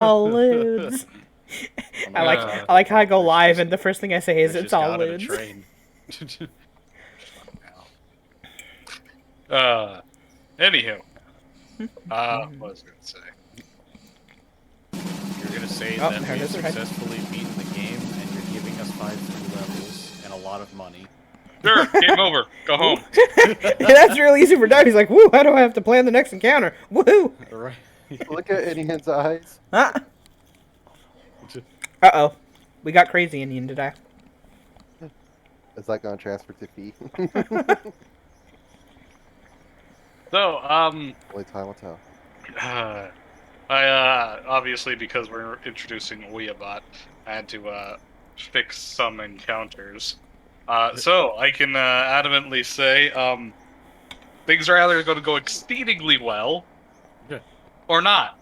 all lewds. I like Uh, I like how I go There's live just- and the first thing I say is There's it's just all got on a lewds. train. Anywho, what was I gonna say? You're gonna say Oh, that there it we've is, right. successfully beaten the game and you're giving us 5 free levels and a lot of money. Sure, game over. Go home. That's really easy for Doug. He's like, woo, how do I have to plan the next encounter? Woohoo! Right. Look at Indian's eyes. Ah. Uh-oh. We got crazy Indian today. Is that going to transfer to fee? So, Only time will tell. I obviously because we're introducing Ouiabot, I had to fix some encounters. So I can adamantly say things are either going to go exceedingly well or not.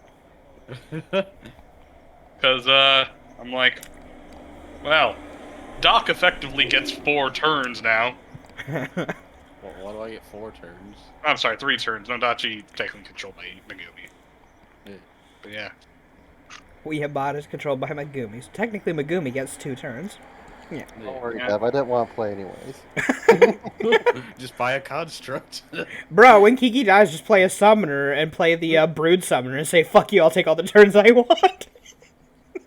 Because I'm like, well, Doc effectively gets 4 turns now. Why do I get 4 turns? I'm sorry, 3 turns. Nodachi technically controlled by Megumi. Yeah. But yeah. Ouiabot is controlled by Megumi, so technically Megumi gets 2 turns. Yeah. Don't worry, Yeah. Dev. I didn't want to play anyways. Just buy a construct. Bro, when Kiki dies, just play a summoner and play the brood summoner and say, fuck you, I'll take all the turns I want.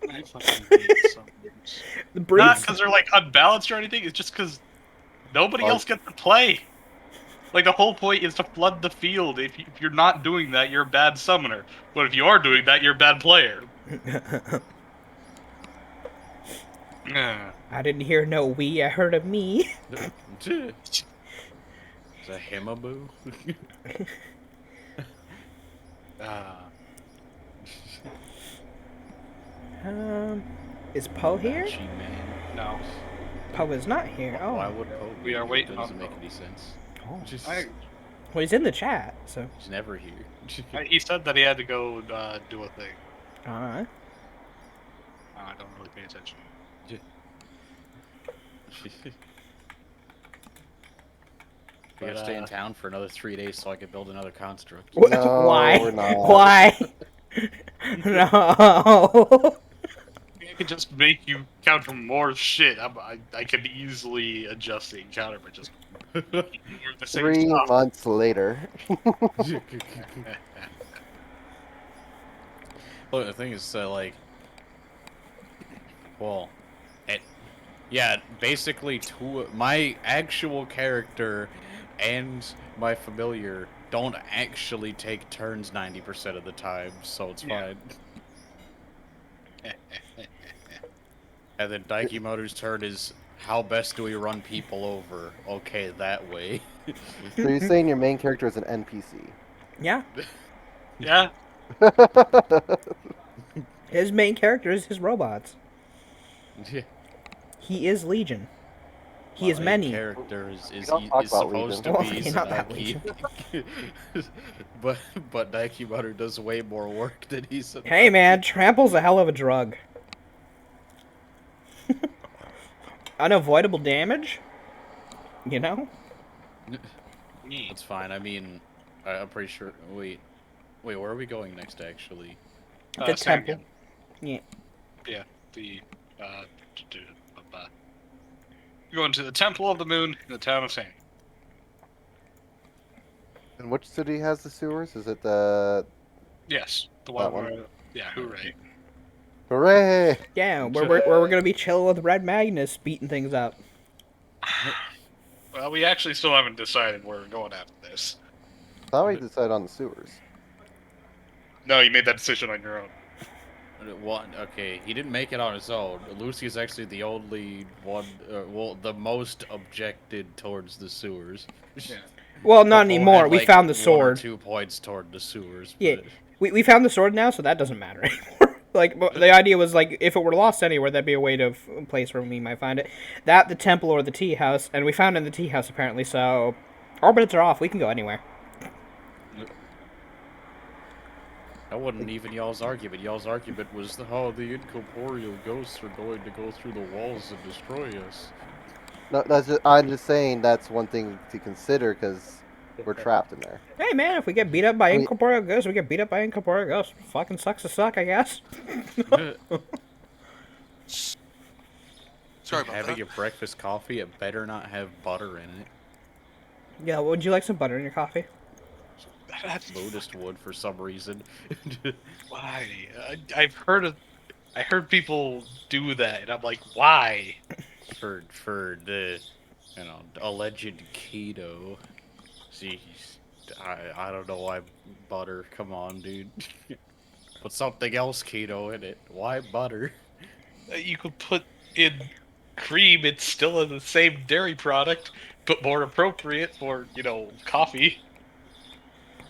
I fucking hate summoners. The brood. Not because they're like unbalanced or anything, it's just because nobody else gets to play. Like the whole point is to flood the field. If you're not doing that, you're a bad summoner. But if you are doing that, you're a bad player. I didn't hear no we, I heard a me. It's a himaboo. Is Poe here? Banshee man. No. Poe is not here. Oh. Why would Poe We are waiting Doesn't on make Poe. any sense. Oh. Just, I, Well, he's in the chat, so. he's never here. he said that he had to go do a thing. Alright. I don't really pay attention. I gotta stay in town for another 3 days so I can build another construct. No, Why? we're not. Why? No. I could just make you counter more shit. I could easily adjust the encounter, but just ignore the same 3 stuff. months later. Look, the thing is, like, well, yeah, basically my actual character and my familiar don't actually take turns 90% of the time, so it's Yeah. fine. And then Daikimoto's turn is, how best do we run people over? Okay, that way. So you're saying your main character is an NPC? Yeah. Yeah. His main character is his robots. Yeah. He is Legion. He is My many. character is don't talk about supposed Legion. to be Well, not that Zanaki. but Daikimoto does way more work than he's. Hey man, trample's a hell of a drug. Unavoidable damage? You know? That's fine. I mean, I'm pretty sure. Wait, where are we going next? Actually, The temple. Sangan. Yeah. Yeah. The you're going to the Temple of the Moon in the town of Sangan. And which city has the sewers? Is it the... Yes, the That one one. where yeah, hooray. Hooray! Yeah, where we're gonna be chilling with Red Magnus, beating things up. Well, we actually still haven't decided where we're going after this. Thought we decided on the sewers. No, you made that decision on your own. one. Okay, he didn't make it on his own. Lucy is actually the only one. Well, the most objected towards the sewers. Yeah. Well, not Popo anymore. had, We like, found the 1 or sword. 2 points toward the sewers. Yeah. but- We found the sword now, so that doesn't matter anymore. Like, the idea was, like, if it were lost anywhere, that'd be a way to a place where we might find it. That, the temple, or the tea house, and we found it in the tea house, apparently, so... Our bets are off. We can go anywhere. That wasn't even y'all's argument. Y'all's argument was, oh, the incorporeal ghosts are going to go through the walls and destroy us. No, I'm just saying that's one thing to consider, because We're trapped in there. Hey man, if we get beat up by I mean- incorporeal ghosts, we get beat up by incorporeal ghosts. Fucking sucks to suck, I guess. Sorry about Having that. your breakfast coffee, it better not have butter in it. Yeah, would you like some butter in your coffee? That's Lotus wood for some reason. why. I heard people do that, and I'm like, why? for the alleged keto. Jeez, I don't know why butter. Come on, dude. Put something else keto in it. Why butter? You could put in cream. It's still in the same dairy product, but more appropriate for coffee.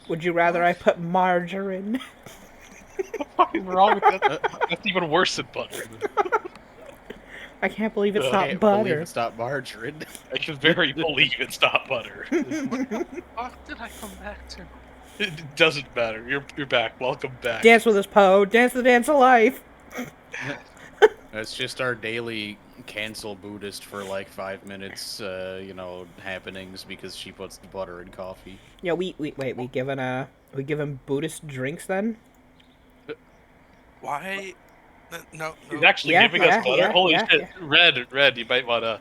Would you rather I put margarine? What the fuck is wrong with that? That's even worse than butter. I can't believe it's I not Can't believe butter. it's not margarine. I can very believe it's not butter. Fuck did I come back to? It doesn't matter. You're back. Welcome back. Dance with us, Poe. Dance the dance of life. It's just our daily cancel Buddhist for like 5 minutes, happenings because she puts the butter in coffee. Yeah, we giving Buddhist drinks then? Why? No. He's actually Yeah, giving yeah, us butter. yeah, Holy yeah, shit, yeah. Red, you might want to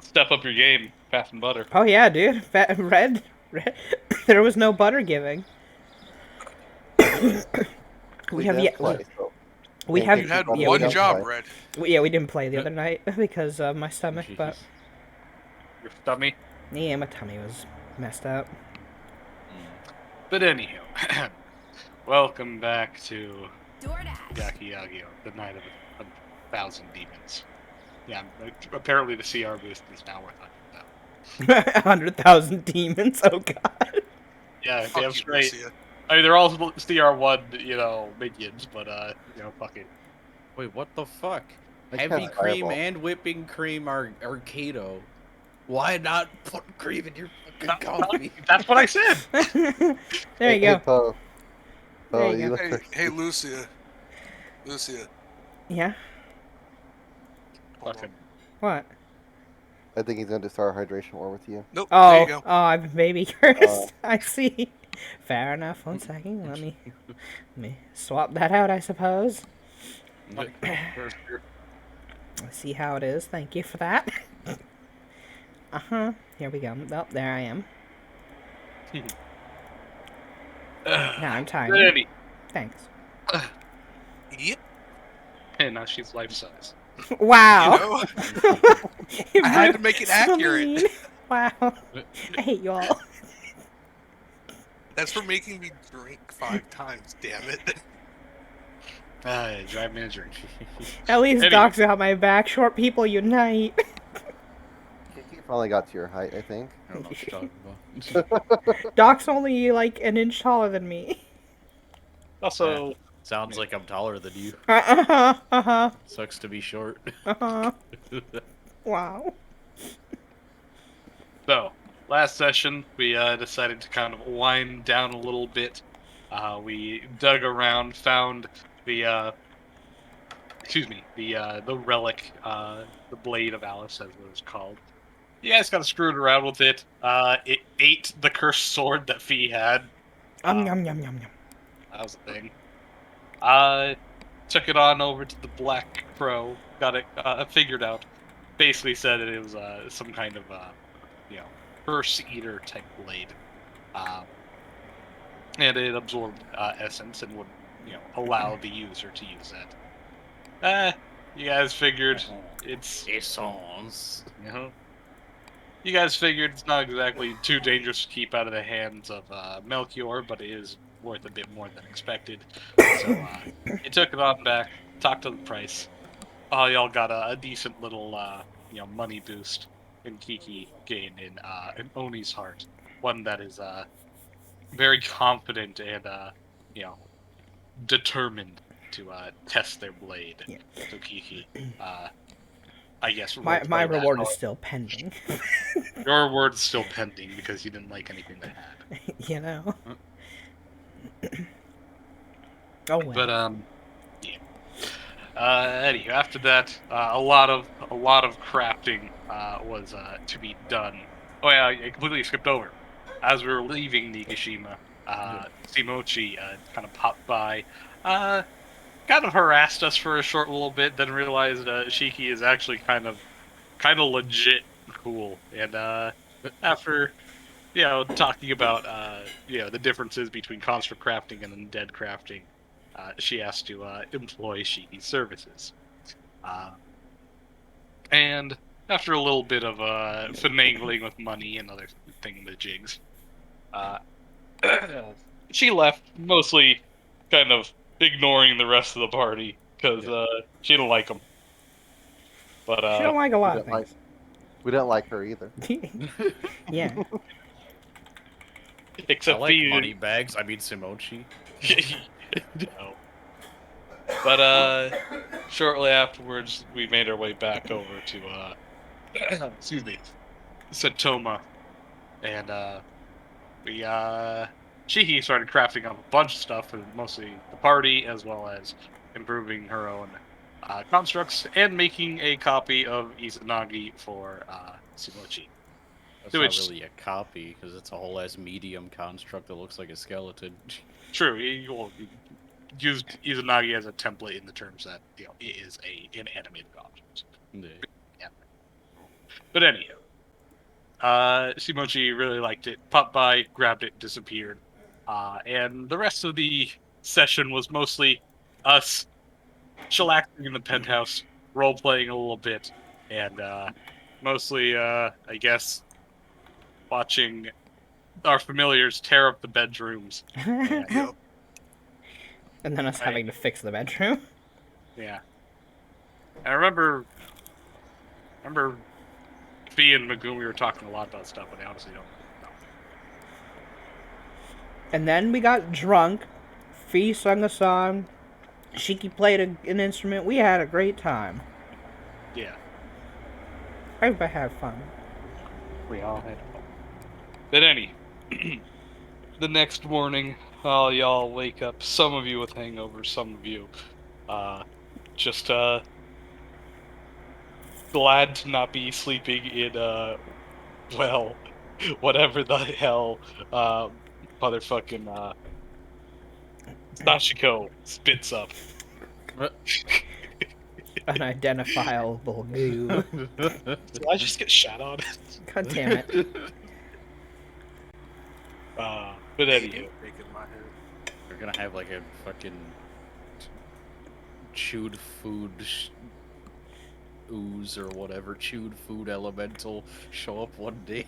step up your game, passing butter. Oh yeah, dude. Red. There was no butter giving. we have didn't yet. play, so- We Yeah, have. You had yeah, one we, job, play. Red. we didn't play the other night because of my stomach, but Your stomach. yeah, my tummy was messed up. But anyhow, welcome back to DoorDash. Yaki-Yagyo, the Night of a Thousand Demons. Yeah, apparently the CR boost is now worth 100,000. 100,000 demons. Oh god. Yeah, Fuck damn you, straight. Lucia. I mean, they're all CR1, minions, but fuck it. Wait, what the fuck? I Heavy cast cream Fireball. and whipping cream are keto. Why not put cream in your fucking coffee? That's what I said. There you go. Poe. There Poe, you you go. look Hey, thirsty. hey, Lucia. Lucia. Yeah. Hold Fucking. on. What? I think he's going to start a hydration war with you. Nope. There you go. I'm baby cursed. I see. Fair enough. 1 second. Let me swap that out, I suppose. See how it is. Thank you for that. Here we go. Oh, there I am. Now I'm tired. Ready. Thanks. Yep. Hey, now she's life size. Wow. I had to make it So accurate. mean. Wow. I hate you all. That's for making me drink 5 times, damn it. Drive me a drink. At least Anyway. Doc's got my back. Short people unite. Kiki finally got to your height, I think. I don't know what you're talking about. Doc's only like an inch taller than me. Also, Sounds like I'm taller than you. Uh-huh. Sucks to be short. Wow. so last session we decided to kind of wind down a little bit. We dug around, found the the relic, the Blade of Alice, as it was called. You guys kind of screwed around with it. It ate the cursed sword that Fee had. Yum yum yum yum. That was the thing. Took it on over to the Black Crow. Got it figured out. Basically said that it was some kind of curse eater type blade. And it absorbed essence and would allow the user to use that. You guys figured it's Essence. you guys figured it's not exactly too dangerous to keep out of the hands of Melchior, but it is worth a bit more than expected. So you took it on back, talked to the price. Y'all got a decent little money boost, and Kiki gained in Oni's heart, one that is very confident and determined to test their blade. Yeah. So Kiki, I guess My roleplay that. reward is still pending. Your reward's still pending because you didn't like anything they had. You know. Oh well. But yeah. Anywho, after that, a lot of crafting was to be done. Oh yeah, I completely skipped over. as we were leaving Nigashima, Shimochi kind of popped by, kind of harassed us for a short little bit, then realized Shiki is actually kind of legit cool. And after talking about the differences between construct crafting and undead crafting, she asked to employ Shiki's services. And after a little bit of finagling with money and other thingamajigs, she left, mostly kind of ignoring the rest of the party because she didn't like them. But She don't like a lot of we didn't things. We didn't like her either. Yeah. except I like for money bags. I mean, Simochi. No. But shortly afterwards, we made our way back over to excuse me, Satoma, and Shiki started crafting up a bunch of stuff for mostly the party, as well as improving her own constructs and making a copy of Izanagi for Shimochi. That's Do not it- really a copy, because it's a whole ass medium construct that looks like a skeleton. True, used Izanagi as a template in the terms that it is an animated object. Yeah. But anyhow, Shimochi really liked it, popped by, grabbed it, disappeared. And the rest of the session was mostly us chillaxing in the penthouse, role-playing a little bit, and mostly, I guess, watching our familiars tear up the bedrooms. Yep. And then us having to fix the bedroom. Yeah. I remember Fee and Megumi were talking a lot about stuff, but I honestly don't know. And then we got drunk. Fee sung a song. Shiki played an instrument. We had a great time. Yeah. Everybody had fun. We all had fun. But the next morning, y'all wake up. Some of you with hangovers, some of you, just glad to not be sleeping in well, whatever the hell, motherfucking Sashiko spits up. Unidentifiable goo. Did I just get shot on? God damn it. But anywho. Breaking my head. We're gonna have like a fucking chewed food ooze or whatever, chewed food elemental show up one day.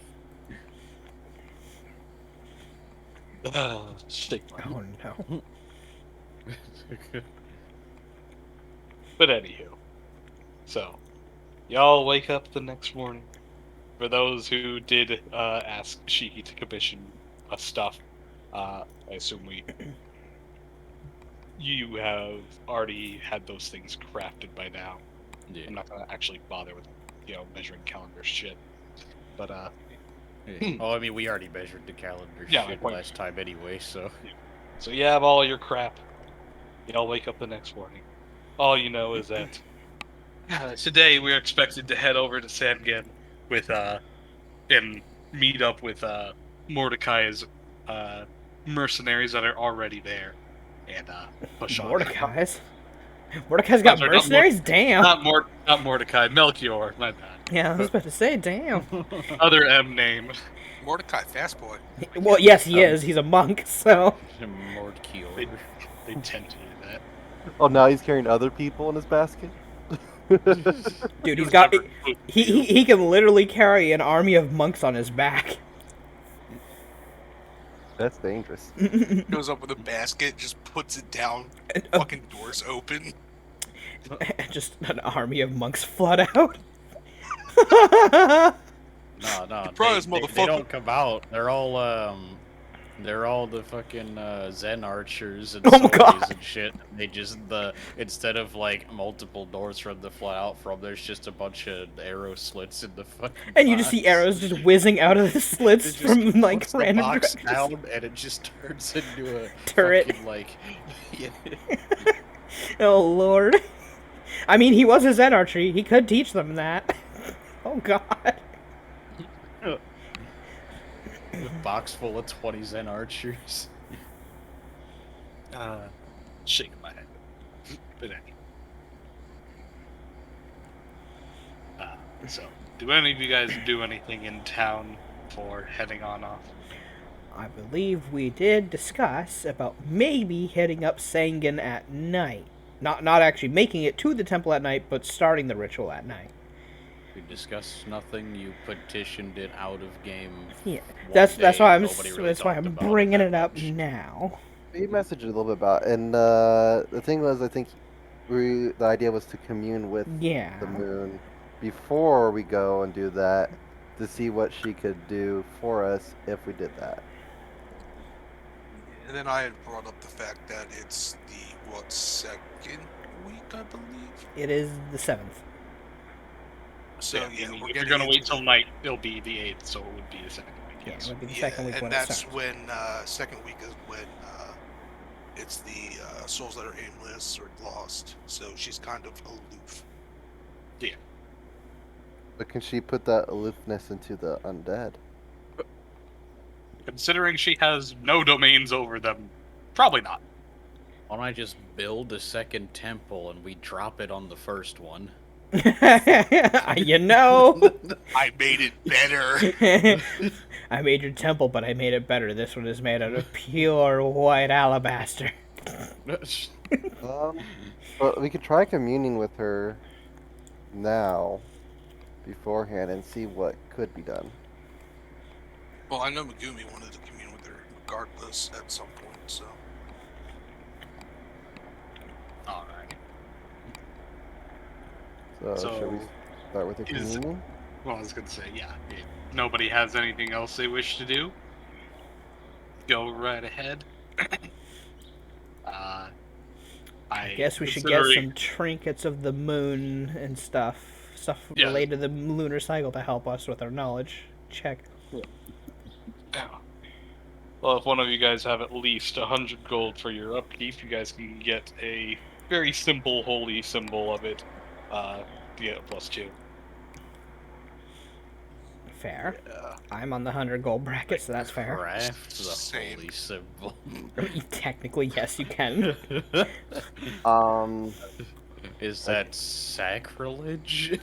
Stigma. Oh no. But anywho, so y'all wake up the next morning. For those who did ask Shiki to commission us stuff, I assume you have already had those things crafted by now. Yeah. I'm not gonna actually bother with measuring calendar shit, but Yeah. Oh, I mean, we already measured the calendar Yeah, shit my point. last time anyway, so. so you have all your crap. Y'all wake up the next morning. All you know is that today we are expected to head over to Sangen with and meet up with Mordecai's mercenaries that are already there, and push on. Mordecai's? Mordecai's got I'm sorry, not mercenaries? Damn. Not Mordecai, Melchior. My bad. Yeah, I was about to say, damn. Other M name. Mordecai, fast boy. Well, yes, he is. He's a monk, so. They, they tend to do that. Oh, now he's carrying other people in his basket? Dude, he's got. He can literally carry an army of monks on his back. That's dangerous. Goes up with a basket, just puts it down. Fucking doors open. Just an army of monks flood out. No, Surprise, they motherfucker. don't come out. They're all the fucking Zen archers and Oh my soldiers God. and shit. They just instead of like multiple doors for them to fly out from, there's just a bunch of arrow slits in the fucking. And you just see box. arrows just whizzing out of the slits It just from like puts the random box directions. down, and it just turns into a Turret. fucking, like, yeah. Oh lord. I mean, he was a Zen archery. He could teach them that. Oh god. box full of 20 Zen archers. Shaking my head. But anyway. So, do any of you guys do anything in town before heading on off? I believe we did discuss about maybe hitting up Sangan at night. Not actually making it to the temple at night, but starting the ritual at night. We discussed nothing. You petitioned it out of game. Yeah, one that's day, why nobody really that's why talked I'm about bringing that it up much. now. We messaged a little bit about, and the thing was, I think the idea was to commune with Yeah. the moon before we go and do that, to see what she could do for us if we did that. And then I had brought up the fact that it's the second week, I believe. It is the 7th. So I yeah, mean, we're if you're getting gonna wait into till night, it'll be the 8th, so it would be the second week. Yeah, Yes. it would be the yeah, second week and when it that's starts. when second week is when it's the souls that are aimless or lost. So she's kind of aloof. But can she put that aloofness into the undead? Considering she has no domains over them, probably not. Why don't I just build a second temple and we drop it on the first one? You know, I made it better. I made your temple, but I made it better. This one is made out of pure white alabaster. But we could try communing with her now, beforehand, and see what could be done. Well, I know Megumi wanted to commune with her regardless at some point. So Alright. So should we start with the is- communion? Well, I was gonna say, yeah. If nobody has anything else they wish to do, go right ahead. I guess we should get some trinkets of the moon and stuff Yeah. related to the lunar cycle to help us with our knowledge check. Well, if one of you guys have at least 100 gold for your upkeep, you guys can get a very simple holy symbol of it. Yeah, +2. Fair. yeah. I'm on the 100 gold bracket, so that's fair. Craft the Same. holy symbol. Technically, yes, you can. Is that sacrilege?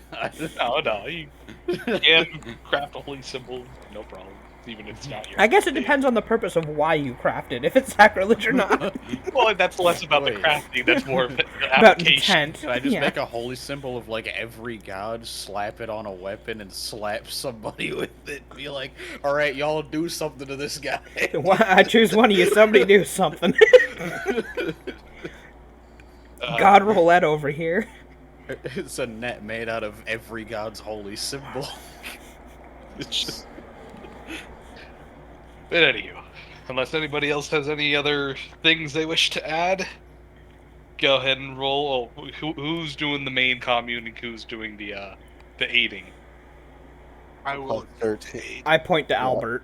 No, you can craft a holy symbol, no problem. Even if it's not your. I guess it depends on the purpose of why you craft it, if it's sacrilege or not. Well, that's less about the Wait. crafting. That's more of the About application. intent. Can I just Yeah. make a holy symbol of like every god, slap it on a weapon, and slap somebody with it? Be like, all right, y'all do something to this guy. I choose one of you. Somebody do something. Uh, God roulette over here. It's a net made out of every god's holy symbol. It's just. But anywho, unless anybody else has any other things they wish to add, go ahead and roll. Oh, who's doing the main commune and who's doing the aiding? I will Plus attempt 13. to aid. I point to Yeah. Albert.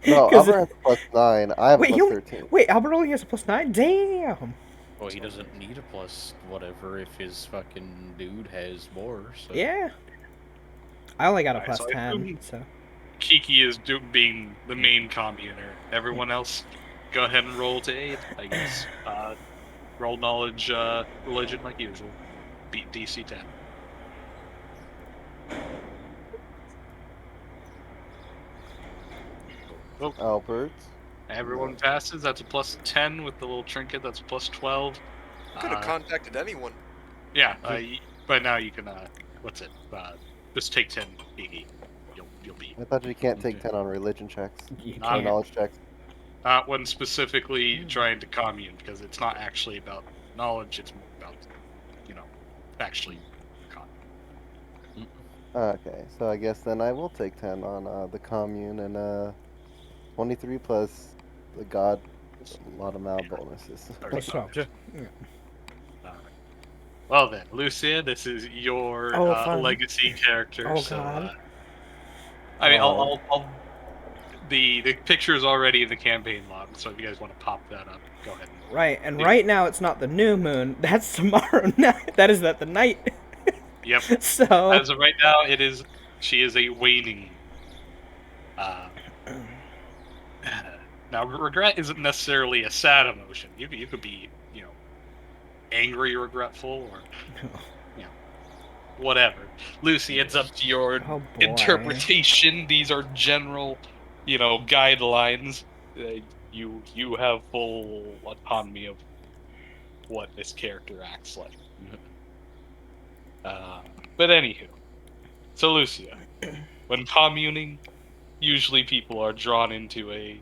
No, 'Cause Albert has +9. I have Wait, a you- +13. Wait, Albert only has a +9? Damn! Well, he doesn't need a plus whatever if his fucking dude has more. So. Yeah. I only got a Alright, so I +10, assume- so. Kiki is being the main communer. Everyone else, go ahead and roll to aid, I guess. Roll knowledge, religion like usual. Beat DC 10. Albert. Everyone passes. That's a +10 with the little trinket. That's a +12. Could have contacted anyone. Yeah, but now you can. What's it? Just take 10, Kiki. You'll beat. I thought you can't take Okay. 10 on religion checks You Not or can't. knowledge checks. Not when specifically trying to commune, because it's not actually about knowledge. It's more about, actually commune. Okay, so I guess then I will take 10 on the commune and 23 plus the god a lot of mal bonuses. Plus 12. Alright. Well then, Lucia, this is your Oh, fun. legacy character. Oh, so, God. I mean, Oh. I'll the picture is already in the campaign log, so if you guys want to pop that up, go ahead. Right, and right now it's not the new moon. That's tomorrow night. That is the night. Yep. So. As of right now, she is a waning. Now, regret isn't necessarily a sad emotion. You could be, angry, regretful, or whatever. Lucy, it's up to your Oh, boy. interpretation. These are general, guidelines. You have full autonomy of what this character acts like. But anywho, so Lucia, when communing, usually people are drawn into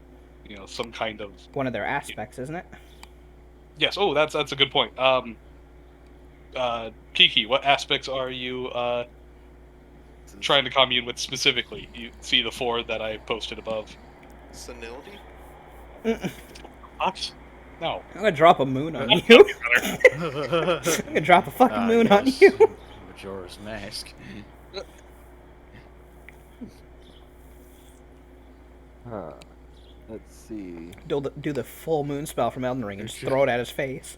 some kind of One of their aspects, isn't it? yes. Oh, that's a good point. Kiki, what aspects are you trying to commune with specifically? You see the 4 that I posted above. Senility? What? No. I'm gonna drop a moon on you. I'm gonna drop a fucking moon on you. Majora's Mask. Huh. Let's see. Do the full moon spell from Elden Ring and just throw it at his face.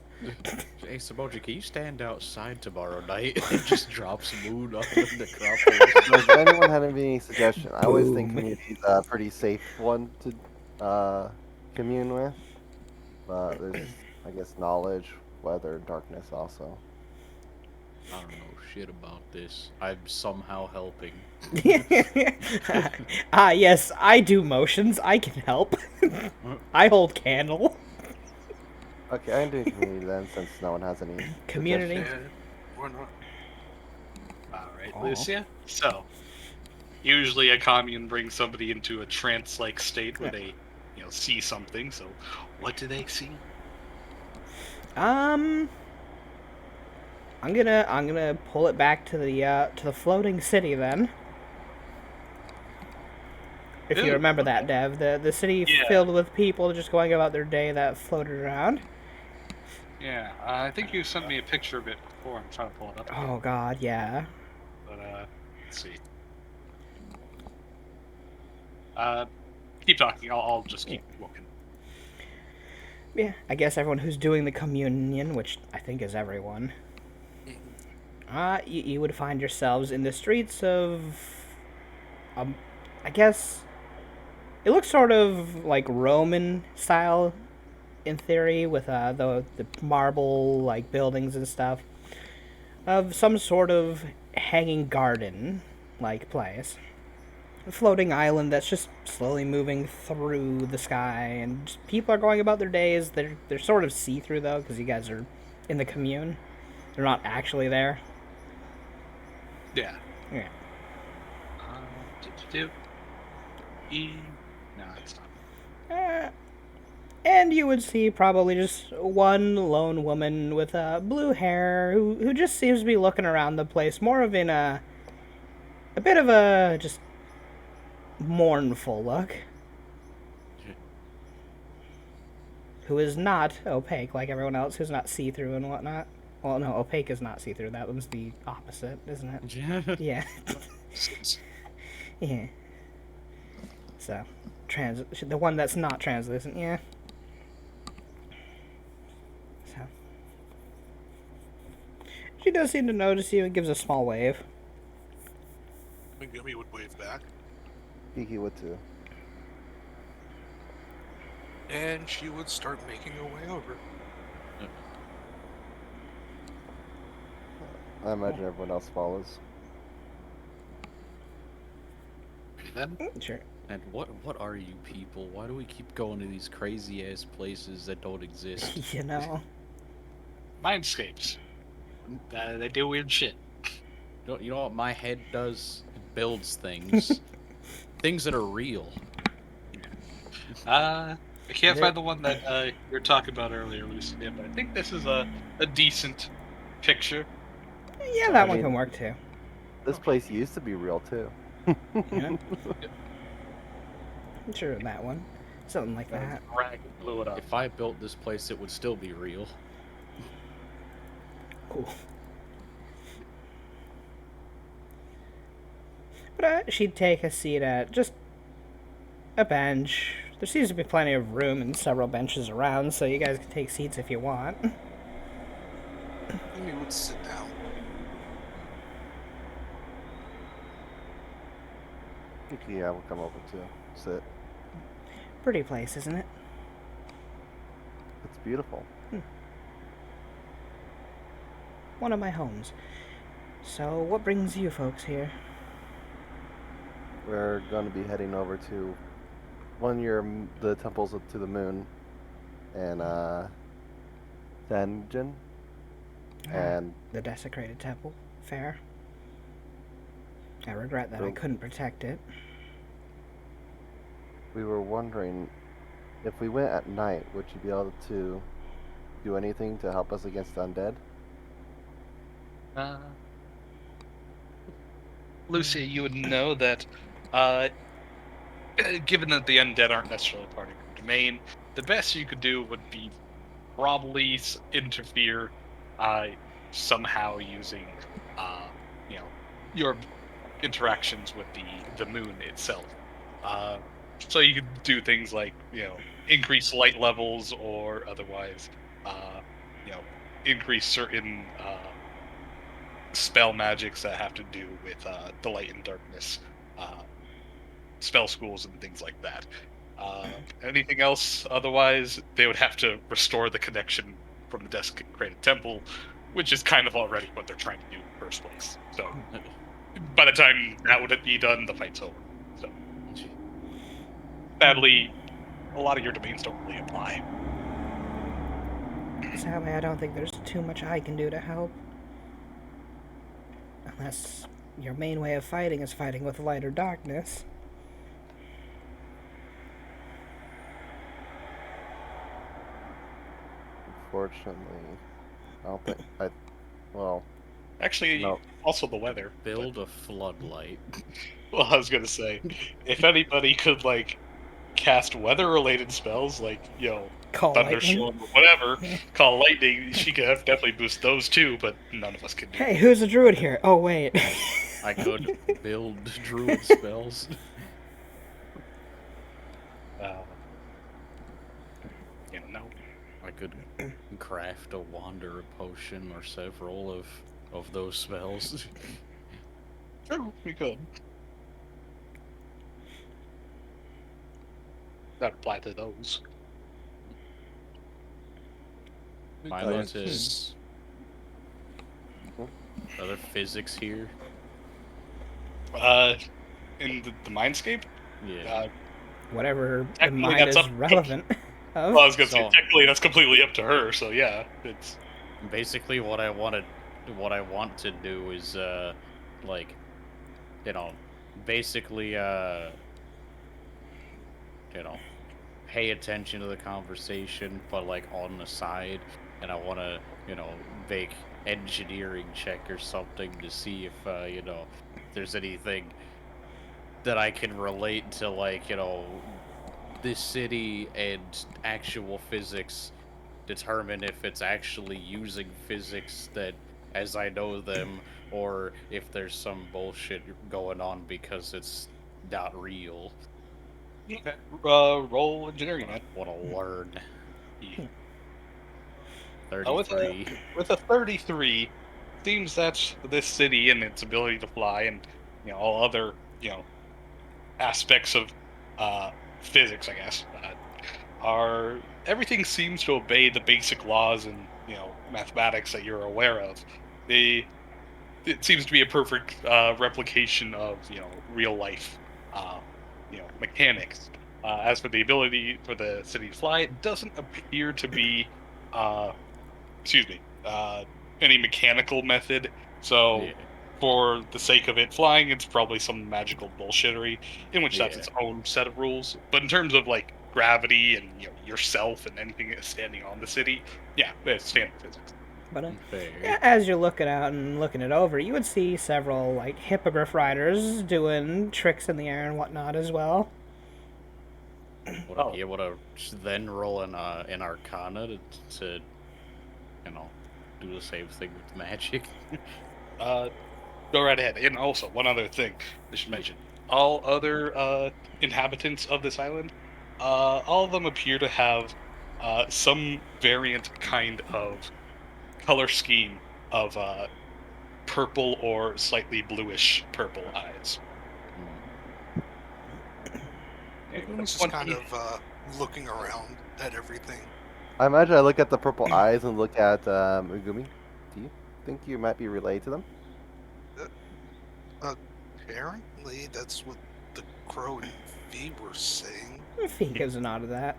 Hey, Saboji, can you stand outside tomorrow night and just drop some moon on the necropolis? Does anyone have any suggestion? I always think community's a pretty safe one to commune with. But there's, I guess, knowledge, weather, darkness also. I don't know shit about this. I'm somehow helping. Ah, yes, I do motions. I can help. I hold candle. Okay, I'm doing community then, since no one has any. Community. suggestions. Why not? Alright, Aw. Lucia. So, usually a commune brings somebody into a trance-like state where they, see something. So, what do they see? I'm gonna pull it back to the floating city then. If you Ooh, remember that, Dev, the city Yeah. filled with people just going about their day that floated around. Yeah, I think you sent me a picture of it before. I'm trying to pull it up. Again. Oh God, yeah. But, let's see. Keep talking. I'll just keep looking. Yeah, I guess everyone who's doing the communion, which I think is everyone, you would find yourselves in the streets of, I guess, it looks sort of like Roman style, in theory, with the marble like buildings and stuff, of some sort of hanging garden like place. A floating island that's just slowly moving through the sky, and just people are going about their days. They're sort of see-through though, because you guys are in the commune. They're not actually there. Yeah. Yeah. No, it's not. And you would see probably just one lone woman with blue hair who just seems to be looking around the place, more of in a bit of a just mournful look. Who is not opaque like everyone else, who's not see-through and whatnot. Well, no, opaque is not see-through. That one's the opposite, isn't it? Yeah. Yeah. So, the one that's not translucent, yeah. So. She does seem to notice you and gives a small wave. Megumi would wave back, Kiki would too. and she would start making her way over. I imagine everyone else follows. Then Sure. And what are you people? Why do we keep going to these crazy ass places that don't exist? You know. mindscapes. They do weird shit. You know what my head does? It builds things. Things that are real. I can't find the one that you were talking about earlier, Lucy. But I think this is a decent picture. Yeah, that I one mean- can work too. This place used to be real too. Yeah. Sure, that one. Something like that. Rag blew it up. If I built this place, it would still be real. Cool. But she'd take a seat at just a bench. There seems to be plenty of room and several benches around, so you guys can take seats if you want. Megumi would sit down. Kiki, I will come over too. Sit. Pretty place, isn't it? It's beautiful. One of my homes. So, what brings you folks here? We're going to be heading over to the temples to the moon, and Zenjin, and The desecrated temple. Fair. I regret that I Well- couldn't protect it. we were wondering if we went at night, would you be able to do anything to help us against the undead? Lucia, you would know that, given that the undead aren't necessarily part of your domain, the best you could do would be probably interfere somehow using, your interactions with the moon itself. So you could do things like, increase light levels or otherwise, increase certain spell magics that have to do with the light and darkness, spell schools and things like that. Anything else? Otherwise, they would have to restore the connection from the desecrated temple, which is kind of already what they're trying to do in the first place. So, by the time that would be done, the fight's over. So, sadly, a lot of your domains don't really apply. Sadly, I don't think there's too much I can do to help. Unless your main way of fighting is fighting with light or darkness. Unfortunately, I don't think well, Actually, No. also the weather. Build a floodlight. Well, I was gonna say, if anybody could cast weather-related spells, Call lightning. thunderstorm or whatever, call lightning, she could definitely boost those too. But none of us can do. Hey, who's a druid here? Oh, wait. I could build druid spells. No. I could craft a wanderer potion or several of those spells. True, we could. That apply to those. Milo to Mhm. other physics here. In the Mindscape. Yeah. Whatever the Technically, mind that's is up- relevant of. Well, I was gonna say So- technically that's completely up to her. So yeah, it's Basically, what I want to do is basically pay attention to the conversation, but on the side, and I want to make engineering check or something to see if there's anything that I can relate to this city and actual physics, determine if it's actually using physics that as I know them, or if there's some bullshit going on because it's not real. roll engineering. I want to learn. With 33. a 33, seems that this city and its ability to fly and all other aspects of physics, I guess, are everything seems to obey the basic laws and mathematics that you're aware of. It seems to be a perfect replication of real life mechanics. As for the ability for the city to fly, it doesn't appear to be any mechanical method. So Yeah. for the sake of it flying, it's probably some magical bullshittery, in which that's Yeah. its own set of rules. But in terms of gravity and yourself and anything that's standing on the city, yeah, it's standard physics. But Fair. yeah, as you're looking out and looking it over, you would see several hippogriff riders doing tricks in the air and whatnot as well. Would I be able to then roll an Arcana to do the same thing with magic? Go right ahead. And also, one other thing I should mention: all other inhabitants of this island, all of them appear to have some variant kind of color scheme of purple or slightly bluish purple eyes. Everyone's just kind of looking around at everything. I imagine I look at the purple eyes and look at Megumi. Do you think you might be related to them? Apparently, that's what the crow and V were saying. He gives a nod to that.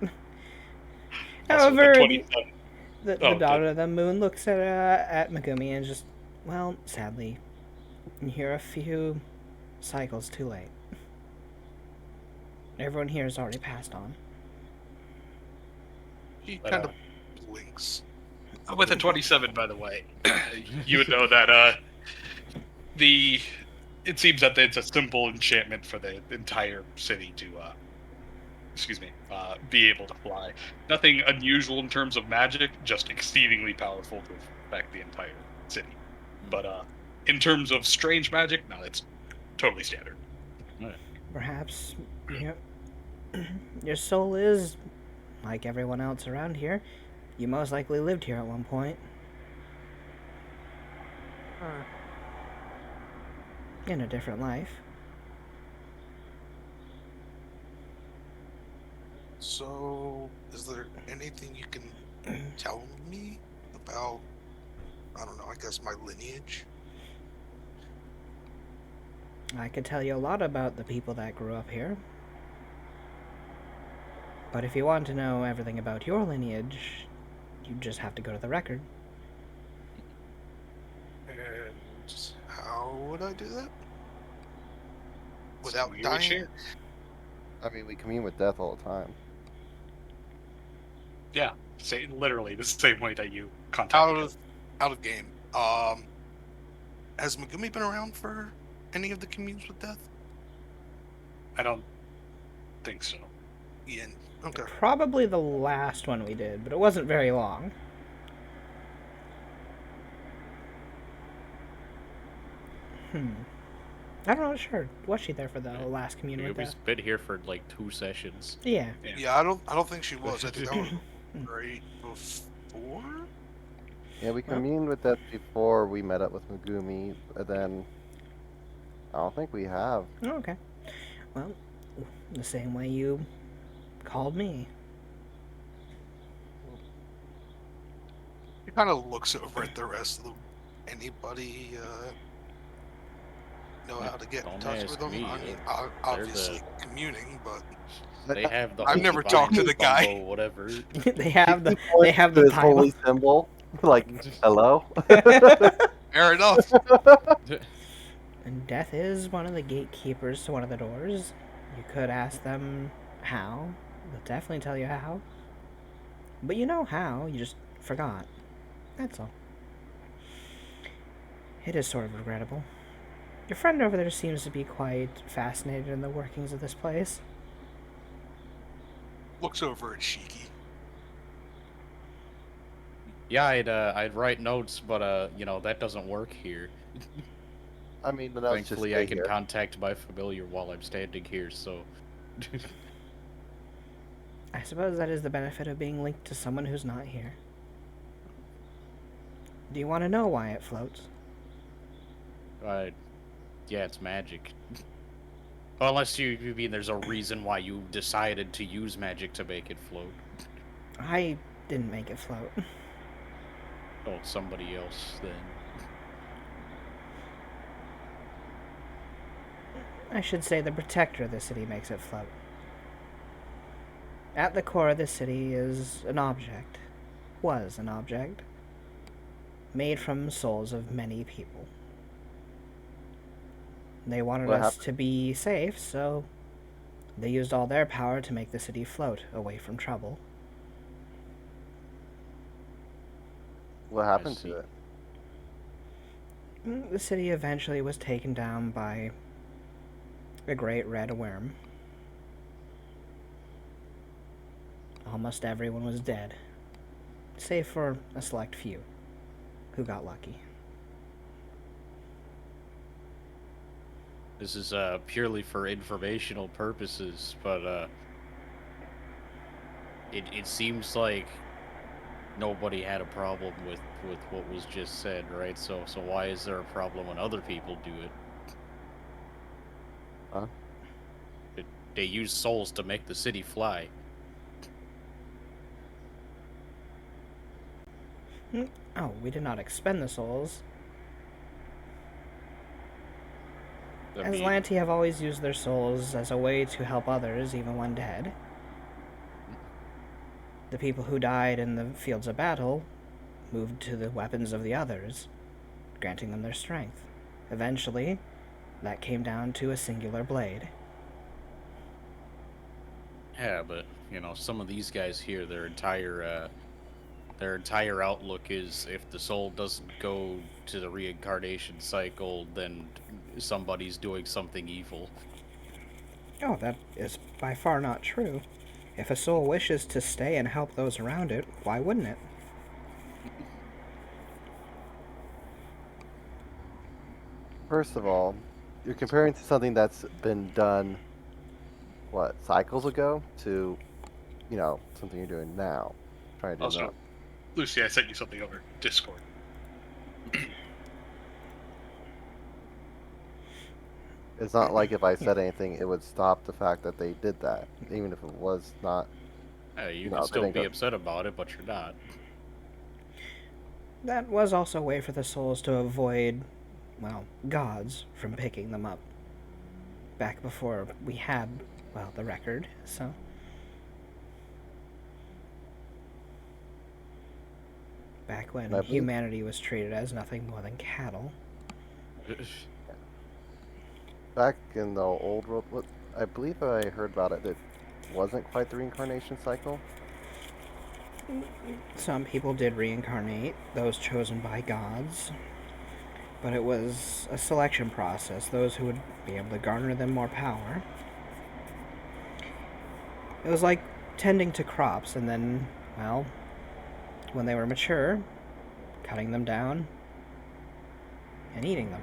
Also, However, the the 27. the daughter of the moon looks at Megumi and just, well, sadly, you're a few cycles too late. Everyone here has already passed on. He But, kind of blinks. With a 27, by the way, you would know that it seems that it's a simple enchantment for the entire city to be able to fly. Nothing unusual in terms of magic, just exceedingly powerful to affect the entire city. But in terms of strange magic, no, it's totally standard. Perhaps your soul is like everyone else around here. You most likely lived here at one point. In a different life. So, is there anything you can tell me about, I don't know, I guess my lineage? I could tell you a lot about the people that grew up here. But if you want to know everything about your lineage, you just have to go to the record. And how would I do that? Without you would dying? share. I mean, we commune with death all the time. Yeah, literally the same way that you contact. Out of game. Has Megumi been around for any of the communes with death? I don't think so. Yeah. Okay. Probably the last one we did, but it wasn't very long. I don't know, sure. Was she there for the last communion with Megumi's that? been here for like 2 sessions. Yeah. Yeah, I don't think she was. I think that was right before. Yeah, we communed with death before we met up with Megumi, and then I don't think we have. Oh, okay. Well, the same way you called me. He kind of looks over at the rest of them. Anybody know how to get in Don't touch ask with them? me. I mean, They're obviously communing, but They have the. I've holy never Bible talked to the guy. combo, Whatever. they have the His holy Bible. symbol, like hello. fair enough. And death is one of the gatekeepers to one of the doors. You could ask them how. They'll definitely tell you how. But you know how, you just forgot. That's all. It is sort of regrettable. Your friend over there seems to be quite fascinated in the workings of this place. Looks over at Shiki. Yeah, I'd write notes, but that doesn't work here. I mean, the notes just Thankfully, stay I can here. contact my familiar while I'm standing here. So. I suppose that is the benefit of being linked to someone who's not here. Do you want to know why it floats? Yeah, it's magic. Well, unless you mean there's a reason why you decided to use magic to make it float. I didn't make it float. Oh, somebody else then. I should say the protector of the city makes it float. At the core of the city is an object. Was an object. Made from souls of many people. They wanted What us to be safe, so they used all their power to make the city float away from trouble. What happened see. to it? The city eventually was taken down by a great red worm. Almost everyone was dead, save for a select few who got lucky. This is purely for informational purposes, but it seems like nobody had a problem with what was just said, right? So why is there a problem when other people do it? Huh? They use souls to make the city fly. Oh, we did not expend the souls. I mean, Aslanti have always used their souls as a way to help others, even when dead. The people who died in the fields of battle moved to the weapons of the others, granting them their strength. Eventually, that came down to a singular blade. yeah, but you know, some of these guys here, their entire outlook is if the soul doesn't go to the reincarnation cycle, then somebody's doing something evil. Oh, that is by far not true. If a soul wishes to stay and help those around it, why wouldn't it? First of all, you're comparing to something that's been done, what, cycles ago, to, something you're doing now. Trying to do Also, now. Lucy, I sent you something over Discord. It's not like if I said anything, it would stop the fact that they did that, even if it was not. You No, can they still didn't be go- upset about it, but you're not. That was also a way for the souls to avoid, well, gods from picking them up. Back before we had, well, the record, so. Back when I believe- humanity was treated as nothing more than cattle. Back in the old world, I believe I heard about it. It wasn't quite the reincarnation cycle. Some people did reincarnate, those chosen by gods. But it was a selection process, those who would be able to garner them more power. It was like tending to crops, and then, well, when they were mature, cutting them down and eating them.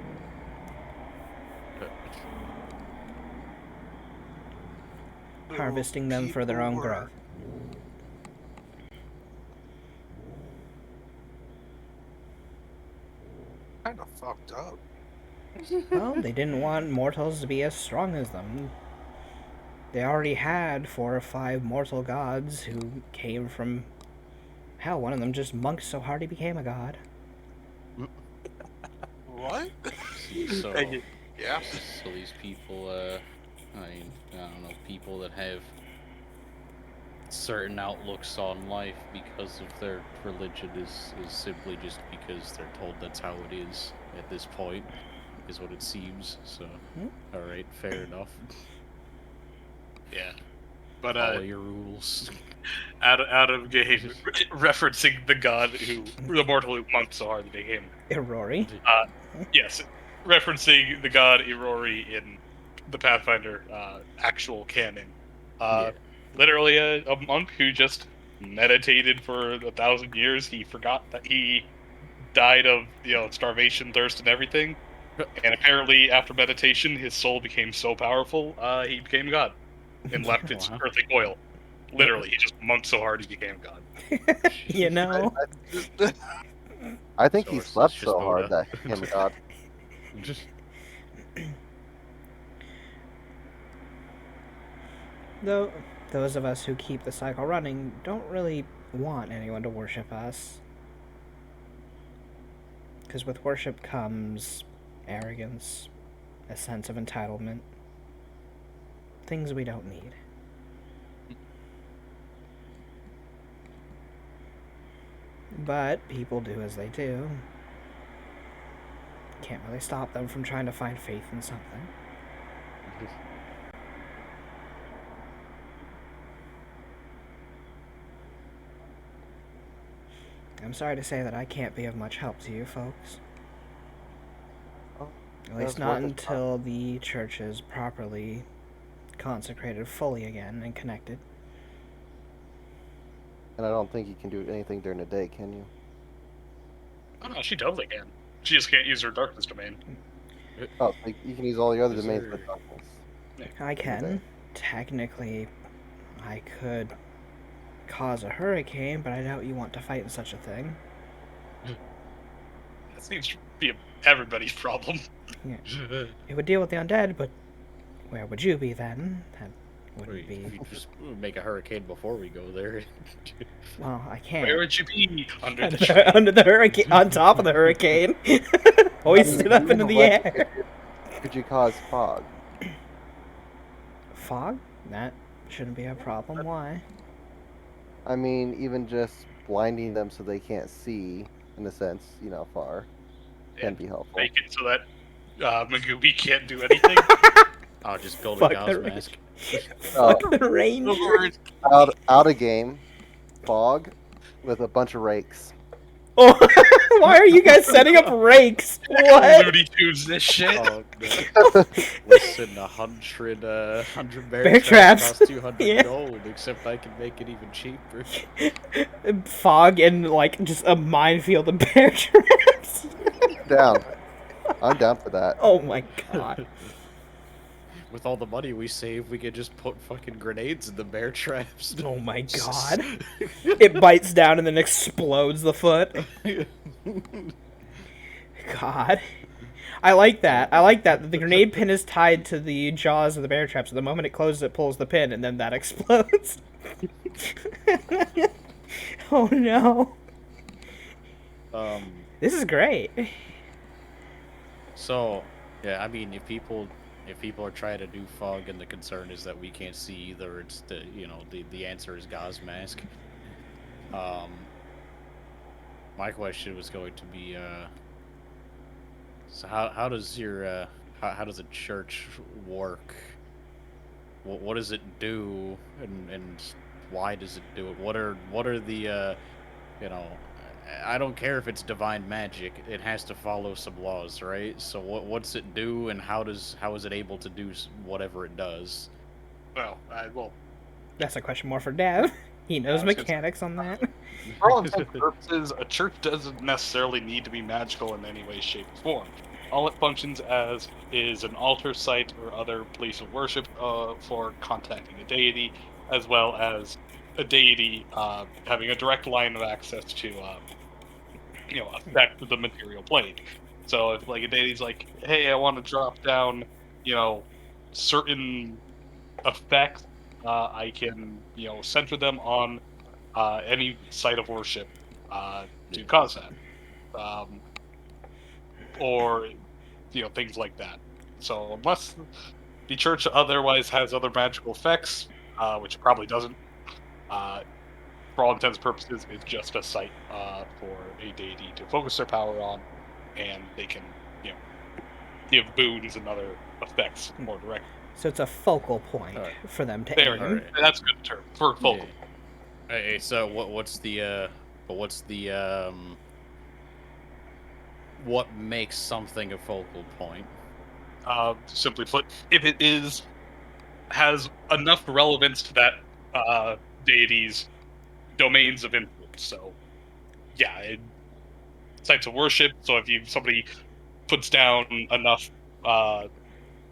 Harvesting them for their own People were growth. Kind of fucked up. Well, they didn't want mortals to be as strong as them. They already had 4 or 5 mortal gods who came from... Hell, one of them just monked so hard he became a god. What? So, Yeah. so these people, I don't know, people that have certain outlooks on life because of their religion is simply just because they're told that's how it is at this point, is what it seems. So, alright, fair enough. Yeah. But Follow your rules. out of game, referencing the god the mortal who monked so hard that they became. Irori. Yes, referencing the god Irori in the Pathfinder actual canon. Yeah. Literally a monk who just meditated for 1,000 years. He forgot that he died of starvation, thirst, and everything. And apparently, after meditation, his soul became so powerful, he became god and left its Wow. earthly coil. Literally, he just monked so hard he became god. You know? I think he Source, slept that's so just hard Oda. that he became a god. Just Though, those of us who keep the cycle running don't really want anyone to worship us. Because with worship comes arrogance, a sense of entitlement, things we don't need. But people do as they do. Can't really stop them from trying to find faith in something. I'm sorry to say that I can't be of much help to you folks. Oh, At least that's not worth it. until the church is properly consecrated fully again and connected. And I don't think you can do anything during the day, can you? Oh no, she totally can. She just can't use her darkness domain. Oh, so you can use all your other Is domains there- for darkness. I can. Okay. Technically, I could cause a hurricane, but I doubt you want to fight in such a thing. That seems to be everybody's problem. It would deal with the undead, but where would you be then? That Wouldn't be. We just make a hurricane before we go there. Well, I can't. Where would you be? Under the tree. Under the hurricane, on top of the hurricane, hoisted up into the air. Could you cause fog? Fog? That shouldn't be a problem. Why? I mean, even just blinding them so they can't see, in a sense, far, can And be helpful. Make it so that Megumi can't do anything. I'll just build Fuck a gauze the mask. Fuck the range. Out of game, fog, with a bunch of rakes. Oh, why are you guys setting up rakes? What? Looney Tunes this shit. Oh, no. Listen, 100 Bear traps. cost 200 Yeah. gold, except I can make it even cheaper. Fog and like just a minefield of bear traps. Down. I'm down for that. Oh my god. With all the money we save, we could just put fucking grenades in the bear traps. Oh my god. It bites down and then explodes the foot. God. I like that. I like that. The grenade pin is tied to the jaws of the bear trap, so the moment it closes, it pulls the pin, and then that explodes. Oh no. This is great. So, yeah, I mean, if people are trying to do fog and the concern is that we can't see either, it's the answer is gauze mask. My question was going to be, so how does your how does a church work? What does it do, and why does it do it? What are the I don't care if it's divine magic. It has to follow some laws, right? So what's it do, and how is it able to do whatever it does? Well, That's a question more for Dev. He knows I was gonna say- mechanics on that. for all intents and purposes, a church doesn't necessarily need to be magical in any way, shape, or form. All it functions as is an altar site or other place of worship for contacting a deity, as well as a deity having a direct line of access to, affect the material plane. So if like a deity's like, hey, I want to drop down, certain effects, I can, center them on any site of worship to cause that. Or things like that. So unless the church otherwise has other magical effects, which it probably doesn't, for all intents and purposes, it's just a site for a deity to focus their power on, and they can give boons and other effects more directly. So it's a focal point Alright. for them to There, aim. Alright. that's a good term for focal. Yeah. Hey, so what's the what makes something a focal point? Simply put, if it has enough relevance to that deity's domains of influence. So, yeah, sites of worship. So if somebody puts down enough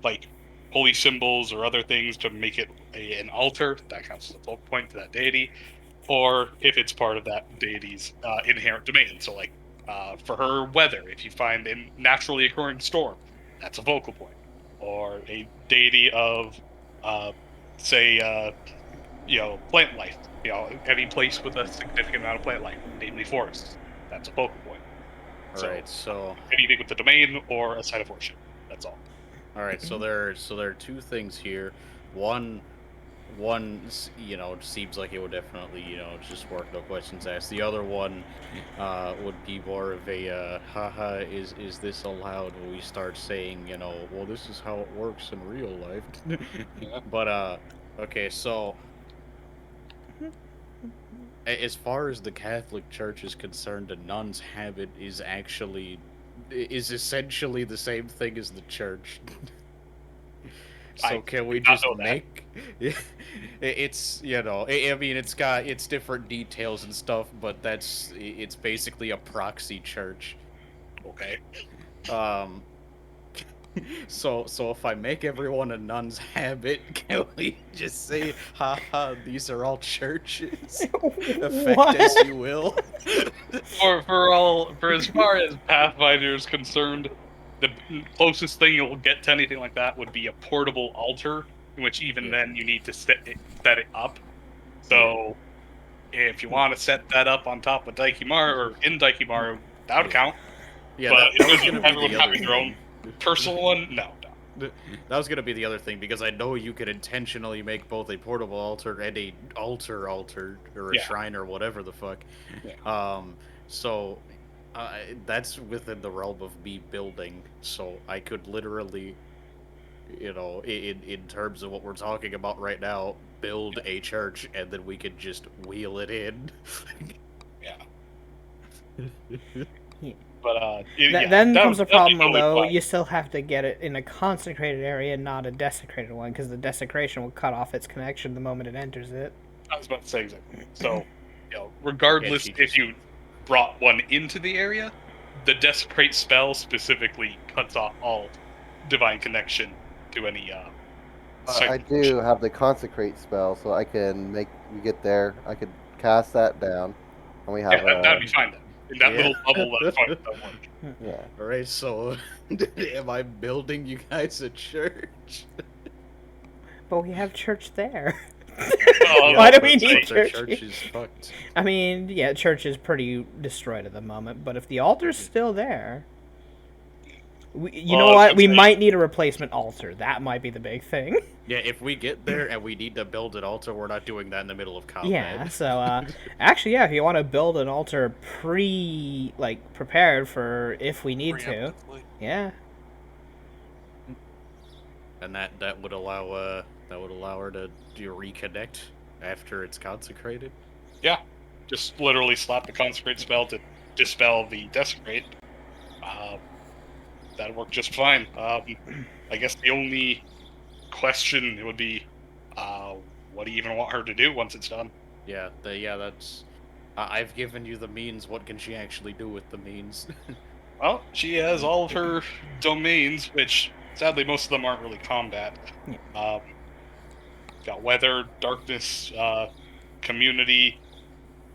like holy symbols or other things to make it an altar, that counts as a focal point to that deity. Or if it's part of that deity's inherent domain. So like for her, weather. If you find a naturally occurring storm, that's a focal point. Or a deity of, say, plant life. Any place with a significant amount of plant life, namely forests. That's a focal point. Alright, so Anything with the domain or a site of worship. That's all. alright, so there are two things here. One seems like it would definitely, just work, no questions asked. The other one would be more of a, haha, is this allowed when we start saying, well, this is how it works in real life. Yeah. But, okay, so, as far as the Catholic Church is concerned, a nun's habit is essentially the same thing as the church. So I can we did not just know that. make it's I mean it's got its different details and stuff, but it's basically a proxy church. Okay. So if I make everyone a nun's habit, can we just say, haha, these are all churches? Effect What? as you will. For as far as Pathfinder is concerned, the closest thing you'll get to anything like that would be a portable altar in which even Yeah. then you need to set it up. So if you want to set that up on top of Daikimaru or in Daikimaru, that would count. Yeah, But that was if gonna be everyone the other having their own thing. personal one, no. That was gonna be the other thing because I know you could intentionally make both a portable altar and a altar or a Yeah. shrine or whatever the fuck. So that's within the realm of me building. So I could literally, in terms of what we're talking about right now, build a church and then we could just wheel it in. But Then that comes would- the that'd be problem, totally though. fine. You still have to get it in a consecrated area, not a desecrated one, because the desecration will cut off its connection the moment it enters it. I was about to say exactly. So, regardless she if just- you brought one into the area, the Desecrate spell specifically cuts off all divine connection to any. I do have the consecrate spell, so I can make we get there. I could cast that down, and we have Yeah, that'd be fine then. In that Yeah. little bubble, that's fine. That work. yeah. Alright, so am I building you guys a church? But we have church there. Well, Why do I we would say- need The church? church is fucked. I mean, yeah, church is pretty destroyed at the moment, but if the altar's still there, you know Well, what? We that's- might need a replacement altar. That might be the big thing. Yeah, if we get there and we need to build an altar, we're not doing that in the middle of combat. Yeah, so actually, yeah, if you want to build an altar prepared for if we need to, Preemptively. yeah. And that would allow her to reconnect after it's consecrated. Just literally slap the Consecrate spell to dispel the Desecrate. That'd work just fine. I guess the only question would be, what do you even want her to do once it's done? Yeah, that's. I've given you the means. What can she actually do with the means? Well, she has all of her domains, which sadly most of them aren't really combat. Got weather, darkness, community.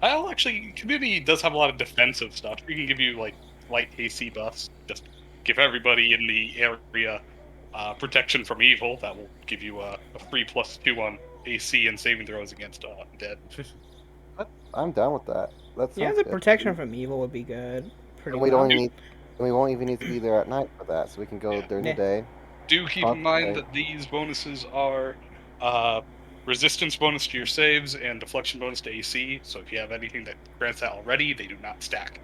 Well, actually, community does have a lot of defensive stuff. We can give you like light AC buffs. Just give everybody in the area protection from evil. That will give you a free +2 on AC and saving throws against dead. I'm down with that. That's Yeah, the protection from evil would be good. Pretty And we well. don't need. And we won't even need to be there at night for that, so we can go Yeah. during Yeah. the day. Do keep in mind that these bonuses are resistance bonus to your saves and deflection bonus to AC. So if you have anything that grants that already, they do not stack.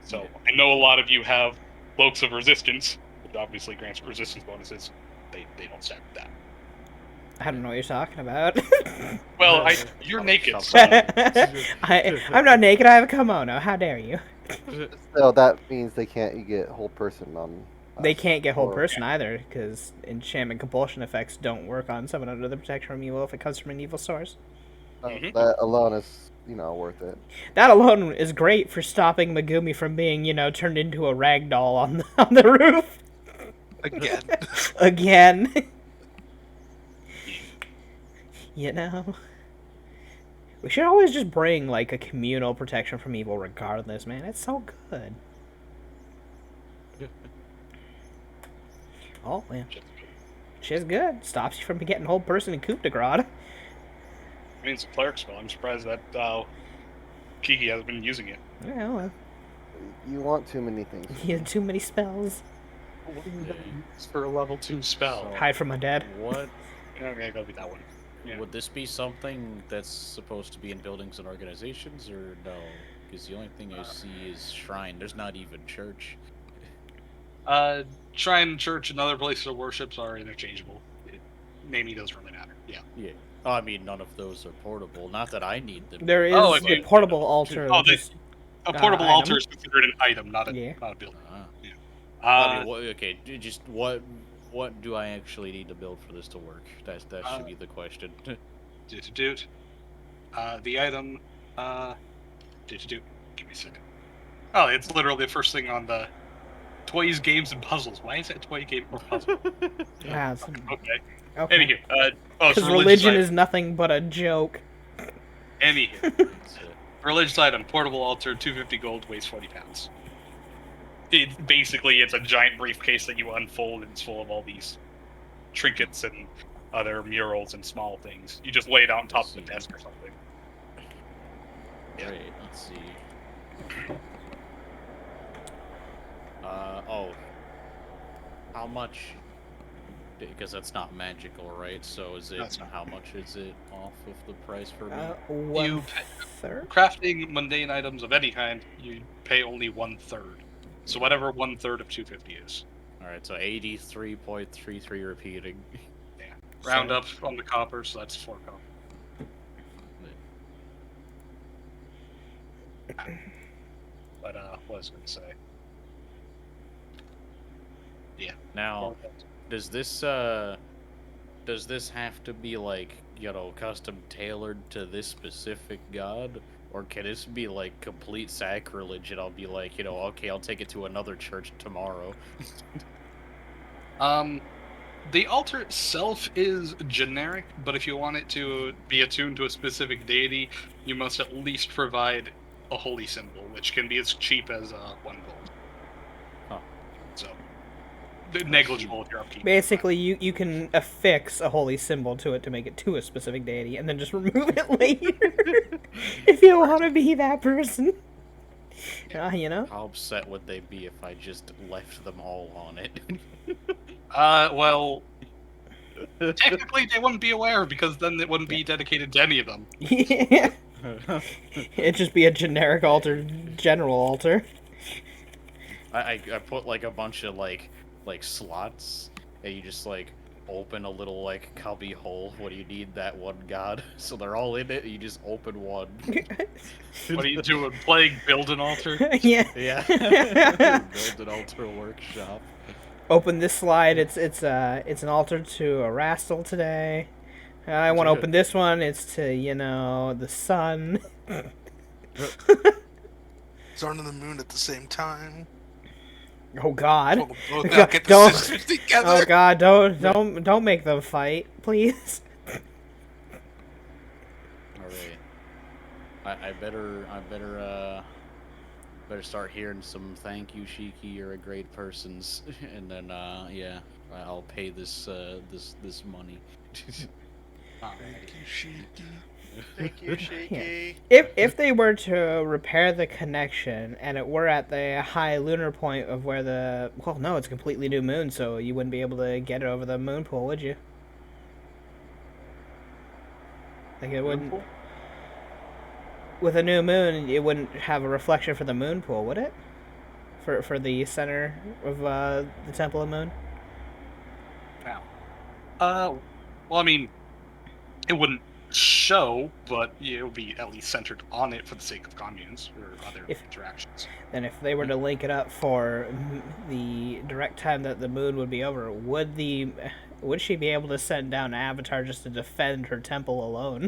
So I know a lot of you have cloaks of resistance, which obviously grants resistance bonuses. They don't stack with that. I don't know what you're talking about. Well, you're naked. So I'm not naked. I have a kimono. How dare you? So that means they can't get whole person on. They us, can't get whole or- person either, because enchantment compulsion effects don't work on someone under the protection from evil if it comes from an evil source. Mhm. That alone is, worth it. That alone is great for stopping Megumi from being, turned into a rag doll on the roof Again. again. We should always just bring like a communal protection from evil, regardless. Man, it's so good. Oh man, shit's good. Stops you from getting whole person in coup de grace. I mean, it's a cleric spell. I'm surprised that Kiki has been using it. Yeah, well, You want too many things. he had too many spells. It's for a level 2 spell. Hide from my dead. What Okay, gotta be that one. Yeah. would this be something that's supposed to be in buildings and organizations, or no? Because the only thing I see is shrine. There's not even church. Shrine, church, and other places of worships are interchangeable. Naming doesn't really matter. Yeah. Yeah. Oh, I mean, none of those are portable. Not that I need them. There is Oh, okay. the portable altar. Oh, which is- A portable item? altar is considered an item, not a Yeah. not a building. I mean, okay, just what do I actually need to build for this to work? That should be the question. Doot. The item. Doot. Give me a second. Oh, it's literally the first thing on the toys, games, and puzzles. Why is it toy, game, or puzzle? Wow, it's- Okay. okay. Anywho, it's Because a religion item. is nothing but a joke. Anywho, religious item, portable altar, 250 gold, weighs 40 pounds. It's a giant briefcase that you unfold, and it's full of all these trinkets and other murals and small things. You just lay it out on top of the desk or something. Yeah. Great. Let's see. Oh. How much? Because that's not magical, right? So is it? That's not. How much is it off of the price for me? 1/3. Crafting mundane items of any kind, you pay only 1/3. So whatever 1/3 of 250 is. All right, so 83.33 repeating. Round up on the copper, so that's 4 copper. But what was I gonna say? Yeah. Now, does this have to be like, you know, custom tailored to this specific god, or can this be like complete sacrilege and I'll be like, you know, okay, I'll take it to another church tomorrow? The altar itself is generic, but if you want it to be attuned to a specific deity, you must at least provide a holy symbol, which can be as cheap as 1 gold. Huh. So, negligible if you're upkeep. Basically, you can affix a holy symbol to it to make it to a specific deity, and then just remove it later if you want to be that person. You know? How upset would they be if I just left them all on it? Well, technically they wouldn't be aware because then it wouldn't be dedicated to any of them. Yeah. It'd just be a generic altar, general altar. I put like a bunch of like slots, and you just like open a little like cubby hole. What do you need? That one god. So they're all in it. And you just open one. What are you doing? Playing Build an Altar? Yeah. Yeah. Build an altar workshop. Open this slide. It's an altar to a Rastal today. I want to open this one. It's to, you know, the sun. Sun and the moon at the same time. Oh God! Both God, now get the don't- sisters together. Oh God! Don't make them fight, please. Alright. I better start hearing some thank you, Shiki, you're a great person's, and then yeah, I'll pay this money. Thank you, Shiki. Thank you, Shaky. If they were to repair the connection and it were at the high lunar point of where the no, it's a completely new moon, so you wouldn't be able to get it over the moon pool, would you? Like it wouldn't. With a new moon, it wouldn't have a reflection for the moon pool, would it? For the center of the Temple of Moon. Well, I mean, it wouldn't show, but it would be at least centered on it for the sake of communes or other interactions. And if they were to link it up for the direct time that the moon would be over, would she be able to send down an avatar just to defend her temple alone?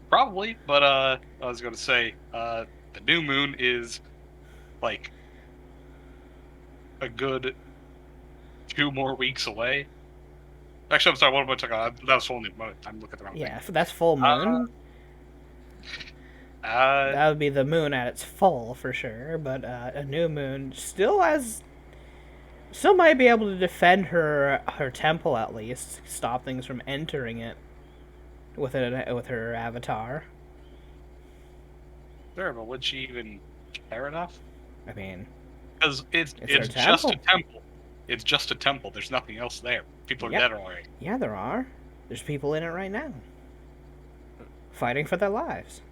Probably, but I was gonna say, the new moon is like a good 2 more weeks away. Actually, I'm sorry. What am I talking about? That was full moon. I'm looking at the wrong Yeah, thing. if that's full moon. That would be the moon at its full for sure. But a new moon still might be able to defend her temple at least, stop things from entering it with her avatar. Sure, but would she even care enough? I mean, because it's her just a temple. temple. It's just a temple. There's nothing else there. People are Yep. dead already. yeah, there are. There's people in it right now, fighting for their lives.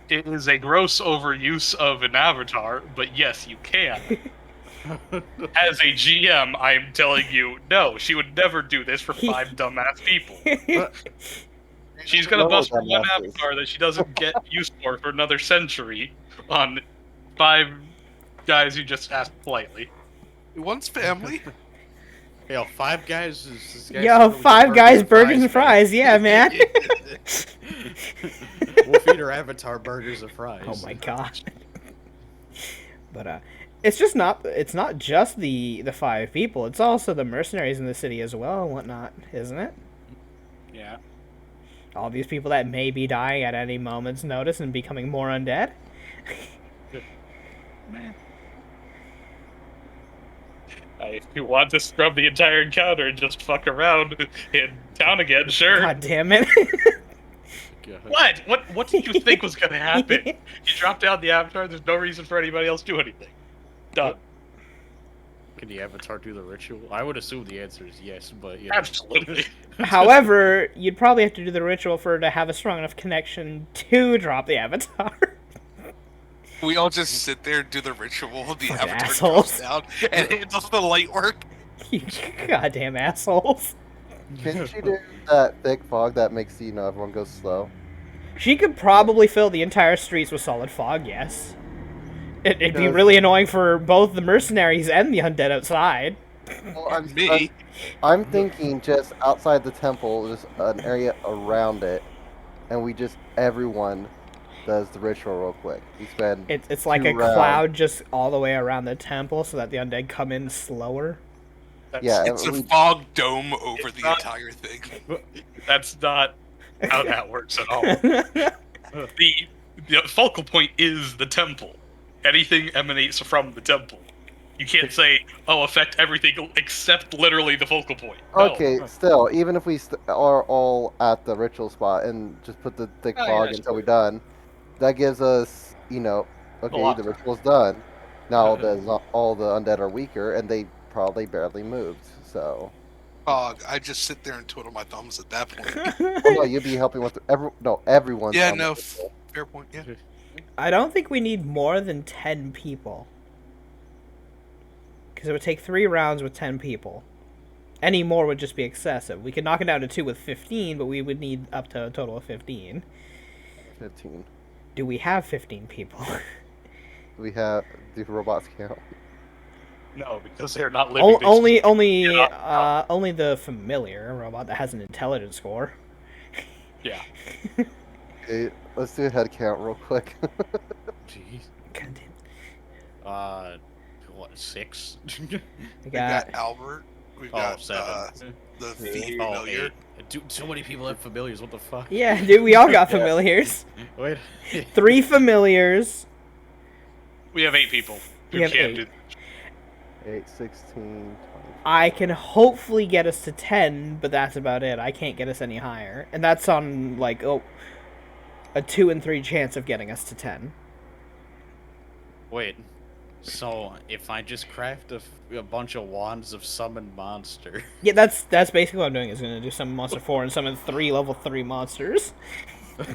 It is a gross overuse of an avatar, but yes, you can. As a GM, I'm telling you, no, she would never do this for 5 dumbass people. She's gonna No bust for one dumbasses. avatar that she doesn't get used for another century on 5 guys who just asked politely. One's family. Yo, 5 guys is this guy Yo, serving 5 guys, burgers and man. fries. Yeah, man. We'll feed her avatar burgers and fries. Oh my god. But it's not just the 5 people. It's also the mercenaries in the city as well and whatnot, isn't it? Yeah. All these people that may be dying at any moment's notice and becoming more undead. man. If you want to scrub the entire encounter and just fuck around in town again, sure. God damn it. God. What did you think was gonna happen? You drop down the avatar, there's no reason for anybody else to do anything. Done. Can the avatar do the ritual? I would assume the answer is yes, but you know. Absolutely. However, you'd probably have to do the ritual for her to have a strong enough connection to drop the avatar. We all just sit there and do the ritual. The Fucking avatar assholes. drops down, and it does the light work. You goddamn assholes. Can she do that thick fog that makes everyone go slow? She could probably fill the entire streets with solid fog, yes. It'd be Does- really annoying for both the mercenaries and the undead outside. Well, Me. I'm thinking just outside the temple, just an area around it, and everyone does the ritual real quick. We spend It's like two a rounds. cloud just all the way around the temple so that the undead come in slower. Yeah, It's a we- fog dome over It's the not- entire thing. That's not how that works at all. The focal point is the temple. Anything emanates from the temple. You can't say, "Oh, affect everything except literally the focal point." No. Okay, still, even if we are all at the ritual spot and just put the thick Oh, yeah, fog that's until we're done, that gives us, okay, lot. the ritual's done. Now all the undead are weaker, and they probably barely moved. So, Fog. I just sit there and twiddle my thumbs at that point. well, no, you'd be helping with everyone's. Yeah, on the no, ritual. fair point. Yeah. I don't think we need more than 10 people. Because it would take 3 rounds with 10 people. Any more would just be excessive. We could knock it down to 2 with 15, but we would need up to a total of 15. 15. Do we have 15 people? We have do robots count? No, because they're not living. only Yeah. only the familiar robot that has an intelligence score. Yeah. Okay, let's do a head count real quick. Jeez. God damn. What, 6? We We got got Albert. We've Oh, got 7. the Yeah. thief Oh, familiar. 8. Dude, so many people have familiars, what the fuck? yeah, dude. We all got Yeah. familiars. Wait. 3 familiars. We have 8 people. We who have can't 8. do 8, 16, 20. I can hopefully get us to 10, but that's about it. I can't get us any higher, and that's on like a 2 in 3 chance of getting us to 10. Wait. So, if I just craft a bunch of wands of summon monster. Yeah, that's basically what I'm doing. Is gonna do summon monster 4 and summon 3 level 3 monsters.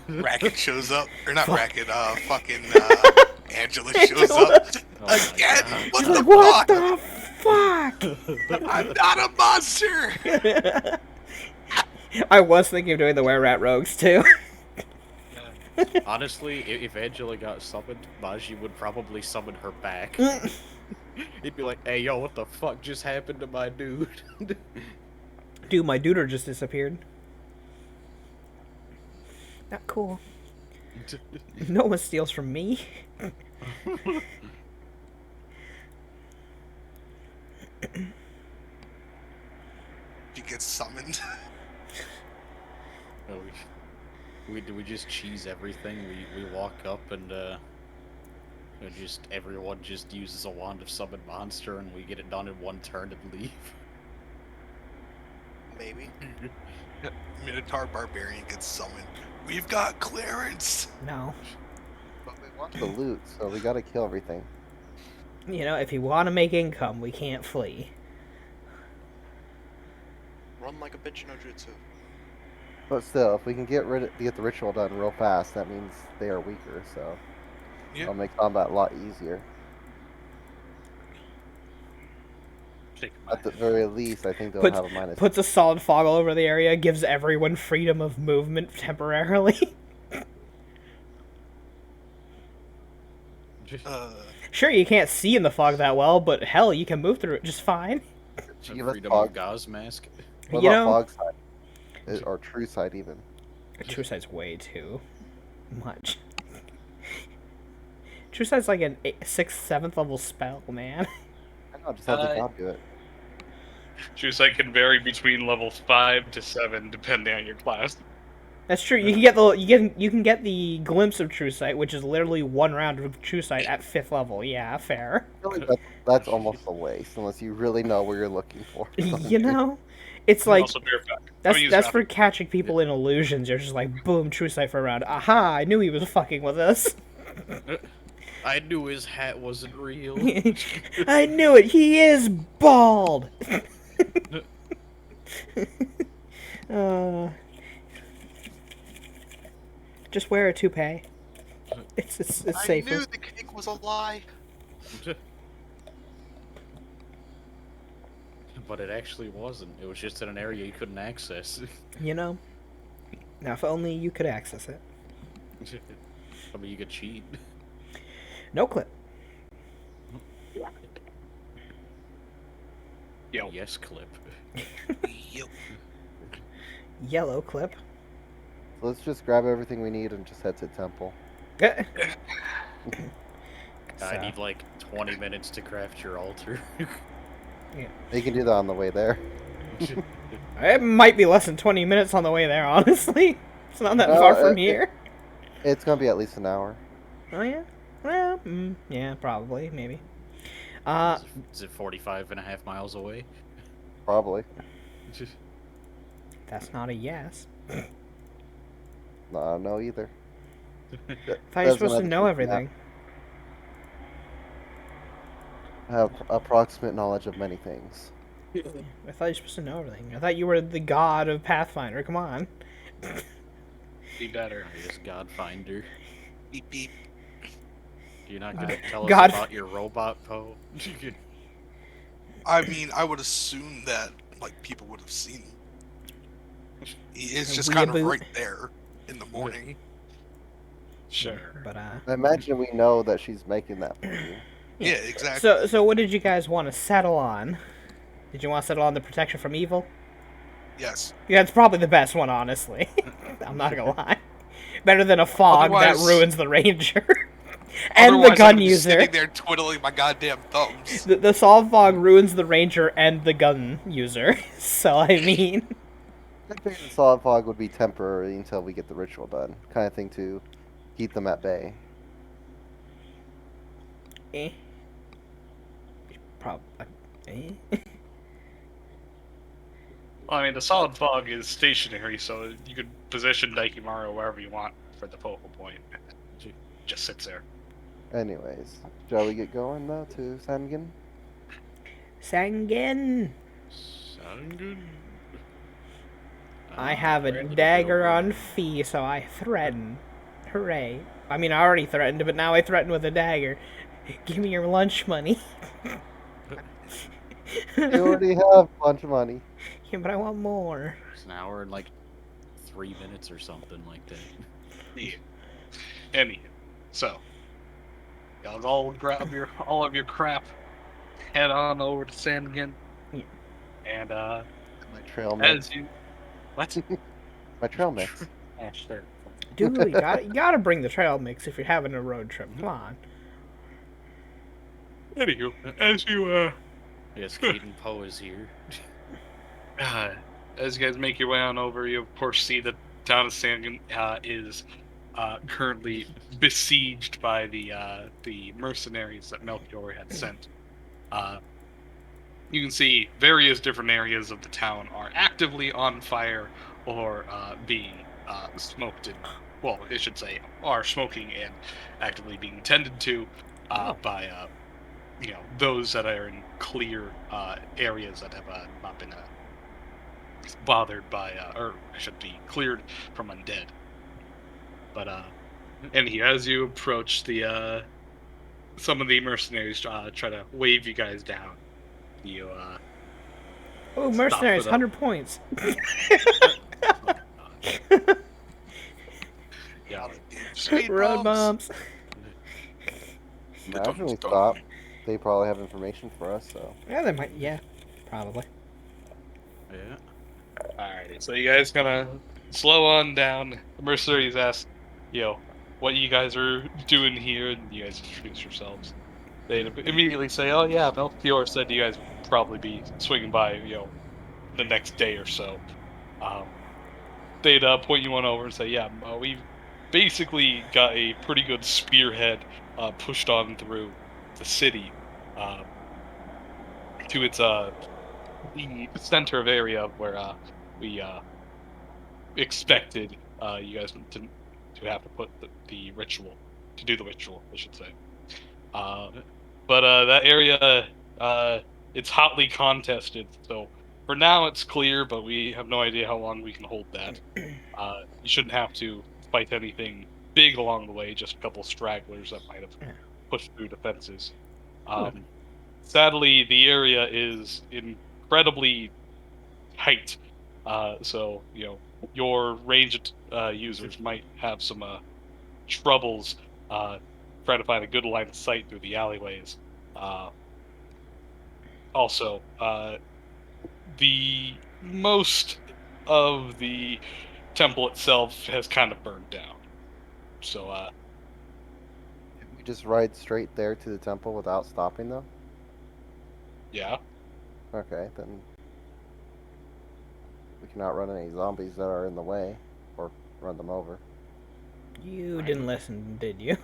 Racket shows up, or not Fuck. Racket. Fucking Angela shows up Oh my again. God. What She's the like, what fuck? the fuck? I'm not a monster. I was thinking of doing the Were-Rat Rogues too. Honestly, if Angela got summoned, Maji would probably summon her back. He'd be like, hey, yo, what the fuck just happened to my dude? Dude, my duder just disappeared. Not cool. No one steals from me. She gets summoned. No, we just cheese everything. We walk up and everyone just uses a wand of summon monster and we get it done in one turn and leave. Maybe. Minotaur Barbarian gets summoned. We've got clearance. No. But we want the loot, so we gotta kill everything. You know, if you want to make income, we can't flee. Run like a bitch no jutsu. But still, if we can get the ritual done real fast, that means they are weaker, so Yeah. it'll make combat a lot easier. Take my At the very least, I think they'll Puts- have a minus. Puts a solid fog all over the area, gives everyone freedom of movement temporarily. Sure, you can't see in the fog that well, but hell, you can move through it just fine. Give us Freedom fog. of Gauze mask. What You about know, fog side? Or true side even? True Sight's way too much. True Sight's like an 6th, 7th level spell, man. I know, just have the Uh, god do it. True sight can vary between levels 5 to 7 depending on your class. That's true. You can get the glimpse of True Sight, which is literally one round of True Sight at 5th level. Yeah, fair. Really, that's almost a waste unless you really know what you're looking for. You know, it's like Also, beer fact. that's for catching people in illusions. You're just like, boom, True Sight for a round. Aha! I knew he was fucking with us. I knew his hat wasn't real. I knew it. He is bald. Just wear a toupee. It's I safer. knew the cake was a lie. But it actually wasn't. It was just in an area you couldn't access. You know. Now, if only you could access it. I mean, you could cheat. No clip. Yo. Yes, clip. Yo. Yellow clip. Let's just grab everything we need and just head to temple. So, I need like 20 minutes to craft your altar. You can do that on the way there. it might be less than 20 minutes on the way there, honestly. It's not that No, far from here. It's gonna be at least an hour. Oh, yeah? Well, yeah, probably, maybe. Is it 45 and a half miles away? Probably. That's not a yes. No, either. I thought you were supposed to know everything. I have approximate knowledge of many things. I thought you were supposed to know everything. I thought you were the god of Pathfinder. Come on. Be better. Yes, Godfinder. Beep beep. You're not gonna tell us God- about your robot, Poe? I mean, I would assume that like people would have seen him. He is just kind of Weeaboo. right there in the morning. Sure. But I imagine we know that she's making that for you. Yeah, exactly. so what did you guys want to settle on? Did you want to settle on the protection from evil? Yes. Yeah, it's probably the best one, honestly. I'm not gonna lie. Better than a fog Otherwise- that ruins the ranger. And the Otherwise, gun I'm just user. sitting there twiddling my goddamn thumbs. The solid fog ruins the ranger and the gun user. So I mean, I think the solid fog would be temporary until we get the ritual done, kind of thing to keep them at bay. eh. Eh. Well, I mean, the solid fog is stationary, so you could position Daikimaru wherever you want for the focal point. Just sits there. Anyways, shall we get going though to Sangen? Sangen. Sound good? I have a dagger on fee, so I threaten. Hooray. I mean, I already threatened, but now I threaten with a dagger. Give me your lunch money. You already have a bunch of money. Yeah, but I want more. It's an hour and like 3 minutes or something like that. Yeah. Anywho, so y'all all grab all of your crap, head on over to Sangen, Yeah. and My trail mix. as you what? My trail mix. Sure. Dude, you gotta bring the trail mix if you're having a road trip. Come on. Anywho, as you Yes, Keaton Poe is here. as you guys make your way on over, you of course see that town of Sangen is currently besieged by the mercenaries that Melchior had sent. You can see various different areas of the town are actively on fire or being smoked and, well, I should say, are smoking and actively being tended to by those that are in clear areas that have not been bothered by, or should be cleared from undead. But and here, as you approach the some of the mercenaries try to wave you guys down. You Oh, mercenaries, for 100 points. yeah. Speed Road bumps. bumps. Imagine we stop. They probably have information for us, so. Yeah, they might. Yeah, probably. Yeah. Alrighty, so you guys gonna slow on down. The mercenaries ask, what you guys are doing here, and you guys introduce yourselves. They immediately say, oh yeah, Melchior said you guys would probably be swinging by, the next day or so. they'd point you on over and say, "Yeah, we've basically got a pretty good spearhead pushed on through the city to its the center of area where we expected you guys to have to put the ritual to do the ritual, I should say. But that area, it's hotly contested. So for now, it's clear, but we have no idea how long we can hold that. You shouldn't have to fight anything big along the way. Just a couple stragglers that might have pushed through defenses. Sadly, the area is incredibly tight. So your ranged users might have some troubles trying to find a good line of sight through the alleyways. Also, the most of the temple itself has kind of burned down. So, Can we just ride straight there to the temple without stopping, though? yeah. Okay, then we cannot run any zombies that are in the way, or run them over. You didn't listen, did you?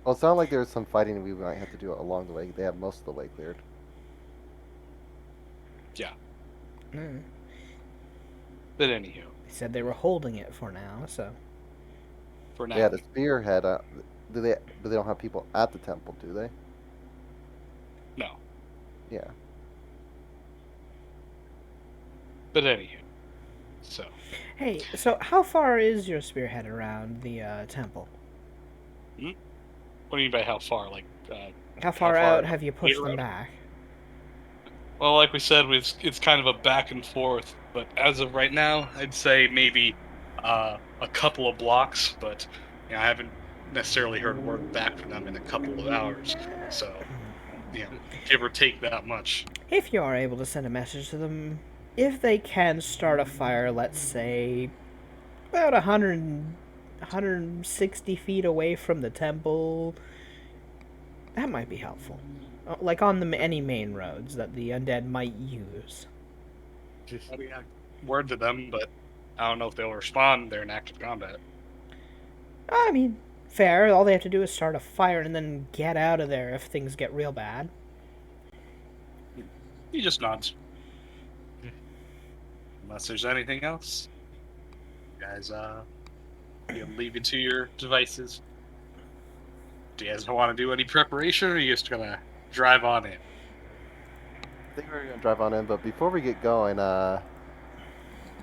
Well, it sounded like there was some fighting we might have to do along the way. They have most of the way cleared. Yeah. Mm. But anywho, They said they were holding it for now, so. for now, Yeah, the spearhead. Do they? But they don't have people at the temple, do they? no. Yeah. But anywho, so Hey, so how far is your spearhead around the temple? what do you mean by how far? Like, How far far out have you pushed clear them out? back? well, like we said, it's kind of a back and forth. But as of right now, I'd say maybe a couple of blocks. But I haven't necessarily heard a word back from them in a couple of hours. So, give or take that much. If you are able to send a message to them, if they can start a fire, let's say, about 160 feet away from the temple, that might be helpful. Like on any main roads that the undead might use. I mean, word to them, but I don't know if they'll respond. They're in active combat. I mean, fair. All they have to do is start a fire and then get out of there if things get real bad. He just nods. Unless there's anything else, you guys, you can leave it to your devices. Do you guys want to do any preparation, or are you just gonna drive on in? I think we're gonna drive on in, but before we get going,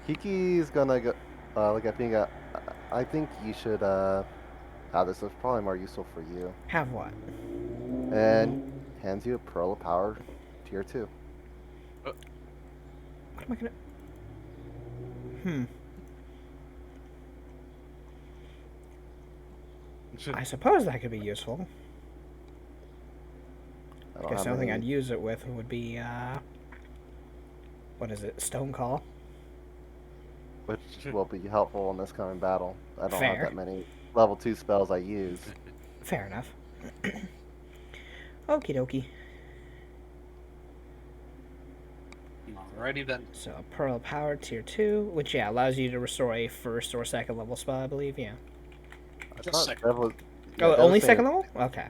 Kiki's gonna go look at being I think you should this is probably more useful for you. Have what? And hands you a Pearl of Power tier 2. What am I gonna... I suppose that could be useful. I don't Guess have the only thing any- I'd use it with would be, what is it? Stone Call? which will be helpful in this coming battle. I don't Fair. have that many level 2 spells I use. Fair enough. Okie dokie. Alrighty then. So, Pearl of Power Tier 2, which, yeah, allows you to restore a first or second level spell, I believe, yeah. I Just thought second. that was- yeah, Oh, that only was saying- second level? Okay.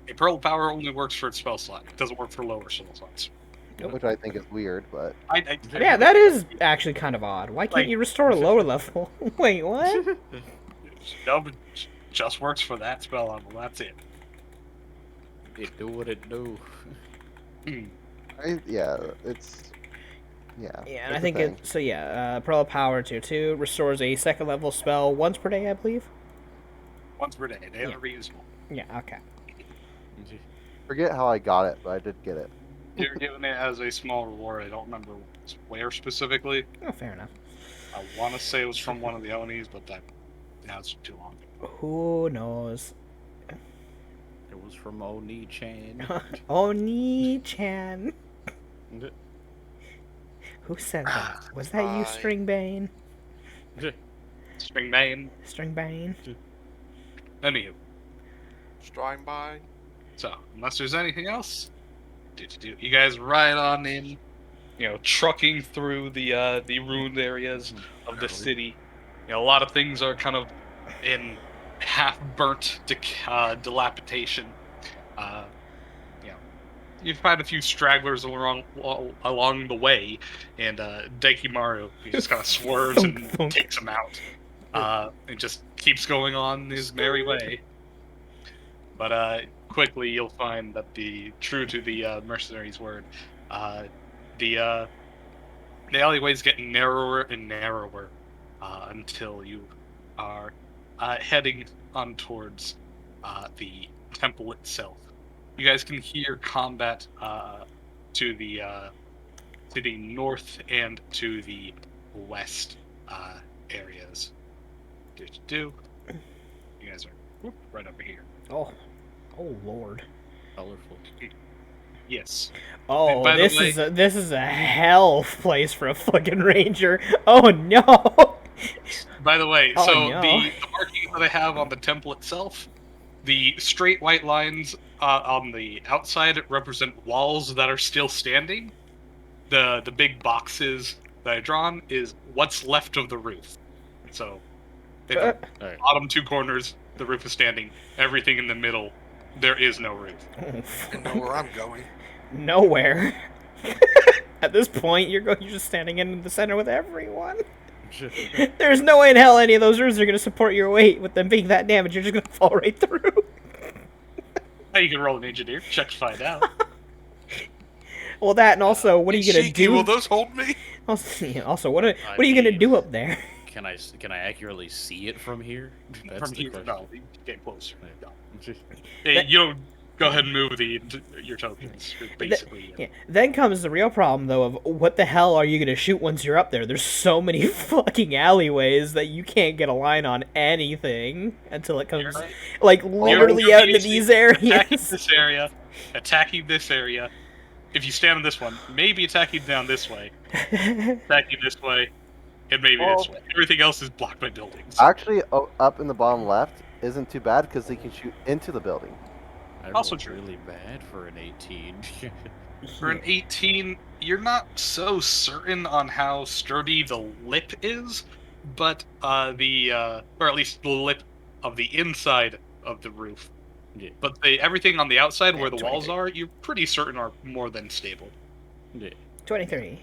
A Pearl of Power only works for its spell slot. It doesn't work for lower spell slots. Which I think is weird, but Yeah, that is actually kind of odd. Why can't Like- you restore a lower level? Wait, what? No, it just works for that spell level. That's it. It do what it do. it's yeah. Yeah, and I that's the think thing. it. So yeah, Pearl of Power Tier 2 restores a second level spell once per day, I believe. Once per day. They Yeah. are reusable. Yeah. Okay. Forget how I got it, but I did get it. You're given it as a small reward. I don't remember where specifically. Oh, fair enough. I want to say it was from one of the Onis, but that's too long. Who knows? It was from Oni-chan. Oni-chan. Who said that? Was that you, Bye. Stringbane? Springbane. Stringbane? Anywho, Strong by. so unless there's anything else, you guys ride on in. trucking through the ruined areas of the city. A lot of things are kind of in half-burnt dilapidation. Uh, you know, you find a few stragglers along the way, and Daikimaru, he just kind of swerves Thunk, and thunk. takes him out. And just keeps going on his merry way. But quickly you'll find that true to the mercenary's word, the alleyways get narrower and narrower until you are heading on towards the temple itself. You guys can hear combat to the north and to the west areas. You guys are right over here. Oh Lord. Colorful. Yes. Oh, By the this way- is a hell place for a fucking ranger. Oh no. By the way, Oh, so no. the markings that I have on the temple itself, the straight white lines on the outside represent walls that are still standing. The big boxes that I've drawn is what's left of the roof. So, in the Alright. bottom two corners, the roof is standing. Everything in the middle, there is no roof. I know where I'm going. Nowhere. At this point, you're just standing in the center with everyone. There's no way in hell any of those roofs are gonna support your weight with them being that damaged. You're just gonna fall right through. Now you can roll an engineer check to find out. Well, that and also, what are you gonna Shiki, do? will those hold me? Also, what are you gonna do up there? Can I accurately see it from here? That's From the here, question. no, you get closer. No. Just- Hey, you don't go ahead and move your tokens. Basically, Yeah. Then comes the real problem, though, of what the hell are you gonna shoot once you're up there? There's so many fucking alleyways that you can't get a line on anything until it comes, You're- like, literally out into these attacking areas. this area, attacking this area. If you stand on this one, maybe attacking down this way, attacking this way, and maybe this way. Everything else is blocked by buildings. Actually, up in the bottom left isn't too bad because they can shoot into the building. I Also rolled true. really bad for an 18. For an 18, you're not so certain on how sturdy the lip is, but or at least the lip of the inside of the roof. Yeah. But everything on the outside where Yeah, the walls 23. are, you're pretty certain are more than stable. Yeah. 23.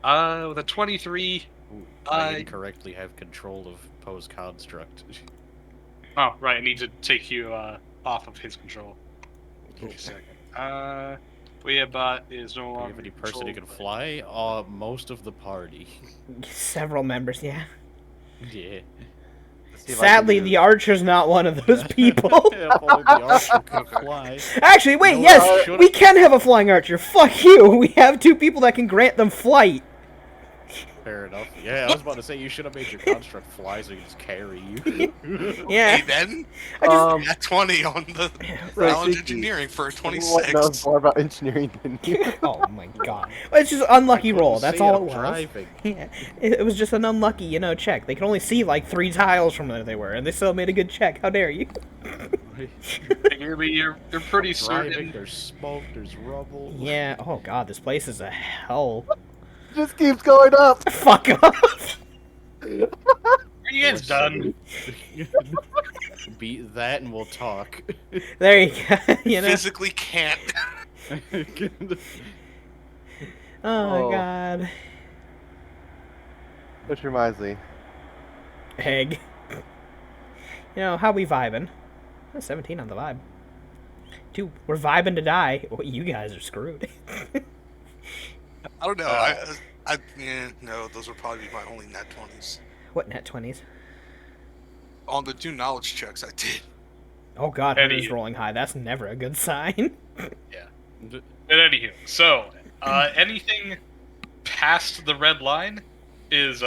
With a 23. Ooh, I Uh, incorrectly have control of Poe's construct. Oh, right. I need to take you off of his control. Give me a second. Weabot is no Do you longer have any person who controlled can by- fly? Most of the party. Several members, yeah. Yeah. Let's see if I can Sadly, do- the archer's not one of those people. If only the archer could fly. Actually, wait, No, yes, should've- we can have a flying archer. Fuck you. We have two people that can grant them flight. Fair enough. Yeah, I was about to say you should have made your construct fly so you can just carry you. Yeah. Hey, then, I just, at 20 on the Right, knowledge Shiki, engineering for Everyone 26. knows more about engineering than you. oh my god. It's just an unlucky roll. That's all it was. Driving. Yeah. It was just an unlucky, check. They could only see like 3 tiles from where they were, and they still made a good check. How dare you? You're pretty Driving, certain. there's smoke, there's rubble. Yeah. Oh god, this place is a hell. Just keeps going up. Fuck off. Are you guys done? Beat that and we'll talk. There you go. Physically can't. Oh Oh. god. Which reminds me, Egg. How we vibing? 17 on the vibe. 2, we're vibing to die. Well, you guys are screwed. I don't know. No, those would probably be my only net 20s. What net 20s? On the 2 knowledge checks I did. Oh god, Eddie. Hunter's rolling high. That's never a good sign. But anywho, so anything past the red line is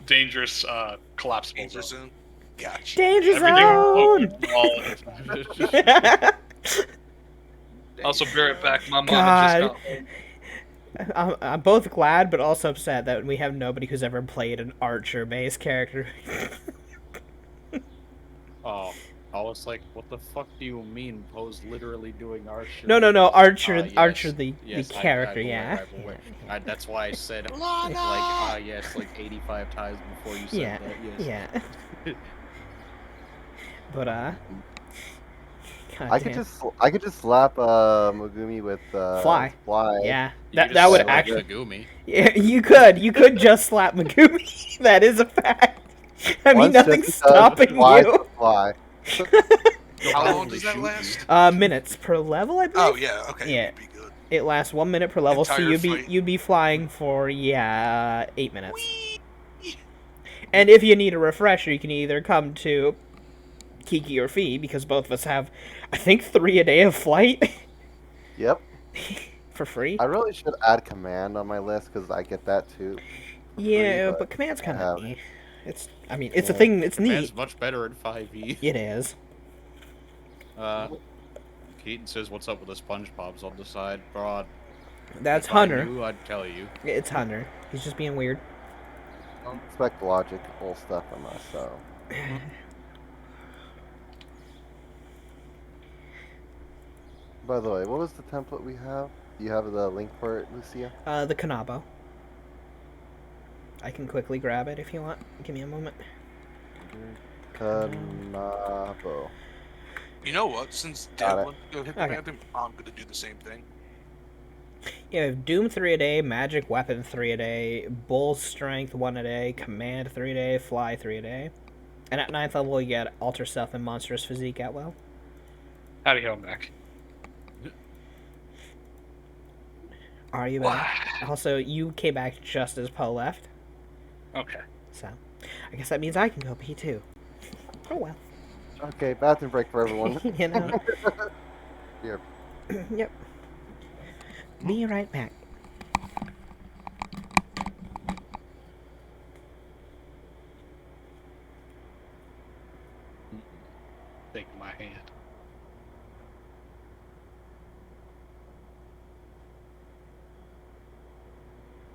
dangerous, collapsible Danger zone. zone. Gotcha. Danger Everything over zone! the wall is- Also, be right back. My mom God. just got home. I'm both glad but also upset that we have nobody who's ever played an archer-based character. Oh, I was like, what the fuck do you mean? Poe's literally doing Archer. No. Archer, Yes, Archer, the yes, character. I'm aware, Yeah. I'm aware. Yeah. That's why I said Lana! yes, like 85 times before you said Yeah. that. Yes. Yeah. But I could just slap Megumi with Fly. Fly. Yeah. You That just that would said, like, actually. Megumi. Yeah, you could just slap Megumi. That is a fact. I mean, Once nothing's Jesse does, stopping Fly's you. the Fly. How long Probably does that shoot last? Minutes per level, I believe. Oh yeah, okay. Yeah. Would be good. It lasts 1 minute per level, so Entire you'd fight. be flying for 8 minutes. And if you need a refresher, you can either come to Kiki or Fee, because both of us have, I think, 3 a day of flight Yep. for free. I really should add command on my list because I get that too. for Yeah, free, but command's kind have of it. it's. I mean, it's a Yeah. thing. It's Man's neat. much better in 5e. It is. Keaton says, "What's up with the SpongeBob's on the side, broad?" That's If I Hunter. knew, I'd tell you. It's Hunter. He's just being weird. don't expect logical stuff from us, so. By the way, what was the template we have? Do you have the link for it, Lucia? The Kanabo. I can quickly grab it if you want. Give me a moment. Kanabo. You know what? Since Got Dad it. went to go hit the Okay. bathroom, I'm gonna do the same thing. Yeah, we have Doom 3 a day, Magic Weapon 3 a day, Bull Strength 1 a day, Command 3 a day, Fly 3 a day. And at 9th level, you get Alter Self and Monstrous Physique at will. Howdy, home back. Are you back? Also, you came back just as Poe left, Okay. so I guess that means I can go pee too. Oh well. Okay, bathroom break for everyone. You know. Here. Yep. Be right back. Take my hand.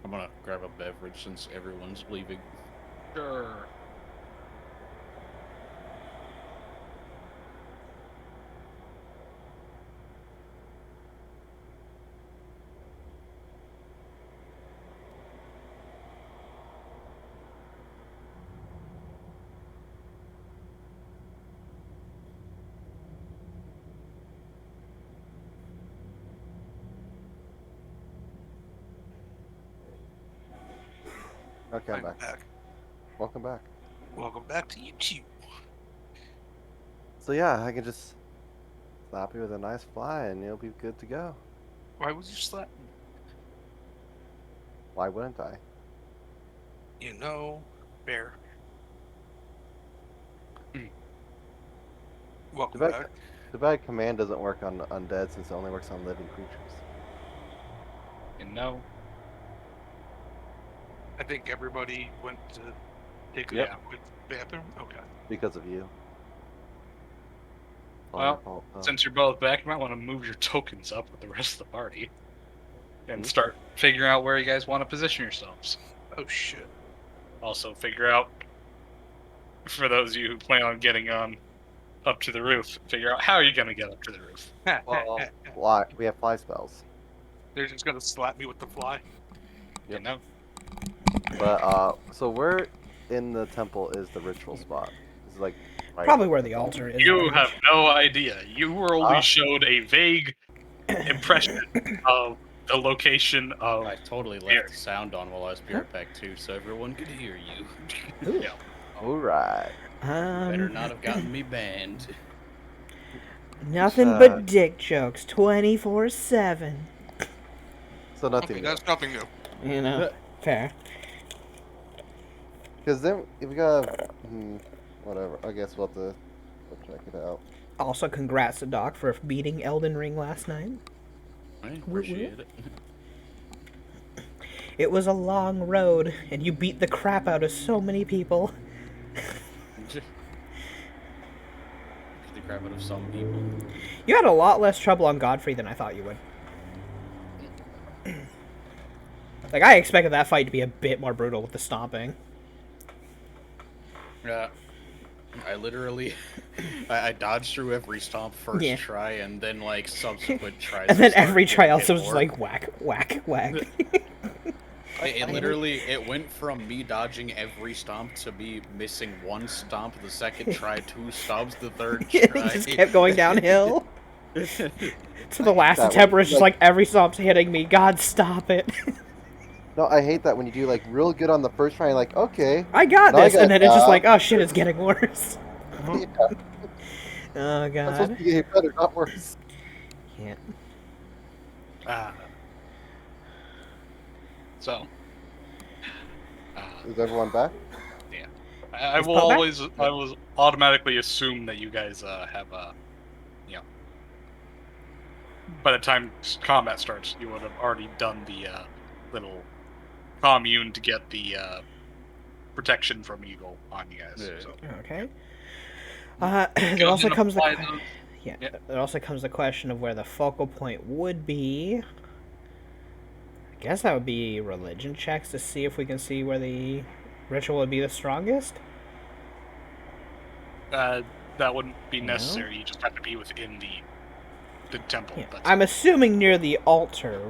I'm gonna grab a beverage since everyone's leaving. Sure. Okay, I'm I'm back. back. Welcome back. Welcome back to YouTube. So yeah, I can just slap you with a nice fly and you'll be good to go. Why would you slap me? Why wouldn't I? You know, bear. Welcome Too bad, back. too bad command doesn't work on undead since it only works on living creatures. You know. I think everybody went to take a Yep. quick bathroom. Okay. Because of you. All Well, your fault, though. Since you're both back, you might want to move your tokens up with the rest of the party. And start figuring out where you guys want to position yourselves. Oh shit. Also, figure out, for those of you who plan on getting up to the roof, figure out how you're going to get up to the roof. Well, fly. We have fly spells. They're just gonna slap me with the fly. You know? But so where in the temple is the ritual spot? Is it like right Probably where the altar is. You have no idea. You were only Huh? showed a vague impression of the location of. I totally Here. left the sound on while I was beer pack too, so everyone could hear you. Ooh. Yeah. All right. Better not have gotten me banned. Nothing Uh, but dick jokes 24/7. So nothing. Okay, that's nothing new. You know, fair. Because then if we got whatever. I guess we'll have to go check it out. Also, congrats to Doc for beating Elden Ring last night. I appreciate it. It was a long road, and you beat the crap out of so many people. The crap out of some people. You had a lot less trouble on Godfrey than I thought you would. Like, I expected that fight to be a bit more brutal with the stomping. Yeah. I literally I dodged through every stomp first Yeah. try, and then like subsequent tries. And then started every try getting also hit was just more. like whack, whack, whack. It literally it went from me dodging every stomp to me missing one stomp the second try, two stomps the third It try. just kept going downhill. So the last that attempt when was you, just like every stomp's hitting me. God, stop it. No, I hate that when you do like real good on the first try. You're like, okay, I got now I this, and gotta then it's just stop. like, oh shit, it's getting worse. Yeah, Oh I'm supposed god. to get better, not worse. Can't. So, Is everyone back? I Is will Paul back? always, I will automatically assume that you guys have by the time combat starts, you would have already done the little commune to get the protection from Eagle on you guys. Yeah. So. Okay. There also comes the Apply those. yeah. Yeah. There also comes the question of where the focal point would be. I guess that would be religion checks to see if we can see where the ritual would be the strongest. That wouldn't be No? necessary. You just have to be within the temple. Yeah. That's I'm assuming near the altar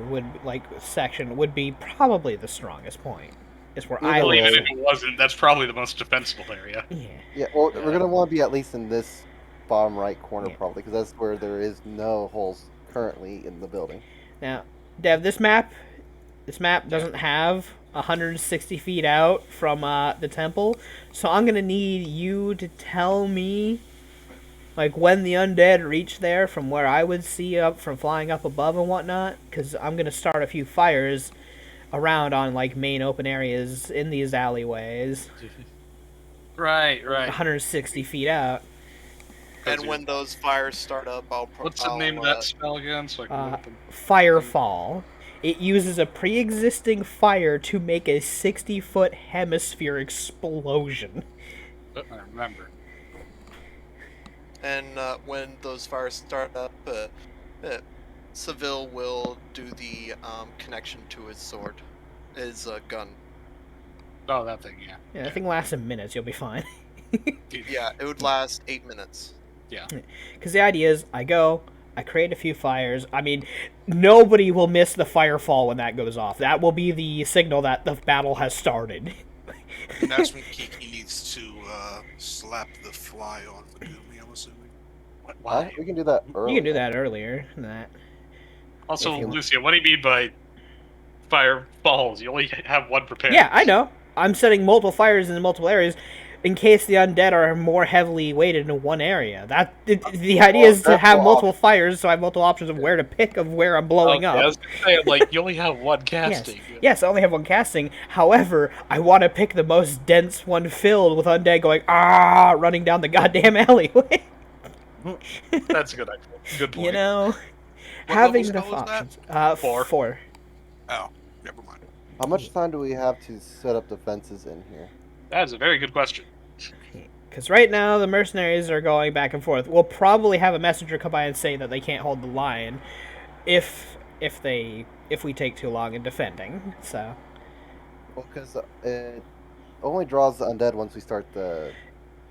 section would be probably the strongest point. Is where I well, would. even if it wasn't, that's probably the most defensible area. Yeah. Yeah, well, we're gonna want to be at least in this bottom right corner Yeah. probably, because that's where there is no holes currently in the building. Now, Dev, this map doesn't have 160 feet out from the temple, so I'm gonna need you to tell me, like, when the undead reach there from where I would see up from flying up above and whatnot, because I'm gonna start a few fires around on like main open areas in these alleyways, Right. 160 feet out. And when those fires start up, What's the name of that spell again? So I can look them. Firefall. It uses a pre-existing fire to make a 60-foot hemisphere explosion. I remember. And when those fires start up, Seville will do the connection to his sword, his gun. Oh, that thing, yeah. Yeah, that thing lasts in minutes. You'll be fine. Yeah, it would last 8 minutes. Yeah. Because the idea is, I create a few fires. I mean, nobody will miss the firefall when that goes off. That will be the signal that the battle has started. And that's when Kiki needs to slap the fly on Megumi, I'm assuming. Why? We can do that early. You can do that earlier than that. Also, If you- Lucia, what do you mean by fire falls? You only have one prepared. Yeah, I know. I'm setting multiple fires in multiple areas in case the undead are more heavily weighted in one area. The idea is to have multiple fires, so I have multiple options of where to pick of where I'm blowing Okay, up. I was gonna say, like, you only have one Yes. casting. Yes, I only have one casting. However, I want to pick the most dense one filled with undead going, running down the goddamn alleyway. That's a good idea. Good point. You know? What Having level enough spell is options. Four. 4. Oh, never mind. How much time do we have to set up defenses in here? That is a very good question. Because right now, the mercenaries are going back and forth. We'll probably have a messenger come by and say that they can't hold the line if we take too long in defending. So Well, because it only draws the undead once we start the.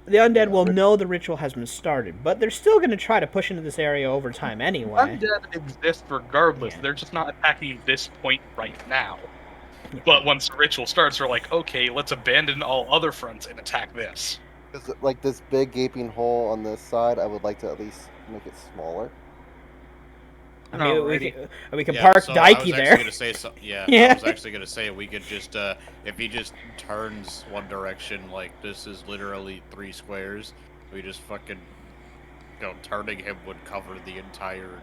the undead Yeah, will but- know the ritual has been started, but they're still going to try to push into this area over time anyway. Undead exist regardless. Yeah. They're just not attacking this point right now. Yeah. But once the ritual starts, they're like, okay, let's abandon all other fronts and attack this. Because like this big gaping hole on this side, I would like to at least make it smaller. I mean, Alrighty. we can Yeah, park so Dikey I was there. actually gonna say I Yeah. was actually gonna say we could just if he just turns one direction, like this is literally 3 squares, we just fucking turning him would cover the entire.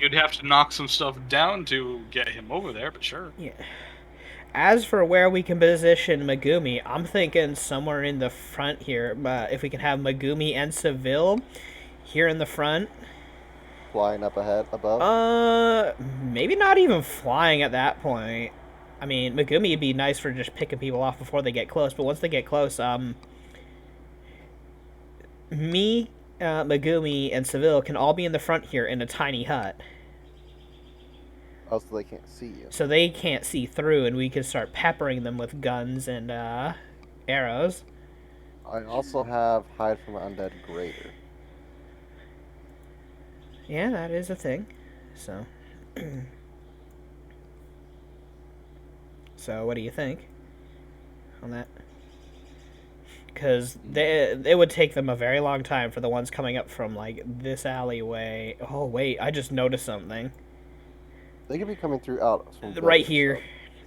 You'd have to knock some stuff down to get him over there, but sure. Yeah. As for where we can position Megumi, I'm thinking somewhere in the front here. If we can have Megumi and Seville here in the front. Flying up ahead, above. Maybe not even flying at that point. I mean, Megumi would be nice for just picking people off before they get close, but once they get close, Megumi, and Seville can all be in the front here in a tiny hut. Oh, so they can't see you. So they can't see through, and we can start peppering them with guns and arrows. I also have hide from undead greater. Yeah, that is a thing. So, so what do you think on that? Because it would take them a very long time for the ones coming up from like this alleyway. Oh wait, I just noticed something They could be coming through out from right buildings, here.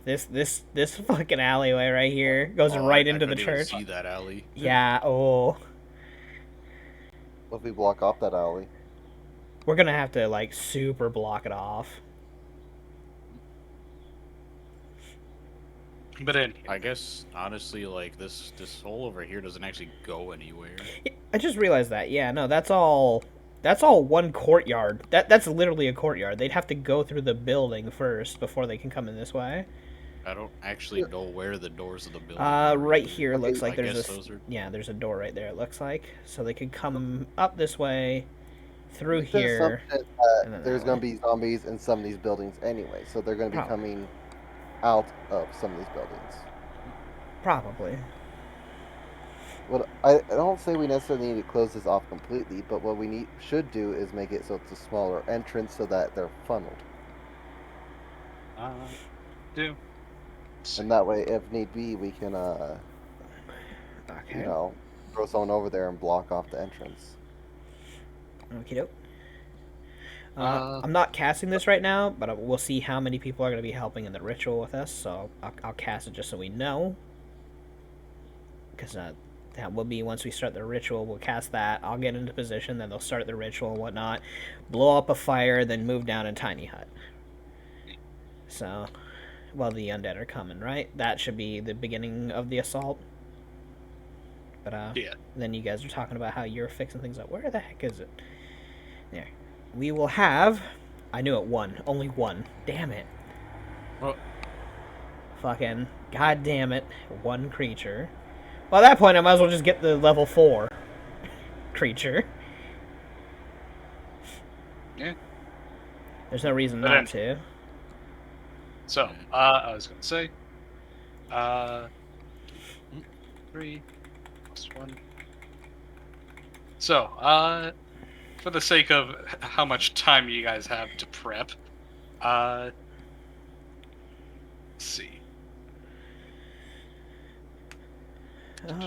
This fucking alleyway right here goes Oh, right I into the couldn't even church. see that alley. Yeah. Oh, So what if we block off that alley? we're gonna have to like super block it off. But in I guess honestly, like this hole over here doesn't actually go anywhere. I just realized that. Yeah, no, that's all. That's all one courtyard. That's literally a courtyard. They'd have to go through the building first before they can come in this way. I don't actually know where the doors of the building. Right here Okay, looks like I there's guess a those are. yeah, there's a door right there. It looks like so they could come up this way, through There's here. assumption and then there's that going way. to be zombies in some of these buildings anyway, so they're going to be Probably. coming out of some of these buildings. Probably. What I don't say we necessarily need to close this off completely, but what we should do is make it so it's a smaller entrance so that they're funneled, do. and that way, if need be, we can Okay. you know, throw someone over there and block off the entrance. Okie doke. Uh, I'm not casting this right now, but we'll see how many people are going to be helping in the ritual with us. So I'll cast it just so we know. Because that will be once we start the ritual. We'll cast that. I'll get into position. Then they'll start the ritual and whatnot. Blow up a fire, then move down in tiny hut. So, well, the undead are coming, right? That should be the beginning of the assault. But Yeah. then you guys are talking about how you're fixing things up. Where the heck is it? There. We will have. I knew it. One. Only one. Damn it. Well, Fucking. God damn it. One creature. Well, at that point, I might as well just get the level 4 creature. Yeah. There's no reason But not to. So, I was gonna say, 3 plus 1. So, for the sake of how much time you guys have to prep, let's see.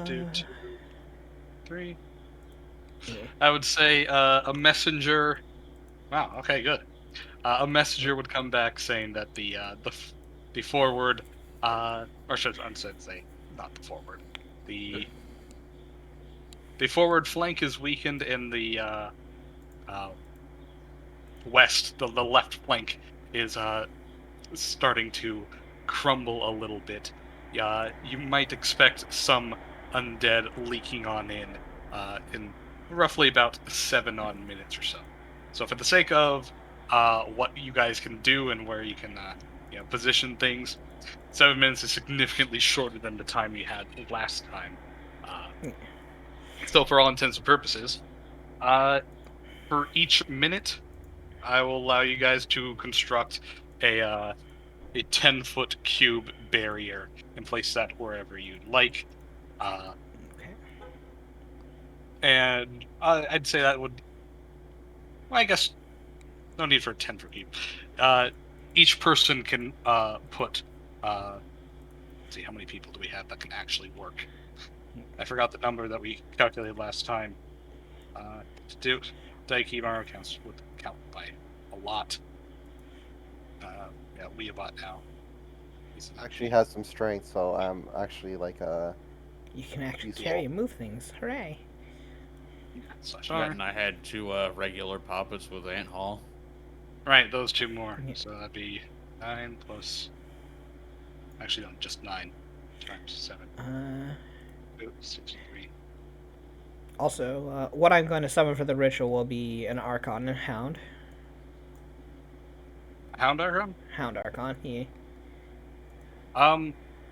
Two, 3. Yeah. I would say a messenger. Wow. Okay. Good. A messenger would come back saying that the forward, or should I say not the forward, the forward flank is weakened in the west. The left flank is starting to crumble a little bit. You might expect some undead leaking on in roughly about 7 odd minutes or so. So for the sake of what you guys can do and where you can position things, 7 minutes is significantly shorter than the time you had last time. So for all intents and purposes, for each minute, I will allow you guys to construct a 10-foot cube barrier and place that wherever you'd like. Okay. And I'd say that would. Well, I guess no need for a 10-foot cube. Each person can put. Let's see, how many people do we have that can actually work? I forgot the number that we calculated last time. Daikimaro counts would count by a lot. Yeah, Weabot now. He's Actually has some strength, so I'm actually like You can actually Useful. carry and move things. Hooray. slash yeah, R. and I had 2 regular poppets with ant haul. Right, those 2 more. Yeah. So that'd be 9 plus. Actually, no, just 9 times 7. 63. Also, what I'm going to summon for the ritual will be an Archon and Hound. Hound Archon? Hound Archon. He.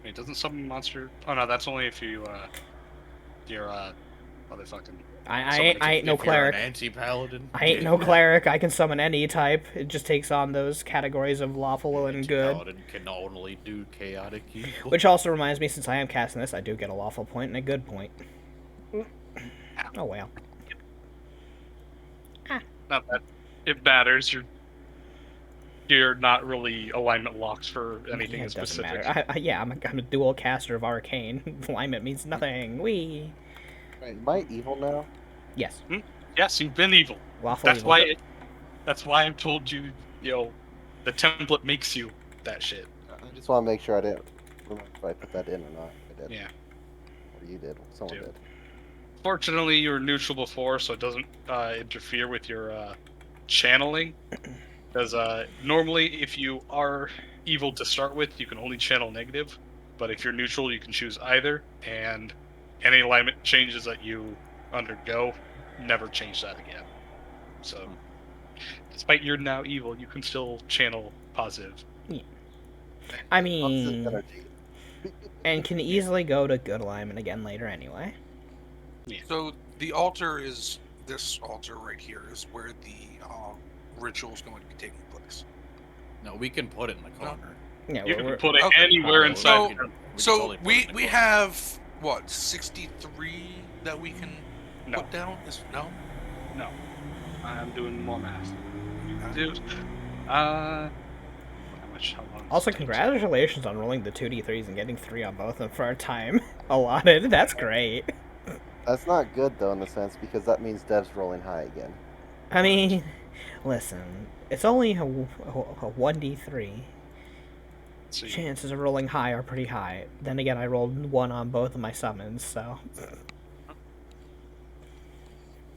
It doesn't summon monster. Oh no, that's only if you're motherfucking. I ain't no If you're cleric. an anti-paladin. I ain't no cleric. I can summon any type. It just takes on those categories of lawful and good. Anti-paladin can only do chaotic evil. Which also reminds me, since I am casting this, I do get a lawful point and a good point. Oh well. Not that it matters. You're not really alignment locked for anything Yeah, it doesn't specific. matter. I'm a dual caster of Arcane. Alignment means nothing. Wee. Am I evil now? Yes. Yes, you've been evil. Lawful That's evil. why. That's why I've told you. The template makes you that shit. I just want to make sure I didn't remember if I put that in or not. I did. Yeah. Or you did. Someone Dude. did. Fortunately, you were neutral before, so it doesn't interfere with your channeling. Because normally, if you are evil to start with, you can only channel negative. But if you're neutral, you can choose either. And any alignment changes that you undergo, never change that again. So, despite you're now evil, you can still channel positive. I Positive mean, energy. and can easily go to good alignment again later anyway. So the altar is this altar right here is where the ritual is going to be taking place. No, we can put it in the corner. Yeah, You we're, can put it okay. anywhere inside. We the- can So totally put it in the we corner. have what 63 that we can No, put down. No. no. I'm doing more math. Dude, how long? Also, congratulations on rolling the 2d3s and getting 3 on both of them for our time allotted. That's great. That's not good though in the sense because that means Dev's rolling high again. I mean, listen, it's only a 1d3. So, Chances of rolling high are pretty high. Then again, I rolled 1 on both of my summons, so...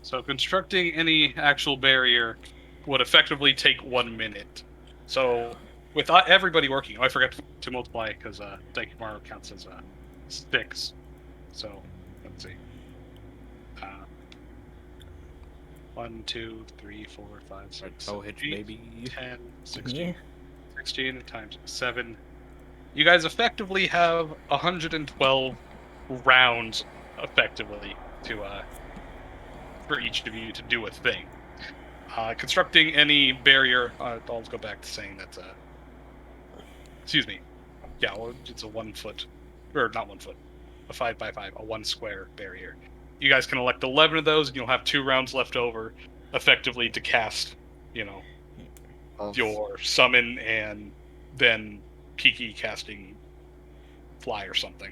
so constructing any actual barrier would effectively take 1 minute. So with everybody working, I forgot to multiply because Daikimaru counts as 6. So let's see. 1, 2, 3, 4, 5, 6, Toe 7, hitch, 8, baby. 10, 16. Yeah. 16 times 7. You guys effectively have 112 rounds, effectively, to for each of you to do a thing. Constructing any barrier, I'll go back to saying that. Excuse me. Yeah, well, it's a 1 foot, or not 1 foot, a 5 by 5, a 1 square barrier. You guys can elect 11 of those, and you'll have 2 rounds left over, effectively to cast, your summon and then Kiki casting fly or something.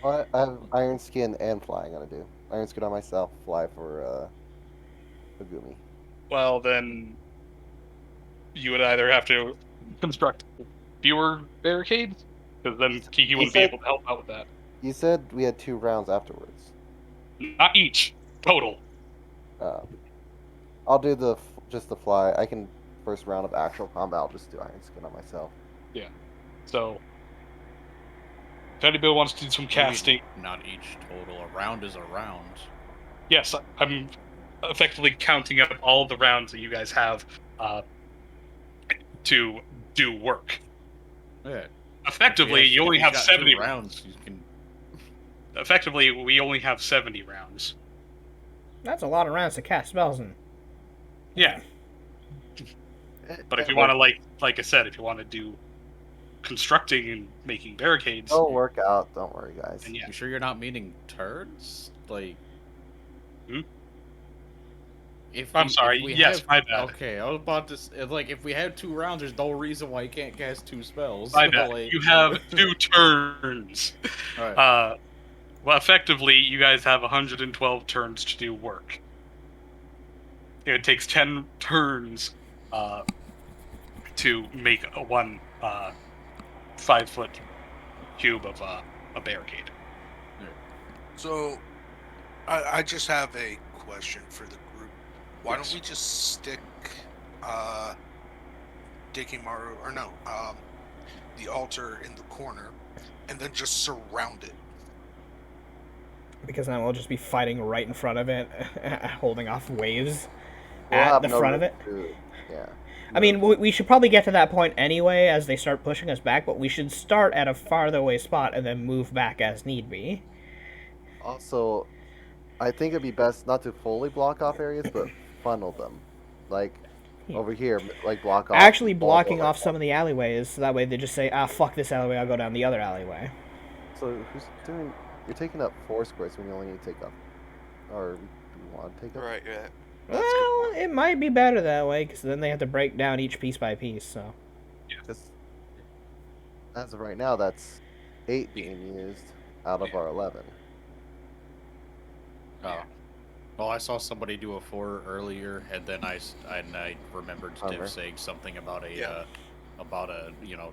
I have Iron Skin and Fly. I'm gonna do Iron Skin on myself. Fly for Agumi. Well, then you would either have to construct fewer barricades, because then Kiki wouldn't be said- able to help out with that. You said we had 2 rounds afterwards. Not each, total. I'll do just the Fly. I can first round of actual combat. I'll just do Iron Skin on myself. So, if anybody wants to do some What do you mean, casting, not each total. A round is a round. yes, I'm effectively counting up all the rounds that you guys have to do work. Yeah. Effectively, If you only if have got 70 2 rounds. You can. Effectively, we only have 70 rounds. That's a lot of rounds to cast spells in. Yeah, but if you want to, like I said, if you want to do constructing and making barricades, It'll work out. Don't worry, guys. then yeah. You sure you're not meaning turns? Like. Hmm? If I'm we- sorry, if we yes, have- my bad. Okay, I was about to. Like, if we had 2 rounds, there's no reason why you can't cast 2 spells. My bad. Like- You have 2 turns. Alright. Well, effectively, you guys have 112 turns to do work. It takes 10 turns to make a 1 5-foot cube of a barricade. So I just have a question for the group. Why Yes. don't we just stick Daikimaru or no, the altar in the corner and then just surround it? Because then we'll just be fighting right in front of it, holding off waves We'll at have the no front of room it. Yeah. I mean, we should probably get to that point anyway as they start pushing us back, but we should start at a farther away spot and then move back as need be. Also, I think it'd be best not to fully block off areas, but funnel them. Like, Yeah. over here, like block off. Actually all blocking like off that. some of the alleyways, so that way they just say, ah, fuck this alleyway, I'll go down the other alleyway. So, who's doing. You're taking up 4 squares when you only need to take up, or do you want to take up? Right, yeah. Well, it might be better that way, because then they have to break down each piece by piece, so. Just as of right now, that's 8 being used out of our 11. Oh. Well, I saw somebody do a 4 earlier, and then I remembered Hummer. Div saying something about a Yeah.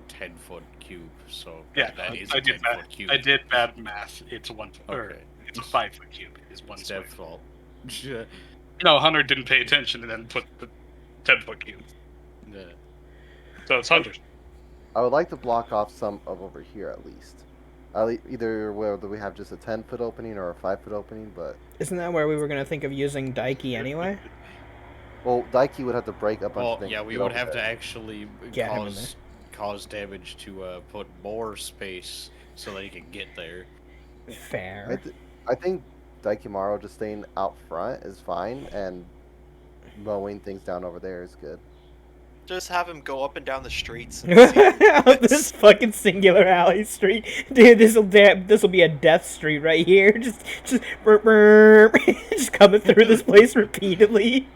10-foot cube. So Yeah, that is I a did 10-foot bad. cube. I did bad math. It's or Okay. it's a 5-foot cube. Is one It's square. Dev's fault. No, Hunter didn't pay attention and then put the 10-foot cube. Yeah. So it's Hunter's. I would like to block off some of over here at least. Either whether we have just a 10-foot opening or a 5-foot opening, but Isn't that where we were going to think of using Daiki anyway? well, Daiki would have to break a bunch of Well, things. yeah, to we get would over have to there. actually Get him in cause damage to put more space so that he can get there. Fair. I think Daikimaru just staying out front is fine, and mowing things down over there is good. Just have him go up and down the streets. And see This fucking singular alley street, dude. This'll be a death street right here. Just burp, burp. Just coming through this place repeatedly.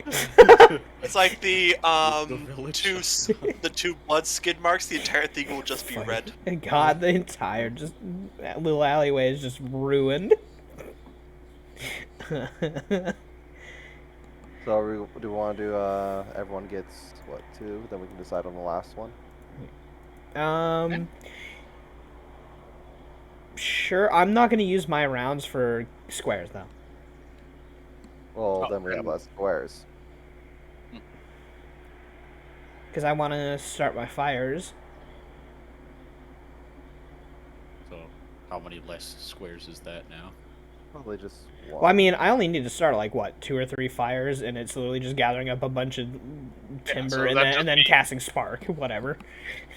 It's like the village. the two blood skid marks. The entire thing will just be red. God, the entire just that little alleyway is just ruined. So do we want to do everyone gets what 2? Then we can decide on the last one. Sure. I'm not gonna use my rounds for squares though. Well, Oh, then we have yeah. less squares. Because I want to start my fires. So, how many less squares is that now? Probably just one. Well, I mean, I only need to start like what 2 or 3 fires, and it's literally just gathering up a bunch of timber so and, that'd then, just and then be- casting spark, whatever.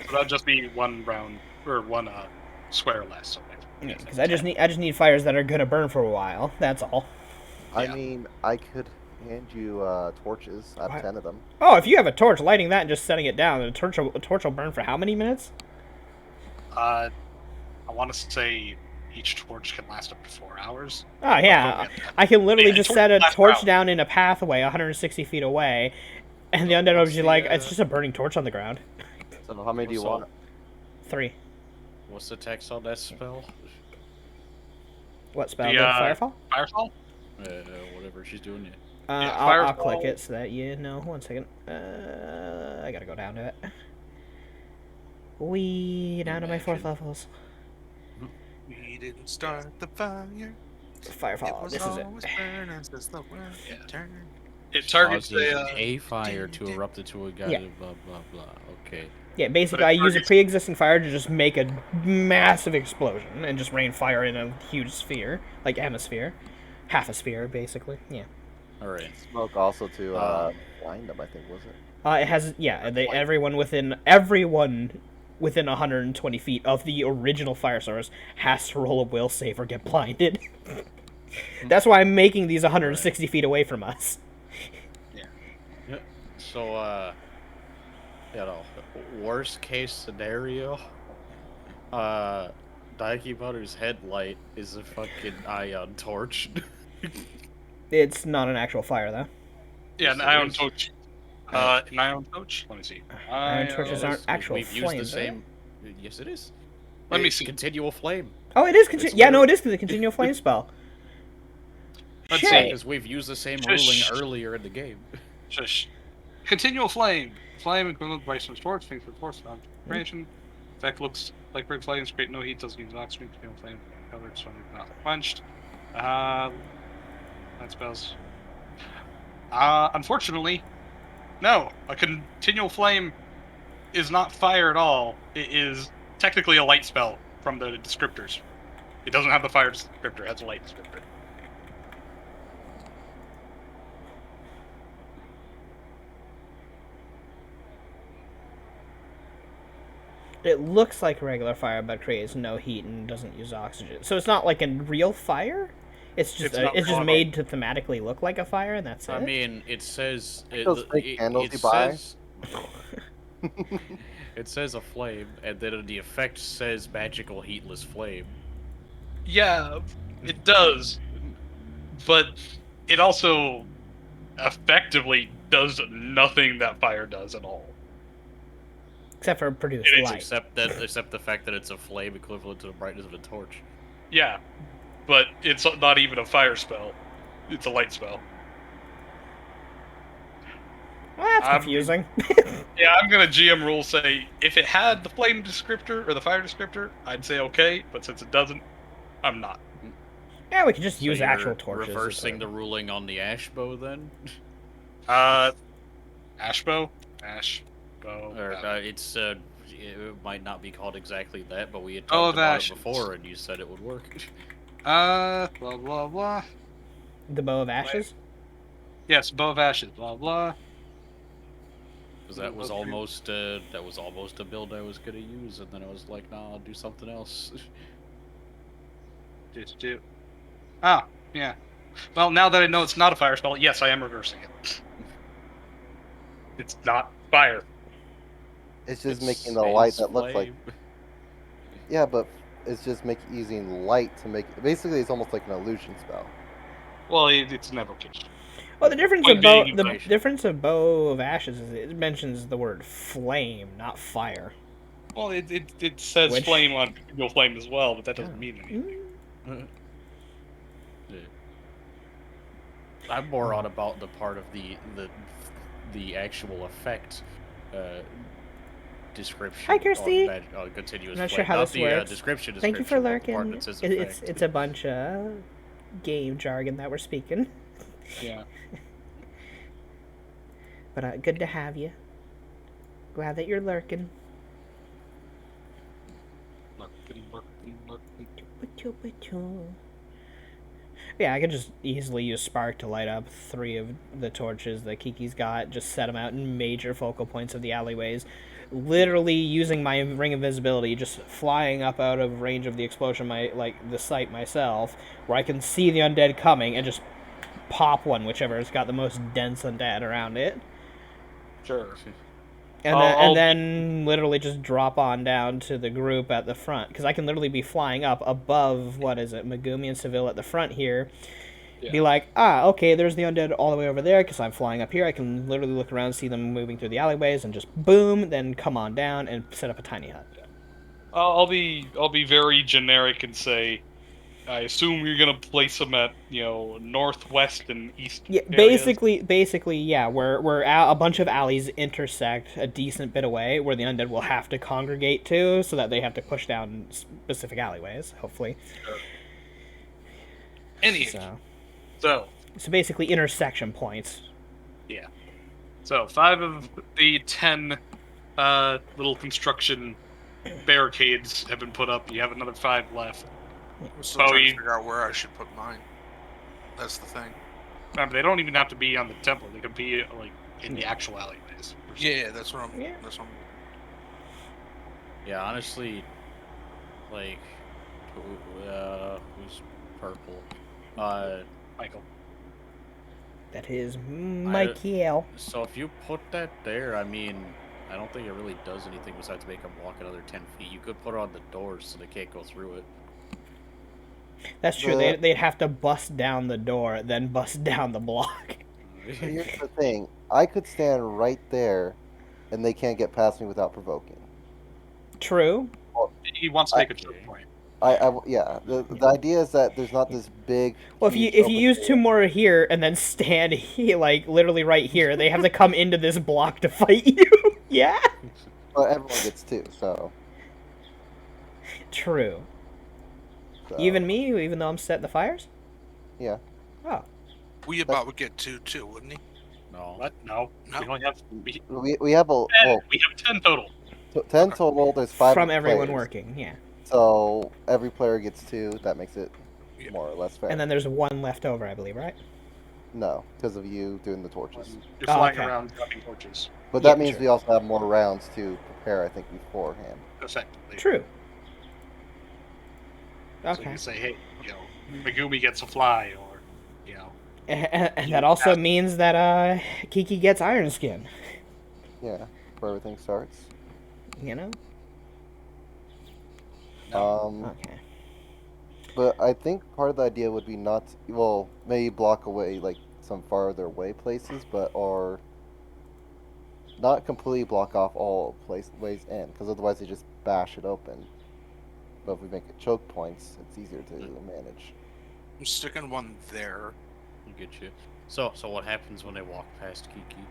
So that'd just be one round or one square less. So Because I just need fires that are gonna burn for a while. That's all. I yeah. mean, I could hand you torches. I have What? 10 of them. Oh, if you have a torch, lighting that and just setting it down, a torch will burn for how many minutes? I want to say each torch can last up to 4 hours. Oh yeah, Don't get that. I can literally Yeah, just torch set a lasts torch out. down in a pathway 160 feet away, and the undead will be like, it's just a burning torch on the ground. So how many do you So- want? 3. What's the text on that spell? What spell? The, The uh, Firefall? Firefall? Whatever she's doing it. Yeah, I'll click Firefall- it so that you know. 1 second. I gotta go down to it. We down to my 4th Imagine. levels. We didn't start the fire. Firefall. It was This is it. always burning since the world Yeah. turned. It targets Causes a. a fire to erupt into a god. Yeah. Blah blah blah. Okay. Yeah, basically, But I it use a targets- pre-existing fire to just make a massive explosion and just rain fire in a huge sphere, like hemisphere, half a sphere, basically. Yeah. All right. Smoke also to Um, blind them, I think, was it? It has everyone within 120 feet of the original fire source has to roll a will save or get blinded. That's why I'm making these 160 feet away from us. So, worst case scenario, Daiki Butter's headlight is a fucking ion torch. It's not an actual fire though. Yeah, an Yes, it ion is. torch. An ion torch? Let me see. Ion torches Ion- aren't actual We've used the flames, are they? same. Yes, it is. Let me It's see. Continual flame. Oh, it is. It's Yeah, no, literally- it is the continual flame spell. Let's Shit. see. Because we've used the same Shush. ruling earlier in the game. Shush. Continual flame. Flame equivalent by some torch. Things for force concentration. Effect looks like brick flames. Create no heat. Doesn't use oxygen. Continual flame. Covered. So not quenched. That spells. Unfortunately, no. A continual flame is not fire at all. It is technically a light spell from the descriptors. It doesn't have the fire descriptor. It has a light descriptor. It looks like a regular fire, but creates no heat and doesn't use oxygen. So it's not like a real fire. It's just It's not it's just real. made to thematically look like a fire, and that's it. I mean, it says. Those fake candles you buy? says, it says a flame, and then the effect says magical heatless flame. Yeah, It does, but it also effectively does nothing that fire does at all. Except for produce It is light. Except the fact that it's a flame equivalent to the brightness of a torch. Yeah, but it's not even a fire spell. It's a light spell. Well, that's I'm- confusing. Yeah, I'm gonna GM rule say if it had the flame descriptor or the fire descriptor, I'd say okay, but since it doesn't, I'm not. Yeah, we could just So use you're actual torches. reversing the ruling on the ash bow then? Ashbow? Or it might not be called exactly that, but we had Oh, talked about it ashes. before, and you said it would work. Blah blah blah. The bow of ashes. Yes, bow of ashes. Blah blah. Because that was almost a build I was gonna use, and then I was like, nah, I'll do something else. Just do. Ah, yeah. Well, now that I know it's not a fire spell, yes, I am reversing it. It's not fire. It's just It's making the light space that looks like. flame. Yeah, but it's just using light to make. Basically, it's almost like an illusion spell. Well, it's an evocation. Well, the difference Point of bow, being the inflation. difference of bow of ashes is it mentions the word flame, not fire. Well, it says Which- flame on Google Flame as well, but that doesn't Yeah. mean anything. Yeah. I'm more on about the part of the actual effect description. Hi, Kirsty. On continuous I'm not flame, sure how not this the works. description. Thank you for but the part lurking. that says It's effect. a bunch of game jargon that we're speaking, Yeah. but good to have you. Glad that you're lurking. Yeah, I could just easily use Spark to light up 3 of the torches that Kiki's got, just set them out in major focal points of the alleyways. Literally using my ring of invisibility, just flying up out of range of the explosion, the site myself, where I can see the undead coming, and just pop one, whichever has got the most dense undead around it. Sure. And then literally just drop on down to the group at the front. Because I can literally be flying up above, Megumi and Seville at the front here. Yeah. Be like, okay, there's the undead all the way over there, because I'm flying up here. I can literally look around, see them moving through the alleyways, and just boom, then come on down and set up a tiny hut. I'll be very generic and say, I assume you're gonna place them at northwest and east. Yeah, areas. basically, yeah, where a bunch of alleys intersect a decent bit away, where the undead will have to congregate to, so that they have to push down specific alleyways, hopefully. Anywho, So so basically intersection points. yeah, so 5 of the 10 little construction barricades have been put up. You have another 5 left. I'm still Oh, trying you- to figure out where I should put mine. That's the thing. Remember, they don't even have to be on the temple. They could be in the actual alleyways. Yeah, that's what I'm. Yeah. That's what I'm. Yeah, honestly, like, who's purple? Michael. That is Michael. So if you put that there, I mean, I don't think it really does anything besides make them walk another 10 feet. You could put it on the doors so they can't go through it. That's true. The- They'd have to bust down the door, then bust down the block. Here's the thing: I could stand right there, and they can't get past me without provoking. True. He wants to make a choke point. Yeah. The idea is that there's not this big. Well, if you huge open use area. 2 more here and then stand here, literally right here, they have to come into this block to fight you. Yeah. Well, everyone gets 2, so. True. so, Even me, even though I'm setting the fires. Yeah. Oh. We about would get 2 too, wouldn't he? No. What? No. No. We only have We have a 10. We have 10 total. 10 total. There's 5 From everyone players. working, yeah. So every player gets 2. That makes it Yeah. more or less fair. And then there's 1 left over, I believe, right? No, because of you doing the torches. You're Oh, flying okay. around dropping torches, But Yeah, that means sure. we also have more rounds to prepare, I think, beforehand. effectively. True. So you Okay. can say, hey, Megumi gets a fly, or And that also means that Kiki gets Iron Skin. Yeah, before everything starts. You know? Um, Okay. But I think part of the idea would be not, well, maybe block away like some farther away places, but or not completely block off all ways in, because otherwise they just bash it open. But if we make it choke points, it's easier to manage. I'm sticking one there. I get you. So what happens when they walk past Kiki?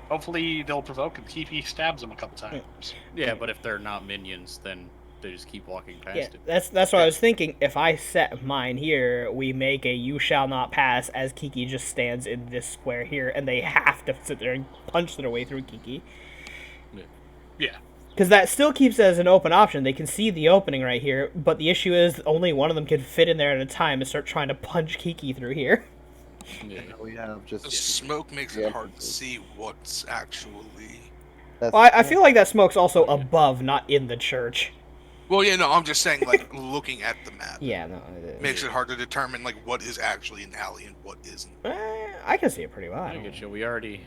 Hopefully they'll provoke and Kiki stabs him a couple times. Yeah, but if they're not minions, then they just keep walking past Yeah, it. that's what I was thinking. If I set mine here, we make a "you shall not pass" as Kiki just stands in this square here, and they have to sit there and punch their way through Kiki. Yeah. Because that still keeps it as an open option. They can see the opening right here, but the issue is only one of them can fit in there at a time and start trying to punch Kiki through here. Yeah. We have just The smoke makes Yeah. it hard to see what's actually. that's, Well, I feel like that smoke's also above, not in the church. Well, yeah, no, I'm just saying, like, looking at the map Yeah, no. makes it hard to determine, like, what is actually an alley and what isn't. I can see it pretty well. I get you. We already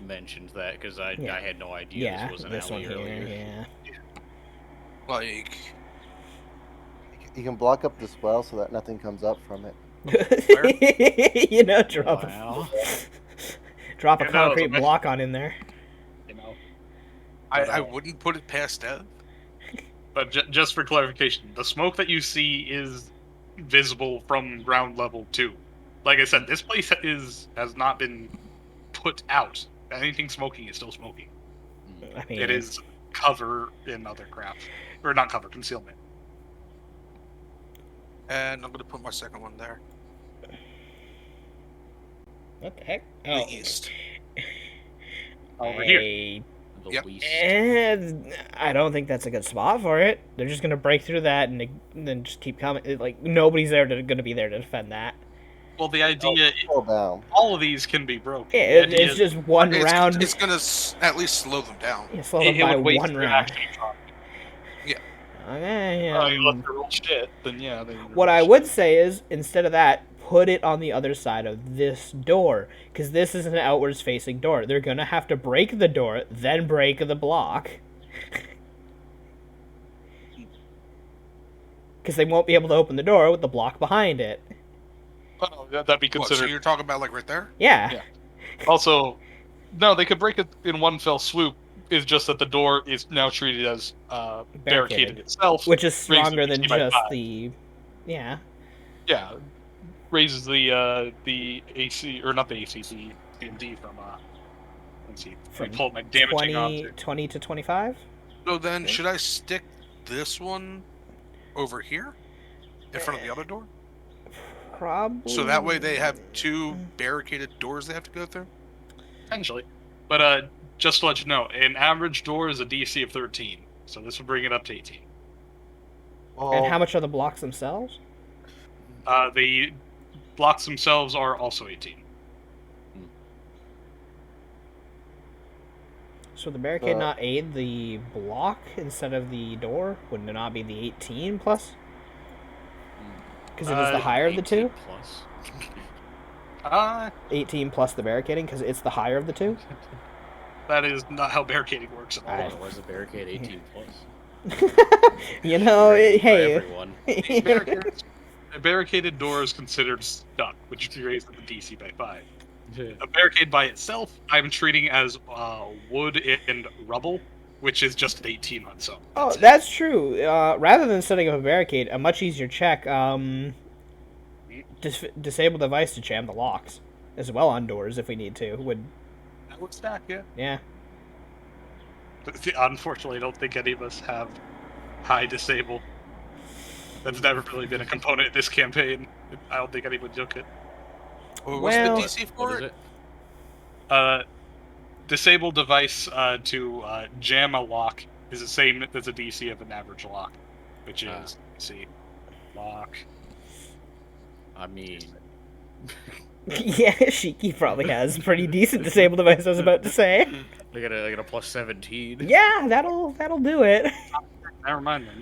mentioned that because I Yeah. had no idea Yeah, this was an this one alley here, earlier. yeah. Like, you can block up this well so that nothing comes up from it. You know, drop Wow. drop a Yeah, no, concrete it's a- block on in there. You know. I wouldn't put it past Ev. But just for clarification, the smoke that you see is visible from ground level 2. Like I said, this place has not been put out. Anything smoking is still smoking. I mean, It is cover in other crap. Or not cover, concealment. And I'm going to put my second one there. What the heck? The east. Over here. The Yep. least. I don't think that's a good spot for it. They're just gonna break through that and then just keep coming. Like nobody's gonna be there to defend that. Well, the idea, Slow down. all of these can be broken. Yeah, The idea it's just one It's, round. it's going to at least slow them down. Yeah, slow them it by would waste one your round. action charge. Okay, Unless they're all shit, then yeah. what I would say is, instead of that, put it on the other side of this door, because this is an outwards facing door. They're gonna have to break the door, then break the block. Because they won't be able to open the door with the block behind it. Oh, that'd be What, so considered. you're talking about, like, right there? Yeah. Yeah. Also, no, they could break it in one fell swoop. It's just that the door is now treated as barricaded itself, Which is stronger than DC by just 5. the... Yeah. Yeah, raises the AC or not the AC, the D from let's see, From let me pull up my damaging 20, object. 20 to 25? So then, should I stick this one over here? In front of the other door? Probably. So that way they have two barricaded doors they have to go through? Potentially, but just to let you know, an average door is a DC of 13, so this would bring it up to 18. Well, And how much are the blocks themselves? The blocks themselves are also 18. So the barricade Uh, not aid the block instead of the door? Wouldn't it not be the 18 plus? Because it is the higher of the 18 two? plus. 18 plus the barricading, because it's the higher of the two? That is not how barricading works at all. Alright. Otherwise, the barricade 18 plus. You know, Ready for hey. everyone. A barricaded door is considered stuck, which raises the DC by 5. A barricade by itself, I'm treating as wood and rubble, which is just an 18 on its own. Oh, that's true. Rather than setting up a barricade, a much easier check, disable device to jam the locks. As well on doors, if we need to. That would stack, yeah. Yeah. Unfortunately, I don't think any of us have high disable. That's never really been a component of this campaign. I don't think anyone took it. What's Well- the DC for What is it? it? Disable device to jam a lock is the same as a DC of an average lock, which is, let's see, lock. I mean, Yeah, Shiki probably has a pretty decent disable device, I was about to say. I got a plus 17. Yeah, that'll do it. Never mind then,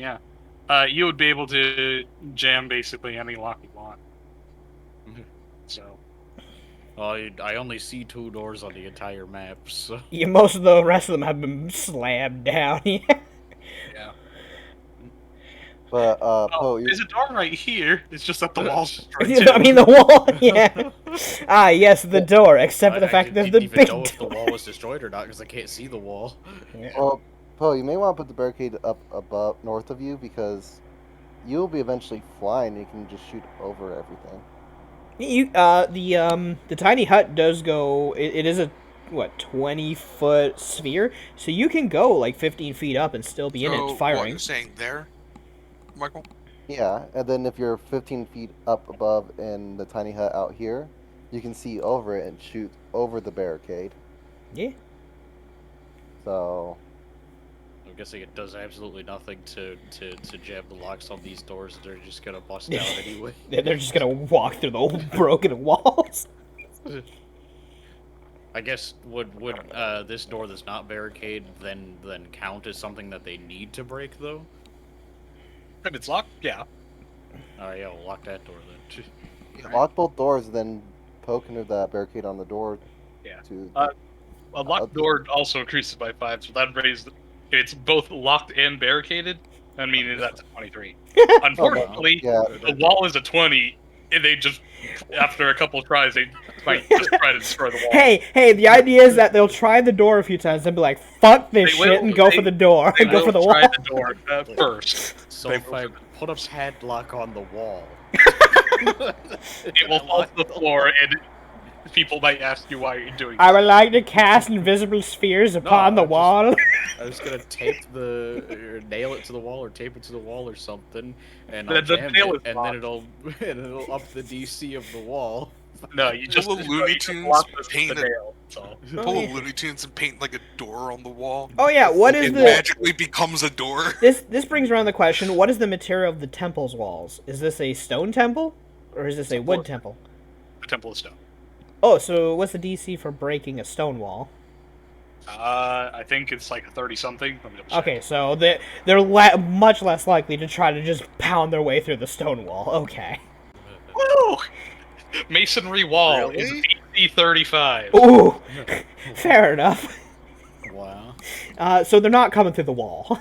yeah. You would be able to jam basically any lock you want. Mhm. So, I only see 2 doors on the entire map, so. Yeah, most of the rest of them have been slammed down. Yeah. yeah. But Poe, There's a door right here. It's just that the wall's destroyed I mean, the wall. Yeah. Ah, yes, the door. Except for the fact that didn't the even big know if the door. wall was destroyed or not because I can't see the wall. well, Poe, you may want to put the barricade up above north of you because you'll be eventually flying. And you can just shoot over everything. The tiny hut does go. It is a 20-foot sphere, so you can go like 15 feet up and still be in So, it what, firing. you're saying there, Michael? Yeah, and then if you're 15 feet up above in the tiny hut out here, you can see over it and shoot over the barricade. Yeah. So, I'm guessing it does absolutely nothing to jam the locks on these doors. They're just gonna bust out anyway. They're just gonna walk through the old broken walls. I guess would this door that's not barricade then count as something that they need to break though? If it's locked, yeah. Alright, yeah, we'll lock that door then. lock both doors, then poke into that barricade on the door. Yeah. To A locked door also increases by 5, so that raises. If it's both locked and barricaded, I mean that's a 23. Unfortunately, yeah. the wall is a 20. And they just, after a couple of tries, they might just try to destroy the wall. Hey, the idea is that they'll try the door a few times and be like, fuck this They shit, will- and go they- for the door. They Go will for the try wall. the door first. So They if I will- put a padlock on the wall, It will fall to the floor, and people might ask you why you're doing I would like to cast invisible spheres upon the just- wall. I was gonna tape or nail it to the wall or tape it to the wall or something, and The- I'll the jam nail it, is and locked. then it'll up the DC of the wall. No, you just Will the Looney you just Tunes lock the paint it? nail, that's all. Pull yeah. Looney Tunes and paint like a door on the wall. Oh yeah, what is It the magically becomes a door. this brings around the question, what is the material of the temple's walls? Is this a stone temple? Or is this a wood temple? The Temple of Stone. Oh, so what's the DC for breaking a stone wall? I think it's like a 30-something. Let me double check. Okay, so they're much less likely to try to just pound their way through the stone wall. Okay. Woo! Masonry wall is Really? DC 35. Ooh, fair enough. Wow. So they're not coming through the wall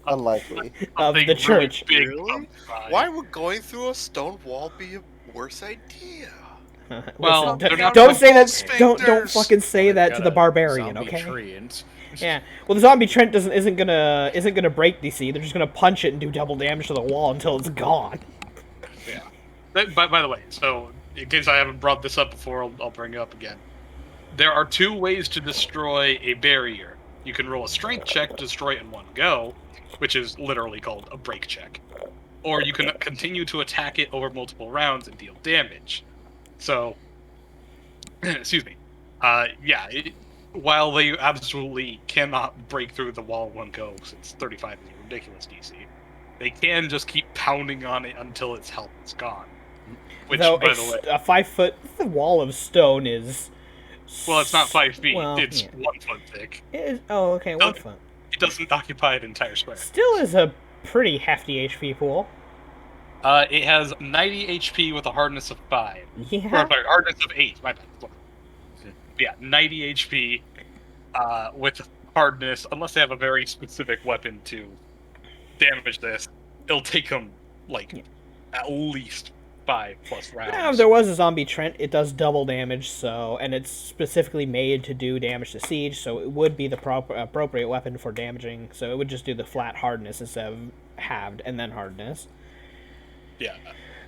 unlikely. of Something the church. Really big Really? outside. Why would going through a stone wall be a worse idea? Well, Listen, they're not don't say that. full Don't sphincters. fucking say that to the barbarian, Zombie okay? treant. Yeah. Well, the zombie Trent isn't gonna break DC. They're just gonna punch it and do double damage to the wall until it's gone. By the way, so in case I haven't brought this up before, I'll bring it up again. There are 2 ways to destroy a barrier. You can roll a strength check to destroy it in one go, which is literally called a break check. Or you can continue to attack it over multiple rounds and deal damage. So, excuse me. While they absolutely cannot break through the wall in one go, since 35 is a ridiculous DC, they can just keep pounding on it until its health is gone. Which, Though by the way, a 5-foot wall of stone is. well, it's not 5 feet. Well, it's yeah. 1 foot thick. Oh, okay, 1 foot. It doesn't occupy an entire square. Still is a pretty hefty HP pool. It has 90 HP with a hardness of 5. Yeah. Or, sorry, hardness of 8. My bad. Yeah, 90 HP with hardness, unless they have a very specific weapon to damage this, it'll take them, at least 5+ rounds. Yeah, if there was a zombie Trent, it does double damage, and it's specifically made to do damage to siege, so it would be the appropriate weapon for damaging. So it would just do the flat hardness instead of halved and then hardness. Yeah.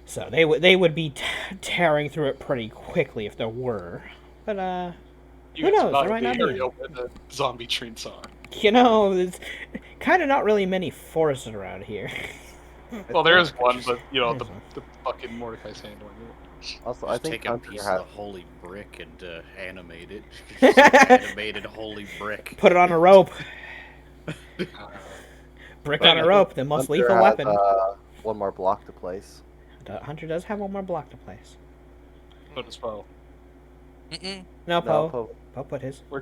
So they would be tearing through it pretty quickly if there were. But You who guys knows? are There might the not be. area where the zombie trees are. there's kind of not really many forests around here. Well, there is one, but, the fucking Mordecai's handling it. Also, I Just think take a Hunter piece has of the holy brick and animate it. Just an animated holy brick. Put it on a rope. Brick on a rope, the most Hunter lethal has, weapon. one more block to place. Hunter does have one more block to place. Put his bow. Mm-mm. No, No, Poe put his Oh,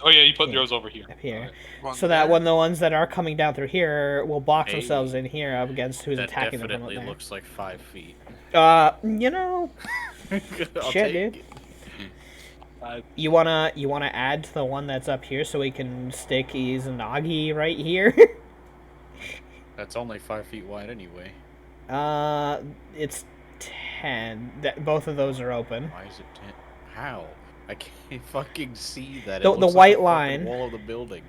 yeah, you put Yeah. yours over here. up here. One So that there. when the ones that are coming down through here will box Hey. themselves in here up against who's That attacking them from definitely up looks like 5 feet. there. I'll Shit, take dude. it. You wanna add to the one that's up here so we can stick Izanagi right here? That's only 5 feet wide anyway. It's 10. Both of those are open. Why is it 10? How? I can't fucking see that. It The looks white like a fucking line. wall of the building.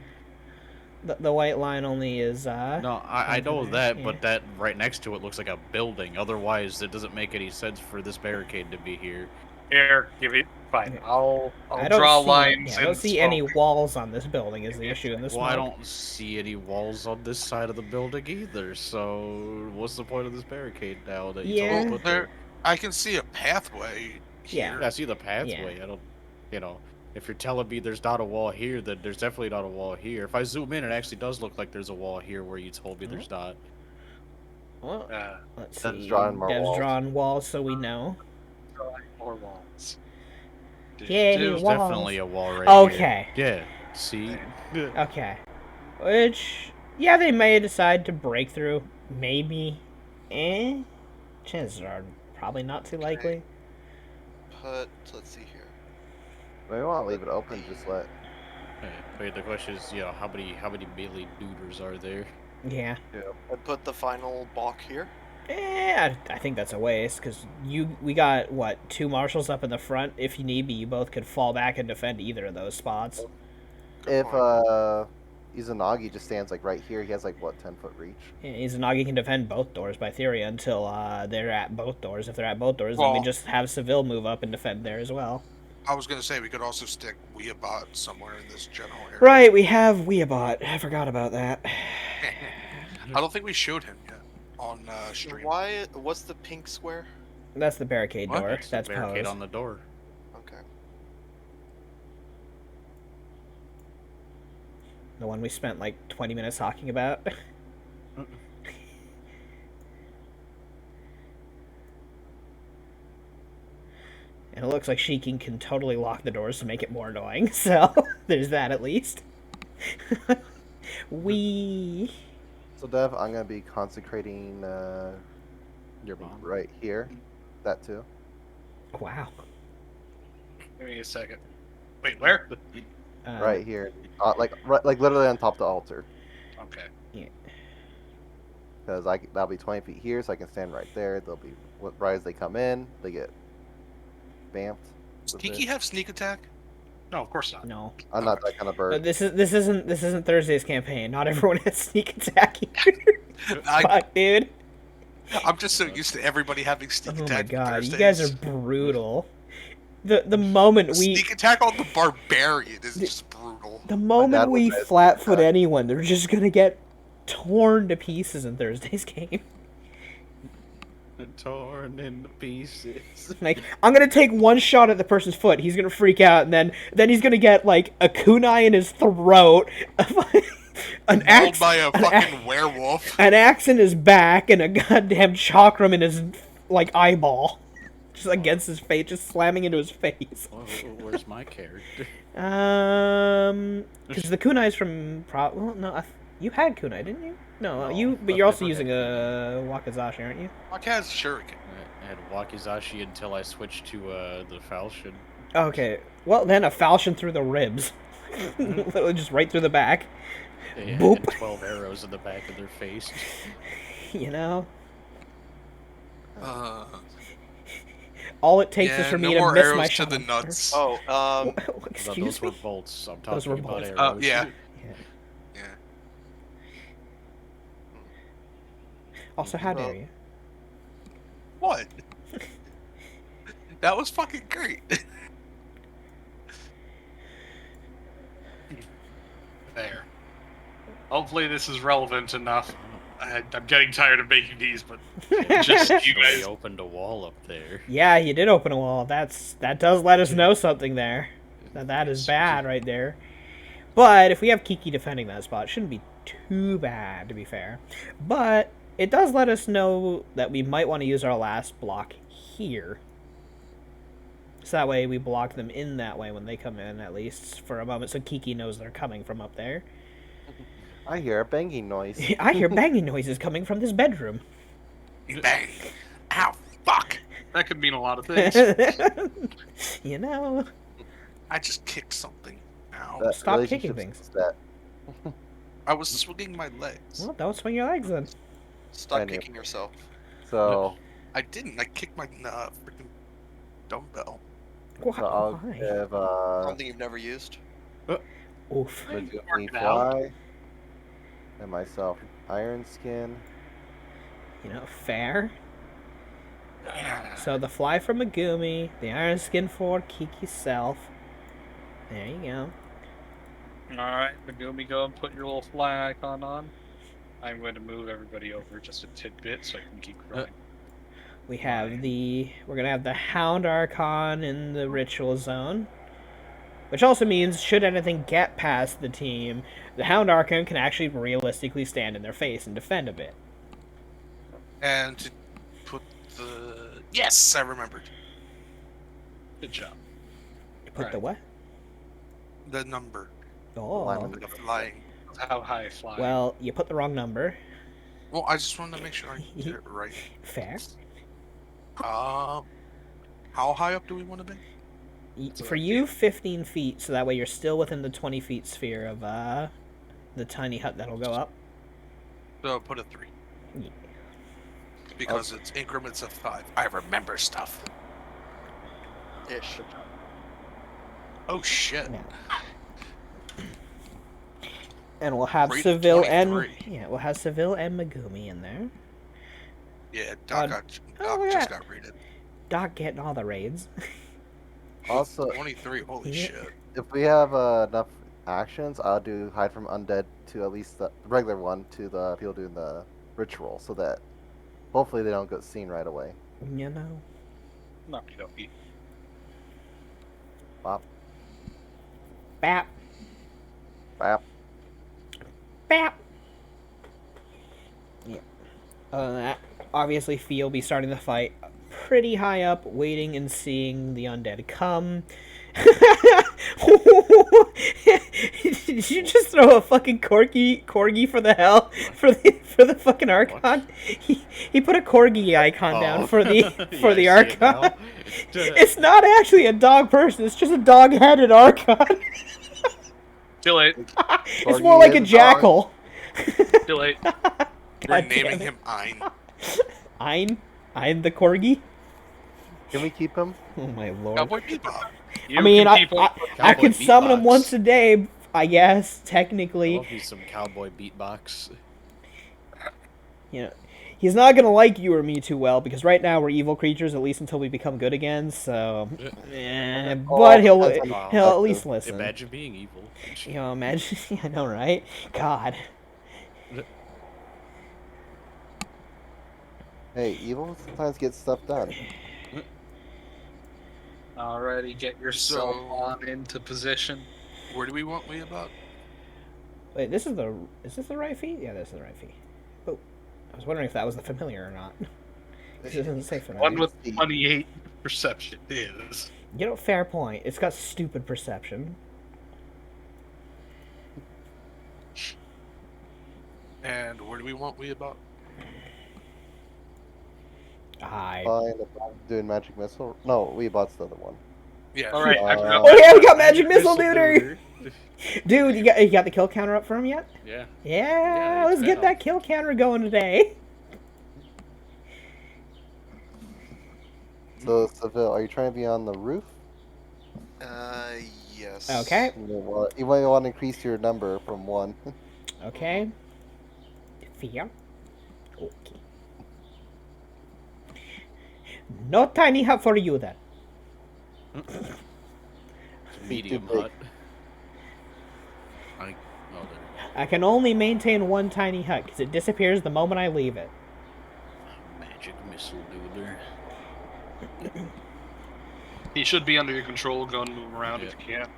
The white line only is No, I know over that, there, but yeah. that right next to it looks like a building. Otherwise, it doesn't make any sense for this barricade to be here. Here, give it. Fine. Okay. I'll I don't draw see, lines. I don't and see smoke. any walls on this building is the issue in this Well, I smoke. don't see any walls on this side of the building either. So, what's the point of this barricade now that you Yeah. told me to Well, put there? I can see a pathway Yeah. here. Yeah, I see the pathway. I don't, you know, if you're telling me there's not a wall here, then there's definitely not a wall here. If I zoom in, it actually does look like there's a wall here where you told me there's not. Well, Uh, let's Dev's see. drawing more Dev's walls. drawing walls so we know. drawing more walls. Yeah, There's walls. definitely a wall right Okay. here. Yeah, see? Okay. Which, yeah, they may decide to break through. Maybe. Chances are probably not too likely. Let's see here. We want to leave it open. Just let. Wait, the question is, you know, how many melee dudes are there? Yeah. And put the final block here. I think that's a waste, because we got, what, 2 marshals up in the front? If you need be, you both could fall back and defend either of those spots. Good If point. Izanagi just stands like right here, he has like what 10-foot reach. Yeah, Izanagi can defend both doors by theory until they're at both doors. If they're at both doors, then we Well- just have Seville move up and defend there as well. I was gonna say we could also stick Weabot somewhere in this general area. Right, we have Weabot. I forgot about that. I don't think we showed him yet on stream. Why? What's the pink square? That's the barricade What? door. It's the That's barricade posed. on the door. Okay. The one we spent like 20 minutes talking about. And it looks like Sheeking can totally lock the doors to make it more annoying, so there's that at least. We So Dev, I'm gonna be consecrating Your mom. right here. That too. wow. Give me a second. Wait, where? Right here. Like literally on top of the altar. Okay. Because that'll be 20 feet here, so I can stand right there. They'll be right as they come in. They get bamped. Does with Tiki it. have sneak attack? No, of course not. No. I'm not that kind of bird. This isn't Thursday's campaign. Not everyone has sneak attack here. Fuck, dude. I'm just so used to everybody having sneak Oh attack. my for god, you Thursdays. guys are brutal. The moment we Sneak attack on the barbarian is just brutal. the dad moment we was at flat foot attack. anyone, they're just gonna get torn to pieces in Thursday's game. Torn into pieces. Like, I'm gonna take one shot at the person's foot, he's gonna freak out, and then he's gonna get like a kunai in his throat, an Mauled axe, by a an fucking werewolf. an axe in his back, and a goddamn chakram in his like eyeball, just against his face, just slamming into his face. Where's my character? Because the kunai's from well, no, you had kunai, didn't you? No, No, but I've you're also never using had a wakizashi, aren't you? Like has shuriken. I had Wakizashi until I switched to the falchion. Okay, well then a falchion through the ribs, literally just right through the back. They Boop. had 12 arrows in the back of their face. You know, Uh, all it takes is yeah, for no me to more miss arrows my to shot. the nuts. Oh, Excuse Those were me. bolts. I'm Those talking were about bolts. arrows. yeah. Yeah. Yeah. Also, how dare you? What? That was fucking great. There. Hopefully this is relevant enough. I'm getting tired of making these, but just you Actually guys. opened a wall up there. Yeah, you did open a wall. That does let us know something there. That is bad right there. But if we have Kiki defending that spot, it shouldn't be too bad, to be fair. But it does let us know that we might want to use our last block here. So that way we block them in that way when they come in, at least for a moment, so Kiki knows they're coming from up there. I hear a banging noise. I hear banging noises coming from this bedroom. Bang. Ow. Fuck. That could mean a lot of things. You know. I just kicked something. Ow. That Stop relationship's kicking things. set. I was swinging my legs. Well, don't swing your legs then. Stop I knew. kicking yourself. So, I didn't. I kicked my freaking dumbbell. so I'll Why? give Something you've never used. Oof. Megumi Working out. Fly and myself Iron Skin. You know, fair. So the fly for Megumi, the iron skin for Kiki self. There you go. Alright, Megumi, go and put your little fly icon on. I'm going to move everybody over just a tidbit so I can keep growing. We have we're gonna have the Hound Archon in the ritual zone. Which also means, should anything get past the team, the Hound Archon can actually realistically stand in their face and defend a bit. And to put the... Yes, I remembered. Good job. Put the what? The number. Oh. The flying. How high fly? Well, you put the wrong number. Well, I just wanted to make sure I did it right. Fair. How high up do we want to be? For you, 15 feet, so that way you're still within the 20 feet sphere of the tiny hut that'll go up. So put a 3. Yeah. Because it's increments of 5. I remember stuff. Ish. Oh shit. Yeah. And we'll have Rate Seville and 23. we'll have Seville and Megumi in there. Yeah, Doc, Oh, Doc yeah. just got raided. Doc getting all the raids. Also, 23, holy Yeah. shit. if we have enough actions, I'll do hide from undead to at least the regular one to the people doing the ritual, so that hopefully they don't get seen right away. You know. Knocky dokey. Bop, Bap. bap. Bap. Yeah. Other than that, obviously Fee will be starting the fight pretty high up, waiting and seeing the undead come. Did you just throw a fucking corgi for the hell for the fucking Archon? He put a corgi icon down for the for the Yeah, I see it Archon. now. It's not actually a dog person. It's just a dog-headed Archon. Too late. It's more like a is jackal. Too late. We're God naming damn it. him Ein. Ein the corgi. Can we keep him? Oh my lord. Cowboy Bebop. You I mean, can keep I Cowboy could summon him beatbox. once a day, I guess, I technically. love me some cowboy beatbox. You know, he's not gonna like you or me too well because right now we're evil creatures, at least until we become good again. So, but he'll depends on he'll at the least listen. Imagine being evil. You know, imagine. I know, right? God. Hey, evil sometimes gets stuff done. Alrighty, get yourself So- on into position. Where do we want Weeabot? Wait, is this the right feet? Yeah, this is the right feet. Oh, I was wondering if that was the familiar or not. 'Cause it doesn't say familiar. One with 28 perception is. You know, fair point. It's got stupid perception. And where do we want Weeabot? I. Fine, if I'm doing magic missile. No, Weebot's the other one. Yeah. Alright, Oh yeah, we got magic missile, dude. Dude, you got the kill counter up for him yet? Yeah. Yeah, Yeah, let's it's get been that kill counter going today. So, Seville, are you trying to be on the roof? Yes. Okay. You might want to increase your number from 1. Okay. Fear. Okay. No tiny hut for you then. Medium big. hut. Oh, there. I can only maintain one tiny hut because it disappears the moment I leave it. Magic missile duder. He should be under your control. Go and move him around if you can.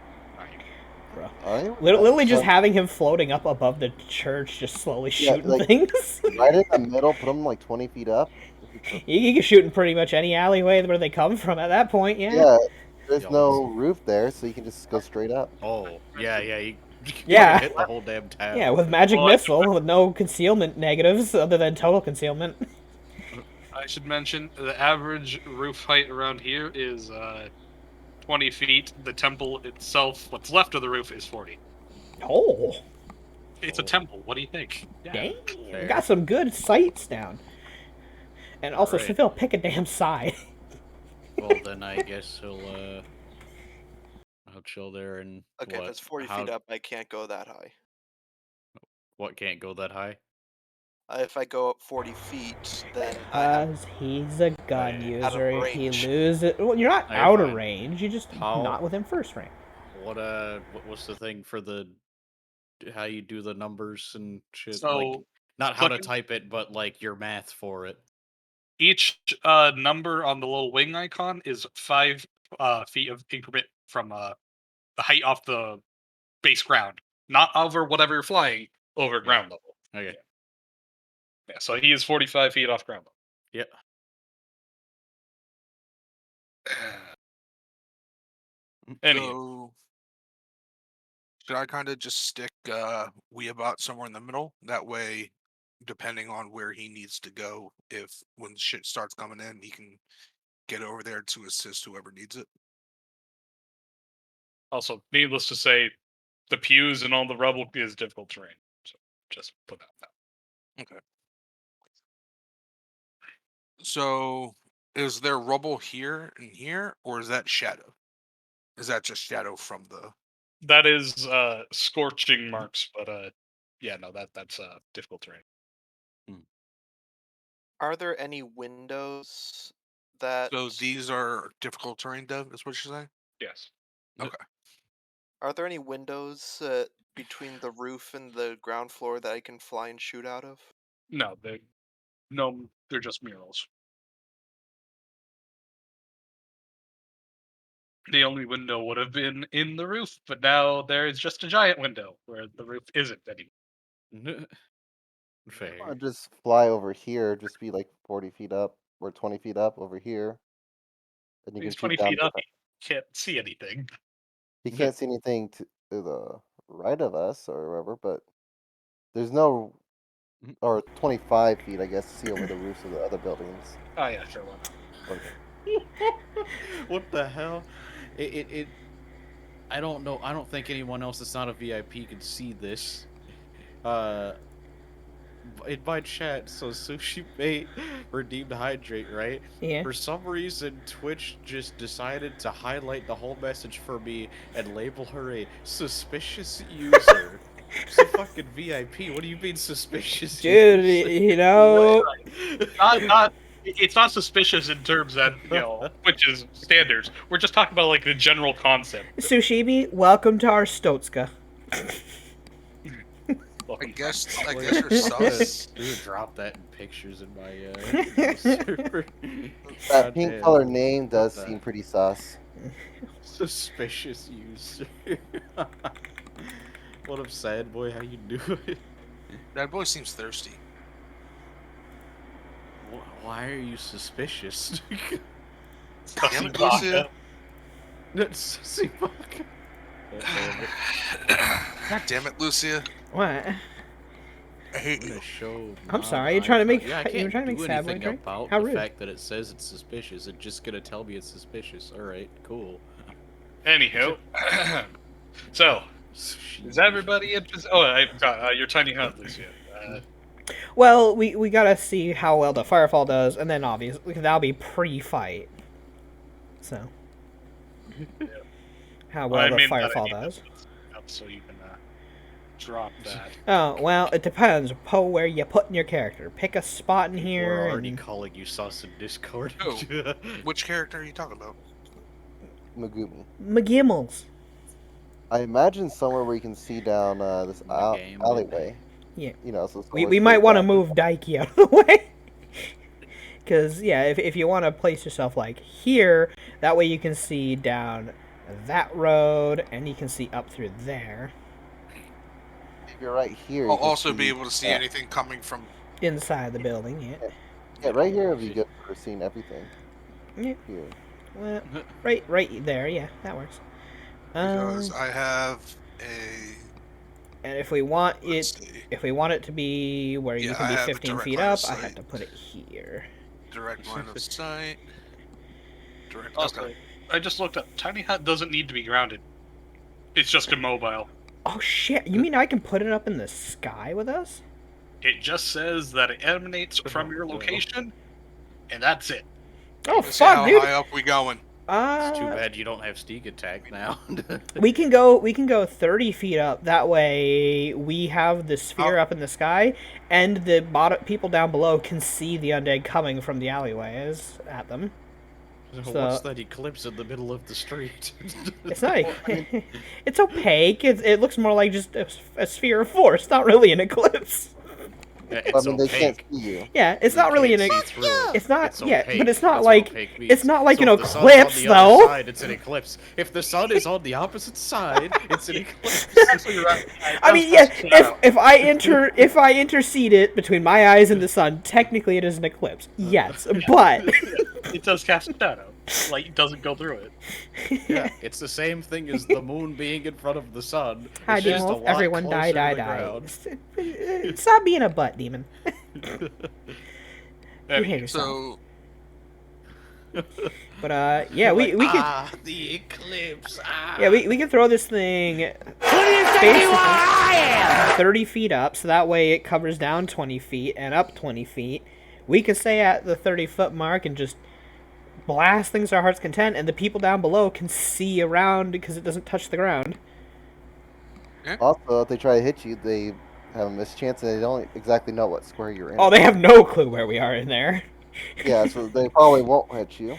Literally just having him floating up above the church, just slowly Yeah, shooting like- things. Right in the middle, put them like 20 feet up. You can shoot in pretty much any alleyway where they come from at that point, yeah. Yeah, there's Yeah, no roof there, so you can just go straight up. Oh, yeah. You Yeah. hit the whole damn town. Yeah, with magic Well, missile, with no concealment negatives other than total concealment. I should mention the average roof height around here is 20 feet. The temple itself, what's left of the roof, is 40. Oh. It's a temple. What do you think? Yeah. Dang, fair. got some good sights down. And also, Alright. Seville, pick a damn side. Well, then I guess he'll chill there and Okay, if what? it's 40 How, feet up, I can't go that high. what can't go that high? If I go up 40 feet, then I have Because he's a gun Right. Out of user. He range. loses. Well, you're not No, you're out of fine. range. You're just How- not within first rank. What's the thing for the how you do the numbers and shit? So like not how to clicking- type it, but like your math for it. each number on the little wing icon is 5 feet of increment from the height off the base ground, not over whatever you're flying, over ground level. Okay. Yeah, so he is 45 feet off ground Yep. level. Anywho, So, should I kind of just stick Weeabot somewhere in the middle? That way, depending on where he needs to go, if when shit starts coming in, he can get over there to assist whoever needs it. also, needless to say, the pews and all the rubble is difficult terrain. So just put that down. Okay. So, is there rubble here and here, or is that shadow? Is that just shadow from the? That is scorching marks, but yeah, no, that's difficult terrain. Are there any windows that So these are difficult terrain, Dev. Is what you're saying? Yes. are there any windows between the roof and the ground floor that I can fly and shoot out of? No, they're just murals. The only window would have been in the roof, but now there is just a giant window where the roof isn't anymore. Fair. Or just fly over here, just be like 40 feet up or 20 feet up over here. And you can He's shoot 20 down feet up. different. He can't see anything. He can't see anything to the right of us or wherever, but there's no, or 25 feet, I guess, to see over the roofs of the other buildings. Oh yeah, sure. Why not? Or, What the hell? It I don't know. I don't think anyone else that's not a VIP could see this. In my chat, so Sushi Bait redeemed Hydrate, right? Yeah. For some reason, Twitch just decided to highlight the whole message for me and label her a suspicious user. She's a fucking VIP. What do you mean suspicious Dude, user? you know, Not. It's not suspicious in terms that which is standards. We're just talking about like the general concept. Sushibi, welcome to our Stotska. I guess Wait, you're sus. Dude, drop that in pictures in my server. that God pink damn. color name does What the- seem pretty sus. Suspicious user. What up, sad boy? How you doing? That boy seems thirsty. Why are you suspicious? Damn it, Lucia. That's sussy fuck. God damn it, Lucia. What? I hate I'm you. gonna show. I'm my sorry, you're trying to make- Yeah, I you're can't trying to make do sad boy anything drink? about How the rude. fact that it says it's suspicious. It's just gonna tell me it's suspicious. All right, cool. Anywho, so is everybody interested? Oh, I forgot your tiny hut, Lucia. Well, we gotta see how well the Firefall does, and then obviously that'll be pre-fight. So, how well I the mean, that I Firefall need to does. up so you can drop that. Oh well, it depends. Poe, where you putting your character. Pick a spot in We're here. already And... calling you sus in Discord. Oh. Which character are you talking about? Megumi. McGimmels. I imagine somewhere where you can see down this game, alleyway. Yeah. You know, so We somewhere might straight want to down. move Daiki out of the way. Because, yeah, if you want to place yourself, like, here, that way you can see down that road, and you can see up through there. If you're right here. I'll you can also be see- able to see yeah. anything coming from. Inside the building, yeah. Yeah, right here would be good for seeing everything. Yeah. Here. Well, right there, yeah, that works. Because I have a. And if we want Let's it, see. if we want it to be where you Yeah, can I be have a 15 direct feet line of up, I sight. have to put it here. Direct line of sight. Direct. Also, Okay. I just looked up. Tiny hut doesn't need to be grounded. It's just immobile. Oh shit! You mean I can put it up in the sky with us? It just says that it emanates from your location, and that's it. Oh Let's see how fuck, dude! high up we going. It's too bad you don't have sneak attack now. We can go 30 feet up. That way, we have the sphere up in the sky, and the people down below can see the undead coming from the alleyways at them. What's that eclipse in the middle of the street? It's not. It's opaque. It looks more like just a sphere of force. Not really an eclipse. Yeah, I it's mean, they can't opaque. see you. Yeah, it's You not really can't an. see through it. It's not. It's Yeah, opaque. but it's not That's like. what opaque means. It's not like So an if the sun's on eclipse, the other though. side, it's an eclipse. If the sun is on the opposite side, it's an eclipse. I mean, yeah. If I intercede it between my eyes and the sun, technically it is an eclipse. Yes, but It does cast a shadow. Like, it doesn't go through it. Yeah, it's the same thing as the moon being in front of the sun. Hi, It's just Demon a Wolf. lot Everyone closer die, to die, the die. ground. Stop being a butt, demon. Anyway, Behave yourself. So But yeah, we could. The eclipse. Yeah, we can throw this thing basically 30 feet up, so that way it covers down 20 feet and up 20 feet. We can stay at the 30-foot mark and just blast things to our heart's content, and the people down below can see around because it doesn't touch the ground. Also, if they try to hit you, they have a missed chance, and they don't exactly know what square you're in. Oh, they have no clue where we are in there. Yeah, so they probably won't hit you.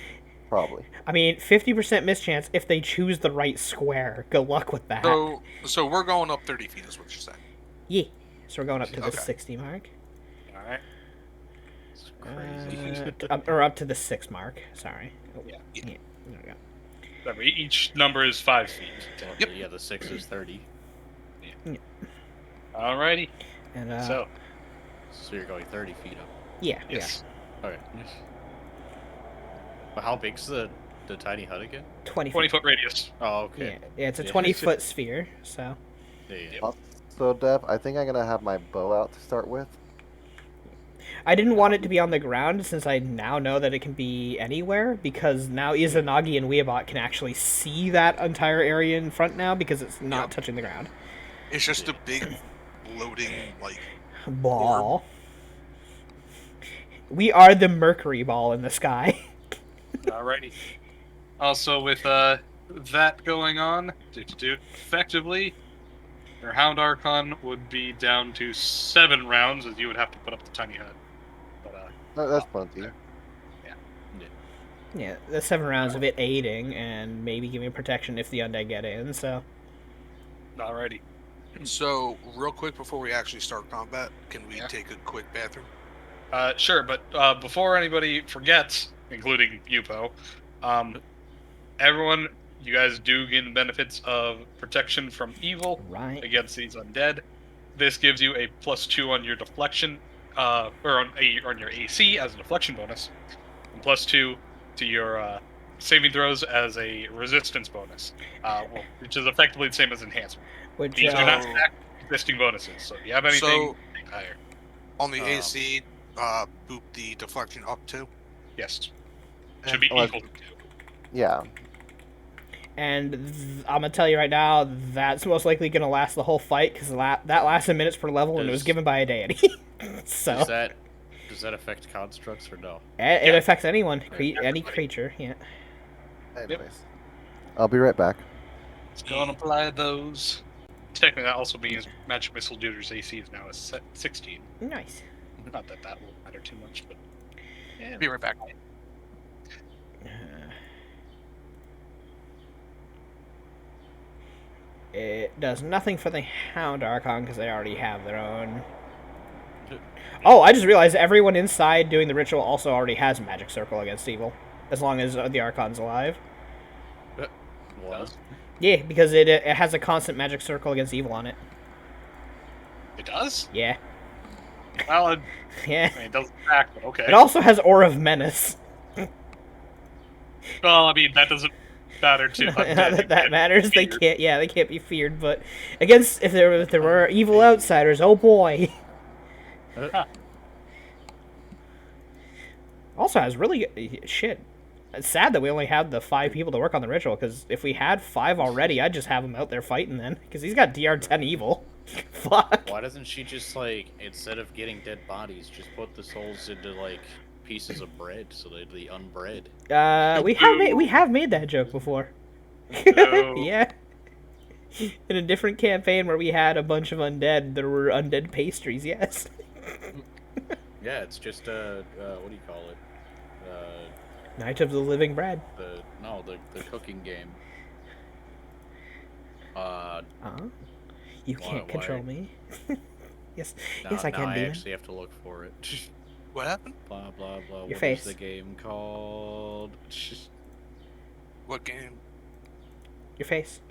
Probably. I mean, 50% mischance if they choose the right square. Good luck with that. so we're going up 30 feet, is what you're saying. Yeah. So we're going up to the Okay. 60 mark. alright. It's crazy. Or up to the 6 mark. Sorry. Yeah. Yeah. There we go. Remember, each number is 5 feet. Yep. Yeah, the 6 is 30. Alrighty. And So, So you're going 30 feet up. yeah, yes. Okay. But how big's the tiny hut again? yeah. 20 feet. 20-foot radius. Oh, okay. Yeah, it's a Yeah. 20-foot sphere, so. Yeah. So, Dev, I think I'm gonna have my bow out to start with. I didn't want it to be on the ground since I now know that it can be anywhere because now Izanagi and Weeabot can actually see that entire area in front now because it's not Yep. touching the ground. It's just a big floating, like, Ball. We are the Mercury ball in the sky. Alrighty. Also, with that going on, effectively, your Hound Archon would be down to 7 rounds, as you would have to put up the tiny hut. But, That's plenty. Yeah, the 7 rounds of it aiding and maybe giving protection if the undead get in, so. alrighty. So, real quick before we actually start combat, can we Yeah. take a quick bathroom? Sure, but before anybody forgets, including Yupo, everyone, you guys do gain the benefits of protection from evil Right. against these undead. This gives you a +2 on your deflection, or on your AC as a deflection bonus, and +2 to your saving throws as a resistance bonus, which is effectively the same as enhancement. Which, These do not So- stack existing bonuses, so if you have anything, So- take higher. On the Um, AC, boop the deflection up to. Yes, should be Unless- equal to 2. Yeah. and I'm gonna tell you right now, that's most likely gonna last the whole fight because that lasted minutes per level and it was Does- given by a deity. So Does that affect constructs or no? it Yeah. affects anyone, any Everybody. creature. Yeah. Anyways. I'll be right back. It's gonna apply those. Technically, that also means Magic Missile Duder's AC is now a 16. Nice. Not that that will matter too much, but yeah. Be right back. It does nothing for the Hound Archon because they already have their own. Oh, I just realized everyone inside doing the ritual also already has Magic Circle against evil, as long as the Archon's alive. What? Yeah, because it has a constant Magic Circle against evil on it. It does? Yeah, Well, it, yeah. I mean, it doesn't act, but okay. It also has Aura of Menace. Well, I mean, that doesn't matter too. Not that matters. They can't. Yeah, they can't be feared. But against if there were evil outsiders, oh boy. Also has really shit. It's sad that we only had the 5 people to work on the ritual, because if we had 5 already, I'd just have him out there fighting then, because he's got DR10 evil. Fuck. Why doesn't she just, like, instead of getting dead bodies, just put the souls into, like, pieces of bread so they'd be unbread? We have made that joke before. No. Yeah. In a different campaign where we had a bunch of undead, there were undead pastries, yes. Yeah, it's just, what do you call it? Night of the Living Bread. The cooking game. You can't control why? me. Yes, Now, yes, I now can, I demon. actually have to look for it. What happened? Blah, blah, blah. Your What face. is the game called? What game? Your face.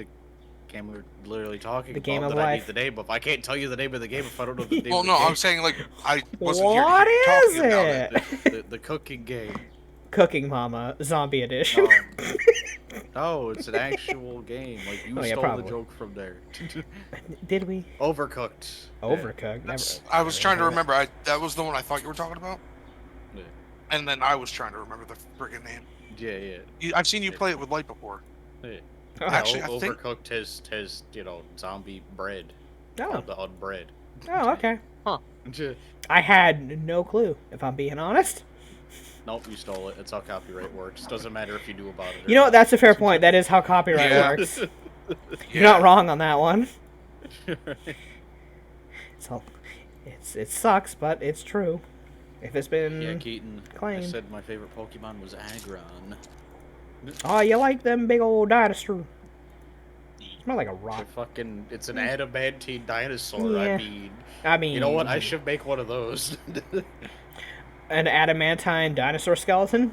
Game we were literally talking The about game of that I need life. the name of. I can't tell you the name of the game if I don't know the name Well, of the no, game. I'm saying like I wasn't here What is talking about it. it? The cooking game. Cooking Mama, zombie edition. No, it's an actual game. Like, you Oh, yeah, stole probably. the joke from there. Did we? Overcooked. Overcooked. That's, Never. I was trying to never- remember. That was the one I thought you were talking about, Yeah, and then I was trying to remember the friggin' name. yeah. I've seen you play it with Light before. yeah. Oh, Actually, I think- Overcooked has zombie bread. oh, Called the unbread. oh, okay. Huh. I had no clue, if I'm being honest. Nope, you stole it. That's how copyright works. Doesn't matter if you knew about it. Or You know what? not. That's a fair point. That is how copyright Yeah. works. You're not wrong on that one. So, it sucks, but it's true. If it's been, Yeah, Keaton. I claimed. said my favorite Pokemon was Aggron. oh, you like them big old dinosaurs? Smell like a rock. It's an adamantine dinosaur. Yeah. I mean, You know what? I should make one of those. an adamantine dinosaur skeleton.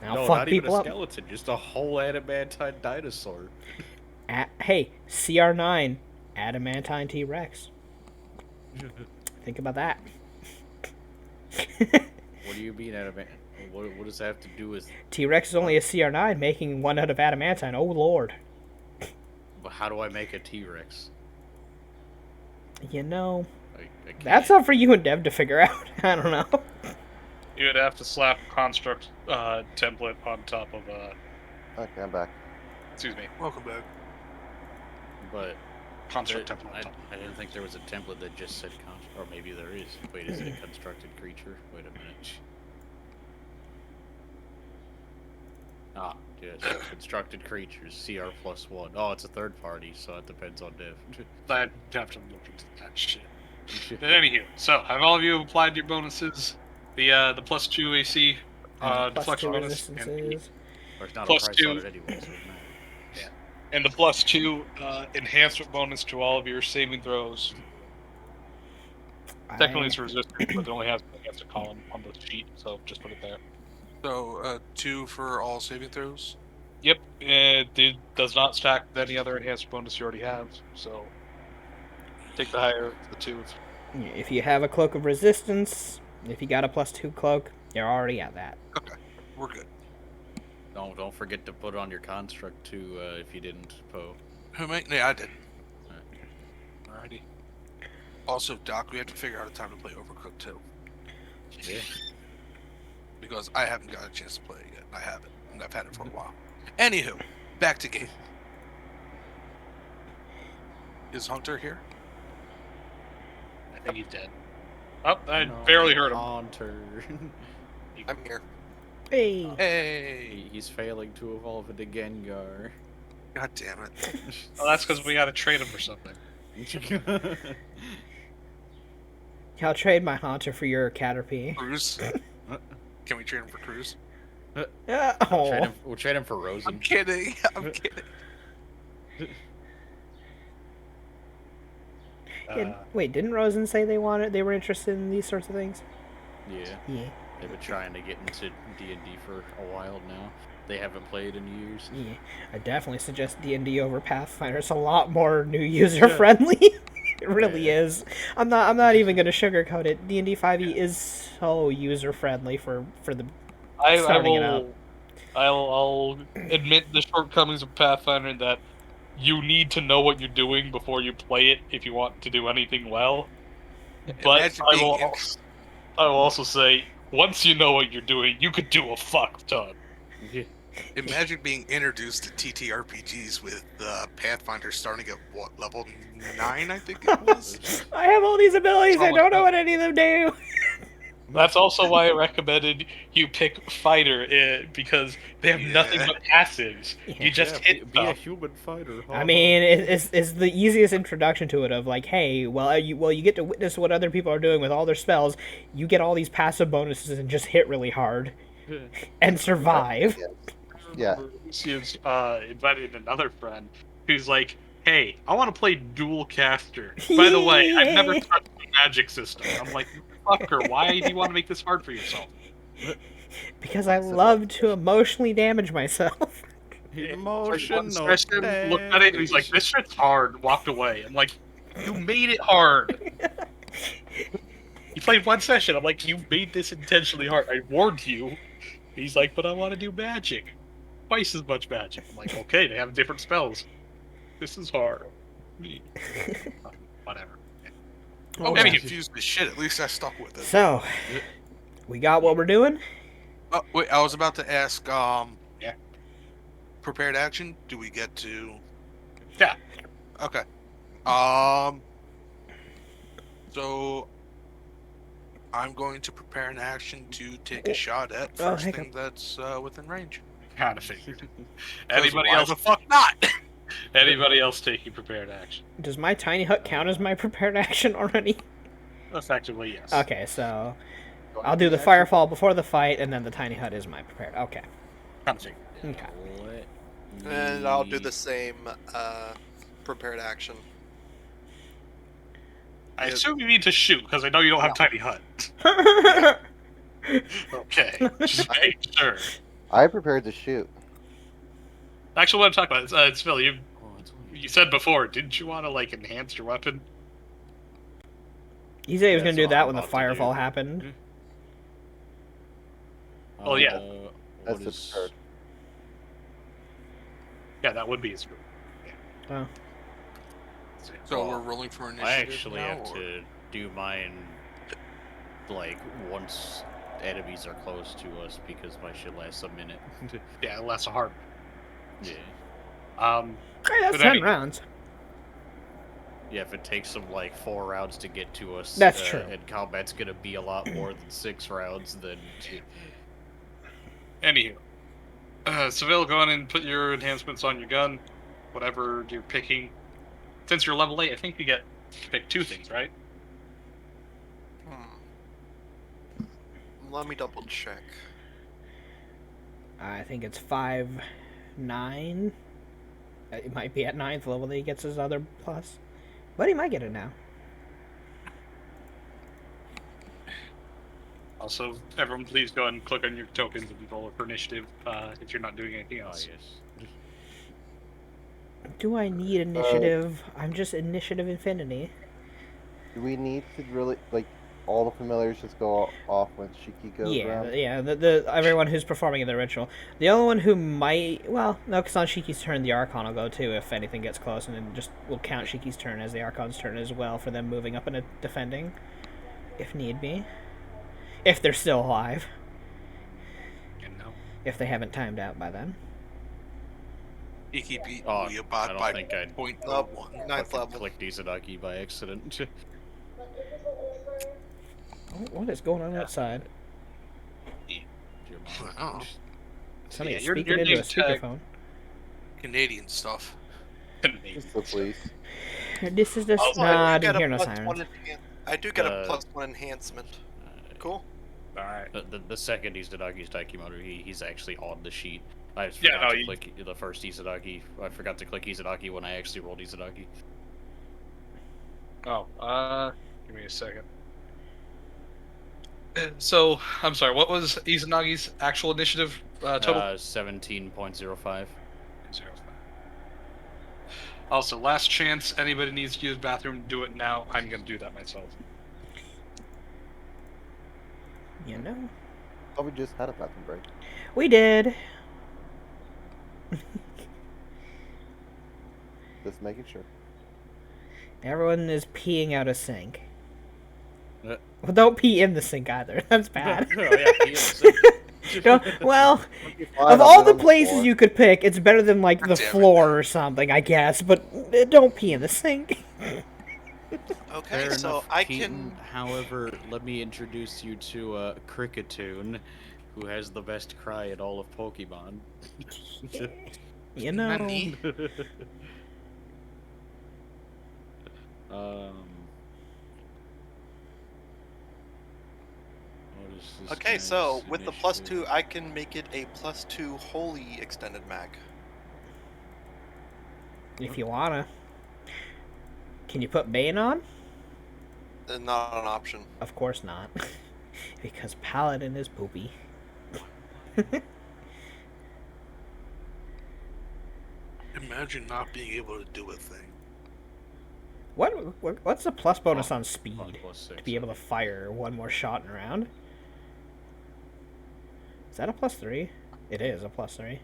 I'll No, fuck not even people a up. skeleton, just a whole adamantine dinosaur. Hey, CR9, adamantine T-Rex. Think about that. What do you mean adamant? What does that have to do with? T-Rex is only a CR9, making one out of adamantine. Oh lord. How do I make a T-Rex? You know, I can't. that's up for you and Dev to figure out. I don't know. You would have to slap construct template on top of Okay, I'm back. excuse me, Welcome back. But construct template on I top. didn't think there was a template that just said or maybe there is. Wait, is it a constructed creature? Wait a minute. Ah, yes, constructed creatures, CR +1. Oh, it's a third party, so it depends on div. I'd have to look into that shit. But anywho, so have all of you applied your bonuses? The +2 AC Plus deflection 2 bonus and the, resistances. There's not Plus a price two. on it anyway, so it doesn't matter. and the +2 enhancement bonus to all of your saving throws. Technically, it's resistant, but it only has an enhancement column on the sheet, so just put it there. So 2 for all saving throws. Yep, it does not stack with any other enhancement bonus you already have, so take the higher of the 2. If you have a cloak of resistance, if you got a +2 cloak, you're already at that. Okay, we're good. Don't forget to put on your construct too if you didn't, Poe. Who made? Yeah, I did. Alrighty. Also, Doc, we have to figure out a time to play Overcooked too, Yeah. because I haven't got a chance to play it yet. I haven't, and I've had it for a while. Anywho, back to game. Is Hunter here? I think he's dead. Oh, I barely heard him. Haunter. I'm here. Hey. Hey! He's failing to evolve into Gengar. God damn it! Well, that's because we gotta trade him for something. I'll trade my Haunter for your Caterpie. Cruz. Can we trade him for Cruz? Oh. We'll trade him for I'm Rosen. kidding. I'm kidding. Wait, didn't Rosen say they were interested in these sorts of things? Yeah, Yeah. they've been trying to get into D&D for a while now. They haven't played in years. Yeah. I definitely suggest D&D over Pathfinder. It's a lot more new user friendly. It really Yeah. is. I'm not even gonna sugarcoat it. D&D 5e is so user friendly for the starting it up. I'll admit the shortcomings of Pathfinder that you need to know what you're doing before you play it if you want to do anything well. But Imagine I being will also say, once you know what you're doing, you could do a fuck ton. Yeah. Imagine being introduced to TTRPGs with Pathfinder starting at what, level 9, I think it was? I have all these abilities. I Oh, don't know no. what any of them do. That's also why I recommended you pick fighter, because they have nothing Yeah. but passives. Yeah. You just hit be a stuff. human fighter. I mean, it's the easiest introduction to it of like, hey, you get to witness what other people are doing with all their spells. You get all these passive bonuses and just hit really hard and survive. Yeah. Lucius invited another friend who's like, hey, I want to play dual caster. By the way, I've never touched the magic system. I'm like, fucker, why do you want to make this hard for yourself? Because I love to emotionally damage myself. Emotional Session, looked at it and he's like, this shit's hard, walked away. I'm like, you made it hard. You played one session. I'm like, you made this intentionally hard. I warned you. He's like, but I want to do magic. Twice as much magic. I'm like, okay, they have different spells. This is hard. Whatever. Oh, Okay. I'm confused as shit. At least I stuck with it. So, we got what we're doing? Oh, wait, I was about to ask, Yeah. prepared action? Do we get to... Yeah. Okay. So, I'm going to prepare an action to take a shot at Oh, first hang thing that's within range. Kind of figured. 'Cause Anybody why else? the fuck not? Anybody else taking prepared action? Does my tiny hut count as my prepared action already? Effectively, yes. Okay, so I'll do the firefall before the fight, and then the tiny hut is my prepared. Okay. Kind of figured. Okay. And I'll do the same prepared action. I Yeah. assume you need to shoot because I know you don't have tiny hut. Okay, just make sure. I prepared to shoot. Actually, what I'm talking about is Phil. You said before, didn't you want to like enhance your weapon? He said he was That's gonna do what that I'm when the about to do. firefall happened. Oh, yeah. That's the prepared. Yeah, that would be his move. Oh. So Well, we're rolling for initiative I actually now, have or- to do mine like once enemies are close to us because my shit lasts a minute. Yeah, less hard. Yeah. Hey, that's But 10 any- rounds. Yeah, if it takes them like 4 rounds to get to us, That's true. And combat's gonna be a lot more than 6 rounds, then Anywho, Seville, go on and put your enhancements on your gun, whatever you're picking. Since you're level 8, I think you get to pick 2 things, right? Let me double check. I think it's 5-9. It might be at 9th level that he gets his other plus. But he might get it now. Also, everyone please go ahead and click on your tokens and roll for initiative if you're not doing anything oh else. yes. Do I need initiative? I'm just initiative infinity. Do we need to really, like, all the familiars just go off when Shiki goes Yeah, around? yeah. The everyone who's performing in the ritual. The only one who might, well, no, because on Shiki's turn, the Archon will go too if anything gets close, and then just we'll count Shiki's turn as the Archon's turn as well for them moving up and defending, if need be, if they're still alive, You know? if they haven't timed out by then. Iki beat Oh, I Weeabot don't by think I'd 0.01. Ninth fucking level. click Izanagi by accident. Oh, what is going on outside? Dear mom. Oh, Somebody Yeah, is your speaking into a name tag- speakerphone. Canadian stuff. Just the police. This is the. Also, Nah, I I do didn't get hear a no plus sirens. one I do get a Uh, +1 enhancement. Cool. Alright. The second Izanagi's Daikimono, he's actually on the sheet. I just Yeah, forgot no, to you- click the first Izanagi. I forgot to click Izanagi when I actually rolled Izanagi. Oh, give me a second. So, I'm sorry, what was Izanagi's actual initiative total? 17.05. 0. Also, last chance, anybody needs to use bathroom, do it now. I'm gonna do that myself. You know, Oh, we just had a bathroom break. we did. Just making sure. Everyone is peeing out a sink. Uh. Well, don't pee in the sink either. That's bad. Oh, yeah, he is. Well, Fine, of I'll all put it the on the places floor. you could pick, it's better than like the Damn it. floor or something, I guess. But don't pee in the sink. Okay, Fair so enough, I Keaton. can. However, let me introduce you to Cricketoon, who has the best cry in all of Pokemon. You know. Nani? um. What is this Okay, guy's so with the +2, initiative? I can make it a +2 holy extended mag. If you wanna. Can you put Bane on? Not an option. Of course not. Because Paladin is poopy. Imagine not being able to do a thing. What's the plus bonus on Oh, speed? +6, To be able to fire one more shot in a round? Is that a +3? It is a +3.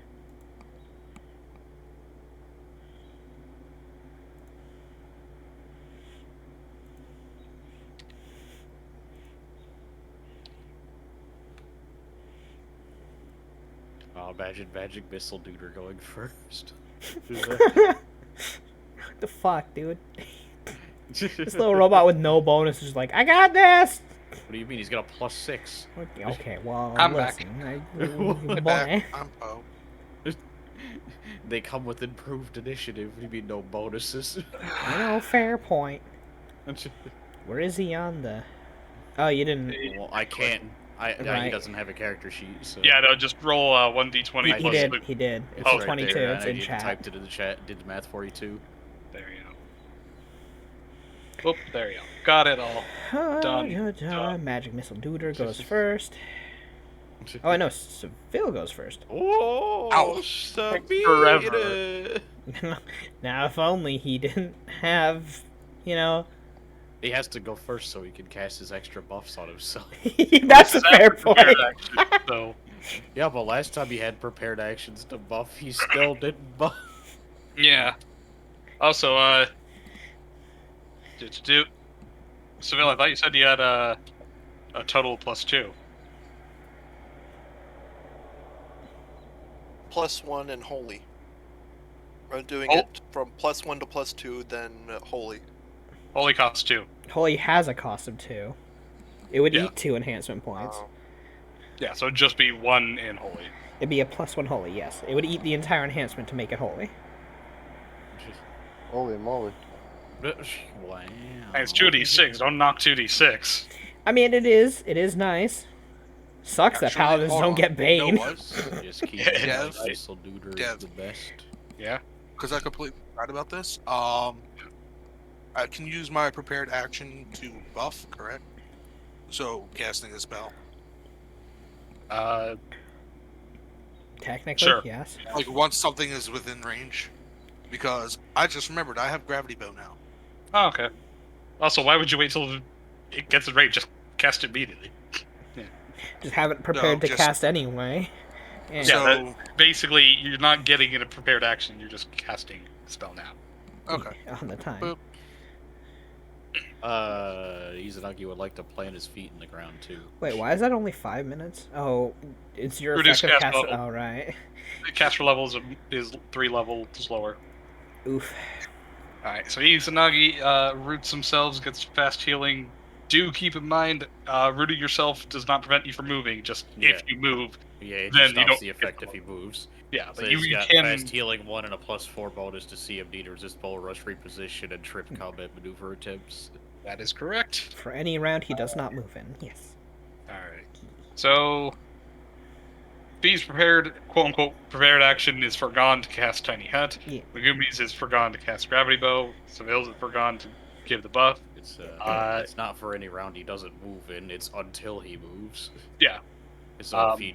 Oh, imagine Magic Missile Duder going first. The fuck, dude? This little robot with no bonus is like, I got this! What do you mean? He's got a +6. Okay, well, I'm back. listen. Get Boy. back. I'm Poe. They come with improved initiative. What do you mean no bonuses? You know, fair point. Where is he on the... Oh, you didn't... Well, I can't. He Right. doesn't have a character sheet. So. Yeah, no, just roll 1d20 He plus did, the- he did. It's It's Oh, right 22, there. it's I in just chat. typed it in the chat. Did the math for you too. There you go. Oop, there you go. Got it all. Done. Done. Magic Missile Duder goes first. Oh, I know, Seville goes first. Oh, Ouch. Forever. Now, if only he didn't have, you know... He has to go first so he can cast his extra buffs on himself. That's a This is fair after prepared point. action, so, Yeah, but last time he had prepared actions to buff, he still didn't buff. yeah. Also, Seville, I thought you said you had a total +2. +1 and holy. I'm doing Oh. it from +1 to +2, then holy. Holy costs 2. Holy has a cost of 2. It would Yeah. eat 2 enhancement points. Oh. Yeah, so it'd just be 1 in holy. It'd be a +1 holy, yes. It would eat the entire enhancement to make it holy. Holy moly. Wow. And it's 2d6. Don't knock 2d6. I mean, it is nice. Sucks that Actually, paladins hold don't on. get You Bane. know what? Just keep Yeah. Magic Missile Duder Dev. the best. Yeah. Because I completely forgot about this. I can use my prepared action to buff, correct? So casting a spell. Technically, Sure. yes. Like once something is within range. Because I just remembered I have gravity bow now. Oh, okay. Also, why would you wait till it gets in range? Just cast it immediately. Just have it prepared to just- cast anyway. And Yeah, So Basically, you're not getting in a prepared action. You're just casting the spell now. okay. on the time. Boop. Izanagi would like to plant his feet in the ground too. Wait, why is that only 5 minutes? Oh, it's your Reduce effective cast cast. level. Oh, right. The caster level is 3 levels lower. Oof. Alright, so Izanagi roots themselves, gets fast healing. Do keep in mind, rooting yourself does not prevent you from moving. Just Yeah. if you move, Yeah, it Then just you stops don't the get effect the if he moves. yeah, So but he's you got can. fast healing 1 and a +4 bonus to see need to resist bull rush reposition and trip combat maneuver attempts. That is correct. For any round he does not move in. Yes. Alright. So, B's prepared, quote unquote, prepared action is forgone to cast Tiny Hut. Yeah. Megumi's is forgone to cast Gravity Bow. Seville's is forgone to give the buff. It's not for any round he doesn't move in. It's until he moves. Yeah. So if Um, he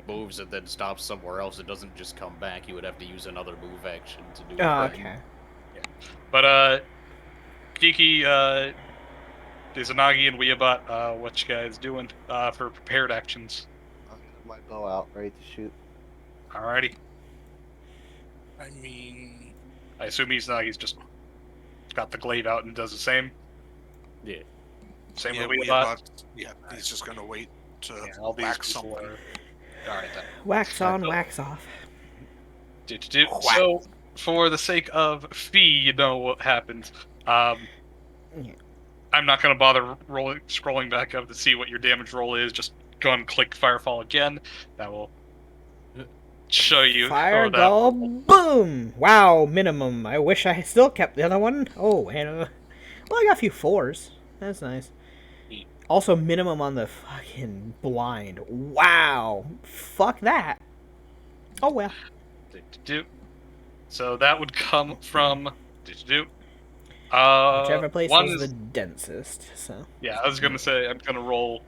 moves and then stops somewhere else, it doesn't just come back. He would have to use another move action to do it. Oh, then. okay. But, Kiki, Izanagi, and Weeabot, what you guys doing for prepared actions? I'll get my bow out, ready to shoot. Alrighty. I mean, I assume Izanagi's just got the glaive out and does the same. Yeah. Same yeah, with Weeabot. he's just gonna wait to Yeah, all these whack people something. are. All right then. Wax on, wax off. So, for the sake of fee, you know what happens. Yeah. I'm not going to bother scrolling back up to see what your damage roll is. Just go and click Firefall again. That will show you. Fire that- go boom! Wow, minimum. I wish I still kept the other one. Oh, and well, I got a few 4s. That's nice. Also, minimum on the fucking blind. Wow. Fuck that. Oh well. So that would come from. Whichever place one is is the densest. So. Yeah, I was gonna say I'm gonna roll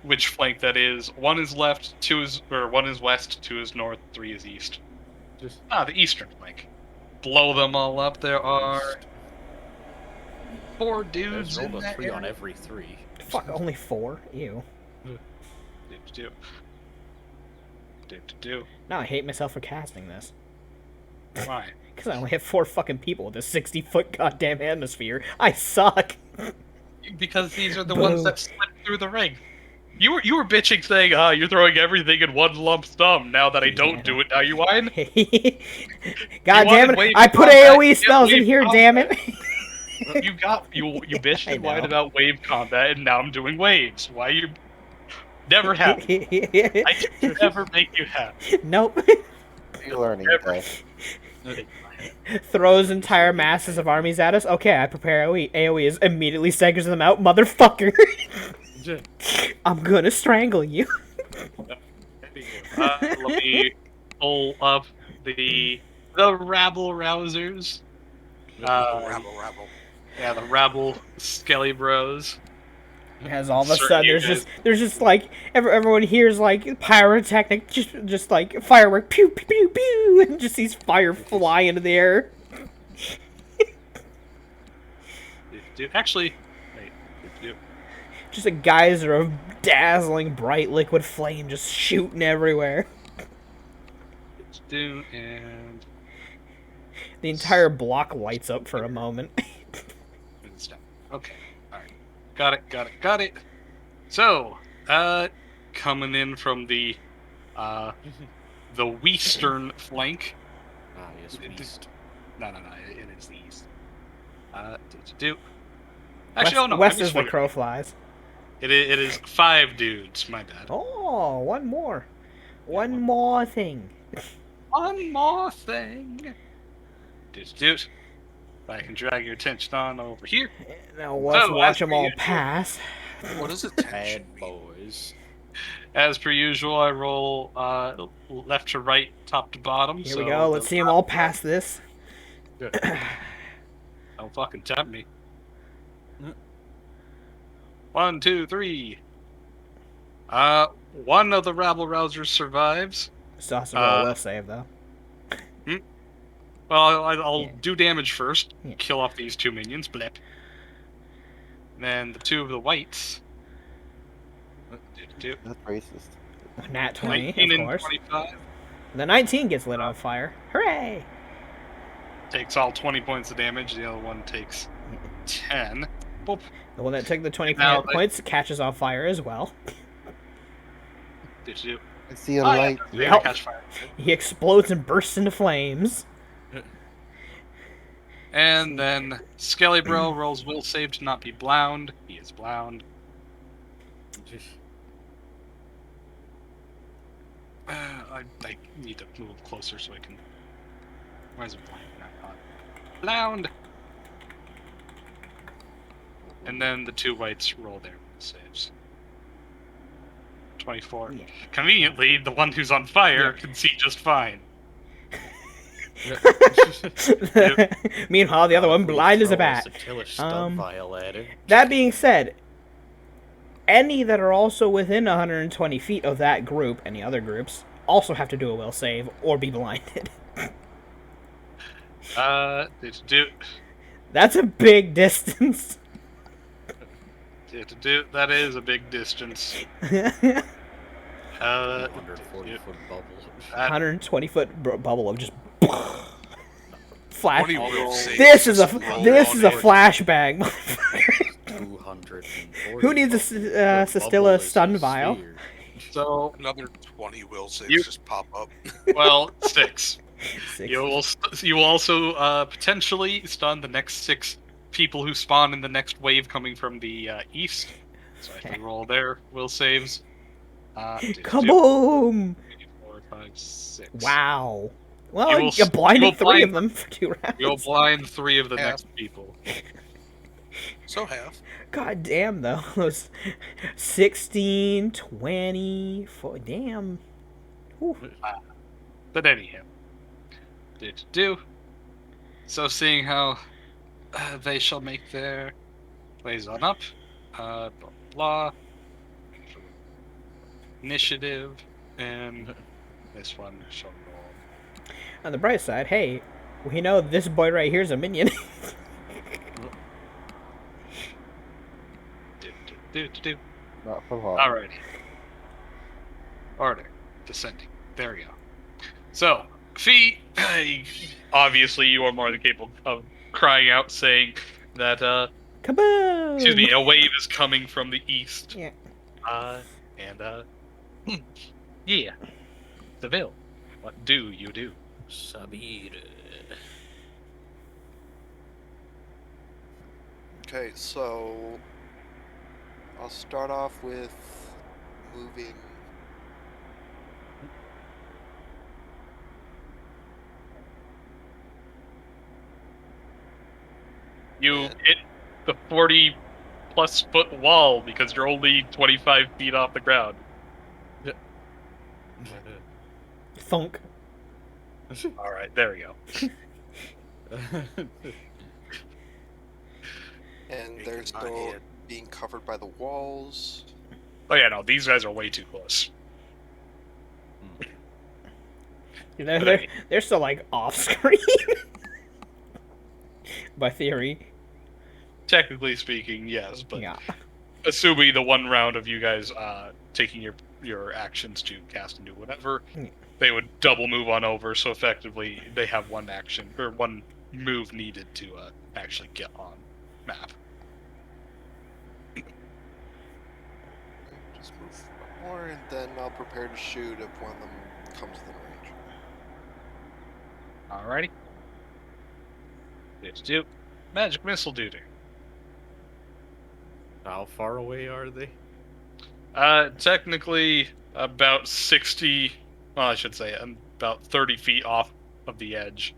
which flank that is. One is left, one is west, 2 is north, 3 is east. The eastern flank. Blow them all up. There are 4 dudes There's in rolled a that 3 on area. every 3. Fuck, only 4? Ew. Now I hate myself for casting this. Why? Because I only have 4 fucking people with a 60-foot goddamn atmosphere. I suck. Because these are the Boo. ones that slip through the ring. You were bitching saying, you're throwing everything in one lump sum. Now that I don't Yeah. do it, now you whine? God damn wanted it! wave I put combat, AoE get spells in wave here, combat. damn it! You bitched I and whined know. about wave combat, and now I'm doing waves. Why you... Never happy. I can never make you happy. Nope. You're learning, Never. guy. Throws entire masses of armies at us. Okay, I prepare AoE. AoE is immediately staggers them out. Motherfucker! I'm gonna strangle you. Let me pull up the rabble rousers. Rabble. Yeah, the rabble skelly bros. As all of a Sure, sudden, you there's just like everyone hears like pyrotechnic, just like firework, pew pew pew pew, and just sees fire fly into the air. Actually, wait. Just a geyser of dazzling bright liquid flame just shooting everywhere. And The entire block lights up for a moment. okay, all right, got it. So, coming in from the western flank. Ah, yes, beast. No, it is the east. Actually, oh no, West I is the misworded. crow flies. It is 5 dudes. My bad. Oh, one more. One more thing. One more thing. Dude. I can drag your attention on over here. Now let's So, watch as them per all usual- pass. What is Bad attention mean? boys. As per usual, I roll left to right, top to bottom. Here so we go. Let's the see them all pass this. Don't fucking tempt me. 1, 2, 3. One of the rabble rousers survives. Still has to roll a will save though. Well, I'll Yeah. do damage first. Yeah. Kill off these 2 minions. Blip. Then the 2 of the whites. That's racist. Nat 20, 19 of and course. 25. The 19 gets lit on fire. Hooray! Takes all 20 points of damage. The other one takes 10. Boop. The one that took the 20 Now they- points catches on fire as well. Did you? I see a Oh, yeah, light. they're Yep. gonna catch fire. He explodes and bursts into flames. And then Skelly Bro rolls will save to not be blound. He is blound. I need to move closer so I can. Why is it blind? Not blound. And then the 2 whites roll their saves. 24. Yeah. Conveniently, the one who's on fire can see just fine. Meanwhile, the other one blind as a bat. Um, That being said, any that are also within 120 feet of that group, any other groups, also have to do a will save or be blinded. That's a big distance. That is a big distance. 140-foot bubble. 120-foot bubble of just flash. What do you will say? This is a Just roll this on is a it. flashbang. motherfucker. 240. Who needs a Sestilla stun vial? So, Another 20 will saves You- just pop up. well, 6. 6. You will also potentially stun the next 6 people who spawn in the next wave coming from the east. So I have to roll their will saves. 2, Kaboom! 3, 4, 5, 6. Wow. Well, You you, will s- blinded you will 3 of blind- them for 2 rounds. You'll blind 3 of the Yeah. next people. So half. God damn, though. Those 16, 20, 4, damn. Whew. But anyhow, do. So seeing how they shall make their ways on up, blah blah, initiative, and this one shall roll. On the bright side, hey, we know this boy right here is a minion. Do. Not for long. Alrighty. Order. Descending. There we go. So, Fee, obviously you are more than capable of crying out saying that, Kaboom! excuse me, a wave is coming from the east. Yeah. Yeah. Seville, what do you do? Sabir. Okay, so I'll start off with moving. You Yeah. hit the 40-plus foot wall because you're only 25 feet off the ground. Thunk. Alright, there we go. And Making they're my still head. being covered by the walls. Oh yeah, no, these guys are way too close. They're still, like, off-screen. By theory. Technically speaking, yes, but Yeah. assuming the one round of you guys taking your actions to cast and do whatever, Yeah. they would double move on over, so effectively they have one action or one move needed to actually get on map. Just move one more, and then I'll prepare to shoot if one of them comes within range. Alrighty. Let's do magic missile duty. How far away are they? Technically about 60. Well, I should say about 30 feet off of the edge.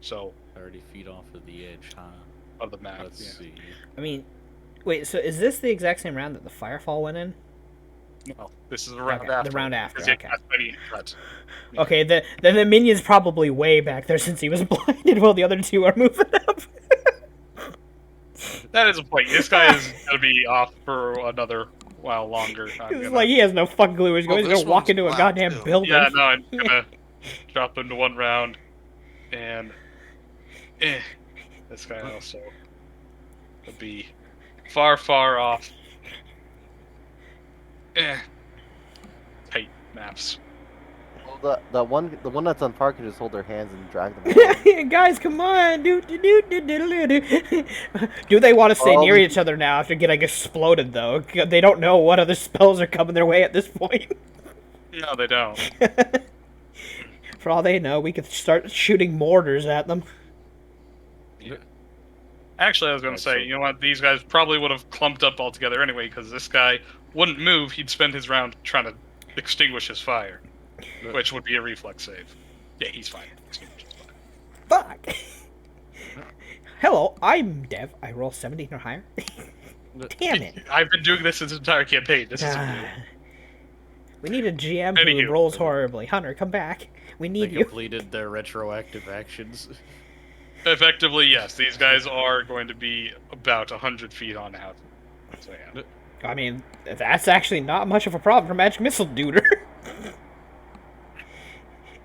So 30 feet off of the edge, huh? of the map. Let's yeah. see. I mean, wait, so is this the exact same round that the Firefall went in? No, this is the round Okay, after. the round after, because it okay. has many cuts. Okay, then the minion's probably way back there since he was blinded while the other two are moving up. That is a point. This guy is gonna be off for another while longer. It's like he has no fucking clue where he's going. Oh, He's this gonna walk one's into a black, goddamn too. building. Yeah, no, I'm gonna drop into one round, and this guy also would be far, far off. Tight maps. Well, the one that's on fire can just hold their hands and drag them along. Guys, come on! Do they want to stay near each other now after getting exploded, though? They don't know what other spells are coming their way at this point. No, they don't. For all they know, we could start shooting mortars at them. Actually, I was gonna say, you know what? These guys probably would have clumped up all together anyway, because this guy wouldn't move. He'd spend his round trying to extinguish his fire, which would be a reflex save. Yeah, he's fine. Extinguish his fire. Fuck! Hello, I'm Dev. I roll 17 or higher. Damn it. I've been doing this this entire campaign. This is Ah. We need a GM who Anywho. rolls horribly. Hunter, come back. We They need you. completed their retroactive actions. effectively yes. These guys are going to be about 100 feet on out. So yeah. I mean, that's actually not much of a problem for Magic Missile Duder.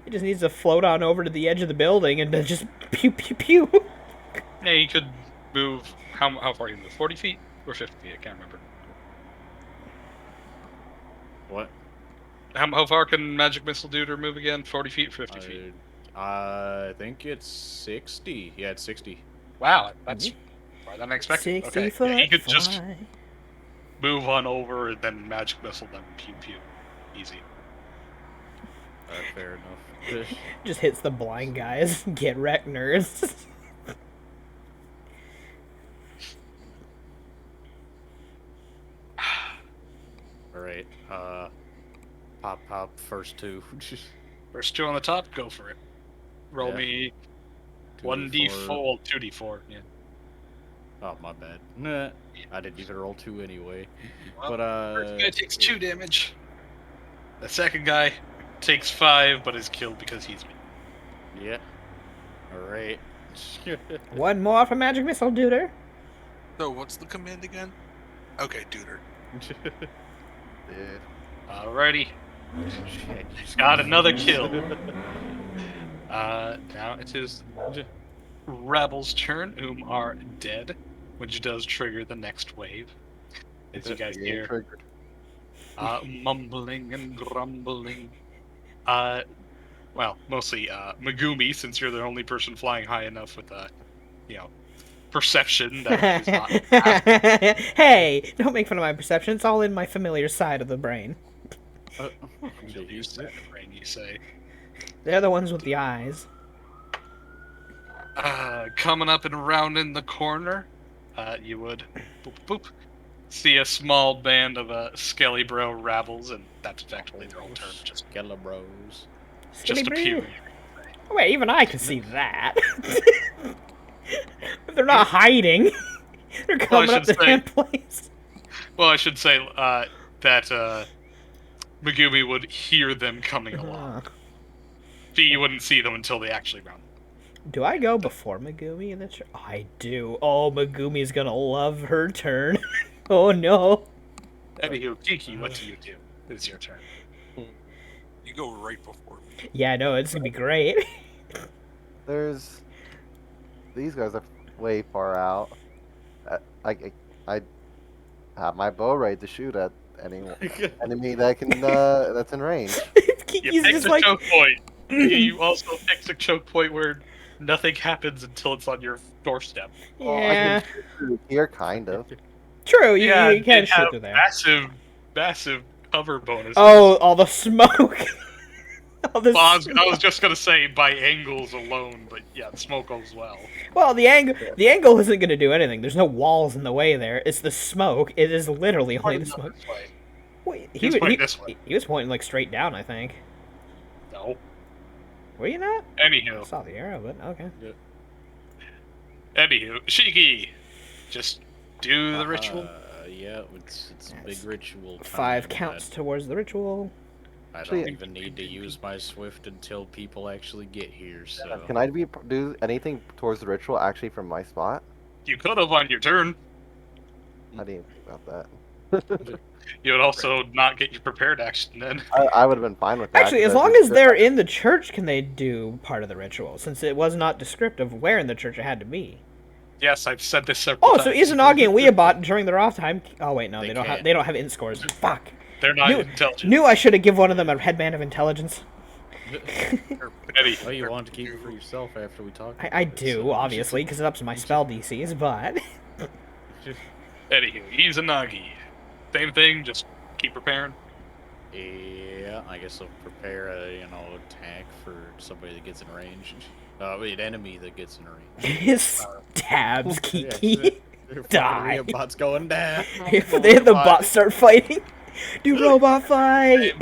He just needs to float on over to the edge of the building and then just pew pew pew. Yeah, you could move. How far you move? 40 feet or 50 feet? I can't remember. What? How far can Magic Missile Duder move again? 40 feet, 50 feet. I think it's 60. Yeah, it's 60. Wow, that's more than I expected. 60 Okay, foot yeah, he could just fly. move on over and then Magic Missile them pew pew. Easy. Fair enough. Just hits the blind guys. Get wrecked, nerds. Alright, pop, first two. First two on the top, go for it. Roll Yeah. me 2d4. 1d4, 2d4. Yeah. Oh, my bad. Nah, I didn't even roll 2 anyway. Well, But, First guy takes 2 damage. The second guy takes 5, but is killed because he's me. yeah. Alright. One more for magic missile, duder. So what's the command again? Okay, Duder. Dude. Alrighty. Shit. He's got another kill. Now it is Rebel's turn, whom are dead, which does trigger the next wave. As you guys Yeah, hear, triggered. mumbling and grumbling. Well, mostly Megumi, since you're the only person flying high enough with perception that is not. Hey, don't make fun of my perception. It's all in my familiar side of the brain. You say, brain, you say. They're the ones with the eyes. Coming up and rounding the corner, you would boop, boop, see a small band of Skelly-bro rabbles, and that's effectively their whole turn. Just Skelebros. Skitty appear. broo. Wait, even I can see that. They're not hiding. They're coming up should the say- damn place. Well, I should say that Megumi would hear them coming along. You wouldn't see them until they actually round. Do I go before Megumi in this? I do. Oh, Megumi's gonna love her turn. Oh no. Anywho, Kiki, what do you do? It's your turn. You go right before me. Yeah, no, it's gonna be great. There's these guys are way far out. I have my bow ready to shoot at any enemy that can that's in range. You Kiki's picked just a like, choke point. You also picked a choke point where nothing happens until it's on your doorstep. yeah, Here, kind of. true. You it can shoot have through there. massive cover bonuses. Oh, all the smoke. All the Well, I was smoke. just gonna say by angles alone, but yeah, the smoke as well. Well, the angle isn't gonna do anything. There's no walls in the way there. It's the smoke. It is literally only the smoke. This way. Wait, He's pointing this way. he was pointing like straight down, I think. No. Were you not? I Anywho, saw the arrow, but okay. Shiki, just do the ritual. Yeah, it's a big ritual. 5 time counts that towards the ritual. I Actually- don't even need to use my swift until people actually get here. So Can I do anything towards the ritual actually from my spot? You could have on your turn. I didn't think about that. You would also not get your prepared action then. I would have been fine with that. Actually, as 'cause long I as they're in the church, can they do part of the ritual? Since it was not descriptive of where in the church it had to be. Yes, I've said this several Oh, times. so Izanagi and Weeabot during their off time. Oh wait, no, They they don't can't. have. They don't have int scores. Fuck. They're not Knew- intelligent. Knew I should have given one of them a headband of intelligence. Eddie, Oh, you want to keep it for yourself after we talk? I about it, do, so- obviously, because it ups my spell DCs, but Anywho, Izanagi. Same thing, just keep preparing. Yeah, I guess I'll prepare a attack for somebody that gets in range. Wait, enemy that gets in range. his stabs Yeah, Kiki. Die. Bot's going down. If the bots start fighting, do robot fight.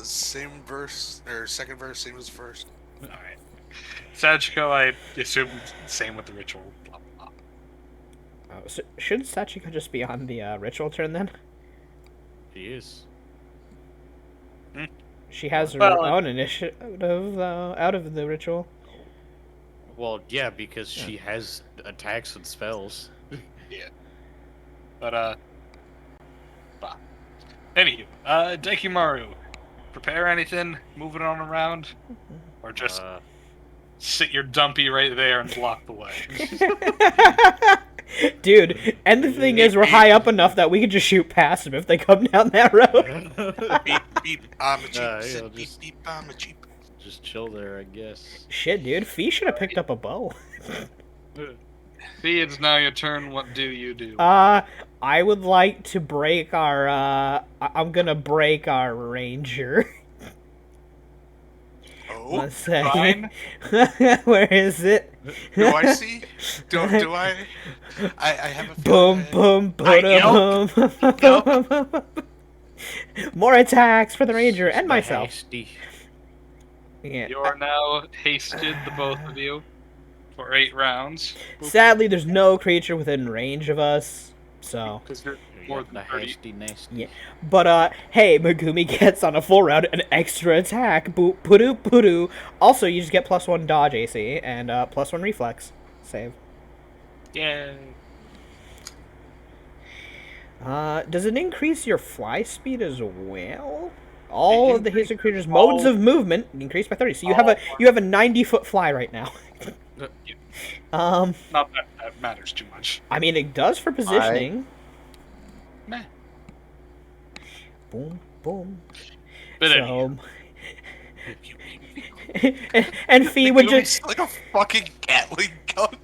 Same verse or second verse, same as first. Alright. Sachiko, I assume same with the ritual. Blah, blah, blah. Oh, so should Sachiko just be on the ritual turn then? He is. She has her Well, own initiative out of the ritual. Well, yeah, because she has attacks and spells. But, bah. Anywho, Dekimaru, prepare anything, move it on around, or just sit your dumpy right there and block the way. Dude, and the thing is, we're high up enough that we can just shoot past them if they come down that road. Beep beep, I'm a cheap. Yeah, Said beep just- beep, I'm a cheap. Just chill there, I guess. Shit, dude, Fee should have picked up a bow. See, it's now your turn. What do you do? I would like to break our. I'm gonna break our ranger. Oh, One second. Where is it? do I see? Do I? I have a Boom, feeling. boom, I- boom. More attacks for the ranger and myself. Hasty. Yeah. You are now hasted, the both of you, for 8 rounds. Sadly, there's no creature within range of us. So, Because you're You more got than the 30. hasty nasty. yeah. But hey, Megumi gets on a full round an extra attack. Boop, poo poo. Also, you just get +1 dodge AC and +1 reflex save. Yay. Does it increase your fly speed as well? All of the hasted creatures' all- modes of movement increase by 30. So you have a 90-foot fly right now. Not that that matters too much. I mean, it does for positioning. Meh. Boom, boom. But anyway, So, and Fee would just like a fucking Gatling gun.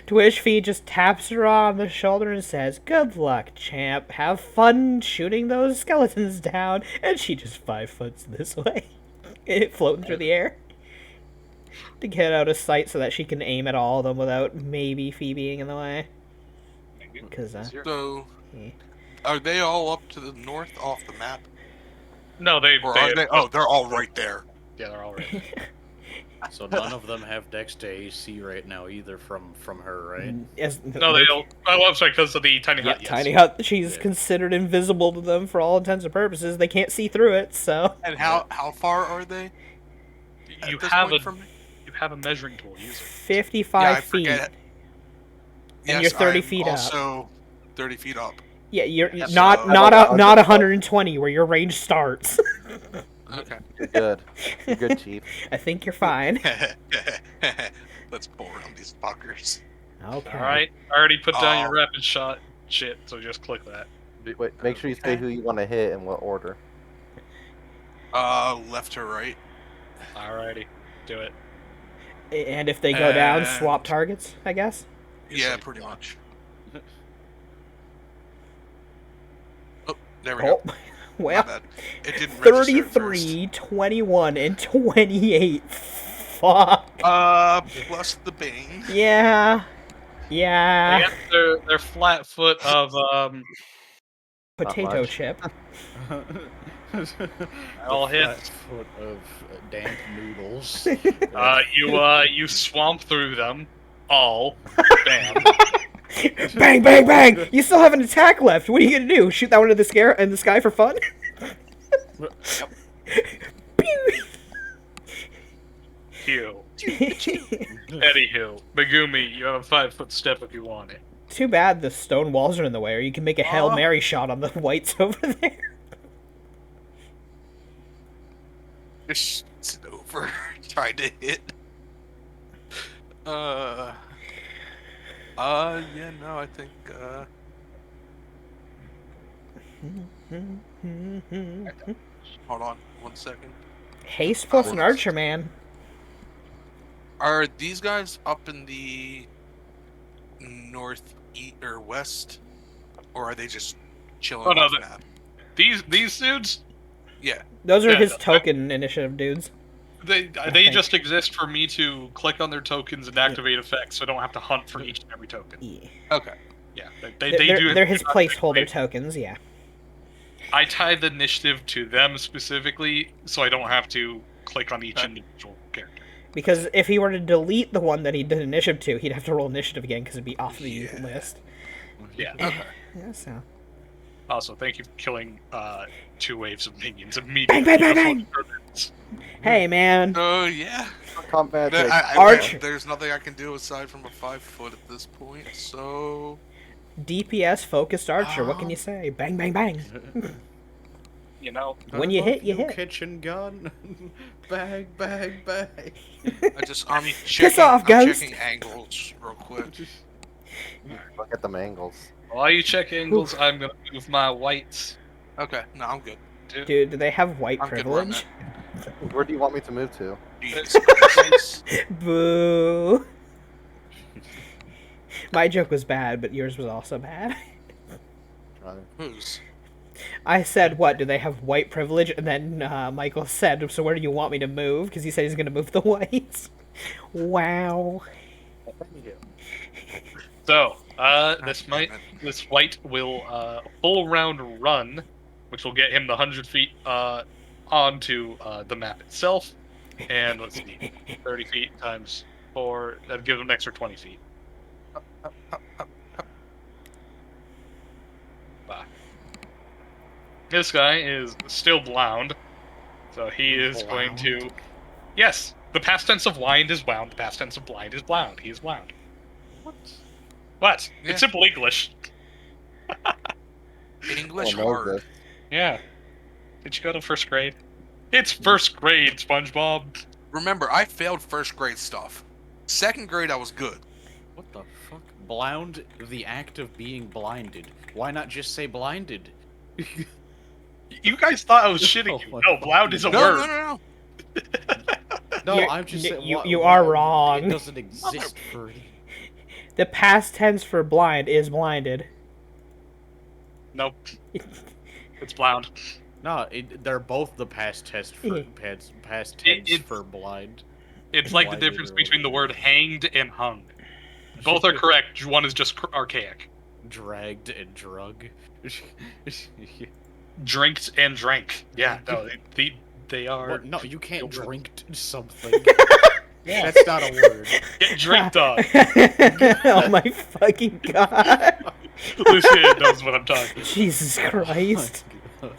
to which Fee just taps her on the shoulder and says, "Good luck, champ. Have fun shooting those skeletons down." And she just 5-foots this way, floating through the air to get out of sight so that she can aim at all of them without maybe Fee being in the way. Because So, yeah. are they all up to the north off the map, no, or are they? Oh, they're all right there. yeah, they're all right. So none of them have Dex to AC right now either from her, right? No, they don't. Oh, I'm sorry, because of the tiny Yeah, hut. Yes. tiny hut. She's Yeah. considered invisible to them for all intents and purposes. They can't see through it, so And how far are they? You at this have point a from me? you have a measuring tool. Use it. 55 Yeah, I feet. forget. And you're 30 I'm feet up. also 30 feet up. Yeah, you're Yeah, not so- not 120 where your range starts. Okay. You're good. You're good, Chief. I think you're fine. Let's pull around these fuckers. Okay. All right. I already put down your Oh. rapid shot shit, so just click that. Wait, make sure you say who you want to hit and what order. Left to right. Alrighty, do it. And if they go down, And- swap targets, I guess. Yeah, pretty much. Oh, there we go. Oh, My well, bad. It didn't register at first. 33, 21, and 28. Fuck. Plus the bane. Yeah. They Yeah. got their flat foot of Potato much. chip. all The hits. flat foot of damp noodles. You swamp through them all. Bam. Bang, bang, bang! You still have an attack left. What are you gonna do? Shoot that one in the sky for fun? Pew! Heal. Anywho, Megumi, you have a 5-foot step if you want it. Too bad the stone walls are in the way, or you can make a Hail Mary shot on the whites over there. Just sit over. Tried to hit. Yeah, no, I think, hold on 1 second. Haste plus an archer, man. Are these guys up in the north, east, or west? Or are they just chilling Oh, no, off the- map? These dudes, Yeah. Those are Yeah, his no, token initiative dudes. they think. just exist for me to click on their tokens and activate effects, so I don't have to hunt for each and every token. Yeah. Okay. Yeah, they do. They're his placeholder tokens, yeah. I tie the initiative to them specifically, so I don't have to click on each individual character. Because if he were to delete the one that he did initiative to, he'd have to roll initiative again because it'd be off the Yeah. list. Yeah. Okay. Yeah, so. Also, thank you for killing 2 waves of minions Bang, immediately. bang, bang, bang! Hey, man. Oh, yeah. Combat. Arch- There's nothing I can do aside from a 5-foot at this point, so... DPS focused archer, what can you say? Bang, bang, bang. You know, When you hit, you hit. Kitchen gun. Bang, bang, bang. I'm checking, off, I'm Ghost. checking angles real quick. Look at them angles. while you check angles, I'm gonna move my whites. Okay, no, I'm good. Dude, do they have white I'm good where I'm privilege? Where do you want me to move to? Jesus. Boo. My joke was bad, but yours was also bad. Whose? I said, what, do they have white privilege? And then Michael said, so where do you want me to move? Because he said he's going to move the whites. Wow. So, God this damn it. white will full round run, which will get him the 100 feet onto the map itself. And let's see, 30 feet times 4, that gives him an extra 20 feet. Bah. This guy is still blind, so he is going to. Yes, the past tense of wind is wound. The past tense of blind is blound. He is wound. What? What? Yeah. It's simple English. English knows hard. this. Yeah. Did you go to first grade? It's first grade, SpongeBob. Remember, I failed first grade stuff. Second grade, I was good. What the fuck? Blound, the act of being blinded. Why not just say blinded? You guys thought I was shitting you. Oh, No, blound is a No, word. no, no, no. No, You're- I'm just saying. you are wrong. It doesn't exist for. The past tense for blind is blinded. Nope. It's blound. No, they're both the past tense for Yeah. past tense it's- for blind. It's like the Blinded difference or between the word whatever. hanged and hung. Both are correct. One is just archaic. Dragged and drug. Drinked and drank. Yeah, no, they are. What? No, you can't You're- drink something. That's not a word. Get drinked on. Oh my fucking god. Lucia knows what I'm talking. Jesus Christ. Oh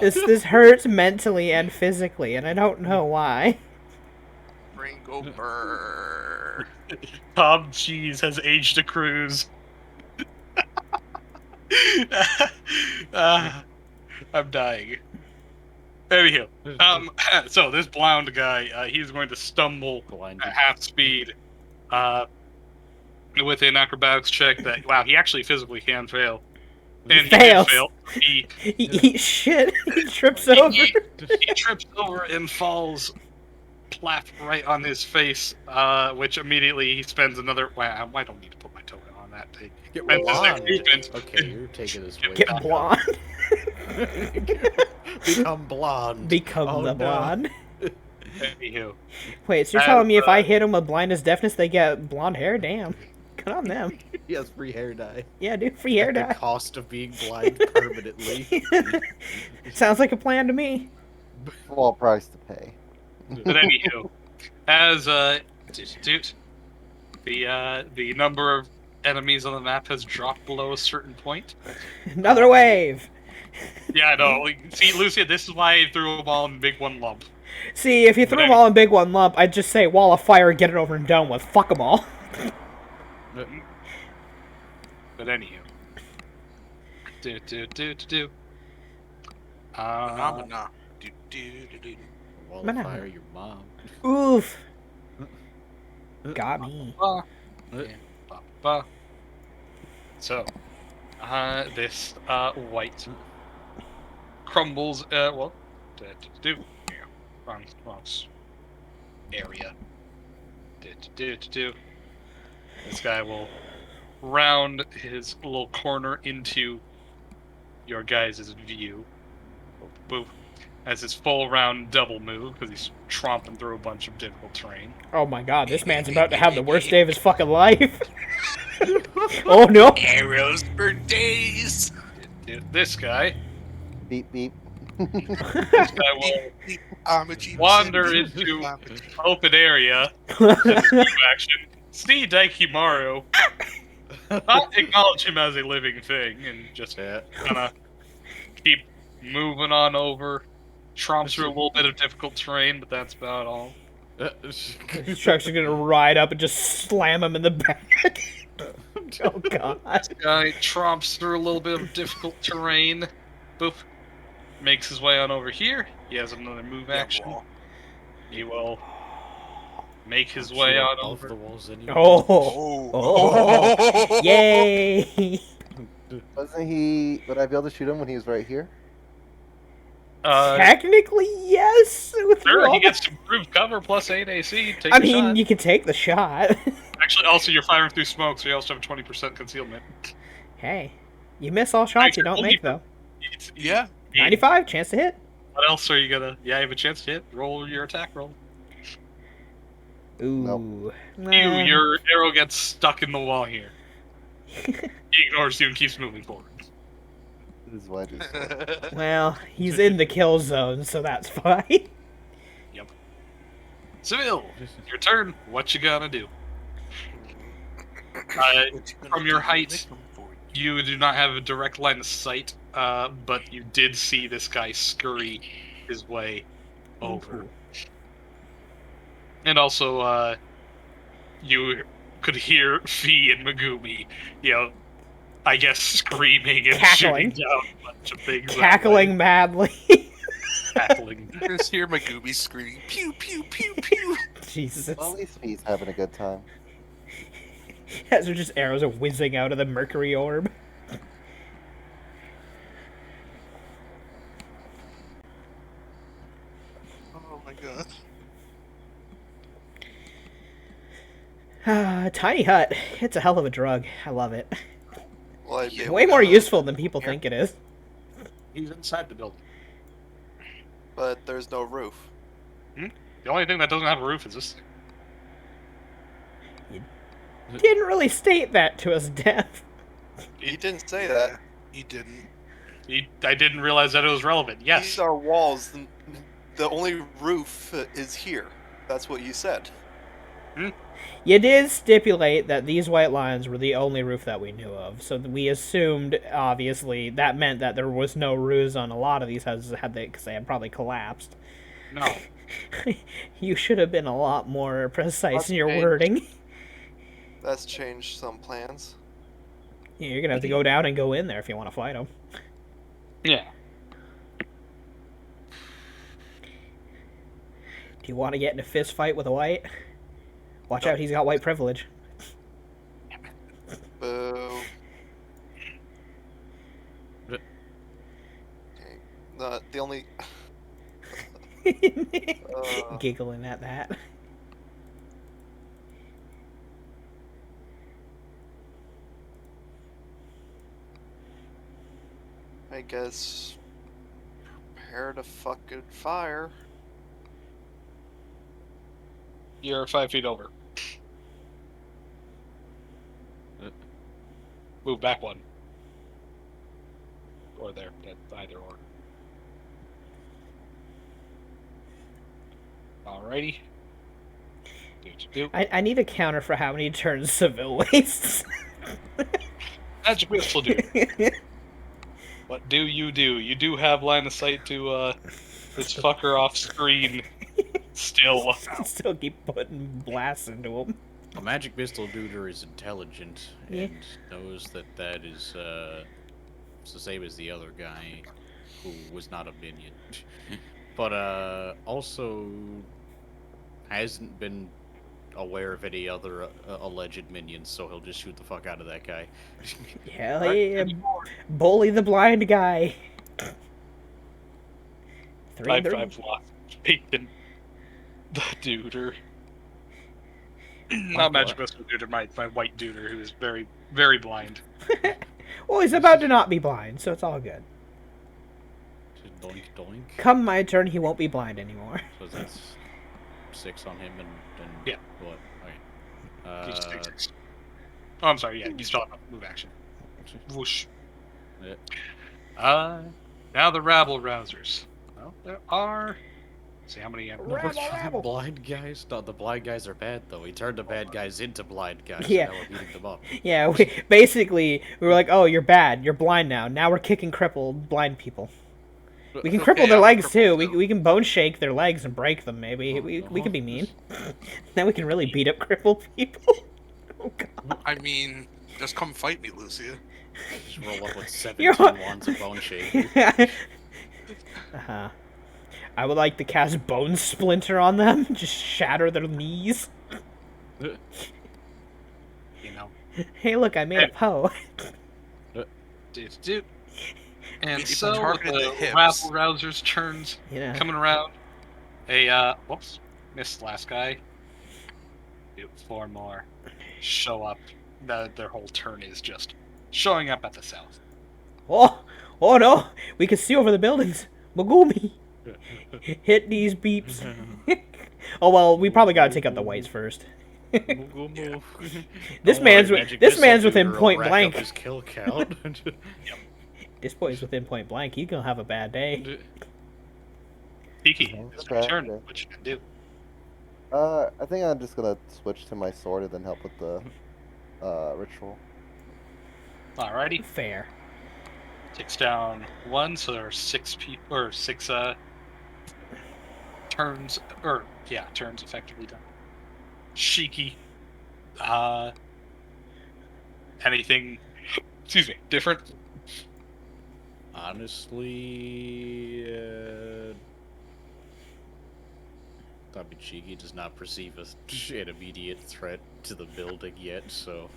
This hurts mentally and physically, and I don't know why. Ringo Burr. Tom Cheese has aged a cruise. I'm dying. Anywho, so this blind guy, he's going to stumble Blinded. at half speed, with an acrobatics check that, wow, he actually physically can fail. And he did Fails. fail. He He eats shit. He trips over. he trips over and falls plap right on his face, which immediately he spends another. Wow, I don't need to put my token on that thing. Get Spends his blonde. movement. Okay, you're taking this way. Get too blonde. Become blonde. Become Oh, the no. blonde. Anywho, Wait, so you're As, telling me if I hit him with blindness deafness, they get blonde hair? Damn. Good on them. He has free hair dye. Yeah, dude, free hair At the dye. cost of being blind permanently. Sounds like a plan to me. Small price to pay. but anywho, as the number of enemies on the map has dropped below a certain point. Another wave. Yeah, I know. See, Lucia, this is why I threw them all in big one lump. See, if you threw them all in big one lump, I'd just say wall of fire, get it over and done with. Fuck them all. But anywho, Phenomena. Do, do, do, do. Wall Mana. of fire your mom. Oof. Got me. So, this white crumbles. Well, wrong area. This guy will round his little corner into your guys' view. Boop. As his full round double move, because he's tromping through a bunch of difficult terrain. Oh my god, this man's about to have the worst day of his fucking life. Oh no. Arrows for days. This guy Beep beep. This guy will I'm a cheap wander citizen. into I'm a cheap- open area. Action. See Daikimaru. Not acknowledge him as a living thing and just Yeah. kind of keep moving on over. Tromps through a little bit of difficult terrain, but that's about all. These trucks are gonna ride up and just slam him in the back. Oh god. Guy tromps through a little bit of difficult terrain. Boop. Makes his way on over here. He has another move Yeah, action. well, He will make his way on Above over. the walls anyway. Oh. Oh. Yay. Wasn't he? Would I be able to shoot him when he was right here? Technically, yes. With Sure, all he the- gets to improve cover plus 8 AC. Take I the mean, shot. you can take the shot. Actually, also, you're firing through smoke, so you also have 20% concealment. Hey. You miss all shots you don't make, though. Yeah. 95, chance to hit. What else are you gonna? Yeah, you have a chance to hit. Roll your attack roll. Ooh. Your arrow gets stuck in the wall here. He ignores you and keeps moving forward. This is why I do slow. Well, he's in the kill zone, so that's fine. Seville, your turn. What you gonna do? From your height, you do not have a direct line of sight, but you did see this guy scurry his way over. And also, you could hear Fee and Megumi, I guess screaming and Cackling. shooting down a bunch of things. Cackling madly. Cackling. Just hear Megumi screaming, pew, pew, pew, pew. Jesus. Well, at least he's having a good time. As are just arrows are whizzing out of the mercury orb. Oh my god. Tiny hut. It's a hell of a drug. I love it. Will I be able Way more to- useful than people Here. think it is. He's inside the building. But there's no roof. The only thing that doesn't have a roof is this thing. Didn't really state that to us, Dev. He didn't say that. He didn't. I didn't realize that it was relevant. Yes. These are walls. The only roof is here. That's what you said. You did stipulate that these white lines were the only roof that we knew of, so we assumed, obviously, that meant that there was no roofs on a lot of these houses because they had probably collapsed. No. You should have been a lot more precise That's in your changed. wording. That's changed some plans. Yeah, you're gonna have to go down and go in there if you want to fight them. Yeah. Do you want to get in a fist fight with a white? Watch out, he's got white privilege. Boo. But- Okay. The only. Giggling at that. I guess. Prepare to fucking fire. You're 5 feet over. Move back one. Or there. Either or. Alrighty. Do. I need a counter for how many turns Seville wastes. Magic Whistle do. What do? You do have line of sight to this fucker off screen still. Still keep putting blasts into him. A magic pistol duder is intelligent Yeah. and knows that that is it's the same as the other guy who was not a minion, but also hasn't been aware of any other alleged minions, so he'll just shoot the fuck out of that guy. Hell Right, yeah. and Bully the blind guy. 5-5 lost. Peyton. The duder. Not Magic Whistle duder, my white duder who is very, very blind. Well, he's about to not be blind, so it's all good. Just doink doink. Come my turn, he won't be blind anymore. So that's 6 on him and Yeah. what? Okay. He just takes it. Oh, I'm sorry, yeah, you still have a move action. Whoosh. Yeah. Now the rabble rousers. Well, there are. See how many. Rabble. Blind guys? No, the blind guys are bad though. He turned the bad guys into blind guys. Yeah. So now we're beating them up. Yeah, we were like, oh, you're bad, you're blind now. Now we're kicking crippled blind people. We can cripple Okay, their I'm legs too. crippled, We can bone shake their legs and break them. Maybe we can be mean. Then we can really beat up crippled people. Oh god. I mean, just come fight me, Lucia. Just roll up with 17 You're- wands of bone shake. Uh-huh. I would like to cast Bone Splinter on them. Just shatter their knees. You know. Hey, look, I made a Poe. Do. And If you so targeted the the hips. rabble rousers turns Yeah. coming around. Whoops, missed last guy. Do 4 more. Show up. Their whole turn is just showing up at the south. Oh no! We can see over the buildings. Megumi, hit these beeps. Oh well, we probably gotta take out the whites first. This man's within point blank. His kill count. This boy's within point blank. He's gonna have a bad day. Kiki, it's your Okay, turn. okay. What you can do? I think I'm just gonna switch to my sword and then help with the ritual. Alrighty. Fair. Takes down 1, so there are 6 people, or 6 turns, turns effectively done. Shiki. Anything, excuse me, different? Honestly, Tabichigi does not perceive an immediate threat to the building yet, so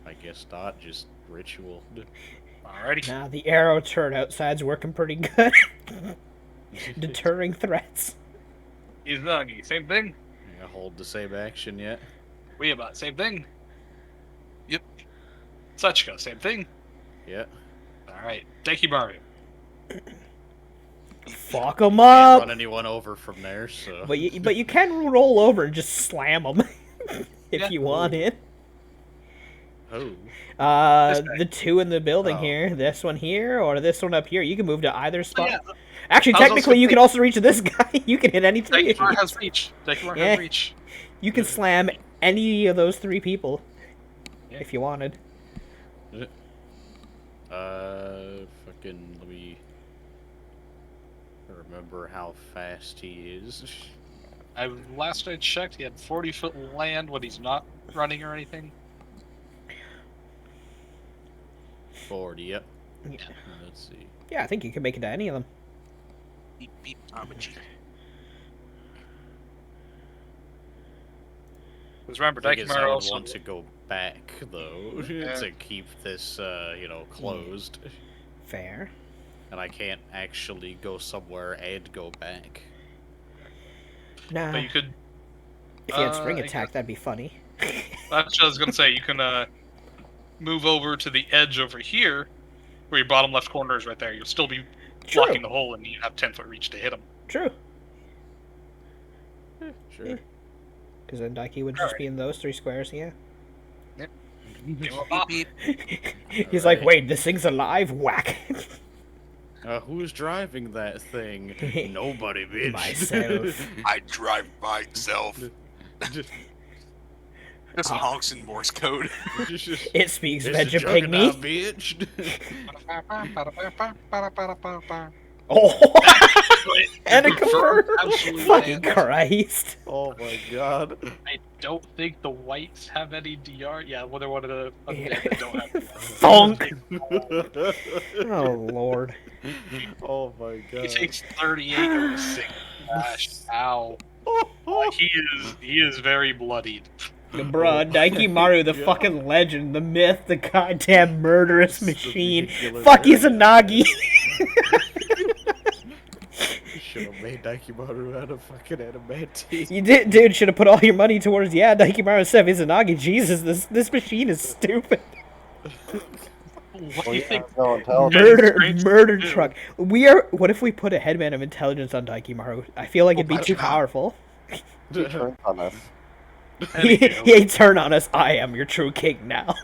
I guess not. Just ritual. Alrighty. Nah, the arrow turret outside's working pretty good. Deterring threats. Izanagi, same thing. I hold the same action yet. Weabot, same thing. Yep. Sachiko, same thing. Yeah. Alright. Dekimaru. Fuck them Can't up. run anyone over from there, so. But you can roll over and just slam them if Yeah. you want it. Oh. This guy. The two in the building Oh. here, this one here, or this one up here. You can move to either spot. yeah. Actually, I was also technically, you can thinking- also reach this guy. You can hit any three. of Dekimaru these. has reach. Dekimaru Yeah. has reach. You can slam any of those 3 people Yeah. if you wanted. Fucking, let me remember how fast he is. Last I checked, he had 40-foot land when he's not running or anything. 40, yep. Yeah. Let's see. Yeah, I think you can make it to any of them. Beep beep Tamachi. Because remember, Thing is, I Dekimaru would also... want to go back, though, Yeah. to keep this, closed. Fair. And I can't actually go somewhere and go back. Nah. But you could... If you had spring I attack, that'd be funny. That's what I was going to say. You can move over to the edge over here, where your bottom left corner is right there. You'll still be True. blocking the hole, and you have 10-foot reach to hit him. True. Sure. Yeah. Because then Daiki would just be in those 3 squares, yeah. Beep beep. He's like, Alright. wait, this thing's alive? Whack. Who's driving that thing? Nobody, bitch. Myself. I drive myself. This honks in Morse code. It speaks This is Vegapigmy. Juggernaut, bitch. Oh! And it Confirmed, confirmed. absolutely Fucking banned. Christ. Oh my god. I don't think the whites have any DR. Yeah, well, they're one of the undead that don't have DR. Thunk. Oh, Lord. Oh my He god. takes 38 of the single slash. Ow. He is very bloodied. Bruh, Daikimaru, the fucking legend, the myth, the goddamn murderous It's the machine. vehicular Fuck area. Izanagi. Should have made Daikimaru out of fucking adamantine. You did, dude. Should have put all your money towards Daikimaru instead of Izanagi. Jesus, this machine is stupid. What do you think? No intelligence. Murder too. truck. We are. What if we put a headband of intelligence on Daikimaru? I feel like it'd be my too God. powerful. He turns on us. He turn on us. I am your true king now.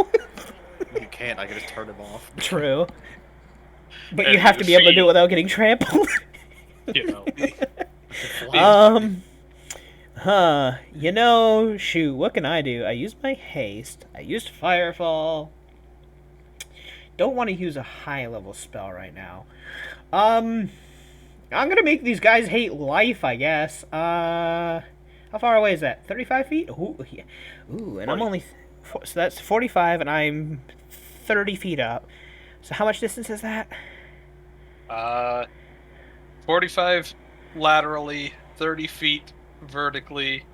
You can't, I can just turn him off. True. But And you have to be able to see- do it without getting trampled. You know. Shoot, what can I do? I used my haste. I used Firefall. Don't want to use a high level spell right now. I'm gonna make these guys hate life, I guess. How far away is that? 35 feet? Ooh, yeah. Ooh, and I'm 40. only... So that's 45, and I'm 30 feet up. So how much distance is that? 45 laterally, 30 feet vertically.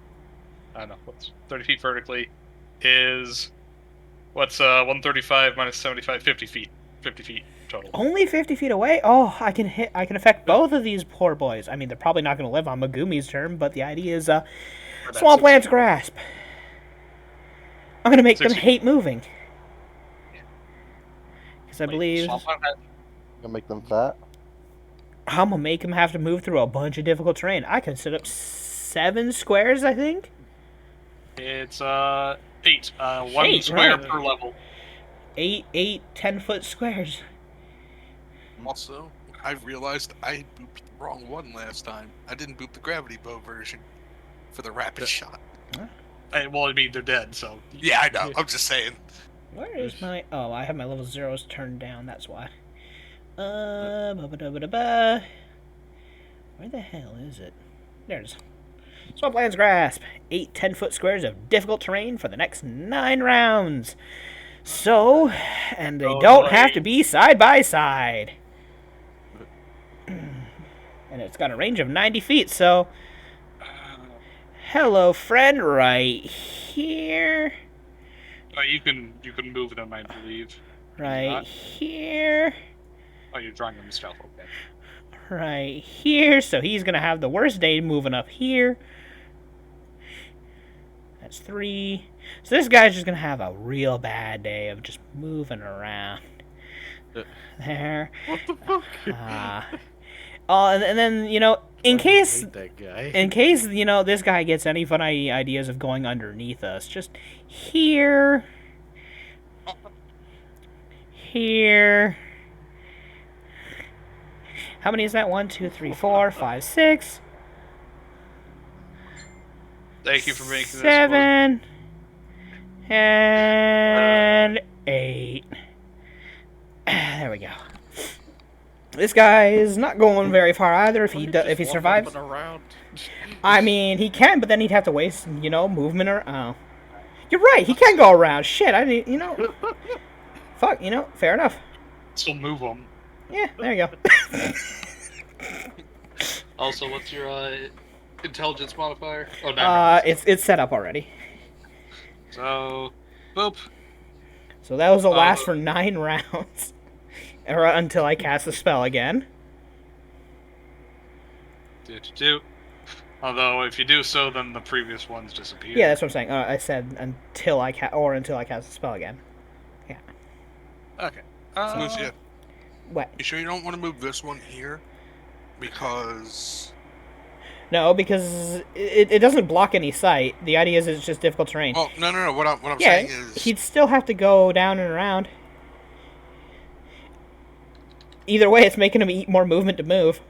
I don't know what's 30 feet vertically is what's 135 minus 75, 50 feet. 50 feet total. Only 50 feet away? Oh, I can affect both of these poor boys. I mean, they're probably not going to live on Megumi's term, but the idea is, Or that's Swampland's Grasp. I'm going to make them 60. hate moving. Because I Wait, believe... Swampland Gonna make them fat. I'm gonna make him have to move through a bunch of difficult terrain. I can set up 7 squares, I think. It's 8. 1 8, square right. per level. 8 10-foot squares. Also, I realized I booped the wrong one last time. I didn't boop the gravity bow version for the rapid shot. Well, I mean, they're dead, so. Yeah, I know. I'm just saying. Where is my... Oh, I have my level 0s turned down, that's why. Ba-ba-da-ba-da-ba. Where the hell is it? There it is. Swamplands Grasp. 8 10-foot squares of difficult terrain for the next 9 rounds. So, and they Oh, don't boy. have to be side by side. And it's got a range of 90 feet, so... Hello, friend, right here. You can move them, I believe. Right Not? here. Oh, you're drawing them stealth, okay. Right here. So he's going to have the worst day moving up here. That's 3. So this guy's just going to have a real bad day of just moving around. There. What the fuck? And then, you know, in case... that guy. In case, you know, this guy gets any funny ideas of going underneath us, just here, here. How many is that? 1, 2, 3, 4, 5, 6, Thank you for making this. 7, and 8. There we go. This guy is not going very far either if he survives. Around. I mean, he can, but then he'd have to waste, you know, movement or... Oh. You're right, he can go around. Shit, I didn't, you know... Fuck, you know, fair enough. Still move them. Yeah, there you go. Also, what's your intelligence modifier? Oh, 9. It's set up already. So, boop. So that was the last for 9 rounds. Or until I cast the spell again. Do. Although, if you do so, then the previous ones disappear. Yeah, that's what I'm saying. I said until I cast the spell again. Yeah. Okay. Lucia, What? you sure you don't want to move this one here? Because No, because it doesn't block any sight. The idea is it's just difficult terrain. oh no. What I'm Yeah, saying is he'd still have to go down and around. Either way, it's making him eat more movement to move,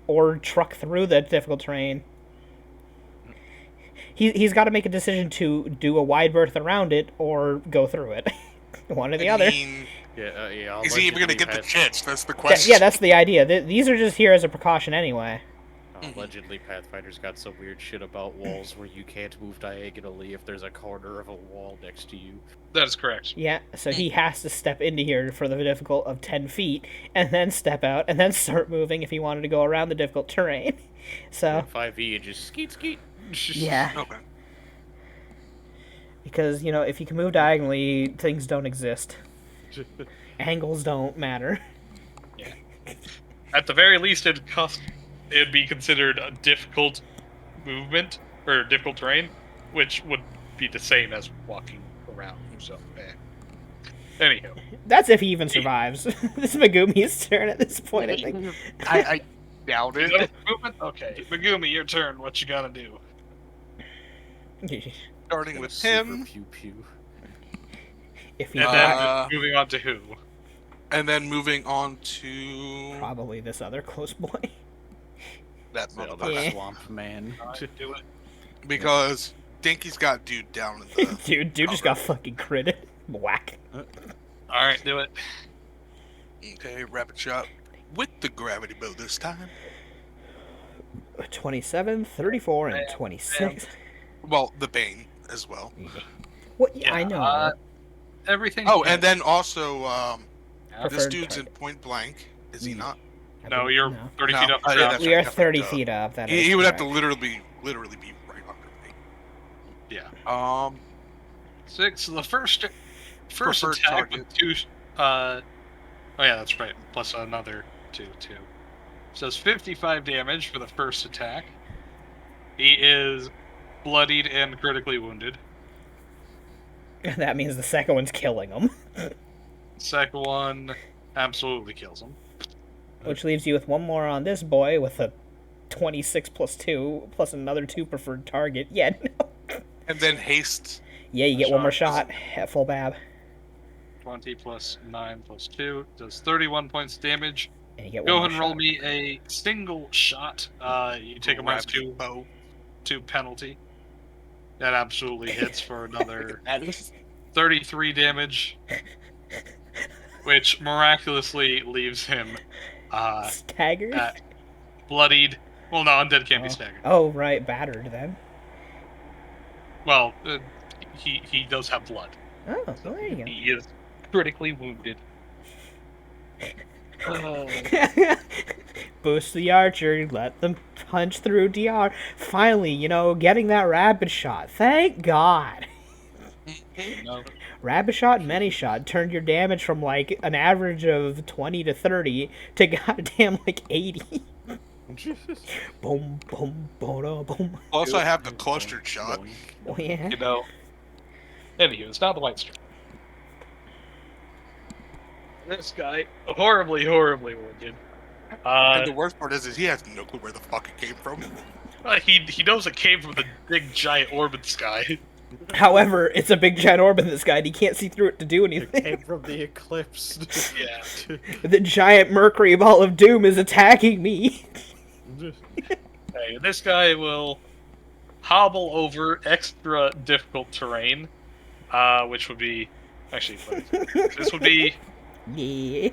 or truck through the difficult terrain. He's got to make a decision to do a wide berth around it or go through it. One or the I other. mean, Yeah. is he even gonna get the Path- chance? That's the question. Yeah, that's the idea. These are just here as a precaution anyway. Allegedly, Pathfinder's got some weird shit about walls where you can't move diagonally if there's a corner of a wall next to you. That is correct. Yeah, so he has to step into here for the difficult of 10 feet, and then step out, and then start moving if he wanted to go around the difficult terrain. So, 5e and just skeet. yeah. Okay. Because, you know, if you can move diagonally, things don't exist. Angles don't matter. At the very least, it'd be considered a difficult movement, or difficult terrain, which would be the same as walking around. So, Anyhow. That's if he even survives. This is Megumi's turn at this point, I think. I doubt Is it. that a movement? Okay. Megumi, your turn. What you gonna do? Starting with Super him, Pew pew. If he And Uh, then moving on to who? and then moving on to probably this other close boy. that The motherfucker. other Yeah. swamp man. Do it. Because Dinky's got dude down in the. Dude just got fucking critted. Whack. Alright, do it. Okay, rapid shot with the gravity bow this time. 27, 34, and 26. Well, the Bane as well. What? Yeah, I know. Everything. Oh, and then also, this Preferred dude's in target. point blank. Is he not? I No, believe- you're no. 30 No. feet up. Oh, yeah, that's We are right, 30 duh. feet up. That He is would have to correct. literally be right under me. Yeah. 6. So the first Preferred attack target. with 2. Oh yeah, that's right. Plus another 2. So it's 55 damage for the first attack. He is bloodied and critically wounded. That means the second one's killing him. Second one absolutely kills him. Which leaves you with one more on this boy with a 26 plus 2 plus another 2 preferred target. Yeah, no. And then haste. Yeah, you get one more Shot. shot at full bab. 20 plus 9 plus 2 does 31 points damage. And you get Go one ahead and more roll shot. me a single shot. You take a minus Rapid 2 bow. penalty. That absolutely hits for another At least 33 damage, which miraculously leaves him Staggered? bloodied. Well, no, undead can't be staggered. Oh, right, battered then. Well, he does have blood. Oh, there you He is critically wounded. go. Boost the archer, let them punch through DR. Finally, getting that rapid shot. Thank God. No. Rapid shot and many shot turned your damage from like an average of 20 to 30 to goddamn like 80. Boom, boom, boom, boom. Plus, I have the clustered shot. Oh, yeah. Anywho, it's not the white stripe. This guy, horribly, horribly wounded. And the worst part is he has no clue where the fuck it came from. He knows it came from the big giant orb in the sky. However, it's a big giant orb in the sky and he can't see through it to do it anything. came from the eclipse. Yeah. The giant mercury ball of doom is attacking me. Okay, this guy will hobble over extra difficult terrain, which would be actually this would be Yeah.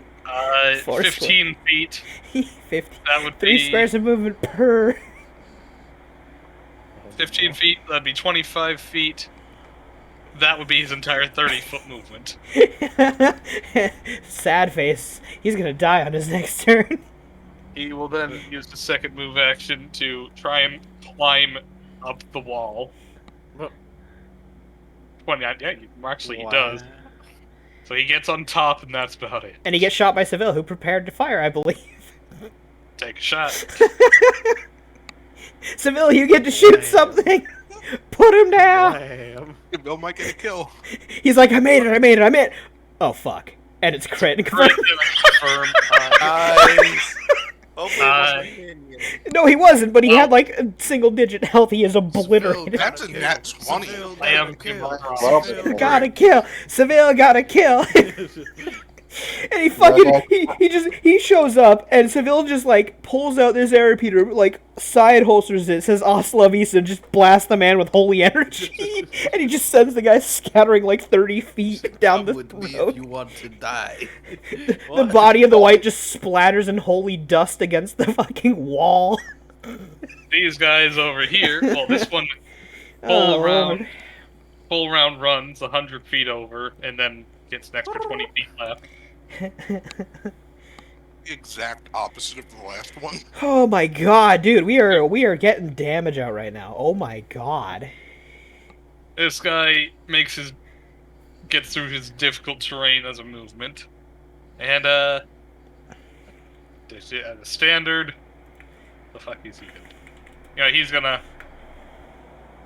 Forceful. 15 feet. 50. That would 3 be squares of movement per. 15 feet. That'd be 25 feet. That would be his entire 30-foot movement. Sad face. He's gonna die on his next turn. He will then use the second move action to try and climb up the wall. Well- 29. Yeah, actually he does. So he gets on top, and that's about it. And he gets shot by Seville, who prepared to fire, I believe. Take a shot. Seville, you get to shoot something. Put him down. Bam. Bill might get a kill. He's like, I made it. Oh, fuck. And it's crit. Confirm. Nice. Hopefully Uh, it wasn't minion. No, he wasn't, but he Well- had like a single digit health. He is obliterated. That's a nat 20. I am Gotta kill. Seville got a kill. And he fucking he shows up and Seville just like pulls out this air repeater, like side holsters it, says Hasta Vista, just blasts the man with holy energy, and he just sends the guy scattering like 30 feet down the Come with me if road. you want to die. The body of the white just splatters in holy dust against the fucking wall. These guys over here. Well, this one Oh, round. Full round runs 100 feet over, and then gets an extra 20 feet left. The exact opposite of the last one. Oh my god, dude, we are getting damage out right now. Oh my god. This guy gets through his difficult terrain as a movement, and the standard. The fuck is he doing? He's gonna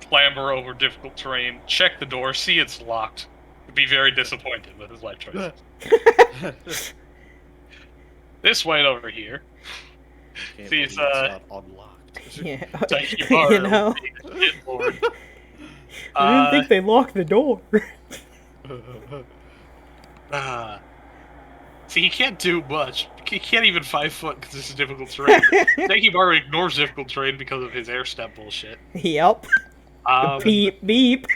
clamber over difficult terrain, check the door, see it's locked, be very disappointed with his life choices. This white over here. Can't See, it's, believe it's not unlocked. Yeah. Daikimaru You know, being a shitlord. I didn't think they locked the door. See, he can't do much. He can't even 5 foot because this is difficult terrain. Daikimaru ignores difficult terrain because of his air step bullshit. Yep. Beep beep.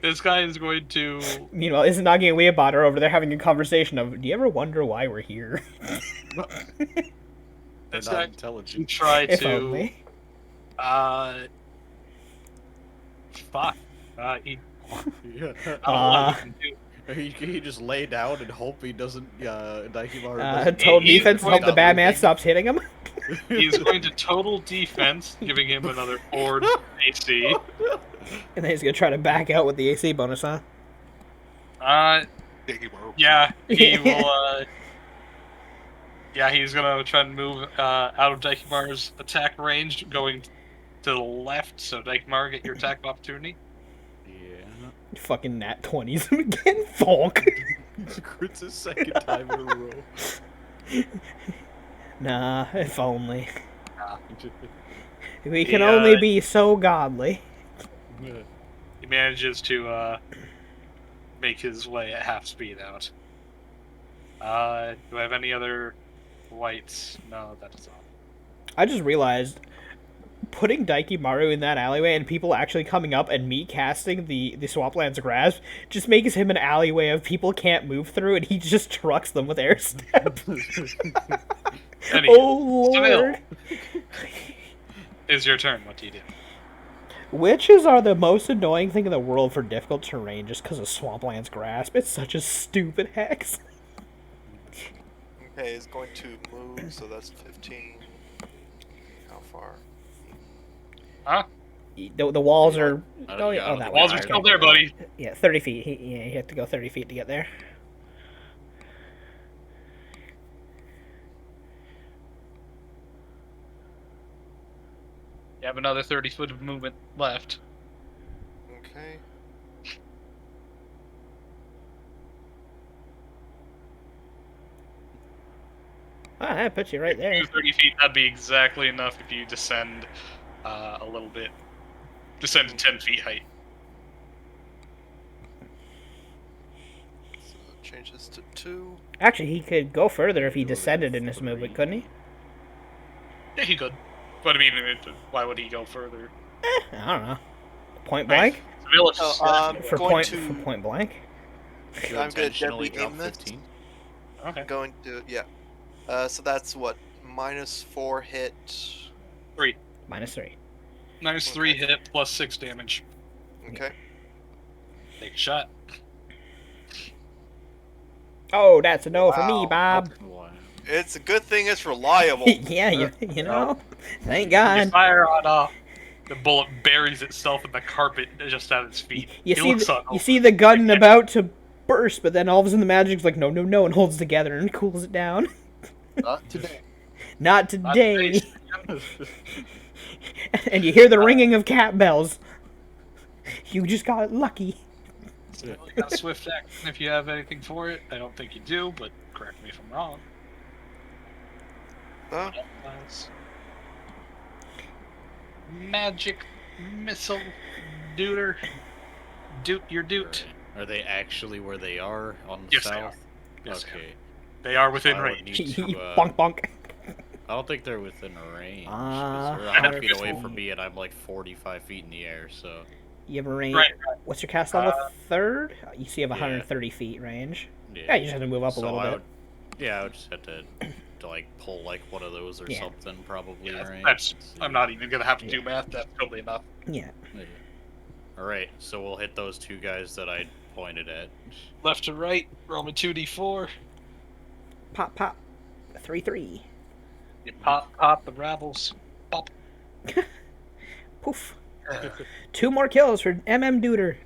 This guy is going to. Meanwhile, Izanagi and Weabot are over there having a conversation of, do you ever wonder why we're here? They're This not guy intelligent. try If to. only. Fuck. He, Yeah. I don't know what he can do. He just lay down and hope he doesn't. Daikimaru doesn't. Total he's defense going hope the Stop Batman moving. stops hitting him. He's going to total defense, giving him another forward AC. And then he's gonna try to back out with the AC bonus, huh? Yeah, he will. Yeah, he's gonna try and move out of Daikimaru's attack range, going to the left. So Daikimaru, get your attack of opportunity. Yeah. Fucking nat 20s him again. Fonk. Crits his second time in a row. Nah, if only. Nah. We can The, only be so godly. He manages to make his way at half speed out. Do I have any other whites? No, that's all. I just realized putting Daikimaru in that alleyway and people actually coming up and me casting the Swamplands Grasp just makes him an alleyway of people can't move through and he just trucks them with air step. Anywho, Oh lord. Is your turn. What do you do? Witches are the most annoying thing in the world for difficult terrain just because of Swampland's Grasp. It's such a stupid hex. Okay, is going to move, so that's 15. How far? Huh? The walls are... I Oh, don't- yeah, I oh don't that think way. Walls are I- still there, buddy. Yeah, 30 feet. He had to go 30 feet to get there. You have another 30 foot of movement left. Okay. Ah, that puts you right there. 30 feet, that'd be exactly enough if you descend a little bit. Descend to 10 feet height. So change this to 2. Actually, he could go further if he descended in his movement, couldn't he? Yeah, he could. But I mean, why would he go further? I don't know. Point blank? Village. For going point blank? You I'm gonna intentionally deadly drop aim this. 15? Okay. Going to, yeah. So that's what? -4 hit. 3. -3. -3 hit plus 6 damage. Okay. Take a shot. Oh, that's a no for me, Wow. Bob. Wow. It's a good thing it's reliable. Yeah, you know. Thank You God. fire on the bullet buries itself in the carpet just at its feet. You He see, looks on you see the gun about to burst, but then all of a sudden the magic's like, no, no, no, and holds together and cools it down. Not today. Not Not today. today. And you hear the ringing of cat bells. You just got lucky. Got a swift action if you have anything for it. I don't think you do, but correct me if I'm wrong. Huh? Magic missile duder. Doot your doot. Are they actually where they are on the Yes, they south? Yes, Okay. They are within I would range. need to, bonk, bonk. I don't think they're within range. 'cause Ah. they're 100 feet away from me, and I'm like 45 feet in the air. So You have a range. Right. What's your cast level? Third? You see you have 130 feet range. Yeah, you just have to move up a So little I bit. would, yeah, I would just have to like pull like one of those or Yeah. something, probably. Yeah, right? that's. Let's I'm see. not even gonna have to do Yeah. math. That's totally enough. Yeah. Yeah. All right, so we'll hit those two guys that I pointed at. Left to right. Roll me 2d4. Pop, pop. 3-3. You pop the rabbles. Pop. Poof. 2 more kills for Duder.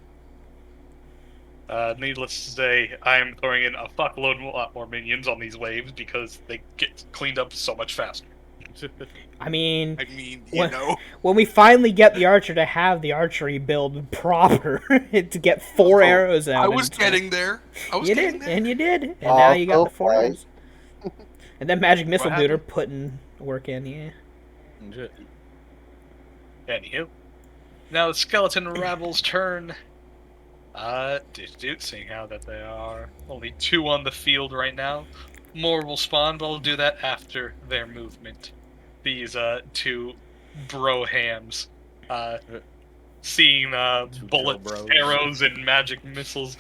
Needless to say, I am throwing in a fuckload lot more minions on these waves because they get cleaned up so much faster. I mean, I mean, What? you know. when we finally get the archer to have the archery build proper, to get 4 Oh, arrows out. I was and- getting there. I was You getting did, there. and you did. And Oh, now you got so the 4 bright. arrows. And then Magic Missile What Duder happened? putting work in, yeah. Anywho. Now the skeleton rabbles turn. Seeing how that they are only 2 on the field right now. More will spawn, but I'll do that after their movement. These 2 bro hams, seeing Two bullets, kill bros. arrows, and magic missiles,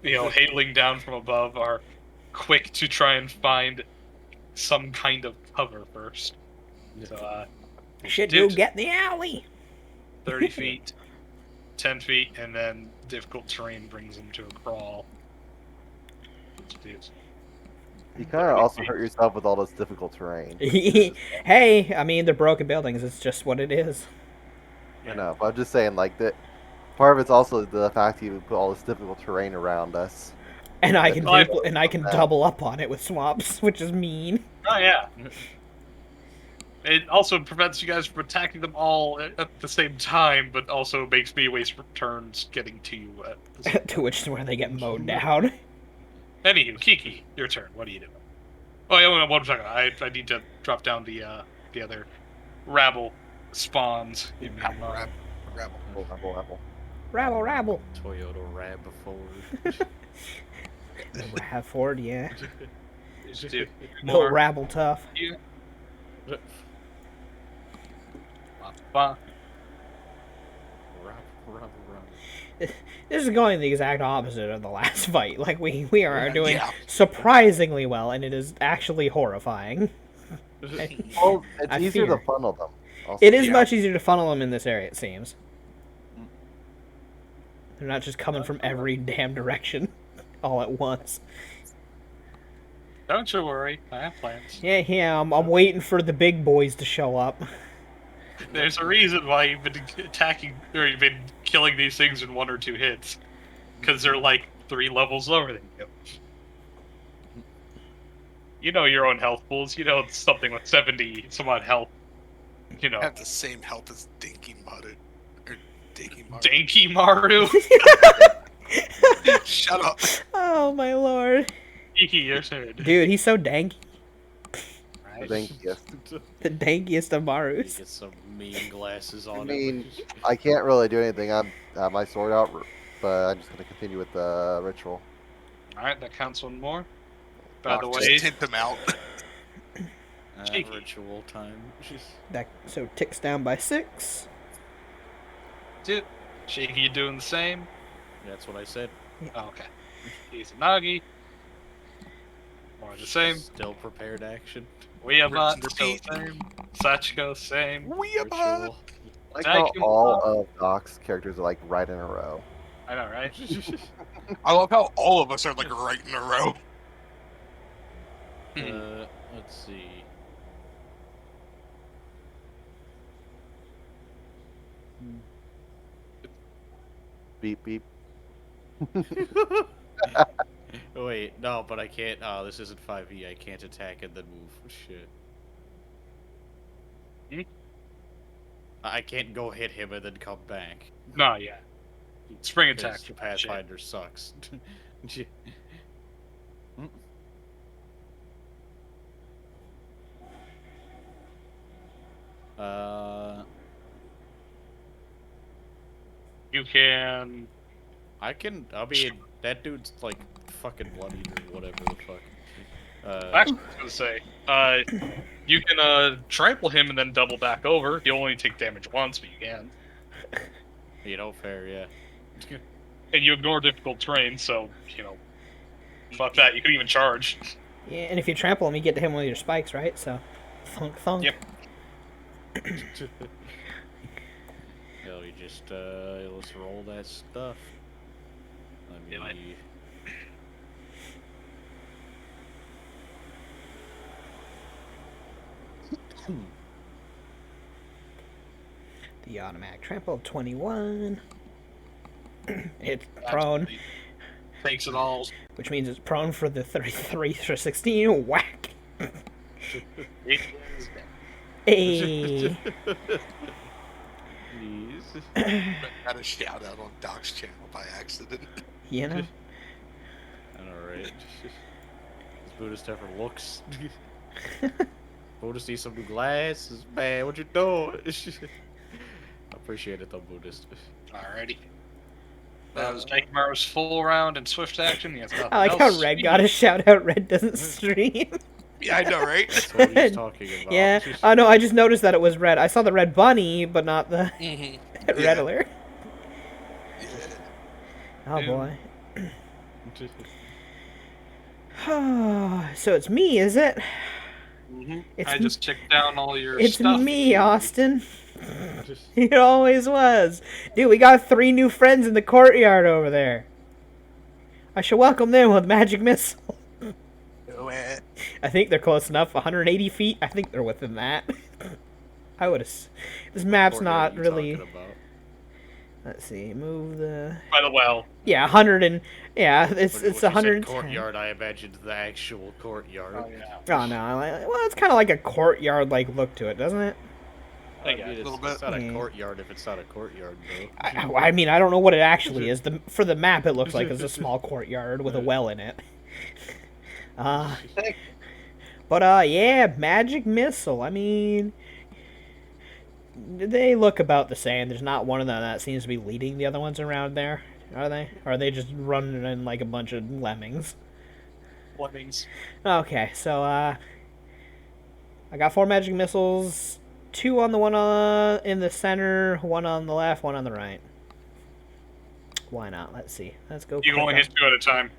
hailing down from above, are quick to try and find some kind of cover first. So, Should Dude. you get the alley? 30 feet, 10 feet, and then difficult terrain brings them to a crawl. You kind of also hurt yourself with all this difficult terrain. Hey, I mean, they're broken buildings. It's just what it is. I know, but I'm just saying, like, that part of it's also the fact you put all this difficult terrain around us. And I can Well, double up on it with swamps, which is mean. Oh yeah. It also prevents you guys from attacking them all at the same time, but also makes me waste turns getting to you. To which is where they get mowed down. Anywho, Kiki, your turn. What are you doing? Oh yeah, one second. I need to drop down the other rabble spawns. Give me a moment. Rabble. Apple. Rabble, rabble. Toyota RAV4. Rav Ford, yeah. Just do No more. rabble tough. Bah. This is going the exact opposite of the last fight. Like we are doing Yeah. surprisingly well, and it is actually horrifying. Well, it's I easier fear. to funnel them. Also. It is Yeah. much easier to funnel them in this area, it seems. They're not just coming from every damn direction all at once. Don't you worry, I have plans. Yeah, I'm waiting for the big boys to show up. There's a reason why you've been attacking or you've been killing these things in 1 or 2 hits, because they're like 3 levels lower than you. You know your own health pools. You know something with 70 some odd health. You know, I have the same health as Dinky Maru. Or Dinky Maru. Danky Maru. Shut up. Oh my lord. Iki, your turn. Dude, he's so danky. I think yes. The dankiest of Marus. Get some mean glasses I on. mean, I can't really do anything. I have my sword out, but I'm just gonna continue with the ritual. Alright, that counts one more. By the Just way, tint them out. Cheeky. Ritual time. That so ticks down by 6. dude, Shaky, you doing the same? That's what I said. Oh, okay. Izanagi. More of the same. Still prepared action. Weabot, Rinse and still repeat. the same. Sachiko, same. Weabot. Ritual. I like how Thank you. all of Doc's characters are like right in a row. I know, right? I love how all of us are like right in a row. Let's see. Beep beep. Wait, no, but I can't. Oh, this isn't 5e. I can't attack and then move. Shit. Hmm? I can't go hit him and then come back. No, yeah. Spring attack. Because Pathfinder sucks. uh, You can. I can. I mean, that dude's like fucking bloodied or whatever the fuck. Actually, I was gonna say, you can trample him and then double back over. You only take damage once, but you can. You know, fair, yeah. And you ignore difficult terrain, so fuck that. You can even charge. Yeah, and if you trample him, you get to hit him with your spikes, right? So, thunk thunk. Yep. Yo, you just let's roll that stuff. Let Do it. me. The automatic trample of 21. It's prone, Takes it all. which means it's prone for the 33 for 16. Whack. Hey. Please. Got a shout out on Doc's channel by accident. You know? I know, right? This Buddhist ever looks. Buddhist see some new glasses, man. What you doing? I appreciate it though, Buddhist. Alrighty. That was Dakimaru's full round and swift action. He has nothing I like else. how Red got a shout out. Red doesn't stream. Yeah, I know, right? That's what he's talking about. Yeah. Oh no, I just noticed that it was Red. I saw the red bunny, but not the Mm-hmm. red alert. Yeah. Oh Ew. boy. So it's me, is it? It's I just checked down all your It's stuff. me, Austin. It always was. Dude, we got 3 new friends in the courtyard over there. I should welcome them with magic missile. Do it. I think they're close enough. 180 feet. I think they're within that. I would have. This map's What not are you really. talking about? Let's see. Move the. By the well. Yeah, 100 and. Yeah, it's When you said 110. courtyard. I imagined the actual courtyard. Oh yeah. Oh no. Well, it's kind of like a courtyard like look to it, doesn't it? I I guess. mean, Little it's bit. not a Yeah. courtyard if it's not a courtyard, though. I mean, I don't know what it actually is. For the map, it looks like it's a small courtyard with a well in it. But yeah, magic missile. I mean, they look about the same. There's not one of them that seems to be leading the other ones around there, are they? Or are they just running in like a bunch of lemmings? Lemmings. Okay, so I got 4 magic missiles, 2 on the one in the center, 1 on the left, 1 on the right. Why not? Let's see. Let's go. You can only click hit 2 at a time.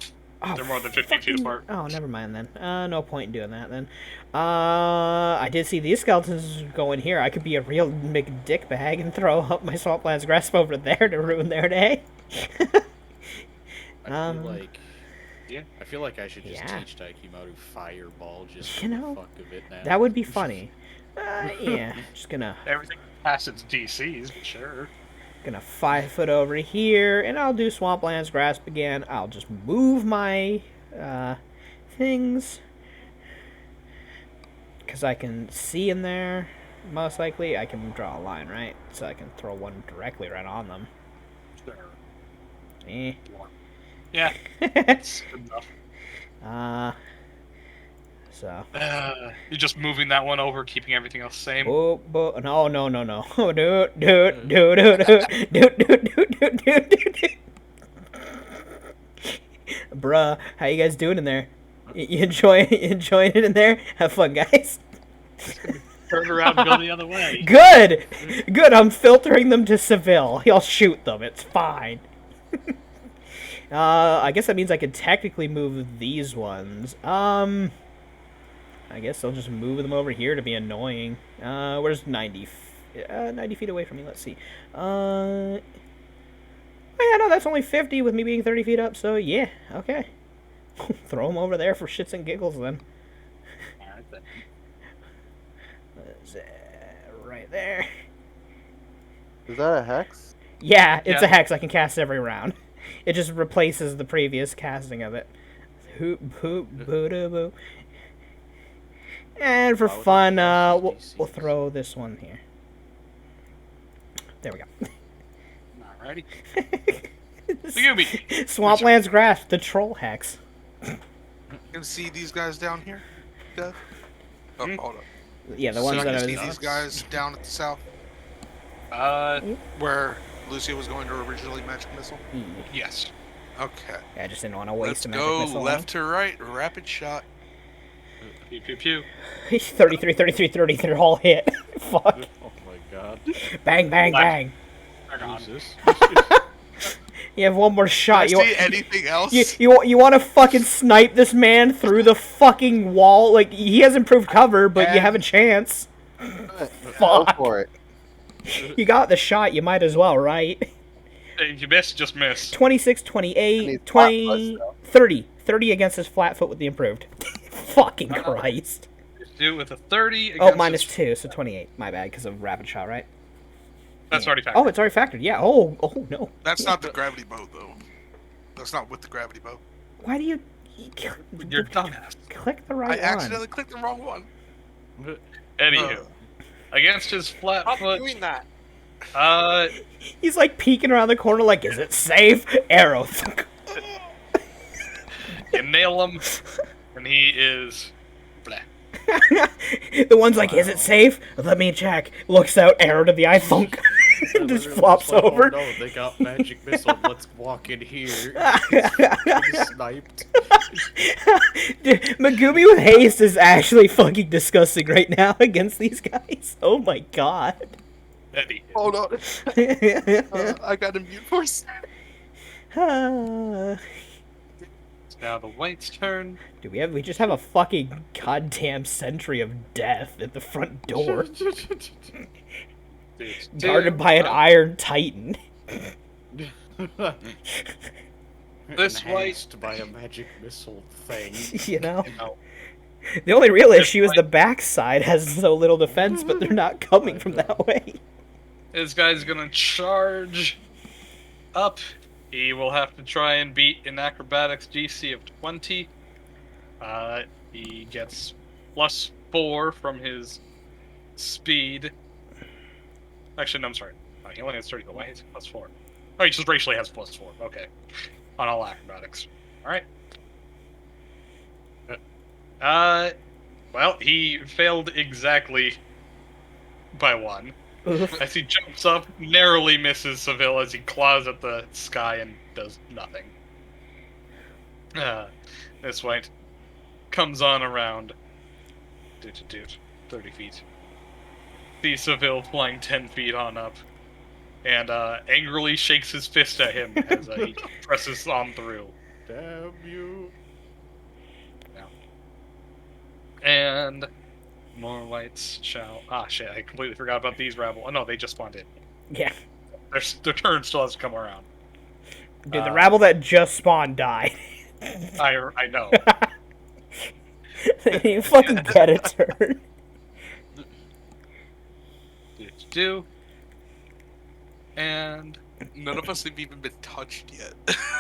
on- They're more than 50 feet apart. Oh, never mind then. No point in doing that then. I did see these skeletons go in here. I could be a real McDickbag and throw up my Swamplands Grasp over there to ruin their day. I feel like. Yeah. I feel like I should just Yeah. teach Daikimaru Fireball just You for know, the fuck of it now. That would be funny. Yeah, just gonna Everything past its DCs, but sure. 5 foot over here, and I'll do Swamplands Grasp again. I'll just move my things because I can see in there. Most likely, I can draw a line, right? So I can throw one directly right on them. Sure. Eh. Yeah, it's good enough. So. You're just moving that one over, keeping everything else same. No. Oh, dude. Bruh, how you guys doing in there? You enjoying it in there? Have fun, guys. Turn around and go the other way. Good. I'm filtering them to Seville. He'll shoot them. It's fine. I guess that means I could technically move these ones. I guess I'll just move them over here to be annoying. Where's 90? 90 feet away from me. Let's see. Oh yeah, no, that's only 50 with me being 30 feet up. So yeah, okay. Throw them over there for shits and giggles then. Alright then. That's it, right there. Is that a hex? Yeah, it's Yeah. a hex. I can cast every round. It just replaces the previous casting of it. Hoop, hoop, boo, doo, boo. And for Why would fun, I cast we'll DCs? throw this one here. There we go. Alrighty. Scooby. Swamplands Grasp, the troll hex. You can see these guys down here, Dev? Oh, Hmm? hold up. Yeah, the So ones you that I see was. these guys down at the south, Uh, where Lucia was going to originally magic missile? yes. Okay. Yeah, I just didn't want to Let's waste a magic go missile. left to right, rapid shot. Pew pew pew. 33, 33, 30, they're all hit. Fuck. Oh my god. Bang, bang, Left. bang. Hang on. Jesus. You have one more shot. Do I see anything else? You want to fucking snipe this man through the fucking wall? Like, he has improved cover, but you And- have a chance. Go Fuck. for it. You got the shot, you might as well, right? Hey, you missed, just missed. 26, Need 28, flat 20, foots, though. 30. 30 against his flat foot with the improved. Fucking Christ. Just do it with a 30 Oh, against minus his- 2, so 28. My bad, because of rapid shot, right? That's already factored. Oh, it's already factored. Yeah. Oh, no. That's not the gravity bow, though. That's not with the gravity bow. Why do you You're dumbass. click the I right accidentally one? clicked the wrong one. Anywho, against his flat Stop foot, doing that. He's like peeking around the corner, like, is it safe? Arrow. you nail him, and he is. Blah. The one's like, is it safe? Let me check. Looks out, arrow to the eye, thunk. Just flops Like, over. Oh no, they got magic missile. Let's walk in here. He's sniped. Dude, Megumi with haste is actually fucking disgusting right now against these guys. Oh my god. Eddie. Hold on. I got a mute voice. Do It's now the white's turn. we just have a fucking goddamn sentry of death at the front door, guarded by an iron titan. This white- Enhanced by a magic missile thing. You know? No. The only real This issue is the backside has so little defense, but they're not coming from that way. This guy's gonna charge up. He will have to try and beat an acrobatics GC of 20. He gets +4 from his speed. Actually, no, I'm sorry. He only has 30, but why is he +4? Oh, he just racially has +4. Okay. On all acrobatics. Alright. Well, he failed exactly by 1. Oof. As he jumps up, narrowly misses Seville as he claws at the sky and does nothing. This white comes on around. 30 feet. Sees Seville flying 10 feet on up. And angrily shakes his fist at him as he presses on through. Damn you. And more whites shall. Ah, shit! I completely forgot about these rabble. Oh no, they just spawned in. Yeah. Their turn still has to come around. Dude, the rabble that just spawned died. I know. You fucking get a turn. Do. And None of us have even been touched yet.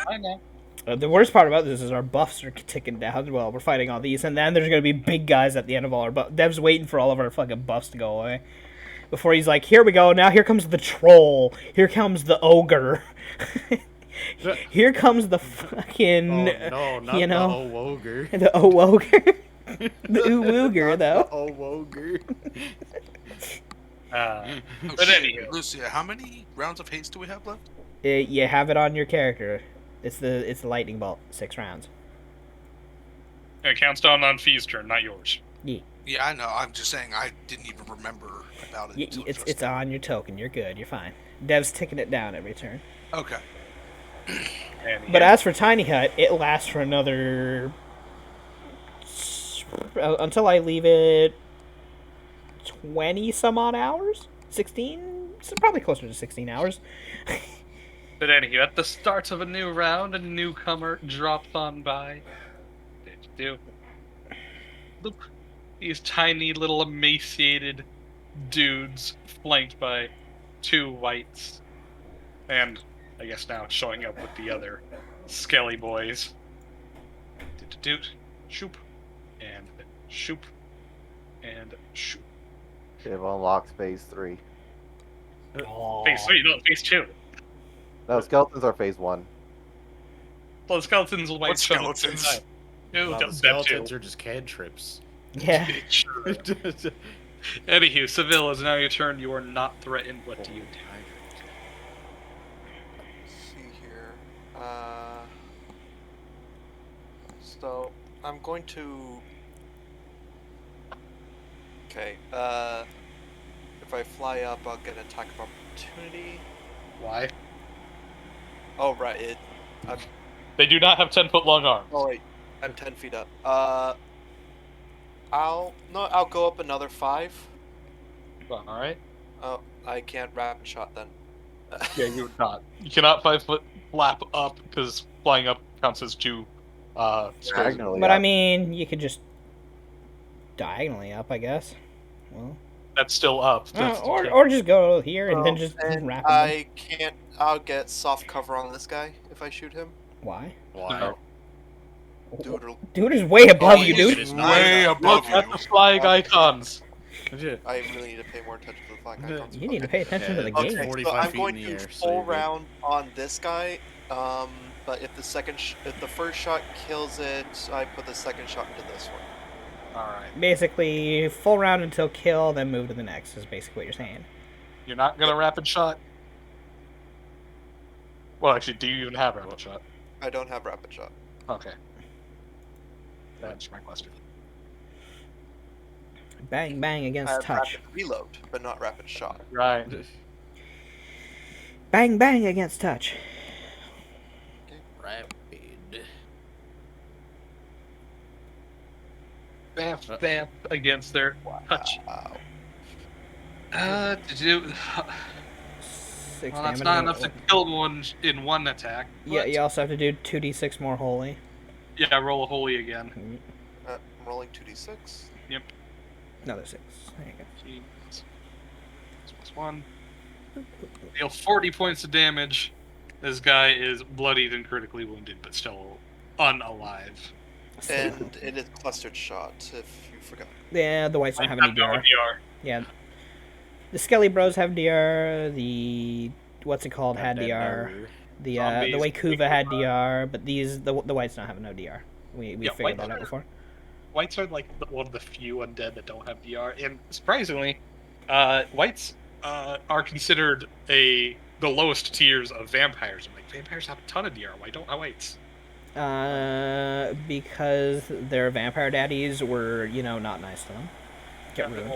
I know. The worst part about this is our buffs are ticking down while we're fighting all these, and then there's gonna be big guys at the end of all our buffs. Dev's waiting for all of our fucking buffs to go away. Before he's like, here we go, now here comes the troll, here comes the ogre. Here comes the fucking, Oh, no, not you know, the ogre. the ogre. The ooogre, though. The ogre. Oh, But shit. anywho. Lucia, how many rounds of haste do we have left? You have it on your character. It's the lightning bolt, 6 rounds. It counts down on Fee's turn, not yours. Yeah, I know. I'm just saying I didn't even remember about it. Until It's just it's now. on your token. You're good. You're fine. Dev's ticking it down every turn. Okay. And But as for Tiny Hut, it lasts for another until I leave it 20 some odd hours, 16, so probably closer to 16 hours. But anywho, at the start of a new round, a newcomer drops on by. Do. Look, these tiny little emaciated dudes flanked by 2 whites, and I guess now showing up with the other skelly boys. Doot, shoop, and shoop, and shoop. They've unlocked phase 3. Phase 3, no, phase 2. No, skeletons are phase 1. Well, the skeletons will What white skeletons? Ew, Wow, them the too. skeletons are just cantrips. Yeah. Sure. Anywho, Seville, is now your turn. You are not threatened. What do you do? Let's see here. So I'm going to. Okay. If I fly up, I'll get an attack of opportunity. Why? Oh right, They do not have 10-foot long arms. Oh wait, I'm 10 feet up. I'll go up another 5. Alright. Oh, I can't rapid shot then. Yeah, you would not. You cannot 5-foot flap up because flying up counts as 2 squares. Diagonally But I up. mean, you could just diagonally up, I guess. Well, That's still up. That's or just go here and then just And wrap him. I can't. I'll get soft cover on this guy if I shoot him. Why? Why? No. Dude is way above Oh, you, he's dude. It is way not. above Look at you. the flying icons. I really need to pay more attention to the flag icons. You need to pay attention to the Yeah, game. Okay, so 45 I'm feet going in the to air, so full you're good. round on this guy. But if if the first shot kills it, I put the second shot into this one. Alright. Basically, full round until kill, then move to the next, is basically what you're saying. You're not gonna rapid shot? Well, actually, do you even have rapid shot? I don't have rapid shot. Okay. That's my question. Bang, bang I against have touch. rapid reload, but not rapid shot. Right. Bang, bang against touch. Rapid. Bamf, bamf against their touch. Wow. To do. 6 Well, that's damage. not enough to kill one in one attack. Yeah, but- you also have to do 2d6 more holy. Yeah, roll a holy again. I'm rolling 2d6. Another 6. There you go. Jeez. Plus 1. Deal 40 points of damage. This guy is bloodied and critically wounded, but still unalive. And it is clustered shot, if you forgot. Yeah, the whites don't have I any no DR. DR. Yeah. The Skelly Bros have DR. The what's it called had That DR. nerve. The Zombies, way Kuva had DR, but the whites don't have no DR. We Yeah, figured white that out before. whites are like one of the few undead that don't have DR, and surprisingly, whites are considered the lowest tiers of vampires. I'm like, vampires have a ton of DR. Why don't whites? Because their vampire daddies were, not nice to them. Get Yeah, ruined.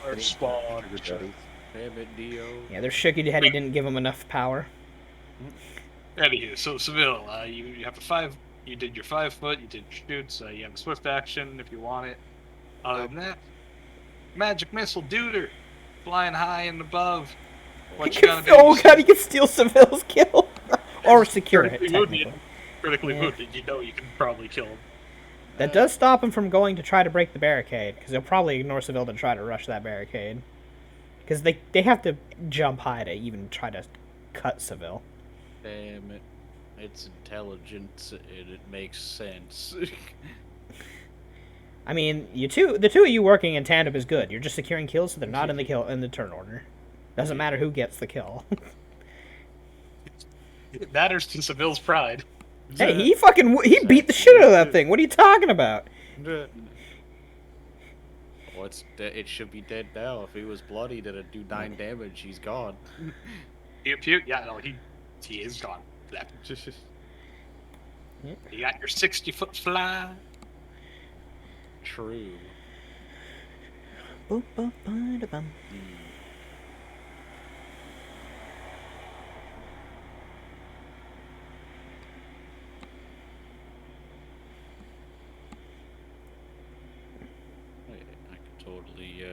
Or Getting spawn. sugar daddies. Damn it, Dio. Yeah, their sugar daddy didn't give them enough power. Anywho, so Seville, you have a 5. You did your 5 foot. You did your shoots. You have a swift action if you want it. Other than that, magic missile, duder, flying high and above. What you gotta do? Oh god, he can steal Seville's kill. Or secure it, Critically wounded. technically. Critically Yeah. wounded. You know you can probably kill him. That does stop him from going to try to break the barricade, because he'll probably ignore Seville to try to rush that barricade. Because they have to jump high to even try to cut Seville. Damn it. It's intelligence and it makes sense. I mean, the two of you working in tandem is good. You're just securing kills, so they're not in the turn order. Doesn't matter who gets the kill. It matters to Seville's pride. Hey, he beat the shit out of that thing. What are you talking about? Well, it should be dead now. If he was bloodied and it'd do 9 damage, he's gone. Yeah, no, he is gone. That. You got your 60-foot fly. True. Boom, boom, ba, da, bum. I could totally,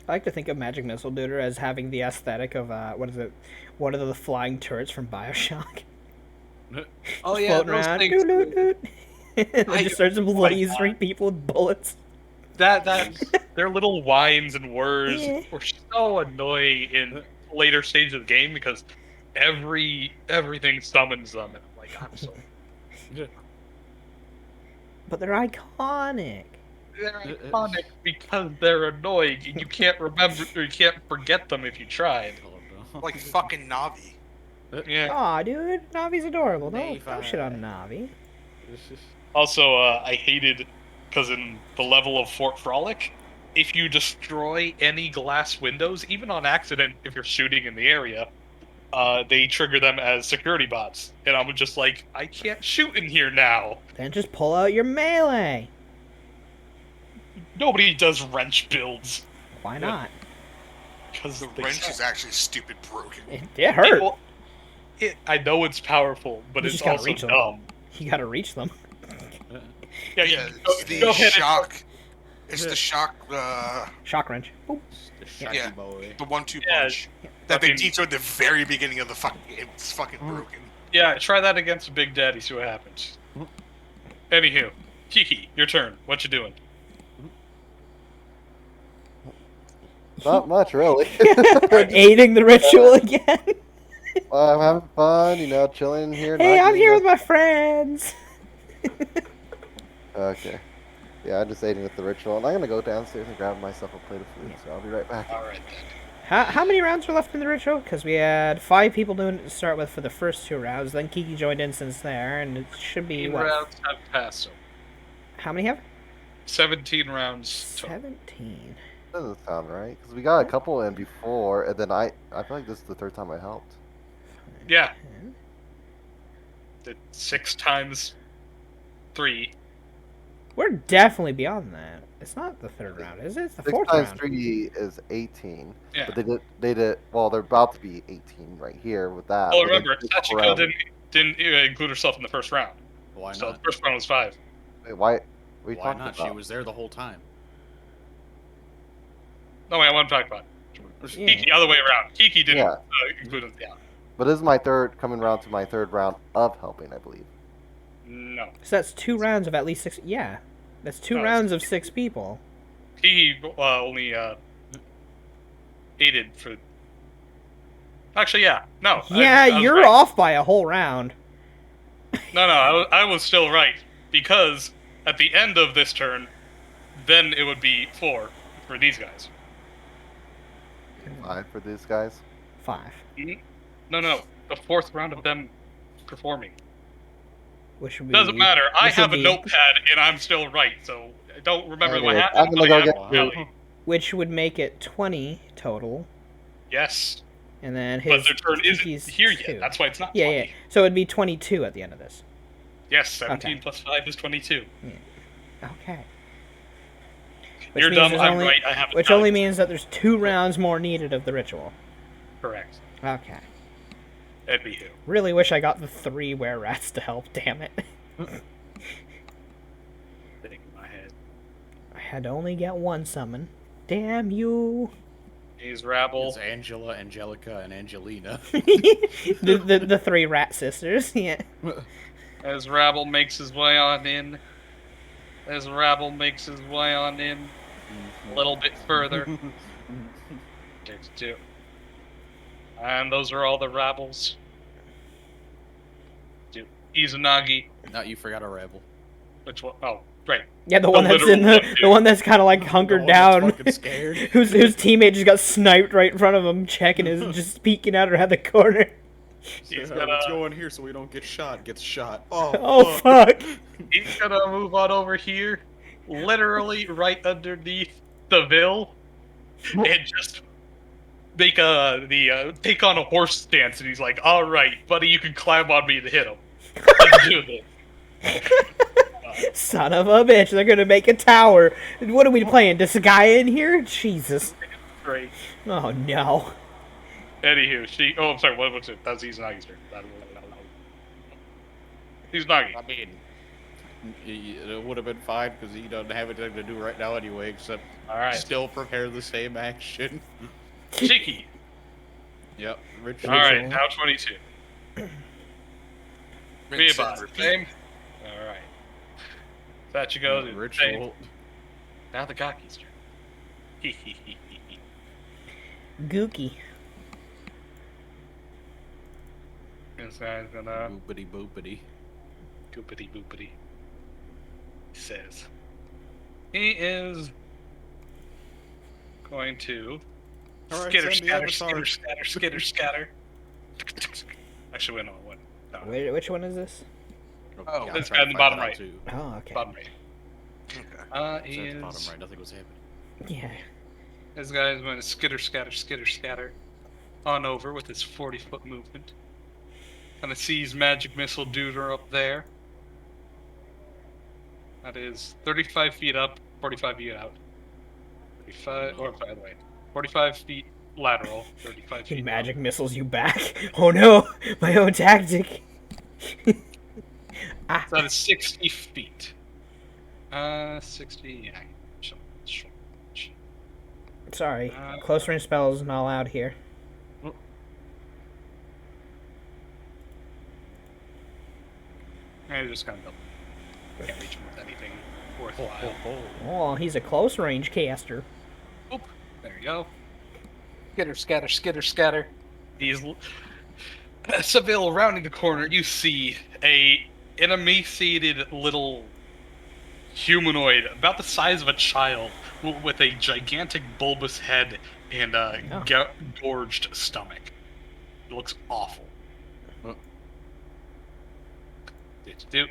I like to think of Magic Missile Duder as having the aesthetic of what is it? One of the flying turrets from Bioshock. Oh Just yeah, floating those around. things. Doot, doot, doot. And I- just starts oh my lasering people with bullets. That their little whines and whirs Yeah. were so annoying in later stages of the game because everything summons them, and I'm like, I'm so. But they're iconic. They're iconic because they're annoying, and you can't remember or you can't forget them if you tried. oh, Like fucking Navi. Yeah. Aw, dude, Navi's adorable. Don't Navi. shit on Navi. Also, I hated because in the level of Fort Frolic, if you destroy any glass windows, even on accident, if you're shooting in the area, they trigger them as security bots, and I'm just like, I can't shoot in here now. Then just pull out your melee. Nobody does wrench builds Why not? because The wrench is actually stupid broken. It hurt. I know it's powerful, but You it's just gotta also reach them. dumb. You gotta reach them. Yeah, Yeah, go, it's the go ahead. shock. It's the shock. Shock wrench. Boop. the shaggy Yeah. boy. The 1-2 Yeah, punch that they fucking- teach you at the very beginning of the fucking. It's fucking broken. Yeah, try that against Big Daddy. See what happens. Anywho, Kiki, your turn. What you doing? Not much, really. Aiding the ritual again. I'm having fun, chilling in here. Hey, not I'm getting here the- with my friends. Okay. Yeah, I'm just aiding with the ritual, and I'm gonna go downstairs and grab myself a plate of food. So I'll be right back. All right then. How many rounds are left in the ritual? Because we had 5 people doing it to start with for the first 2 rounds. Then Kiki joined in since there, and it should be 17 what? rounds have passed. So How many have? 17 rounds total. 17. Doesn't sound right, because we got a couple in before, and then I feel like this is the third time I helped. Yeah. Did 6 times 3. We're definitely beyond that. It's not the 3rd round, is it? It's the 6 4th times round. 3 is 18. Yeah. But they did. Well, they're about to be 18 right here with that. Oh, but then remember, a couple Sachiko rounds- didn't include herself in the first round. Why So the not? first round was 5. Wait, why? What are you Why talking not? about? She was there the whole time. No, wait, I want to talk about Yeah. Kiki, other way around. Kiki didn't Yeah. include it. Yeah. But this is my coming round to my third round of helping, I believe. No. So that's 2 rounds of at least 6. Yeah. That's 2 No, rounds of 6 people. Kiki only aided for. Actually, yeah. No. Yeah, I was you're right. off by a whole round. No, I was still right. Because at the end of this turn, then it would be 4 for these guys. 5 for these guys. 5. No. the 4th round of them performing. Which would be Doesn't matter. I which would have a be- notepad and I'm still right, so I don't remember what Anyways, happened. I'm gonna but I go have get to tell you. which would make it 20 total, Yes, and then but his their turn isn't he's here 2. yet. That's why it's not Yeah, 20. yeah. So it'd be 22 at the end of this. Yes, 17 Okay. plus 5 is 22. Okay. You're means dumb, there's I'm only- right, I have a Which tally. only means that there's 2 rounds more needed of the ritual. Correct. Okay. Anywho. Really wish I got the 3 were rats to help. Damn it. Sitting in my head. I had to only get 1 summon. Damn you. He's rabble. It's Angela, Angelica, and Angelina. the 3 rat sisters. Yeah. As rabble makes his way on in. As rabble makes his way on in. A little bit further. Do. And those are all the rabbles. Do. Izanagi. Now you forgot a rebel. Which one? Oh, right. Yeah, the The one that's in literal the one, the dude. one that's kind of like hunkered one that's down. fucking scared. whose teammate just got sniped right in front of him, checking his just peeking out around the corner. He's Let's gonna, go in here so we don't get shot. Gets shot. Oh, Oh fuck! he's gonna move on over here. Literally right underneath the Ville. And just make take on a horse stance, and he's like, "Alright, buddy, you can climb on me to hit him. Let's do this." Son of a bitch! They're gonna make a tower. What are we playing? This guy in here? Jesus! Great. Oh no! Anywho, oh, I'm sorry. What was it? That's Izanagi's turn. Izanagi. I mean, it would have been fine because he doesn't have anything to do right now anyway, except All right. still prepare the same action. Cheeky. Yep. Ritual. All right. Now 22. Rinse and Reebok. repeat. Same. All right. That you go. Ritual. Now the Gaki's turn. Gookie. This guy's gonna Boopity boopity. goopity boopity. He says he is going to All right, skitter, send the scatter, avatar. skitter, scatter, skitter, scatter. Actually, wait, no, what? No, Which one is this? Oh, yeah, this I'm trying guy to in the find bottom that out right. too. Oh, okay. bottom right. Okay. He It's at the is. bottom right. Nothing was happening. Yeah. This guy is going to skitter, scatter, skitter, scatter on over with his 40-foot movement. Kind of sees magic missile duder up there. That is 35 feet up, 45 feet out. 35, or by the way, 45 feet lateral, 35 He feet. magic missiles you back. Oh no! My own tactic. Ah. So that is 60 feet. 60. Yeah. Sure. Sorry, close range spells not allowed here. I just kind of can't reach him with anything worthwhile. Oh, he's a close range caster. Oop, there you go. Skitter, scatter, skitter, scatter. These Seville rounding the corner, you see an emaciated little humanoid about the size of a child with a gigantic bulbous head and a gorged stomach. It looks awful. The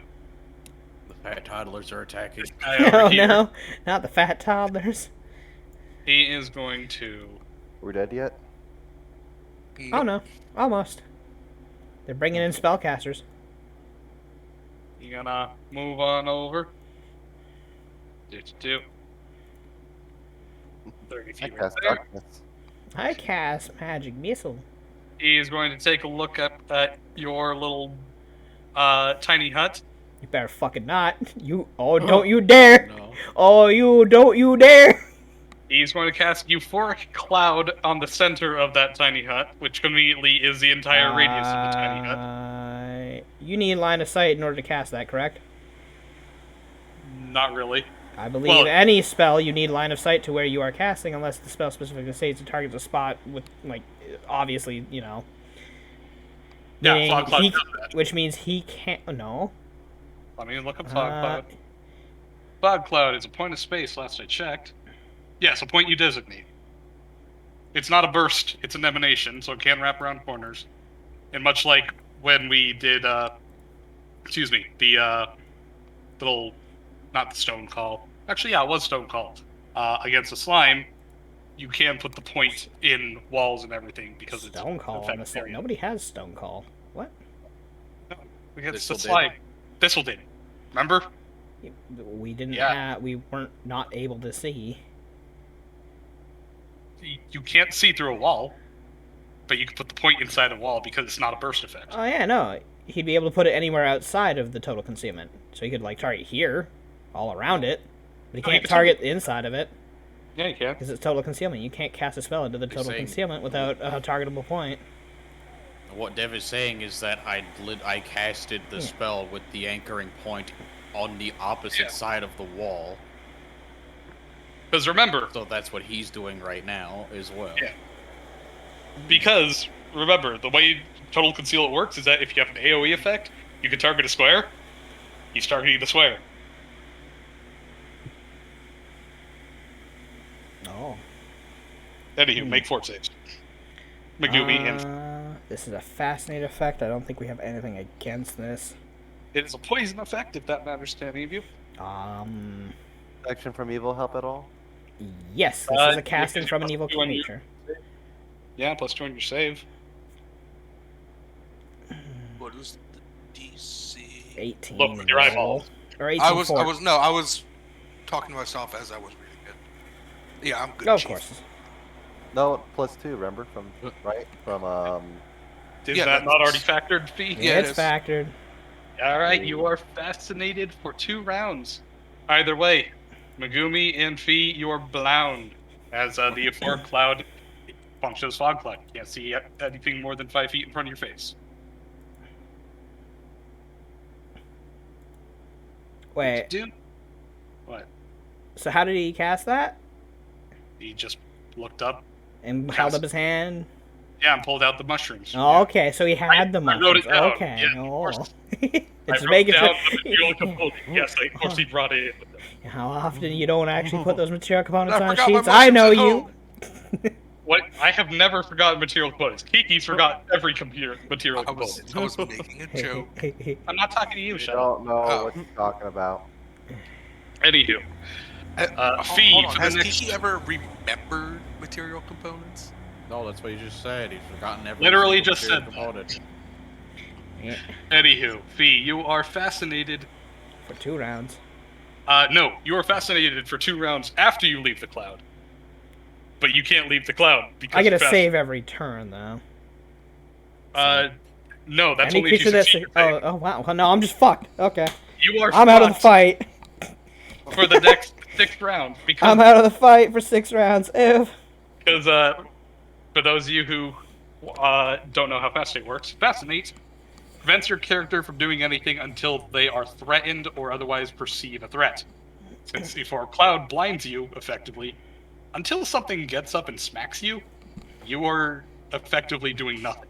fat toddlers are attacking. Guy over Oh here, no, not the fat toddlers. he is going to. We're dead yet? Oh no, almost. They're bringing in spellcasters. You gonna move on over? 30 I feet right cast there. darkness. I cast magic missile. He's going to take a look up at your little tiny hut. You better fucking not. You don't you dare. No. Oh, you don't you dare. He's going to cast Euphoric Cloud on the center of that tiny hut, which conveniently is the entire radius of the tiny hut. You need line of sight in order to cast that, correct? Not really. I believe Well- any spell you need line of sight to where you are casting, unless the spell specifically states it targets a spot with, like, obviously, you know. Yeah, Meaning Fog Cloud he- does that. which means he can't. No. Let me look up Fog Uh, Cloud. Fog Cloud is a point of space, last I checked. Yes, a point you designate. It's not a burst, it's an emanation, so it can wrap around corners. And much like when we did, excuse me, the little, not the stone call. Actually, yeah, it was stone call. Against the slime, you can put the point in walls and everything because it's Stone Call on the affected slime. area. Nobody has Stone Call. What? Against This'll the did. slime. This'll did. Remember? We didn't Yeah. have. We weren't not able to see. You can't see through a wall, but you can put the point inside a wall because it's not a burst effect. Oh yeah, no. He'd be able to put it anywhere outside of the total concealment. So he could like target here, all around it, but he Oh, he can't could target the inside of it Yeah, you can. because it's total concealment. You can't cast a spell into the total saying- concealment without a targetable point. What Dev is saying is that I casted the spell with the anchoring point on the opposite Yeah. side of the wall. Because remember, So that's what he's doing right now as well. Yeah. the way total concealment works is that if you have an AoE effect, you can target a square. He's targeting the square. Oh. Anywho, make fort saves. Megumi and This is a fascinating effect. I don't think we have anything against this. it is a poison effect if that matters to any of you. Action from evil help at all? Yes, this is a casting you from an can evil do on your- creature. Yeah, plus 2 on your save. What is the DC? 18. Look with your roll. eyeballs. Or 18. I was talking to myself as I was reading it. Yeah, I'm good. Oh, of Chief. course. No, +2. Remember from right from Is Yeah, that not already that's- factored, Fee? Yeah, Yeah, it it's is. factored. Alright, you are fascinated for 2 rounds. Either way, Megumi and Fee, you are blown. As the euphoric cloud functions as fog cloud. You can't see anything more than 5 feet in front of your face. Wait, Dude, what? so how did he cast that? He just looked up. And held up his hand? Yeah, and pulled out the mushrooms. Oh, okay, so he had the I wrote it mushrooms. down. Okay. Yeah, of Oh. course. It's I wrote making down sure. the material component. Yes, of course he brought it in. How often you don't actually put those material components I on forgot my sheets? I know mushrooms at you. What? I have never forgotten material components. Kiki's forgot every material I was component. making a joke. I'm not talking to you, you shut up. don't know Oh. what you're talking about. Anywho, Fee, Hold on. for the Has next- Kiki ever remembered material components? No, that's what he just said. He's forgotten every Literally single just material said component. anywho, Fee, you are fascinated. For 2 rounds. No, you are fascinated for 2 rounds after you leave the cloud. But you can't leave the cloud because I get you're a save every turn, though. No, that's Any only if you creature that's. succeed your save. Oh, wow. Well, no, I'm just fucked. Okay. You are I'm out of the fucked fight. for the next 6th round because I'm out of the fight for 6 rounds. Ew. Because for those of you who don't know how Fascinate works, Fascinate prevents your character from doing anything until they are threatened or otherwise perceive a threat. Since Euphoric Cloud blinds you, effectively, until something gets up and smacks you, you are effectively doing nothing.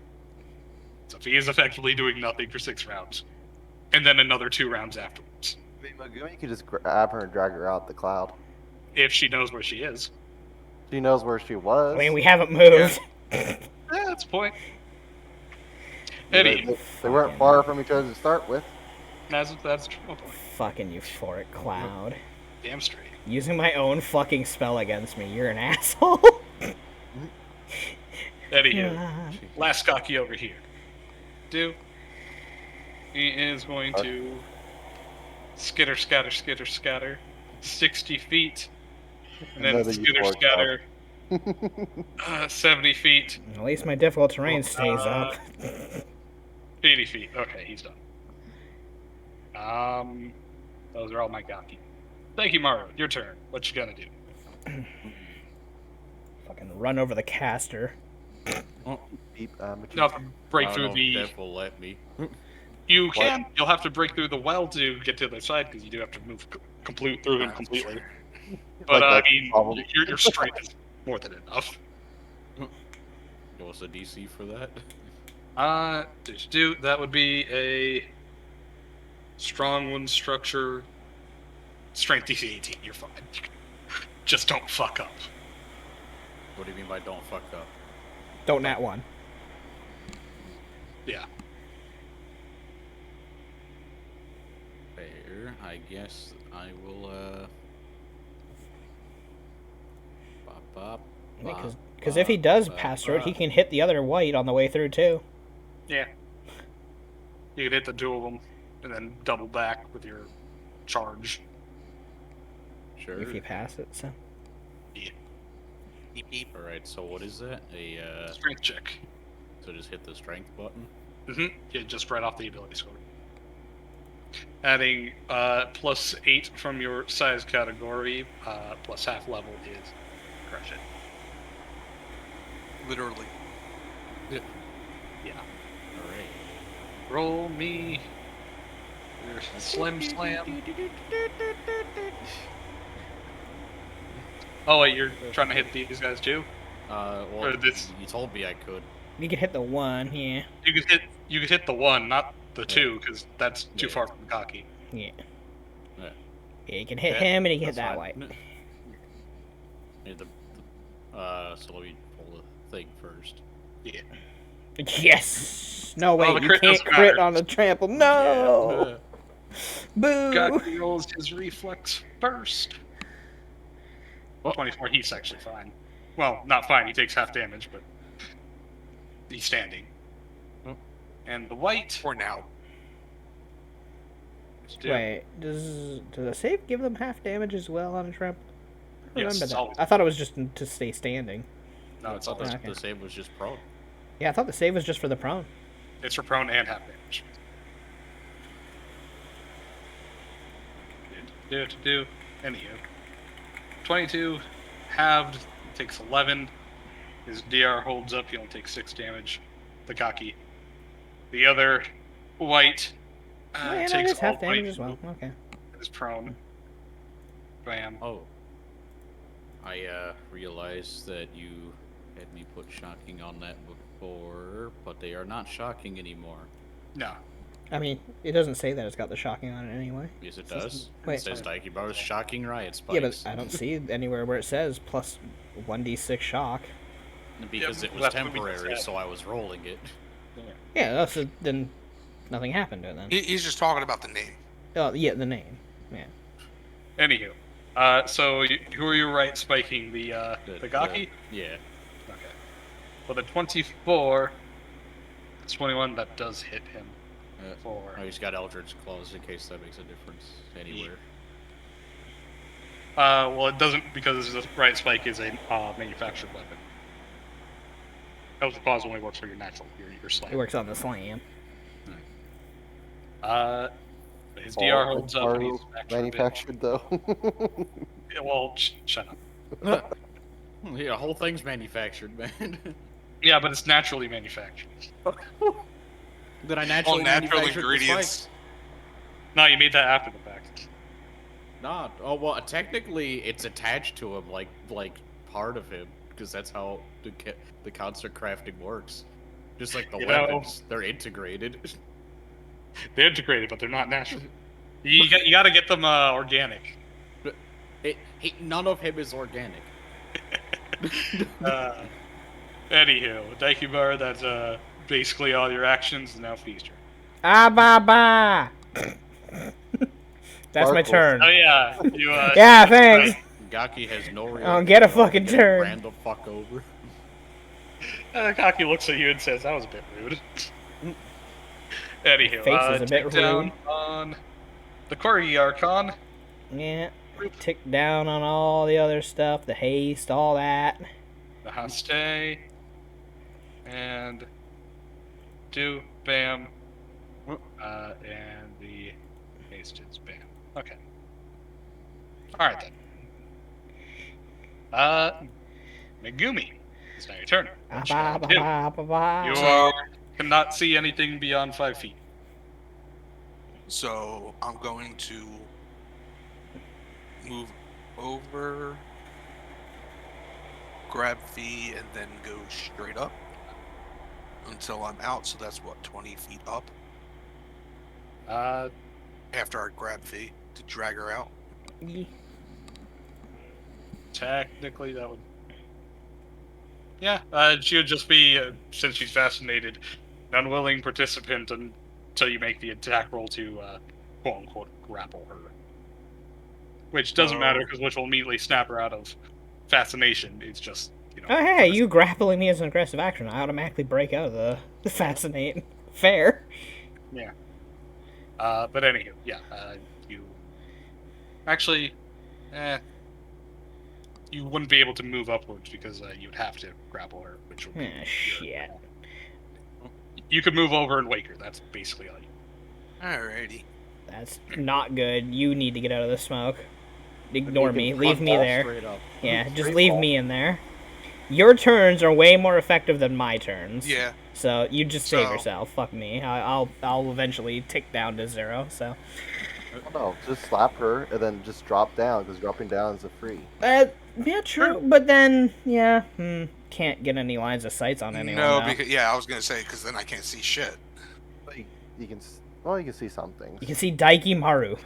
So he is effectively doing nothing for 6 rounds. And then another 2 rounds afterwards. I mean, Megumi could just grab her and drag her out the cloud. If she knows where she is. She knows where she was. I mean, we haven't moved. Yeah, that's the point. They- Eddie, they weren't far from each other to start with. that's a true point. Fucking euphoric cloud. Damn straight. Using my own fucking spell against me. You're an asshole. Anywho, last cocky over here. He is going to skitter, scatter, skitter, scatter, 60 feet, and then Another skitter, euphoric scatter, 70 feet, At least my difficult terrain stays up. 80 feet. Okay, he's done. Those are all my cocky. Thank you, Mario. Your turn. What you gonna do? Fucking run over the caster. Deep, You'll have to break I don't through know if the. Dev will let me. You can. You'll have to break through the well to get to the other side because you do have to move complete through him completely. But Like I that's mean, probably- your strength is more than enough. What's the DC for that? That would be a strong one structure, strength DC 18. You're fine. Just don't fuck up. What do you mean by don't fuck up? Don't nat 1. Yeah. Fair. I guess I will, Bop, bop, bop, Because if he does bop, pass through it, he bop. can hit the other white on the way through too. Yeah. You could hit the two of them and then double back with your charge. Sure. If you pass it, so. Yeah. Beep, beep. Alright, so what is that? Strength check. So just hit the strength button? Yeah, just right off the ability score. Adding +8 from your size category, plus half level is crush it. Literally. Yeah. Alright. Roll me your Slim Slam. Oh wait, you're trying to hit these guys too? Well, Or this- you told me I could. You could hit the 1, yeah. You could hit the 1, not the 2, because that's too Yeah. far from cocky. Yeah. Yeah. Yeah, you can hit Yeah, him and he can hit that's that fine. white. Yeah, so let me pull the thing first. Yeah. Yes! No, wait, the you crit can't doesn't crit matter. on the trample. No! Boo! Cocky rolls his reflex first. 24, he's actually fine. Well, not fine, he takes half damage, but he's standing. And the white. For now. Wait, does a save give them half damage as well on a trample? I Yes, remember it's that. always- I thought it was just to stay standing. No, I it's thought always, Okay. the save was just prone. Yeah, I thought the save was just for the prone. it's for prone and half damage. Do. Anywho. 22, halved, takes 11. His DR holds up, he only takes 6 damage. The cocky. The other white Oh, yeah, no, takes it is half all damage 22, as well. Okay. is prone. Bam. Oh. I realized that you had me put shocking on that before, but they are not shocking anymore. No. I mean, it doesn't say that it's got the shocking on it anyway. Yes, it does. Wait. It says Daikibaru's shocking riot Yeah, but spikes. I don't see anywhere where it says plus 1d6 shock. Because Yeah, it was that's what we just temporary, said. so I was rolling it. Yeah, that's then nothing happened to it then. He's just talking about the name. Oh, yeah, the name. Yeah. Anywho. So who are you right spiking? The Gaki? Yeah. Okay. Well, the 24, 21, that does hit him. For I just got Eldritch Claws in case that makes a difference anywhere. well, it doesn't because the right spike is a manufactured weapon. Eldritch Claws only works for your natural, your slam. It works on the slam. His DR holds up. And Are he's back for a bit. manufactured though. Yeah, well, shut up. Yeah, the whole thing's manufactured, man. Yeah, but it's naturally manufactured. Did I All naturally natural manufacture the ingredients. spikes? No, you made that after the fact. Not. Oh well, technically it's attached to him, like part of him, because that's how the concert crafting works. Just like the You know- weapons, they're integrated. They're integrated, but they're not natural. You got to get them organic. None of him is organic. Anywho, Daikibar, that's basically all your actions. Now feast your. Ah, ba, ba! That's my Sparkles. turn. Oh yeah, you. Yeah, thanks. Gaki has no real. I don't get a fucking Get turn. Ran the fuck over. Kaki looks at you and says, "That was a bit rude." Anywho, Face is a bit tick down rude. on the Corgi Archon. Yeah. Tick down on all the other stuff, the haste, all that. The Haste, and do bam, and the haste is bam. Okay. All right then. Megumi, it's now your turn. Ah, What you ba, gonna ba, do? ba, ba, ba. You cannot see anything beyond 5 feet. So I'm going to move over, grab V, and then go straight up until I'm out. So that's what, 20 feet up Uh, after I grab V to drag her out. Ye- technically that would. Yeah, she would just be since she's fascinated, an unwilling participant until you make the attack roll to quote unquote grapple her. Which doesn't matter because which will immediately snap her out of fascination. It's just, Oh, hey, you grappling me as an aggressive action. I automatically break out of the fascinate. Fair. Yeah. But anywho, yeah, you actually, you wouldn't be able to move upwards because you'd have to grapple her, which would be Ah, shit. You could move over and wake her. That's basically all you. Alrighty. That's not good. You need to get out of the smoke. Ignore me. Leave me Fall there. straight up. Yeah, just Free leave fall. me in there. Your turns are way more effective than my turns. Yeah. So you just save So- yourself. Fuck me. I'll eventually tick down to 0. So. No, just slap her and then just drop down because dropping down is a free. Yeah, true. But then, yeah, can't get any lines of sights on anyone. No, now. because I was gonna say because then I can't see shit. You can, well, you can see some things. You can see Daiki Maru,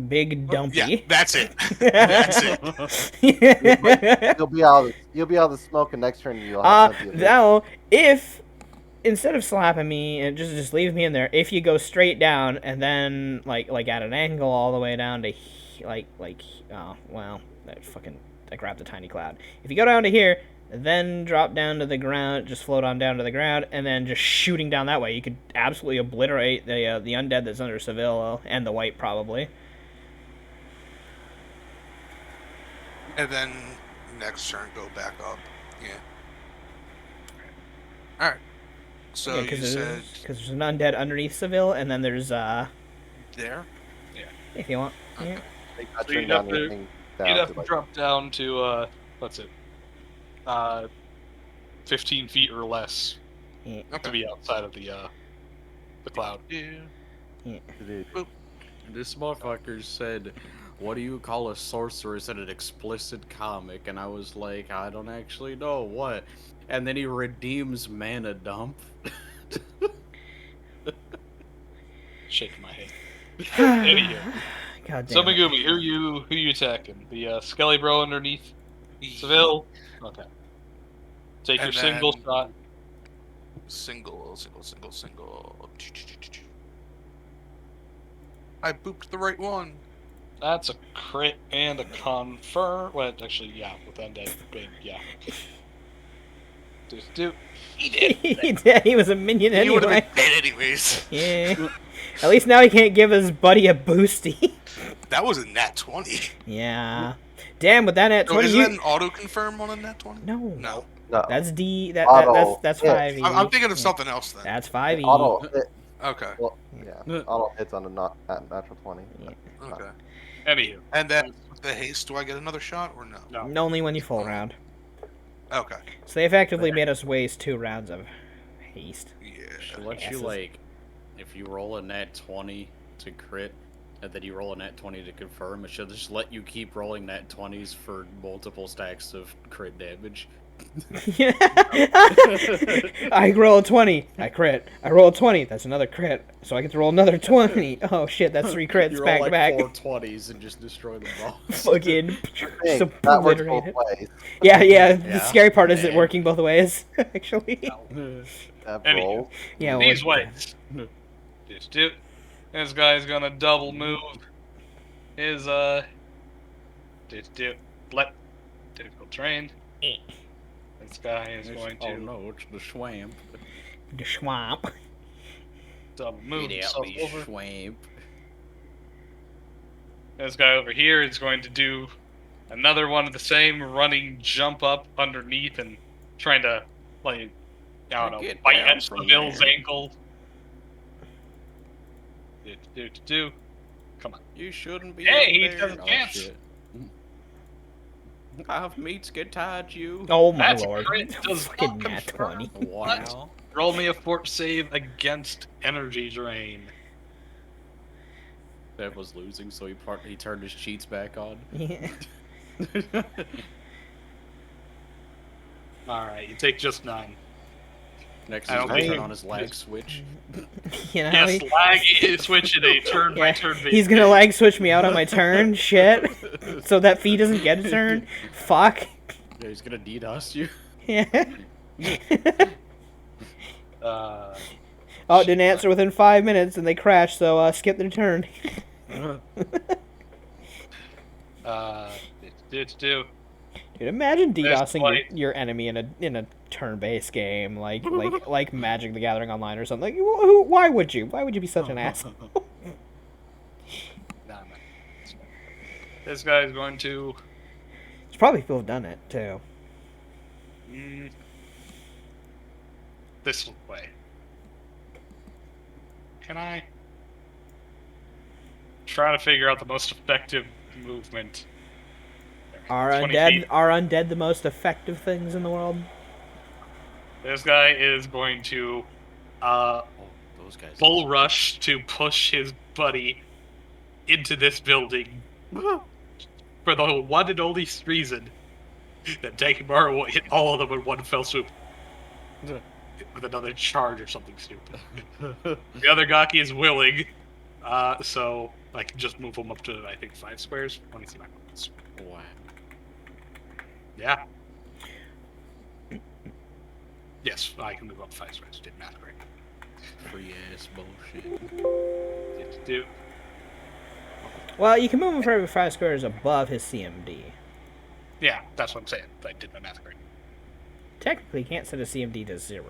big dumpy. Yeah, that's it. That's it. You'll be out. You'll be out of the smoke, and next turn you'll have plenty of it. Now, if instead of slapping me and just leave me in there, if you go straight down and then like at an angle all the way down to oh well, I grabbed the tiny cloud. If you go down to here, then drop down to the ground, just float on down to the ground, and then just shooting down that way, you could absolutely obliterate the undead that's under Seville and the white probably. And then next turn go back up. Yeah. All right. So you said Because there's an undead underneath Seville, and then there's there. if you want. Okay. Yeah. Take that So turn you'd have down to- your thing down You'd have to, to like, drop down to what's it? 15 feet or less to Okay. be outside of the cloud. Yeah. dude. This motherfucker said, "What do you call a sorceress in an explicit comic?" And I was like, "I don't actually know what." And then he redeems mana dump. Shaking my head. Anywho, God so damn it. Megumi, who you attacking? The Skelly Bro underneath Seville? Okay. Take your And single then- shot. Single. I booped the right one. That's a crit and a confirm. Well, actually, yeah, with undead, big, yeah. Just do. He did. He did. He was a minion You would have anyway. been dead anyways. Yeah. At least now he can't give his buddy a boosty. That was a nat 20. Yeah. Damn, with that at So 20, isn't you... that an auto confirm on a nat 20? No. No. No. That's D. Auto That's hit. 5e. I'm thinking of something else then. That's 5e. Auto hit. Okay. Well, yeah. Auto hits on a natural 20. Okay. Anywho, And then with the haste, do I get another shot or no? no. Only when you full round. Okay. So they effectively made us waste 2 rounds of haste. Yeah. She'll let you, Asses. like, if you roll a nat 20 to crit, and then you roll a nat 20 to confirm, it should just let you keep rolling nat 20s for multiple stacks of crit damage. I roll a 20. I crit. I roll a 20. That's another crit. So I get to roll another 20. Oh shit, that's 3 crits You roll back like to back. 4 20s and just destroy them all. Fucking Hey, so that works both obliterated. ways. Yeah. The Yeah. scary part is it Yeah. working both ways, actually. That Anywho. roll. Yeah. These well, ways. Just do. This guy's gonna double move. His just do. Let difficult terrain. This guy is going to Oh no, it's the swamp. The swamp. double move Get out, himself me over. swamp. This guy over here is going to do another one of the same running jump up underneath and trying to, like, I don't know, Get bite down at from Seville's there. ankle. Do. Come on. You shouldn't be. Hey, up he there. has a Oh, chance. shit. I've meats get tied you. Oh my That's a lord. crit. Does Fucking not nat confirm. 20. Wow. Roll me a fort save against energy drain. Dev was losing, so he turned his cheats back on. Yeah. Alright, you take just 9. Next, I he's don't gonna think turn he- on his lag switch. You know, Yes, lag switch it a turn by yeah, turn he's gonna lag switch me out on my turn. Shit. So that fee doesn't get a turn. Fuck. Yeah, he's gonna DDoS you. Yeah. Uh, Oh, it didn't answer within 5 minutes, and they crashed. So skip their turn. Do. Dude, imagine There's DDoSing quite- your enemy in a turn-based game like Magic the Gathering Online or something. Like, why would you? Why would you be such an asshole? Nah, man. This guy's going to. There's probably people who've done it too. This way. Can I? Trying to figure out the most effective movement. Are 20 undead feet. are undead the most effective things in the world? This guy is going to Oh, those guys. bull rush to push his buddy into this building for the one and only reason that Dakimaru will hit all of them in one fell swoop with another charge or something stupid. The other Gaki is willing, so I can just move him up to, I think, 5 squares. Let me see my points. Wow. Yeah. Yes, I can move up 5 squares. Didn't matter, right? Free ass bullshit. Do. Well, you can move him for every 5 squares above his CMD. Yeah, that's what I'm saying. I did my math right. Technically, you can't set a CMD to 0.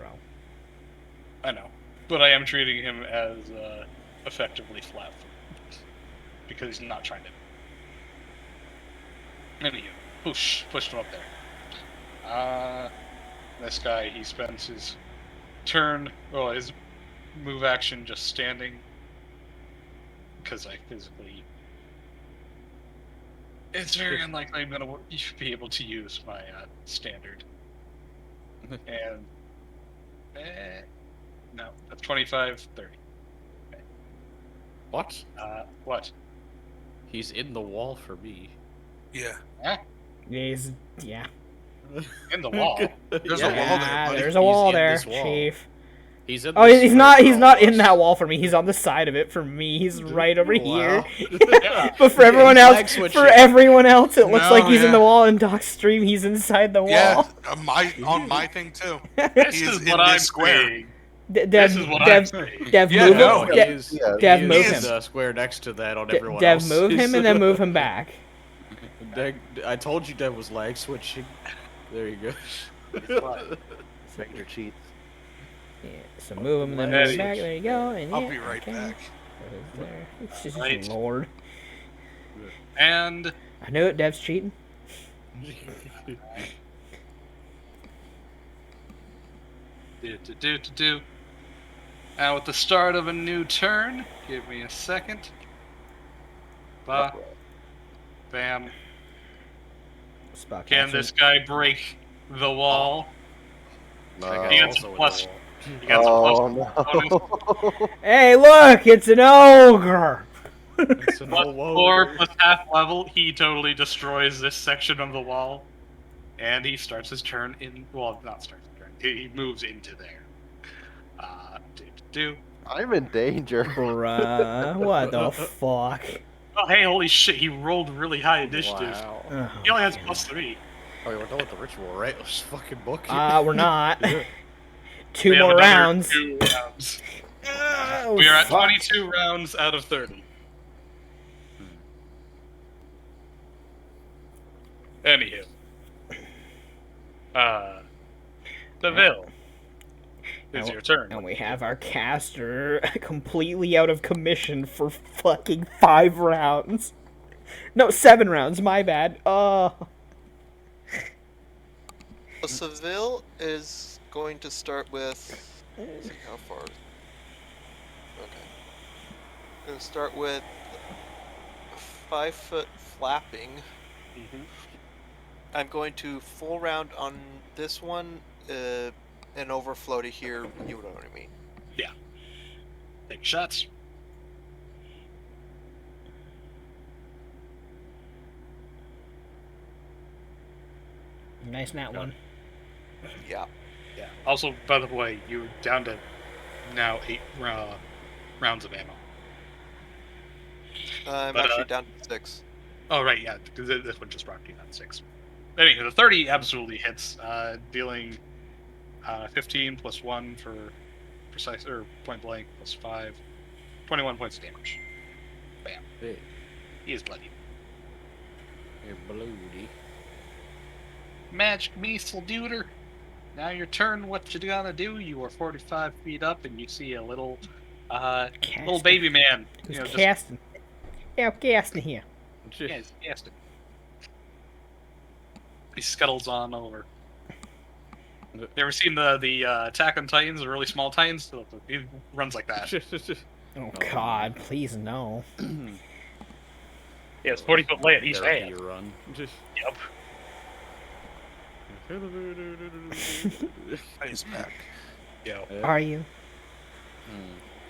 I know, but I am treating him as effectively flat-footed because he's not trying to. Anywho, pushed him up there. This guy, he spends his turn, well, his move action just standing because I physically. It's very unlikely I'm gonna be able to use my standard. And no, that's 25, 30. What? What? He's in the wall for me. Yeah. Yeah. In the wall. There's a wall there, buddy. There's a wall He's in there, this wall. Chief. He's in. Oh, this he's square not. for He's all not of in us. that wall for me. He's on the side of it for me. He's right over here. Yeah. But for Yeah, everyone he's else, lag for switching. everyone else, it looks No, like he's in yeah. the wall. In Doc's stream, he's inside the wall. Yeah. On my thing too. This He is is in what I'm this square. saying. Dev, This is what I'm Dev, saying. Dev, Yeah, move no, him. he Dev, is, Yeah, Dev, he move is him. the square next to that on De- everyone Dev, else. move him and then move him back. I told you Dev was lag switching. There you go. Sector cheats. Yeah, so move him and then There move he him back. is. There you go. And I'll yeah, be right okay. back. There. It's just Right. Lord. And I knew it. Dev's cheating. do. Now with the start of a new turn, give me a second. Bam. Spock Can action. this guy break the wall? No. He gets Also a in plus. the wall. He gets a Oh plus no. Hey, look! It's an ogre. It's an plus old 4 ogre. plus half level. He totally destroys this section of the wall, and he starts his turn in. Well, not starts his turn. He moves into there. Do. I'm in danger. Bruh, what the fuck? Oh, hey, holy shit! He rolled really high initiative. Wow. Oh, He only has +3. Oh, we're done with the ritual, right? Let's fucking book it. we're not. Two We have more another rounds. 2 rounds. Oh, We are at fuck. 22 rounds out of 30. Anywho. Deville. It's your turn. And we have our caster completely out of commission for fucking 5 rounds. No, 7 rounds, my bad. So Seville is going to start with. Let's see how far. Okay. Gonna start with 5 foot flapping. I'm going to full round on this one, and overflow to here. You know what I mean. Take shots. Nice nat one. Yeah. Yeah. Also, by the way, you're down to now 8 rounds of ammo. I'm But, actually down to 6. Oh, right, yeah, because this one just rocked you down 6. Anyway, the 30 absolutely hits, dealing 15 plus 1 for precise or point blank plus 5. 21 points of damage. Bam. Hey, He is bloody. you're bloody. Magic missile duder. Now your turn. What you gonna do? You are 45 feet up, and you see a little Casting. baby man. Who's You know, just casting? Yeah, I'm casting here. yeah, he's casting. He scuttles on over. You ever seen the Attack on Titans, the really small Titans? He runs like that. Oh God, please no. Yeah, it's 40-foot land. He's Therapy fast. run. Yep. He's back. Yo. Are you?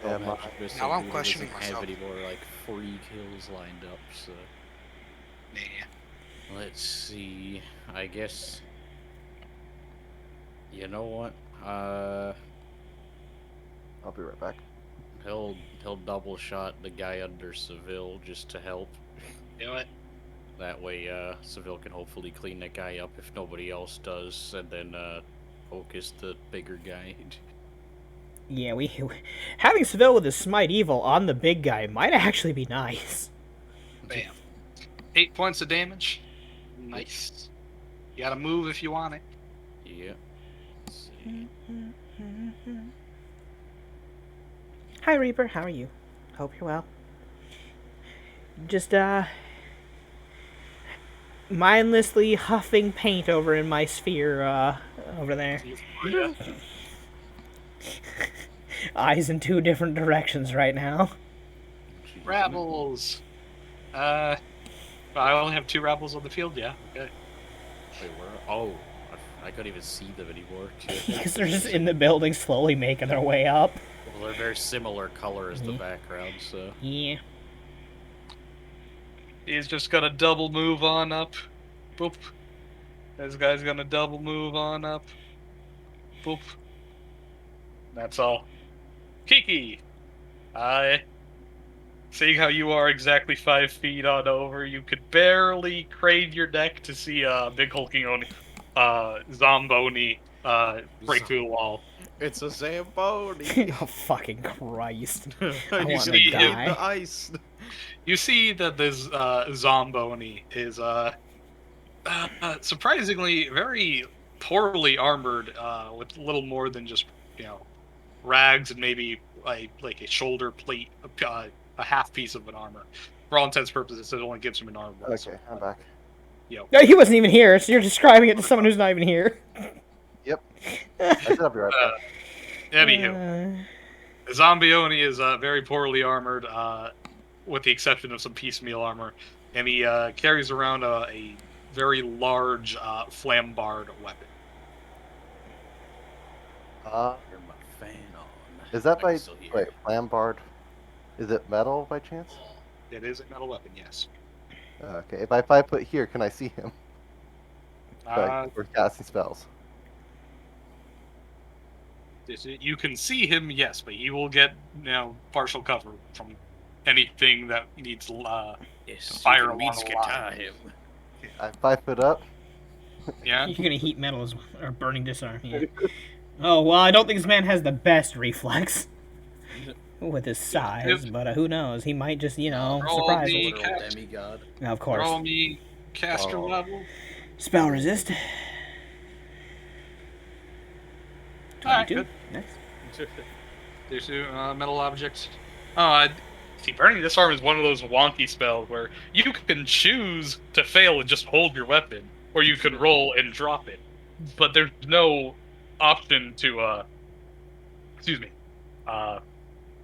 Yeah, Magic my- Missile Now I'm Dude questioning doesn't have myself. any more like free kills lined up, so Nah. let's see. I guess you know what? I'll be right back. He'll double shot the guy under Seville just to help. You know what? That way, Seville can hopefully clean that guy up if nobody else does, and then focus the bigger guy. Yeah, we having Seville with his smite evil on the big guy might actually be nice. Bam. 8 points of damage. Nice. You gotta move if you want it. Yeah. Let's see. Hi Reaper, how are you? Hope you're well. Just mindlessly huffing paint over in my sphere over there. Eyes in 2 different directions right now. Rabbles. I only have 2 rabbles on the field. Yeah. Okay. Wait, where? Oh, I couldn't even see them anymore. Because they're just in the building slowly making their way up. Well, they're very similar color as the Mhm. background, so. Yeah. He's just gonna double move on up. Boop. This guy's gonna double move on up. Boop. That's all. Kiki! Seeing how you are exactly 5 feet on over, you could barely crane your neck to see a big hulking Zomboni break through the wall. It's a Zamboni! Oh fucking Christ. You wanna see him in die. the ice! You see that this Zomboni is surprisingly very poorly armored, with little more than just rags and maybe like a shoulder plate, a half piece of an armor. For all intents and purposes, it only gives him an armor. Okay, I'm back. No, he wasn't even here, so you're describing it to someone who's not even here. Yep. I said I'll be right back. Anywho, Zombioni is very poorly armored, with the exception of some piecemeal armor, and he carries around a very large flambard weapon. Turn my fan on. Is that I by can still hear. wait, Flambard? Is it metal by chance? It is a metal weapon, yes. Okay, if I put here, can I see him? Uh, Like, we're casting spells. You can see him, yes, but he will get partial cover from anything that needs Yes, fire you can along meet the Skata line. him. I'm 5 foot up. Yeah. You're gonna heat metal as well, or burning disarm. Yeah. Oh well, I don't think this man has the best reflex with his size, but who knows? He might just, Roll surprise the- us. Literal demigod. Of course. Roll me caster Oh. level. Spell resist. Alright, 22. good. Nice. There's metal objects. See, Burning Disarm is one of those wonky spells where you can choose to fail and just hold your weapon, or you can roll and drop it. But there's no option to,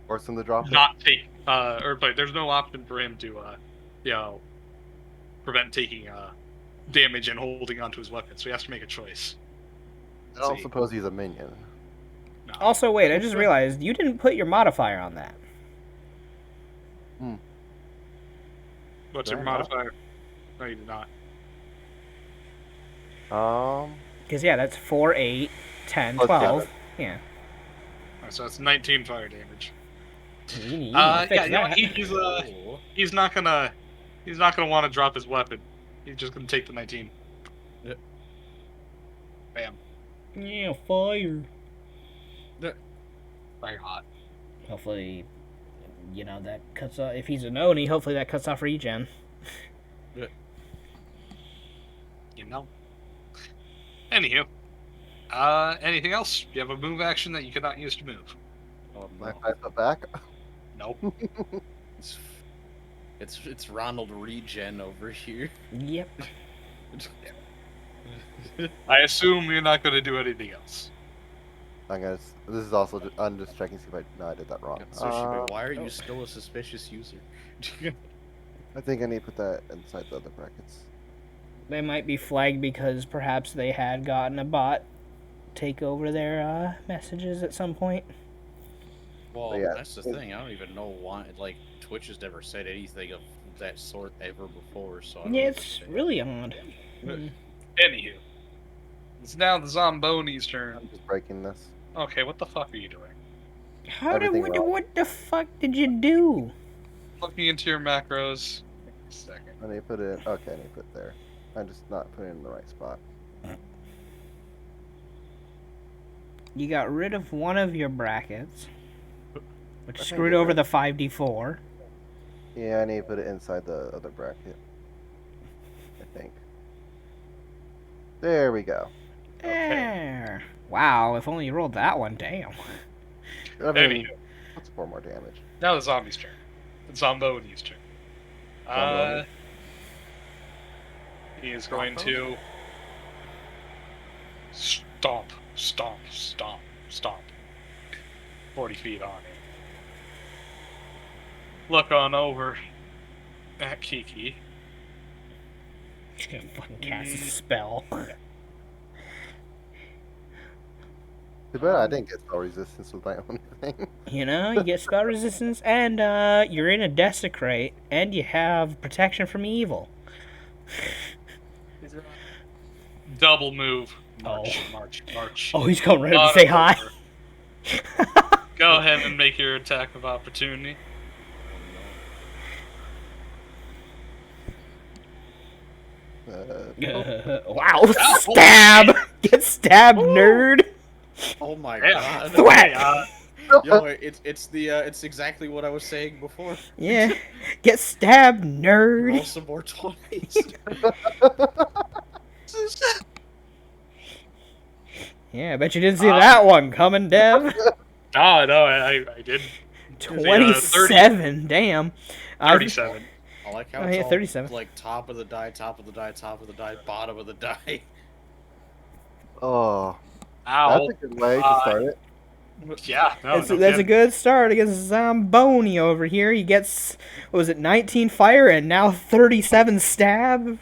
Force him to drop it. not take, but there's no option for him to, prevent taking, damage and holding onto his weapon, so he has to make a choice. I don't see. suppose he's a minion. No. Also, wait, I just realized you didn't put your modifier on that. What's your Fair enough. modifier? No, you did not. Because, yeah, that's 4, 8, 10, Plus 12. 7. Yeah. Alright, so that's 19 fire damage. You need to fix Yeah, you know, that. he's not gonna want to drop his weapon. He's just gonna take the 19. Yep. Bam. Yeah, fire. Very hot. Hopefully, that cuts off. If he's an Oni, hopefully that cuts off regen. You know. Anywho. Anything else? You have a move action that you cannot use to move. Oh, My no. 5 foot back. Nope. It's Ronald Regen over here. Yep. I assume you're not going to do anything else. This is also. I'm just checking to see if I did that wrong. Tsushima, why are you still a suspicious user? I think I need to put that inside the other brackets. They might be flagged because perhaps they had gotten a bot take over their messages at some point. Well, Yeah. that's the thing. I don't even know why. Like, Twitch has never said anything of that sort ever before. So I don't Yeah, even it's say- really odd. Anywho. It's now the Zomboni's turn. I'm just breaking this. Okay, what the fuck are you doing? Everything wrong. What the fuck did you do? Looking into your macros. A second. I need to put it. Okay, I need to put it there. I'm just not putting it in the right spot. You got rid of one of your brackets, which think screwed you're over right. the 5d4. Yeah, I need to put it inside the other bracket. I think. There we go. There. Wow, if only you rolled that one. Damn. I mean, Anywho. that's 4 more damage. Now the zombie's turn. The Zomboni's turn. Zomboni? He is going to stomp, stomp, stomp, stomp. 40 feet on him. Look on over at Kiki. He's gonna fucking cast a spell. Too bad I didn't get spell resistance with my own thing. You get spell resistance, and you're in a desecrate, and you have protection from evil. Double move. March, march, march. Oh, he's coming right up On to say over. hi. Go ahead and make your attack of opportunity. Wow, stab! Get stabbed, nerd! Oh my Yeah. god! Thwack! Yo, it's exactly what I was saying before. Yeah, get stabbed, Roll nerd! some more 20s. Yeah, I bet you didn't see that one coming, Dev. Ah, no, I did. 27, damn. 37. I like how Oh, it's yeah, all 37. like top of the die, top of the die, top of the die, bottom of the die. Oh, Ow. that's a good way to start it. Yeah, no, That's, no that's a kidding. good start against Zamboni over here. He gets, what was it, 19 fire and now 37 stab?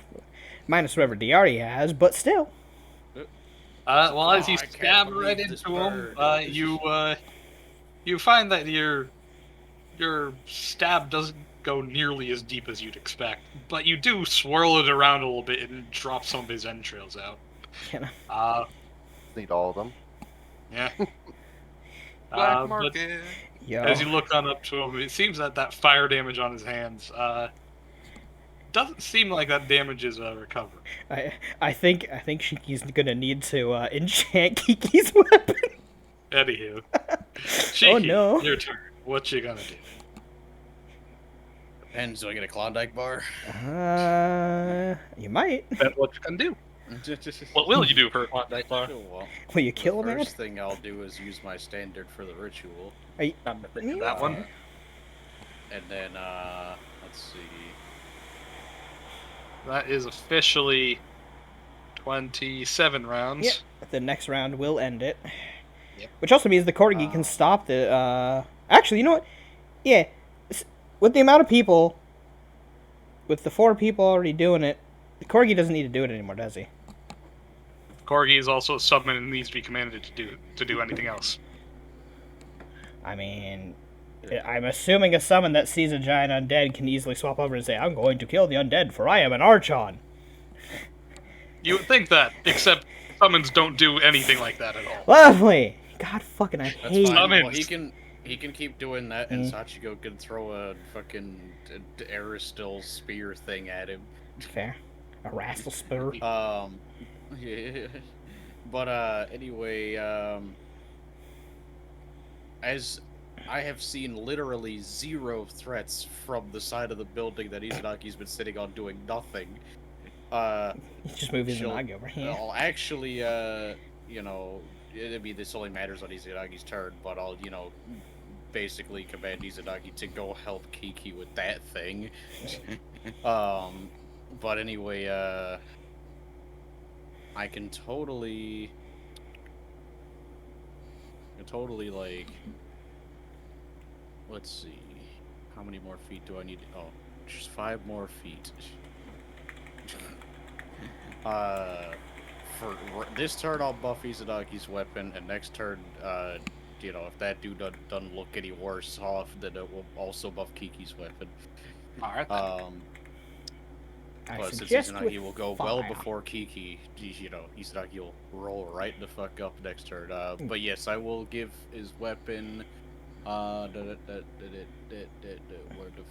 Minus whatever he already has, but still. Well, as you Oh, I can't stab believe right this into him, bird. you find that your stab doesn't go nearly as deep as you'd expect, but you do swirl it around a little bit and drop some of his entrails out. You know. Need all of them. Yeah. Black But market. Yo. as you look on up to him, it seems that fire damage on his hands doesn't seem like that damage is recovered. I think Shiki's gonna need to enchant Kiki's weapon. Anywho, Shiki, no. your turn. What you gonna do? And so I get a Klondike bar. You might. That's what you can do. What will you do for a Klondike bar? Well, Will you kill a the man? first thing I'll do is use my standard for the ritual. I'm thinking that one. And then, let's see. That is officially 27 rounds. Yep. The next round will end it. Yep. Which also means the Corgi can stop the. Actually, you know what? Yeah. With the amount of people, with the 4 people already doing it, the Corgi doesn't need to do it anymore, does he? Corgi is also a summon and needs to be commanded to do anything else. I mean, I'm assuming a summon that sees a giant undead can easily swap over and say, "I'm going to kill the undead, for I am an Archon." You would think that, except summons don't do anything like that at all. Lovely. God fucking, I That's hate. fine. Summons. Well, he can keep doing that, and Sachiko can throw a fucking Aristil spear thing at him. Fair. A rascal spur. Yeah. But anyway, as I have seen literally 0 threats from the side of the building that Izanagi's been sitting on doing nothing. You just move she'll- Izanagi over here. I'll actually, you know, I mean, this only matters on Izanagi's turn, but I'll, you know, basically command Izanagi to go help Kiki with that thing. But anyway, I can totally, like, let's see, how many more feet do I need? Oh, just 5 more feet. For this turn, I'll buff Izanagi's weapon, and next turn, you know, if that dude doesn't look any worse off, then it will also buff Kiki's weapon. Alright. I But since suggest Izanagi with will go well fire. before Kiki, you know, Izanagi will roll right the fuck up next turn. But yes, I will give his weapon. Where the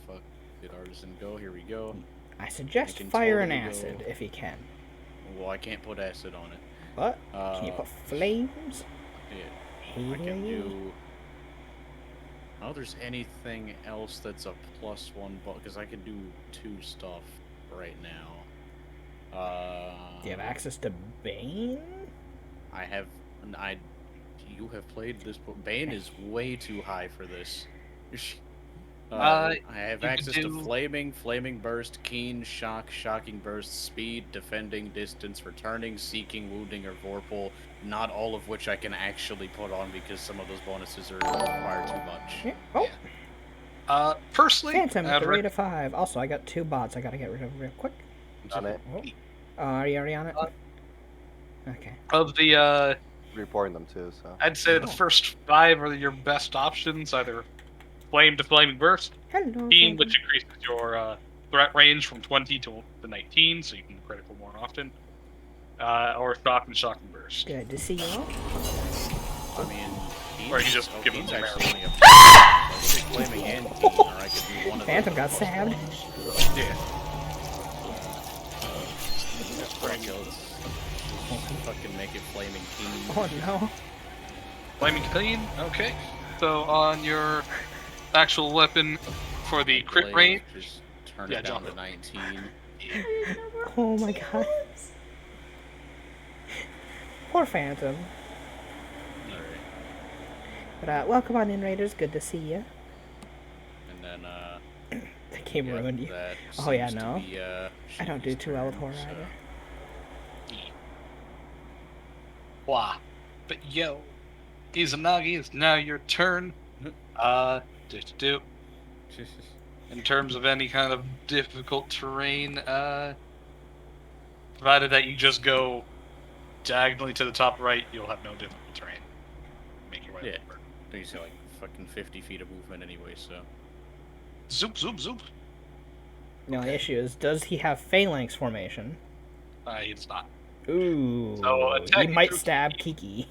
fuck did Artisan go? Here we go. I suggest can fire and totally acid go- if you can. Well, I can't put acid on it. But can you put flames? Yeah, I can do. I don't know if there's anything else that's a +1, because I can do 2 stuff right now. Do you have access to Bane? I have. You have played this. Bane is way too high for this. I have you could access to do- flaming burst, keen, shock, shocking burst, speed, defending, distance, returning, seeking, wounding, or vorpal. Not all of which I can actually put on because some of those bonuses require too much. Yeah. Oh, Personally, Phantom at I'd the rate of 5. Also, I got 2 bots I gotta get rid of real quick. On it. Oh. Are you already on it? Okay. of the Reporting them too, so. I'd say the first 5 are your best options, either flame to flaming burst, Hello. keen, Phantom. which increases your threat range from 20 to 19, so you can critical more often, or shock and shocking burst. Good to see you all. I mean, Or you just give Keen's them actually the only a I could do flaming and keen, or I could do one of Phantom them. got stabbed. Yeah. Right, let's fucking make it flaming keen. Oh no. Flaming clean. Okay. So on your actual weapon for the crit Blade, range, just turn Yeah, it down jump. to 19. Oh my god. Poor Phantom. Alright. But welcome on in, Raiders. Good to see you. And then, The game yeah, ruined you. that Oh, yeah, seems to no. be, I don't do Shiki's too well with turn, horror so- either. Blah. But yo, Izanagi, it's now your turn. Do. In terms of any kind of difficult terrain, provided that you just go diagonally to the top right, you'll have no difficult terrain. Make your way Yeah. over. You see, like, fucking 50 feet of movement anyway, so. Zoop, zoop, zoop. The only issue is, does he have phalanx formation? He does not. Ooh. So, attack he might through stab Kiki.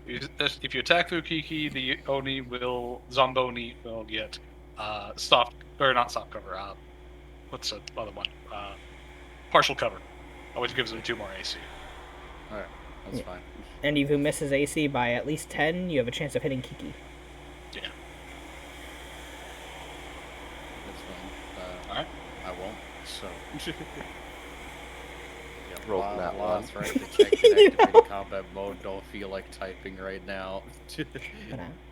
If you attack through Kiki, the Zomboni will get soft, or not soft cover. What's the other one? Partial cover, which gives him 2 more AC. Alright, that's Yeah. fine. And if you misses AC by at least 10, you have a chance of hitting Kiki. Yeah. That's fine. Alright. I won't, so. Yeah, Roll blah, that blah, one. threat detected, activating combat mode, don't feel like typing right now.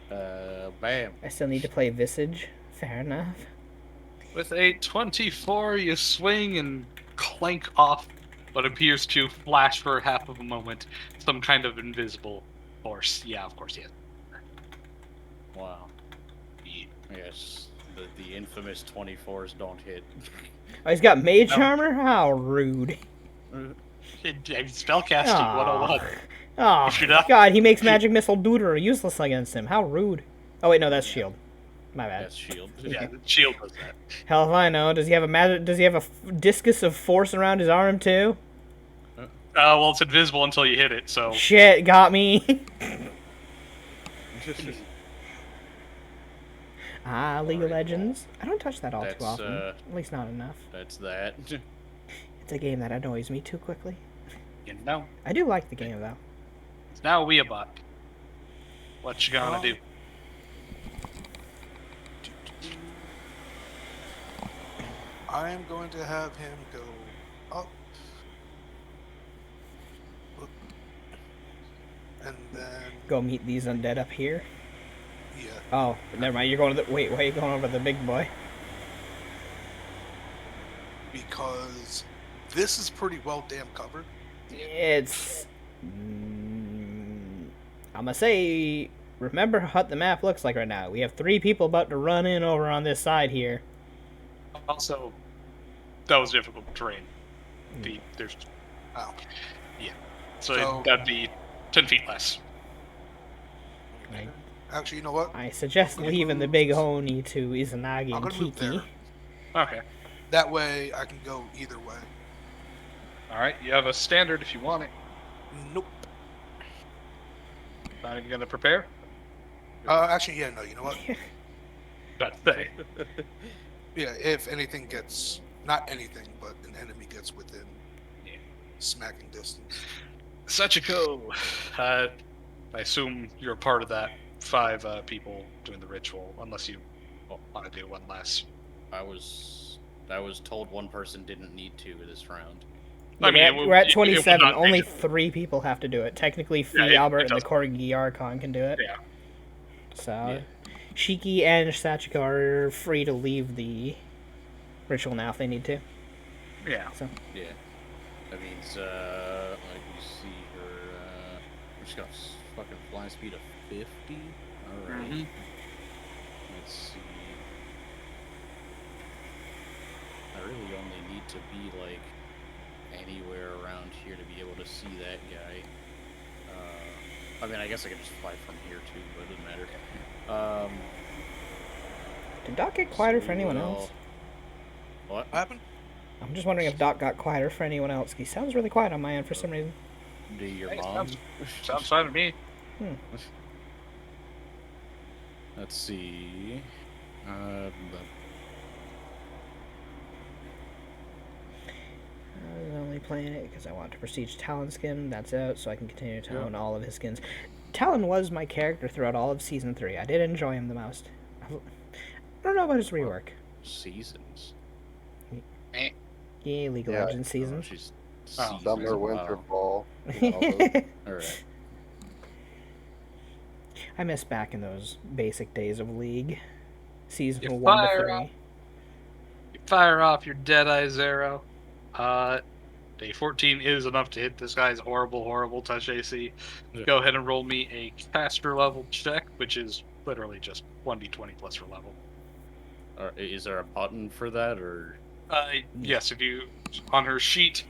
But Bam. I still need to play Visage. Fair enough. With a 24, you swing and clank off what appears to flash for half of a moment some kind of invisible force. Yeah, of course, yes. Wow. Yeah. Yes, the infamous 24s don't hit. Oh, he's got Mage No. Armor? How rude. Spellcasting Aw. 101. Oh, If you're not- God, he makes Magic Missile Deuter useless against him. How rude. Oh, wait, no, that's Shield. My bad. That's shield. Yeah, the shield does that. Hell if I know. Does he have a Does he have a discus of force around his arm, too? Well, it's invisible until you hit it, so. Shit, got me. League of Alright, Legends. I don't touch that all too that's, often. At least not enough. That's that. It's a game that annoys me too quickly. You know, I do like the game, though. it's now Weeabot. What you gonna do? I am going to have him go up. And then, Go meet these undead up here. yeah. Oh, never mind. You're going to the. Wait, why are you going over to the big boy? Because this is pretty well damn covered. It's. I'm gonna say. Remember what the map looks like right now. We have 3 people about to run in over on this side here. Also, that was difficult terrain. There's Oh. so that'd be 10 feet less. Right. Actually, you know what? I suggest I'm gonna leaving the move- big Oni to Izanagi I'm and gonna move Kiki. there. Okay. That way I can go either way. All right. You have a standard if you want it. Nope. Not even gonna prepare. Actually, yeah, no, you know what? That's say. Yeah, if anything gets, not anything, but an enemy gets within smacking distance. Sachiko, I assume you're a part of that 5 people doing the ritual, unless you want to do one less. I was told one person didn't need to this round. I mean, it we're at would 27. not Only be- 3 people have to do it. Technically, Fee it Albert and the doesn't. Corgi Archon can do it. Yeah. So, Yeah. Shiki and Sachiko are free to leave the ritual now if they need to. Yeah. So, Yeah. That means, like you see her, she's got fucking flying speed of 50. Alright. Mhm. Let's see. I really only need to be, like, anywhere around here to be able to see that guy. I mean, I guess I could just fly from here, too, but it doesn't matter. did Doc get quieter for so anyone we'll- else? What? What happened? I'm just wondering if Doc got quieter for anyone else. He sounds really quiet on my end for some reason. Do your Hey, mom? Sounds fine to me. Let's see. I was only playing it because I want to prestige Talon skin. That's out, so I can continue to own all of his skins. Talon was my character throughout all of Season 3. I did enjoy him the most. I don't know about his rework. Seasons. Yeah, League of Yeah. Legends Oh, seasons. she's Oh. seasons. Summer, winter, Wow. fall. You know, all those. Alright. I miss back in those basic days of League. Season You 1 to fire 3. up. You fire off your Deadeye's arrow. Day 14 is enough to hit this guy's horrible touch AC. Yeah. Go ahead and roll me a caster level check, which is literally just 1d20 plus your level. Is there a button for that, or? Yes, if you on her sheet,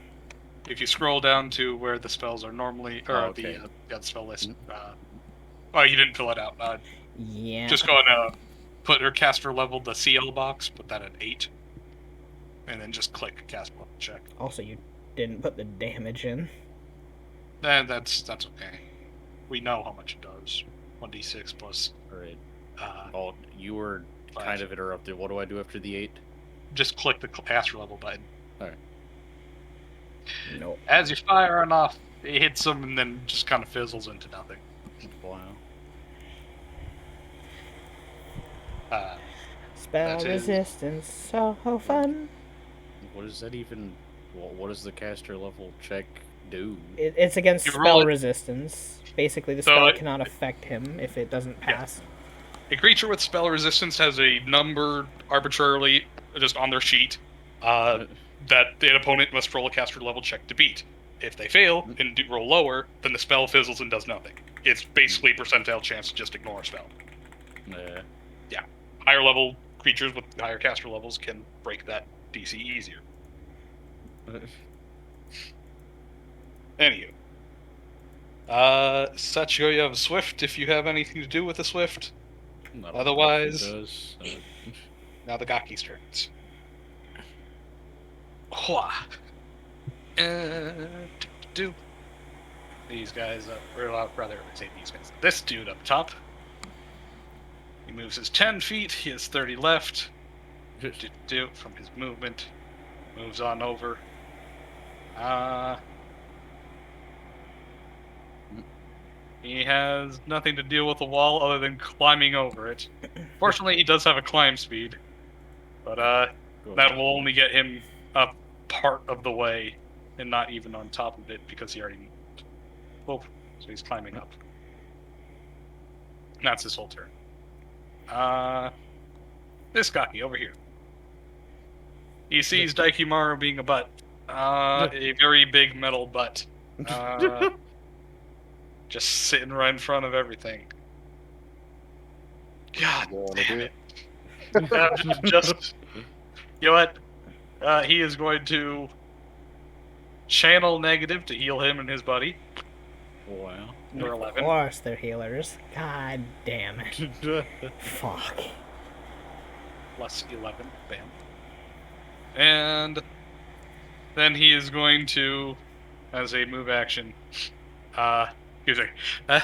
if you scroll down to where the spells are normally, or Oh, okay. the spell list. Oh, you didn't fill it out. Yeah. Just go and put her caster level, the CL box, put that at 8, and then just click cast level check. Also, you didn't put the damage in. That's okay. We know how much it does. 1d6 plus. Alright. Uh, Oh, you were Five. kind of interrupted. What do I do after the 8? just click the caster level button. Nope. As you fire on off, it hits them and then just kind of fizzles into nothing. Wow. Spell That is- resistance, so fun. What is that even? What does the caster level check do? It's against You spell roll it- resistance. Basically, the So spell it- cannot affect him if it doesn't pass. A creature with spell resistance has a number arbitrarily just on their sheet that the opponent must roll a caster level check to beat. If they fail and do roll lower, then the spell fizzles and does nothing. It's basically a percentile chance to just ignore a spell. Higher level creatures with higher caster levels can break that DC easier. Anywho. Sachiko, you have a Swift if you have anything to do with the Swift. Not Otherwise- it does. Now the Gaki's turns. Hua. Do. These guys, or rather, I say these guys. This dude up top. He moves his 10 feet. He has 30 left. Do from his movement. Moves on over. He has nothing to deal with the wall other than climbing over it. Fortunately, he does have a climb speed. But That will only get him up part of the way, and not even on top of it because he already moved. Oh, so he's climbing up. That's his whole turn. This guy over here. He sees Daikimaru being a butt. A very big metal butt. Just sitting right in front of everything. God You wanna damn do it. Just you know what? He is going to channel negative to heal him and his buddy. Wow. For Of 11. course they're healers. God damn it. Fuck. Plus 11. Bam. And then he is going to, as a move action, excuse me.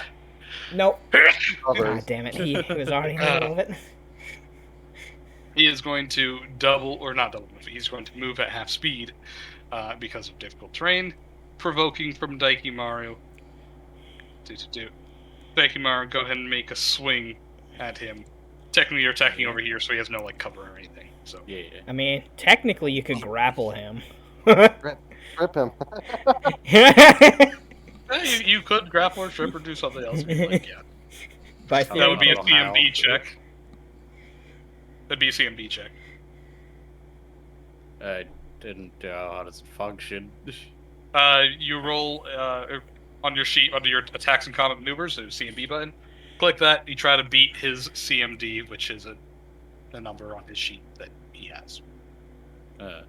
Nope. Others. God damn it. He was already in the middle of it. He is going to not double move, he's going to move at half speed because of difficult terrain, provoking from Daikimaru. Daikimaru, go ahead and make a swing at him. Technically, you're attacking over here, so he has no like cover or anything. So Yeah. I mean, technically you could grapple him. Rip him. You could grapple or trip or do something else. If you'd like, yeah. By That would be a theory. CMB check. That'd be a CMB check. I didn't know how does it function. You roll on your sheet under your attacks and combat maneuvers, the CMB button. Click that. You try to beat his CMD, which is a number on his sheet that he has. I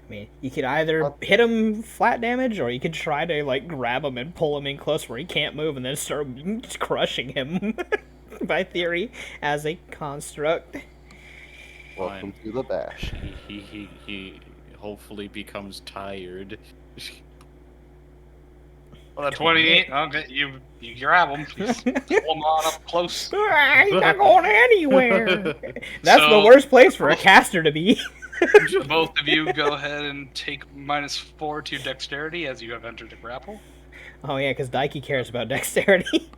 mean, you could either hit him flat damage, or you could try to like grab him and pull him in close where he can't move, and then start just crushing him. By theory, as a construct. Welcome to the bash. He hopefully becomes tired. Well, the 28. Okay, you grab him. Just pull him on up close. He's not going anywhere. That's the So- worst place for a caster to be. Both of you go ahead and take -4 to your dexterity as you have entered a grapple. Oh yeah, because Daiki cares about dexterity.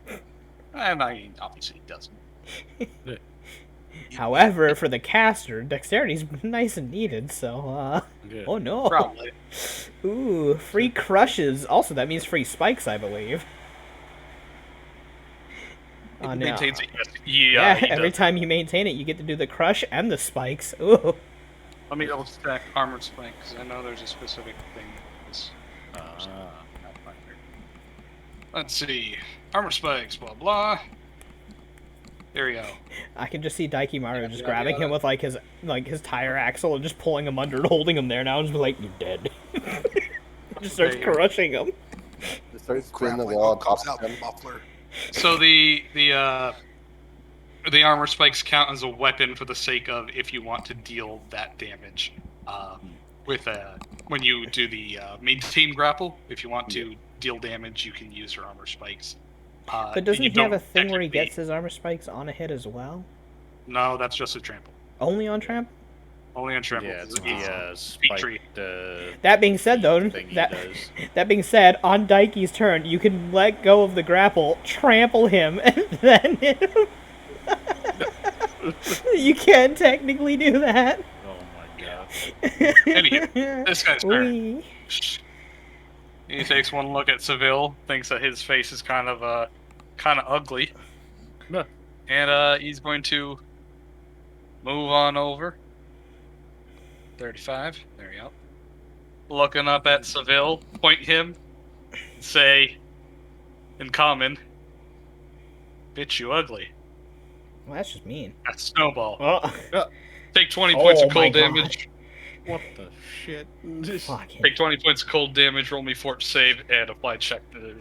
And obviously he doesn't. However, for the caster, dexterity's nice and needed. So, Yeah. oh no. Probably. Ooh, free crushes. Also, that means free spikes, I believe. Oh, no. Maintains it. Yeah, He every does. time you maintain it, you get to do the crush and the spikes. Ooh. Let me double check armored spike because I know there's a specific thing. That's Let's see. Armor spikes, blah blah. There we go. I can just see Daikimaru just yeah, grabbing yeah. him with like his tire axle and just pulling him under and holding him there now and just be like, you're dead. Just starts There you go. crushing him. Just start spinning the Grappling wall on hook top comes out of the him. muffler. So the armor spikes count as a weapon for the sake of if you want to deal that damage. When you do the maintain grapple, if you want to deal damage, you can use your armor spikes. But doesn't you he have a don't thing where he technically- gets his armor spikes on a hit as well? No, that's just a trample. Only on tramp? Only on trample. Yeah, it's It's the tree. That being said, though, thing he that does. that being said, on Daiki's turn, you can let go of the grapple, trample him, and then hit him. You can technically do that. Oh my god. Anywho, this guy's turn. Wee. He takes one look at Seville, thinks that his face is kind of ugly, Yeah. and he's going to move on over. 35. There we go. Looking up at Seville, point him, say, in common, "Bitch, you ugly." Well, that's just mean. That's Snowball. Oh, Take 20 points of Oh my cold God. damage. What the shit? fucking. Take 20 points of cold damage. Roll me fort save and apply check to,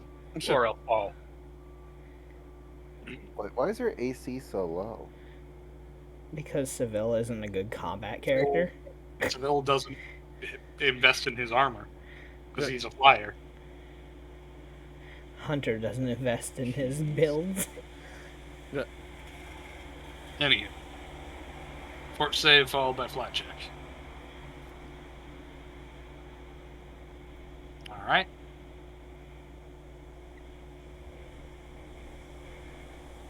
or else fall. Why is your AC so low? Because Seville isn't a good combat character. Seville doesn't invest in his armor because he's a flyer. Hunter doesn't invest in his builds. Anywho, fort save followed by flat check. All right.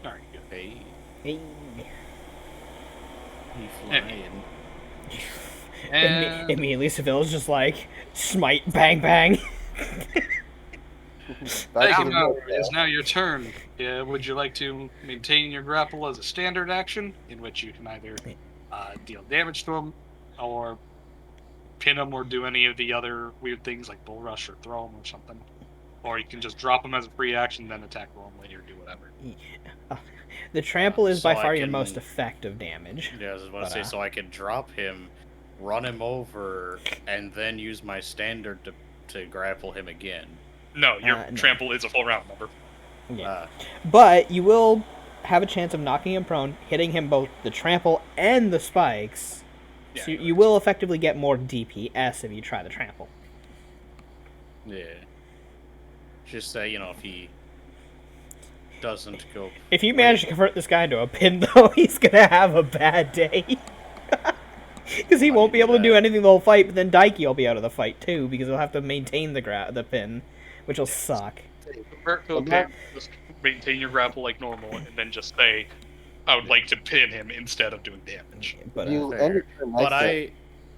Very good. Hey, Hey. he flying. And Immediately, Seville's just like, smite, bang, bang. Back to now, the it is now your turn. Would you like to maintain your grapple as a standard action, in which you can either deal damage to him, or pin him, or do any of the other weird things like bull rush or throw him or something? Or you can just drop him as a free action, then attack roll him later, do whatever. The trample is So by I far your can- most effective damage. Yeah, I was about But, to say, so I can drop him, run him over, and then use my standard to grapple him again. No, your No. trample is a full round, remember? Yeah. But you will have a chance of knocking him prone, hitting him both the trample and the spikes. Yeah, So you're you right. will effectively get more DPS if you try the trample. Yeah. Just say, if he doesn't go. If you manage to convert this guy into a pin, though, he's gonna have a bad day. Because he Why won't do be you able do to do that? anything the whole fight, but then Daiki will be out of the fight too, because he'll have to maintain the pin, which will suck. Convert to a pin, just maintain your grapple like normal, and then just say, I would like to pin him instead of doing damage. But You Fair. end your turn But nicely.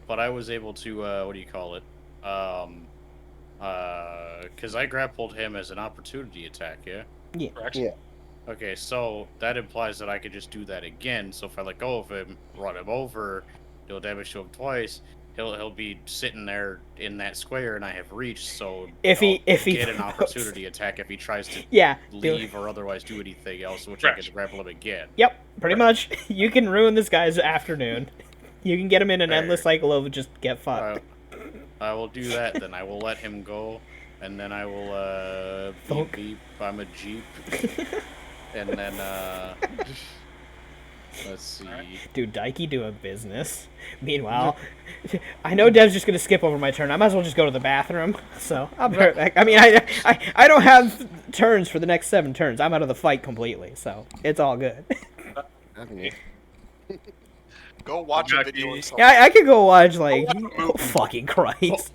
I was able to, what do you call it? Because I grappled him as an opportunity attack, yeah? Correct? Yeah. Okay, so that implies that I could just do that again. So if I let go of him, run him over, deal damage to him twice, he'll be sitting there in that square, and I have reached. So If he- I'll if he get an goes- opportunity attack if he tries to yeah, leave or otherwise do anything else, which I Correct. can grapple him again. Yep, pretty much. You can ruin this guy's afternoon. You can get him in an Fair. endless cycle of just get fucked. I will do that. Then I will let him go, and then I will beep Thunk. beep. I'm a jeep, and then let's see. Dude, Daiki doing business. Meanwhile, I know Dev's just gonna skip over my turn. I might as well just go to the bathroom. So I'll be right back. I mean, I don't have turns for the next 7 turns. I'm out of the fight completely, so it's all good. Okay. Go watch a Jackie. video or something. Yeah, I could go watch like oh, fucking Christ.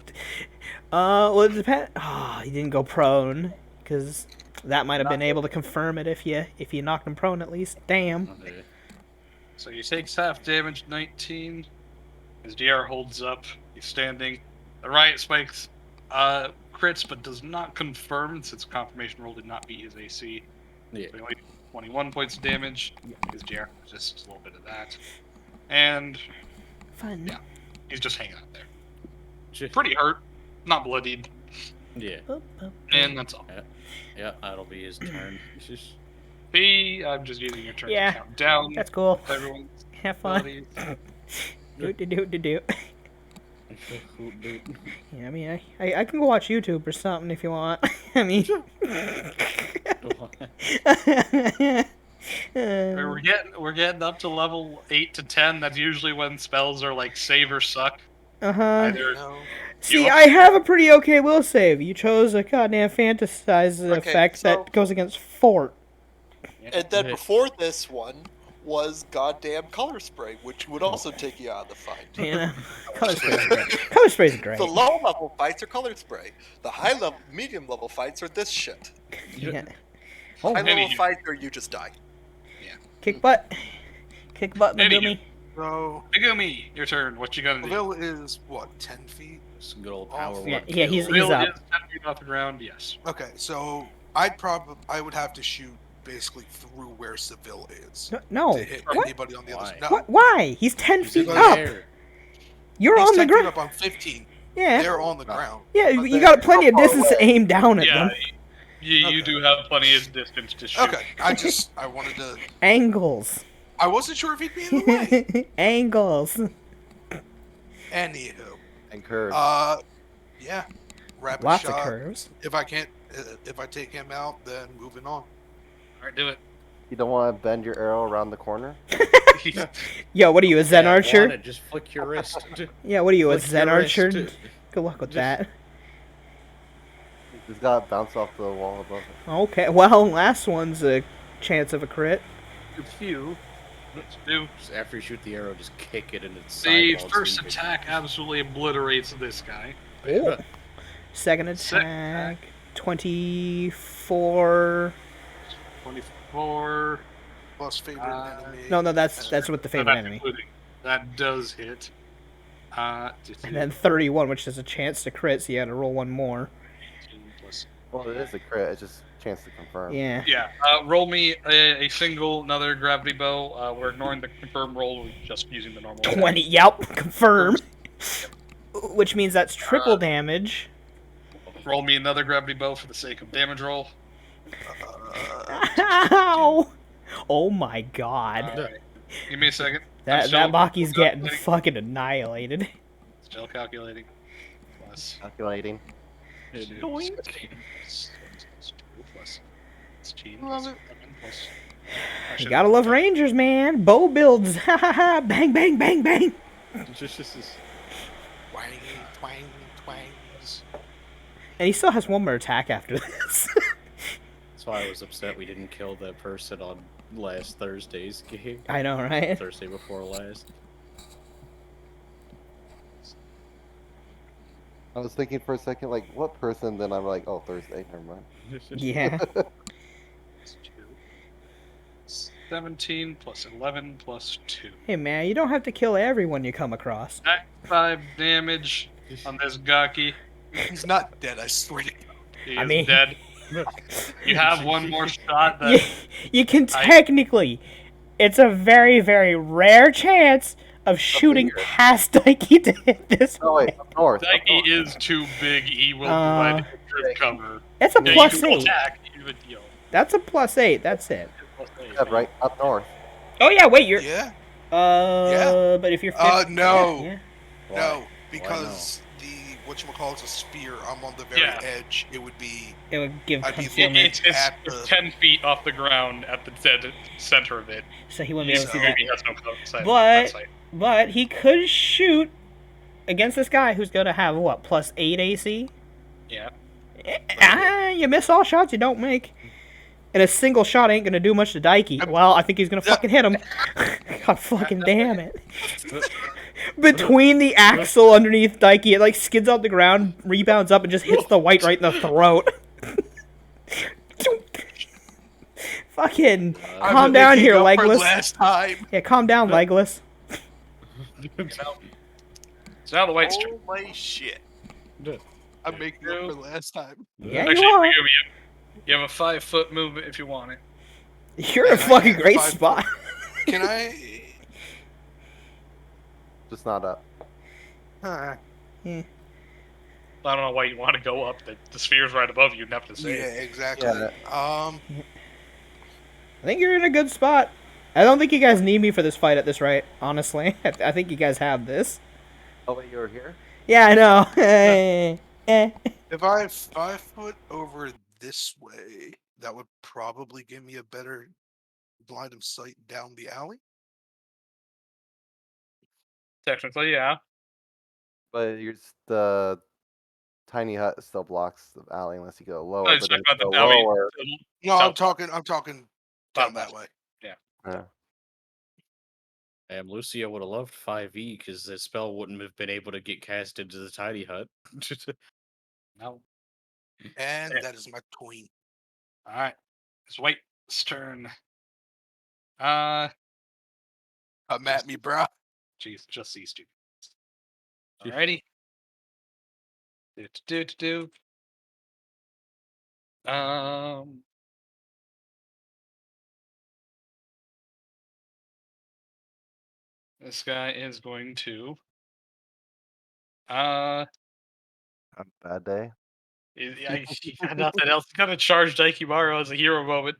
Well, it depends. Oh, he didn't go prone because that might have been able to confirm it if you knocked him prone at least. Damn. Okay. So he takes half damage, 19. His DR holds up. He's standing. The riot spikes crits, but does not confirm since confirmation roll did not beat his AC. Yeah. So he only 21 points of damage. His DR resists a little bit of that. And Fun. Yeah. he's just hanging out there. J- Pretty hurt, not bloodied, Yeah. and that's all. Yeah. That'll be his turn. It's just- I'm just using your turn Yeah. to count down That's cool. everyone's Have fun. abilities. Do. Yeah, I mean, I can go watch YouTube or something if you want. I mean, We're getting up to level 8 to 10. That's usually when spells are like save or suck. uh-huh. Either No. See, you- I have a pretty okay will save. You chose a goddamn fantasize Okay, effect so- that goes against fort. And then before this one was goddamn color spray, which would also take you out of the fight. You know, color spray's great. Color spray's great. The low level fights are color spray. The high level, medium level fights are this shit. Yeah. Oh, High level Anywho. fights are you just die. kick butt. Kick butt, Anywho. Megumi. So Megumi, your turn. What you gonna do? Seville is what, 10 feet? Some good old Oh, power. Yeah, work yeah, kill. he's Will up. is 10 feet off the ground. Yes. Okay, so I would have to shoot basically through where Seville is No. to hit What? anybody on the other Why? side. No, What? Why? He's 10 He's in feet the up. air. You're he's on the 10 feet ground. up, I'm 15. Yeah. They're on the ground. Yeah, But you they're got plenty of far distance to away. aim down at Yeah, them. you Okay. do have plenty of distance to shoot. Okay, I wanted to. Angles. I wasn't sure if he'd be in the way. Angles. Anywho, And curves. yeah, rapid Lots shot. of curves. If I can't, if I take him out, then moving on. All right, do it. You don't want to bend your arrow around the corner? Yo, what are you, a Zen Yeah, archer? wanna Just flick your wrist. Yeah, what are you, a Flick Zen your wrist. archer? Good luck with that. He's got to bounce off the wall above it. Okay, well, last one's a chance of a crit. A few. Let's do. Just after you shoot the arrow, just kick it in its The sidewall first so you can- attack absolutely obliterates this guy. Second Second attack, 24. 24. Plus favorite enemy. No, that's with the So favorite that's enemy. including- That does hit. And then 31, which is a chance to crit, so you had to roll one more. 18 plus. Well, it is a crit. It's just a chance to confirm. Yeah. Yeah. Roll me a single, another gravity bow. We're ignoring the confirm roll. We're just using the normal. 20. Yep. Confirm. Which means that's triple damage. Roll me another gravity bow for the sake of damage roll. Ow! Oh my god. Alright. Give me a second. That still Baki's getting calculating. fucking annihilated. Still calculating. Plus Calculating. 2, Doink. 16, plus 2, plus 16, Love plus it. 11, plus... You gotta love Rangers, man. Bow builds. Ha ha ha. Bang, bang, bang, bang. Twang, twang, twangs. And he still has one more attack after this. That's why I was upset we didn't kill that person on last Thursday's game. I know, right? Thursday before last. I was thinking for a second, like, what person? Then I'm like, oh, Thursday. Never mind. Yeah. 17 plus 11 plus 2. Hey, man, you don't have to kill everyone you come across. 5 damage on this Gaki. He's not dead, I swear to God. He I is mean- dead. You have one more shot You, that... you can technically. It's a very, very rare chance of shooting here. past Daiki to hit this Oh wait, way. up north. up Daiki north. is too big. He will Uh, provide good cover. It's a Yeah, plus you can 8. attack. You would, you know, That's a plus 8. That's it. plus 8. Yeah, right up north. Oh, yeah, wait, you're. Yeah? But if you're. No. Yeah. No, because the whatchamacallit's a spear. I'm on the very Yeah. edge. It would be. It would give I'd be concealment. looking at It's the- 10 feet off the ground at the dead center of it. So he wouldn't be able to see that. He has no sight. But- sight. But he could shoot against this guy who's gonna have what, plus 8 AC? Yeah. You miss all shots you don't make. And a single shot ain't gonna do much to Daiki. Well, I think he's gonna fucking hit him. God fucking damn it. Between the axle underneath Daiki, it like skids off the ground, rebounds up, and just hits the white right in the throat. Fucking I've calm been down making here, up for Legless. Last time. Yeah, calm down, Legless. So now the white's turn. Holy shit. I'm making up for last time. Yeah, you Actually, are. you have a 5-foot movement if you want it. You're in a fucking great Five- spot. Can I? Just not up. I don't know why you want to go up. The sphere's right above you. You'd have to Yeah, say. exactly. Yeah. I think you're in a good spot. I don't think you guys need me for this fight at this rate, honestly. I think you guys have this. Oh wait, you were here. Yeah, I know. Eh. If I 5 foot over this way, that would probably give me a better line of sight down the alley. Technically, yeah. But the tiny hut still blocks the alley unless you go lower. No, it's but then talking if you about go the alley. lower, No, I'm South. talking down that Southwest. way. yeah. Damn, Lucia would have loved 5e because the spell wouldn't have been able to get cast into the tiny hut. No. And Yeah. that is my tween. All right. It's white's turn. Come at me, bro. Jeez, just these two. Alrighty. Do. This guy is going to. Bad day. He got nothing else. He's gonna charge Daikimaru as a hero moment.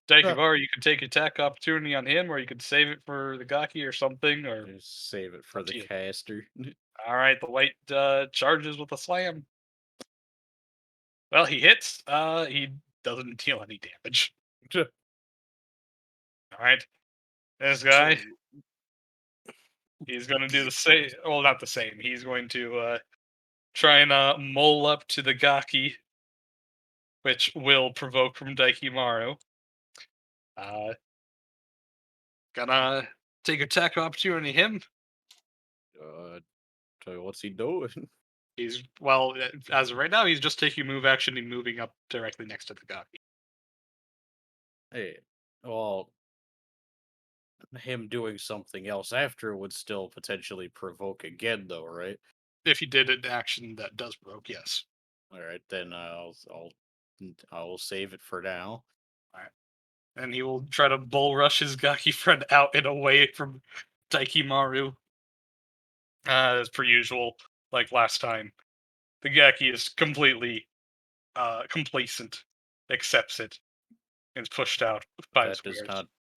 Daikimaru, you can take attack opportunity on him, or you could save it for the Gaki or something. Or Just save it for Up to the you. caster. all right, the white charges with a slam. Well, he hits. He doesn't deal any damage. All right, this guy. He's gonna do the same. Well, not the same. He's going to try and mole up to the Gaki, which will provoke from Daikimaru. Gonna take attack opportunity him. Tell you what's he doing? He's as of right now, he's just taking move action and moving up directly next to the Gaki. Hey, well, him doing something else after would still potentially provoke again, though, right? If you did an action that does provoke, yes. All right, then I'll save it for now. And he will try to bull rush his Gaki friend out and away from Daikimaru. As per usual, like last time. The Gaki is completely complacent, accepts it, and is pushed out 5 squares.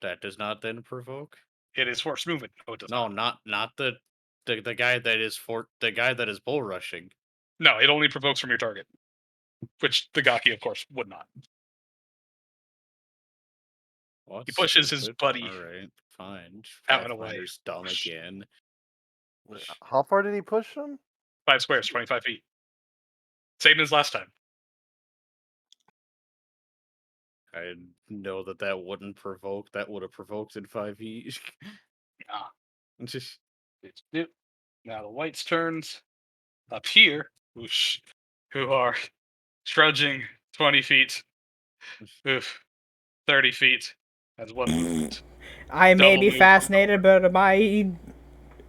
That does not then provoke. It is forced movement. Oh, it does No, not. not the guy that is the guy that is bull rushing. No, it only provokes from your target. Which the Gaki, of course, would not. What? He pushes his buddy All right, fine. out and away. Pathfinder's dumb again. How far did he push him? 5 squares, 25 feet. Same as last time. I know that wouldn't provoke. That would have provoked in 5e. Ah. Just Now the whites' turns up here, who are trudging 20 feet, 30 feet as one movement. I may Double be move. fascinated, but my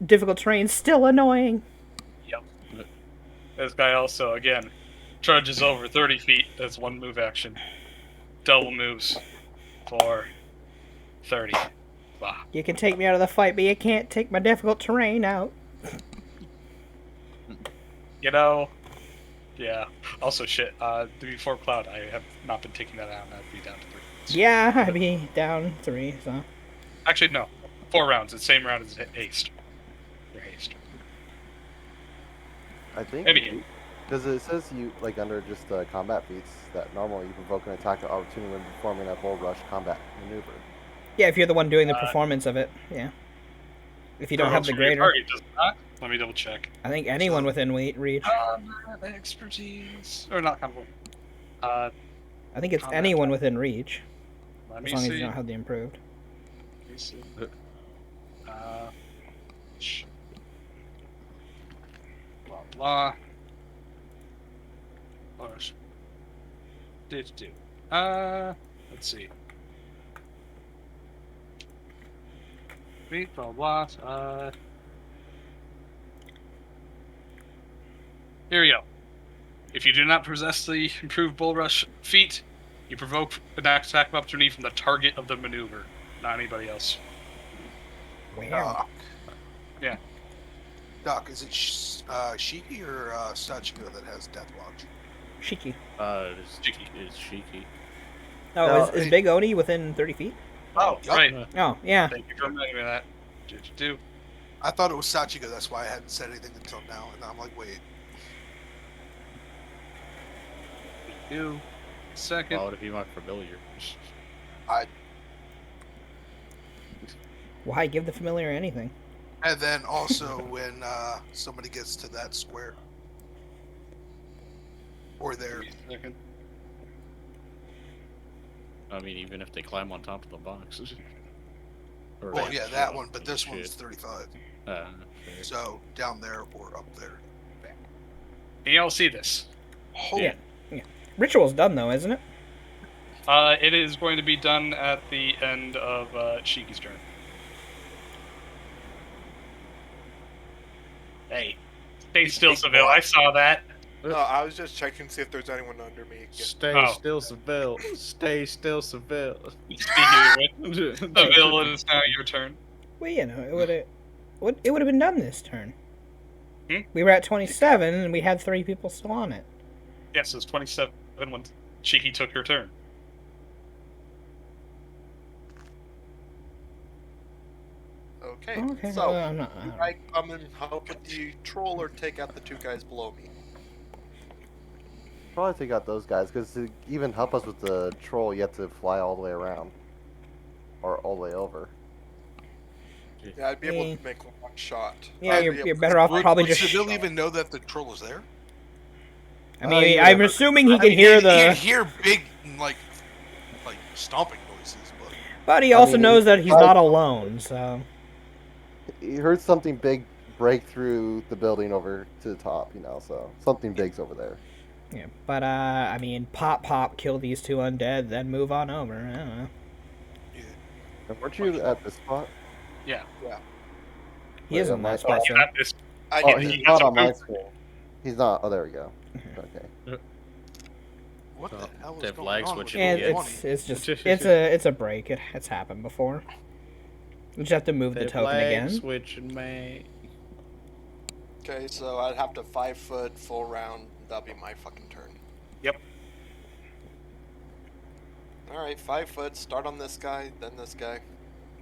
difficult terrain's still annoying. Yep. This guy also, again, trudges over 30 feet. That's one move action. Double moves for 30. Wow. You can take me out of the fight, but you can't take my difficult terrain out. You know, yeah. Also, shit. Before Cloud, I have not been taking that out, and I'd be down to 3. Yeah, I'd be down 3, so. Actually, no. 4 rounds. It's the same round as haste. Your haste. I think. Maybe. Because it says you, like, under just combat feats, that normally you provoke an attack of opportunity when performing a bull rush combat maneuver. Yeah, if you're the one doing the performance of it, yeah. If you don't have the greater. Target, does it not? Let me double check. I think anyone within reach. Expertise. Or not combat. I think it's combat anyone type. within reach, Let as me long as see. you don't have the improved. Let me see. Blah blah. Push. Do. Let's see. Blah blah. Here we go. If you do not possess the improved bull rush feat, you provoke an attack of opportunity from the target of the maneuver, not anybody else. Wow. Doc. Yeah. Doc, is it Shiki or Sachiko that has Death Watch? Shiki. It's Cheeky. It's cheeky. Oh, No, is Big Oni within 30 feet? Oh, Yup. right. Oh, yeah. Thank you for reminding me of that. Do. I thought it was Sachiko, that's why I hadn't said anything until now, and I'm like, wait. Do. Second. Why would it be my familiar? Why give the familiar anything? And then also when somebody gets to that square. Or there. Second. I mean, even if they climb on top of the box. Or Well, they- yeah, that one, but this shit. one's 35. Fair. So, down there or up there. Can y'all see this? Yeah. Ritual's done, though, isn't it? It is going to be done at the end of Shiki's turn. Hey, stay still, Seville. I saw that. No, I was just checking to see if there's anyone under me. Stay Oh. still, Seville. Stay still, Seville. Speaking of which, Seville, it is now your turn. Well, you know, it would have been done this turn. Hmm? We were at 27, and we had 3 people still on it. Yes, it's 27 when Shiki took her turn. Okay. Okay, So, I'm not. do I come and help with the troll or take out the 2 guys below me? Probably take out those guys, because to even help us with the troll, you have to fly all the way around. Or all the way over. Yeah, I'd be able Yeah. to make one shot. Yeah, I'd be you're able to- better off probably Would just. Seville even know that the troll is there? I mean, yeah. I'm assuming he I can mean, hear he'd the. hear big, like stomping noises, but But he I also mean, knows that he's probably- not alone, so. He heard something big break through the building over to the top, so something big's over there. Yeah, but I mean, pop, kill these 2 undead, then move on over. I don't know. yeah. And weren't you at this spot? Yeah. He is Wait, on am I- that spot, You so. got this. I Oh, get he's it. has not a on my move. screen. He's not. Oh, there we go. Okay. What the Oh, hell is Dev going lags on what with you And get. Roll20? it's just it's a break. It's happened before. You just have to move the token again. Switch and may. Okay, so I'd have to 5 foot full round. That'll be my fucking turn. Yep. All right, 5 foot. Start on this guy, then this guy.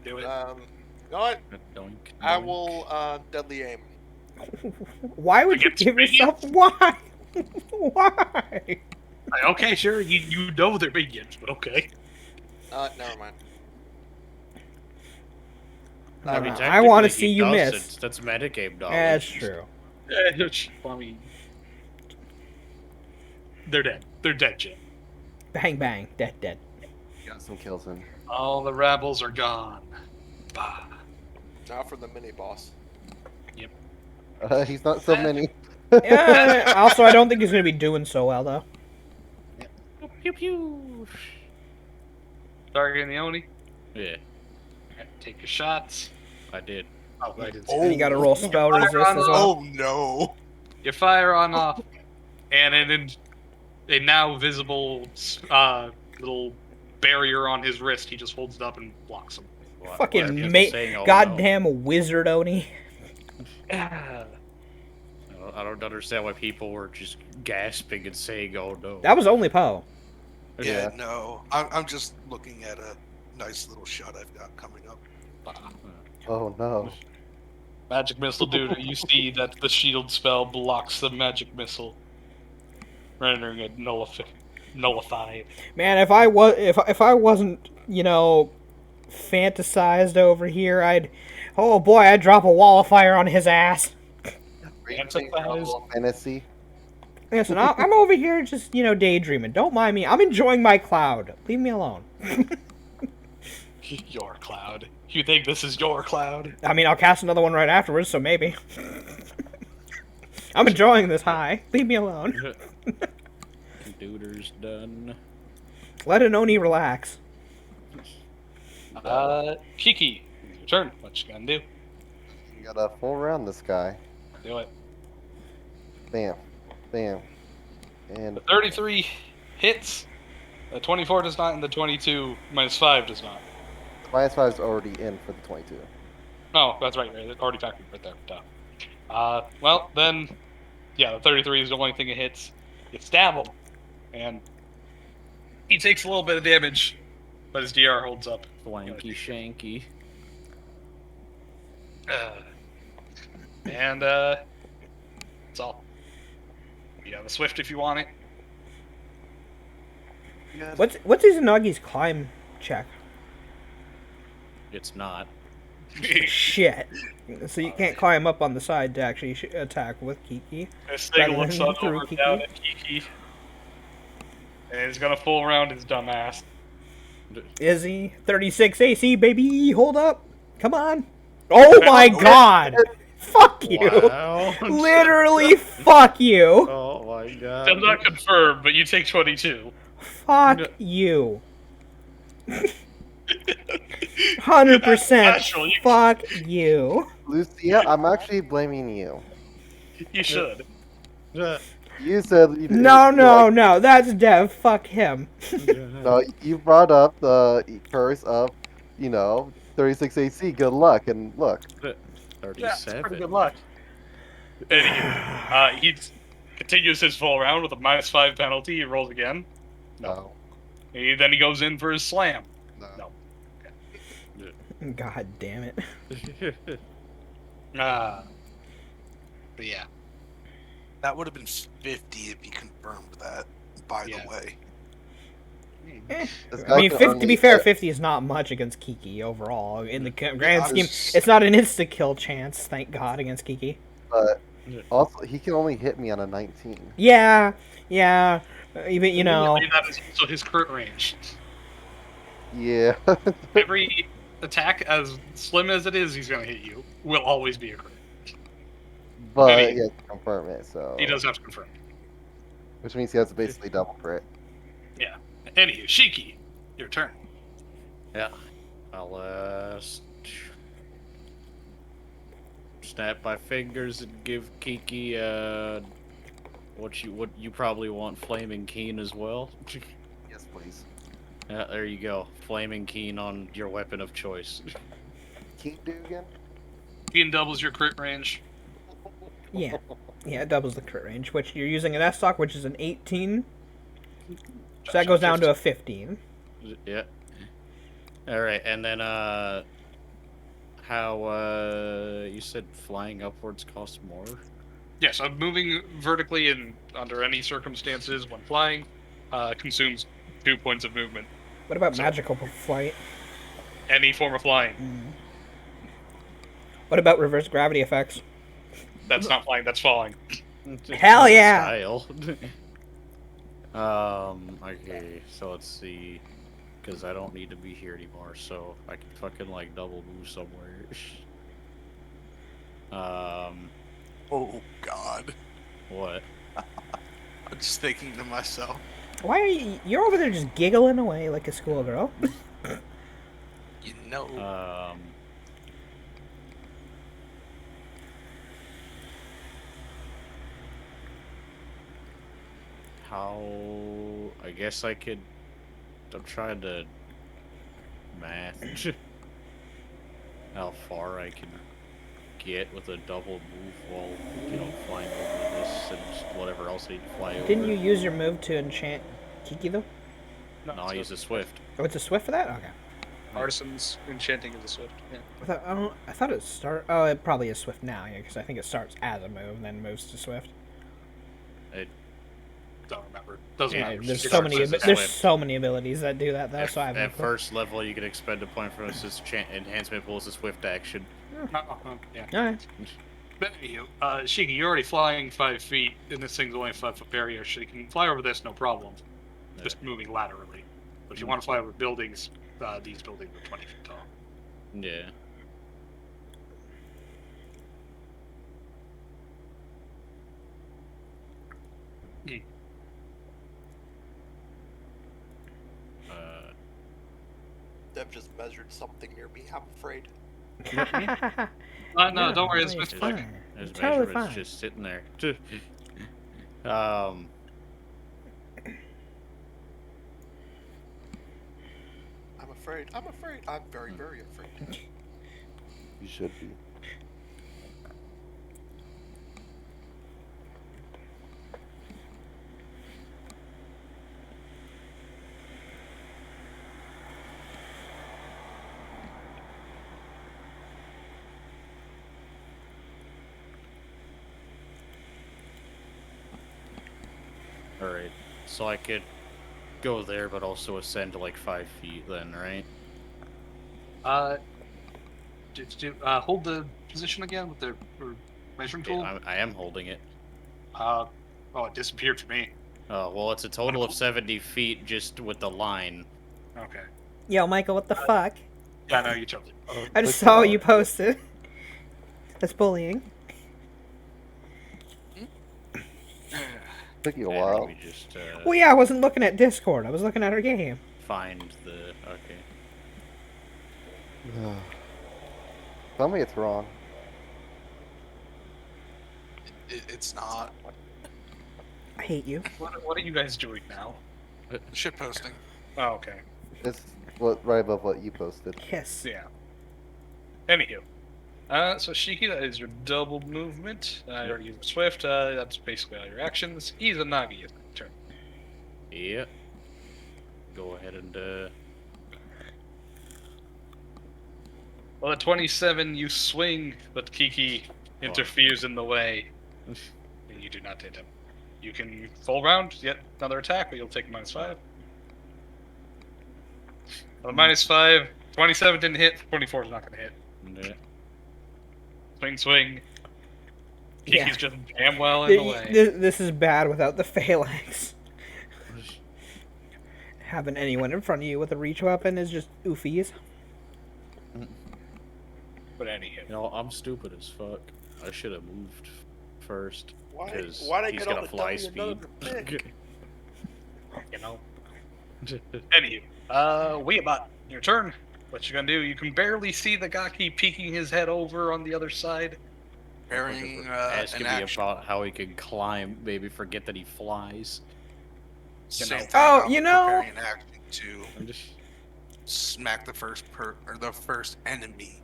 Do it. You know what? Doink, I doink. will deadly aim. Why would you Against give yourself? Why? Why? Okay, sure. You know they're minions, but okay. Never mind. I mean, I want to technically see he you does miss. it. That's metagame knowledge. That's true. I mean, they're dead. They're dead, Jim. Bang bang, dead. Got some kills in. All the rebels are gone. Bah. Now for the mini boss. He's not so many. Yeah. Also, I don't think he's gonna be doing so well though. Pew pew. Targeting the Oni. Yeah, Take your shots. I did. Oh, I did. Oh. And you gotta roll spell resist as well. Oh no! You fire on off, and then a now visible little barrier on his wrist. He just holds it up and blocks him. Why are Fucking people saying, oh, goddamn wizard Oni. no? I don't understand why people were just gasping and saying, "Oh no." That was only Poe. Yeah, no. I'm just looking at a nice little shot I've got coming up. Oh no. Magic missile, dude. You see that the shield spell blocks the magic missile, rendering it nullified. Man, if I wasn't, fantasized over here, I'd drop a wall of fire on his ass. Fantasy. Listen, I'm over here just, daydreaming. Don't mind me. I'm enjoying my cloud. Leave me alone. Your cloud. You think this is your cloud? I mean, I'll cast another one right afterwards, so maybe. I'm enjoying this high. Leave me alone. Duder's done. Let an Oni relax. Kiki, your turn. What you gonna do? You got a full round this guy. Do it. Bam. Bam. And The 33 hits. The 24 does not, and the 22 -5 does not. -5 is already in for the 22. Oh, that's right. It already factored right there. Duh. Well, then, yeah, the 33 is the only thing it hits. You stab him, and he takes a little bit of damage, but his DR holds up. Flanky shanky. And that's all. You have a swift if you want it. What's Izanagi's climb check? It's not. Shit. So you can't climb up on the side to actually attack with Kiki. This thing Rather looks than up through over Kiki? down at Kiki, and he's gonna fool around his dumb ass. Izzy, 36 AC, baby. Hold up. Come on. Oh my god. Fuck you. Wow. Literally, fuck you. Oh my god. I'm not confirmed, but you take 22. Fuck you. 100% Actually, fuck you. Lucia, I'm actually blaming you. you should. You said you didn't. No, that's Dev. Fuck him. No, you brought up the curse of, 36 AC. Good luck, and look. 37. Pretty good luck. Anywho, he continues his full round with a -5 penalty. He rolls again. No. Then he goes in for his slam. No. God damn it. But yeah. That would have been 50 if he confirmed that, by Yeah. the way. This I guy mean, can 50, to only be fair, hit- 50 is not much against Kiki overall. In the grand Yeah, scheme, it's- it's not an insta-kill chance, thank God, against Kiki. But also, he can only hit me on a 19. Yeah. Even, That is also his crit range. Yeah. Every attack, as slim as it is, he's gonna hit you. Will always be a crit. But Maybe. he has to confirm it, so. He does have to confirm. Which means he has to basically double crit. Anywho, Shiki, your turn. Yeah. I'll snap my fingers and give Kiki what you probably want, Flaming Keen as well. Yes, please. Yeah, there you go. Flaming Keen on your weapon of choice. Keep do again? Keen doubles your crit range. Yeah. Yeah, it doubles the crit range, which you're using an S-Stock, which is an 18. So that goes down to a 15. Yeah. Alright, and then, how, you said flying upwards costs more? Yes, moving vertically in under any circumstances when flying consumes 2 points of movement. What about So- magical flight? Any form of flying. What about reverse gravity effects? That's not flying, that's falling. Hell yeah! Style. Okay, so let's see. Because I don't need to be here anymore, so I can fucking, like, double move somewhere. Oh God. What? I'm just thinking to myself. Why are you're over there just giggling away like a schoolgirl? You know. How... I guess I could... I'm trying to... math. How far I can get with a double move while, you know, flying over this and whatever else I need to fly over. Didn't you use your move to enchant Kiki though? No, I use a Swift. Oh, it's a Swift for that? Okay. Artisan's enchanting is a swift. Yeah. I thought it start. Oh, it probably is Swift now, yeah, because I think it starts as a move and then moves to Swift. Don't remember. Doesn't Yeah, matter. there's It's so many. Swift. There's so many abilities that do that though. At, So I have no at clue. first level, you can expend a point from this enhancement pool as a Swift action. Yeah. Alright. But anywho, Shiki, you're already flying 5 feet, and this thing's only a 5-foot barrier, so you can fly over this, no problem. Just moving laterally. But if you want to fly over buildings, these buildings are 20 feet tall. Yeah. Dev just measured something near me. I'm afraid. No, don't worry, it's it's Mr. fine. Fine. There's It's totally measurements fine. just sitting there. I'm afraid. I'm afraid. I'm very, very afraid. You should be. Alright, so I could go there, but also ascend to like 5 feet then, right? Hold the position again with the measuring tool. I am holding it. Oh, it disappeared for me. Oh, well, it's a total of 70 feet just with the line. Okay. Yo, Michael, what the fuck? Yeah, no, you totally. I just saw what you posted. That's bullying. Took you a And while. we just Well, yeah, I wasn't looking at Discord. I was looking at our game. find the... Okay. Tell me it's wrong. It's not. I hate you. What are you guys doing now? Shit posting. Oh, okay. It's right above what you posted. Yes. Yeah. Anywho. So Shiki, that is your double movement. You already used Swift. That's basically all your actions. Izanagi is your turn. Yep. Go ahead and, Well, at 27, you swing, but Kiki interferes in the way, and you do not hit him. You can full round, yet another attack, but you'll take -5. Well, -5, 27 didn't hit, 24 is not going to hit. yeah. Swing. Kiki's Yeah. just damn well in the way. This is bad without the phalanx. Having anyone in front of you with a reach weapon is just oofies. But anyhow. You know, I'm stupid as fuck. I should have moved first. Why'd I Because get he's on got the a fly dummy and none speed. of the pick? You know. Anywho, Weabot, your turn. What you gonna do? You can barely see the Gaki peeking his head over on the other side. Preparing Asking an me action. about how he can climb, maybe forget that he flies. Same thing, Oh, I'm you know- preparing an action to I'm just smack the first enemy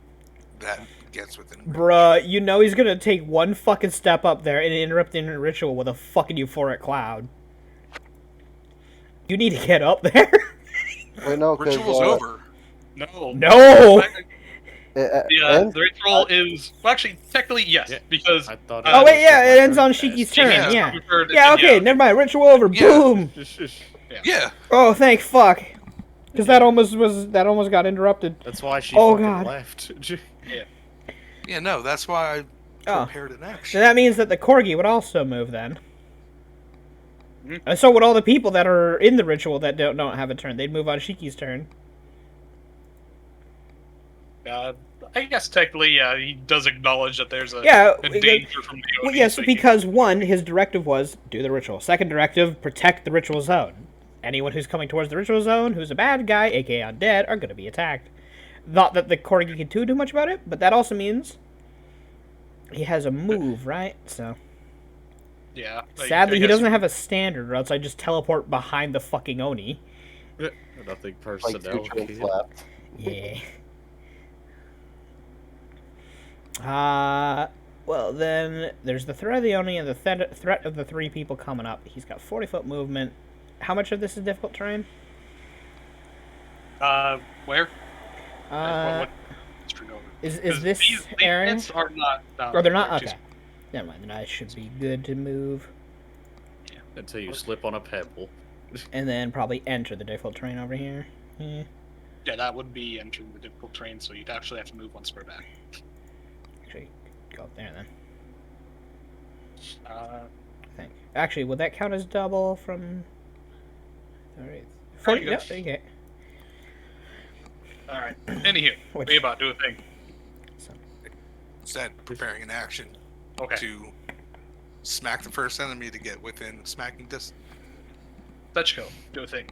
that gets within range. Bruh, you know he's gonna take one fucking step up there and interrupt the ritual with a fucking euphoric cloud. You need to get up there. Wait, no, because Ritual's over. No. No. The ritual is well, actually, technically yes, Yeah, because I thought. Oh it wait, was yeah, my it ends turn on fast. Shiki's turn. Yeah. Yeah. Preferred- Yeah. Okay. Never mind. Ritual over. Yeah. Boom. Yeah. Oh, thank fuck. Because that almost got interrupted. That's why she Oh, fucking God. left. Yeah, no, that's why I Oh. prepared an So action. that means that the corgi would also move then. Mhm. And so would all the people that are in the ritual that don't have a turn. They'd move on Shiki's turn. I guess technically, yeah, he does acknowledge that there's a Yeah. danger from the Well, Oni, yes, so he can- because one, his directive was do the ritual. Second directive, protect the ritual zone. Anyone who's coming towards the ritual zone, who's a bad guy, aka undead, are going to be attacked. Not that the corgi can do much about it, but that also means he has a move, right? So yeah. like, sadly, I he guess- doesn't have a standard, or else I just teleport behind the fucking Oni. Nothing like personnel. two turns kid. left. Yeah. Well, then there's the threat of the Oni and the threat of the three people coming up. He's got 40-foot movement. How much of this is difficult terrain? Where? Is Because this these area? bits are not. Oh, they're not? too Okay. Never mind, then I should be good to move. Until you slip on a pebble. And then probably enter the difficult terrain over here. Yeah. Yeah, that would be entering the difficult terrain, so you'd actually have to move one square back. Actually, go up there then. Uh, I think. Actually, would that count as double from... Alright. 40, Kinda. no, okay. Alright. Anywho, Which- be about do a thing. Said preparing an action Okay. to smack the first enemy to get within smacking distance. Setchko, do a thing.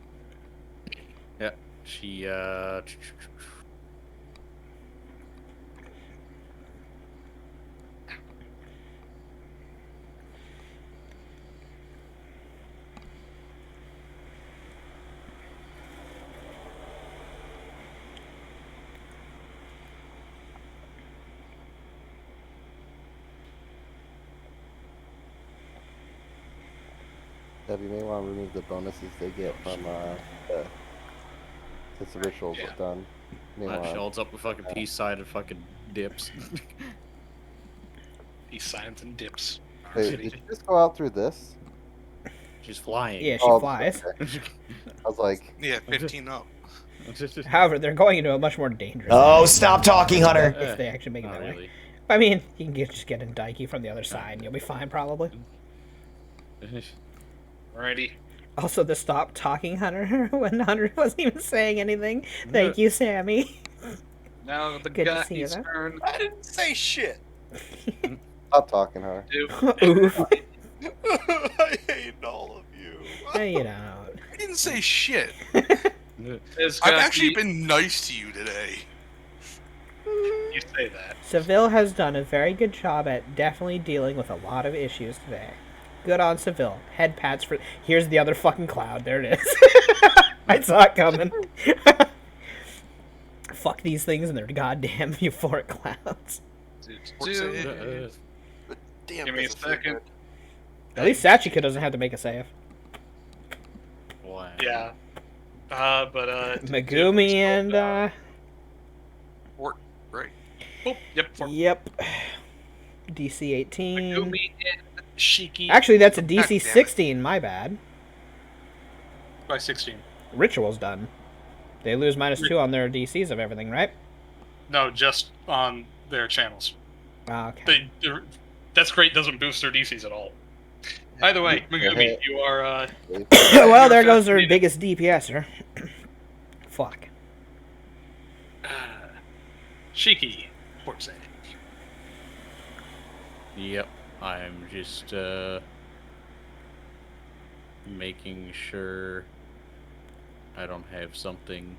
She Dev, you may want to remove the bonuses they get from since the rituals Yeah. are done. You may she wanna- holds up a fucking peace sign and fucking dips. He signs and dips. Wait, did you just go out through this? She's flying. Yeah, she Oh, flies. okay. I was like, Yeah, 15 up. However, they're going into a much more dangerous Oh, area stop talking, Hunter! if they actually make it Not that way. really. I mean, you can just get in Daiki from the other side and you'll be fine, probably. Alrighty. Also, the stop talking Hunter when Hunter wasn't even saying anything. Thank you, Sammy. Now the Good to see you, guy's though. turn. I didn't say shit. stop talking, Hunter. Oof. I hate all of you. No, you don't. I didn't say shit. This I've guy- actually been nice to you today. You say that. Seville has done a very good job at definitely dealing with a lot of issues today. Good on Seville. Head pats for. Here's the other fucking cloud. There it is. I saw it coming. Fuck these things and their goddamn euphoric clouds. Damn, Give me a doesn't feel second. good. At least Sachika doesn't have to make a save. Wow. Yeah. Megumi and Right. Oh, yep. For yep. DC 18. Megumi and Shiki. Actually, that's a God damn DC it. 16. My bad. By 16. Ritual's done. They lose -2 on their DCs of everything, right? No, just on their channels. Ah, okay. That's great. Doesn't boost their DCs at all. Either way, Megumi, you are. Well, there you're goes their fascinated. biggest DPSer. Fuck. Shiki. Port save. Yep. I'm just making sure I don't have something.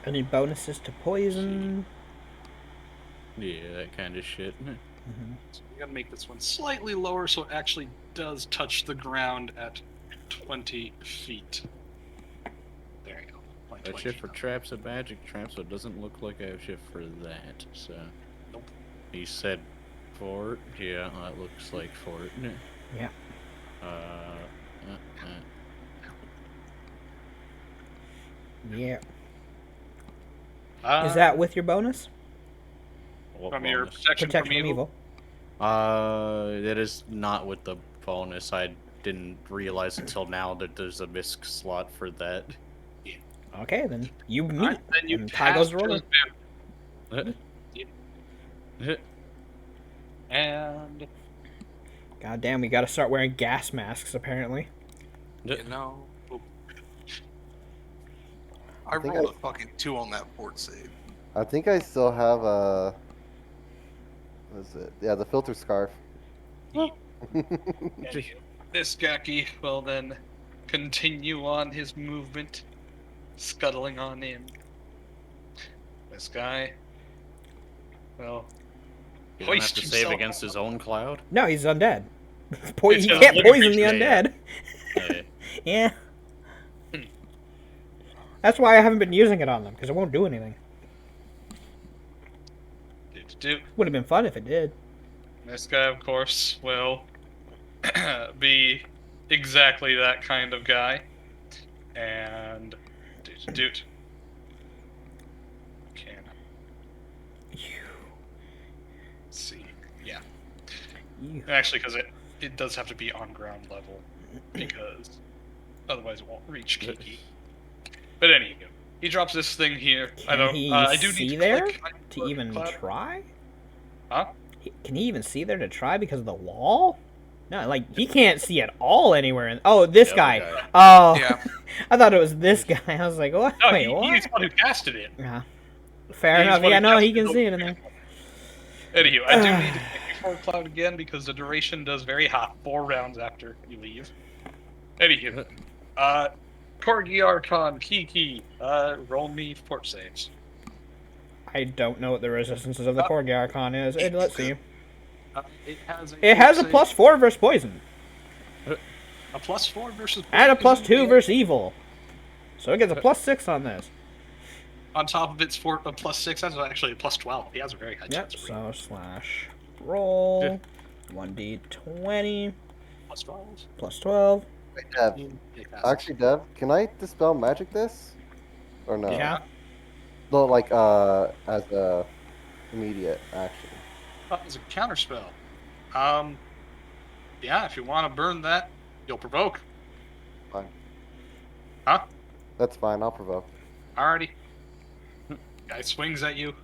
Any bonuses to poison? Yeah, that kind of shit. So we gotta make this one slightly lower so it actually does touch the ground at 20 feet. There you go. Like I have 20 shit feet for up. traps and magic traps, so it doesn't look like I have shit for that. So Nope. he said fort. Yeah, that looks like fort. Yeah. Yeah. Is that with your bonus? What from your bonus? protection, Protection from evil? That is not with the bonus. I didn't realize until now that there's a misc slot for that. Okay, then you meet. Alright, then you and Ty pass goes rolling. those barriers. And God damn, we gotta start wearing gas masks, apparently. You know, I think rolled a fucking 2 on that port save. I think I still have what is it? Yeah, the filter scarf. This Gaki will then continue on his movement, scuttling on in. This guy, well, He doesn't have hoist to save himself against his own cloud. No, he's undead. It's He a can't living poison the creature, yeah, undead. Yeah. Yeah. That's why I haven't been using it on them, because it won't do anything. Would have been fun if it did. This guy, of course, will be exactly that kind of guy. And dude. Can see. Yeah. Actually, because it does have to be on ground level, because otherwise it won't reach Kiki. But anywho, he drops this thing here. I Can don't. he I do see need to there click my to foot even cloud. try? Huh? Can he even see there to try because of the wall? No, like he can't see at all anywhere. Oh, this The guy. other guy. Oh, Yeah. I thought it was this guy. I was like, what? No, Wait, he's what? the one who casted it. Yeah. Fair He's enough. one Yeah, who no, he casted can it. see it in there. Anywho, I do need to click before cloud again because the duration does vary hot 4 rounds after you leave. Anywho, Corgi Archon Kiki, roll me fort saves. I don't know what the resistances of the Corgi Archon is. Let's see. it has It has a save- +4 versus poison. a +4 versus And a poison, +2 and versus evil. So it gets a +6 on this. on top of its a +6. That's actually a +12. He has a very high Yep, chance. so slash roll. 1d20 +12. +12. Wait, Dev. It passes. Actually, Dev, can I dispel magic this? Or no? Yeah. No, like as a immediate action. As a counterspell. Yeah, if you want to burn that, you'll provoke. Fine. Huh? That's fine. I'll provoke. Alrighty. Guy swings at you.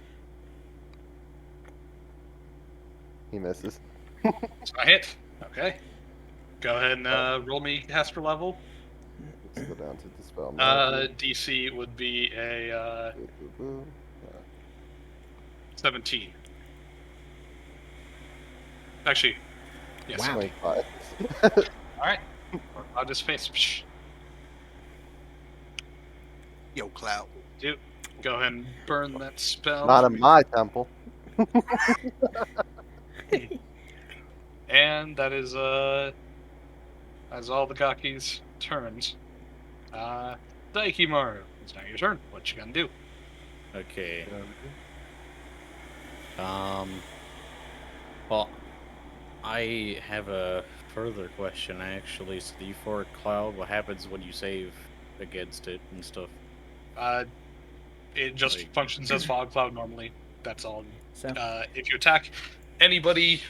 He misses. It's not hit. Okay. Go ahead and roll me caster level. Let's go down to dispel magic. DC would be a Boo, boo, boo. 17. Actually, yes. Wow. 25. Alright. I'll just face. Psh. Yo, Cloud. Go ahead and burn that spell. Not in my temple. And that is that's all the Gaki's turns. Daikimaru, it's now your turn. What you gonna do? Okay. Well, I have a further question actually. So the euphoric cloud, what happens when you save against it and stuff? It just Like- functions as fog cloud normally. That's all. So If you attack anybody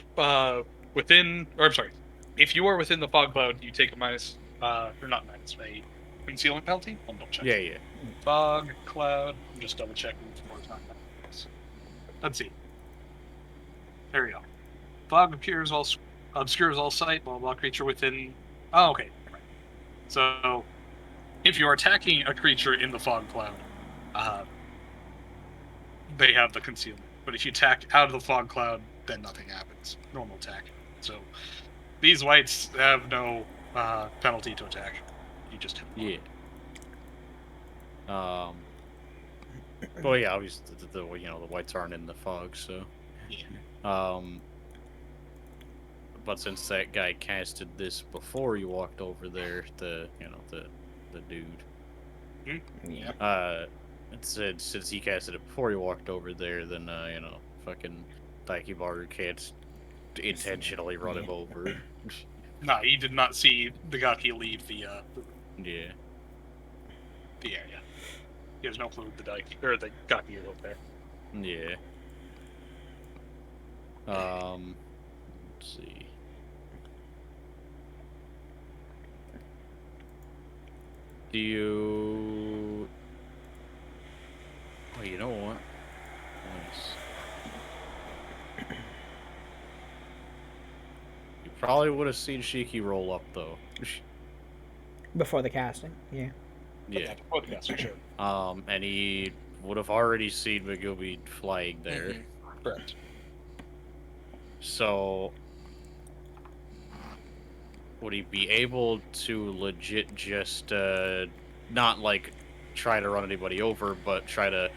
within, or I'm sorry, if you are within the fog cloud, you take a minus, or not minus, a concealment penalty. I'll double check. Yeah. Fog cloud. I'm just double checking before it's not. Let's see. There we go. Fog obscures all sight while creature within. Oh, okay. Right. So, if you're attacking a creature in the fog cloud, they have the concealment. But if you attack out of the fog cloud, then nothing happens. Normal attack. So, these whites have no penalty to attack. You just have one. Yeah. Well, yeah, obviously the the whites aren't in the fog, so. But since that guy casted this before you walked over there, the dude. Yeah. It said since he casted it before you walked over there, then fucking Daikibaru can't intentionally run him over. No, he did not see the Gaki leave the Yeah. area. He has no clue the Gaki is over there. Yeah. Let's see. Do you? Oh, you know what? Nice. You probably would have seen Shiki roll up though. Before the casting, yeah. Yeah. Podcast, sure. And he would have already seen Megumi flying there. Correct. So, would he be able to legit just not like try to run anybody over, but try to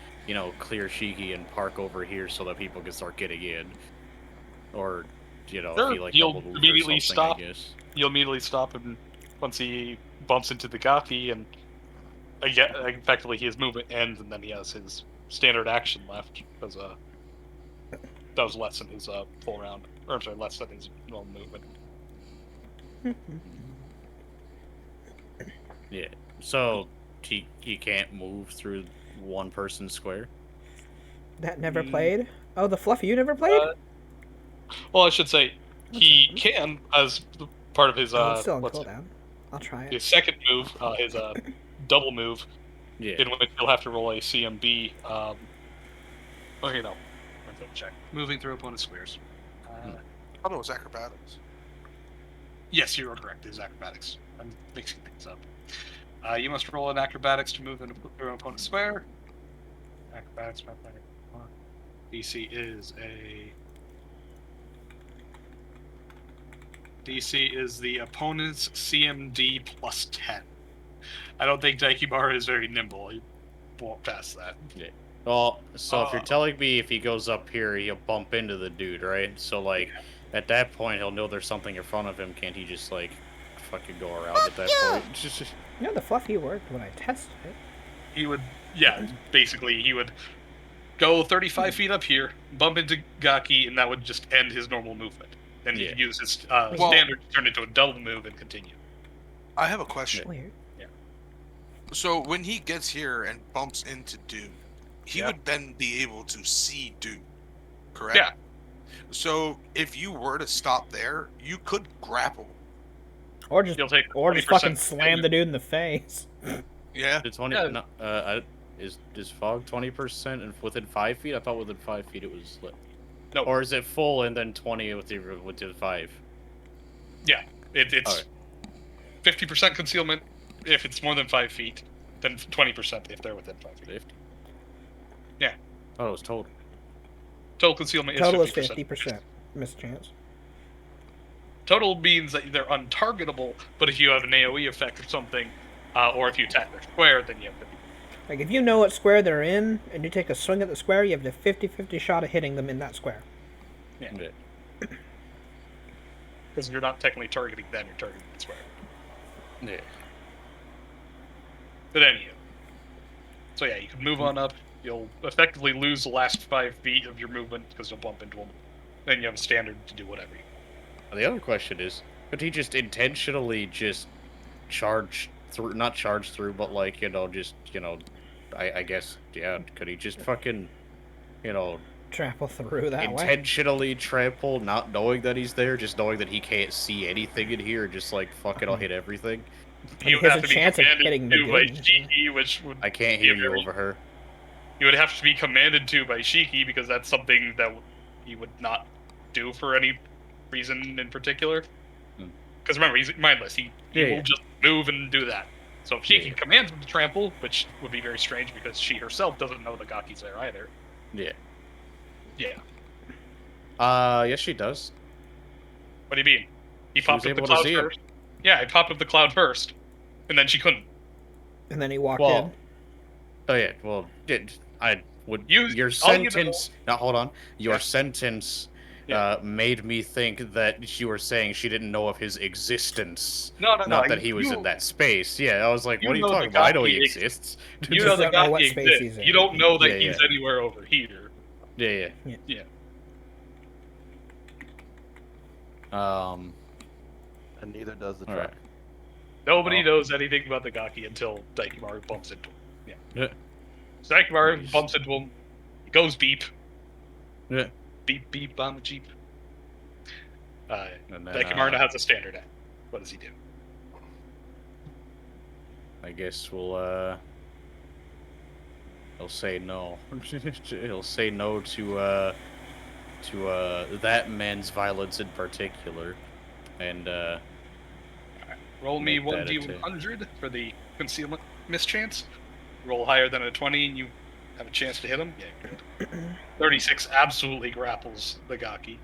clear Shiki and park over here so that people can start getting in, or Sure, if he like you'll double moves immediately or something, stop. I guess. You'll immediately stop him once he bumps into the Gaki, and effectively his movement ends, and then he has his standard action left because that was less than his full round, or I'm sorry, less than his normal movement. Yeah. So he can't move through one person's square. That never played? Oh, the Fluffy, you never played? Well, I should say he can as part of his Oh, it's still on what's cooldown. I'll try it. his second move, his double move, Yeah. in which he'll have to roll a CMB. Okay, no. Let's double check. Moving through opponent's squares. I thought it was acrobatics. Yes, you are correct. It is acrobatics. I'm mixing things up. You must roll an acrobatics to move through an opponent's square. Acrobatics, mathematics. DC is a. DC is the opponent's CMD plus 10. I don't think Daikibaru is very nimble. He won't pass that. Yeah. Well, so if you're telling me if he goes up here, he'll bump into the dude, right? So like, at that point, he'll know there's something in front of him. Can't he just like fucking go around at that point? Yeah, the Fluffy worked when I tested it. He would, basically he would go 35 feet up here, bump into Gaki, and that would just end his normal movement. Then he could use his standard to turn into a double move and continue. I have a question. Weird. So when he gets here and bumps into Dude, he would then be able to see Dude, correct? Yeah. So if you were to stop there, you could grapple. Or just You'll take just 20% fucking slam the dude in the face. Yeah. It's 20. Yeah. No, is fog 20% and within 5 feet? I thought within 5 feet it was split. No. Or is it full and then 20 with the 5? Yeah, it's 50% concealment if it's more than 5 feet, then 20% if they're within 5 feet. 50? Yeah. Oh, it was total. Total concealment Total is is 50%. 50%. Mischance. Total means that they're untargetable, but if you have an AoE effect or something, or if you attack their square, then you have 50%. Like, if you know what square they're in, and you take a swing at the square, you have the 50-50 shot of hitting them in that square. Yeah. Because you're not technically targeting them, you're targeting the square. Yeah. But anyway. So yeah, you can move on up. You'll effectively lose the last 5 feet of your movement because you'll bump into them. Then you have a standard to do whatever. The other question is, could he just intentionally just charge through, not charge through, but like, I guess, could he just fucking, Trample through that way. intentionally trample, not knowing that he's there, just knowing that he can't see anything in here, just like, fuck it, I'll hit everything? He would has have a to be chance of commanded hitting to by Megumi. Shiki, which would I can't be hear a you very- over her. He would have to be commanded to by Shiki because that's something that he would not do for any reason in particular. Because remember, he's mindless. He will just move and do that. So if Shiki commands him to trample, which would be very strange because she herself doesn't know the Gaki's there either. Yeah. Yeah. Yes, she does. What do you mean? He She popped was up the able to cloud see him. first. Yeah, he popped up the cloud first, and then she couldn't. And then he walked Well, in. oh yeah, well, I would. You- Your all you know- sentence. Now hold on. Your Yeah. sentence Yeah. made me think that you were saying she didn't know of his existence. No, Not that he was in that space. Yeah, I was like, you what are you know the talking about? I know he Gaki ex- exists. You Just know the don't know what Gaki space exists. he's in. You don't know that Yeah, he's yeah. anywhere over here. Yeah, Yeah. Um. And neither does the All truck. right. Nobody Well. knows anything about the Gaki until Daikimaru bumps into him. Yeah. So Daikimaru Nice. bumps into him. He goes beep. Yeah. Beep beep on the Jeep. And then, Daikimaru now has a standard act. What does he do? I guess he'll say no. He'll say no to that man's violence in particular, and Roll me Make that a 1d100 for the concealment mischance. Roll higher than a 20 and you have a chance to hit him. Yeah, good. 36 absolutely grapples the Gaki.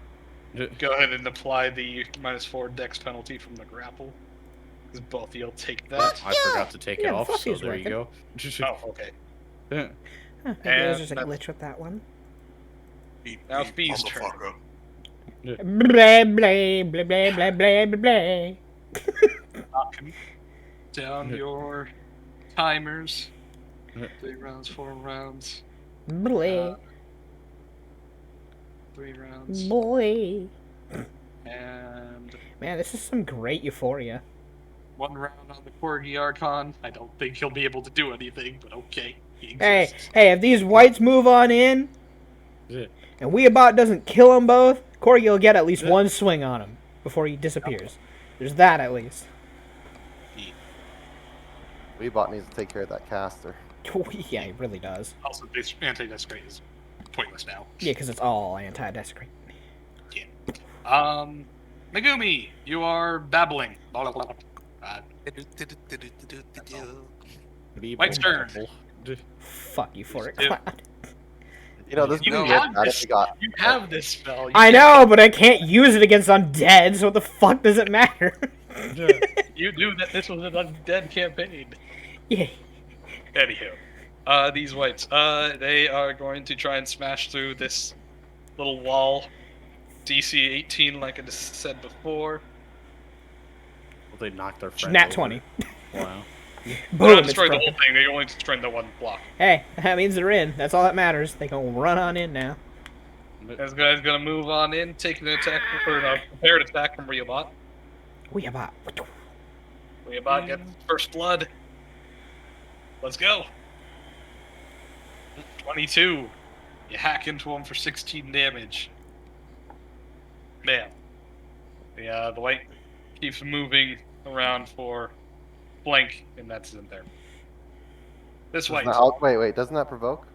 Go ahead and apply the -4 dex penalty from the grapple. Because both of you'll take that. I forgot to take it Yeah, off, so Fluffy's there you working. go. Oh, okay. Yeah. Huh, maybe there's And just a that's- glitch with that one. Beep, Now it's beep, B's turn. motherfucker. Blah, blah, blah, blah, blah, blah, blah, blah. Knocking down your timers. Yeah. 3 rounds, 4 rounds, Blah, 3 rounds, boy. and Man, this is some great euphoria. 1 round on the Corgi Archon. I don't think he'll be able to do anything, but okay. He Hey, exists. hey, if these whites move on in, Yeah. and Weeabot doesn't kill them both, Corgi will get at least Yeah. one swing on him before he disappears. There's that at least. Weebot needs to take care of that caster. Yeah, he really does. Also, this anti-desecrate is pointless now. Yeah, because it's all anti-desecrate. Megumi, you are babbling. Blah, blah, blah. White's turn. Fuck euphoric Yeah. cloud. You know, this You would be have worth that if this- we got. You have this spell. You I can't- know, but I can't use it against undead, so what the fuck does it matter? You knew that this was an undead campaign. Yeah. Anywho, these whites, they are going to try and smash through this little wall. DC 18, like I just said before. They knocked their friend Nat over. 20. Wow. They're Boom, not it's destroying the broken. whole thing, they only destroying the one block. Hey, that means they're in. That's all that matters. They can run on in now. This guy's gonna move on in, taking an attack, or a prepared attack from Ryobot. Weeabot. Ryobot gets first blood. Let's go. 22. You hack into him for 16 damage. Man. The white keeps moving around for flank, and that's in there. This Doesn't white, that- wait, doesn't that provoke?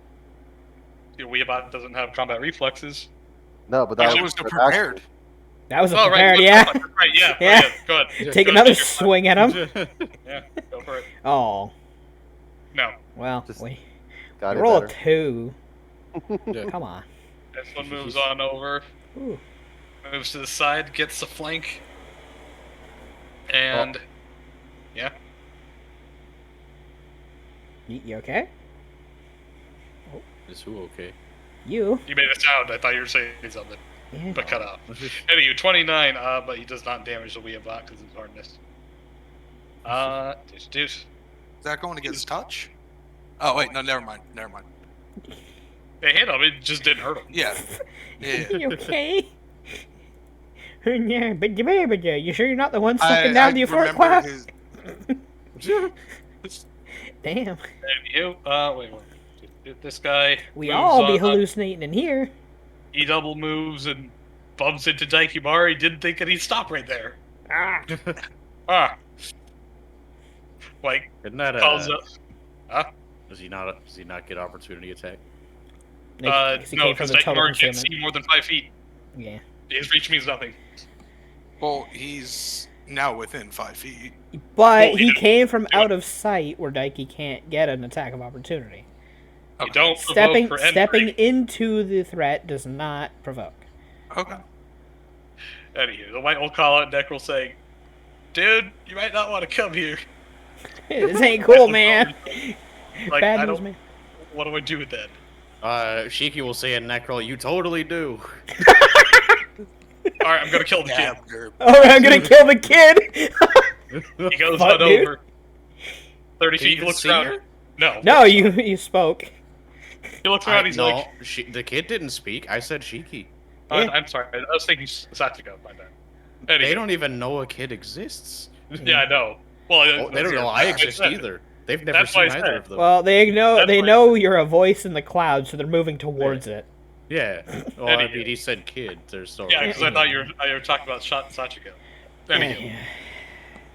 Weeabot doesn't have combat reflexes. No, but that Actually, was was for prepared. action. That was a Oh, prepared, right, yeah. right, yeah, Yeah. Go ahead. Take Go another ahead. swing at him. Yeah, go for it. Oh, No, well, Just we Got it roll a better. 2. Yeah. Come on. this one moves on over. Ooh. Moves to the side, gets the flank. And yeah, You okay? Is who okay? You? you made a sound. I thought you were saying something, Yeah. but cut out. Anyway, 29. But he does not damage the Weeabot because it's hardness. Deuce. Is that going against touch? Oh wait, no, never mind. They hit him. It just didn't hurt him. Yeah, yeah. You okay? Yeah, but you sure you're not the one sucking down the euphoric remember cloud? his. Damn. Anywho, wait. This guy. We moves all be on up. hallucinating in here. He double moves and bumps into Daikimaru. He didn't think that he'd stop right there. Ah. Like, Isn't that calls up. Does he not get opportunity attack? Like, 'cause he No, came from because the total Daikimaru can't concealment. see more than 5 feet. Yeah. His reach means nothing. Well, he's now within 5 feet. But Well, he you came from do out it. of sight where Daiki can't get an attack of opportunity. You don't provoke Stepping for entry. stepping into the threat does not provoke. Okay. Anywho, the white will call out Necrol saying, "Dude, you might not want to come here." This ain't cool, man. Like, Bad I news, don't. man. What do I do with that? Shiki will say in Necrol, you totally do. All right, I'm gonna kill the kid. Abner. Oh, I'm gonna kill the kid. He goes Fuck, on dude. over 30 Did feet. you He looks see around. her? No. No, you spoke. He looks around. He's like, the kid didn't speak. I said Shiki. oh, Yeah. I'm sorry. I was thinking Satsuko. My bad. They Anyway, don't even know a kid exists. yeah, I know. Well, Oh, they don't know I exist said- either. They've never That's why seen I either said. of them. Well, they That's know why- you're a voice in the cloud, so they're moving towards it. Yeah. Well, I Anywho. mean, he said kid. There's so Yeah, because I thought you were talking about Satsuko. Anyway,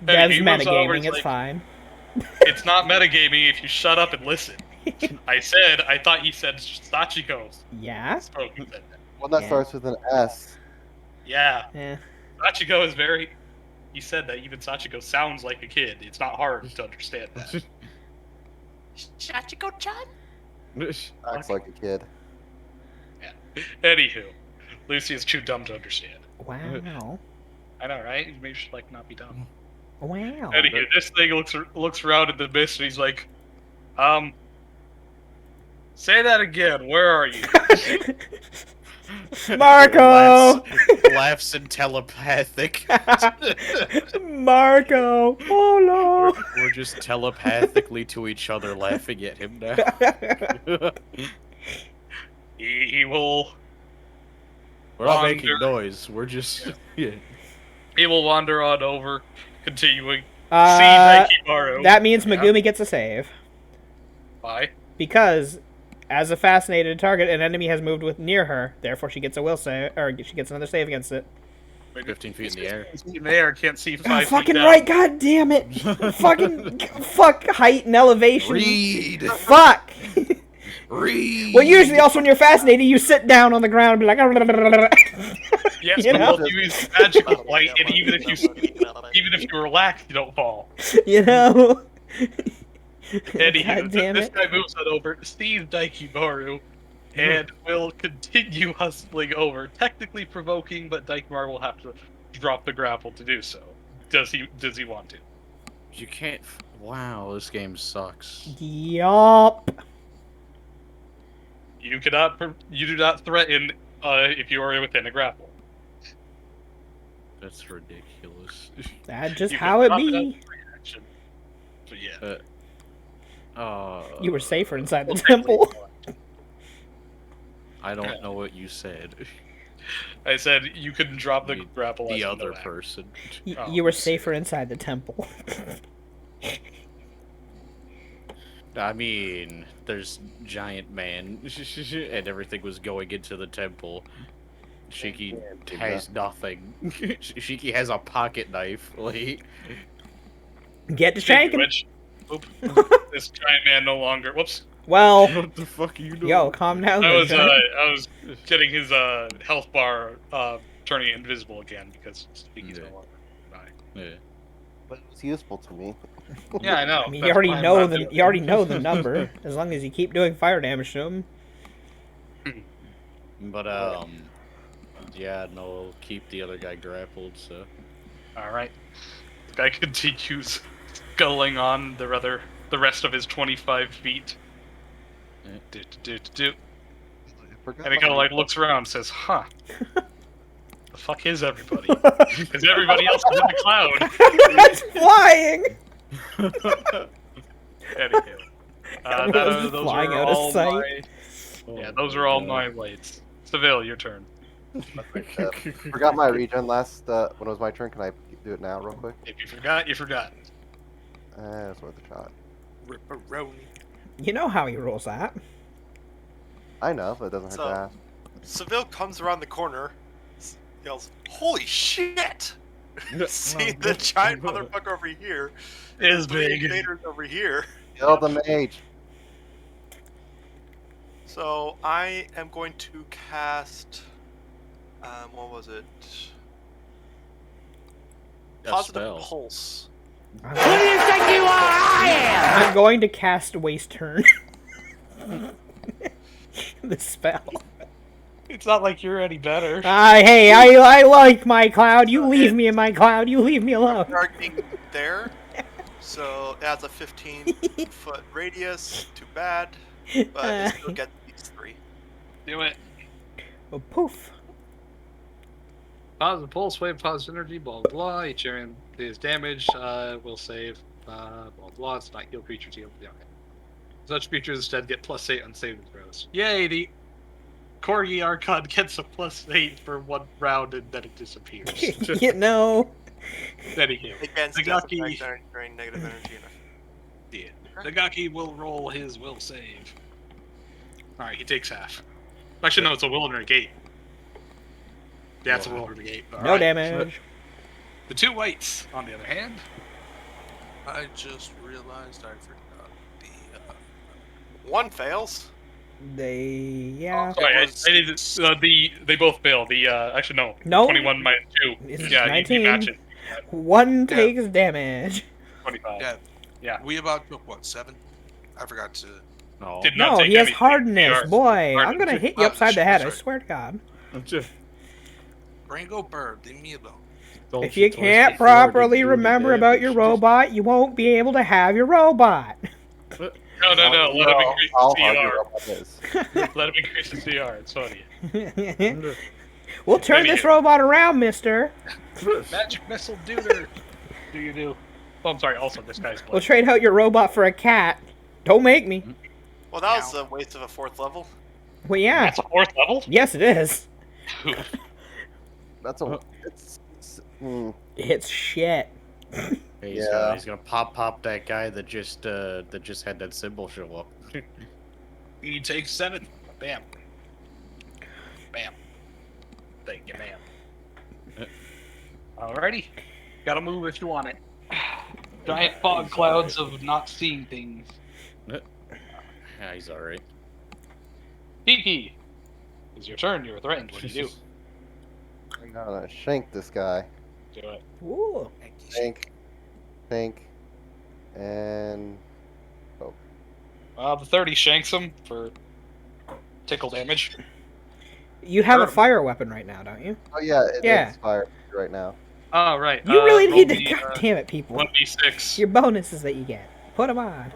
Dev's he moves over, metagaming, it's it's like- fine. it's not metagaming if you shut up and listen. I thought he said Sachiko. Yeah? Spoke. He said that. One that Yeah. starts with an S. Yeah, Yeah. Sachiko is very. He said that even Sachiko sounds like a kid. It's not hard to understand that. Sachiko-chan? Acts like a kid. Anywho, Lucy is too dumb to understand. Wow. I know, right? Maybe she should like not be dumb. Wow. Anywho, this thing looks around in the mist and he's like, say that again. Where are you? Marco! Laughs in telepathic. Marco! Oh We're just telepathically to each other laughing at him now. no! He will We're not Wander. making noise. We're just yeah. he will wander on over, continuing. See Uh, Daikimaru. that means Megumi gets a save. Why? Because, as a fascinated target, an enemy has moved near her. Therefore, she gets a will save, or she gets another save against it. 15 feet in the air. In the air, can't see 5 Oh, feet fucking down. right! God damn it! Fuck height and elevation. Read. Fuck. Read. Well, usually also when you're fascinated, you sit down on the ground and be like, Yes, You but know? you'll use magical light, and even if you relax, you don't fall. you know. Anywho, God damn this it. guy moves on over, sees Daikimaru, and will continue hustling over, technically provoking, but Daikimaru will have to drop the grapple to do so. Does he want to? You can't. Wow, this game sucks. Yup. You do not threaten if you are within a grapple. That's ridiculous. That's just You how can it drop be. as a free action. So yeah. You were safer inside the Well, temple. I don't know what you said. I said you couldn't drop the The- grapple as The a other no act. person. Oh, You were I see. safer inside the temple. I mean, there's giant man, and everything was going into the temple. Shiki has nothing. Shiki has a pocket knife. Like, Get to Speaking of shanking. which, oop, this giant man no longer. Whoops. Well, what the fuck are you doing? yo, calm down. I there, was Johnny. I was getting his health bar turning invisible again because Speaky's no Yeah. longer by. Yeah. But it was useful to me. Yeah, I know. I mean, That's you already why I'm know not the doing you already it. know the number. As long as you keep doing fire damage to him. But yeah, no, keep the other guy grappled. So All right. The guy continues sculling on the rest of his 25 feet. Yeah. Do. I forgot And he my kind of like reason. looks around and says, "Huh? The fuck is everybody? Because everybody else is in the cloud." It's flying. Anywho, Everyone's just those flying are out of all sight. yeah, those are all my lights. Seville, your turn. Forgot my regen last when it was my turn. Can I do it now, real quick? If you forgot, you forgot. It's worth a shot. Ripperoni. You know how he rolls that. I know, but it doesn't hurt So- to ask. Seville comes around the corner, yells, "Holy shit!" See the giant motherfucker over here. It is Three big. invaders over here. Kill the mage. So I am going to cast. What was it? a Positive spell. pulse. I'm going to cast Waste Turn. The spell. It's not like you're any better. Hey, I like my cloud. You leave me in my cloud. You leave me alone. Targeting there. So it has a 15-foot radius. Too bad, but it still gets It's 3. Do it. Oh, poof. Positive pulse wave, positive energy, blah blah blah. Each area is damage will save blah blah. It's not heal creatures heal. Yeah, okay. Such creatures instead get +8 on saving throws. Yay! The Corgi Archon gets a +8 for 1 round and then it disappears. You know. Anywho, Against The death Gaki- effect, energy drain, negative energy. yeah, Nagaki will roll his will save. All right, he takes half. Actually, no, it's a will and a negate. Yeah, it's a will and a negate. All No right. damage. The 2 whites, on the other hand, I just realized I forgot the. 1 fails. Yeah. Sorry, I was- did they both fail. Actually no. No. 21 minus 2. It's Yeah, 19. you match it. 1 takes damage. 25. Yeah. Yeah. We about took what, 7? I forgot to. No. Did not No, take he has anything. hardness. Yours. Boy, I'm Hardness. gonna hit you Oh, upside the shit, head, I sorry. swear to God. Rango Bird, leave me alone. If you can't properly remember about your robot, you won't be able to have your robot. No. Let him increase I'll the argue CR. about this. Let him increase the CR. It's funny. We'll turn this robot around, mister. magic missile duder. Do you do? Oh, I'm sorry. Also, this guy's We'll blood. trade out your robot for a cat. Don't make me. Well, that was a waste of a 4th level. Well, yeah. That's a 4th level? Yes, it is. That's a. It's shit. He's gonna pop that guy that just had that symbol show up. He takes 7. Bam. Bam. Thank you, ma'am. Alrighty. Gotta move if you want it. Giant fog clouds of not seeing things. Yeah, he's alright. Kiki! It's your turn. You're threatened. What do you do? I'm gonna shank this guy. Do it. Ooh. Think. And. The 30 shanks him for tickle damage. You have a Sure. fire weapon right now, don't you? Oh, yeah, Yeah. it's fire right now. Oh, right. You really roll need to. the, God damn it, people. 1d6. Your bonuses that you get. Put them on.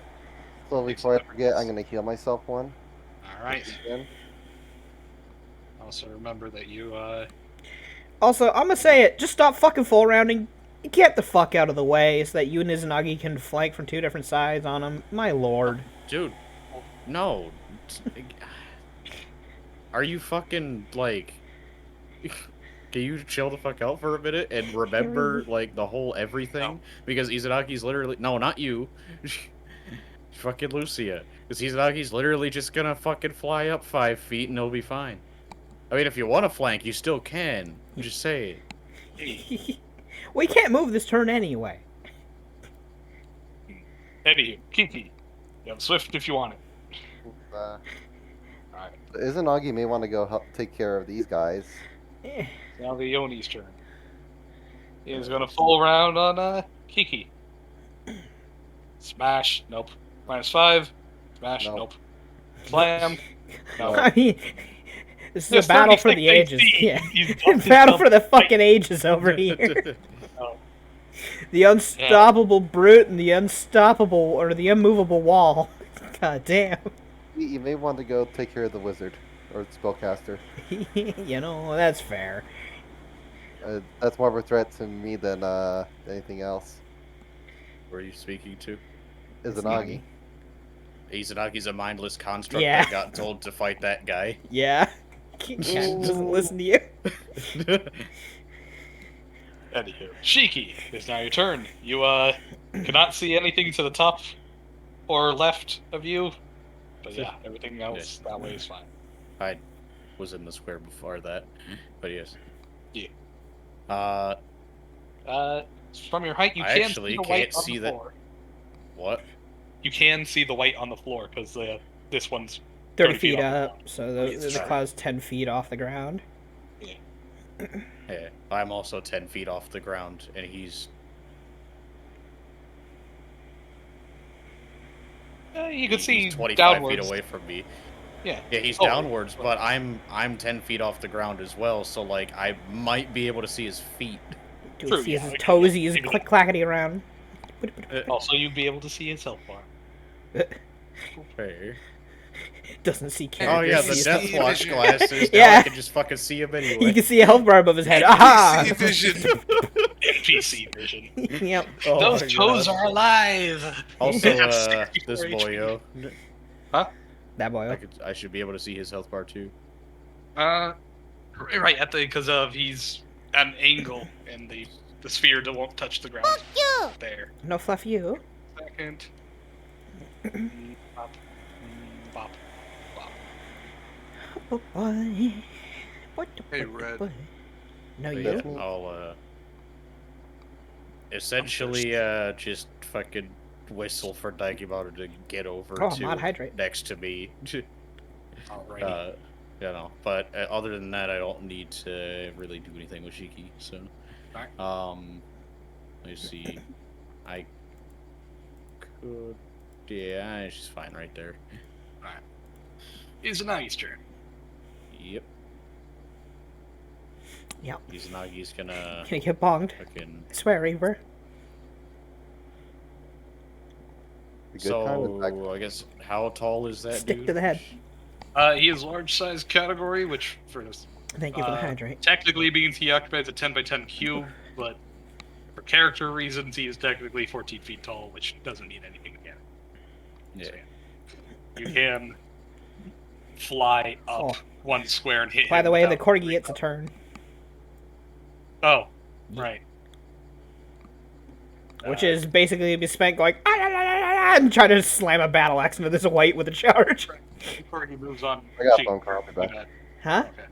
So before I forget, I'm gonna heal myself one. Alright. Again. Also remember that you, Also, I'm gonna say it. Just stop fucking full rounding. Get the fuck out of the way so that you and Izanagi can flank from 2 different sides on him. My lord. Dude, no. Are you fucking, like... Can you chill the fuck out for a minute and remember, like, the whole everything? No. Because Izanagi's literally... No, not you. Fucking Lucia. Because Izanagi's literally just gonna fucking fly up 5 feet and he'll be fine. I mean, if you want to flank, you still can. Just say it. We can't move this turn anyway. Eddie, Kiki. You have Swift if you want it. Alright. Izanagi may want to go help take care of these guys. Eh. Now the Yoni's turn. He is gonna full round on, Kiki. Smash. Nope. -5. Smash. Nope. Nope. Slam. No. I mean, this is There's a battle for 36 the ages. AC. Yeah. He's bumped Battle his for the bump. fucking ages over here. No. The unstoppable brute and the unstoppable or the unmovable wall. God damn. You may want to go take care of the wizard or spellcaster. You know, that's fair. That's more of a threat to me than anything else. Who are you speaking to? Izanagi. Izanagi's a mindless construct Yeah. that got told to fight that guy. Yeah. Doesn't listen to you. Anywho, Shiki, it's now your turn. You cannot see anything to the top or left of you, but yeah, everything else that way is fine. I was in the square before that, but yes. Yeah. From your height, you I can actually see the can't white on see the that- floor. What? You can see the white on the floor because this one's 30 feet feet off the up, ground. so the Yes, right. claw's 10 feet off the ground. Yeah, I'm also 10 feet off the ground, and he's... You can see he's 25 downwards. feet away from me. Yeah. Yeah, he's Oh, downwards, but I'm 10 feet off the ground as well, so, like, I might be able to see his feet. Do True, we see yeah, his we can toesies see click clackety around? Also, you'd be able to see his health bar. Fair. Doesn't see Oh characters. yeah, the sees Death them. Watch glasses. Now Yeah. I can just fucking see him You anyway. can see a health bar above his head. Aha! NPC vision. NPC vision. Yep. Oh Those my toes God. are alive. Also, They have 64 this HP. boyo. That boy. I should be able to see his health bar too. Right at the because of he's at an angle and the sphere won't touch the ground. There. No fluff you. Second. Bop. Bop. Bop. Oh boy. Hey, Red. No, you. That's me. I'll essentially just fucking whistle for Daikimaru to get over Oh, to mod hydrate. next to me. Alrighty. You know, but other than that, I don't need to really do anything with Shiki. So, let's see. I could, yeah, she's fine right there. Izanagi's turn. Yep. Yep. Izanagi's gonna Gonna get bonged. fucking. I swear, Reaver. A good time to attack. So I guess how tall is that Stick dude? to the head. He is large size category, which for this Thank you for the hydrate. technically means he occupies a 10 by 10 cube, but for character reasons, he is technically 14 feet tall, which doesn't mean anything again. Yeah. You can fly up Oh. one square and hit By him the way, the without- corgi gets a turn. Oh, right. Which is basically be spent going "Ah, la, la, la, la, la," and trying to slam a battle axe into this white with a charge. The corgi moves on. I got a Shiki. phone call. I'll be back. Huh? Okay.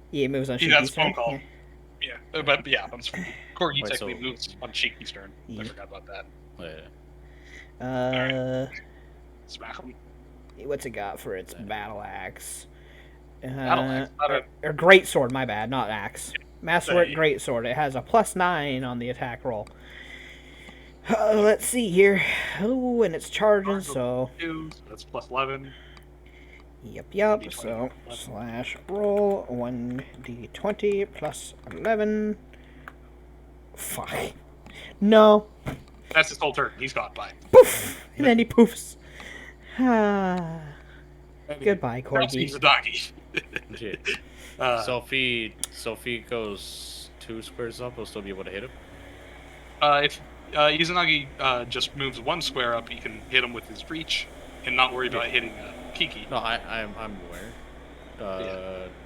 Yeah, it moves on He has Shiki's phone turn. call. Yeah. Yeah, but yeah, corgi Wait, technically so- moves on Shiki's turn. Yeah. I forgot about that. Yeah. Smack him. What's it got for its battle axe? Battle axe, not a- Or great sword, my bad, not axe. Masterwork Say. great sword. It has a +9 on the attack roll. Let's see here. Oh, and it's charging, so Two, so that's plus 11. yep. D20 So plus /roll 1d20 plus 11. Fuck. No. That's his whole turn. He's gone. Bye. Poof, and then he poofs. Ah. Goodbye, Now he's corgi. a doggy. Shit. Uh, So if he goes 2 squares up, I'll still be able to hit him. If Izanagi just moves one square up, you can hit him with his reach and not worry about hitting Kiki. No, I'm aware.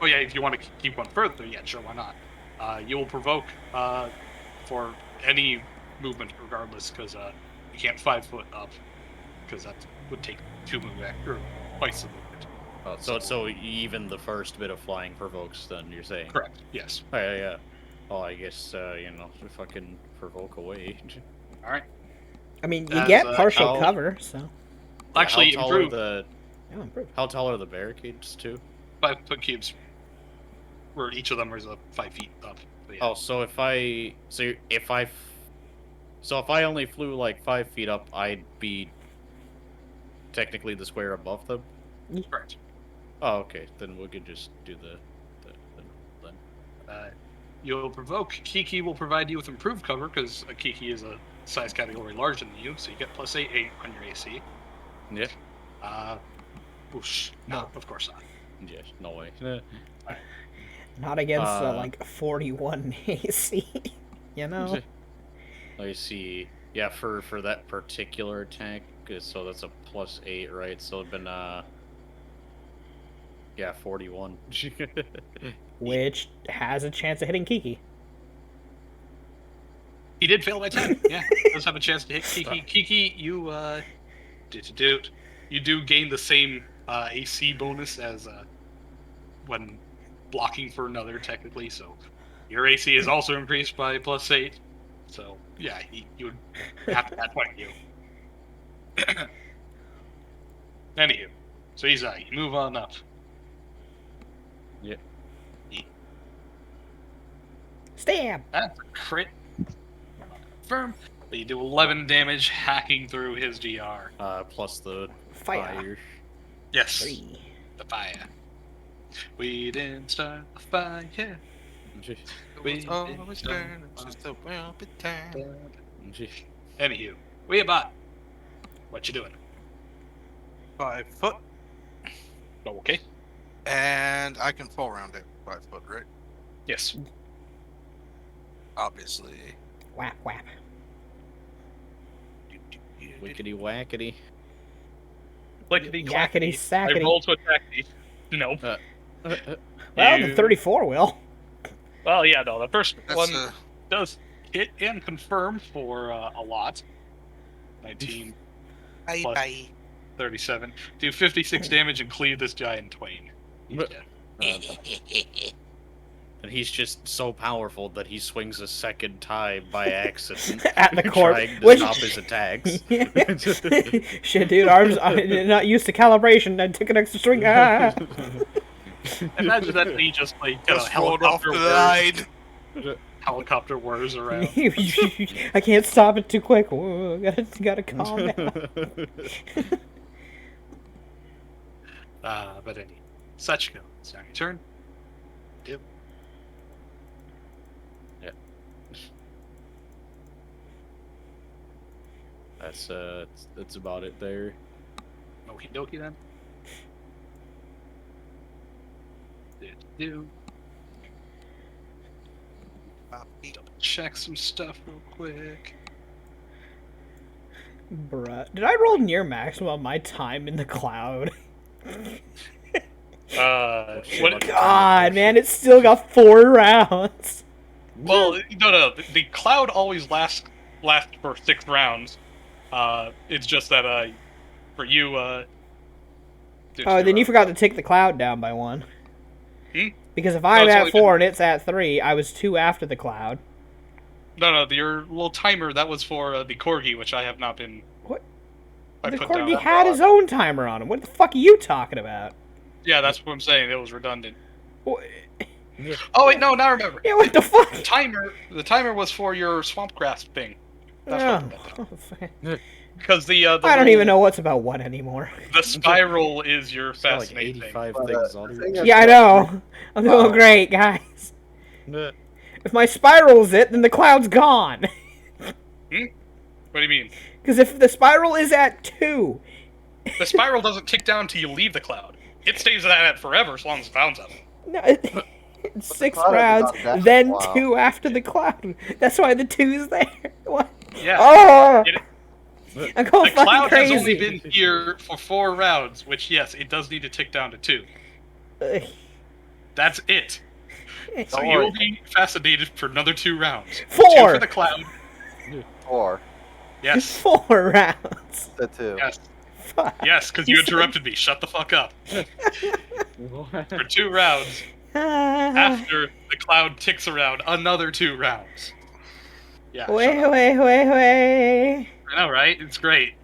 Oh yeah, if you want to keep one further, yeah, sure, why not? You will provoke for any movement regardless, because you can't 5 foot up, because that would take 2 movement or twice the movement. So even the first bit of flying provokes, then you're saying? Correct. Yes. Oh, yeah. Oh, I guess fucking provoke away. All right. I mean, you As, get partial how- cover, so. Actually, how tall are improve the Yeah, improve. how tall are the barricades too? 5 foot cubes, where each of them is 5 feet up. But yeah. Oh, so if I only flew like 5 feet up, I'd be technically the square above them. Correct. Oh, okay. Then we could just do the then. You'll provoke. Kiki will provide you with improved cover because Kiki is a size category larger than you, so you get plus 8 on your AC. Yeah. Whoosh. No, of course not. Yeah. No way. Not against Uh, like 41 AC. You know? Let me see. Yeah, for that particular attack, so that's a plus 8, right? So it'd been 41. Which has a chance of hitting Kiki. He did fail by 10. Yeah, does have a chance to hit Kiki. Kiki, you you do gain the same AC bonus as when blocking for another, technically. So your AC is also increased by plus 8. So yeah, you would have to add 20. Anywho, so he's you move on up. Yep. Stab! That's a crit. Confirm. But you do 11 damage hacking through his GR. Plus the Fire. Yes. 3. The fire. We didn't start the fire. We Always burning since the world began. Anywho, Weeabot, what you doing? 5 foot. Okay. And I can fall around it 5 foot, right? Yes. Obviously. Whap whap. Wickety wackety. Clickety Yakety clackety. I sackety. roll to attack thee. Nope. Well, You- the 34 will. Well, yeah, no. The first That's one does hit and confirm for a lot. 19, bye plus- bye. 37. Do 56 damage and cleave this giant in twain. He's But- dead. And he's just so powerful that he swings a second time by accident At the corpse, trying to which- stop his attacks. Shit, dude, arms I'm not used to calibration. I took an extra swing. Ah. Imagine that he just like Just rolled off helicopter the whirs, side. helicopter whirs around. I can't stop it too quick. Whoa, gotta calm down. But anyway, Sachiko, it's now your turn. Yep. That's about it there. Okie dokie then. Do check some stuff real quick. Bruh, did I roll near maximum on my time in the cloud? What? God, man, it's still got 4 rounds. Well, no. The cloud always lasts for 6 rounds. It's just that for you. Oh, then you forgot to take the cloud down by 1. Hmm? Because if I'm it's at only 4 and it's at 3, I was 2 after the cloud. No, your little timer that was for the corgi, which I have not been. What? I The put down. corgi had his own timer on him. What the fuck are you talking about? Yeah, that's what I'm saying. It was redundant. What? Oh wait, no, now I remember. Yeah, what the fuck? The timer was for your swamp grass thing. That's what I put down. Oh, fuck. Because the I don't even know what's about what anymore. The spiral is your It's got like fascinating thing. 85 But, things the on thing it. is Yeah, I that- know. I'm doing great, guys. If my spiral's it, then the cloud's gone. What do you mean? Because if the spiral is at 2, The spiral doesn't tick down till you leave the cloud. It stays at forever as long as the cloud's up. no, it's 6 cloud is rounds, not that then wild. 2 after the cloud. That's why the 2's there. What? Yeah. Oh! It- I'm going The fucking cloud has only crazy. been here for 4 rounds, which yes, it does need to tick down to 2. Ugh. That's it. So Don't you worry. will be fascinated for another 2 rounds. 4. 2 for the cloud. 4. Yes. 4 rounds. The 2. Yes. Fuck. Yes, because you interrupted me. Shut the fuck up. For 2 rounds, Ah. after the cloud ticks around, another 2 rounds. Yeah. shut Way, up. way. I know, right? It's great.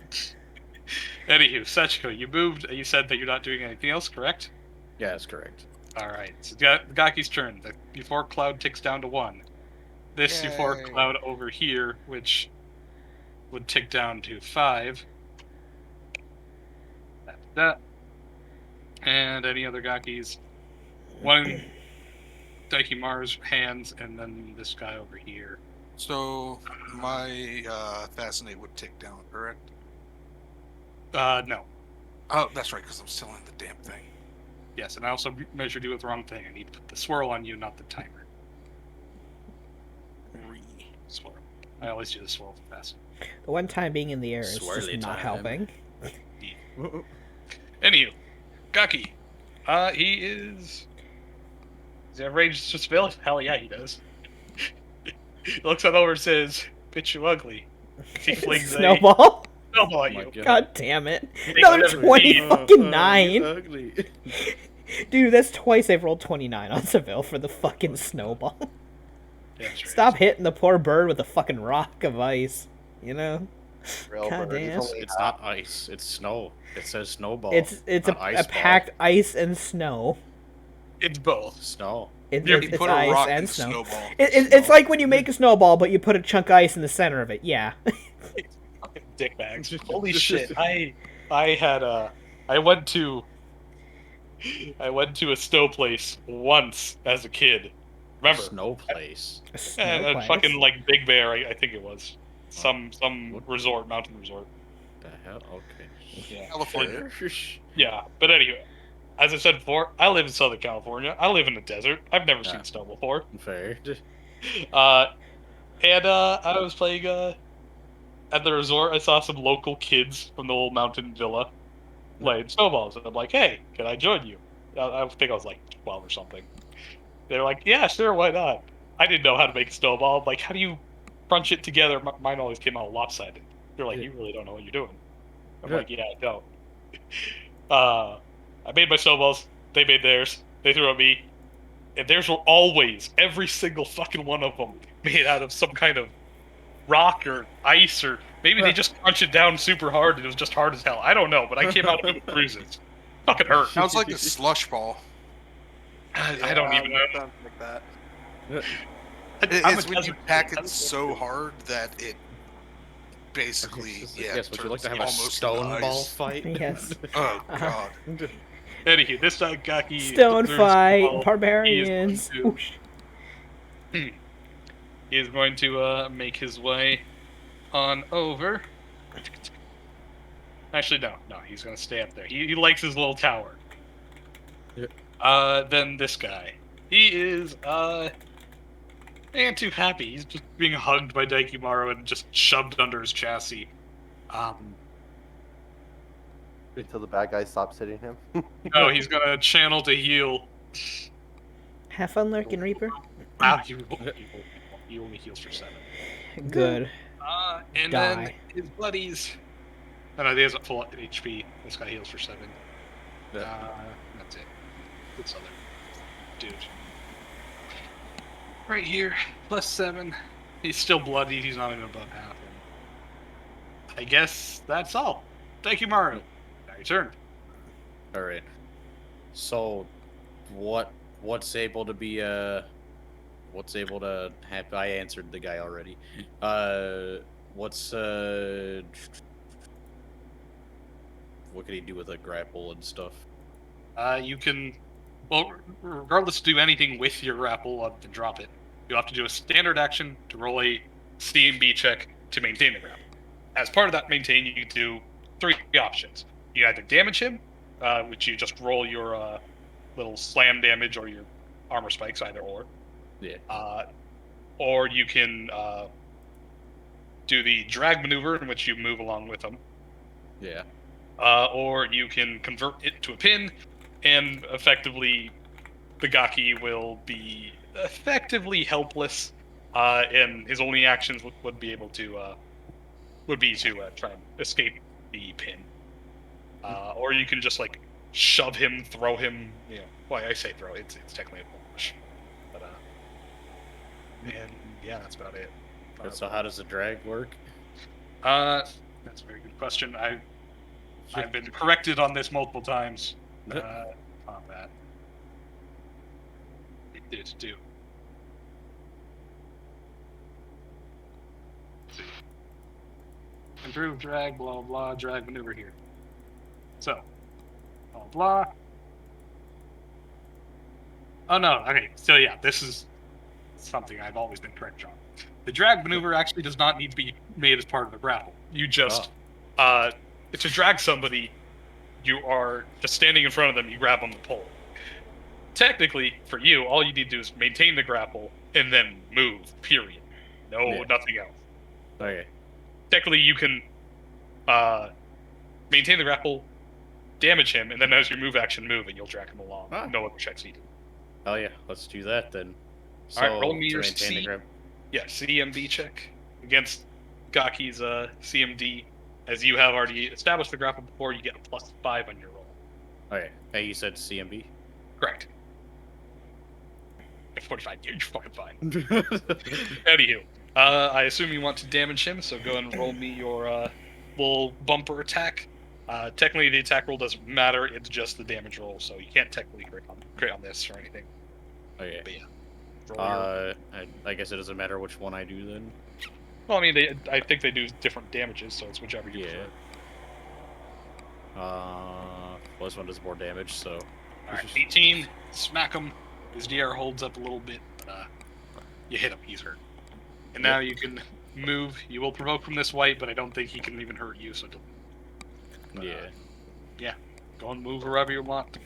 Anywho, Sachiko, you moved. You said that you're not doing anything else, correct? Yeah, that's correct. All right. So Gaki's turn. The euphoric cloud ticks down to 1. This euphoric Yay. cloud over here, which would tick down to 5. That's that. And any other Gakis. 1 in Daikimaru's hands, and then this guy over here. So my fascinate would tick down, correct? No. Oh, that's right, because I'm still in the damn thing. Yes, and I also measured you with the wrong thing. I need to put the swirl on you, not the timer. Swirl. I always do the swirl fast. The one time being in the air is just Swirly not time. helping. Anywho, Gaki. He is. Does he have range to Seville? Hell yeah, he does. He looks on over and says, "Bitch, you ugly." He flings Snowball? a snowball at Oh my you. God. God damn it. Take Another whatever 20 you need. fucking 9. Ugly. Dude, that's twice they've rolled 29 on Seville for the fucking snowball. Yeah, that's right. Stop hitting the poor bird with a fucking rock of ice. You know? Real God bird is damn. only It's not ice. It's snow. It says snowball. It's not a ice ball. packed ice and snow. It's both. Snow. It, Yeah, it's You it's put a ice rock in and the snow. snowball. It's Snow. like when you make a snowball, but you put a chunk of ice in the center of it. Yeah. Fucking dickbags. Holy shit! I had I went to a snow place once as a kid. Remember? Snow place. A snow And place. fucking like Big Bear, I think it was some What? resort, mountain resort. The hell? Okay. Yeah. California. Yeah, but anyway, as I said before, I live in Southern California. I live in the desert. I've never seen snow before. Fair. I was playing at the resort. I saw some local kids from the old mountain villa playing snowballs, and I'm like, "Hey, can I join you?" I think I was like 12 or something. They're like, "Yeah, sure, why not?" I didn't know how to make a snowball. I'm like, how do you crunch it together? Mine always came out lopsided. They're like, "You really don't know what you're doing." I'm like, "Yeah, I don't." I made my snowballs. They made theirs. They threw at me. And theirs were always, every single fucking one of them, made out of some kind of rock or ice, or maybe they just crunched it down super hard and it was just hard as hell. I don't know, but I came out of it with bruises. Fucking hurt. Sounds like a slush ball. I don't even know. Sounds like that. It's when you pack it so hard that it basically, Yes, would you like turns to have a almost stone into ball ice. fight? Yes. Oh Uh-huh. god. Anywho, this Gaki Stone threw fight, snowball. barbarians. He is going Whoosh. He is going to make his way on over. Actually, no, he's going to stay up there. He likes his little tower. Yeah. Then this guy. He is, ain't too happy. He's just being hugged by Daikimaru and just shoved under his chassis. Until the bad guy stops hitting him. No, he's going to channel to heal. Have fun, Lurkin Reaper. Wow, he only heals for 7. Good. And Die. then his buddies. No, he hasn't full HP. This guy heals for 7. That's it. This other dude. Right here, plus 7. He's still bloody. He's not even above half. I guess that's all. Thank you, Mario. Now your turn. All right. So, what's able to be what's able to have? I answered the guy already. What's what can he do with a grapple and stuff? You can, well, regardless, do anything with your grapple other than drop it. You'll have to do a standard action to roll a CMB check to maintain the grapple. As part of that maintain, you do 3 options. You either damage him, which you just roll your little slam damage or your armor spikes, either or. Yeah. Or you can do the drag maneuver, in which you move along with him. Yeah. Or you can convert it to a pin, and effectively, the Gaki will be effectively helpless, and his only actions would be to try and escape the pin. Or you can just like shove him, throw him. Well, I say throw. It's technically a push, but and yeah, that's about it. So how does the drag work? That's a very good question. I've been corrected on this multiple times. Combat. It did do. Let's see. Improve drag, blah blah, drag maneuver here. So, blah blah. Oh no, okay, so yeah, this is something I've always been correct on. The drag maneuver actually does not need to be made as part of the grapple. You just, to drag somebody, you are just standing in front of them, you grab on the pole. Technically, for you, all you need to do is maintain the grapple and then move, period. Nothing else. Okay. Technically, you can maintain the grapple, damage him, and then as your move action, move, and you'll drag him along. No other checks needed. Oh yeah, let's do that then. So, Alright, roll me to your maintain the grab. Yeah, CMD check against Gaki's CMD. As you have already established the grapple before, you get a +5 on your roll. Okay. Hey, you said CMB? Correct. At 45, you're fucking fine. Anywho, I assume you want to damage him, so go ahead and roll me your little bumper attack. Technically, the attack roll doesn't matter; it's just the damage roll, so you can't technically crit on this or anything. Okay. But yeah. Roll I guess it doesn't matter which one I do then. well, I mean, I think they do different damages, so it's whichever you prefer. Well, this one does more damage, so. Alright, 18, smack him. His DR holds up a little bit, but you hit him, he's hurt. And now you can move. You will provoke from this white, but I don't think he can even hurt you, so don't. Yeah. go and move wherever you want.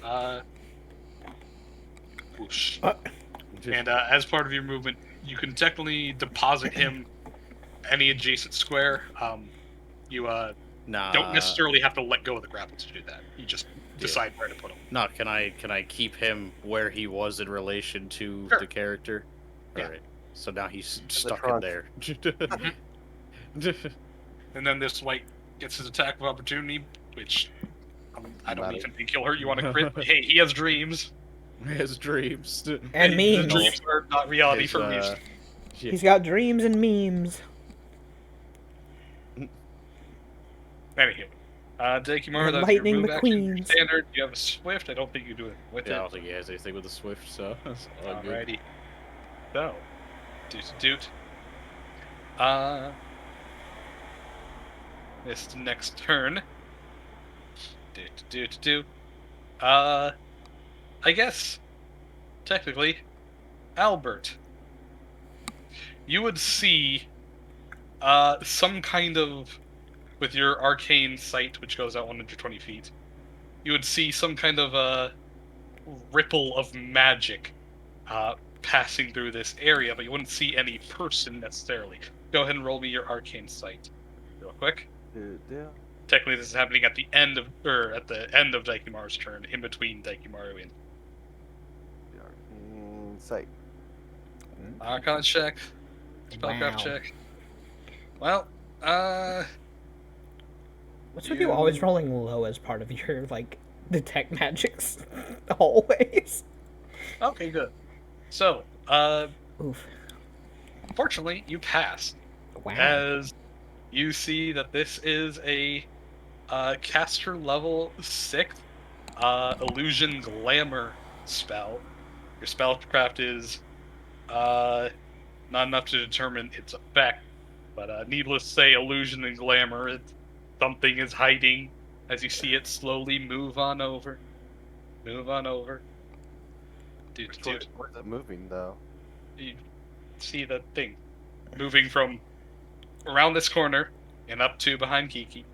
Whoosh. And as part of your movement, you can technically deposit him any adjacent square. You don't necessarily have to let go of the grapple to do that. You just decide where to put him. No, can I keep him where he was in relation to Sure. the character? Yeah. All right. So now he's stuck in trunk. there. And then this white gets his attack of opportunity, which I don't Got it. even think he'll hurt you on a crit. But hey, he has dreams. He has dreams. And The memes. dreams are not reality His, for me. yeah. He's got dreams and memes. Anywho, Dakimaru, And that's Lightning your move action. McQueen's. Standard. You have a swift. I don't think you do it with Yeah, I it. don't think he has anything with the Swift, so that's all good. Alrighty. So, doot. This next turn. Doot. I guess, technically, Albert. You would see, some kind of, with your arcane sight, which goes out 120 feet, you would see some kind of, ripple of magic, passing through this area, but you wouldn't see any person necessarily. Go ahead and roll me your arcane sight, real quick. Technically, this is happening at the end of Daikimaru's turn, in between Daikimaru and Sight. Arcana check, spellcraft Wow. check. Well, What's with you always rolling low as part of your, like, detect magics always? okay, good. So, Oof. fortunately, you pass. Wow. As you see that this is a caster level 6 illusion glamour spell. Your spellcraft is not enough to determine its effect, but needless to say, illusion and glamour, something is hiding as you see it slowly move on over. Doot. Where's it moving though? You see the thing moving from around this corner and up to behind Kiki.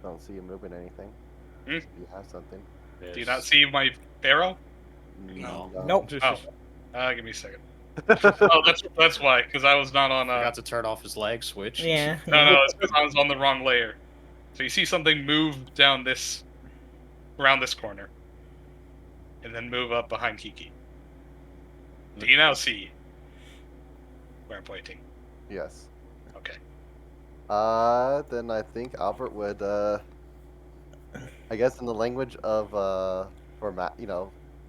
Don't see you moving anything. Hmm? You have something. Do you not see my arrow? No. Nope. Oh, give me a second. Oh, that's why, because I was not on. Forgot to turn off his lag switch. Yeah. No, it's because I was on the wrong layer. So you see something move down this, around this corner, and then move up behind Kiki. Do you now see where I'm pointing? Yes. Okay. Then I think Albert would, I guess in the language of, the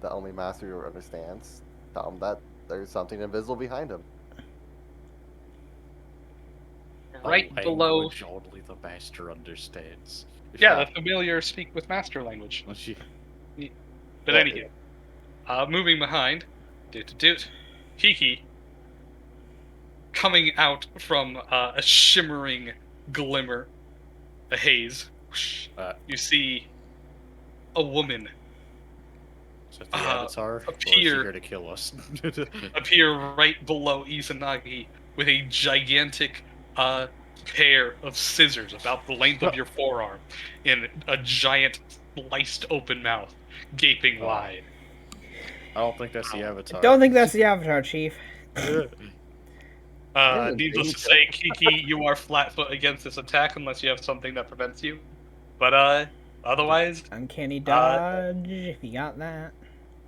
only master who understands, tell him that there's something invisible behind him. A Right below. language only the master understands. Yeah, the familiar speak with master language. Well, she- But anywho, moving behind, doot, Kiki, coming out from a shimmering glimmer, a haze, whoosh, Uh. you see a woman Is that the Avatar? Or is she appear- here to kill us? appear right below Izanagi with a gigantic pair of scissors about the length of your forearm in a giant sliced open mouth, gaping Oh. wide. I don't think that's the Avatar. Don't think that's the Avatar, Chief. Needless to say, Kiki, you are flat-foot against this attack unless you have something that prevents you. But otherwise, Uncanny dodge, if you got that.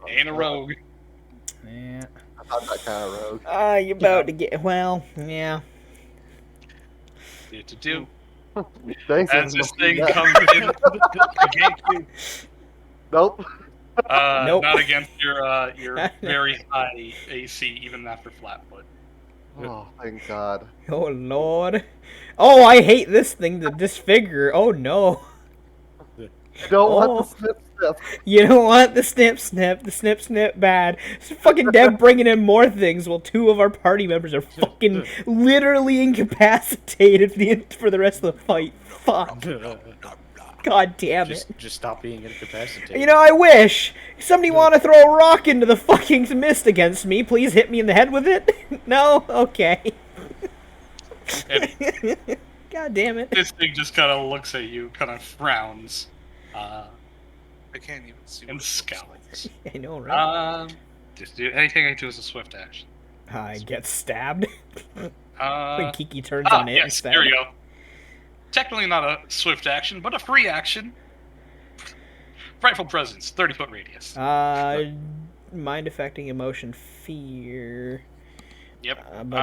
ain't a rogue. Yeah. I'm not that kind of rogue. You about to get, well, yeah. Do. Thanks. As this thing Yeah. comes in against you, Nope. Nope. not against your very high AC, even after flat-foot. Oh, thank God. Oh, Lord. Oh, I hate this thing, the disfigure. Oh, no. You don't Oh. want the snip snip. You don't want the snip bad. It's fucking Deb bringing in more things while two of our party members are fucking literally incapacitated for the rest of the fight. Fuck. God damn it. just stop being incapacitated. You know, I wish. Somebody want to throw a rock into the fucking mist against me? Please hit me in the head with it. No? Okay. God damn it. This thing just kind of looks at you, kind of frowns, I can't even see. and what it looks like. scowls. I know, right? Just do anything I do as a swift action. I get stabbed. Uh, When Kiki turns on it yes, instead. here we go. Technically not a swift action, but a free action. Frightful presence, 30-foot radius. Mind affecting emotion, fear. Yep.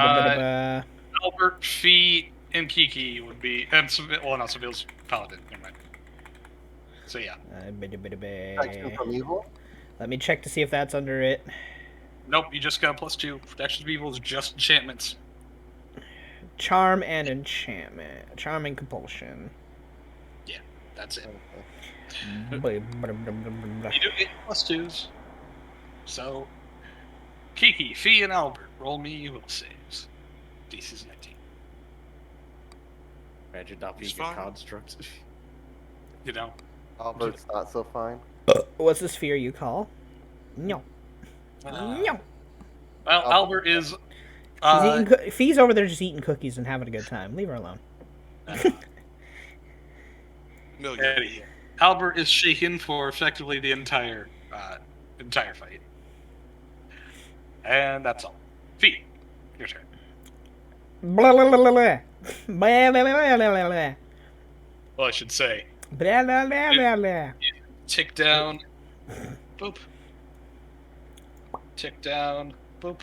Albert, Fee, and Kiki would be, and well, not Seville's paladin. Never mind. So yeah. Protection from evil. Let me check to see if that's under it. Nope, you just got +2. Protection of evil is just enchantments. Charm and enchantment. Charm and compulsion. That's it. Okay. You do get +2s. So, Kiki, Fee, and Albert, roll me your will saves. DC's 19. Imagine not being It's a fine. construct. You know? Albert's not so fine. What's the sphere you call? No. No. Well, Albert is. She's eating Fee's over there just eating cookies and having a good time. Leave her alone. Million. Eddie. Albert is shaken for effectively the entire fight. And that's all. Fee, your turn. Blah, blah, blah, blah, blah. Blah, blah, blah, blah, blah, blah. Well, I should say, Blah, blah, blah, blah, blah. tick down, boop. Tick down, boop.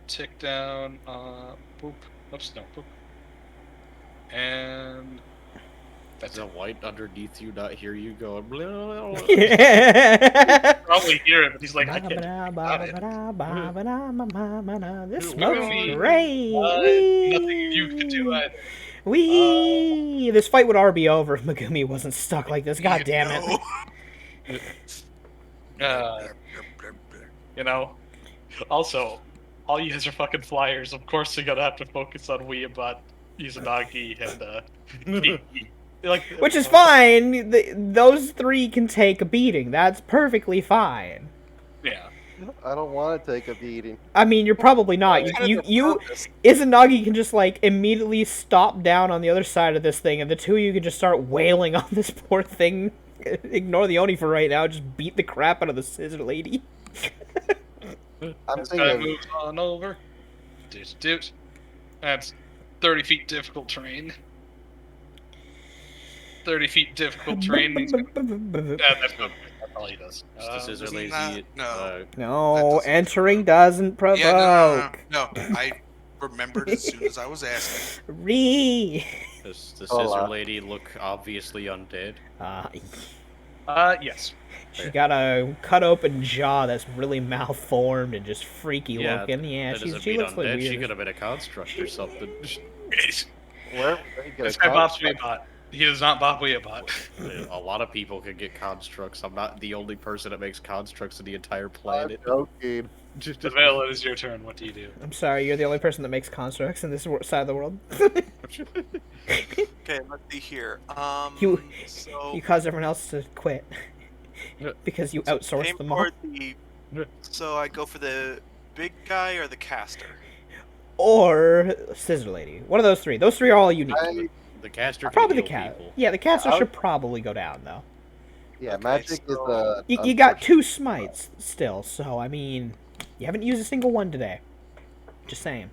Tick down, boop. Oops, no, boop. And That's a white underneath you, not hear you going. Blah, blah, blah. probably hear it, but he's like, I Ba, can't. ba, do ba, it. ba, ba, ba, da, ma, ma, ma, da. This Ooh, smoke's Fee. great. Nothing you can do either. Wee! This fight would already be over if Megumi wasn't stuck like this. God damn it. You know, also, all you guys are fucking flyers. Of course, you're gonna have to focus on Weeabot, Izanagi, and Kiki. Like, Which is fine. Those three can take a beating. That's perfectly fine. Yeah. I don't want to take a beating. I mean, you're probably not. You Izanagi can just like immediately stop down on the other side of this thing, and the two of you can just start wailing on this poor thing. Ignore the Oni for right now. Just beat the crap out of the scissor lady. I'm This guy thinking moves on over. Doot. That's 30 feet difficult terrain. 30 feet difficult terrain. That's all he does. It's the scissor isn't lazy. that- no. No, doesn't- entering doesn't provoke. Yeah, no. I remembered as soon as I was asking. Does the Hola. scissor lady look obviously undead? Yes. She got a cut open jaw that's really malformed and just freaky Yeah, looking. Yeah, That she doesn't mean looks like undead. weird. She could have been a construct or something. where they get This a guy bops construct. Weeabot. He does not bop Weeabot. A lot of people can get constructs. I'm not the only person that makes constructs in the entire I'm planet. joking. Deville, it is your turn. What do you do? I'm sorry, you're the only person that makes constructs in this side of the world. Okay, let's see here. You- So You cause everyone else to quit because you outsource aim them all. for the. So I go for the big guy or the caster. Or scissor lady. One of those three. Those three are all unique. The caster can Probably the heal cat. people. Yeah, the caster I should probably go down though. Yeah, Okay, magic is so- a. You got 2 smites still, so I mean, you haven't used a single one today. Just saying.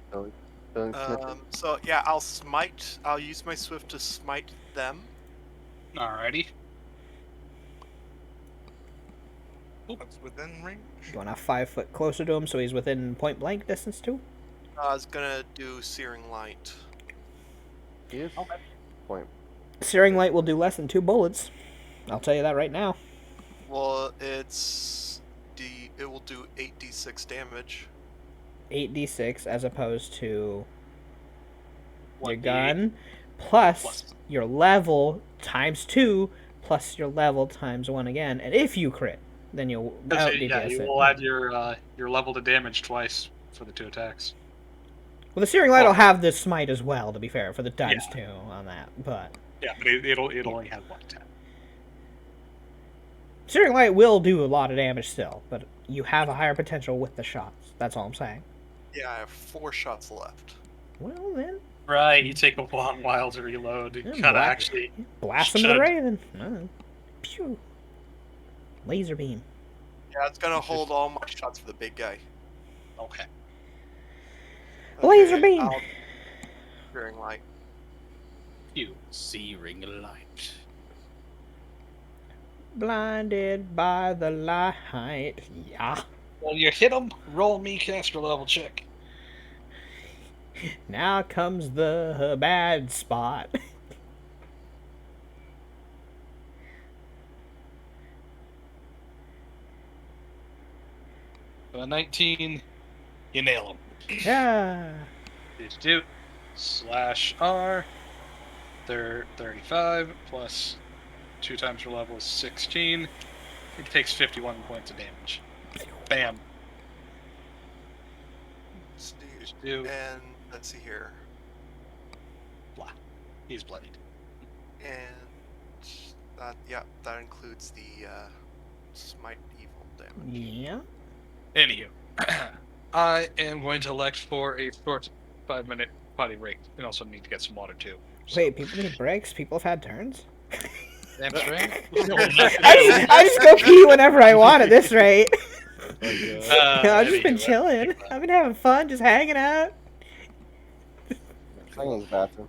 So yeah, I'll smite. I'll use my swift to smite them. Alrighty. That's within range. You want to 5 foot closer to him so he's within point blank distance too? I was gonna do searing light. Yes. Point. Searing light will do less than 2 bullets. I'll tell you that right now. Well, it will do 8d6 damage. 8d6 as opposed to your 1d8 gun plus plus. your level times 2 plus your level times 1 again. And if you crit, then you'll out Yeah, DPS you it. will add your level to damage twice for the 2 attacks. Well, the Searing Light Well- will have the smite as well, to be fair, for the times 2 on that. But Yeah, but it'll only have 1 attack. Searing Light will do a lot of damage still, but you have a higher potential with the shots. That's all I'm saying. Yeah, I have 4 shots left. Well, then. Right, you take a long while to reload. You Yeah, gotta black- actually. Blast him with a Should. raven. Pew. Laser beam. Yeah, it's gonna hold all my shots for the big guy. Okay. Laser beam. During light. You. Searing light. Blinded by the light. Yeah. Well, you hit him. Roll me caster level check. Now comes the bad spot. 19. You nail him. Yeah. Did do /R. 35 plus 2 times your level is 16. It takes 51 points of damage. Bam. Steve. Do And let's see here. blah. He's bloodied. And that, yeah, that includes the smite evil damage. Yeah. Anywho, I am going to elect for a short 5-minute potty break, and also need to get some water too. Wait, people need breaks? People have had turns? Damn straight. I just go pee whenever I want at this rate. I've just been anyway, chilling. I've been having fun, just hanging out. I'm in his bathroom.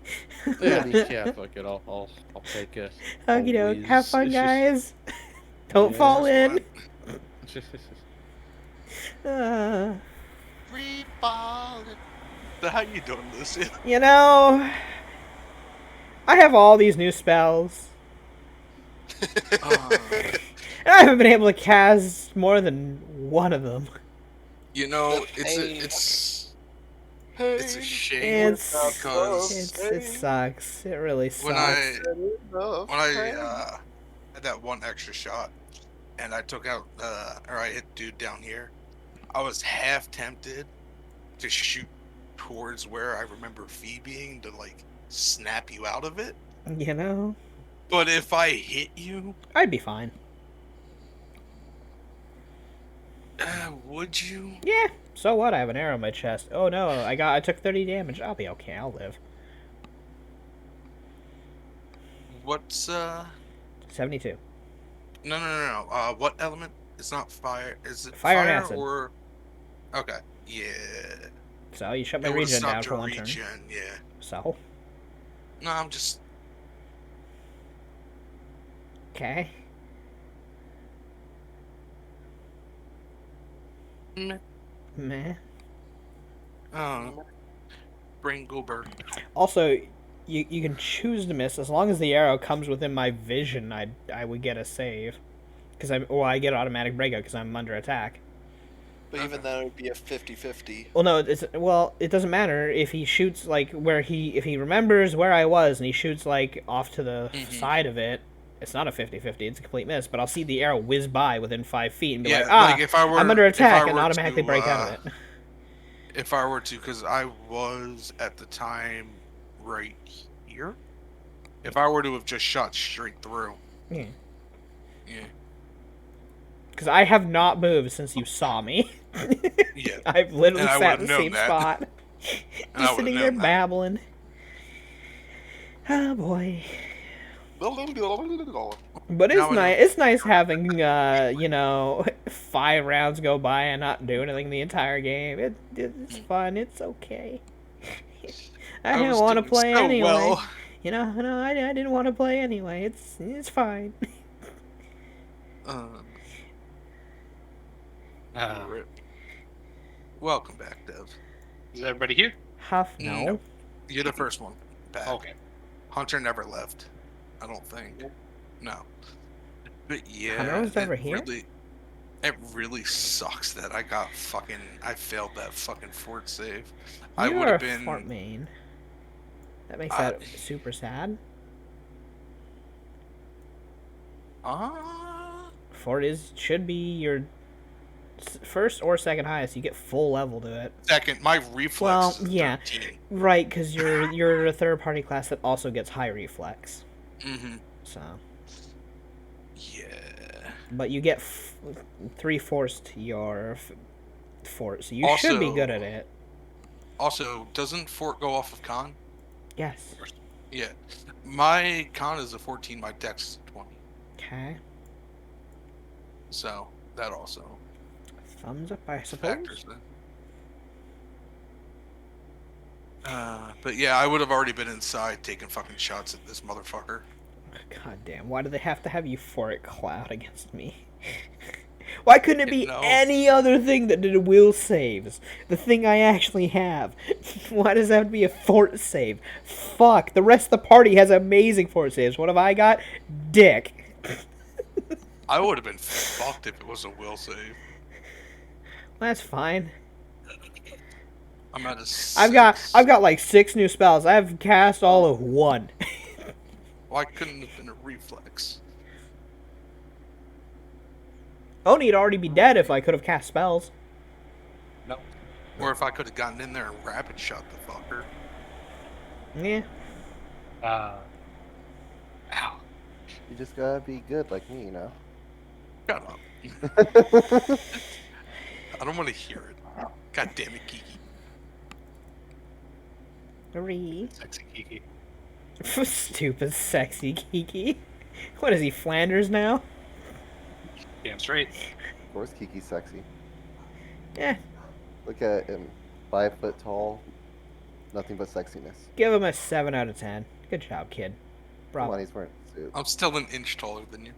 Yeah, fuck it. I'll take it. Okie doke. Have fun, guys. Don't Yeah. fall in. Free falling. How you doing, Lucy? You know, I have all these new spells. And I haven't been able to cast more than one of them. You know, it's a shame because It sucks. It really sucks. when I had that one extra shot and I took out or I hit dude down here, I was half tempted to shoot towards where I remember Fee being to like snap you out of it. You know, But if I hit you, I'd be fine. would you? Yeah. So what? I have an arrow in my chest. Oh no, I took 30 damage. I'll be okay. I'll live. What's 72. No. What element? It's not fire. Is it Fire and fire acid. or? Okay. Yeah. So you shut my It would've regen down stopped for your one turn. regen, yeah. So No, I'm just. okay. Meh. Meh. Oh. Brain goober. Also, you can choose to miss as long as the arrow comes within my vision. I would get a save, I get automatic breakout because I'm under attack. But even then, it would be a 50-50. Well, it doesn't matter if he shoots like if he remembers where I was and he shoots like off to the side of it. It's not a 50-50, it's a complete miss, but I'll see the arrow whiz by within 5 feet and be Yeah, like, like if I were, I'm under if I attack and were automatically to, break out of it. If I were to, because I was at the time right here. If I were to have just shot straight through. Yeah. Yeah. Because I have not moved since you saw me. Yeah. I've literally And I sat in the would've same known that. spot. And I Just would've sitting there known that. babbling. Oh boy. But it's Now I know. nice. It's nice having 5 rounds go by and not do anything the entire game. It's fun. It's okay. I didn't was want to doing play so anyway. well. No, I didn't want to play anyway. It's fine. Rip. Welcome back, Dev. Is everybody here? Huff, no. No. You're the first one back. Okay. Hunter never left. I don't think. No. But yeah, Hunter was never here? It really sucks that I failed that fucking fort save. I You would are have a been. Fort Main. That makes Uh, that super sad. Fort should be your first or second highest. You get full level to it. Second, my reflex. Well, is a yeah. 13. Right, because you're a third party class that also gets high reflex. Mhm. So, Yeah. but you get 3/4 to your fort, so you should be Also- good at it. Also, doesn't fort go off of con? Yes. Yeah. My con is a 14, my dex is a 20. Okay. So that also Thumbs up, I suppose. factors in. But yeah, I would have already been inside taking fucking shots at this motherfucker. God damn, why do they have to have euphoric cloud against me? Why couldn't it be No. any other thing that did will saves? The thing I actually have. Why does that have to be a fort save? Fuck, the rest of the party has amazing fort saves. What have I got? Dick. I would have been fucked if it was a will save. That's fine. I'm at a I've got 6. like 6 new spells. I've cast all of 1. Why couldn't it have been a reflex? Oni would already be dead if I could have cast spells. No. Or if I could have gotten in there and rapid shot the fucker. Yeah. Ow. You just gotta be good like me, Shut up. I don't want to hear it. God damn it, Kiki. 3. Sexy Kiki. Stupid, sexy Kiki. What is he, Flanders now? Damn straight. Of course, Kiki's sexy. Yeah, Look at him, 5 foot tall, nothing but sexiness. give him a 7 out of 10. Good job, kid. Come on, Bravo. he's wearing a suit. I'm still an inch taller than you.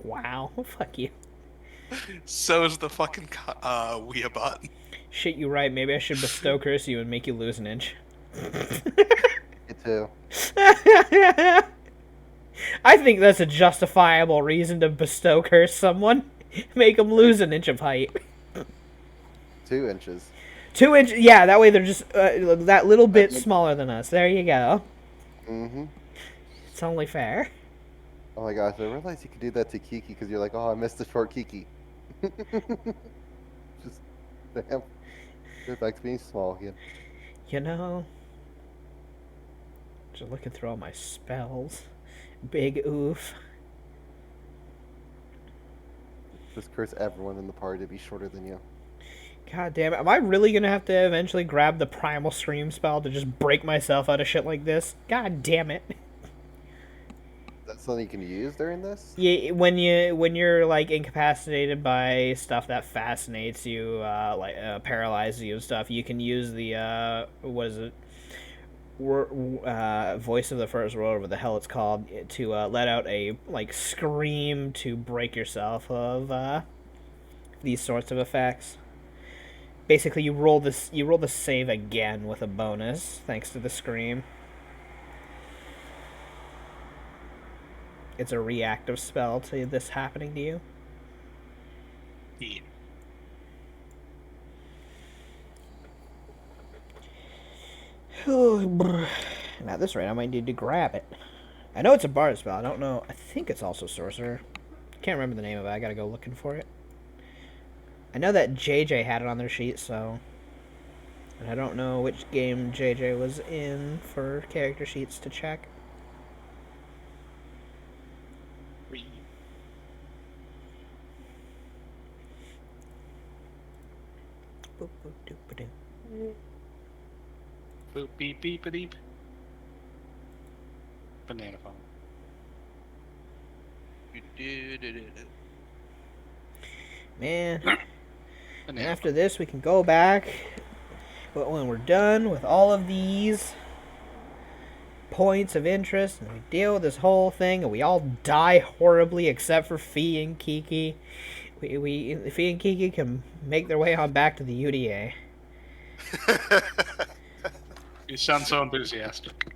Wow, fuck you. So is the fucking Weeabot. Shit, you right. Maybe I should bestow curse you and make you lose an inch. Me too. I think that's a justifiable reason to bestow curse someone. Make them lose an inch of height. 2 inches. 2 inches. Yeah, that way they're just that little bit smaller than us. There you go. Mm-hmm. It's only fair. Oh my gosh, I realized you could do that to Kiki because you're like, oh, I missed the short Kiki. Just, damn. Go back to being small again. You know, just looking through all my spells. Big oof. Just curse everyone in the party to be shorter than you. God damn it. Am I really gonna have to eventually grab the Primal Stream spell to just break myself out of shit like this? God damn it. That's something you can use during this? Yeah, when you're like incapacitated by stuff that fascinates you, paralyzes you and stuff, you can use the what is it? Voice of the First World, or what the hell it's called, to let out a like scream to break yourself of these sorts of effects. Basically, you roll the save again with a bonus thanks to the scream. It's a reactive spell to this happening to you. Yeah. And at this rate, I might need to grab it. I know it's a bard spell. I don't know. I think it's also sorcerer. Can't remember the name of it. I gotta go looking for it. I know that JJ had it on their sheet, so... And I don't know which game JJ was in for character sheets to check. Boop, boop, doop, ba-doo. Boop, beep, beep, a deep. Banana phone. Man, and Banana after this we can go back, but when we're done with all of these points of interest and we deal with this whole thing and we all die horribly except for Fee and Kiki, Fee and Kiki can make their way on back to the UDA. You sound so enthusiastic.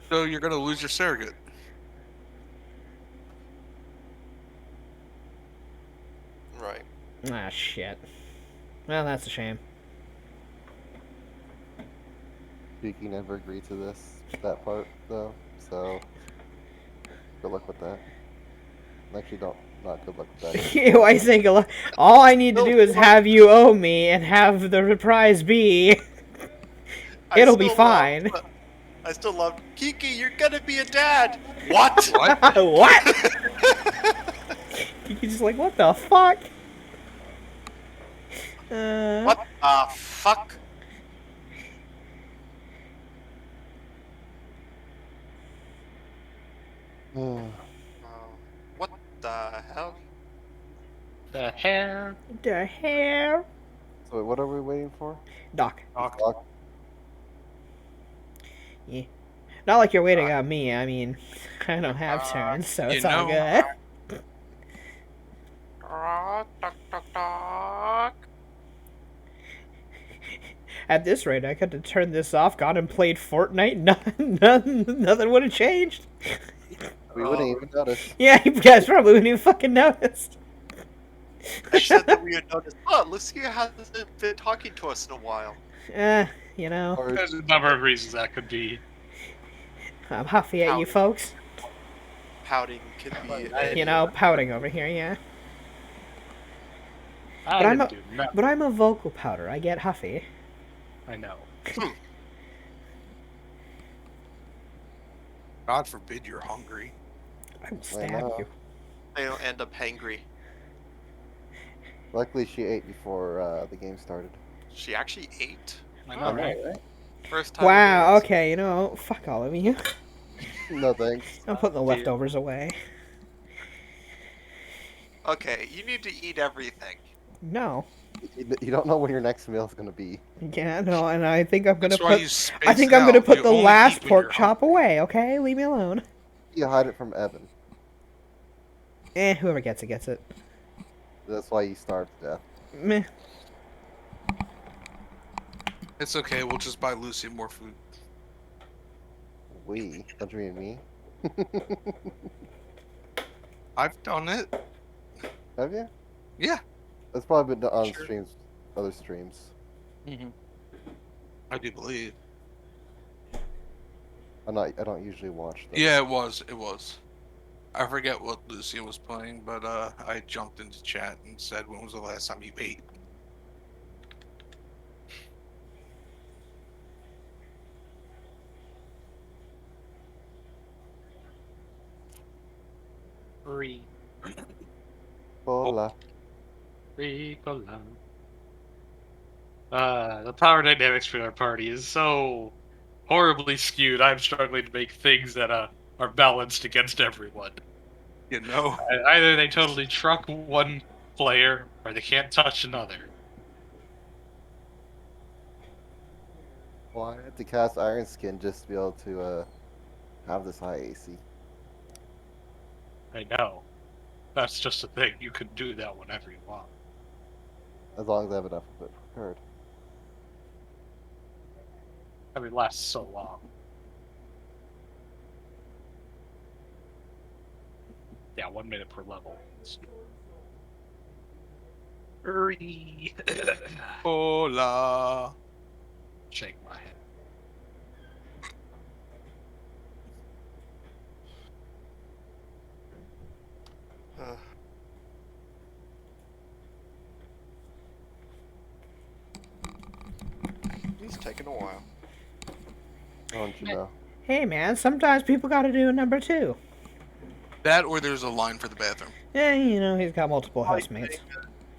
So you're gonna lose your surrogate. Right. Ah, shit. Well, that's a shame. Kiki never agreed to that part, though, so good luck with that. Actually, not good luck with that. Why think all I need to do is have you owe me and have the prize be... It'll be fine. I still love Kiki. You're gonna be a dad. What? What? What? Kiki's just like, what the fuck? What the fuck? Oh, what the hell? The hell? The hell? So wait, what are we waiting for? Doc. Doc? Yeah. Not like you're waiting on me. I mean, I don't have turns, so you it's all know- good. At this rate, I could have turned this off, gone and played Fortnite. Nothing would have changed. We wouldn't even notice. Yeah, you guys probably wouldn't even fucking notice. I said that we had noticed. Oh, Lucia hasn't been talking to us in a while. You know, Or There's a number of reasons that could be. I'm huffy at you folks. Pouting could be. You know, pouting over here, yeah. I I'm didn't do nothing. But I'm a vocal powder. I get huffy. I know. God forbid you're hungry. I will I stab know. you. They don't end up hangry. luckily she ate before the game started. She actually ate. I I know, know, right? right? First time. Wow, it is. okay, you know, fuck all of you. No thanks. I'm putting the leftovers away. Okay, you need to eat everything. No. You don't know when your next meal is gonna be. Yeah, no, and I think I'm gonna That's why you put. space I think it I'm gonna out. put You the only last eat when pork you're chop away. Okay, leave me alone. You hide it from Evan. Whoever gets it gets it. That's why you starved to death. Meh. It's okay. We'll just buy Lucy more food. We, don't you mean me? I've done it. Have you? Yeah. That's probably been on Sure. streams, other streams. I do believe. I don't usually watch them. Yeah, it was. It was. I forget what Lucia was playing, but I jumped into chat and said, "When was the last time you ate?" Free. Hola. Ricola. The power dynamics for our party is so horribly skewed. I'm struggling to make things that are balanced against everyone. You know. Either they totally truck one player, or they can't touch another. Well, I had to cast Iron Skin just to be able to have this high AC. I know. That's just a thing. You can do that whenever you want. As long as I have enough of it prepared. I mean, it lasts so long. Yeah, 1 minute per level. Hurry! Hola. Shake my head. Uh, He's taking a while. Don't you know? Hey man, sometimes people gotta do a number two. That or there's a line for the bathroom. You know, he's got multiple housemates.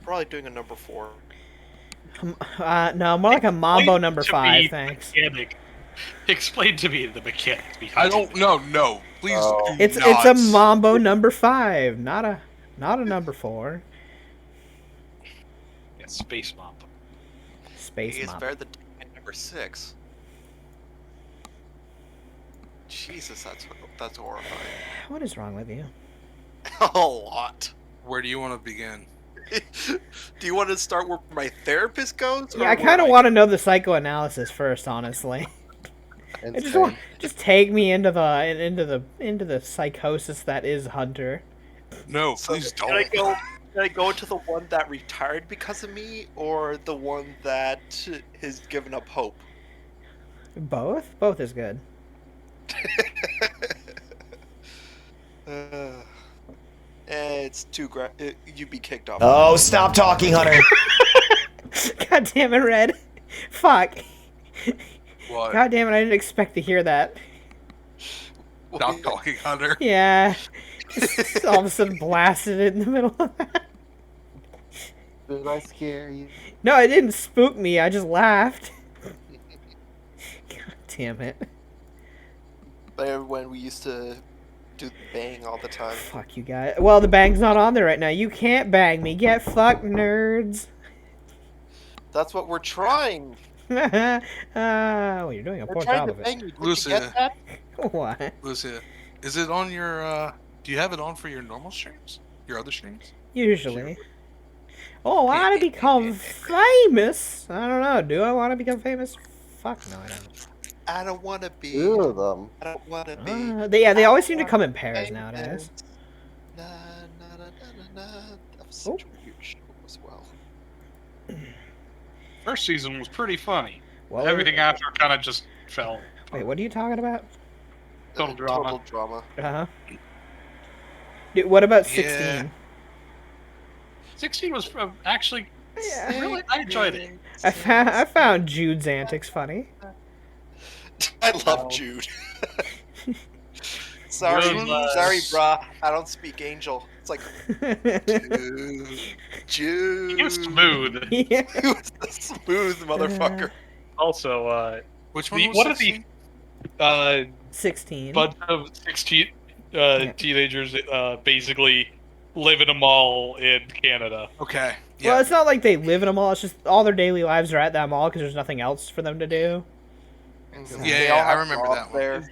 Probably doing a number 4. No, more like a Mambo Explain number to 5, me thanks. Mechanic. Explain to me the mechanics I behind don't. it. No. Please. Oh. Do It's not. a Mambo number 5, not a number 4. Yeah, Space Mop. Space It's Mop. better than number 6. Jesus, that's horrifying. What is wrong with you? A lot. Where do you want to begin? Do you want to start where my therapist goes? Yeah, I kind of want to know the psychoanalysis first, honestly. I just Insane. want just take me into the psychosis that is Hunter. No, please Should I don't. go to the one that retired because of me, or the one that has given up hope? Both? Both is good. It's too you'd be kicked off. Oh, stop talking, Hunter. God damn it, Red. Fuck. What? God damn it, I didn't expect to hear that. Stop talking, Hunter. Yeah. Just all of a sudden blasted it in the middle of that. Did I scare you? No, it didn't spook me, I just laughed. God damn it. When we used to do the bang all the time. Fuck you guys. Well, the bang's not on there right now. You can't bang me. Get fucked, nerds. That's what we're trying. Well, you're doing a We're poor trying job to of it. bang you. Did you Lucia. get that? What? Lucia, is it on your? Do you have it on for your normal streams? Your other streams? Usually. Oh, I want to become famous. I don't know. Do I want to become famous? Fuck no, I don't. I don't want to be. Two of them. I don't want to be. They always seem to come in pairs nowadays. Na, na, na, na, na. That was such a weird show as well. First season was pretty funny. Well, Everything after kind of just fell. Wait, what are you talking about? Total drama. Total drama. Uh-huh. Dude, what about Yeah. 16? 16 was actually Yeah. really. I enjoyed it. I found Jude's antics funny. I love Jude. sorry, Jude was- sorry, brah. I don't speak angel. It's like Jude. He was smooth. Yeah. He was the smooth motherfucker. Also, Which one was one of 16? the 16. bunch of 16 Yeah. teenagers basically live in a mall in Canada. Okay. Well, Yeah. it's not like they live in a mall. It's just all their daily lives are at that mall because there's nothing else for them to do. They Yeah, all I have remember jobs that one. there.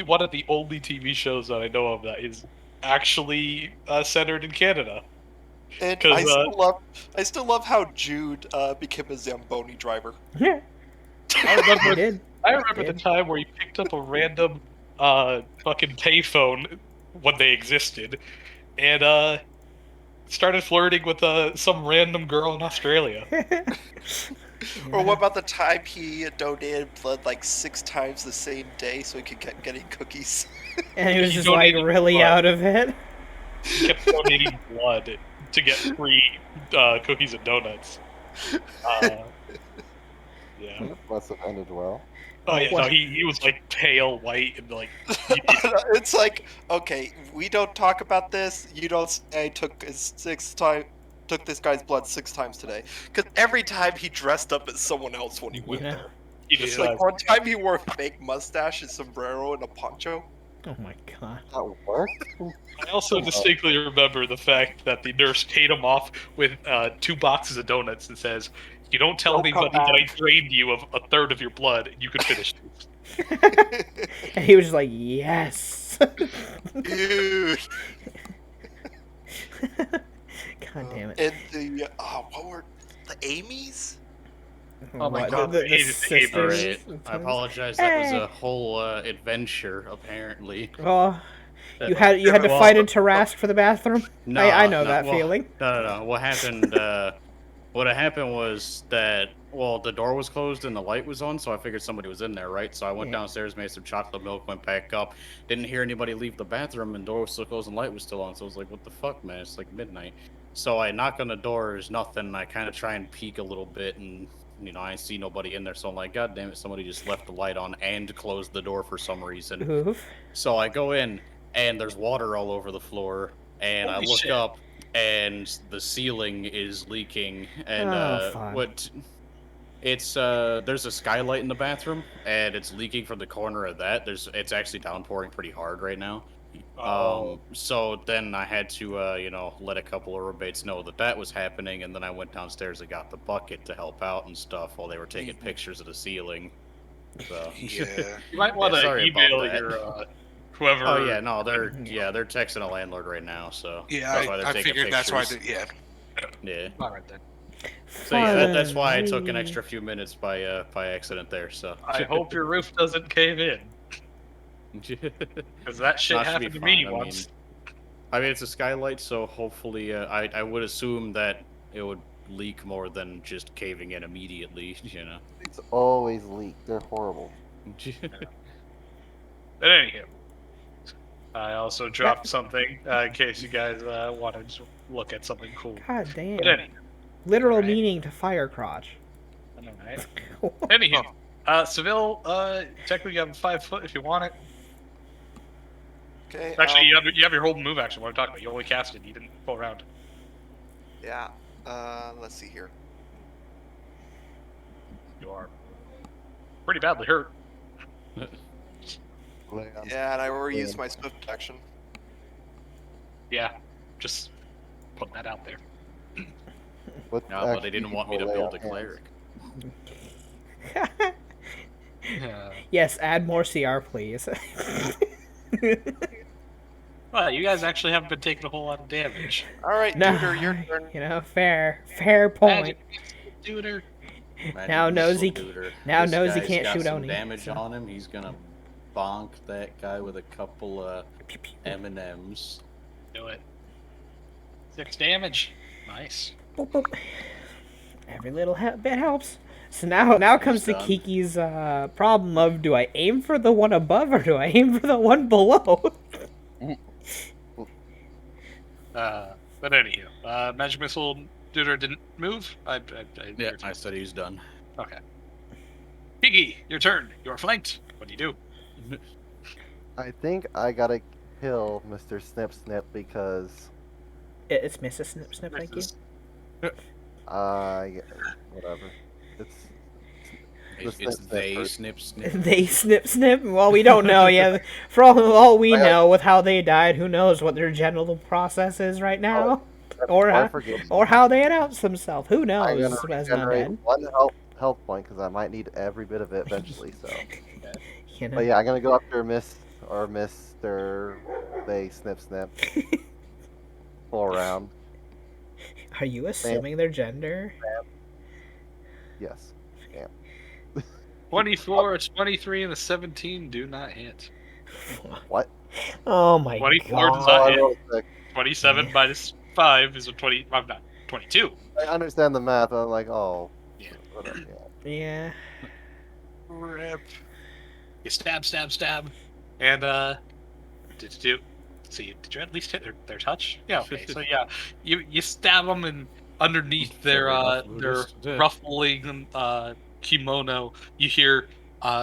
One of the only TV shows that I know of that is actually centered in Canada. And 'Cause, I still love how Jude became a Zamboni driver. Yeah, I remember, they did. I remember the Did. time where he picked up a random fucking payphone when they existed, and started flirting with some random girl in Australia. Or what about the time he donated blood like 6 times the same day so he could get getting cookies? And he was He just like donated really blood. out of it. He kept donating blood to get free cookies and donuts. Yeah. Must have ended well. Oh yeah, no, What? he was like pale white and like It's like, okay, we don't talk about this. You don't say I took this guy's blood 6 times today. Because every time he dressed up as someone else when he went Yeah. there. he It's decides. like one time he wore a fake mustache and sombrero and a poncho. Oh my god. That worked? I also distinctly remember the fact that the nurse paid him off with 2 boxes of donuts and says, "You don't tell Don't come anybody that I back." drained you of a third of your blood. You can finish this." And he was just like, yes. Dude. God damn it. And the what were the Amy's? Oh my What, God, The, I hated the sisters? Alright, I apologize. That was Hey. a whole adventure, apparently. Oh, you had to Well, fight in Tarask for the bathroom? No, I know no, that well, feeling. No. What happened? What had happened was that the door was closed and the light was on, so I figured somebody was in there, right? So I went Yeah. downstairs, made some chocolate milk, went back up, didn't hear anybody leave the bathroom, and door was still closed and light was still on. So I was like, "What the fuck, man? It's like midnight." So I knock on the door, there's nothing. I kind of try and peek a little bit, and I see nobody in there. So I'm like, "God damn it! Somebody just left the light on and closed the door for some reason." Oof. So I go in, and there's water all over the floor, and Holy I look shit. up, and the ceiling is leaking, and Oh, fun. there's a skylight in the bathroom, and it's leaking from the corner of that. It's actually downpouring pretty hard right now. So then I had to let a couple of roommates know that was happening, and then I went downstairs and got the bucket to help out and stuff while they were taking pictures of the ceiling. So Yeah. You might want to sorry about email that. your whoever. Oh yeah, no, they're texting a landlord right now, so Yeah, that's why they're I taking figured that's why. pictures. Yeah. Yeah, All right then. so yeah, that's why I took an Fun. extra few minutes by accident there. So I hope your roof doesn't cave in, because that shit That should be happened to me fine, once. I mean, it's a skylight, so hopefully, I would assume that it would leak more than just caving in immediately. It's always leak. They're horrible. But anywho, I also dropped something in case you guys wanted to look at something cool. God damn. But anywho, Literal Alright. meaning to fire crotch. alright. Anywho, Seville, technically you have 5 foot if you want it. Okay. Actually, you have your hold and move action. What I'm talking about, you only cast it. You didn't pull around. Yeah. Let's see here. You are pretty badly hurt. Lay on- Yeah, and I already used my swift action. Yeah, just put that out there. With No, but they actually didn't want me to people lay build a on hands. cleric. Yes, add more CR, please. Well, you guys actually haven't been taking a whole lot of damage. All right, No, Duder, your turn. you know, fair point. Duder. Imagine Now this Nosy- Duder. now This Nosy guy's can't got shoot some Oni, damage so- on him. He's gonna bonk that guy with a couple of M&Ms. Do it. 6 damage. Nice. Boop, boop. Every little bit helps. So now comes to done. Kiki's problem of, do I aim for the one above or do I aim for the one below? But anywho, magic missile Duder didn't move. Yeah, I said he's done. Okay. Kiki, your turn. You're flanked. What do you do? I think I gotta kill Mr. Snip Snip because It's Mrs. Snip Snip, thank you. whatever. It's It's snip, snip they first. snip snip. They snip. Well, we don't know yet. For all we I got- know, with how they died, who knows what their genital process is right now, or I how, forget. or how they announce themselves. Who I'm knows? gonna As regenerate not one health point because I might need every bit of it eventually. So, you know. but yeah, I'm gonna go after Mr. They Snip Snip. Full round. Are you assuming their gender? Yes. 24, a 23, and a 17 do not hit. What? Oh my 24 does god! not I, hit. rolled sick. 27 minus 5 is a 20. I'm not. 22. I understand the math. I'm like, oh. Yeah. Whatever, yeah. Yeah. Rip. You stab. And, did you at least hit their touch? Yeah, okay. So, yeah, you stab them, and underneath their ruffling kimono, you hear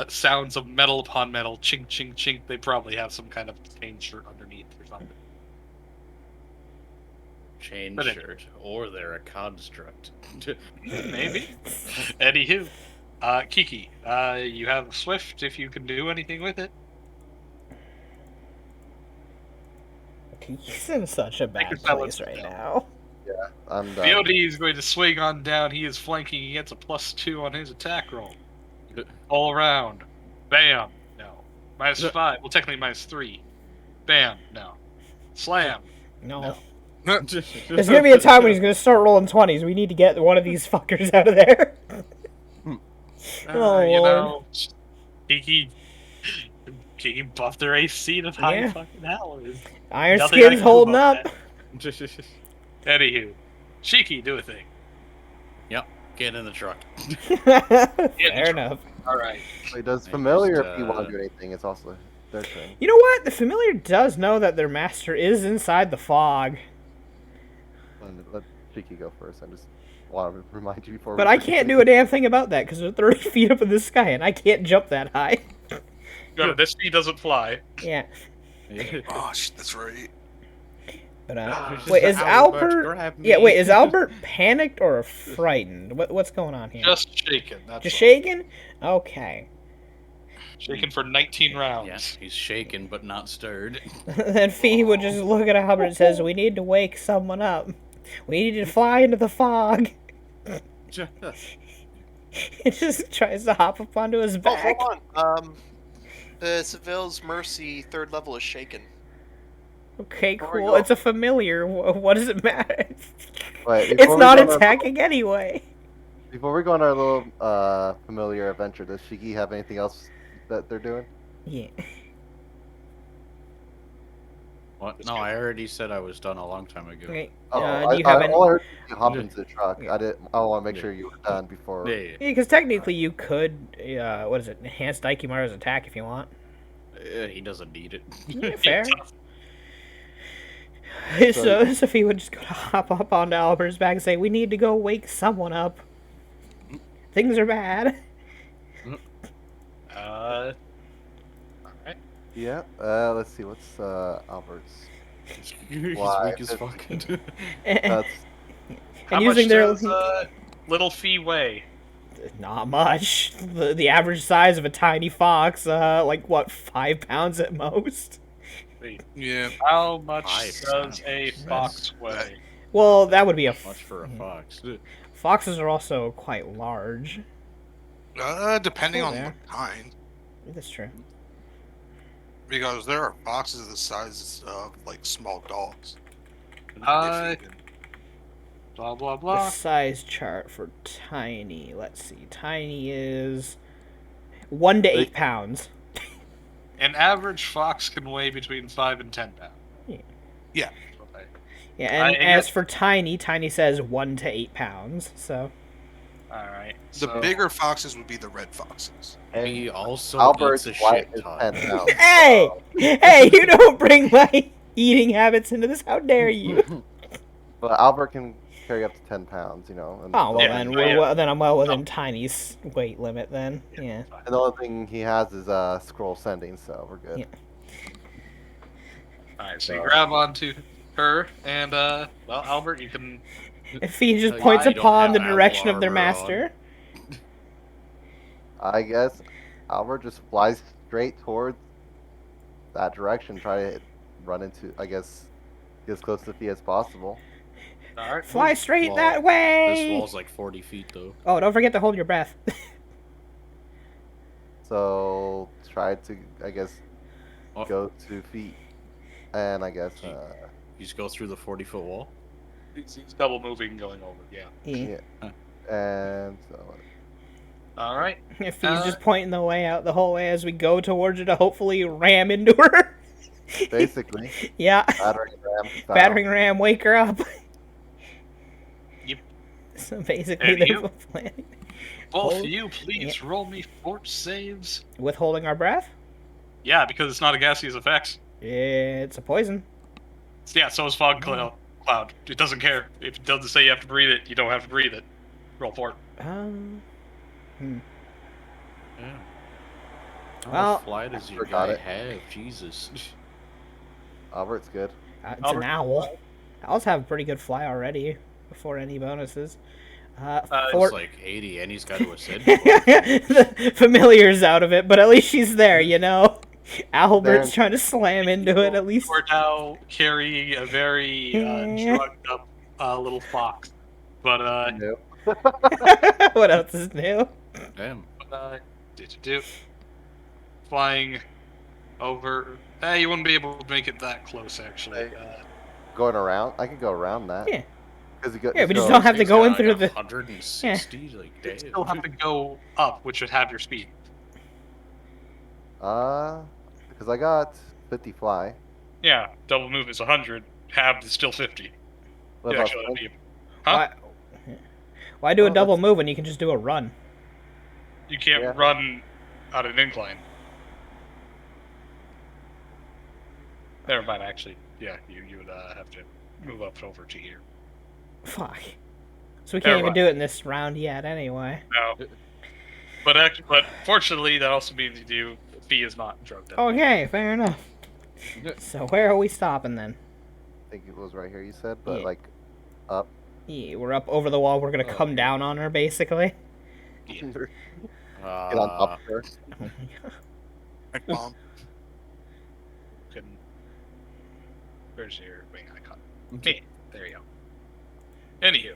sounds of metal upon metal, chink, chink, chink. They probably have some kind of chain shirt underneath or something. Chain But shirt, or they're a construct. Maybe. Anywho, Kiki, you have Swift if you can do anything with it. He's in such a bad can tell place it's right down. now. I'm done. VOD is going to swing on down. He is flanking. He gets a +2 on his attack roll. All around. Bam. No. -5. Well, technically -3. Bam. No. Slam. No. No. There's gonna be a time when he's gonna start rolling 20s. We need to get one of these fuckers out of there. Oh, You Lord. know, Kiki buffed their AC to high Yeah. fucking hours. Iron Nothing I Skin's can do holding about up. that. Anywho, Shiki, do a thing. Yep, get in the truck. Fair enough. All right. Wait, does I familiar just, if you want to do anything? It's also their turn. You know what? The familiar does know that their master is inside the fog, Let Shiki go first. I just want to remind you before. but I can't do a damn thing about that because they're 30 feet up in the sky and I can't jump that high. Go. This speed doesn't fly. Yeah. Oh, that's right. But Just wait, is Albert? grab me. Yeah, wait, is Albert panicked or frightened? What's going on here? Just shaking. That's Just all. shaking? Okay. Shaking for 19 rounds. Yes, he's shaken but not stirred. Then Fee would just look at Albert and says, "We need to wake someone up. We need to fly into the fog." He just tries to hop up onto his Oh, back. hold on. The Seville's Mercy 3rd level is shaken. Okay, Before we cool. go- It's a familiar. What does it matter? Wait, It's before we not go on our- attacking anyway. Before we go on our little familiar adventure, does Shiki have anything else that they're doing? Yeah. What? No, I already said I was done a long time ago. Okay. Oh, Do you have any? all I heard was you hop into the truck. I want to make sure you were done before. Yeah, Because technically you could, what is it, enhance Daikimaru's attack if you want. he doesn't need it. Yeah, fair. So- So Sophie would just go to hop up onto Albert's back and say, "We need to go wake someone up. Things are bad." Alright. Yeah. Let's see. What's Albert's? He's Why? weak as fuck. and That's How using much their does little Fee weigh? not much. The average size of a tiny fox, like what, 5 pounds at most. feet. Yeah. How much 5 does a pounds. fox weigh? Well, that would be a Much for a fox. foxes are also quite large. Depending Cool, on yeah. what kind. That's true. Because there are foxes the size of like small dogs. Uh, If even. blah blah The blah. size chart for tiny. Let's see. Tiny is 1 to 8 pounds. An average fox can weigh between 5 and 10 pounds. Yeah. Okay. Yeah, and I as guess- for tiny, tiny says 1 to 8 pounds. So All right. The so- bigger foxes would be the red foxes. He also Albert's eats a flight shit is ton. 10 pounds. hey, hey, you don't bring my eating habits into this. How dare you? But Albert can carry up to 10 pounds, you know. And Oh well, Yeah, then so we're yeah. well, then I'm well within Tiny's weight limit. Then yeah. And the only thing he has is scroll sending, so we're good. Yeah. All right, so you grab onto her, and well, Albert, you can. If he just Like, points I don't upon the have direction of armor their on. master. I guess Albert just flies straight towards that direction, try to run into, I guess, get as close to Fee as possible. All right. Fly straight Well, that This way. wall's like 40 feet though. Oh, don't forget to hold your breath. So try to, I guess, Oh. go to Fee. And I guess, You just go through the 40-foot wall. He's double moving, going over. Yeah. Yeah. and so, All right. If he's just pointing the way out the whole way as we go towards her to hopefully ram into her. basically, Yeah. battering ram style. Battering ram, wake her up. Yep. So basically, And there's you? a plan. Both Hold- of you, please roll me force saves. Withholding our breath? Yeah, because it's not a gaseous effect. It's a poison. Yeah, so is fog cloud. It doesn't care. If it doesn't say you have to breathe it, you don't have to breathe it. Roll for it. Yeah. How Well, much flight does your forgot guy it. have? Jesus. Albert's good. It's an owl. Owls have pretty good fly already before any bonuses. It's like 80 and he's got to ascend. The familiar's out of it, but at least she's there, you know? Albert's There. trying to slam into it at least. We're now carrying a very Yeah. drugged up little fox. But, Nope. What else is new? Damn. do flying over. You wouldn't be able to make it that close, actually. Going around, I could go around that. Yeah. Because you go, Yeah, we just go- don't have to He's go got in like through the. 160, like You damn. still have to go up, which would have your speed. Because I got 50 fly. Yeah. Double move is 100. Halved is still 50. What Yeah, about actually, flank? that'd be- Huh? Why do a Oh, double that's- move when you can just do a run? You can't Yeah. run out an incline. Never mind. Actually, yeah, you would have to move up over to here. Fuck. So we Never can't even mind. do it in this round yet, anyway. No. But fortunately, that also means you Fee is not drugged up. Okay, fair enough. So where are we stopping then? I think it was right here, you said, but Yeah. like up. Yeah, we're up over the wall. We're gonna come down on her, basically. Get on top of her. Like bomb. Can... Where's your wing icon? Me. There you go. Anywho,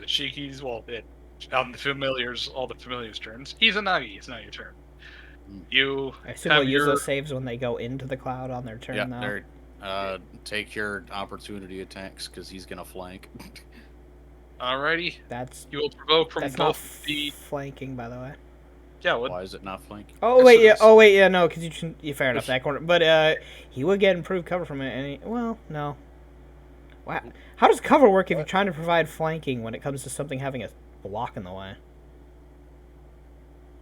Shiki's on the familiars, all the familiars' turns. He's a Nagi. It's not your turn. You I assume have we'll use your those saves when they go into the cloud on their turn, Yeah, though. they're, take your opportunity attacks because he's gonna flank. alrighty. That's You will provoke from that's not both the flanking, by the way. yeah. What? Why is it not flanking? Oh Yes, wait, it yeah. is. Oh wait, yeah. No, because fair enough that corner. But he would get improved cover from it. And well, no. Wow. How does cover work if you're trying to provide flanking when it comes to something having a block in the way?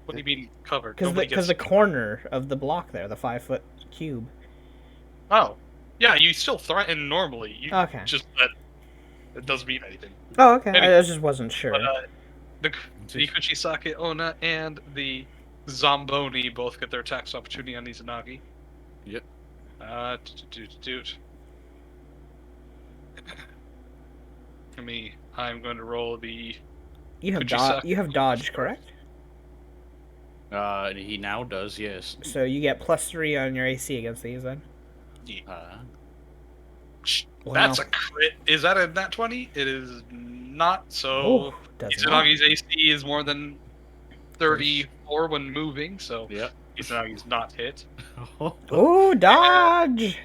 What do you mean covered? Because Nobody the gets- corner of the block there, the 5-foot cube. Oh, yeah. You still threaten normally. You, Okay. Just that it doesn't mean anything. Oh, okay. Anyway. I just wasn't sure. But the Kuchisake Ona and the Zamboni both get their attacks opportunity on Izanagi. Yep. I'm going to roll the. You have Kuchisake. you have dodge, correct? He now does, yes. So you get +3 on your AC against these then. Wow. That's a crit. Is that a nat 20? It is not. So Oh, does not. Izanagi's AC is more than 34 when moving. So Yep. Izanagi's not hit, Oh, dodge!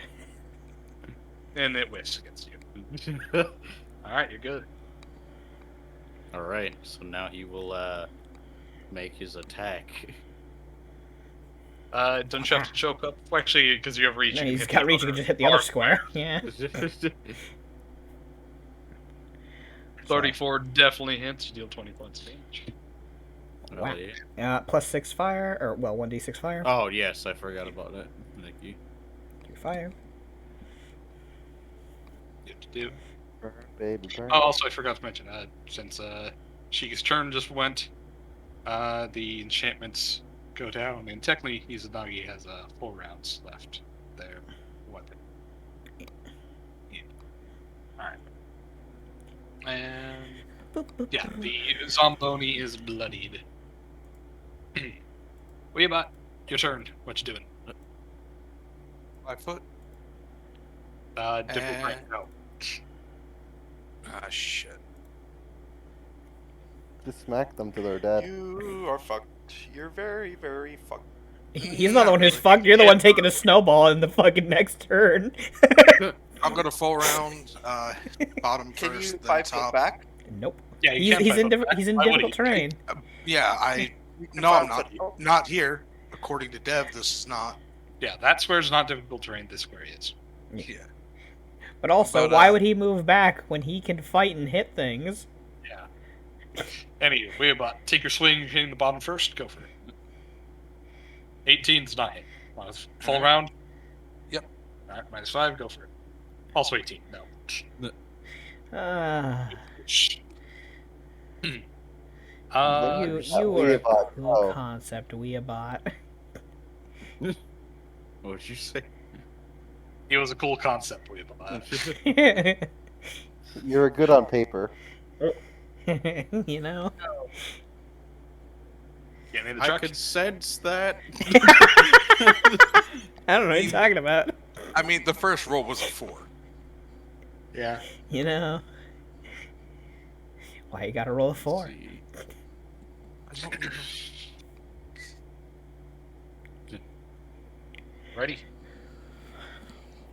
and it whiffs against you. All right, you're good. All right. So now he will make his attack. Don't you have to choke up? Well, actually, because you have reach. No, you can he's hit got the reach, he other can just hit the other bar. square. Yeah. 34 definitely hits. You deal 20 points of damage. Wow. yeah. Plus 6 fire, or, well, 1d6 fire. Oh yes, I forgot about that. Thank you. 3 fire. You have to do. Burn, baby, burn. Oh, also, I forgot to mention, since Shika's turn just went, the enchantments go down, and technically Izanagi has 4 rounds left there. Weapon. Yeah. Alright. And Boop, boop, yeah, boop. the Zomboni is bloodied. Weebot, your turn. What you doing? 5 foot. Different rank. No. Ah, shit. Just smack them to their dead. You are fucked. You're very, very fucked. He's not the one who's fucked. You're the one taking a snowball in the fucking next turn. I'm gonna full round. Bottom Can first, you then 5 foot top. back? Nope. Yeah, you He's can't in fight back. he's in Why would difficult he? terrain. Yeah, I. You can No, I'm 5 not. foot. Not here. According to Dev, this is not. Yeah, that square's not difficult terrain. This square is. Yeah. But also, But, why would he move back when he can fight and hit things? Yeah. Anyway, Weebot, take your swing. You're hitting the bottom first. Go for it. 18's not hit. Full round? Yep. Alright, -5, go for it. Also 18, no. Shh. You That were a Weebot, cool oh. concept, Weebot. What would you say? It was a cool concept, Weebot. You're good on paper. You know? Get me in the I truck. could sense that. I don't know what you're talking about. I mean, the first roll was a 4. Yeah. You know? Why you gotta roll a 4? See. I don't- Ready?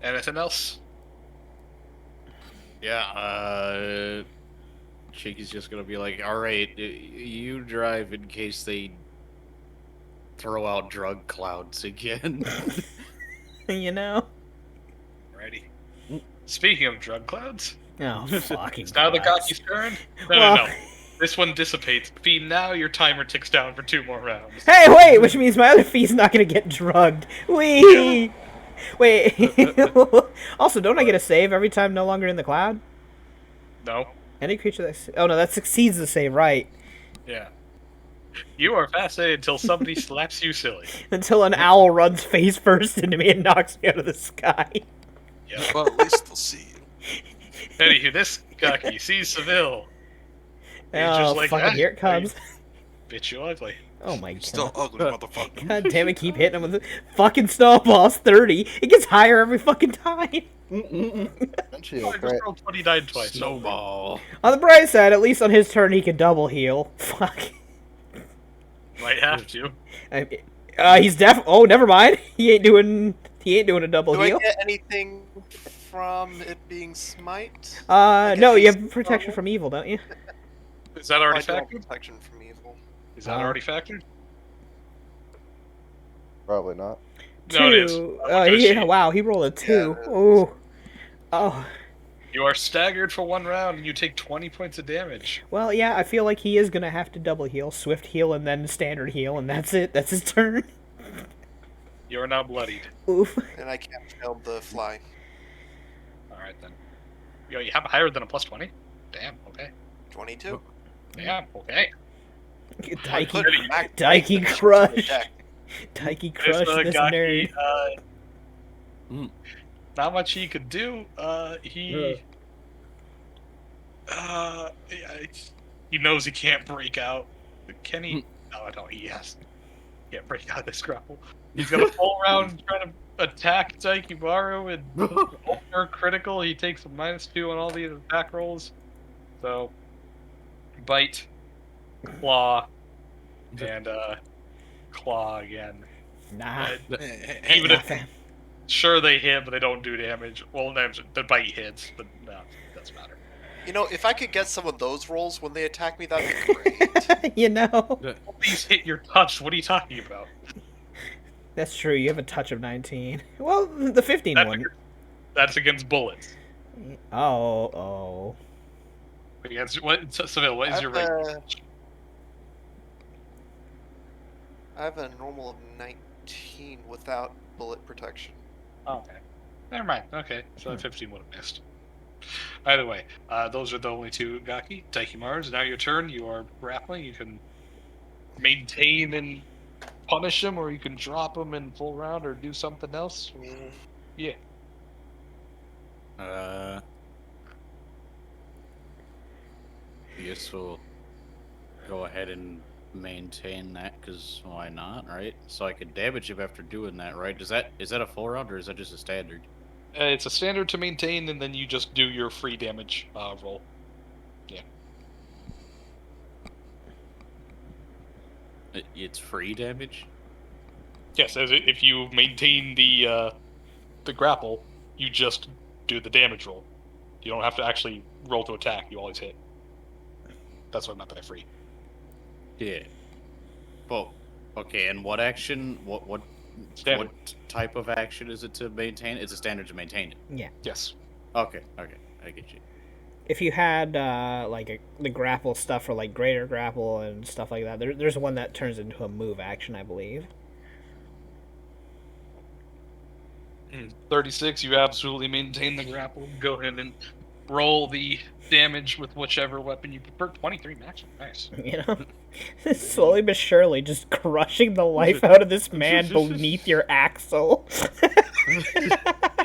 Anything else? Yeah, Shaky's just gonna be like, alright, you drive in case they throw out drug clouds again. You know? Ready. Speaking of drug clouds, Oh, fucking it's now the Christ. Gaki's turn. No, Well- no. This one dissipates. Fiend, now your timer ticks down for 2 more rounds. Hey, wait! Which means my other feet's not gonna get drugged. Wee! Wait. Also, don't I get a save every time no longer in the cloud? No. Any creature that... Oh, no, that succeeds the save, right. Yeah. You are fascinated until somebody slaps you silly. Until an owl runs face first into me and knocks me out of the sky. Yep. Well, at least they'll see you. Anywho, this Gaki sees Seville. He's Oh, just like, fucking "Ah, here it comes. Bitch, you ugly. Oh my god. Still ugly, motherfucker. God damn it, keep hitting him with the fucking snowballs. 30. It gets higher every fucking time. Eventually, I it'll just crit. rolled 29 twice. Snowball. On the bright side, at least on his turn, he can double heal. Fuck. Might have to. He's Oh, never mind. He ain't doing a double Do I heal. get anything from it being smite? No, you have Against protection normal? from evil, don't you? Is that Oh, already I do have factored? protection from evil. Is that already factored? Probably not. No, it is. Two. I looked at a sheet. Wow, he rolled a 2. Yeah, it is. Ooh. Oh. You are staggered for 1 round and you take 20 points of damage. Well, yeah, I feel like he is gonna have to double heal, swift heal, and then standard heal, and that's it. That's his turn. You are now bloodied. Oof. And I can't fail the fly. Alright then. Yo, you have higher than a plus 20? Damn, okay. 22. Damn, okay. I put Daiki, it back Daiki in the crush. deck. Daiki This, crush this Gaki, nerd. not much he could do. He knows he can't break out. Can he? No, I don't. He has. Can't break out of this grapple. He's gonna full round trying attack Daikimaru and or critical, he takes a -2 on all the attack rolls. So, bite, claw, and claw again. Nah. Even Nah, if fam. sure they hit, but they don't do damage. Well, the bite hits, but no, it doesn't matter. You know, if I could get some of those rolls when they attack me, that'd be great. You know? Please hit your touch. What are you talking about? That's true, you have a touch of 19. Well, the 15 one. That's against bullets. Oh. Against what? Seville, what is your range? I have a normal of 19 without bullet protection. Okay. Never mind. Okay, so 15 would have missed. Either way, those are the only two Gaki. Daikimaru's, now your turn. You are grappling. You can maintain and punish him, or you can drop him in full round, or do something else. Yeah. I guess we'll go ahead and maintain that, because why not, right? So I could damage him after doing that, right? Is that a full round, or is that just a standard? It's a standard to maintain, and then you just do your free damage roll. Yeah. It's free damage? Yes, if you maintain the grapple, you just do the damage roll. You don't have to actually roll to attack. You always hit. That's what I meant by free. Yeah. Well, okay, and what action, what Standard. what type of action is it to maintain? It's a standard to maintain it. Yes. Okay, I get you. If you had the grapple stuff for like greater grapple and stuff like that, there's one that turns into a move action, I believe. 36, you absolutely maintain the grapple. Go ahead and roll the damage with whichever weapon you prefer. 23 match. Nice. You know, slowly but surely, just crushing the life out of this man beneath your axle.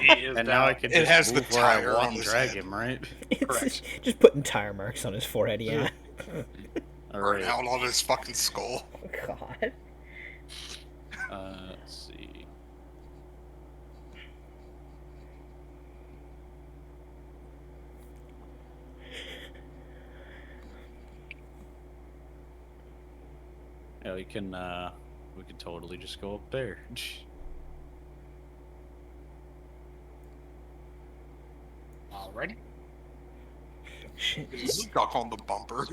He is And down. now I can It just has the move where I tire want on and his drag head. him, right? It's just putting tire marks on his forehead. Yeah. All Burn right. out on his fucking skull. God. Let's see. Yeah, we can totally just go up there. Alrighty. Stuck on the bumper.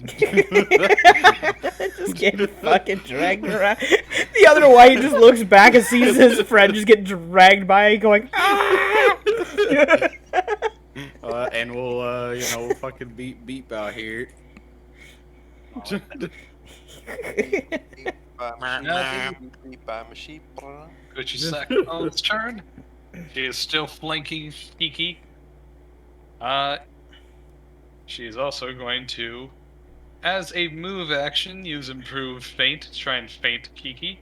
Just getting fucking dragged around. The other white just looks back and sees his friend just get dragged by, going, ah! And we'll fucking beep out here. Gucci turn. She is still flanking Kiki. She is also going to, as a move action, use improved feint to try and feint Kiki.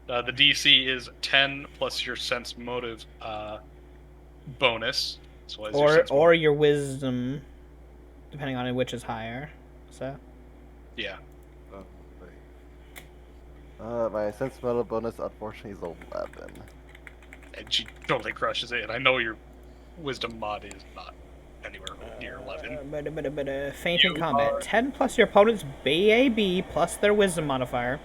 The DC is 10 plus your sense motive bonus. So what is your sense or your wisdom, depending on which is higher. So. Yeah. My sense metal bonus unfortunately is 11. And she totally crushes it. And I know your wisdom mod is not anywhere near 11. Feint in You combat. are- 10 plus your opponent's BAB plus their wisdom modifier.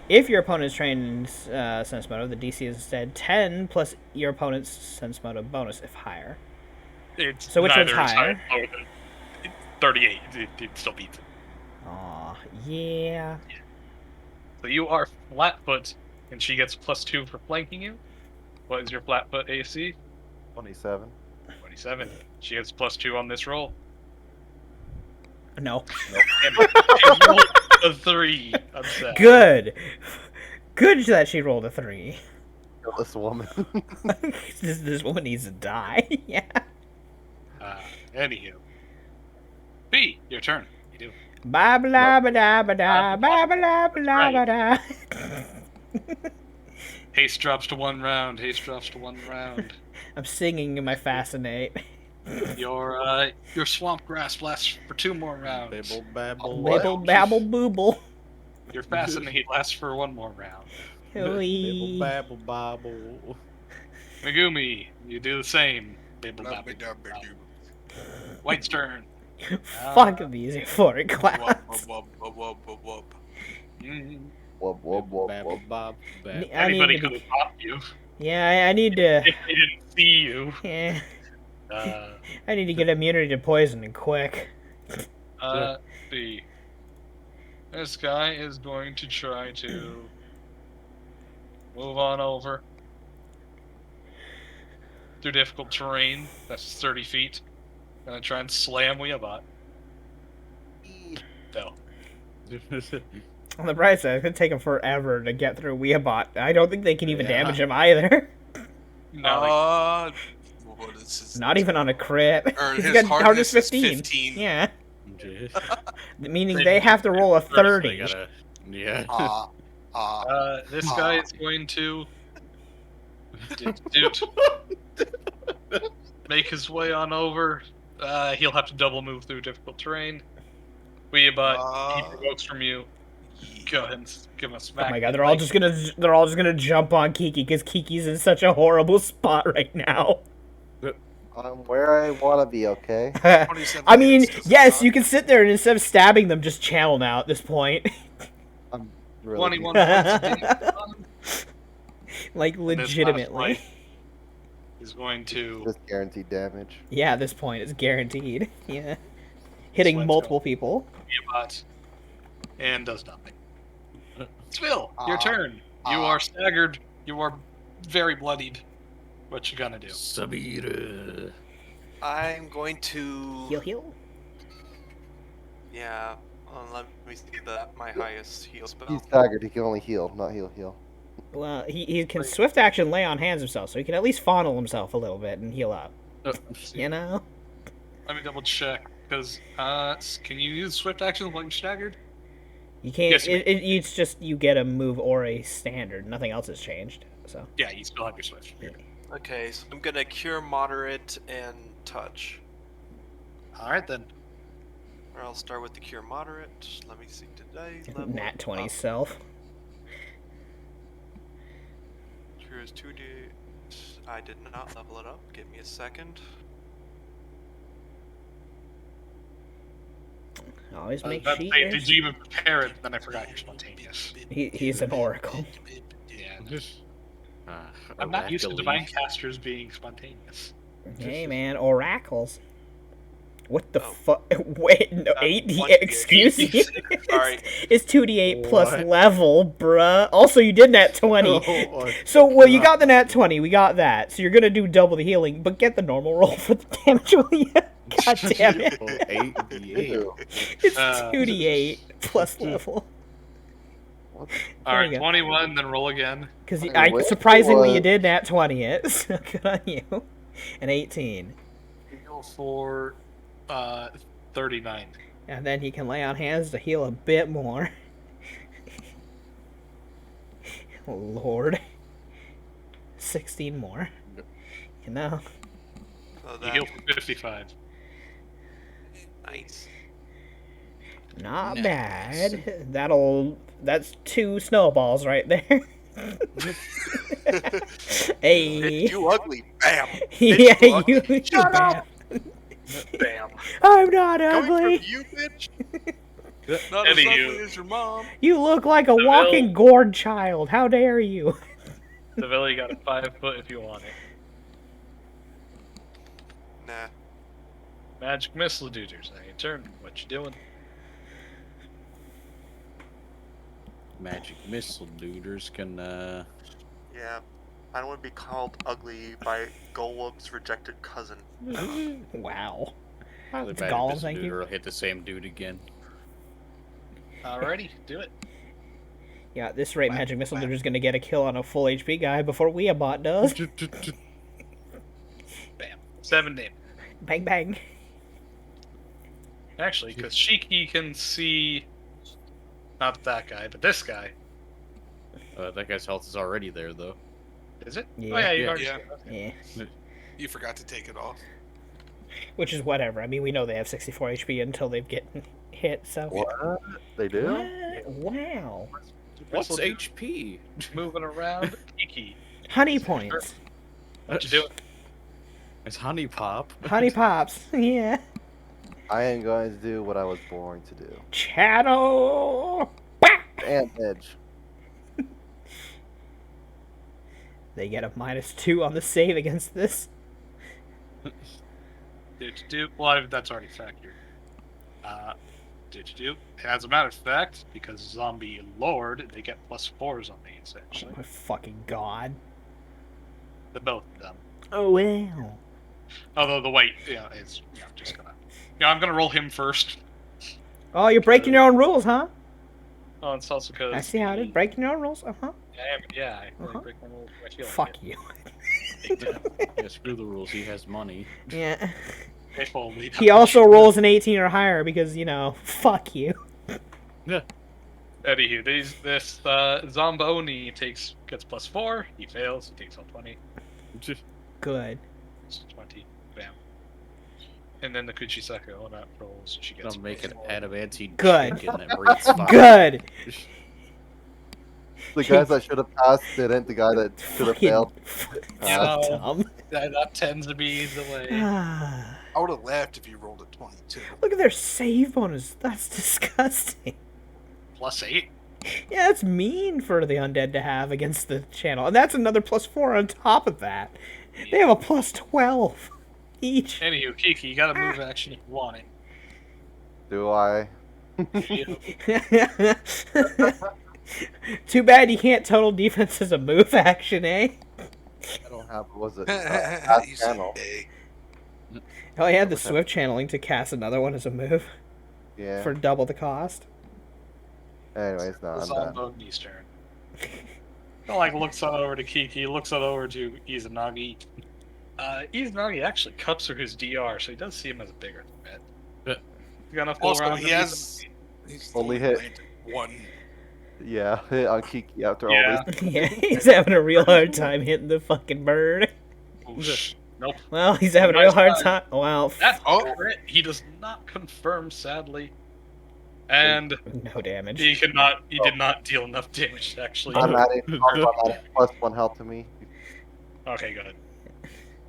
If your opponent is trained in sense motive, the DC is instead 10 plus your opponent's sense motive bonus if higher. It's So which one's neither is higher? lower than 38. It still beats it. Aw, yeah. So you are flat-foot, and she gets +2 for flanking you. What is your flat-foot AC? 27. 27. She gets +2 on this roll. No. And she rolled a 3. I'm sad. Good. Good that she rolled a 3. Kill this woman. this woman needs to die. Yeah. Anywho. B, your turn. You do. Ba blah ba da ba da ba blah blah ba da. Haste drops to 1 round. Haste drops to 1 round. I'm singing in my fascinate. Your swamp grass lasts for 2 more rounds. Babble babble. Babble babble booble. Your fascinate lasts for 1 more round. Babble Hooey. babble bobble. Megumi, you do the same. Bibble Blah, babble. blah, blah, blah. White's turn. Fuck these euphoric Wub, clouds. wub, wub, wub, wub, wub. Mm, Wub, wub, wub, Bab- wub. bob, bab. I need Anybody to could be, have popped you yeah, I need to. if they didn't see you. Yeah, Uh, I need to get immunity to poison and quick. let's see. This guy is going to try to move on over through difficult terrain. That's 30 feet. Gonna try and slam Weabot. No. On the bright side, it's gonna take him forever to get through Weabot. I don't think they can even Yeah. damage him either. No, What is his? Not even on a crit. Or He's his got hardness is 15. 15. Yeah, Jeez. meaning they have to roll a First, 30. they gotta- yeah. this guy is going to make his way on over. He'll have to double move through difficult terrain. Weabot, he provokes from you. Go ahead and give him a smack. Oh my god, they're all just gonna jump on Kiki because Kiki's in such a horrible spot right now. I'm where I want to be, okay? 27 I mean, hits, does it yes, not? you can sit there and instead of stabbing them, just channel now at this point. I'm really 21 points of damage on him. Like, And this last legitimately. fight is going to just guaranteed damage. Yeah, at this point, it's guaranteed. Yeah. Hitting Sweat's multiple people. Weabot and does nothing. Svill, your Ah. turn. You are staggered. You are very bloodied. What you gonna do? Sabira. I'm going to. Heal. Yeah. Let me see my highest heal spell. He's staggered. He can only heal, not heal. Well, he can swift action lay on hands himself, so he can at least fondle himself a little bit and heal up. You know? Let me double check because can you use swift action while you're staggered? You can't. Yes, you It's just you get a move or a standard. Nothing else has changed. So. Yeah, you still have your swift. Okay, so I'm gonna cure moderate and touch. All right then. Or I'll start with the cure moderate. Let me see today. Level Nat 20 up. self. Cure is 2d. I did not level it up. Give me a second. Always I was make about to say, did sheet. you even prepare it? Then I forgot you're spontaneous. He's an oracle. Yeah. Ah, I'm not used to Oracle. divine casters being spontaneous. Hey man, oracles. What the Oh. fuck? Wait, no, 8d. 1d8. Excuse me. Sorry. It's 2d8 plus What? level, bruh. Also, you did nat 20. Oh, So, well, you got the nat 20. We got that. So you're gonna do double the healing, but get the normal roll for the damage. Will you? God damn it! 8d8. Ew. It's Uh, 2d8 plus level. Oh, All right, you go. 21, then roll again. Because Okay, wait, surprisingly, you what? did nat 20 it. So good on you. And 18. Heal for 39. And then he can lay on hands to heal a bit more. Lord. 16 more. You know. So You that, heal for 55. nice. Not Nice. bad. That's 2 snowballs right there. Hey. Bitch, you ugly. Bam. Yeah, you ugly. you Shut bad. up. Bam. I'm not Coming ugly. from you, bitch. Not as Anywho. ugly as your mom. You look like a walking gourd child. How dare you? Seville, you got a 5 foot if you want it. Nah. Magic missile duders. Now your turn. What you doing? Magic missile duders can Yeah. I don't want to be called ugly by Golem's rejected cousin. Wow. the It's magic Gollum, missile thank you. duder will hit the same dude again. Alrighty, do it. Yeah, at this rate, Wow, Magic Missile wow. Duder's gonna get a kill on a full HP guy before Weabot does. Bam. 7 damage. Bang bang. Actually, because Shiki can see. Not that guy, but this guy. That guy's health is already there, though. Is it? Yeah. Oh, yeah, you Yeah. already Yeah. Yeah. You forgot to take it off. Which is whatever. I mean, we know they have 64 HP until they've get hit, so. What? They do? What? Wow. What's Missile HP? moving around? Kiki. Honey points. What you doing? It's Honey Pop. Honey Pops. Yeah. I am going to do what I was born to do. Channel. And Edge. They get a -2 on the save against this. Well, that's already factored. As a matter of fact, because Zombie Lord, they get +4s on these, Oh actually. my fucking god. The both of them. Oh well. Although the white, is just gonna. I'm gonna roll him first. Oh, you're breaking your own rules, huh? Oh, it's also because I see how it is. Breaking your own rules, uh-huh. I really Uh-huh. break my rules. I feel like Fuck it. you. Yeah, screw the rules. He has money. Yeah. If only. He also rolls an 18 or higher because, fuck you. Anywho, this Zomboni gets +4. He fails. He takes all 20. Good. It's 20. Bam. And then the Kuchisaka on that rolls. She gets I'll make an +4. adamantine Good. chicken that breathes fire. Good. The guys that should have passed didn't. The guy that should have Fucking failed. Yeah. dumb. That tends to be the way. I would have laughed if you rolled a 22. Look at their save bonus. That's disgusting. +8. Yeah, that's mean for the undead to have against the channel. And that's another +4 on top of that. They have a +12 each. Anywho, Kiki, you got a move action if you want it. Do I? Too bad you can't total defense as a move action, eh? I don't have. Was it? You Pass said, channel. "Hey." Oh, he had the swift channeling to cast another one as a move Yeah. for double the cost. Anyways, no, It's I'm on done. Bogey's turn. Looks on over to Kiki, looks on over to Izanagi. Izanagi actually cuts through his DR, so he does see him as a bigger threat. Yeah. You got enough go Also, around he him, has. He's Only only hit. landed one. Yeah, hit on Kiki after Yeah. all these. Yeah, he's having a real hard time hitting the fucking bird. Oosh. Nope. Well, he's having a real hard time. Well, That's Oh. crit. He does not confirm, sadly. And no damage. he did not deal enough damage, actually. I'm adding. I'm adding +1 health to me. Okay, good.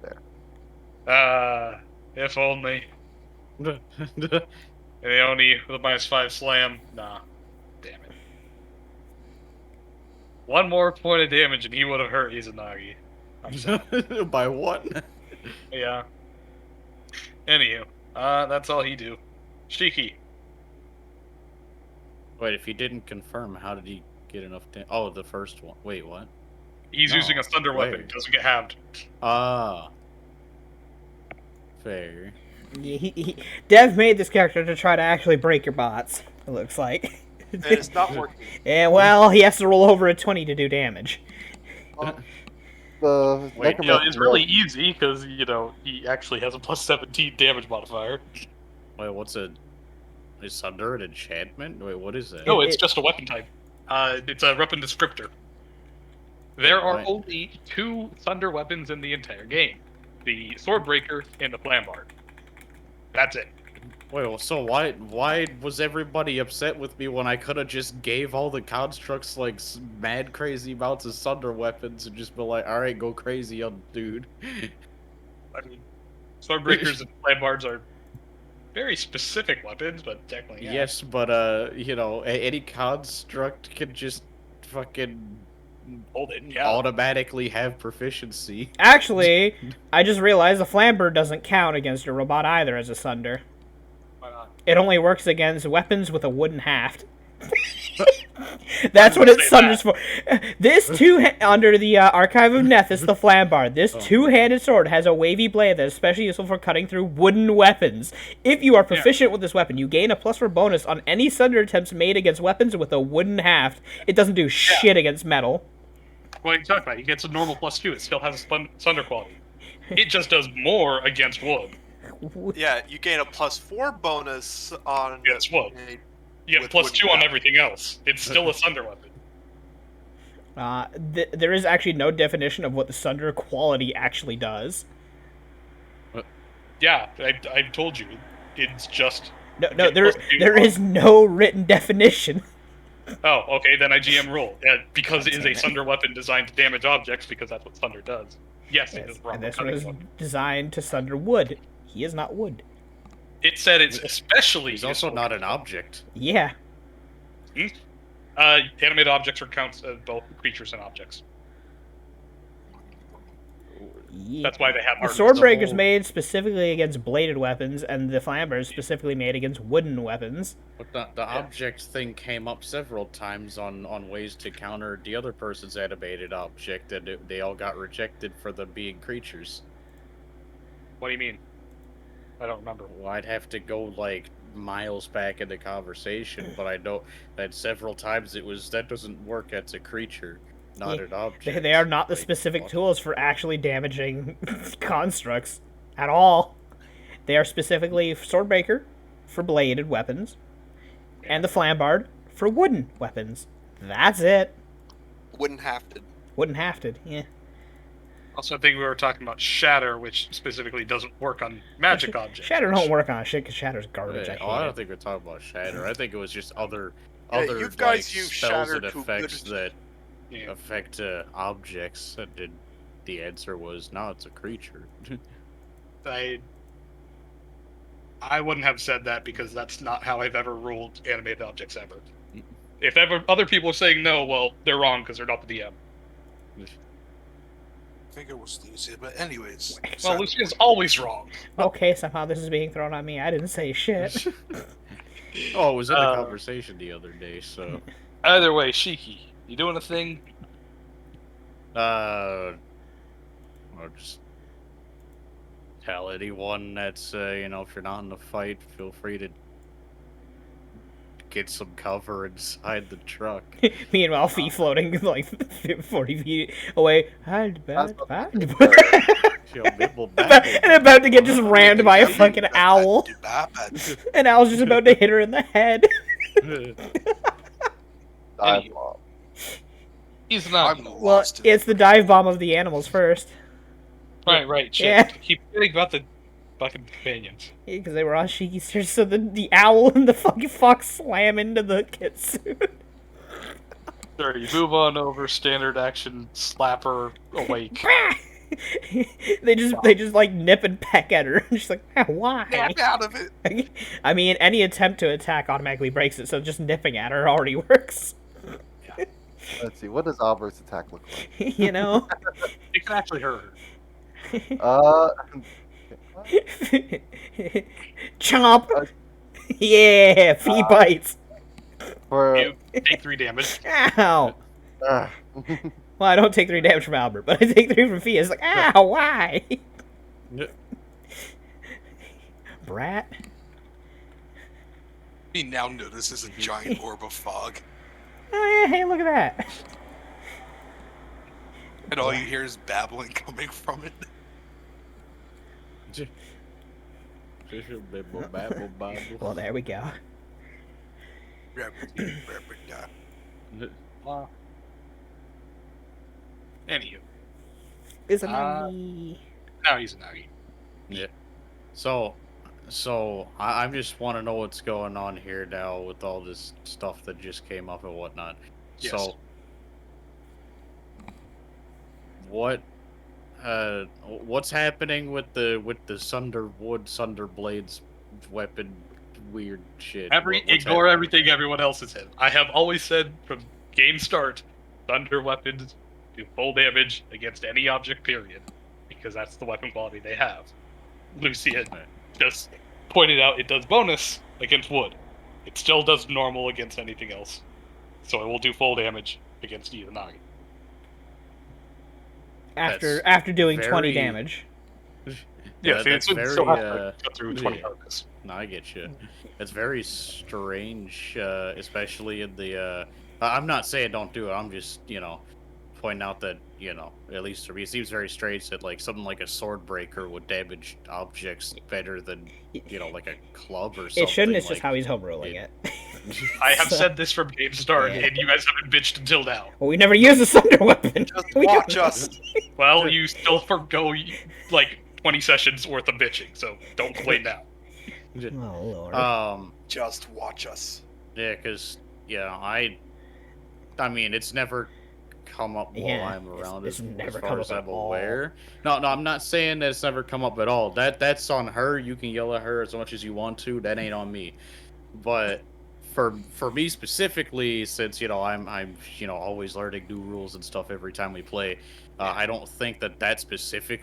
There. If only. And they only with a -5 slam. Nah. Damn it. One more point of damage and he would have hurt Izanagi. I'm sad. By what? Yeah. Anywho, that's all he do. Shiki. Wait, if he didn't confirm, how did he get enough damage? Oh, the first one. Wait, what? He's No, using a thunder weapon. wait. Doesn't get halved. Ah. Fair. Yeah, Dev made this character to try to actually break your bots, it looks like. And it's not working. And, well, he has to roll over a 20 to do damage. The Wait, necromancer It's really easy because he actually has a +17 damage modifier. Wait, is Thunder an enchantment? Wait, what is that? No, it's just a weapon type. It's a weapon descriptor. There are Right. only 2 thunder weapons in the entire game: the Swordbreaker and the Flambard. That's it. Wait, well, so why was everybody upset with me when I could have just gave all the constructs like mad crazy amounts of thunder weapons and just be like, all right, go crazy on dude. I mean, Swordbreakers and Flambards are very specific weapons, but technically, yeah. Yes, but any construct can just fucking Hold it, yeah. automatically have proficiency. Actually, I just realized the Flambird doesn't count against a robot either as a Sunder. Why not? It only works against weapons with a wooden haft. That's what it sunders for. This under the Archive of Nethys, the Flambard. This two-handed sword has a wavy blade that is especially useful for cutting through wooden weapons. If you are proficient with this weapon, you gain a +4 bonus on any Sunder attempts made against weapons with a wooden haft. It doesn't do shit against metal. What are you talking about? He gets a normal +2. It still has a thunder quality. It just does more against wood. Yeah, you gain a +4 bonus on. Against wood. a- You get With +2 wooden on haft. everything else. It's still a thunder weapon. There is actually no definition of what the Sunder quality actually does. Yeah, I told you. It's just. No, Okay, there +2. is no written definition. Oh, okay, then I GM roll. Because it is a thunder weapon designed to damage objects, because that's what thunder does. Yes, it Yes, is wrong. and this Cutting was wood. designed to sunder wood. He is not wood. It said it's especially. He's also useful not an for- object. Yeah. Animated objects are counts as both creatures and objects. Yeah. That's why they have The hardness. Swordbreaker's whole- made specifically against bladed weapons, and the Flamber is specifically made against wooden weapons. But the object thing came up several times on ways to counter the other person's animated object, and they all got rejected for them being creatures. What do you mean? I don't remember. Well, I'd have to go like miles back in the conversation, but I know that several times it was that doesn't work as a creature, not Yeah, an object. They are not the Like, specific what? tools for actually damaging constructs at all. They are specifically Swordbreaker for bladed weapons, and the Flambard for wooden weapons. That's it. Wouldn't have to. Wooden hafted, yeah. Also, I think we were talking about Shatter, which specifically doesn't work on magic objects. Shatter which- don't work on shit because Shatter's garbage. Yeah, I oh, I hate don't it. think we're talking about Shatter. I think it was just other Yeah, you guys like, use spells Shatter and to effects good- that Yeah. affect objects. And the answer was no, it's a creature. I wouldn't have said that because that's not how I've ever ruled animated objects ever. If ever other people are saying no, well, they're wrong because they're not the DM. I think it was Lucia, but anyways. Well, so- Lucia's always wrong. Okay, somehow this is being thrown on me. I didn't say shit. Oh, it was in the Uh, conversation the other day, so Either way, Shiki, you doing a thing? I'll just tell anyone that's if you're not in the fight, feel free to get some cover inside the truck. Meanwhile, Fee floating like 40 feet away. Hide, bad, bad. Yo, bibble and babble. about to get just rammed by a fucking owl. And Owl's just about to hit her in the head. Dive bomb. He's not. I'm Well, lost. in it's the dive bomb of the animals first. Right. Shit. Yeah. Keep forgetting about the fucking companions. Because they were on Shiki's stairs, so the owl and the fucking fox slam into the kitsune. Sure, you move on over, standard action, slapper, awake. they just like nip and peck at her. And she's like, ah, why? Snap out of it. I mean, any attempt to attack automatically breaks it, so just nipping at her already works. Let's see. What does Albert's attack look like? You know? It can actually hurt her. Chomp! Yeah, Fee bites. For You take 3 damage. Ow! uh, Well, I don't take 3 damage from Albert, but I take 3 from Fee. It's like, ow, why? Brat? He now notices a giant orb of fog, Oh, yeah, hey, look at that. and all you hear is babbling coming from it. Bibble babble babble. Well, there we go. Anywho, It's a Uh, Nagi. now he's a Nagi. So I just want to know what's going on here now with all this stuff that just came up and whatnot. Yes. So, what's happening with the Sunder Blades weapon weird shit? What's Ignore happening? everything everyone else has said. I have always said from game start, thunder weapons do full damage against any object, period, because that's the weapon quality they have. Lucia just pointed out it does bonus against wood. It still does normal against anything else. So it will do full damage against Izanagi. After doing 20 very- damage. Yeah, it's that's very still has to go through 20 yeah. hardness. No, I get you. It's very strange, especially in the. I'm not saying don't do it. I'm just pointing out that at least for me, it seems very strange that like something like a sword breaker would damage objects better than like a club or something. It shouldn't, it's just like- how he's homerolling it. I have So- said this from game start, Yeah. and you guys haven't bitched until now. Well, we never use a thunder weapon. Just We don't watch know. us. Well, you still forgo like 20 sessions worth of bitching, so don't complain now. Oh, Lord. Just watch us. Yeah, because I mean, it's never come up while Yeah, I'm around it's as never far come as up I'm at all. aware. No, I'm not saying that it's never come up at all. That's on her. You can yell at her as much as you want to. That ain't on me. But for me specifically, since I'm always learning new rules and stuff every time we play, I don't think that specific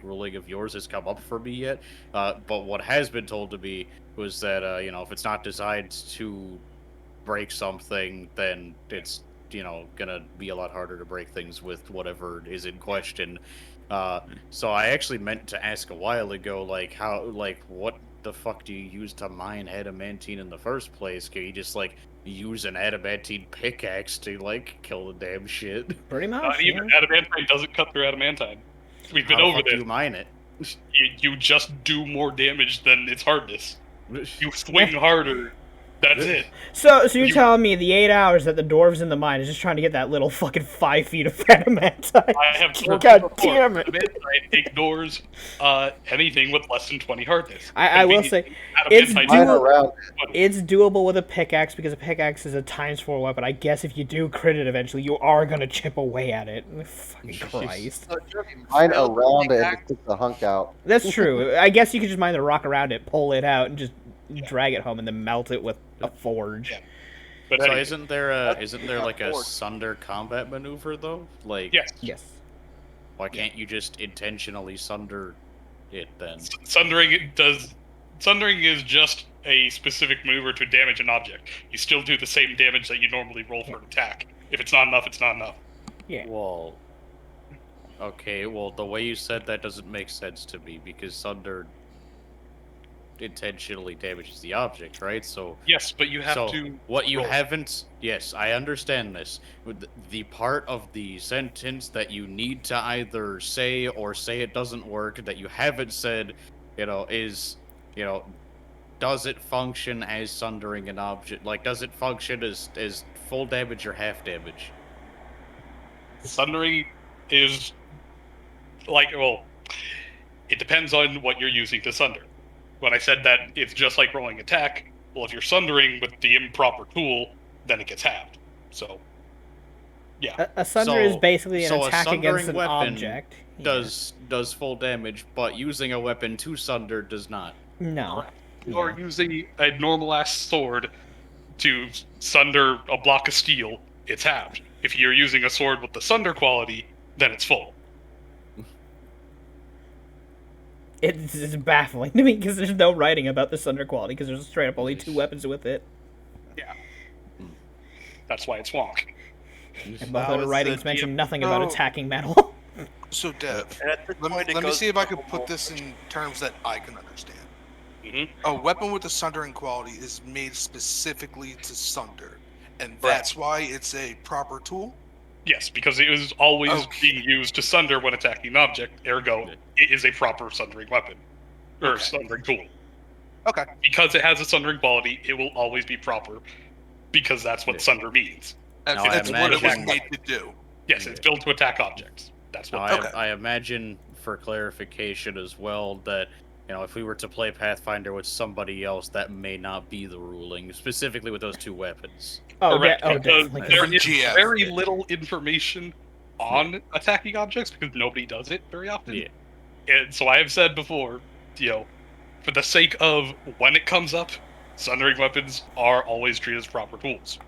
ruling of yours has come up for me yet. But what has been told to me was that if it's not designed to break something, then it's gonna be a lot harder to break things with whatever is in question. So I actually meant to ask a while ago, what the fuck do you use to mine adamantine in the first place? Can you just use an adamantine pickaxe to kill the damn shit? Pretty much. Not even Yeah. adamantine doesn't cut through adamantine. We've been How the over fuck do this. you mine it? You just do more damage than its hardness. You swing harder. That's it. So you're You- telling me the 8 hours that the dwarves in the mine is just trying to get that little fucking 5 feet of adamantite? I have told God you before, damn it! adamantine ignores anything with less than 20 hardness. I will say, Adamantite it's is Mine doable. around It's doable with a pickaxe because a pickaxe is a ×4 weapon. I guess if you do crit it eventually, you are gonna chip away at it. Fucking Christ. So you're mine failed around it and pickaxe. just took the hunk out. That's true. I guess you could just mine the rock around it, pull it out, and just drag it home, and then melt it with a forge. Yeah. But So anyway, isn't there not like a forward. sunder combat maneuver though? yes, Yes. Why can't you just intentionally sunder it then? Sundering is just a specific maneuver to damage an object. You still do the same damage that you normally roll for an attack. If it's not enough, it's not enough. Yeah. Well, okay. Well, the way you said that doesn't make sense to me because sunder intentionally damages the object, right? So Yes, but you have so to. what you roll. haven't, yes, I understand this. With the part of the sentence that you need to either say or say it doesn't work that you haven't said, is, does it function as sundering an object? Like, does it function as full damage or half damage? Sundering is it depends on what you're using to sunder. When I said that it's just like rolling attack, well, if you're sundering with the improper tool, then it gets halved. So, yeah. A sunder is basically an so a attack against an sundering weapon object. Yeah. does full damage, but using a weapon to sunder does not. No. Or using a normal ass sword to sunder a block of steel, it's halved. If you're using a sword with the sunder quality, then it's full. It's baffling to me because there's no writing about the sunder quality because there's straight up only 2 weapons with it. That's why it's wonk. And both Now other it's writings the mention DM nothing about No. attacking metal. So, Dev, And at this point, it let me goes see if I to can put this in terms that I can understand. Mhm. A weapon with a sundering quality is made specifically to sunder, and that's why it's a proper tool. Yes, because it was always Okay. being used to sunder when attacking an object, ergo, it is a proper sundering weapon. Or Okay. sundering tool. Okay. Because it has a sundering quality, it will always be proper, because that's what Yeah. sunder means. That's, Now, I that's what it was imagine- made to do. Yes, it's built to attack objects. That's Now, what. Okay. I imagine, for clarification as well, that if we were to play Pathfinder with somebody else, that may not be the ruling, specifically with those 2 weapons. Oh, Correct, yeah, because definitely. there For is GF. very little information on attacking objects because nobody does it very often. Yeah. And so I have said before, for the sake of when it comes up, sundering weapons are always treated as proper tools.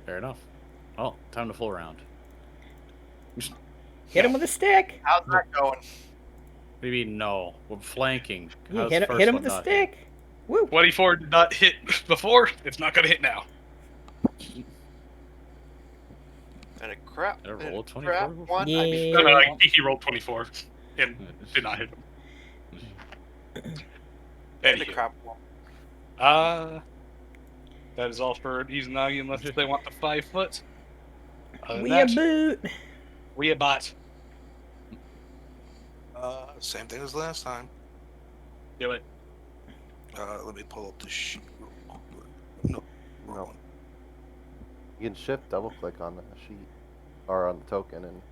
Fair enough. Well, time to full round. Hit him with a stick. How's that going? Maybe no. We're flanking. Yeah, How's hit the him first with one the not hit? stick. Woo. 24 did not hit before, it's not going to hit now. And a crap. Did I roll a 24 crap before? one. Yeah. No, I think he rolled 24 and did not hit him. And a Anywho, crap one. that is all for Izanagi unless they want the 5 foot. Other than We that, a boot. we a bot. Same thing as last time. Do it. Let me pull up the sheet. No. No. You can shift double click on the sheet or on the token and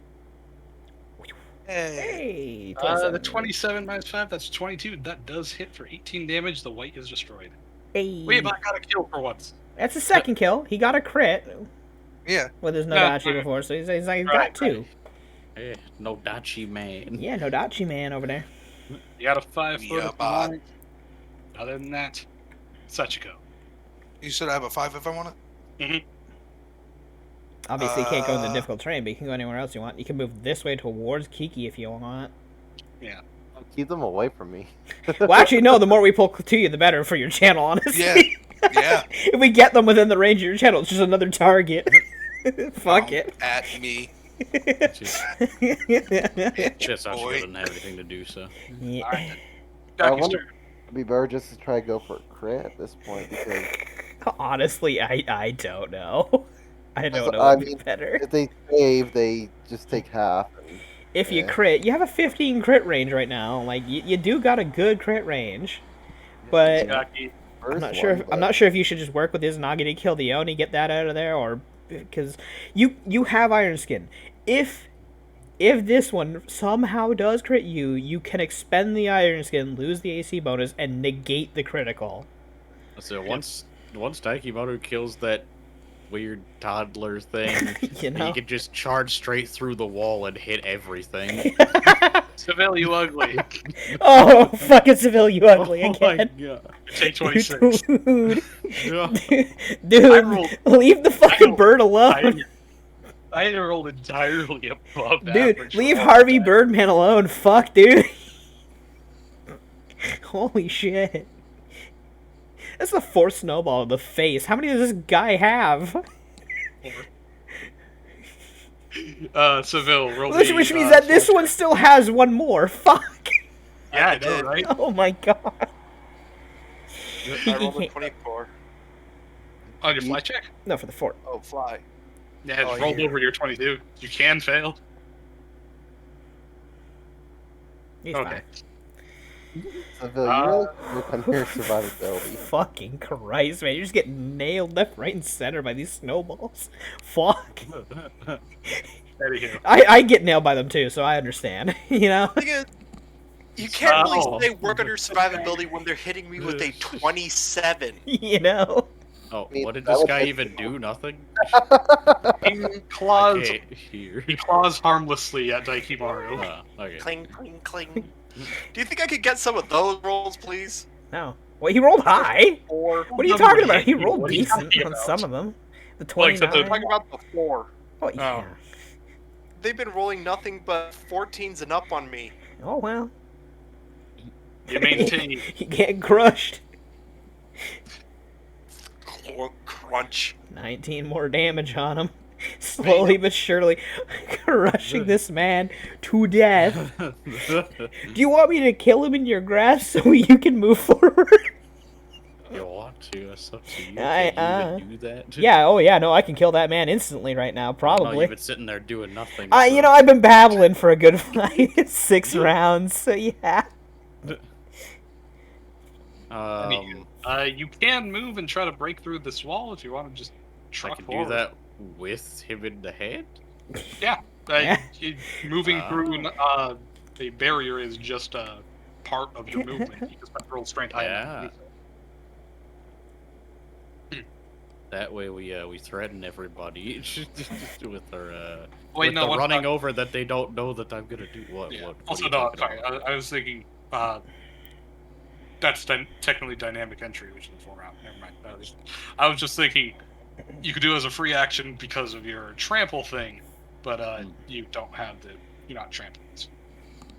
Hey. The 27. 27 minus 5, that's 22. That does hit for 18 damage. The white is destroyed. Hey. We about got a kill for once. That's a second kill. He got a crit. Yeah. with his No, Nodachi okay. before, so he's like, he's Right, got two. Eh, no Dachi man. Yeah, Nodachi man over there. You got a 5 foot Yeah, if you bot. want. Other than that, Sachiko. You said I have a 5 if I want it? Obviously, you can't go in the Uh, difficult terrain, but you can go anywhere else you want. You can move this way towards Kiki if you want. Keep them away from me. Well, actually, no. The more we pull to you, the better for your channel, honestly. Yeah. Yeah. If we get them within the range of your channel, it's just another target. Fuck it. At me. Just Sachiko boy. doesn't have anything to do, so. Yeah. Alright. I Jackie's wonder, turn. it'd be better just to try to go for a crit at this point because Honestly, I don't know. I don't know I what would be mean, better. if they save, they just take half. And, If you yeah. crit, you have a 15 crit range right now. Like you do got a good crit range, but Jackie. I'm not sure. I'm not sure if you should just work with Izanagi to kill the Oni, get that out of there, or because you have Iron Skin. If this one somehow does crit you, you can expend the Iron Skin, lose the AC bonus, and negate the critical. So once Daikimoto kills that weird toddler thing, You know? he can just charge straight through the wall and hit everything. Seville, you ugly. Oh, fucking Seville, you ugly Oh my again. god. Take 26. Dude, Yeah. dude, rolled- leave the fucking rolled- bird alone. I rolled entirely above Dude, average. leave for all Harvey that. Birdman alone. Fuck, dude. Holy shit. That's the fourth snowball in the face. How many does this guy have? Seville, roll Which the, means that this one still has one more. Fuck. Yeah, I I know, did. right? Oh my god. I rolled a 24. On your fly check? No, for the fort. Oh, fly. Yeah, Oh, it's rolled yeah. over your 22. You can fail. He's Okay. Seville, you really work on your survivability. fine. Fucking Christ, man. You're just getting nailed left, right, and center by these snowballs. Fuck. Anywho. I get nailed by them too, so I understand. You know? Thing is, you can't Oh. really say work on your survivability when they're hitting me with a 27. You know? Oh, mean, what did that this would guy make even do? Nothing? He claws, Okay, here. he claws harmlessly at Daikimaru. Okay. Cling, cling, cling. Do you think I could get some of those rolls, please? No. Well, he rolled high. Or What are you Nobody talking about? hit He you. rolled What are you decent talking on about? some of them. The Like, so 29. the- I'm talking about the 4. Oh, yeah. They've been rolling nothing but 14s and up on me. Oh, well. You maintain. He getting crushed. Crunch. 19 more damage on him. Slowly but surely crushing this man to death. Do you want me to kill him in your grasp so you can move forward? You want to? It's up to you. I- Can you even do that? Yeah, oh yeah, no, I can kill that man instantly right now, No, probably. you've been sitting there doing nothing. You know, I've been babbling for a good 6 rounds, so yeah. You can move and try to break through this wall if you want to just I truck can forward. do that with him in the head. Yeah. Yeah. Moving through a barrier is just a part of your movement. You just have to roll strength high Yeah. enough. That way we threaten everybody with our Wait, with no, the what running about- over that they don't know that I'm gonna do. What? Yeah. What? What Also, are you no, talking sorry. about? I was thinking that's technically dynamic entry, which is 4 round. Never mind. I was just thinking you could do it as a free action because of your trample thing, but you don't have the. You're not trampling.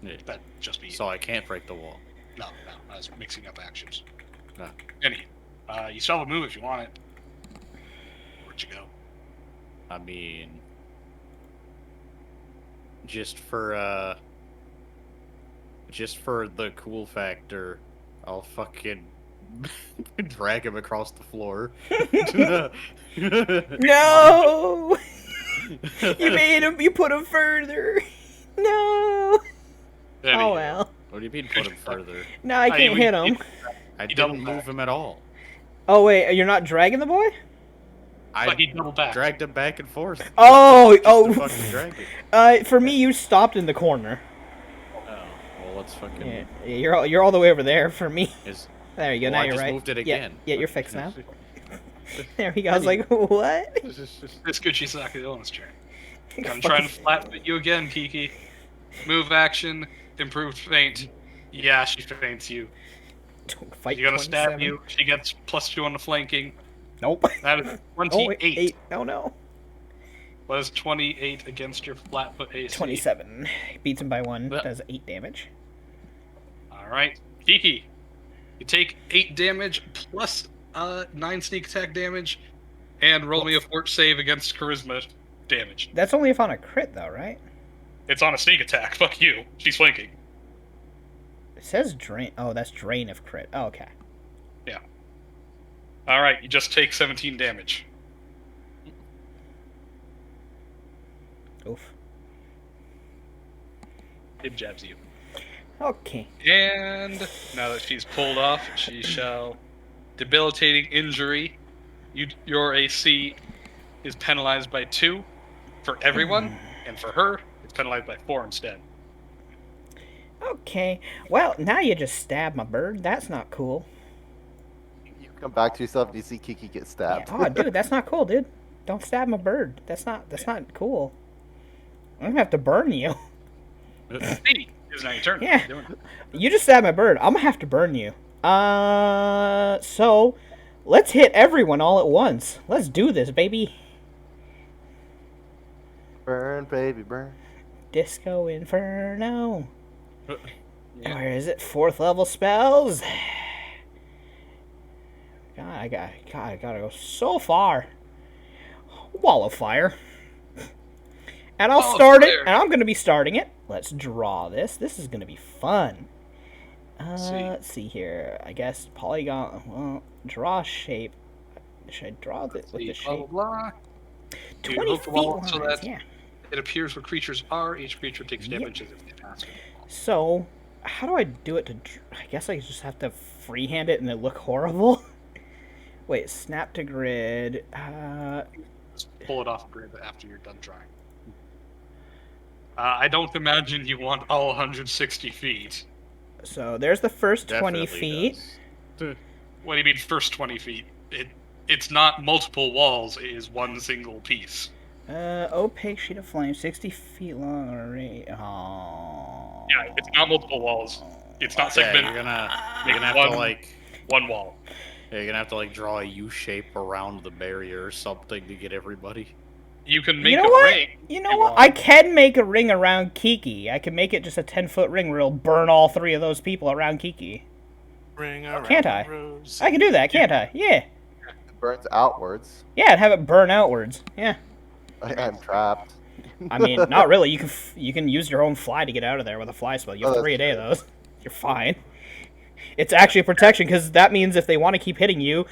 Yeah. That just be So I can't break the wall. no. I was mixing up actions. Ah. Anyhow, you still have a move if you want it. Where'd you go? I mean, just for the cool factor, I'll fucking drag him across the floor. No! You put him further. No! Anyhow, Oh well. What do you mean put him further? No, I can't hit him. I He didn't doubled move back. him at all. Oh wait, you're not dragging the boy? but he I doubled back. dragged him back and forth. Oh, Just to fucking drag it. For me, you stopped in the corner. Oh, well, let's fucking. Yeah, you're all the way over there. For me, Is, there you go. well, now I you're just right. moved it Yeah, again. yeah, you're fixed now. There he goes. Like, what? It's Guchisaki the Illness turn. I'm trying to flat-foot you again, Kiki. Move action, improved feint. Yeah, she feints you. Fight She's gonna 27. stab you. She gets +2 on the flanking. Nope. That is Oh, 28. 8. Oh no. What is 28 against your flat-foot AC? 27. Beats him by 1. Yeah. Does 8 damage. Alright. Kiki, you take 8 damage plus 9 sneak attack damage, and roll me a fort save against charisma damage. That's only if on a crit, though, right? It's on a sneak attack. Fuck you. She's flanking. It says drain. Oh, that's drain of crit. Oh, okay. All right, you just take 17 damage. Oof. It jabs you. Okay. And now that she's pulled off, she shall debilitating injury. Your AC is penalized by 2 for everyone, and for her, it's penalized by 4 instead. Okay. Well, now you just stabbed my bird. That's not cool. You come back to yourself and you see Kiki get Yeah. stabbed. Oh, dude, that's not cool, dude. Don't stab my bird. That's not cool. I'm gonna have to burn you. Hey, it's not your turn. Yeah. What are you doing? You just stabbed my bird. I'm gonna have to burn you. So let's hit everyone all at once. Let's do this, baby. Burn, baby, burn. Disco Inferno. Yeah. Where is it? 4th level spells. God, I gotta go so far. Wall of Fire. And I'll Wall of start it, Fire. and I'm gonna be starting it. Let's draw this. This is gonna be fun. See. Let's see here. I guess polygon. Well, draw shape. Should I draw this with the Blah, blah, shape? blah. You 20 hook the feet wall lines. so that Yeah. it appears where creatures are. Each creature takes Yep. damage as if they pass it. So, how do I do it to... I guess I just have to freehand it and it look horrible? Wait, snap to grid. Just pull it off grid after you're done drawing. I don't imagine you want all 160 feet. So, there's the first 20 Definitely feet. does. What do you mean first 20 feet? It's not multiple walls, it is one single piece. Opaque sheet of flame, 60 feet long array. Oh. Yeah, it's not multiple walls. It's not Yeah, segmented. you're gonna have One- to like One wall. yeah, you're gonna have to like draw a U shape around the barrier or something to get everybody. You can make You know a what? ring. You know you what? want. I can make a ring around Kiki. I can make it just a 10-foot ring where it'll burn all 3 of those people around Kiki. Ring around Can't I? the rose. I can do that, can't I? Yeah. It burns outwards. Yeah, I'd have it burn outwards. Yeah. I'm trapped. I mean, not really. You can use your own fly to get out of there with a fly spell. You have Oh, 3 a that's day of those. You're fine. It's actually a protection because that means if they want to keep hitting you,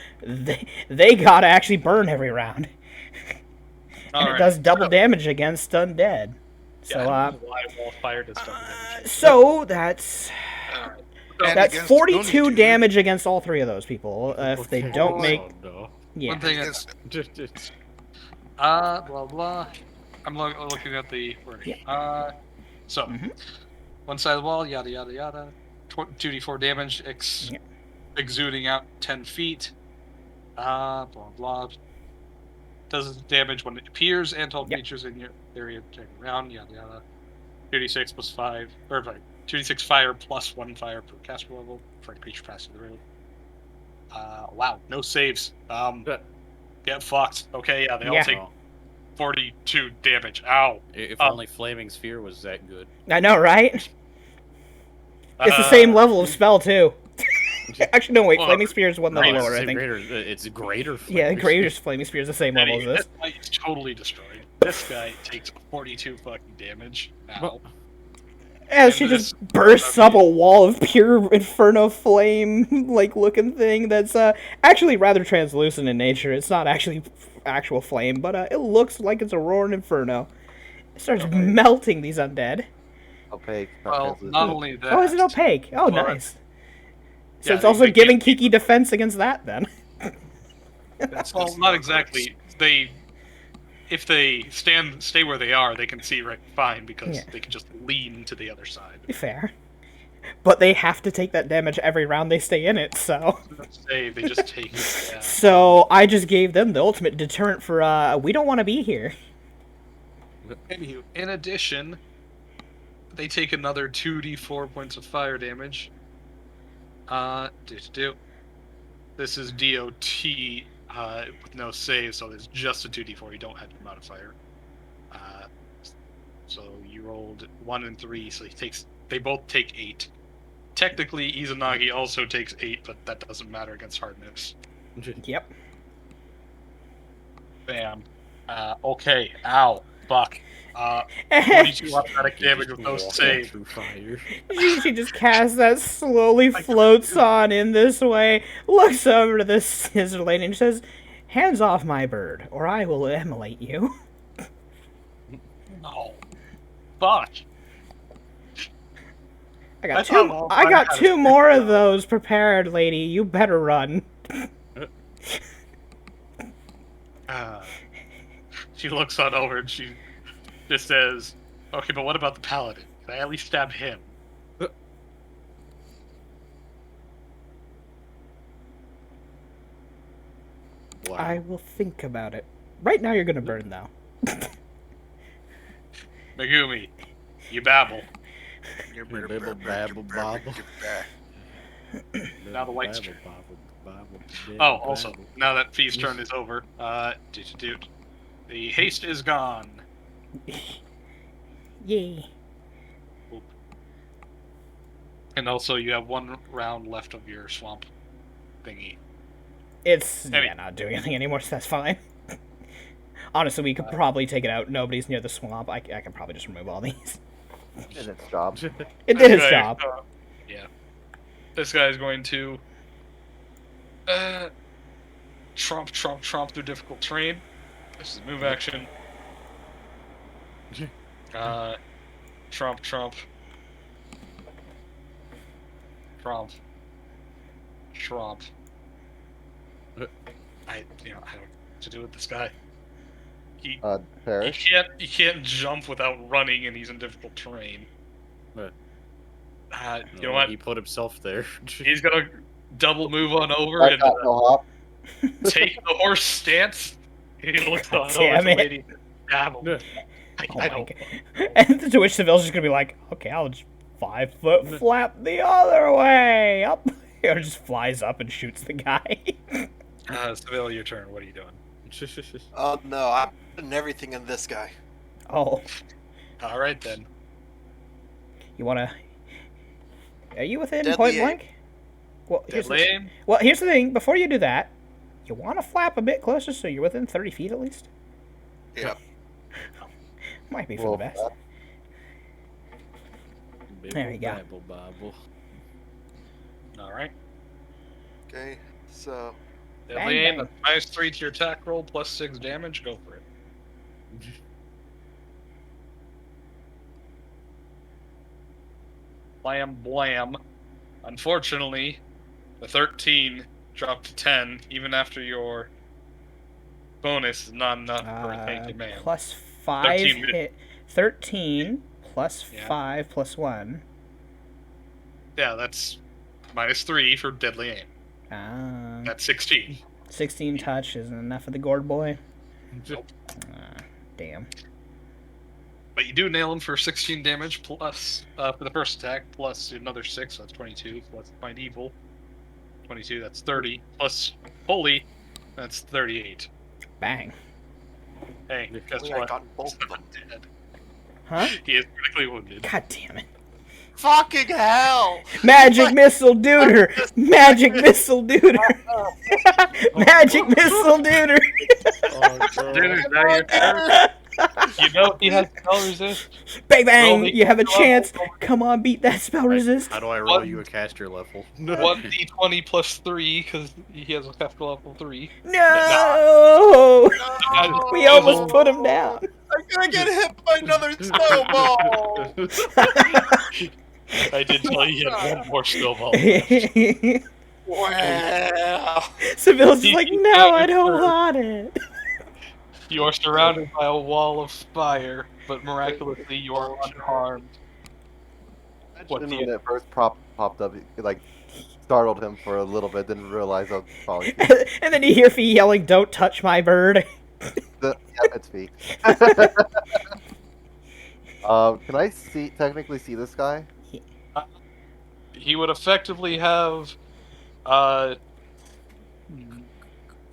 they gotta actually burn every round, and it does double damage against undead. So Why wall of fire does double damage. so that's And that's against 42 Goonies, damage against all 3 of those people if they don't make Oh, no. yeah. One thing Against, blah blah. I'm looking at the wording. So Mhm. one side of the wall, yada yada yada. 2d4 damage, Yeah. exuding out 10 feet. Blah blah. Does damage when it appears and all Yep. creatures in your area turn around, yada yada. 2d6 plus 5, or sorry, 2d6 fire plus 1 fire per caster level for a creature passing the room. Wow, no saves. Get fucked. Okay, yeah, they all Yeah. take 42 damage. Ow. If only Flaming Sphere was that good. I know, right? It's the same level of spell too. Actually, no, wait. Well, Flaming Spear is one level It's lower, I the think. It's greater. Yeah, Flaming Greater Sphere. Flaming Spear is the same level as this. This guy is totally destroyed. This guy takes 42 fucking damage. Ow. Well, As she And just this- bursts up a wall of pure inferno flame, like looking thing that's actually rather translucent in nature. It's not actually actual flame, but it looks like it's a roaring inferno. It starts melting these undead. Opaque. Not Well, translucent. not only that. Oh, is it opaque? Oh, Well, nice. So yeah, it's also they giving can't- Kiki defense against that, then. Well, not exactly. If they stay where they are, they can see right fine because Yeah. they can just lean to the other side. Fair. but they have to take that damage every round they stay in it, so... Save, they just take it. Yeah. So, I just gave them the ultimate deterrent for, we don't want to be here. Anywho, in addition, they take another 2d4 points of fire damage. This is DOT with no save, so there's just a 2d4. You don't have your modifier. So you rolled 1 and 3, so they both take 8. Technically, Izanagi also takes 8, but that doesn't matter against hardness. Yep. Bam. Okay. Ow. Fuck. 42 automatic damage with no save. Through fire. She just casts that, slowly floats on in this way, looks over to the scissor lady and says, "Hands off my bird, or I will immolate you." Oh. Fuck. I That's got how I got two more of those prepared, lady. You better run. She looks on over and she just says, "Okay, but what about the paladin? Can I at least stab him?" Wow. I will think about it. Right now, you're gonna burn, though. Megumi, you babble. Little babble bobble. Now the lights Babble, turn. babble, Oh, babble, also, babble. now that Fee's turn is over, the haste is gone. Yay. And also, you have 1 round left of your swamp thingy. It's Anyway. not doing anything anymore, so that's fine. Honestly, we could probably take it out. Nobody's near the swamp. I can probably just remove all these. Did its job. It did its Okay, job. Yeah. This guy is going to tromp through difficult terrain. This is move action. Tromp. I don't know what to do with this guy. You Perish. can't jump without running, and he's in difficult terrain. Right. You know what? He put himself there. He's gonna double move on over I and got no hop. take the horse stance. He looks on over Damn the it. lady. Stab him. Oh I my don't. God. And to which Seville's just gonna be like, okay, I'll just 5-foot flap the other way up. Or just flies up and shoots the guy. Seville, your turn. What are you doing? Oh no, I'm putting everything in this guy. Oh, All right then. you wanna? Are you within Deadly point aim. blank? Well, here's Deadly the, aim. well, here's the thing. Before you do that, you want to flap a bit closer so you're within 30 feet at least. Yep. Might be for Roll the best. that. There you go. Babble, babble. All right. Okay, so Deadly Bang, aim. bang. That's -3 to your attack roll, +6 damage. Go for it. Blam blam. Unfortunately, the 13 dropped to 10, even after your bonus is not enough for a tainted man. Plus 5 13 hit. 13 plus Yeah. 5 plus 1. Yeah, that's -3 for deadly aim. That's 16. 16 touch isn't enough for the gourd boy. Nope. Damn. But you do nail him for 16 damage plus for the first attack, plus another 6, so that's 22, plus Find Evil. 22, that's 30, plus Holy, that's 38. Bang. Hey, guess I what? got both of them. Dead. Huh? He is critically wounded. God damn it. Fucking hell! Magic missile duder! Magic missile duder! Magic missile duder! Dude, is that your turn? You know he has spell resist. Bang bang! Roll You have a the- chance. Come on, beat that spell resist. How do I roll you a caster level? 1d20 plus 3, because he has a caster level 3. No! We almost put him down. I'm gonna get hit by another snowball! I did tell you he had one more snowball. Wow! Seville's just like, no, I don't want it. You are surrounded by a wall of fire, but miraculously you are unharmed. What When the? it first popped up, it like startled him for a little bit. Didn't realize I was probably. And then you hear Fee yelling, "Don't touch my bird!" Yeah, it's Fee. Can I technically see this guy? He would effectively have uh,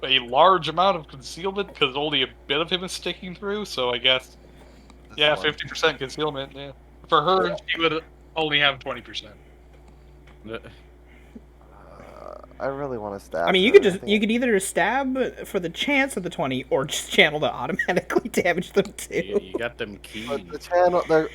a large amount of concealment because only a bit of him is sticking through. So I guess, This yeah, one. 50% concealment. Yeah, for her, she would only have 20%. I really want to stab. I mean, you her. could I just think you could either stab for the chance of the 20, or just channel to automatically damage them too. You got them But the keys. channel, I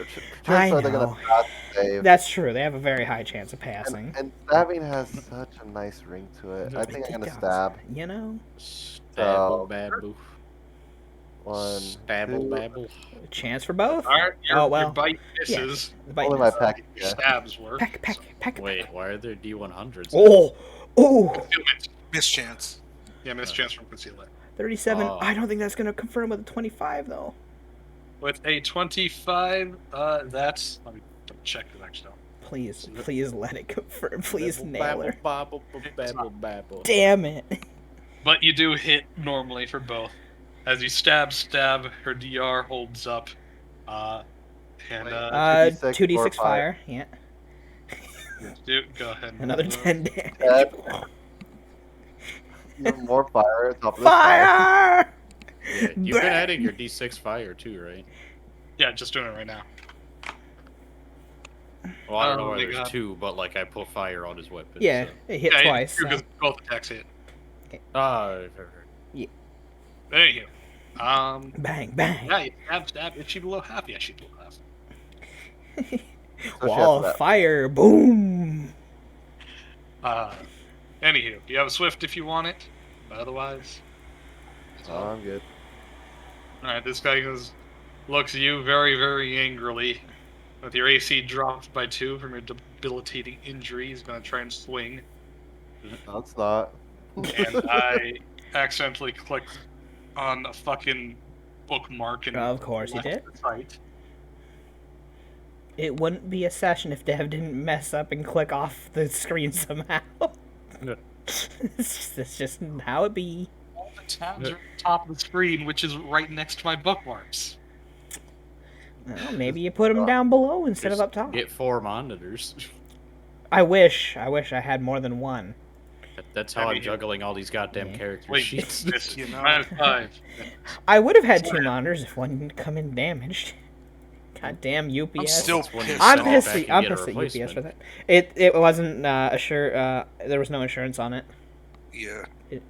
chances are they're gonna know. pass save. That's true. They have a very high chance of passing. And stabbing has such a nice ring to it. I think I'm gonna It does, stab. You know, Stabble babble. One, Stabble two. babble. a chance for both. All right, your, Oh, well, your bite misses. The bite Only my does. pack. Your Yeah. stabs work. Peck. Wait, why are there D100s? Oh, Concealment. Mischance. Yeah, mischance from concealment. 37. Oh. I don't think that's gonna confirm with a 25 though. With a 25, that's. Let me double check the next note. Please let it confirm. Please Babble, nail her. babble, babble, babble. Damn it. But you do hit normally for both. As you stab, her DR holds up. And 2d6 2d6 or fire. Yeah. go ahead. Another 10 damage. Even more fire on top of this Fire! Yeah, you've been Bah. adding your D6 fire too, right? Yeah, just doing it right now. Well, I don't know Oh why my there's God. two, but like I put fire on his weapon. Yeah, it hit Yeah, twice. Because So. both attacks hit. There you go. Bang. Yeah, you stab. Is she below half? Yeah, she's below half. So Wall she has of fire. Boom. Anywho, you have a swift if you want it. But otherwise. Oh, I'm good. Alright, this guy looks at you very, very angrily. With your AC dropped by 2 from your debilitating injury, he's gonna try and swing. No, it's not. And I accidentally clicked on a fucking bookmark and Of course you left did. the site. It wouldn't be a session if Dev didn't mess up and click off the screen somehow. Yeah. it's just how it be. All the tabs are at the top of the screen, which is right next to my bookmarks. Well, maybe you put them down below instead of Just up top. Get 4 monitors. I wish I had more than one. That's how I I'm mean, juggling all these goddamn Yeah. character Wait, sheets. this You know. minus 5. I would have had 2 monitors if one didn't come in damaged. Goddamn UPS. I'm still That's when you pissed. I'm send it pissed. back and I'm get a pissed at UPS for replacement. that. It wasn't there was no insurance on it. Yeah. It-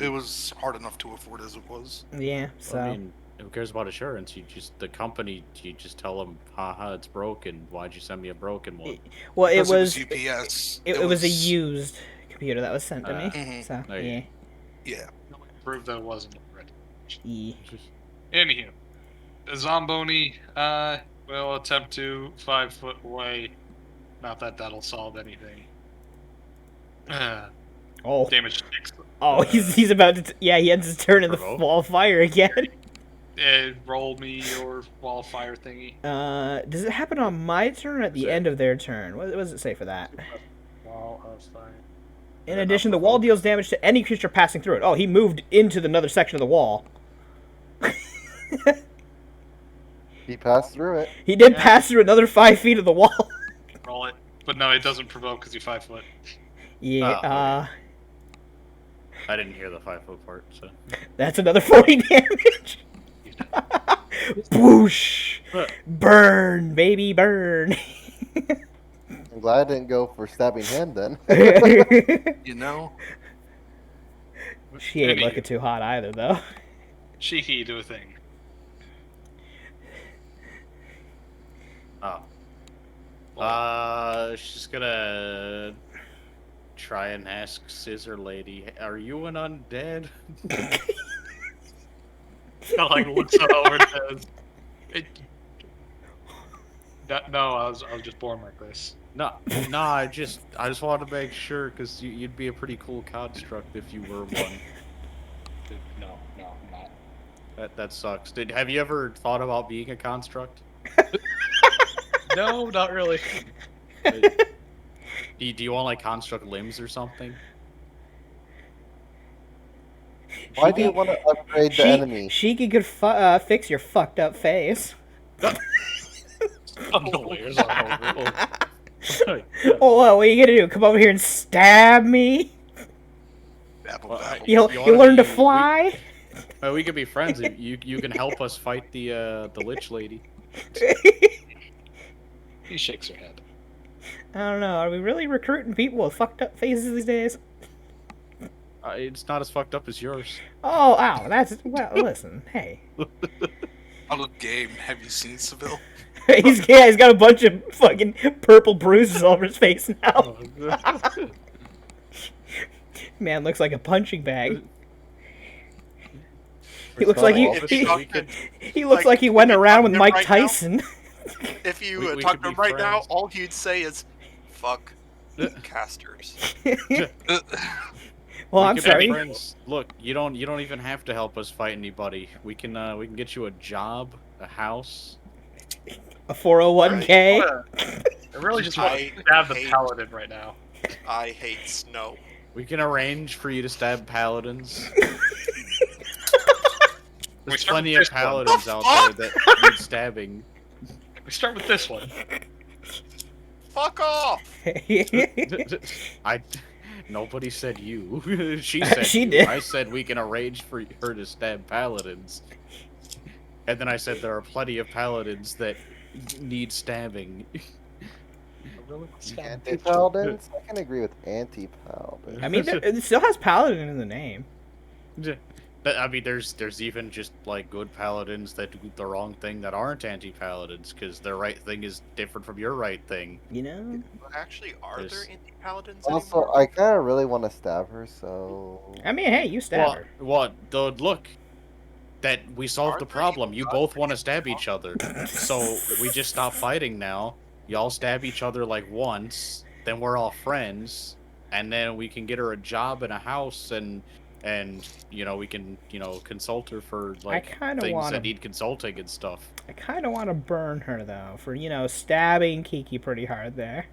It was hard enough to afford as it was. Yeah, so I mean, who cares about insurance? You just tell them, haha, it's broken. Why'd you send me a broken one? well, it Because was UPS. it was a used computer that was sent to me. Mhm. So there you yeah. Yeah. Prove that it wasn't red. Yeah. Anywho, Zomboni will attempt to 5 foot away. Not that that'll solve anything. Oh, Damage 6. he's about to. Yeah, he ends his turn in the Provoke? wall of fire again. Roll me your wall of fire thingy. Does it happen on my turn or at the Sure. end of their turn? What does it say for that? Wall of fire. In Yeah, addition, the not wall provoke. deals damage to any creature passing through it. Oh, he moved into another section of the wall. He passed through it. He did Yeah. pass through another 5 feet of the wall. Roll it. But no, it doesn't provoke because you're 5 foot. Yeah, Oh, okay. I didn't hear the 5 foot part, so. That's another 40 damage. Boosh! Burn, baby, burn. I'm glad I didn't go for stabbing hand then. You know. She ain't Anywho, looking too hot either, though. Shiki, do a thing. Oh. She's gonna try and ask Scissor Lady, are you an undead? Kind of like looks over and says, "No, I was just born like this." No, I just wanted to make sure, because you'd be a pretty cool construct if you were one. No, I'm not. That sucks. Have you ever thought about being a construct? No, not really. Do you want like construct limbs or something? Why do you want to upgrade the enemy? Shiki could fix your fucked up face. Underlayers on Oh, what are you gonna do? Come over here and stab me? Dabble, Well, dabble. You'll You you wanna learn to be- fly? We could be friends. You can help us fight the Lich Lady. He shakes her head. I don't know. Are we really recruiting people with fucked up faces these days? It's not as fucked up as yours. Oh, ow. That's well. Listen, hey. Out of game. Have you seen Seville? He's got a bunch of fucking purple bruises all over his face now. Man looks like a punching bag. He looks like he looks like he went around with Mike Tyson. If you We talk could to him be right now, friends. all he'd say is, "Fuck casters." Well, We I'm could be sorry. friends. Look, you don't even have to help us fight anybody. We can get you a job, a house. A 401k. I really just want I to stab the hate- paladin right now. I hate snow. We can arrange for you to stab paladins. We There's start plenty with of this one. paladins out there that need stabbing. We start with this one. Fuck off! Nobody said you. She said She you. did. I said we can arrange for her to stab paladins. And then I said there are plenty of paladins that need stabbing. Anti-paladins? I can agree with anti-paladins. I mean, it still has paladin in the name. I mean, there's even just like good paladins that do the wrong thing that aren't anti-paladins because their right thing is different from your right thing. You know. Actually, are There's- there anti-paladins Also, anymore? I kind of really want to stab her, so... I mean, hey, you stab her. What? Look, that we solved Are the there problem. You even both gods want to stab each other, so we just stop fighting now. Y'all stab each other like once, then we're all friends, and then we can get her a job and a house, and you know we can consult her for like kinda things wanna- that need consulting and stuff. I kind of want to burn her though for stabbing Kiki pretty hard there.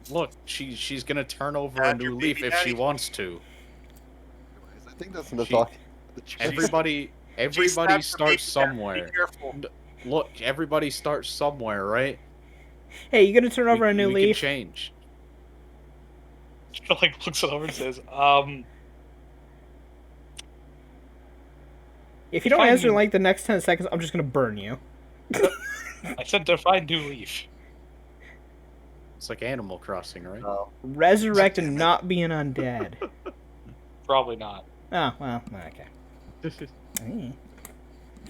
Look, she's gonna turn over Add a your new leaf baby if she daddy. wants to. I think that's in the She- talk. Everybody She stabbed her starts baby daddy. somewhere. Be careful. Look, everybody starts somewhere, right? Hey, you gonna turn over a new we leaf? can change. Like looks it over and says, If you don't Fine. answer in like the next 10 seconds, I'm just gonna burn you. I said to find new leaf. It's like Animal Crossing, right? No. Resurrect and not be an undead. Probably not. Oh, well, okay. Mm.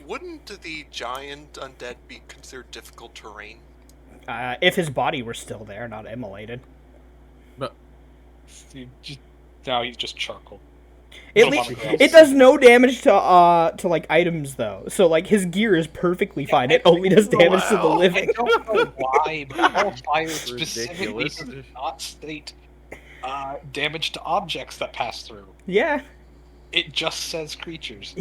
Wouldn't the giant undead be considered difficult terrain? If his body were still there, not immolated. Now he's just charcoal. It, Put him le- on the ground. it does no damage to like items though. So like his gear is perfectly fine. It only does damage to the Wow. I living. don't know why, but Qualifier specifically Ridiculous. does not state damage to objects that pass through. Yeah. It just says creatures.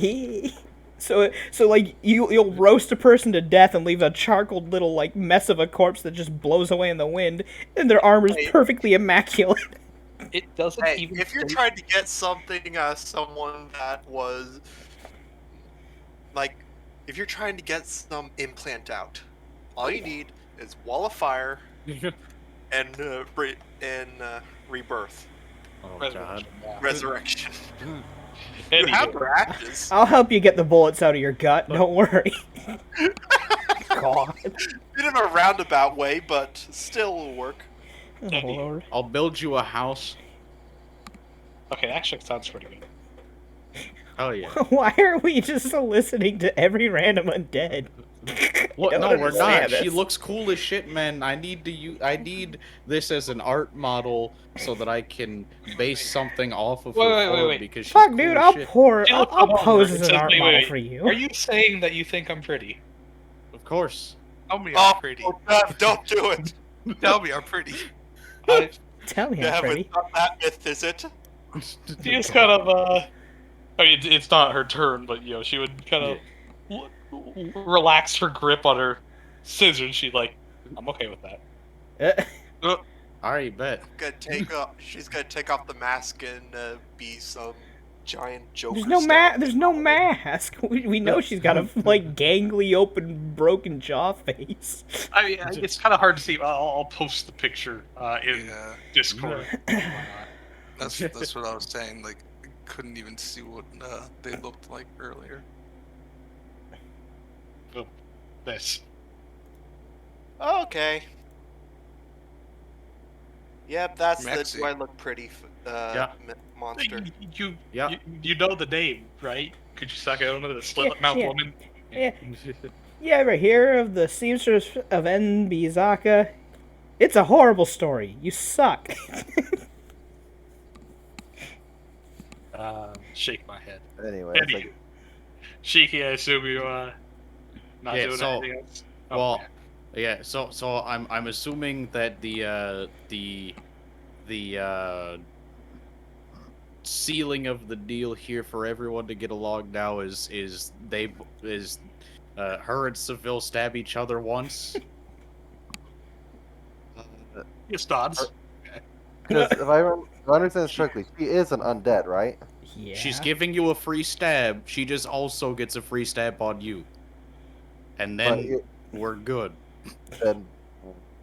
So like you'll roast a person to death and leave a charcoal little like mess of a corpse that just blows away in the wind, and their armor's Hey. perfectly immaculate. It doesn't Hey, even. if you're state- trying to get something someone that was like, if you're trying to get some implant out, all you need is wall of fire and rebirth, Oh Resurrection, god. yeah. resurrection. You Anyway, have practice. I'll help you get the bullets out of your gut. Don't worry. God. Bit of a roundabout way, but still will work. Oh, Andy. Lord. I'll build you a house. Okay, actually sounds pretty good. Oh yeah. Why are we just listening to every random undead? What? I No, don't we're understand not. She this. looks cool as shit, man. I need this as an art model so that I can base something off of Wait, her wait, wait, form wait. because she's Fuck, cool dude, as I'll shit. pour. Hey, I'll, look, I'll hold on, pose it as an says- art wait, model wait. for you. Are you saying that you think I'm pretty? Of course. Tell me Oh, I'm pretty. don't do it. Tell me I'm pretty. I, Tell me, Yeah, I'm but pretty. it's not that myth, is it? she is kind of I mean, it's not her turn, but she would kind of relax her grip on her scissors. She'd like, I'm okay with that. Alright, bet. She's gonna take off the mask and be some giant Joker. There's no style There's no villain. mask. We know she's got a like gangly, open, broken jaw face. I mean, it's kind of hard to see. I'll post the picture in Yeah, Discord. that's what I was saying. Like, I couldn't even see what they looked like earlier. This. Okay. Yep, that's Maxi. the do I look pretty monster. You know the name, right? Could you suck it under the slit mouth yeah. woman? Yeah. Yeah, right here of the seamstress of Nbizaka. It's a horrible story. You suck. Shake my head. Anyway, it's Eddie, like, Shiki, I assume you not Yeah, doing so- anything else. Oh, Well, yeah. yeah. So I'm assuming that the sealing of the deal here for everyone to get along now is her and Seville stab each other once. Yes, nods. because if I understand this correctly, she is an undead, right? Yeah. She's giving you a free stab. She just also gets a free stab on you, and But then we're good. then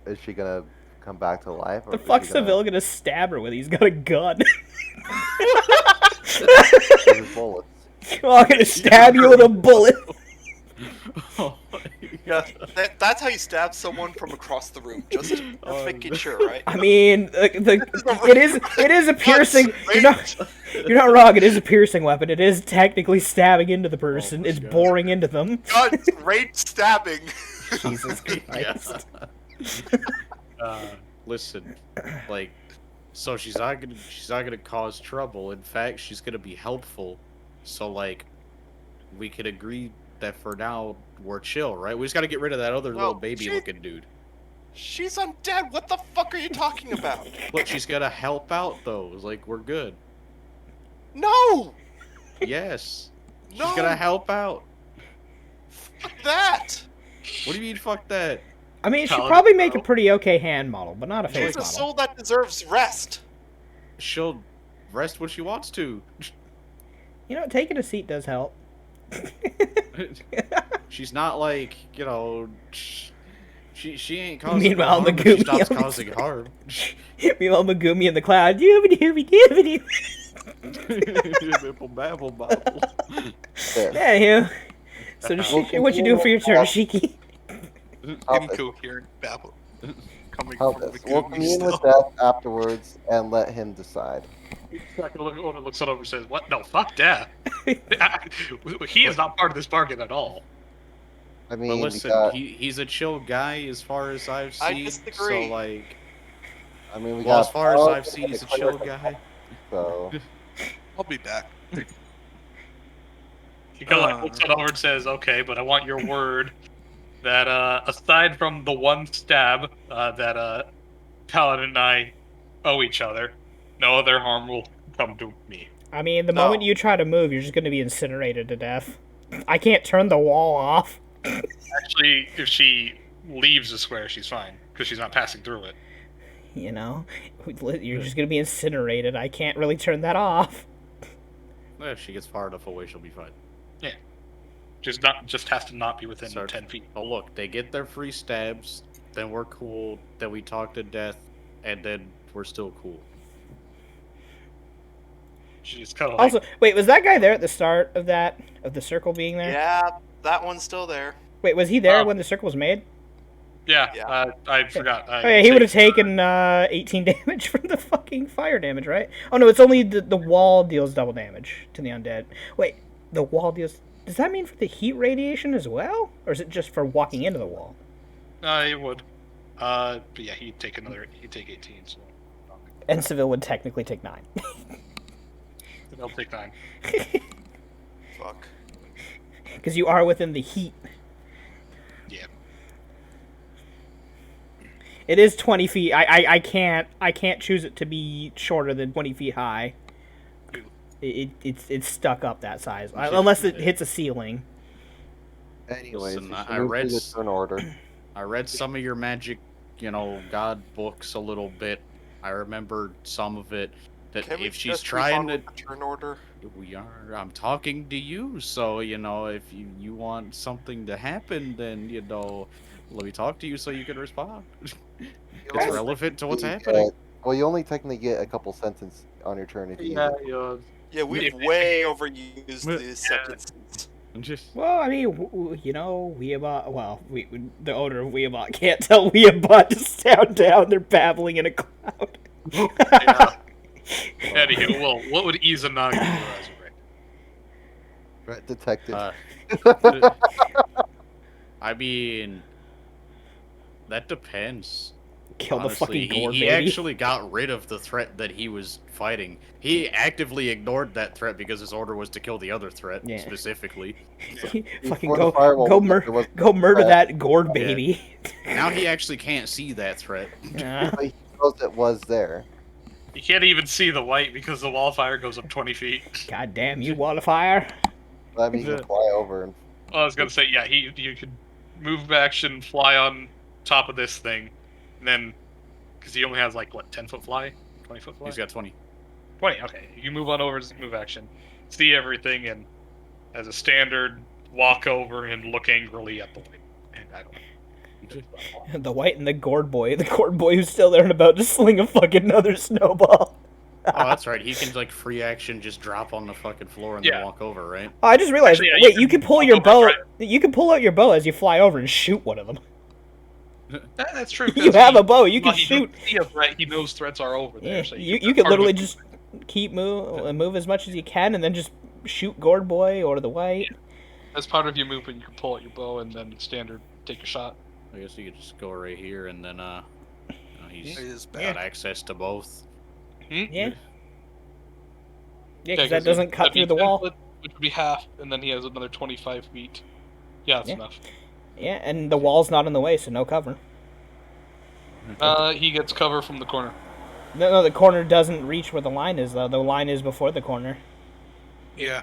is she gonna come back to life? Or The is fuck's she gonna Seville gonna stab her with? He's got a gun. use his bullets? Well, I'm gonna stab you with a bullet. Oh, Yeah, that's how you stab someone from across the room. Just making sure, right? I mean, it is a piercing. You're not wrong. It is a piercing weapon. It is technically stabbing into the person. my It's God. boring into them. Guns, range stabbing. Jesus Christ. Listen, like, so she's not gonna cause trouble. In fact, she's gonna be helpful. So like, we could agree that for now we're chill, right? We just gotta get rid of that other little No, baby-looking dude. She's undead. What the fuck are you talking about? Look, she's gonna help out though. Like, we're good. No, Yes, she's no, gonna help out. fuck that. What do you mean, fuck that? I mean, she'd Paladin probably make a model. pretty okay hand model, but not a face She's a model. soul that deserves rest. She'll rest when she wants to. You know, taking a seat does help. She's not like, you know, she ain't causing Meanwhile, harm, but she Megumi stops on the causing harm. Meanwhile, Megumi in the cloud. Doobie. Bibble babble bobble. Yeah. Anywho, so what you doing for your turn, Shiki? Incoherent babble coming How from this? the We'll Goomy commune still. with death afterwards and let him decide. Looks over and says, "What? No, fuck death. He is not part of this bargain at all." I mean, But we listen, got. he's a chill guy as far as I've I seen. disagree. So like, I mean, we well, got. as far as Paul, I've seen, we he's a got chill Cleric, guy. So I'll be back. He kind of looks over and says, "Okay, but I want your word that aside from the one stab that Paladin and I owe each other, no other harm will come to me." I mean, the No. moment you try to move, you're just going to be incinerated to death. I can't turn the wall off. Actually, if she leaves the square, she's fine because she's not passing through it. You know, you're just going to be incinerated. I can't really turn that off. If she gets far enough away, she'll be fine. Just has to not be within Sorry. 10 feet. Oh look, they get their free stabs, then we're cool, then we talk to death, and then we're still cool. She's kind of like, Also, wait, was that guy there at the start of the circle being there? Yeah, that one's still there. Wait, was he there Oh. when the circle was made? yeah, Yeah. I forgot. Oh yeah, he would have taken 18 damage from the fucking fire damage, right? Oh no, it's only the wall deals double damage to the undead. Wait, the wall deals... Does that mean for the heat radiation as well? Or is it just for walking into the wall? It would. But yeah, he'd take 18. So And Seville would technically take 9. they'll take 9. Fuck. Because you are within the heat. Yeah. It is 20 feet. I can't choose it to be shorter than 20 feet high. It's stuck up that size. Unless it hits a ceiling. anyways, Listen, we should I move read through s- the turn order. I read some of your magic God books a little bit. I remember some of it. That Can we if she's just trying move to, on with the turn order? I'm talking to you. So if you want something to happen, then let me talk to you so you can respond. It's relevant to what's You happening. well, you only technically get a couple sentences on your turn if you use Yeah, it. Yeah, we've If- way overused Yeah. the sentences. Just Well, I mean, Weeabot. Well, the owner of Weeabot can't tell Weeabot to sound down. They're babbling in a cloud. Yeah. Anywho, well, what would Izanagi do as a right? Threat detected. I mean, that depends. Kill the Honestly, fucking gore he baby. actually got rid of the threat that he was fighting. He actively ignored that threat because his order was to kill the other threat Yeah. specifically. Fucking Before the go, firewall go, was up, there was go murder threat. that gourd baby. Now he actually can't see that threat. Yeah. But he knows it was there. You can't even see the white because the wall fire goes up 20 feet. God damn you, Wildfire. That means you can fly over and Well, I was gonna say, yeah, you could move action, fly on top of this thing, and then because he only has like what 10-foot fly, 20-foot fly. He's got 20. 20. Okay, you move on over as move action, see everything, and as a standard, walk over and look angrily at the white. And I don't. The white and the gourd boy. The gourd boy who's still there and about to sling a fucking another snowball. Oh, that's right. He can like free action, just drop on the fucking floor and Yeah. then walk over, right? Oh, I just realized. Actually, yeah, wait, you can pull walk your over, bow. right? You can pull out your bow as you fly over and shoot one of them. That's true. You have a bow. You can he shoot. doesn't see a threat, he knows threats are over there. Yeah, So you could literally just keep move as much as you can, and then just shoot gourd boy or the white. as part of your movement, you can pull out your bow and then standard take a shot. I guess you could just go right here and then he's It is got bad. access to both. Yeah. Yeah, Yeah, because that doesn't cut that'd be through the 10 wall. foot, which would be half, and then he has another 25 feet. Yeah, that's Yeah. enough. Yeah, and the wall's not in the way, so no cover. He gets cover from the corner. No, the corner doesn't reach where the line is, though. The line is before the corner. Yeah.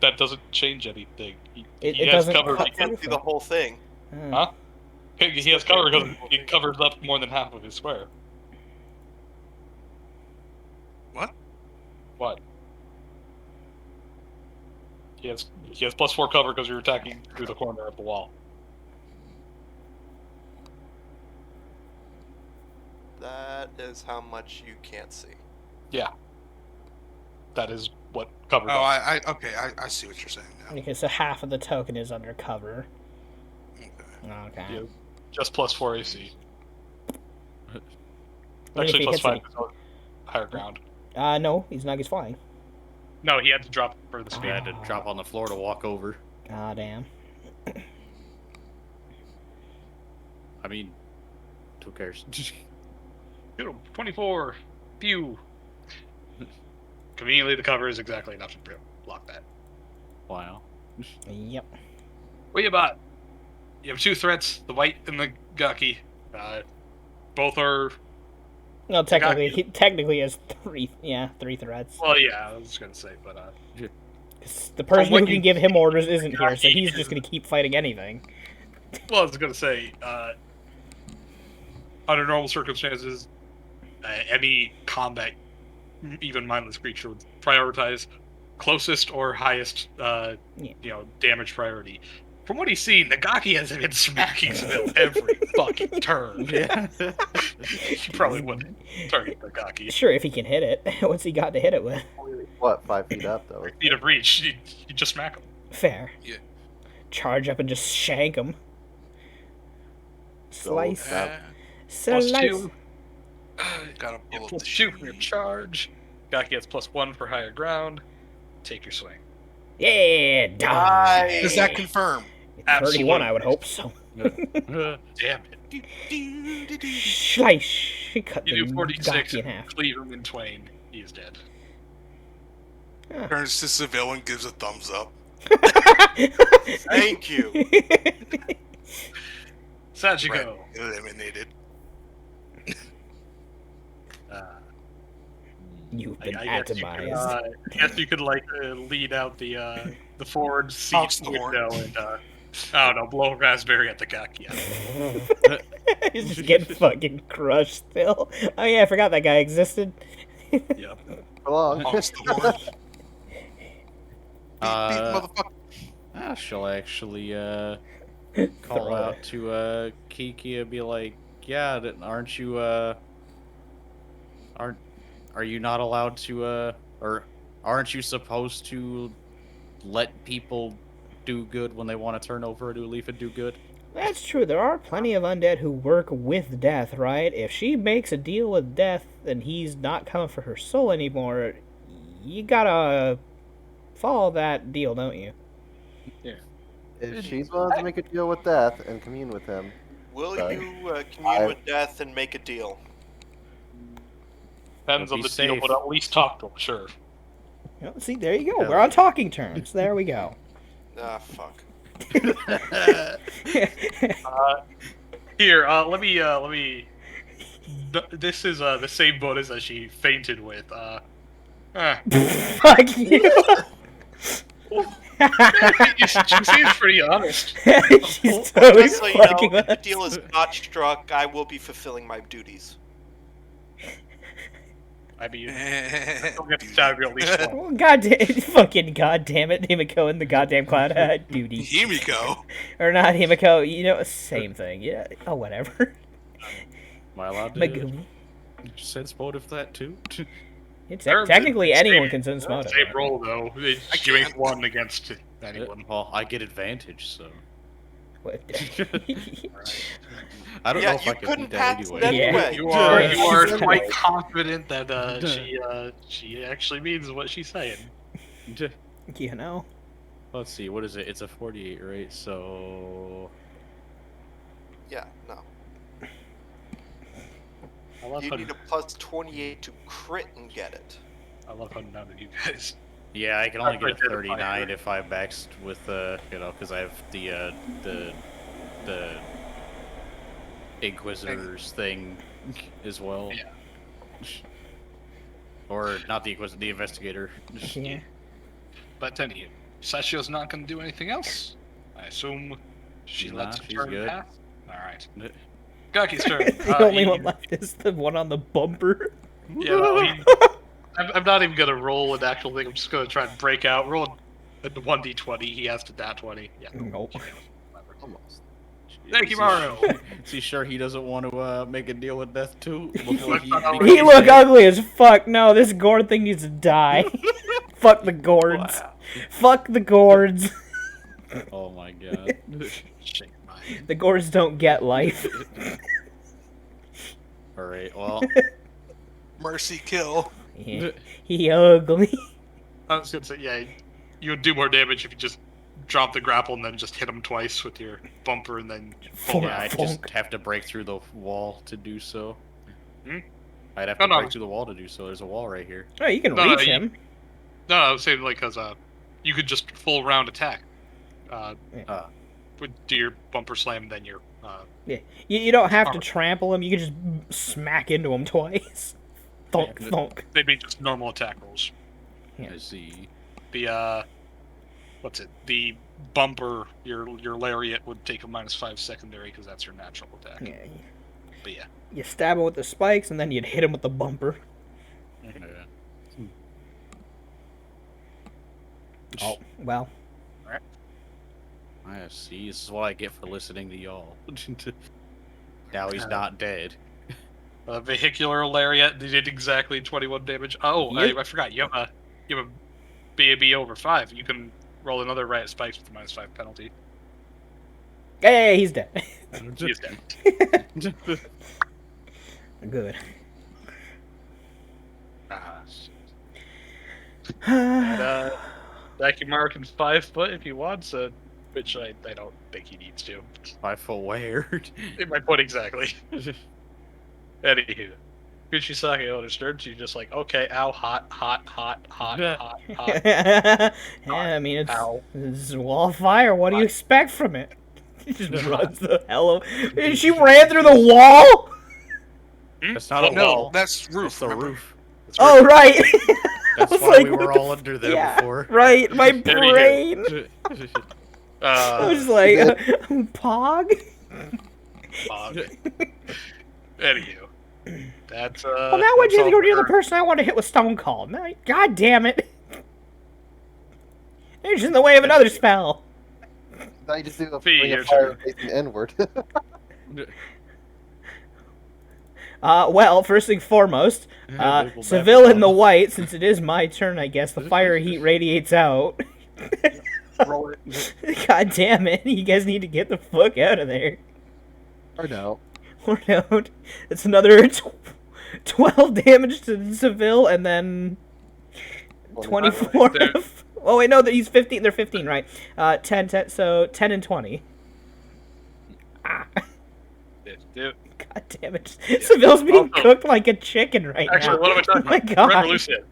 That doesn't change anything. He It has doesn't cover. cut I can't see the whole thing. Huh? He has cover because he covers up more than half of his square. What? What? He has +4 cover because you're attacking through the corner of the wall. That is how much you can't see. Yeah. That is what cover Oh, does. okay. I see what you're saying now. Okay, so half of the token is under cover. Okay. Okay. Yeah. Just +4 AC. What if Actually, he plus hits 5 it? is on higher ground. No, he's flying. No, he had to drop for the I speed. had to drop on the floor to walk over. Ah, damn. I mean, who cares? Shoot him. 24. Pew. Conveniently, the cover is exactly enough to block that. Wow. Yep. Weeabot. You have 2 threats, the white and the gaki. Both are... No, technically, he technically has 3 threats. Well, yeah, I was going to say, but... 'Cause the person what who can you- give him orders isn't here, so Gaki he's just gonna keep fighting anything. Well, I was going to say, under normal circumstances, any combat, even mindless creature would prioritize closest or highest, damage priority. From what he's seen, the Gaki has been smacking Seville every fucking turn. Yeah. He probably wouldn't target the Gaki. Sure, if he can hit it. What's he got to hit it with? What, 5 feet up though? Feet of reach, you just smack him. Fair. Yeah. Charge up and just shank him. Slice. That- Slice. +2. Gotta pull up the +2 for your sheet. charge. Gaki gets +1 for higher ground. Take your swing. Yeah, die. Does that confirm? 31, I would hope so. Damn it. Slice. He cut You the do 46 Gaki in and half. cleave him in twain. He is dead. Turns to Seville and gives a thumbs up. Thank you. Sachiko. Eliminated. You've been I guess atomized. you could like lead out the forward seat Hawkstorm. window and I don't know, blow a raspberry at the Gaki. He's just getting fucking crushed still. Oh yeah, I forgot that guy existed. Yep. Belong. Honks the horn. Beep, Uh, motherfucker. She'll actually call Throw out it. to Kiki and be like, "Yeah, aren't you are you not allowed to or aren't you supposed to let people do good when they want to turn over a new leaf and do good?" That's true. There are plenty of undead who work with death, right? If she makes a deal with death and he's not coming for her soul anymore, you gotta follow that deal, don't you? If she's willing to make a deal with death and commune with him, Will Sorry. you commune with death and make a deal? Depends on Be the deal, safe. but at least talk to him, sure. You know, see, there you go. We're on talking terms. There we go. Ah, fuck. Here, let me. This is the same bonus that she fainted with. Fuck you. She seems pretty honest. She's totally Just so you fucking know, if the us. deal is not struck, I will be fulfilling my duties. I mean, I'll get to tag at least one. Well, fucking goddamn it, Himiko and the goddamn cloud duty. Himiko. Or not Himiko, you know, same thing. Yeah, oh, whatever. Am I allowed to Megumi. sense motive that too? It's They're technically the anyone same- can sense motive. Same roll though. You ain't one against anyone. Well, I get advantage, so What? I don't Yeah, know if you I can couldn't beat that pass anyway. that Yeah. way. You are Yeah. quite confident that she actually means what she's saying. You know? Let's see, what is it? It's a 48, right? So Yeah, no. I love You how need a plus 28 to crit and get it. none of you guys. yeah, I can only get a Identify 39 her. if I maxed with because I have the Inquisitors thing as well. Yeah. Or not the Inquisitor, the Investigator. Yeah. But anywho, Sashio's not going to do anything else. I assume she She's lets not, her she's turn good. pass. All right. Gaki's turn. The only one left is the one on the bumper. Yeah, no, I'm not even gonna roll an actual thing. I'm just gonna try and break out. Roll a 1d20. He has to nat 20. Yeah. Nope. almost. Thank you, Mario. Is he sure he doesn't want to make a deal with death too? Before he He look ugly as fuck. No, this gourd thing needs to die. Fuck the gourds. Wow. Fuck the gourds. Oh my god. Shake mine. The gourds don't get life. Alright, well. Mercy kill. He ugly. I was gonna say, yeah, you would do more damage if you just drop the grapple and then just hit him twice with your bumper and then pull Funk, Yeah, out. I'd funk. just have to break through the wall to do so. Hmm? I'd have No, to no. break through the wall to do so. There's a wall right here. Oh, you can No, no, reach you- him. No, I was saying like because you could just full round attack. Would do your bumper slam and then your You don't have to Armor. trample him. You can just smack into him twice. Thunk, Yeah. thunk. they'd be just normal attack rolls. Yeah. I see. The what's it? The bumper, your lariat would take a -5 secondary because that's your natural attack. Yeah. But yeah, You stab him with the spikes, and then you'd hit him with the bumper. Yeah. Oh, well. I see. This is what I get for listening to y'all. Now he's not dead. vehicular lariat did exactly 21 damage. Oh, Yep. I forgot. You have a BAB over 5. You can roll another riot spikes with a -5 penalty. Hey, he's dead. He's dead. Good. Ah, shit. And, Dakimaru can 5 foot if he wants, which I don't think he needs to. 5 foot where? In my point exactly. Anywho, Kuchisake understood. She's just like, okay, ow, hot, hot, hot, hot, hot, hot. Yeah, I mean, Ow. it's a wall of fire. What do you expect from it? He just runs the hell of... She ran through the wall? That's not a No, wall. that's That's roof. the remember? roof. It's Oh, right. That's was why like, we what were the all under there yeah, before. right. My Anywho. brain. I was like, Pog? Fog. Anywho, that's Well, now why'd you have to go near the person I want to hit with Stone Cold? No, God damn it! You're just in the way of another spell. Now you just do a Fee, ring your of fire turn. facing inward. Well, first thing foremost, Label Seville that in the bottom. white, since it is my turn, I guess, the fire heat radiates out. Roll it. God damn it, you guys need to get the fuck out of there. or no. Or don't. It's another 12 damage to Seville, and then 24. There- Oh, wait, no, he's 15. They're 15, right? 10, so 10 and 20. Ah, Dude. God damn it. Seville's being Also- cooked like a chicken right Actually, now. what am I talking Oh my about? God. Revolution.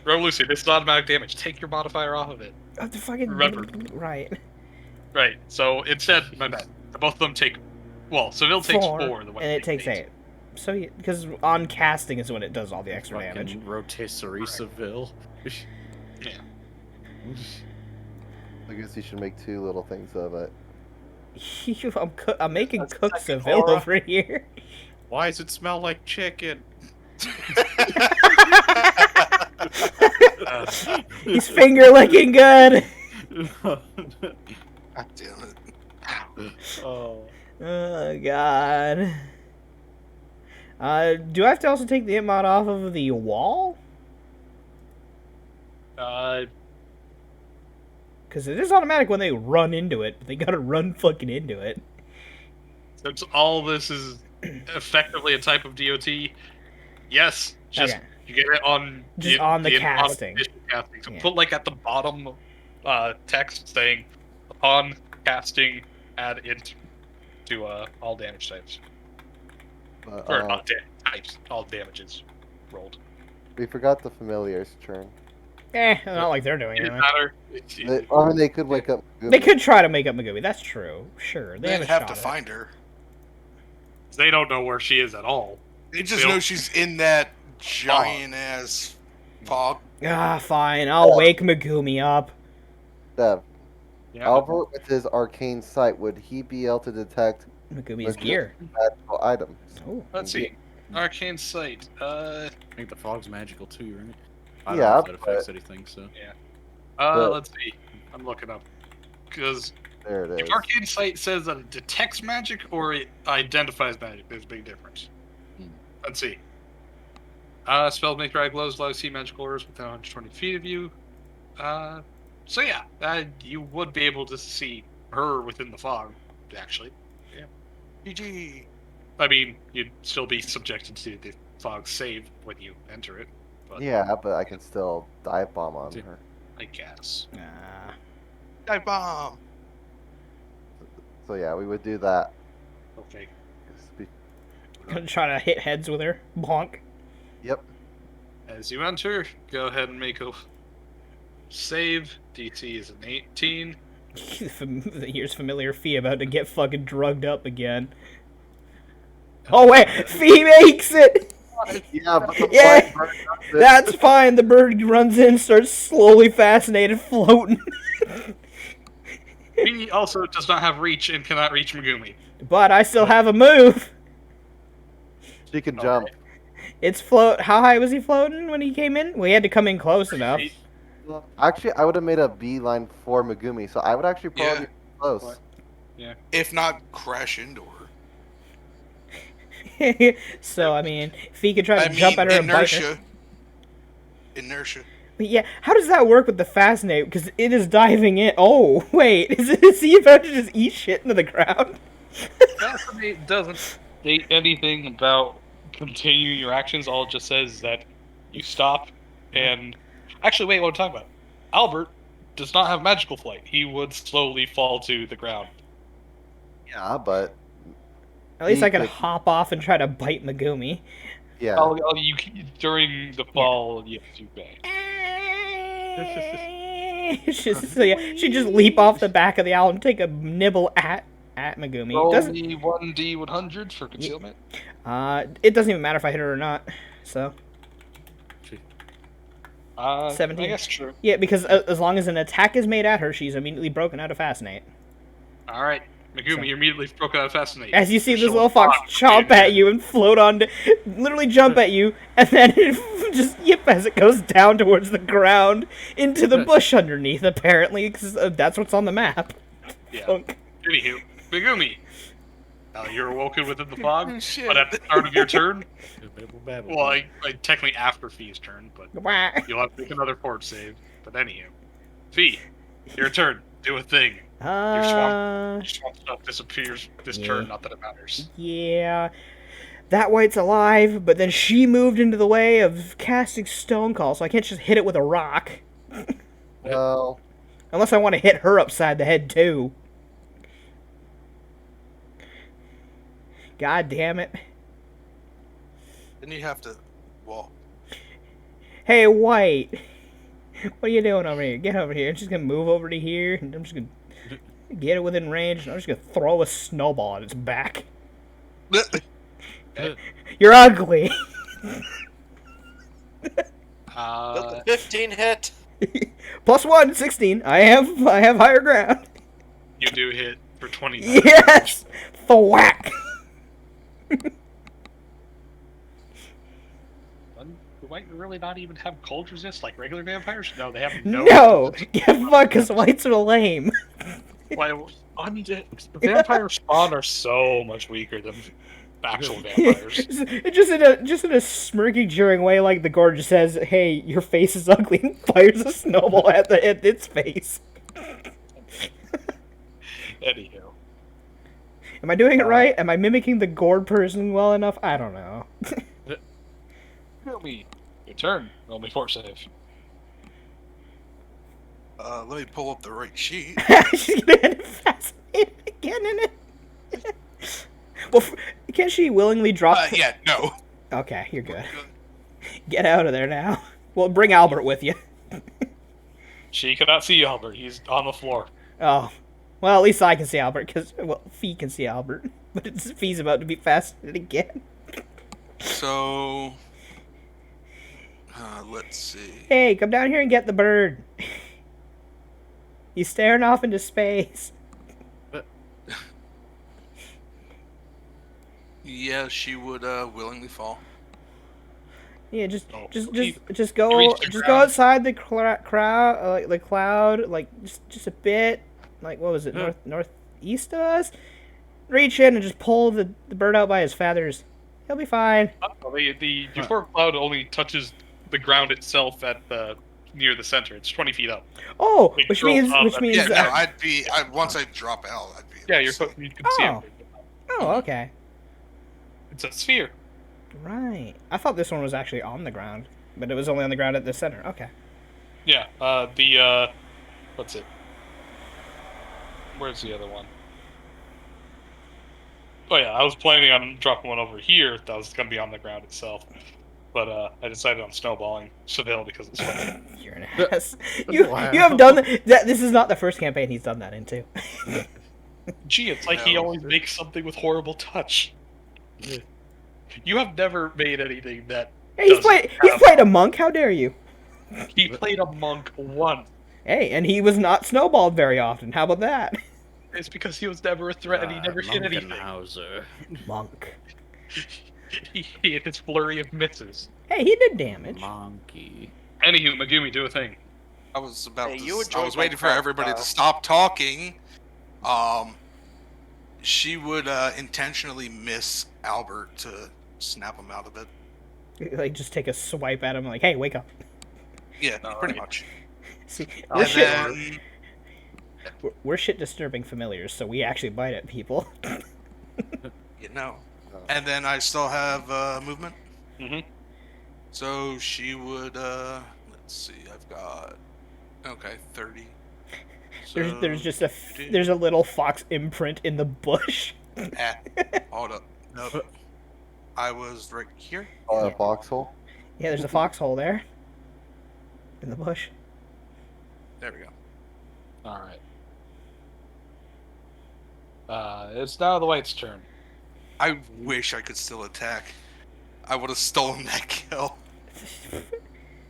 Revolution. This is automatic damage. Take your modifier off of it. Oh, the fucking... Remember. Right. Right. So instead, my bad. Both of them take. Well, Seville takes 4. The one and it takes 8. So, because on casting is when it does all the extra damage. Fucking rotisserie Seville. Yeah. I guess you should make 2 little things of it. I'm making That's cook second Seville aura. over here. Why does it smell like chicken? He's finger licking good. God damn it. Oh. Oh god. Do I have to also take the mod off of the wall? Because it is automatic when they run into it, but they gotta run fucking into it. Since all this is effectively a type of DOT, yes, just Okay. you get it on Just on the in-bottom casting. edition casting. So Yeah. put like at the bottom text saying upon casting add int to all damage types. But, Or not types, all damages rolled. we forgot the familiar's turn. Not like they're doing It it. doesn't matter. I mean, they could wake up. They could try to make up Megumi, that's true. Sure, they They'd have a have shot to at it. find her. They don't know where she is at all. They just They'll- know she's in that giant ass fog. Ah, fine, I'll wake Megumi up. Dev, Yeah. Albert with his arcane sight, would he be able to detect Megumi's Okay. gear. magical items? Oh. Let's see. Arcane sight. I think the fog's magical too, right? I don't Yeah, know if that affects but- anything, so. But- Let's see. I'm looking up because There it is. if Arcane Sight says that it detects magic or it identifies magic, there's a big difference. Hmm. Let's see. Spells make dry glows, allow you to see magical auras within 120 feet of you. So yeah, you would be able to see her within the fog, actually. GG. I mean, you'd still be subjected to the fog save when you enter it, but Yeah, but I can still dive bomb on Yeah. her. I guess. Ah. Dive bomb. So yeah, we would do that. Okay. Gonna try to hit heads with her. Bonk. Yep. As you enter, go ahead and make a save. DC is an 18. Here's familiar Fee about to get fucking drugged up again. Oh wait, Fee makes it! Yeah, but the Yeah. flying bird does it. That's fine, the bird runs in, starts slowly fascinated, floating. He also does not have reach and cannot reach Megumi. But I still have a move. She can jump. It's float. How high was he floating when he came in? Well, he had to come in close enough. Actually, I would have made a beeline for Megumi, so I would actually probably be close. If not, crash into her. So I mean, if he could try to I mean, jump at her and bite her. inertia. Inertia. But yeah, how does that work with the fascinate? Because it is diving in. Oh wait, is he about to just eat shit into the ground? Fascinate doesn't state anything about continuing your actions. All it just says is that you stop and... Actually, wait, what I'm talking about. Albert does not have magical flight. He would slowly fall to the ground. Yeah, but At least He I could could- hop off and try to bite Megumi. yeah. During the fall, you have to bang. So yeah, she just leap off the back of the owl and take a nibble at Megumi. Roll Doesn't me 1d100 for concealment. it doesn't even matter if I hit her or not. So 17. I guess true. yeah, because as long as an attack is made at her, she's immediately broken out of fascinate. All right, Megumi, you immediately broke out of fascinate. As you see You're this so little fox hot, chomp man. at you and float on, literally jump at you, and then just yip as it goes down towards the ground into the bush underneath. Apparently, because that's what's on the map. Yeah. Funk. Anywho, Megumi. You're awoken within the fog, Oh, shit. but at the start of your turn, well, Well, I technically after Fee's turn, but Wah. you'll have to make another fort save. But anywho, Fee, your turn. Do a thing. Your swamp stuff disappears this Yeah. turn. Not that it matters. Yeah. That white's alive, but then she moved into the way of casting Stone Call, so I can't just hit it with a rock. No. Unless I want to hit her upside the head, too. God damn it. Then you have to. Well, Hey, White. What are you doing over here? Get over here. I'm just gonna move over to here, and I'm just gonna get it within range, and I'm just gonna throw a snowball at its back. You're ugly. Does the 15 hit? +1, 16. I have higher ground. You do hit for 20. Yes! Thwack! Do White really not even have cold resist like regular vampires? No, they have no. No! Get fucked, because whites are lame. Why? Vampire spawn are so much weaker than actual vampires. just in a smirking, jeering way, like the Gorge says, "Hey, your face is ugly," and fires a snowball at its face. Anywho, Am I doing it right? Am I mimicking the Gourd person well enough? I don't know. roll me your turn. Roll me fort save. let me pull up the right sheet. She's gonna end up fascinated again in it. Well, can't she willingly drop? Yeah, no. Okay, you're good. Get out of there now. Well, bring Albert with you. She cannot see Albert. He's on the floor. Oh, well, at least I can see Albert, because, well, Fee can see Albert. But Fee's about to be fascinated again. So, let's see. Hey, come down here and get the bird. He's staring off into space. Yeah, she would willingly fall. Yeah, just Oh, just please. go Reach the just go ground. outside the crowd, like the cloud, like just a bit, like what was it, northeast of us? Reach in and just pull the bird out by his feathers. He'll be fine. The before cloud only touches the ground itself at the near the center. It's 20 feet up. Oh, Like, which girls means up which at- means Yeah, no, that- once I drop out, I'd be. able Yeah, to you see. can see Oh. it. oh, okay, It's a sphere. right. I thought this one was actually on the ground, but it was only on the ground at the center. Okay. Yeah. What's it? Where's the other one? Oh yeah, I was planning on dropping one over here. That was gonna be on the ground itself, but I decided on snowballing Seville because it's fun. You're an ass. You Wow. you have done that. This is not the first campaign he's done that in too. Gee, it's like he No. always makes something with horrible touch. You have never made anything that Hey, he's doesn't have- played a monk. How dare you? He played a monk once. Hey, and he was not snowballed very often. How about that? It's because he was never a threat and he never hit anything. Munkenhauser. Monk. He hit his flurry of misses. Hey, he did damage. Monkey. Anywho, Megumi, do a thing. I was about Hey, to. you I enjoyed was waiting for Minecraft, everybody to Kyle. stop talking. She would intentionally miss Albert to snap him out of it. Like, just take a swipe at him, like, hey, wake up. Yeah, pretty yeah. much. See, Oh, we're And shit. then, We're shit disturbing familiars, so we actually bite at people. you know, and then I still have movement. Mhm. So she would. Let's see. I've got. Okay, 30. There's So, just there's a little fox imprint in the bush. hold up. Nope. I was right here. Or a foxhole. Yeah, there's a foxhole there. In the bush. There we go. All right. It's now the white's turn. I wish I could still attack. I would have stolen that kill.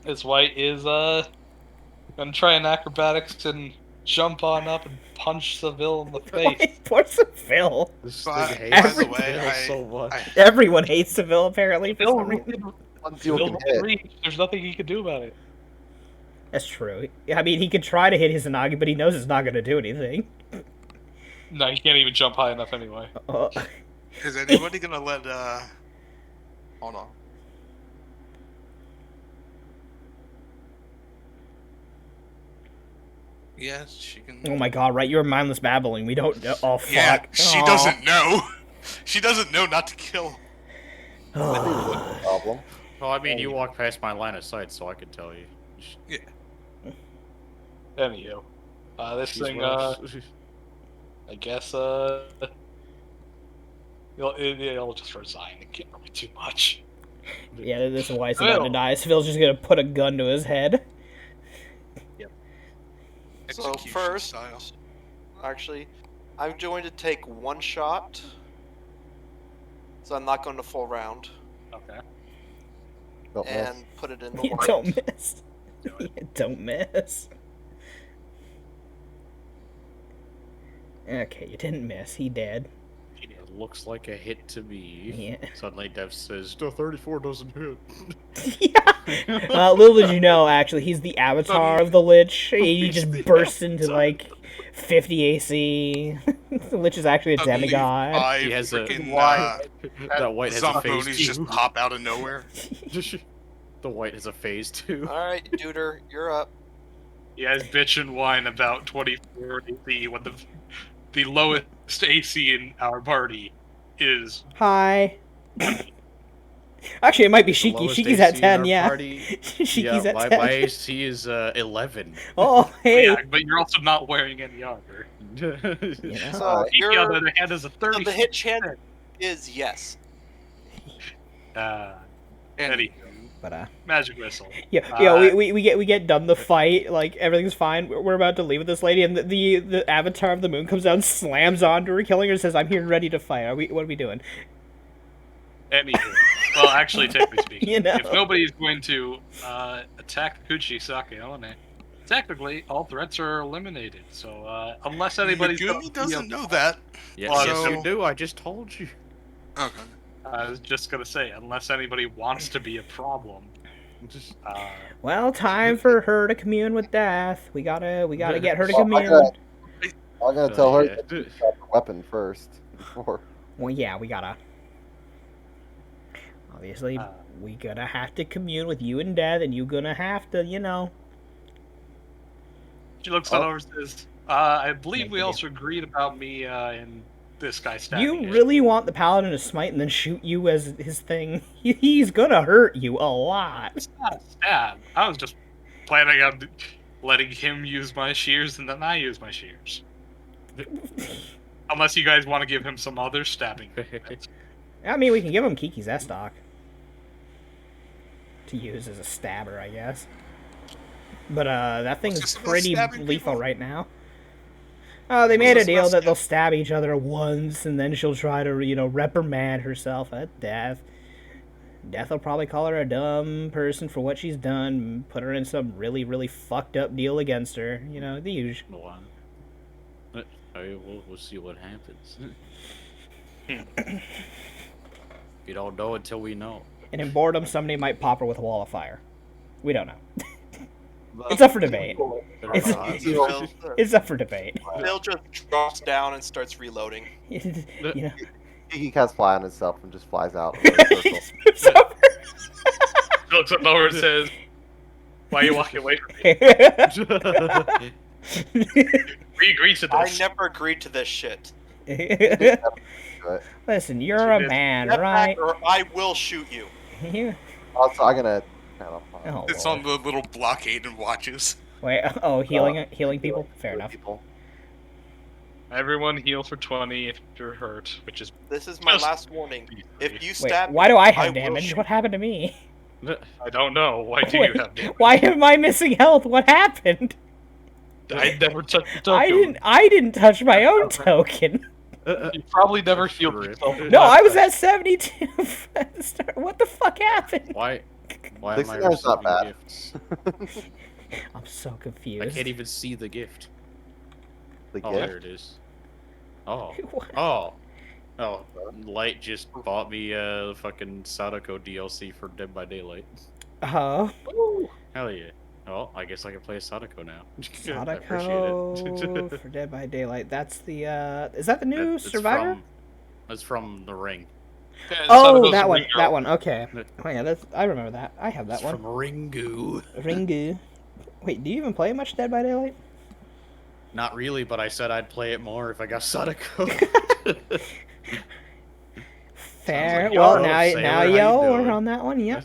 This white is gonna try an acrobatics and jump on up and punch Seville in the face. Poor Seville. This But, thing by hates the Seville way, so much. Everyone hates Seville, apparently, for Seville, some reason. Once you Seville can hit. reach. There's nothing he can do about it. That's true. I mean, he could try to hit Izanagi, but he knows it's not going to do anything. No, he can't even jump high enough anyway. Is anybody gonna let hold on. Yes, she can. Oh my god, right? You're mindless babbling. We don't know. Oh, fuck. Yeah, she Aw. doesn't know. She doesn't know not to kill. Oh. Problem. Well, I mean, you walk past my line of sight, so I can tell you. Anywho, this She's thing, worse. I guess, it'll just resign and can't really do much. Yeah, this is why he's about to Seville. die. Seville's just going to put a gun to his head. So Execution first, style. actually, I'm going to take one shot. So I'm not going to full round. Okay. Don't miss. And put it in the You white. don't miss. You don't miss. Okay, you didn't miss. He did. It looks like a hit to me. Yeah. Suddenly Dev says, "No, 34 doesn't hit." Yeah. Little did you know, actually, he's the avatar of the Lich. He just bursts into like 50 AC. The Lich is actually a Suddenly, demigod. five He has a- freaking, That white has a phase Zambonis just too. pop out of nowhere. The white has a phase too. Alright, Duder, you're up. You guys bitch and whine about 24 AC when the lowest AC in our party is. Hi. Actually, it might be The Shiki. lowest Shiki's at AC in 10, our yeah. party- Shiki's yeah, at my 10. AC is 11. Oh, hey. Yeah, but you're also not wearing any armor. Yeah. So Alright. He, on the you're, other hand, is a so 30. the hit chance is yes. Anywho, But magic missile. yeah, we get done the fight, like everything's fine. We're about to leave with this lady, and the avatar of the moon comes down, slams onto her, killing her, and says, "I'm here, ready to fight." What are we doing? Anywho, well, actually, technically speaking, You know. if nobody's going to attack Kuchisake One, technically all threats are eliminated. So unless anybody's Megumi doesn't know that. Yes, Well, yes, so- you do. I just told you. Okay. I was just gonna say, unless anybody wants to be a problem. Well, time for her to commune with death. We gotta get her to Well, commune. I'm gonna tell her yeah. to drop the weapon first before. Well, yeah, we gotta. Obviously, Uh, we gonna have to commune with you and Death, and you gonna have to, you know. She looks Oh. on over and says, I believe Make we it also agreed about me and this guy stabbing You it." really want the paladin to smite and then shoot you as his thing? He's gonna hurt you a lot. It's not a stab. I was just planning on letting him use my shears and then I use my shears. Unless you guys want to give him some other stabbing. I mean, we can give him Kiki's S-Stock to use as a stabber, I guess. But that thing's this about pretty stabbing lethal people? right now. Oh, they What's made a this deal about that they'll stab each other once, and then she'll try to, reprimand herself at Death. Death will probably call her a dumb person for what she's done, and put her in some really, really fucked up deal against her. You know, the usual. Go on. We'll see what happens. You don't know until we know. And in boredom, somebody might pop her with a wall of fire. We don't know. It's up for debate. It's- Phil, It's up for debate. Phil just drops down and starts reloading. You know. He casts fly on himself and just flies out. in a circle. It's up He looks up over and says, "Why are you walking away from me? We agreed to I this." never agreed to this shit. But Listen, you're a did. man, Step right? back or I will shoot you. You- also, I'm gonna kind of Oh, It's Lord. on the little blockade and watches. Wait, healing people? Fair enough. Everyone heal for 20 if you're hurt, which is This is my Just- last warning. If you Wait, stab why do I I have will damage? shoot What happened to me? I don't know. Why do Wait, you have damage? why am I missing health? What happened? I never touched the token. I didn't touch my own token. You probably never healed yourself. No, I was at 72 at the start. What the fuck happened? Why am I 69's not receiving bad. gifts? I'm so I confused. can't even see the gift. The Oh, gift? there it is. Oh. What? Oh. Oh. Light just bought me fucking Sadako DLC for Dead by Daylight. Oh, Hell yeah. Oh, I guess I can play as Sadako now. I appreciate Sadako it. for Dead by Daylight. That's the is that the new It's Survivor? It's from The Ring. Yeah, Oh, Sadako's that a one. ring That girl. one. Okay. Oh yeah, that's I remember that. I have that It's one. from Ringu. Ringu. Wait, do you even play much Dead by Daylight? Not really, but I said I'd play it more if I got Sadako. Fair. like Well, yarrow, now sailor, how you y'all are doing? on that one. Yep.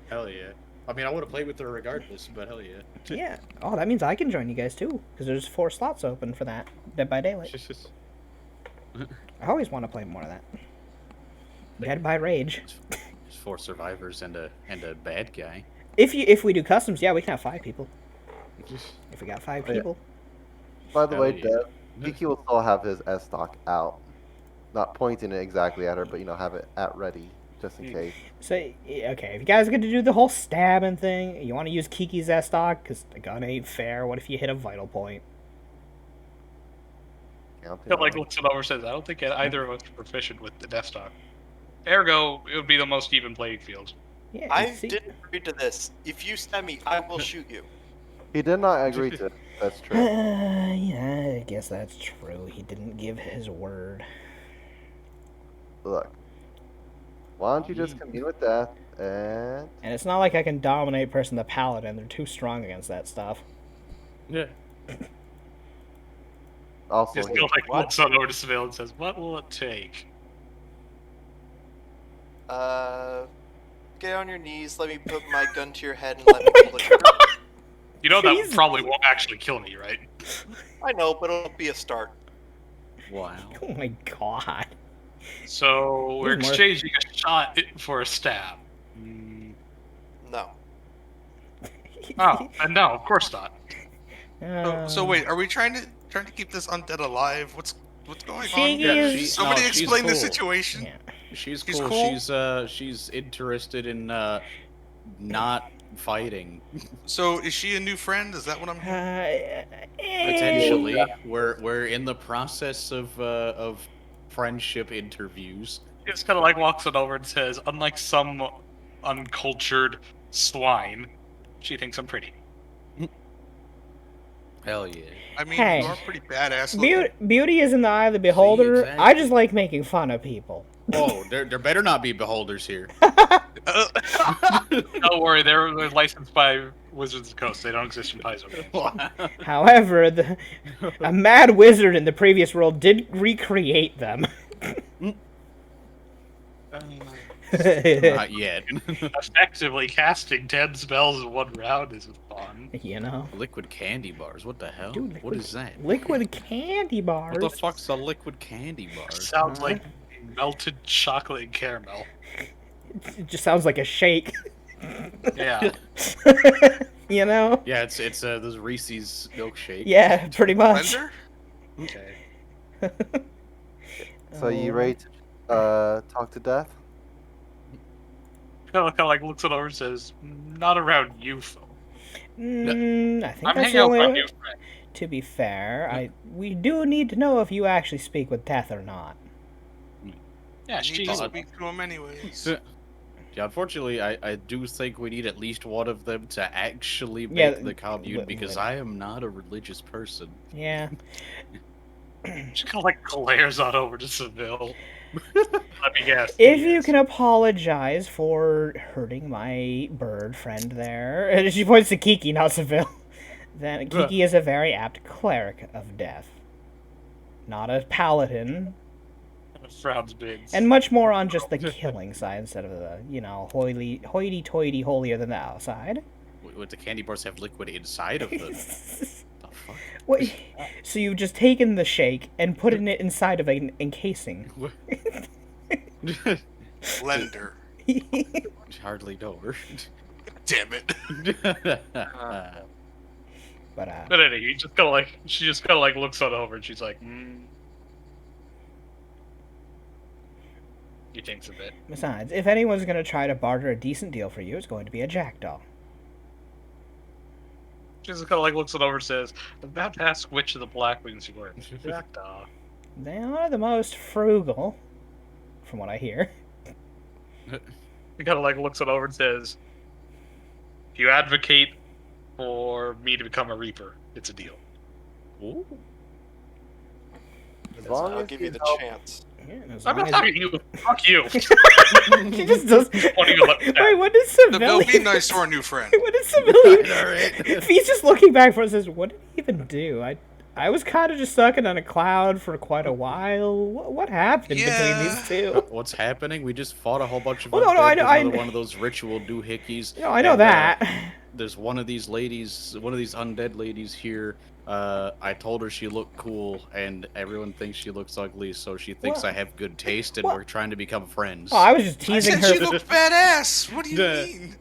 Hell yeah. I mean, I would have played with her regardless, but hell yeah. Yeah. Oh, that means I can join you guys too, because there's 4 slots open for that Dead by Daylight. I always want to play more of that. Dead by Rage. There's 4 survivors and a bad guy. If we do customs, yeah, we can have 5 people. If we got 5 Oh, yeah. people. By the Hell way, yeah. Kiki will still have his S stock out. Not pointing it exactly at her, but have it at ready, just in case. So, okay, if you guys are going to do the whole stabbing thing, you want to use Kiki's S stock, because the gun ain't fair. What if you hit a vital point? Counting It like on it. looks it over and says, I don't think either of us are proficient with the desktop. Ergo, it would be the most even playing field. Yeah, I see? didn't agree to this. If you stab me, I will shoot you. He did not agree to it. That's true. Yeah, I guess that's true. He didn't give his word. Look. Why don't you just commune with death and And it's not like I can dominate person the paladin. They're too strong against that stuff. Yeah. also Just heal. like looks on over to Seville and says, what will it take? Get on your knees. Let me put my gun to your head and let me pull the trigger. You know that Jesus. probably won't actually kill me, right? I know, but it'll be a start. Wow. Oh my god. So we're There's more. exchanging a shot for a stab. No. Oh, and no, of course not. So wait, are we trying to keep this undead alive? What's going She on? is- Somebody she's explain the cool. situation. Yeah. She's She's cool. cool? She's interested in not fighting. So is she a new friend? Is that what I'm hearing? Potentially. We're in the process of friendship interviews. He just kind of like walks it over and says, unlike some uncultured swine, she thinks I'm pretty. Hell yeah. I mean, Hey. you are pretty badass looking. Beauty is in the eye of the beholder. exactly. I just like making fun of people. Oh, there better not be beholders here. Don't worry, they're licensed by Wizards of the Coast. They don't exist in Paizo. However, a mad wizard in the previous world did recreate them. Not yet. Effectively casting 10 spells in one round is fun. You know, Liquid candy bars. What the hell? Dude, What is that? liquid candy bars. What the fuck's a liquid candy bar? Sounds like melted chocolate and caramel. It just sounds like a shake. Yeah. You know? Yeah, it's those Reese's milkshake. Yeah, pretty much. Blender? Okay. So you ready to talk to death? Kind of like looks it over and says, not around you, folk. I think I'm that's hanging the out only with my way. new friend. To be fair, we do need to know if you actually speak with death or not. Yeah, You need she's to speak to him anyways. Yeah, unfortunately, I do think we need at least one of them to actually make Yeah, the commune because I am not a religious person. Yeah. She kind of like glares on over to Seville. Let me guess. If you can apologize for hurting my bird friend there, and she points to Kiki, not Seville, then Kiki is a very apt cleric of death. Not a paladin, Frowns big. and much more on just the killing side instead of the, hoity-toity holier than thou side. Would the candy bars have liquid inside of them? The fuck? What? So you've just taken the shake and put it inside of an encasing. Blender. Hardly know her. Damn it. But But anyway, she just kind of like looks on over and she's like, He thinks a bit. besides, if anyone's going to try to barter a decent deal for you, it's going to be a jackdaw. just kind of like looks it over and says, "I'm about to ask which of the Blackwings you were." Jackdaw. They are the most frugal, from what I hear. He kind of like looks it over and says, "If you advocate for me to become a Reaper, it's a deal." Ooh. As long I'll as give you the help- chance. Yeah, as I'm long not as- talking to you. Fuck you. She just does. What are you looking at? Wait, what is Bill, be civilian? nice to our new friend. What is civilian? Alright. He's just looking back for it and says, "What did he even do? I was kind of just sucking on a cloud for quite a while. What happened between these two?" What's happening? We just fought a whole bunch of Well, no, I undead know- with I another kn- one of those ritual doohickeys. No, I know and, that. There's one of these ladies, one of these undead ladies here. I told her she looked cool, and everyone thinks she looks ugly, so she thinks Well- I have good taste, and well- we're trying to become friends. Oh, I was just I teasing said her. she looked badass. What do you Yeah. mean?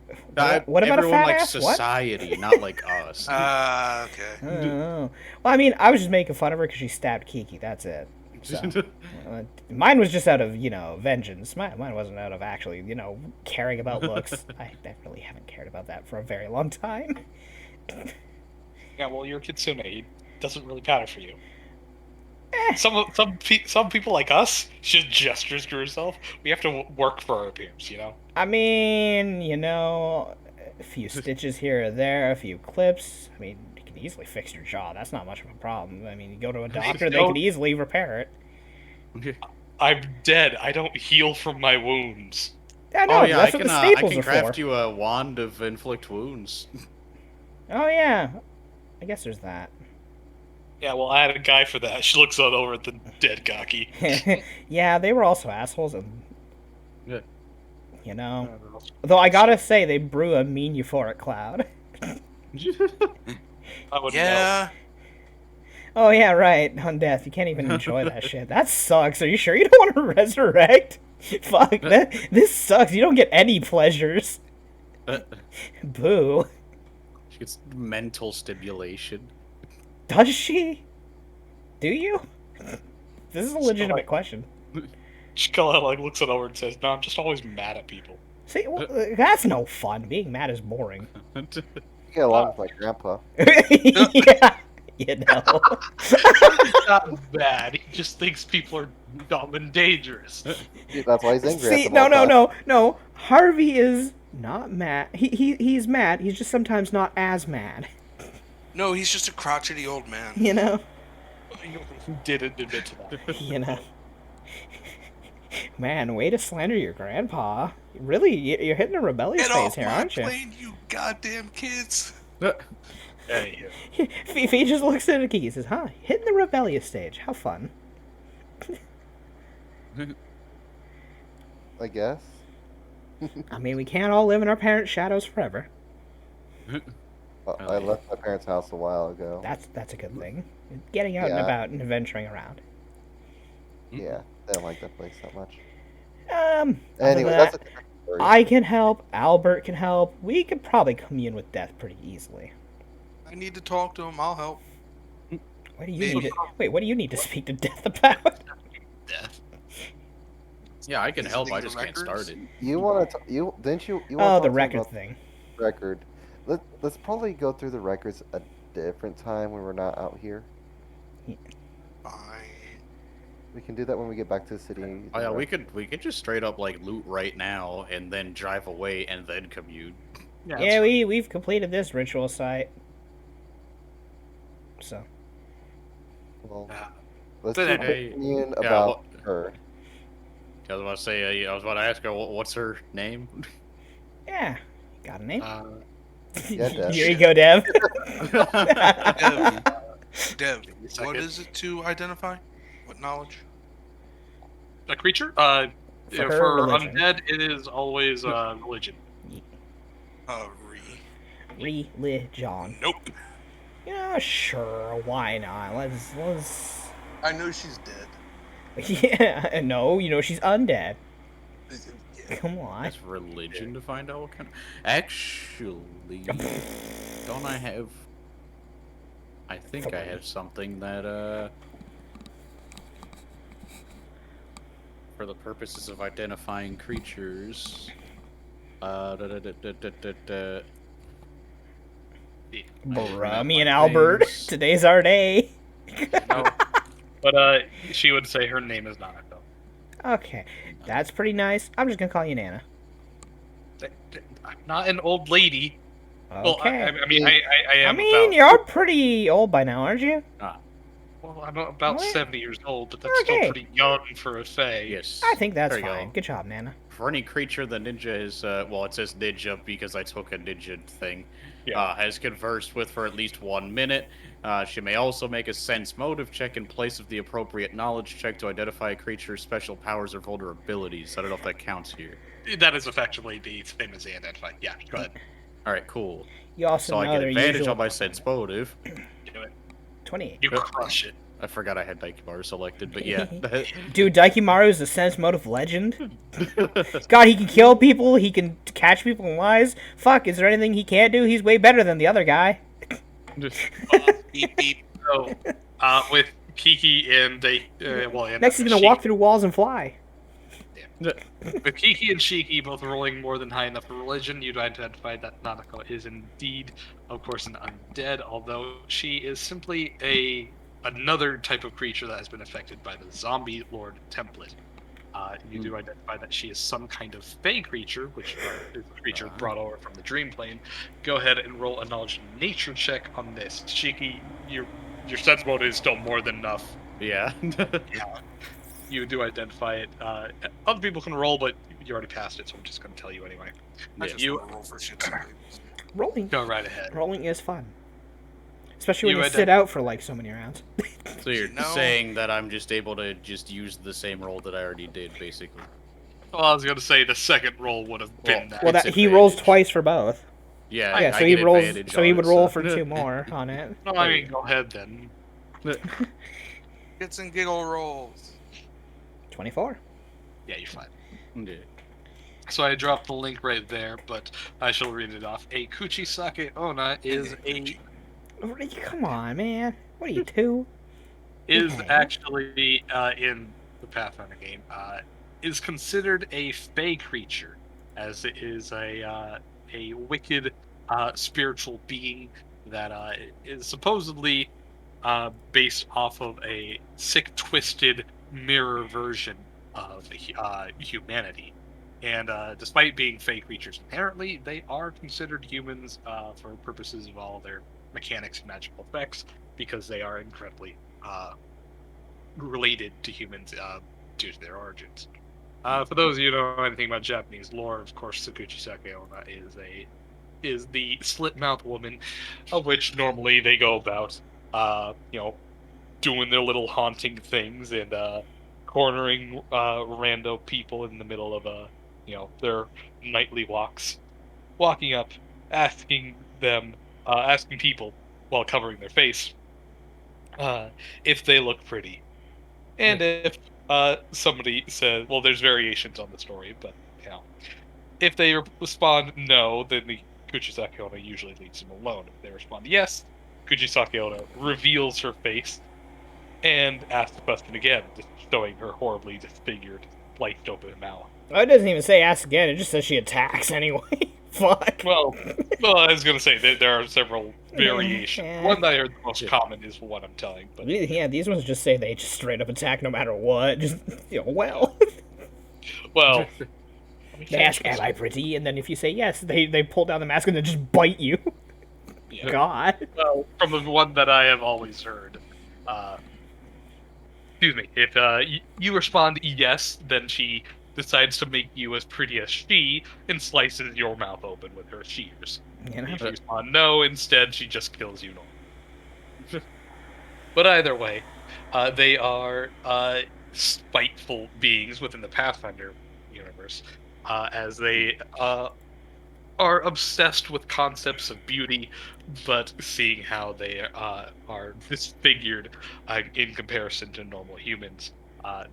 What about a everyone fat like ass? What? society, not like us. Okay. Oh. Well, I mean, I was just making fun of her because she stabbed Kiki. That's it. So, mine was just out of, vengeance. Mine wasn't out of actually, caring about looks. I really haven't cared about that for a very long time. Yeah, well, you're a Kitsune. It doesn't really matter for you. Eh. Some people like us, she just gestures to herself. We have to work for our appearance, you know? I mean, a few stitches here or there, a few clips. I mean, you can easily fix your jaw. That's not much of a problem. I mean, you go to a doctor, they no- can easily repair it. I'm dead. I don't heal from my wounds. I know, Oh yeah, that's I what can, the I staples can are craft for. you a wand of inflict wounds. Oh, yeah. I guess there's that. Yeah, well, I had a guy for that. She looks out over at the dead Gaki. Yeah, they were also assholes, and Yeah. Though I gotta say, they brew a mean euphoric cloud. I would know. Yeah. Oh yeah, right. On death, you can't even enjoy that shit. That sucks. Are you sure you don't want to resurrect? Fuck, this sucks. You don't get any pleasures. Boo. She gets mental stimulation. Does she? Do you? This is a legitimate question. She kind of like looks it over and says, "No, I'm just always mad at people." See, well, that's no fun. Being mad is boring. You get along with my grandpa. Yeah, He's not bad. He just thinks people are dumb and dangerous. That's why he's angry See, at them all no. time. Harvey is not mad. He's mad. He's just sometimes not as mad. No, he's just a crotchety old man. You know. You didn't admit to that. Man, way to slander your grandpa. Really, you're hitting a rebellious Get phase off here, my aren't you? plane, you goddamn kids! Hey, Fee just looks at the key and says, "Huh, hitting the rebellious stage. How fun." I guess. I mean, we can't all live in our parents' shadows forever. I left my parents' house a while ago. That's a good thing. Getting out and Yeah. about and adventuring around. Yeah, they don't like that place that much. Other Anyway, than that's a that, different story. I can help. Albert can help. We could probably commune with death pretty easily. I need to talk to him. I'll help. What do you Maybe. need to, wait, what do you need to speak to death about? Death. Yeah, I can These help. I things just are can't records? start it. You want to? You didn't you? You Oh, wanna the talk to me record about thing. the record. Let's probably go through the records a different time when we're not out here. Fine. We can do that when we get back to the city. Oh yeah, we could just straight up like loot right now and then drive away and then commute. Yeah, we've completed this ritual site. So, Well, Ah. let's Then do I- a opinion Yeah, about her. I was about to say, I was about to ask her, what's her name? yeah, got a name? Yeah, Dev. Here you go, Dev. Dev, Second. what is it to identify? What knowledge? A creature? For Yeah, her, for religion. undead, it is always religion. Re. Religion. Nope. Yeah, sure, why not? Let's. I know she's dead. Yeah, no, she's undead. Yeah. Come on. That's religion to find out what kind of... Actually, don't I have... I think I have something that, for the purposes of identifying creatures... Bruh, me and Albert, Thanks. today's our day. No. But she would say her name is Nanako. Okay, that's pretty nice. I'm just gonna call you Nana. I'm not an old lady. Well, Okay. I mean, I I am mean, about. you're pretty old by now, aren't you? Well, I'm about What? 70 years old, but that's Okay. still pretty young for a Fae. Yes. I think that's There you fine. go. Good job, Nana. For any creature the ninja is, well, it says ninja because I took a ninja thing, Yeah. has conversed with for at least 1 minute. She may also make a sense motive check in place of the appropriate knowledge check to identify a creature's special powers or vulnerabilities. I don't know if that counts here. That is effectively the same as the identify. Yeah, go ahead. Alright, cool. You also So I know get their advantage usual on my sense motive. Do it. 28. You crush it. I forgot I had Daikimaru selected, but yeah. Dude, Daikimaru is the sense motive legend. God, he can kill people, he can catch people in lies. Fuck, is there anything he can't do? He's way better than the other guy. Beep beep. So, with Kiki and and Next, he's gonna walk through walls and fly. With Kiki and Shiki both rolling more than high enough for religion, you'd identify that Nanako is indeed, of course, an undead, although she is simply another type of creature that has been affected by the Zombie Lord template. You do identify that she is some kind of Fey creature, which is a creature brought over from the Dream Plane. Go ahead and roll a knowledge and nature check on this. Shiki, your sense mode is still more than enough. Yeah. You do identify it. Other people can roll, but you already passed it, so I'm just going to tell you anyway. I just You want to roll for shits and giggles. Rolling go right ahead. is fun. Especially when You you sit out for like so many rounds. So you're No. saying that I'm just able to just use the same roll that I already did, basically. Well, I was going to say the second roll would have been that. Well, It's that he rolls advantage. twice for both. Yeah, Yeah, I so he get rolls. advantage So he on would it, roll so- for 2 more on it. No, I mean, go ahead then. Shits and giggle rolls. 24. Yeah, you're fine. Yeah. So I dropped the link right there, but I shall read it off. A Kuchisake Onna is Come on, man. What are you, 2? actually in the Pathfinder game is considered a Fey creature, as it is a wicked spiritual being that is supposedly based off of a sick, twisted mirror version of humanity. And despite being Fey creatures inherently, they are considered humans for purposes of all their mechanics and magical effects, because they are incredibly related to humans due to their origins. For those of you who know anything about Japanese lore, of course, Sakuchi Sakeona is the slit-mouth woman, of which normally they go about, doing their little haunting things and cornering rando people in the middle of their nightly walks, walking up, asking people while covering their face if they look pretty, and if somebody says, well, there's variations on the story, but if they respond no, then the Kuchisake Onna usually leaves them alone. If they respond yes, Kuchisake Onna reveals her face and asks the question again, just showing her horribly disfigured, sliced open mouth. Oh, it doesn't even say ask again. It just says she attacks anyway. Fuck. Well, I was gonna say that there are several variations. Yeah. One that I heard the most common is what I'm telling, but Yeah, these ones just say they just straight up attack no matter what. Just, well. well, They ask, am I pretty? And then if you say yes, they pull down the mask and then just bite you. Yeah. God. Well, from the one that I have always heard, excuse me, if you respond yes, then she decides to make you as pretty as she and slices your mouth open with her shears. You know? If you respond no, instead she just kills you. But either way, they are spiteful beings within the Pathfinder universe, as they are obsessed with concepts of beauty, but seeing how they are disfigured in comparison to normal humans,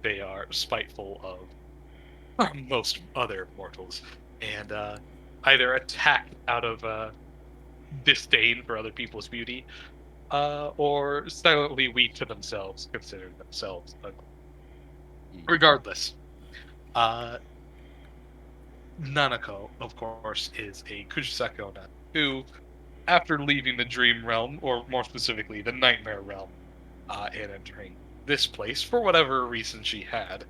they are spiteful of most other mortals, and either attack out of disdain for other people's beauty, or silently weep to themselves, consider themselves ugly. Regardless, Nanako, of course, is a Kuchisake Onna who after leaving the Dream Realm, or more specifically, the Nightmare Realm, and entering this place for whatever reason she had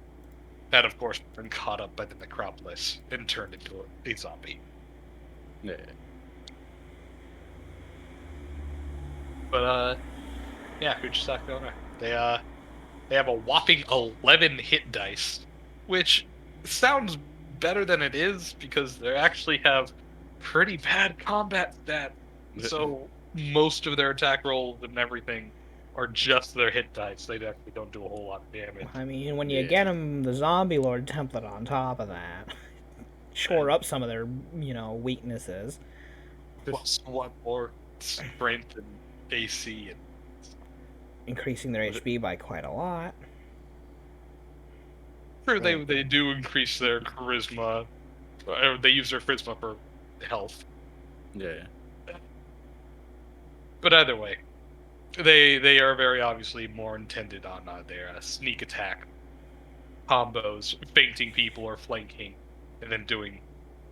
of course been caught up by the Necropolis and turned into a zombie. Yeah. But yeah, Kuchisake Owner. They have a whopping 11 hit dice, which sounds better than it is because they actually have pretty bad combat stats. So most of their attack rolls and everything are just their hit dice. They actually don't do a whole lot of damage. I mean, when you Yeah. get them the Zombie Lord template on top of that, shore up some of their, weaknesses. Plus one more strength and AC and Increasing their HP by quite a lot. sure, they do increase their charisma. They use their charisma for health. Yeah. But either way, they are very obviously more intended on their sneak attack combos, fainting people or flanking, and then doing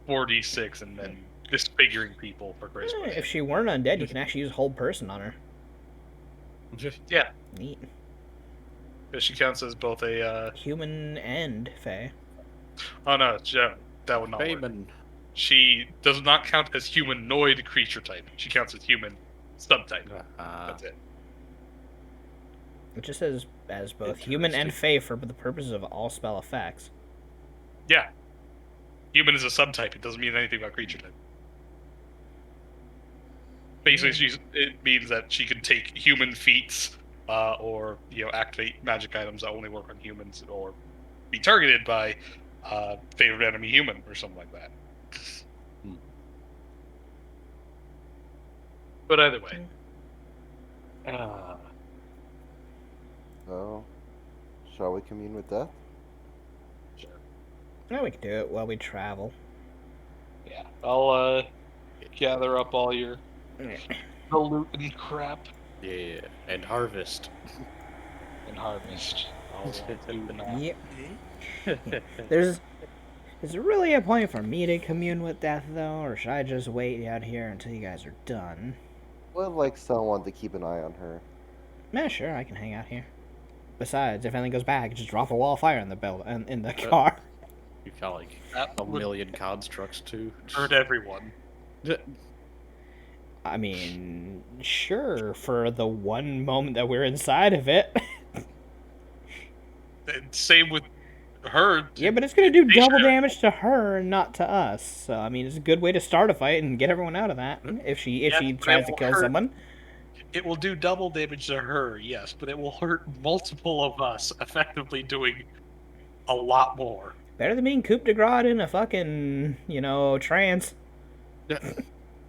4d6 and then disfiguring people for charisma. If she weren't undead, you can actually use hold person on her. Yeah, Neat. she counts as both a. Human and Fae. Oh no, that would not work. Payman. She does not count as humanoid creature type. She counts as human subtype. That's it. It just says as both human and Fae for the purposes of all spell effects. Yeah. Human is a subtype. It doesn't mean anything about creature type. Basically, it means that she can take human feats, or activate magic items that only work on humans, or be targeted by favorite enemy human or something like that. But either way, So, shall we commune with death? Yeah, we can do it while we travel. Yeah, I'll gather up all your the loot and crap Yeah. And harvest. and harvest. I'll keep an eye. Yep. Is there really a point for me to commune with death, though, or should I just wait out here until you guys are done? Would like someone to keep an eye on her. Yeah, sure, I can hang out here. Besides, if anything goes bad, I can just drop a wall of fire in the car. You've got like that a would million constructs too. hurt everyone. I mean, sure, for the one moment that we're inside of it. And same with her. Yeah, but it's gonna do Be double sure. damage to her and not to us. So I mean, it's a good way to start a fight and get everyone out of that. If she Yeah, but tries it to will kill hurt. someone, It will do double damage to her, yes, but it will hurt multiple of us, effectively doing a lot more. better than being Coup de Grace in a fucking trance.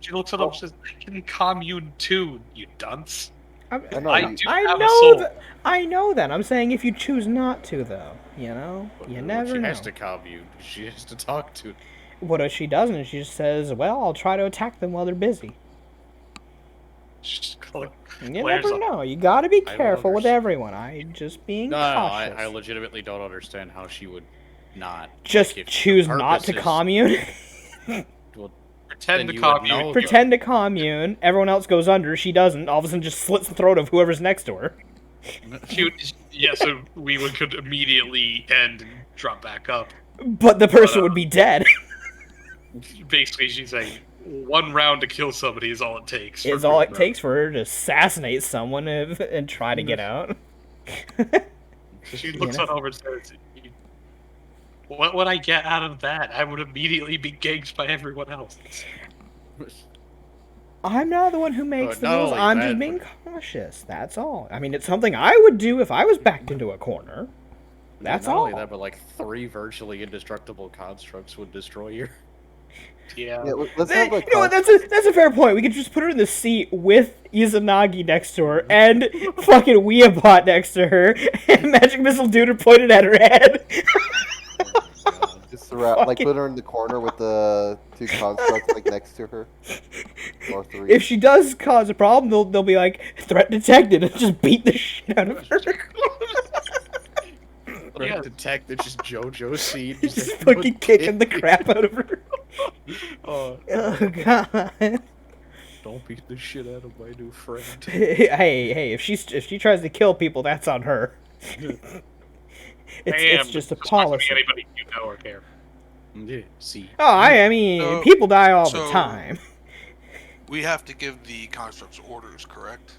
She looks at him and says, I can commune too, you dunce. I know. I you- do I have a know soul. that. I know that. I'm saying if you choose not to, though, you never She know. has to commune. She has to talk to. What if she doesn't? She just says, "Well, I'll try to attack them while they're busy." Just You Glares never up. know. You gotta be I don't careful with understand. everyone. I just being No, cautious. I legitimately don't understand how she would not. Just like, if the choose not purpose to is- commune. Well, pretend Then to you would commune. know. Pretend to commune. Everyone else goes under. She doesn't. All of a sudden, just slits the throat of whoever's next to her. Yeah, so we could immediately end and drop back up. But the person would be dead. Basically, she's saying one round to kill somebody is all it takes. Is all it takes for her to assassinate someone and try to get out. She looks on over and says, what would I get out of that? I would immediately be ganked by everyone else. I'm not the one who makes the not rules. only I'm that, just being but- cautious. That's all. I mean, it's something I would do if I was backed into a corner. That's not all. only that, but like 3 virtually indestructible constructs would destroy you. Yeah. Yeah, let's Eh, have like. you know what? That's a fair point. We could just put her in the seat with Izanagi next to her and fucking Weeabot next to her, and Magic Missile Duder pointed at her head. Just like fucking- put her in the corner with the 2 constructs like next to her, or 3. If she does cause a problem, they'll be like, threat detected, and just beat the shit out of her. Yeah. Detected just JoJo scene. Just fucking kicking the crap out of her. Oh, Oh god. Don't beat the shit out of my new friend. Hey, if she tries to kill people, that's on her. It's just a policy. Anybody you know or care. Yeah, see. Oh, I mean, So- people die all the so- time. We have to give the constructs orders, correct?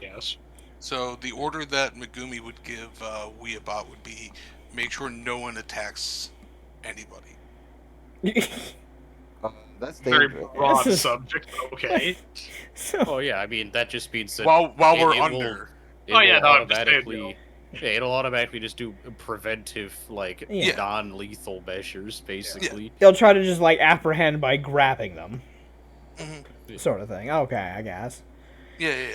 Yes. So the order that Megumi would give Weeabot would be make sure no one attacks anybody. That's Very dangerous. broad This is- subject. Okay. So, Oh yeah, I mean that just means that While it- we're it will- under. it Oh, yeah, will no, I'm just saying, automatically. Yeah, it'll automatically just do preventive, like Yeah. non-lethal measures, basically. they'll try to just like apprehend by grabbing them, Mhm. sort of thing. Okay, I guess. Yeah.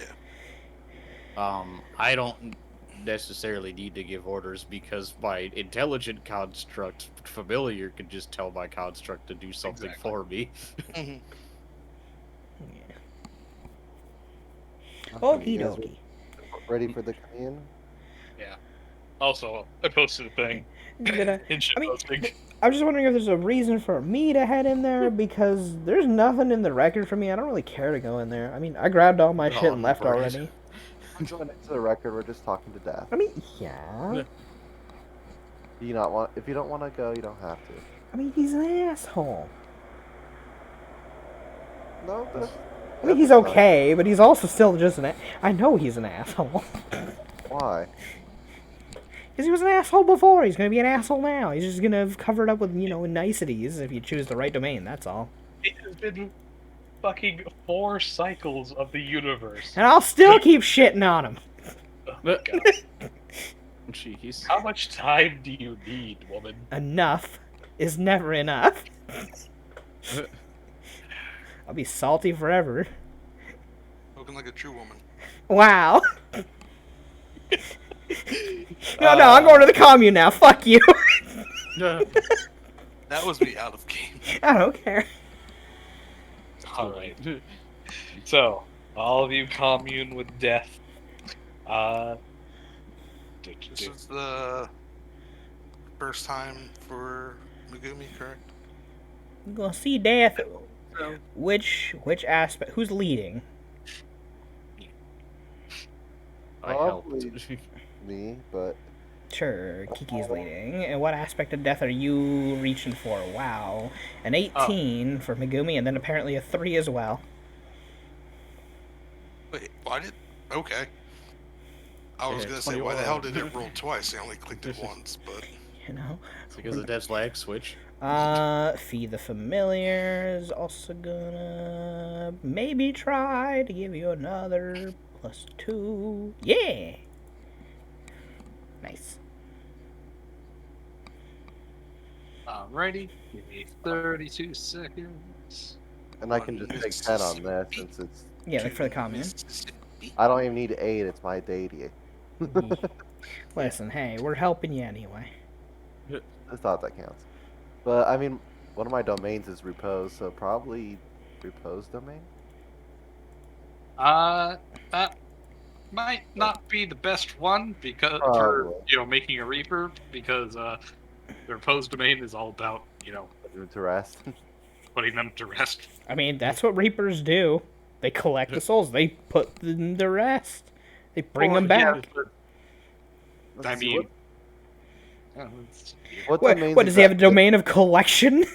I don't necessarily need to give orders because my intelligent construct familiar can just tell my construct to do something Exactly. for me. Mhm. Okie You guys dokie. Ready for the commune? Also, I posted a thing Did I- in shit I mean- posting. I'm just wondering if there's a reason for me to head in there because there's nothing in the record for me. I don't really care to go in there. I mean, I grabbed all my shit and left right. already. Going into the record, we're just talking to death. I mean, yeah. Do you not want? If you don't want to go, you don't have to. I mean, he's an asshole. No, that's, I mean, he's that's fine. okay, but he's also still just I know he's an asshole. Why? Because he was an asshole before. He's going to be an asshole now. He's just going to cover it up with, niceties if you choose the right domain. That's all. It has been fucking 4 cycles of the universe. And I'll still keep shitting on him. Oh my God. Jeez. How much time do you need, woman? Enough is never enough. I'll be salty forever. Looking like a true woman. Wow. No, I'm going to the commune now. Fuck you. That was me out of game. I don't care. Alright. So, all of you commune with death. This is the first time for Megumi, correct? I'm going to see death. Which aspect? Who's leading? I Probably. helped. Me, but Sure, Kiki's leading. And what aspect of death are you reaching for? Wow. An 18 for Megumi, and then apparently a 3 as well. Wait, why did? Okay. I was Yeah, gonna say, why the hell 21. did it roll twice? I only clicked it once, but You know? It's because of Dev's lag switch. Feed the Familiars. Also gonna maybe try to give you another +2. Yeah! Nice. Alrighty, give me 32 seconds. and I can just take 10 on this since it's. Yeah, like for the commune. Mississippi. I don't even need 8. It's my deity. Listen, hey, we're helping you anyway. I thought that counts. But I mean, one of my domains is repose, so probably repose domain. That might not be the best one because for making a Reaper because the repose domain is all about Put to rest. putting them to rest. I mean, that's what Reapers do. They collect the souls. They put them to rest. They bring them Yeah, back. but, Let's I see, mean, yeah, it's- what What, domains what is does he have a that? domain of collection?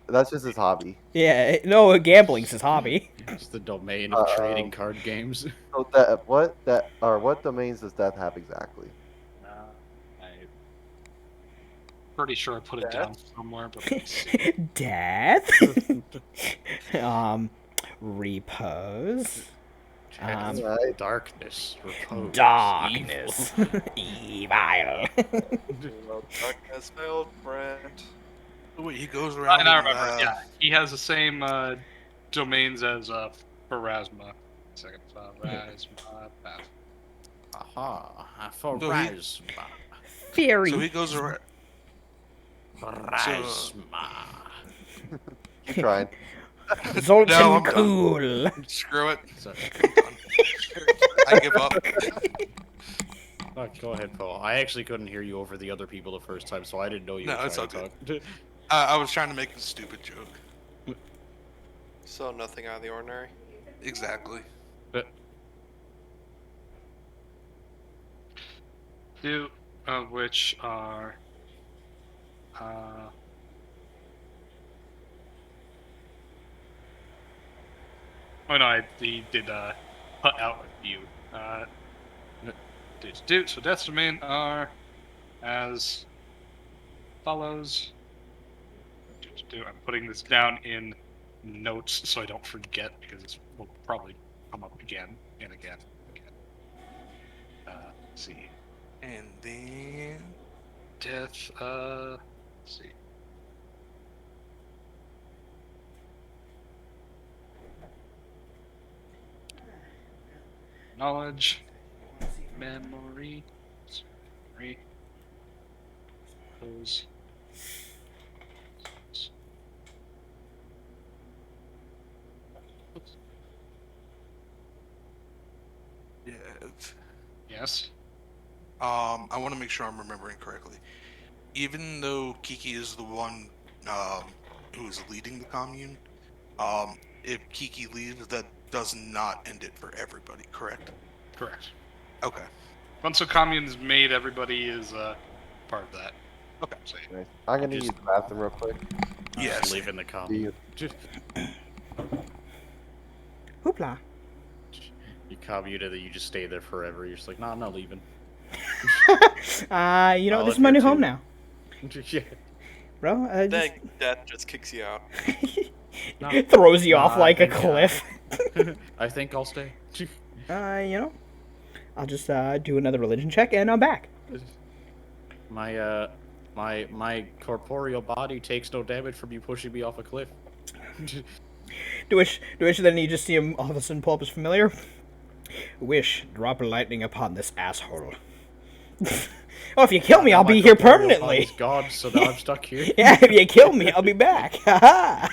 That's just his hobby. Yeah, no, gambling's his hobby. It's the domain of trading card games. So what domains does death have exactly? I'm pretty sure I put it down somewhere, but let's see. Death. Repose. Right. Darkness. Repose. Darkness. Evil. Darkness, my old friend. Oh, wait, he goes around. And I and, remember, yeah, he has the same domains as Pharasma. Second, Pharasma. Aha. For So he- Rasma. Fury. So he goes around. Rasma. Keep trying. Zoltan No, I'm done. Cool. Screw it. Sorry. I give up. Oh, go ahead, Paul. I actually couldn't hear you over the other people the first time, so I didn't know you No, were it's trying to all talk. I was trying to make a stupid joke. So nothing out of the ordinary. Exactly. Two of which are oh no, I did cut out a few. So deaths remain are as follows. I'm putting this down in notes so I don't forget because this will probably come up again and again. Let's see. And then Death, let's see. Knowledge, memory, those. yeah, Yes. I want to make sure I'm remembering correctly. Even though Kiki is the one who is leading the commune, if Kiki leaves, that does not end it for everybody, correct? Correct. Okay. Once a commune is made, everybody is part of that. Okay. So, Nice. I'm gonna Just- use the bathroom real quick. Yes. Leaving the Do comment. you? Hoopla. You commute it, you just stay there forever. You're just like, nah, I'm not leaving. You know, I'll this is live my here new home too. now, Yeah. bro. Then death just kicks you out. No. Throws you off Nah, like a thank God. cliff. I think I'll stay. You know, I'll just do another religion check and I'm back. My corporeal body takes no damage from you pushing me off a cliff. To which then you just see him all of a sudden pull up his familiar. Wish, drop lightning upon this asshole. Oh, if you kill me, I'll My be here corporeal permanently. body's gone, so now I'm stuck here. Yeah, if you kill me, I'll be back. Haha.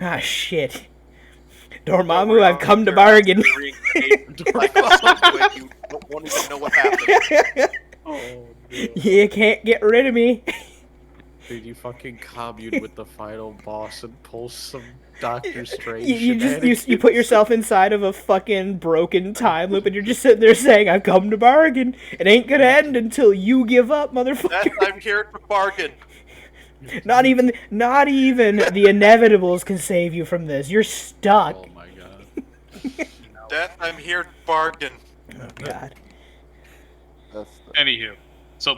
Ah, shit. Dormammu, I've come to bargain. Like, you won't even know what happened. Oh, no. You can't get rid of me. Dude, you fucking commune with the final boss and pull some Doctor Strange You put yourself inside of a fucking broken time loop and you're just sitting there saying, I've come to bargain. It ain't gonna end until you give up, motherfucker. I'm here to bargain. Not even the inevitables can save you from this. You're stuck. Oh my god. Death, I'm here to bargain. Oh, God. That's Anywho, so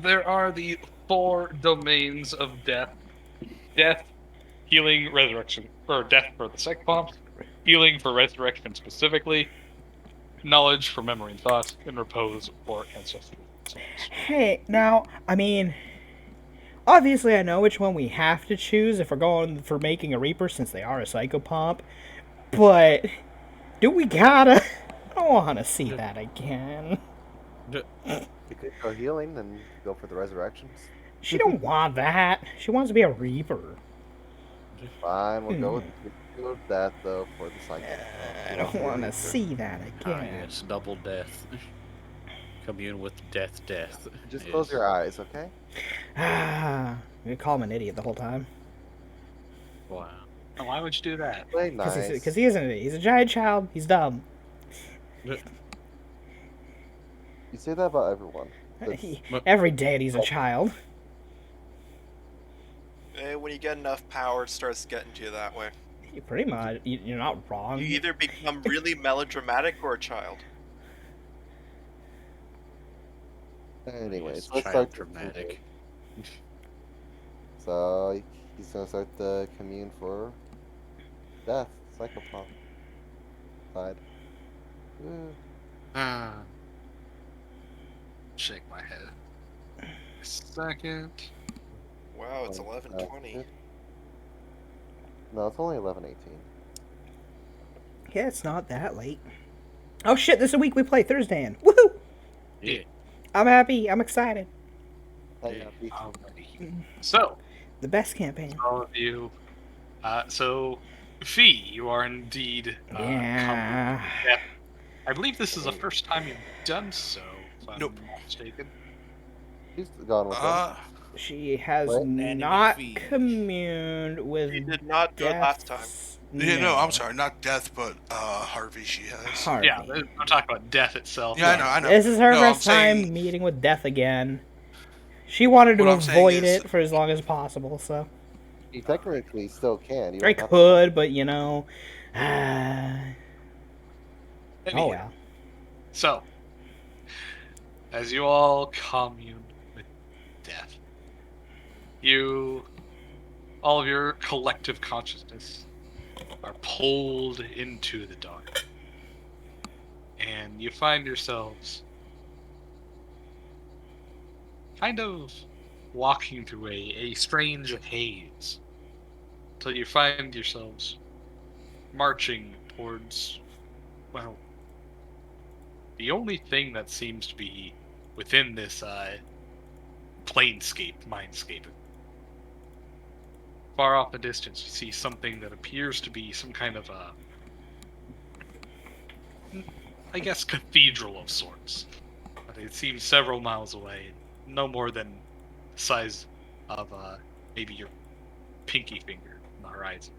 there are the 4 domains of death: death, healing, resurrection, or death for the psychopomps, healing for resurrection specifically, knowledge for memory and thought, and repose for ancestral souls. Hey, now, I mean, obviously I know which one we have to choose if we're going for making a Reaper since they are a psychopomp, but do we gotta? I don't want to see that again. you could go healing and go for the resurrections. She don't want that. She wants to be a Reaper. Fine, we'll go with that though for the cycle. I don't want to see that Ah, again. yes, double death. Commune with death. Just Yes. close your eyes, okay? Ah, you call him an idiot the whole time. Wow. Why would you do that? Play nice. Because he isn't an idiot. He's a giant child. He's dumb. You say that about everyone. That's- Every deity's a child. When you get enough power, it starts getting to you that way. Pretty much. You're not wrong. You either become really melodramatic or a child. Anyways, Yes, let's child start dramatic. So he's gonna start the commune for death, psychopomp side. Ooh. Ah. Shake my head. Second. Wow, it's Oh, 11:20. No, it's only 11:18. Yeah, it's not that late. Oh shit, this is a week we play Thursday in. Woohoo! Yeah. I'm happy. I'm excited. Yeah. So, The best campaign. all of you. So, Fee, you are indeed. Yeah. I believe this is the first time you've done so, if I'm Nope. not mistaken. He's gone with them. She has What? not Fiend. communed with He did not do it last time. deaths. Yeah, no, I'm sorry, not Death, but Harvey. She has. Harvey. Yeah, I'm talking about death itself. Yeah, I know. This is her No, I'm first time saying- meeting with death again. She wanted to What I'm saying avoid is- it for as long as possible, so You technically still can. You I don't have to- could, but you know, oh Anyhow, well. So, as you all commune with death, all of your collective consciousness are pulled into the dark. And you find yourselves kind of walking through a strange haze. Till you find yourselves marching towards, well, the only thing that seems to be within this planescape, mindscape. Far off in the distance, you see something that appears to be some kind of I guess, cathedral of sorts. But it seems several miles away, no more than the size of maybe your pinky finger on the horizon.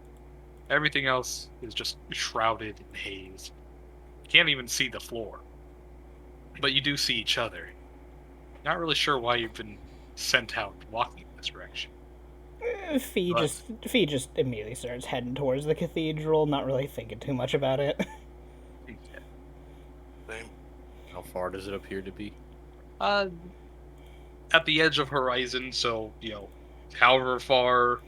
Everything else is just shrouded in haze. You can't even see the floor. But you do see each other. Not really sure why you've been sent out walking in this direction. Fee just immediately starts heading towards the cathedral, not really thinking too much about it. Same. How far does it appear to be? At the edge of horizon, so, however far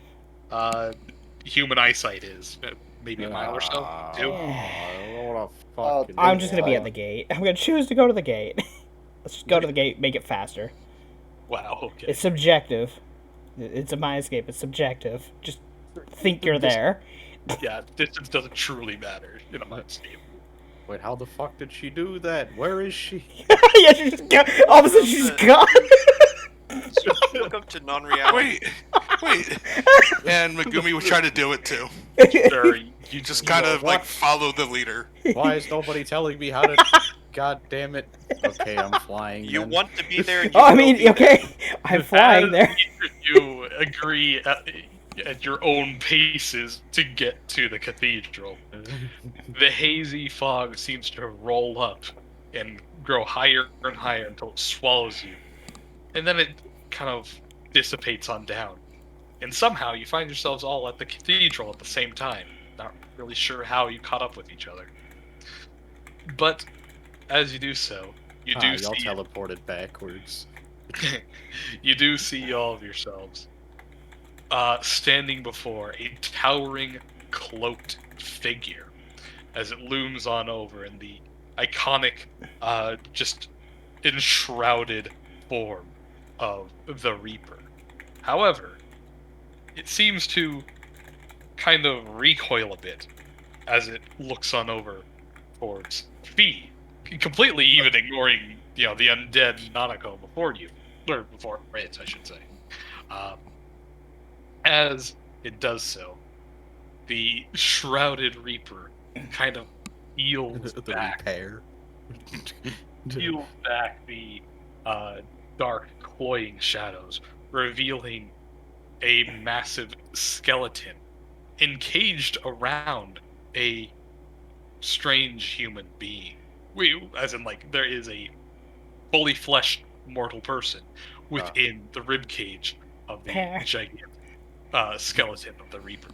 human eyesight is. Maybe a mile or so. Two. What a Oh, fucking I'm just gonna be Wow. at the gate. I'm gonna choose to go to the gate. Let's just go to the gate, make it faster. Wow, okay. It's subjective. It's a mindscape. It's subjective. Just think you're there. Yeah, distance doesn't truly matter in a landscape. Wait, how the fuck did she do that? Where is she? Yeah, she just got, all of a sudden she's gone. Look up to non-reality. Wait. And Megumi would try to do it too. Sure, You just kind of like follow the leader. Why is nobody telling me how to? God damn it! Okay, I'm flying. You then. want to be there. And you Oh, I will mean, be there. okay, I'm flying there. You agree at your own paces to get to the cathedral. The hazy fog seems to roll up and grow higher and higher until it swallows you. And then it kind of dissipates on down. And somehow you find yourselves all at the cathedral at the same time. Not really sure how you caught up with each other. But as you do so, you do Y'all see teleported backwards. you do see all of yourselves standing before a towering, cloaked figure as it looms on over in the iconic, just enshrouded form of the Reaper. However, it seems to kind of recoil a bit as it looks on over towards Fee, completely even ignoring, the undead Nanako before you, or before it, I should say. As it does so, the shrouded Reaper kind of peels The back, repair. peels back the dark, cloying shadows, revealing a massive skeleton encaged around a strange human being. As in, like, there is a fully fleshed mortal person within the ribcage of the gigantic skeleton of the Reaper.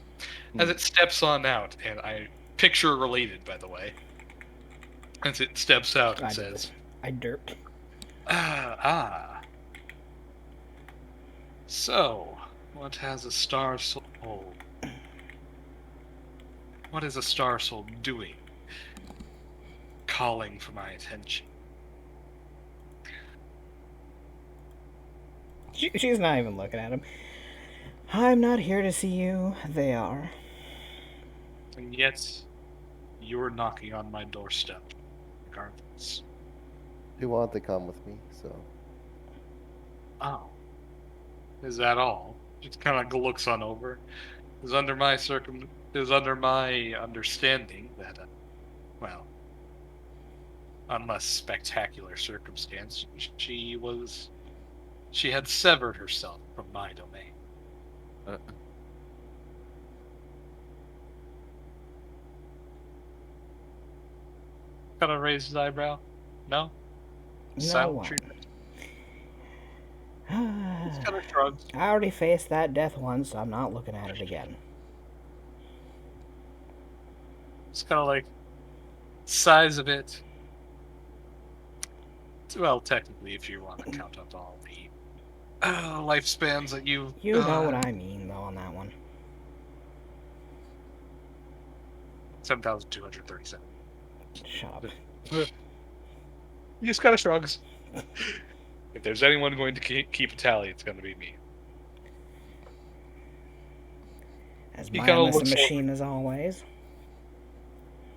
As it steps on out, and I picture related, by the way, as it steps out and says, I derped. So, what has a star soul? What is a star soul doing? Calling for my attention. She's not even looking at him. I'm not here to see you. They are. And yet, you're knocking on my doorstep, regardless. He wanted to come with me, so. Oh. Is that all? Just kind of looks on over. Is under my understanding that, well, unless spectacular circumstance, she had severed herself from my domain. Kind of raised his eyebrow. No? No Silent one. treatment. It's kind of shrugs. I already faced that death once, so I'm not looking at it again. It's kind of like size of it. Well, technically, if you want to count up all the lifespans that you. You know what I mean, though, on that one. 7,237. Shut up. He just kind of shrugs. If there's anyone going to keep a tally, it's going to be me. As He kinda mindless a looks over. machine as always.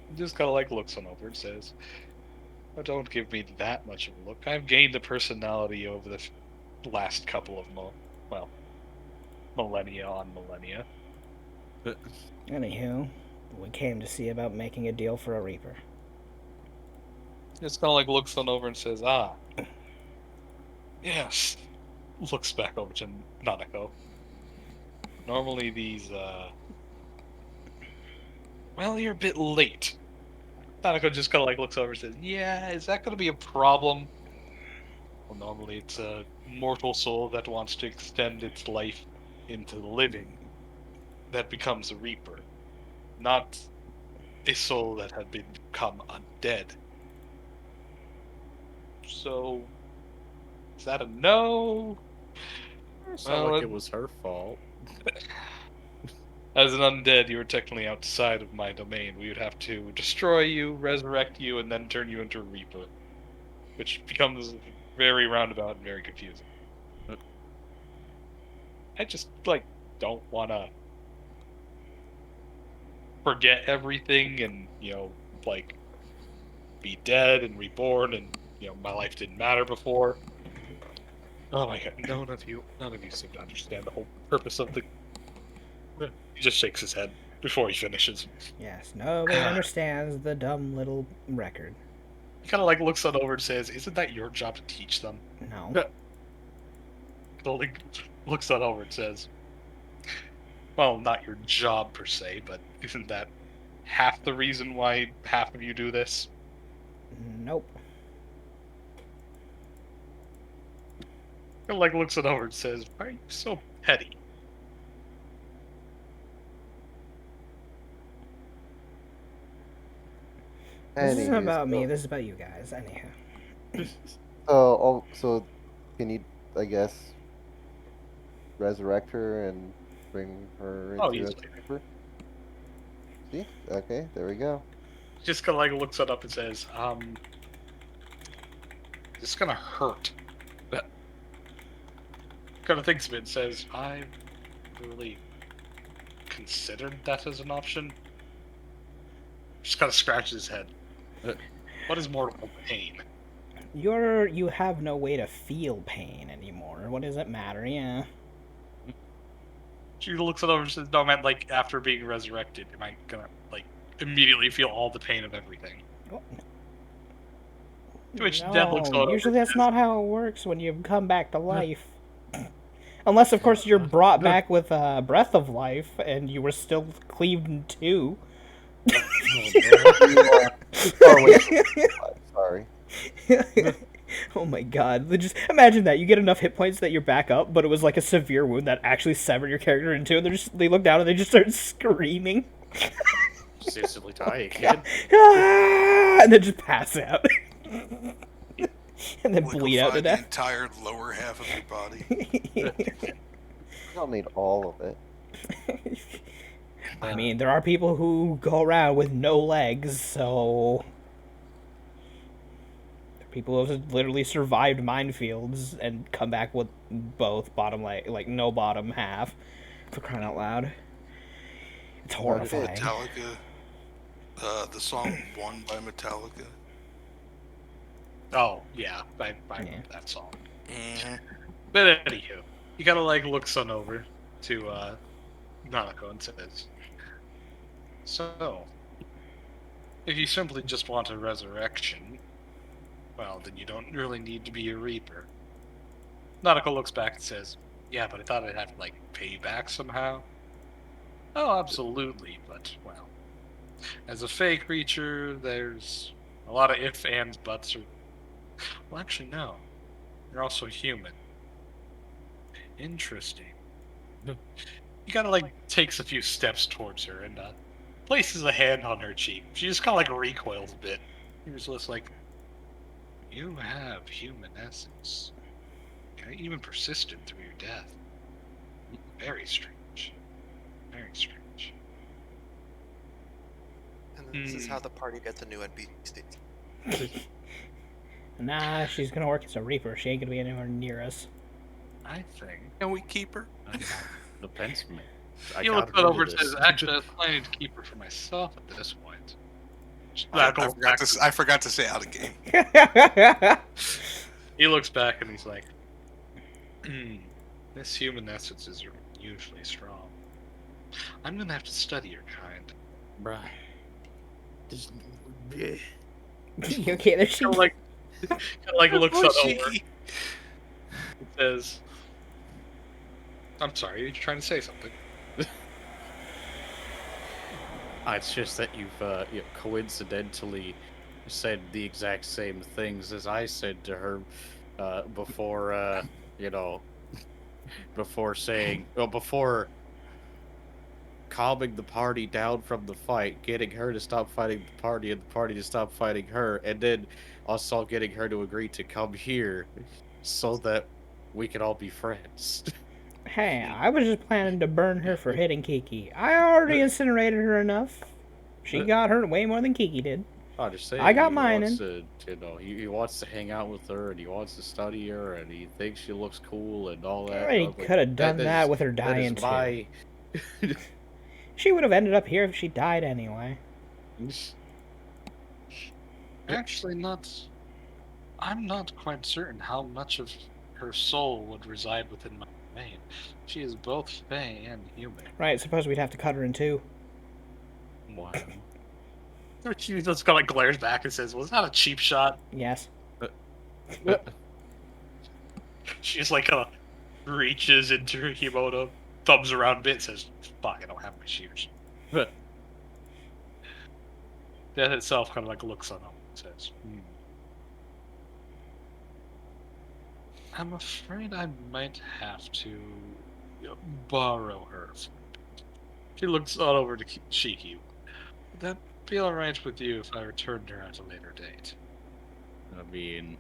He just kind of like looks on over and says, "Oh, don't give me that much of a look. I've gained a personality over the last couple of millennia on millennia." Anywho, we came to see about making a deal for a Reaper. Just kind of like looks on over and says, "Ah, yes." Looks back over to Nanako. Normally these, well, you're a bit late. Nanako just kind of like looks over and says, "Yeah, is that going to be a problem?" Well, normally it's a mortal soul that wants to extend its life into the living that becomes a Reaper, not a soul that had become undead. So, is that a no? It's not Well, like it was her fault. As an undead, you are technically outside of my domain. We would have to destroy you, resurrect you, and then turn you into a Reaper. Which becomes very roundabout and very confusing. I just, don't want to forget everything and, be dead and reborn and, my life didn't matter before. Oh my god, none of you seem to understand the whole purpose of the... He just shakes his head before he finishes. Yes, nobody understands the dumb little record. He kind of looks on over and says, "Isn't that your job to teach them?" No. He looks on over and says, "Well, not your job per se, but isn't that half the reason why half of you do this?" Nope. He looks on over and says, "Why are you so petty?" This isn't Anyways, about me, so- this is about you guys. Anyhow. So can you, I guess, resurrect her and bring her into Oh, a easily. Reaper? See? Okay, there we go. Just kind of looks it up and says, "This is gonna hurt." Kind of thinks of it and says, "I've really considered that as an option." Just kind of scratches his head. What is mortal pain? You have no way to feel pain anymore. What does it matter? Yeah. She looks it over and says, "No, man, after being resurrected, am I gonna, immediately feel all the pain of everything?" To which Dev looks No, over usually and that's says, not how it works when you come back to life. Unless, of course, you're brought back with a breath of life and you were still cleaved in two. Oh, wait. Sorry. Oh my god. Just imagine that. You get enough hit points that you're back up, but it was like a severe wound that actually severed your character in two, and they look down and they just start screaming. Just instantly die again. Ah! And then just pass out. And then bleed out to Liquefy the death. entire lower half of your body. You don't need all of it. I mean, there are people who go around with no legs, so... There are people who have literally survived minefields and come back with both bottom leg, no bottom half, for crying out loud. It's horrifying. Metallica. The song "One" by Metallica. "Oh, yeah, I Yeah. remember that song." Mhm. But anywho, he kind of looks on over to Nanako and says, "So, if you simply just want a resurrection, well, then you don't really need to be a Reaper." Nanako looks back and says, Yeah, but I thought I'd have to, like, pay you back somehow. Oh, absolutely, but, well. As a fey creature, there's a lot of ifs, ands, buts, or... Well, actually, no. You're also human. Interesting. He kind of, like, takes a few steps towards her and, places a hand on her cheek. She just kind of, like, recoils a bit. He was just like, you have human essence. Even persistent through your death. Very strange. Very strange. And then this is how the party gets a new NPC. Nah, she's gonna work as a reaper. She ain't gonna be anywhere near us. I think. Can we keep her? Depends on me. I He got looks rid of over and this. says, actually, I was planning to keep her for myself at this point. I Goes forgot back. to. I forgot to say out of game. He looks back and he's like, this human essence is usually strong. I'm gonna have to study your kind. Bruh. Just... Okay, there she. Kind of like looks Oh, over. cheeky. It says, I'm sorry, you're trying to say something. It's just that you've coincidentally said the exact same things as I said to her before, before calming the party down from the fight, getting her to stop fighting the party and the party to stop fighting her, and then also getting her to agree to come here so that we can all be friends. Hey, I was just planning to burn her for hitting Kiki. I already incinerated her enough. She got hurt way more than Kiki did. I just say I got he mine wants in. to, he wants to hang out with her and he wants to study her and he thinks she looks cool and all that. He But, like, could have done is- that with her that is dying too. my- She would have ended up here if she died anyway. Actually, I'm not quite certain how much of her soul would reside within my domain. She is both fey and human. Right, suppose we'd have to cut her in two. Wow. She just kind of glares back and says, well, it's not a cheap shot. Yes. She just like reaches into her kimono, thumbs around a bit, and says, fuck, I don't have my shears. Death itself kind of like looks on him and says, I'm afraid I might have to borrow her. She looks all over to Shiki. Would that be alright with you if I returned her at a later date? I mean,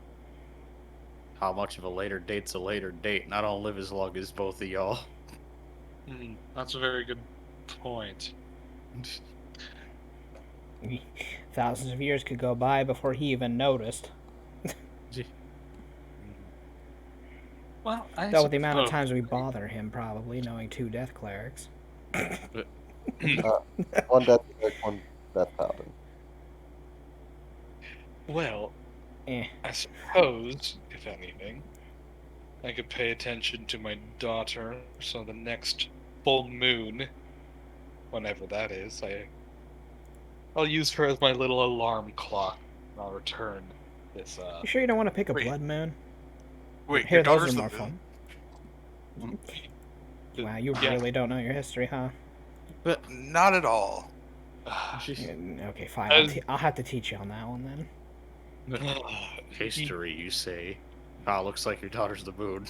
how much of a later date's a later date? And I don't live as long as both of y'all. That's a very good point. Thousands of years could go by before he even noticed. Well, I Though with the amount of suppose- times we bother him, probably, knowing 2 death clerics. One death cleric, one death paladin. Well, Eh. I suppose, if anything, I could pay attention to my daughter, so the next full moon, whenever that is, I'll use her as my little alarm clock, and I'll return this, You sure you don't want to pick a Wait. blood moon? Wait, Here, your those daughter's are the more moon? fun. Wow, you Yeah. really don't know your history, huh? Not at all. Okay, fine. As- I'll have to teach you on that one then. History, you say? Looks like your daughter's the moon.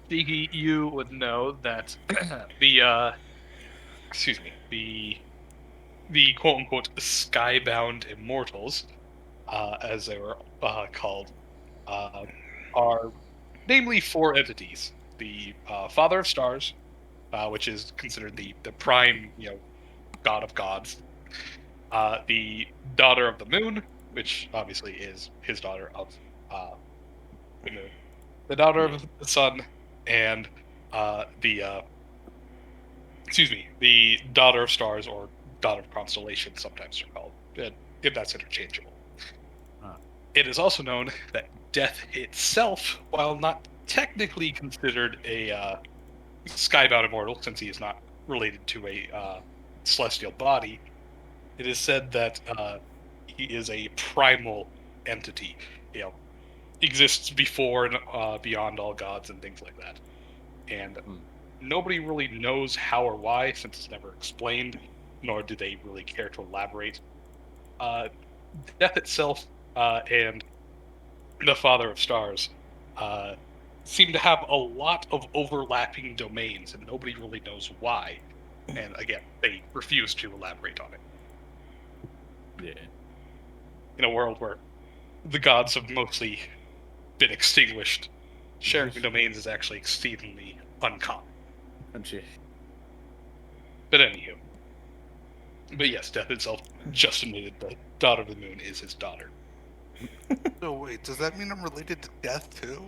Shiki, you would know that the quote-unquote skybound immortals, as they were called, are namely 4 entities. The Father of Stars, which is considered the prime, god of gods. The Daughter of the Moon, which obviously is his daughter of the moon. The Daughter of the Sun, and the Daughter of Stars, or Daughter of Constellation, sometimes they're called. If that's interchangeable. It is also known that Death itself, while not technically considered a skybound immortal, since he is not related to a celestial body, it is said that he is a primal entity. exists before and beyond all gods and things like that. And nobody really knows how or why, since it's never explained, nor do they really care to elaborate. Death itself and the Father of Stars seem to have a lot of overlapping domains, and nobody really knows why. And again, they refuse to elaborate on it. Yeah. In a world where the gods have mostly been extinguished, sharing domains is actually exceedingly uncommon. But anywho. But yes, Death itself just admitted that Daughter of the Moon is his daughter. No, wait, does that mean I'm related to Death too?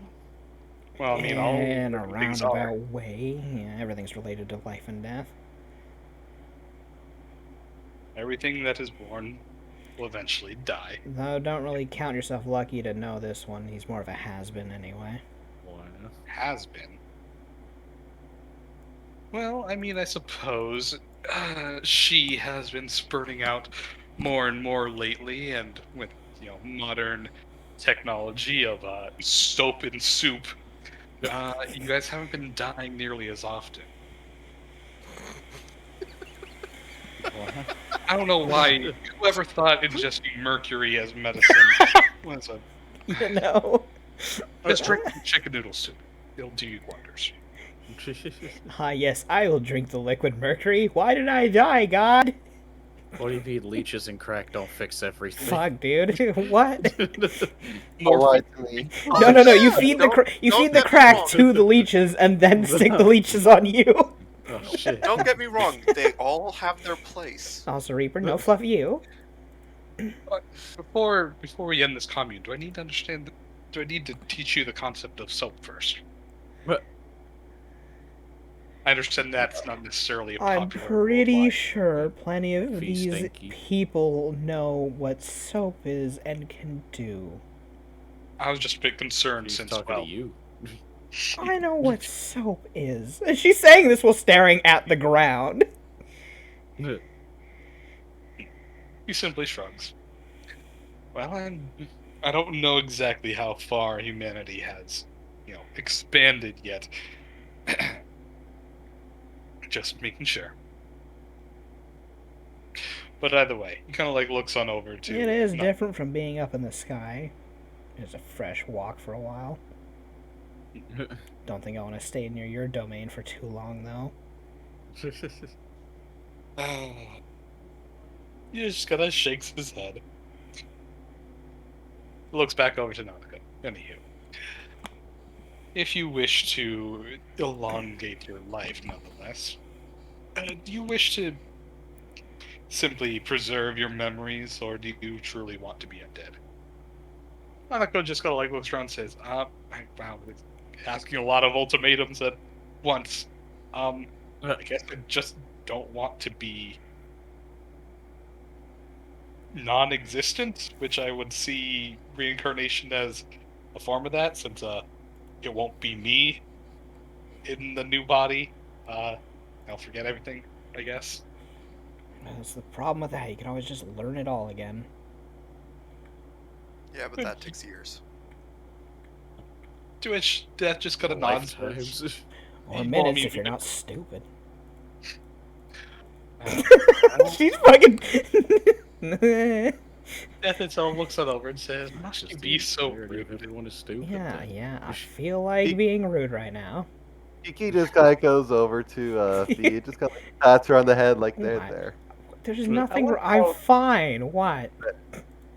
Well, I mean, all In a things are. roundabout way, yeah, everything's related to life and death. Everything that is born will eventually die. Though, don't really count yourself lucky to know this one. He's more of a has-been anyway. Has been. Well, I mean, I suppose she has been spurting out more and more lately, and with, modern technology of soap and soup, you guys haven't been dying nearly as often. I don't know why. Whoever thought ingesting mercury as medicine was a... You know? Just drink chicken noodle soup. It'll do you wonders. Yes, I will drink the liquid mercury. Why did I die, God? What do you mean leeches and crack don't fix everything? Fuck, dude. What? Don't lie to me. No. You feed the Don't feed the get me crack wrong. to the leeches and then stick the leeches on you. Oh, shit. Don't get me wrong, they all have their place. Also, Reaper, no fluff you. Before we end this commune, do I need to teach you the concept of soap first? What? I understand that's not necessarily a I'm popular pretty worldwide. sure plenty of Fee these stinky. people know what soap is and can do. I was just a bit concerned He's since, talking well, to you. I know what soap is. And she's saying this while staring at the ground. he simply shrugs. Well, I don't know exactly how far humanity has, expanded yet. Just making sure. But either way, he kind of looks on over to. It is no, different from being up in the sky. It's a fresh walk for a while. Don't think I want to stay near your domain for too long, though. He just kind of shakes his head. Looks back over to Nanako. Anywho, if you wish to elongate your life, nonetheless, do you wish to simply preserve your memories, or do you truly want to be undead? Nanako just kind of looks around and says, wow, it's asking a lot of ultimatums at once. I guess I just don't want to be non-existent, which I would see reincarnation as a form of that, since it won't be me in the new body. I'll forget everything, I guess. That's the problem with that. You can always just learn it all again. Yeah, but that takes years. To which Death just kind of nods. Lifetimes. Or Well, minutes I mean, if you're not stupid. Uh, She's fucking. Death itself looks it over and says, "Must you Just be the so entirety of rude?" Everyone is stupid. Yeah. I feel like being rude right now. Kiki just kind of goes over to Fee, just kind of pats her on the head like they're What? there. There's I nothing. love I'm how- fine. What?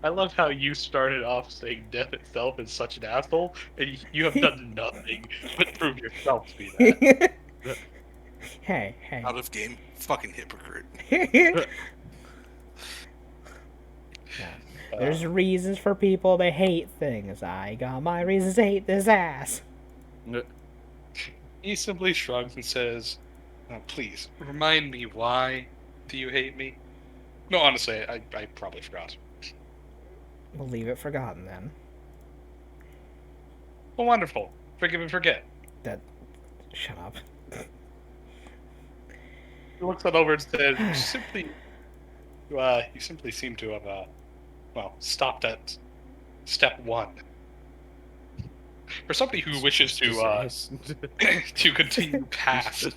I love how you started off saying Death itself is such an asshole, and you have done nothing but prove yourself to be that. hey. Out of game, fucking hypocrite. There's reasons for people to hate things. I got my reasons to hate this ass. He simply shrugs and says, "Please remind me, why do you hate me?" No, honestly, I probably forgot. We'll leave it forgotten then. Well, wonderful. Forgive and forget. Shut up. He looks on over and says, you simply seem to have, stopped at step one. For somebody who wishes to to continue past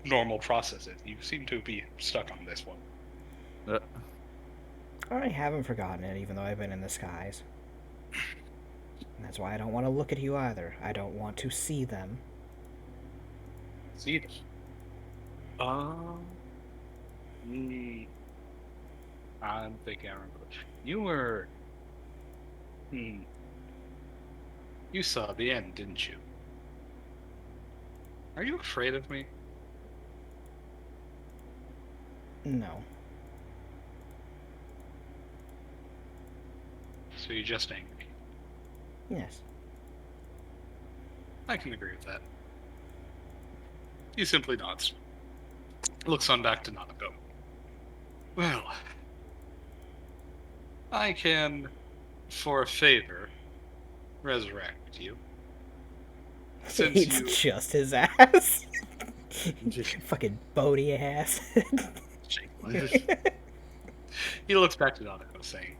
normal processes, you seem to be stuck on this one. I haven't forgotten it, even though I've been in the skies. And that's why I don't want to look at you either. I don't want to see them. See them. I'm thinking I remember. You were. You saw the end, didn't you? Are you afraid of me? No. So you're just angry. Yes. I can agree with that. He simply nods. Looks on back to Nanako. Well, I can, for a favor, resurrect you. Since It's you just his ass. Fucking Bodhi ass. He looks back to Nanako, saying,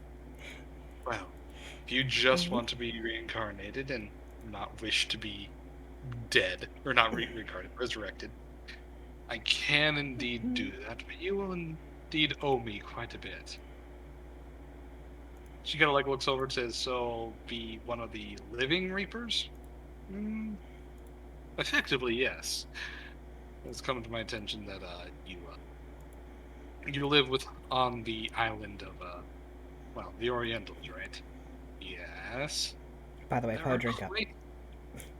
"Well, if you just want to be reincarnated and not wish to be dead, or not reincarnated, resurrected, I can indeed do that, but you will indeed owe me quite a bit." She kind of like looks over and says, "So, be one of the living Reapers?" Effectively, yes. It's come to my attention that you live on the island of the Orientals, right? Yes. By the way, pour a drink up.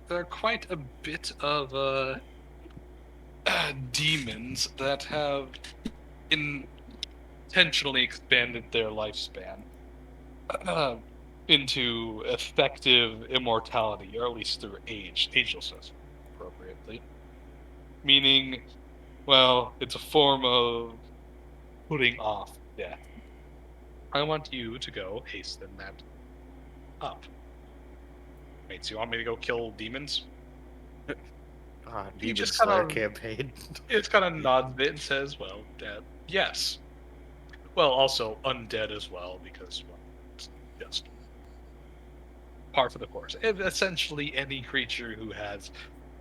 There are quite a bit of demons that have intentionally expanded their lifespan into effective immortality, or at least through agelessness, appropriately. Meaning, well, it's a form of putting off death. I want you to go hasten that up. Wait, so you want me to go kill demons? He Demon just Slayer kinda- campaign. It's kind of nods a bit and says, "Well, yes. Well, also undead as well, because it's just par for the course. Essentially, any creature who has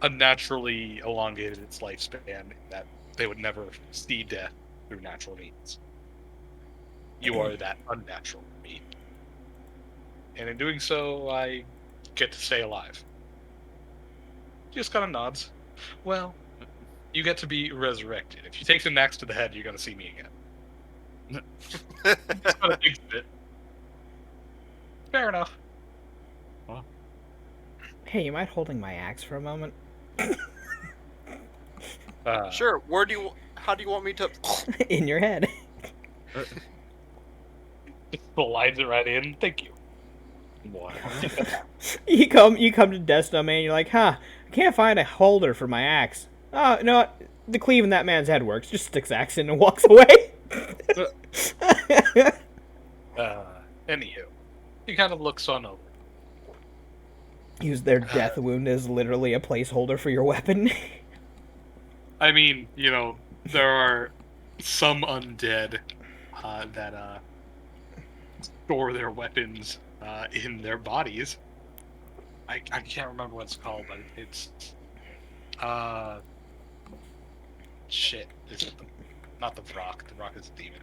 unnaturally elongated its lifespan, that they would never see death through natural means. You are that unnatural mean. And in doing so, I get to stay alive." Just kind of nods. "Well, you get to be resurrected. If you take the axe to the head, you're going to see me again." Just kind of thinks of it. Fair enough. Hey, you mind holding my axe for a moment? Sure. How do you want me to? In your head. Slides it right in. Thank you. Wow. You come to Desto, man. You're like, huh? I can't find a holder for my axe. Oh, you know what? The cleave in that man's head works. Just sticks axe in and walks away. Anywho, he kind of looks on over. Use their death wound as literally a placeholder for your weapon. I mean, there are some undead that store their weapons in their bodies. I can't remember what it's called, but it's shit. It's not the Vrock. The Vrock is a demon.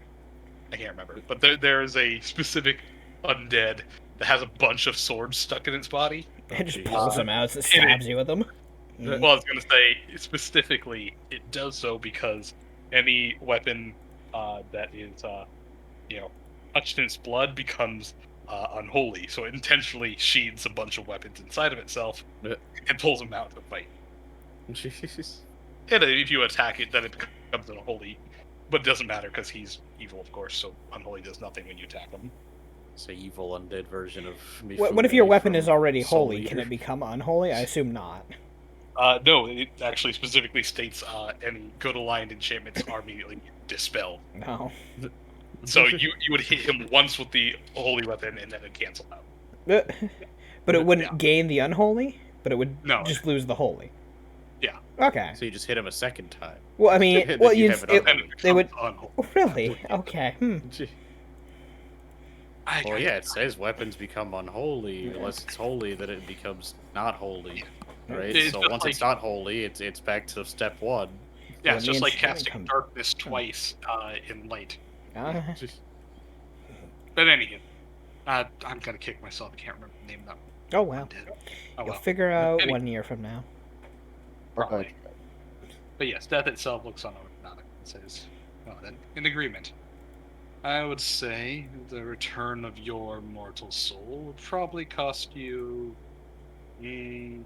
I can't remember. But there is a specific undead that has a bunch of swords stuck in its body. It just pulls them out and stabs you with them. Well, I was going to say, specifically, it does so because any weapon that is, touched in its blood becomes unholy. So it intentionally sheathes a bunch of weapons inside of itself and pulls them out to fight. Jeez. And if you attack it, then it becomes unholy. But it doesn't matter because he's evil, of course, so unholy does nothing when you attack him. It's an evil undead version of me. What if your weapon is already holy? Can it become unholy? I assume not. No, it actually specifically states any good aligned enchantments are immediately dispelled. No. So you would hit him once with the holy weapon and then it'd cancel out. But it wouldn't gain the unholy? But it would just lose the holy? Yeah. Okay. So you just hit him a second time. Well, I mean, Then well, you you have it it, unholy. they would... Unholy. Really? Okay. Gee. Well, yeah, it says weapons become unholy unless it's holy, then it becomes not holy, right? It's So just once it's like- not holy, it's back to step one. Yeah, Well, it's it just like means- casting darkness twice in light. Uh, But anywho, I'm gonna kick myself. I can't remember the name of that oh one. well. Did. Oh You'll well. figure out Any- 1 year from now. Probably. But yes, death itself looks on automatic and says, well then, in agreement. I would say the return of your mortal soul would probably cost you the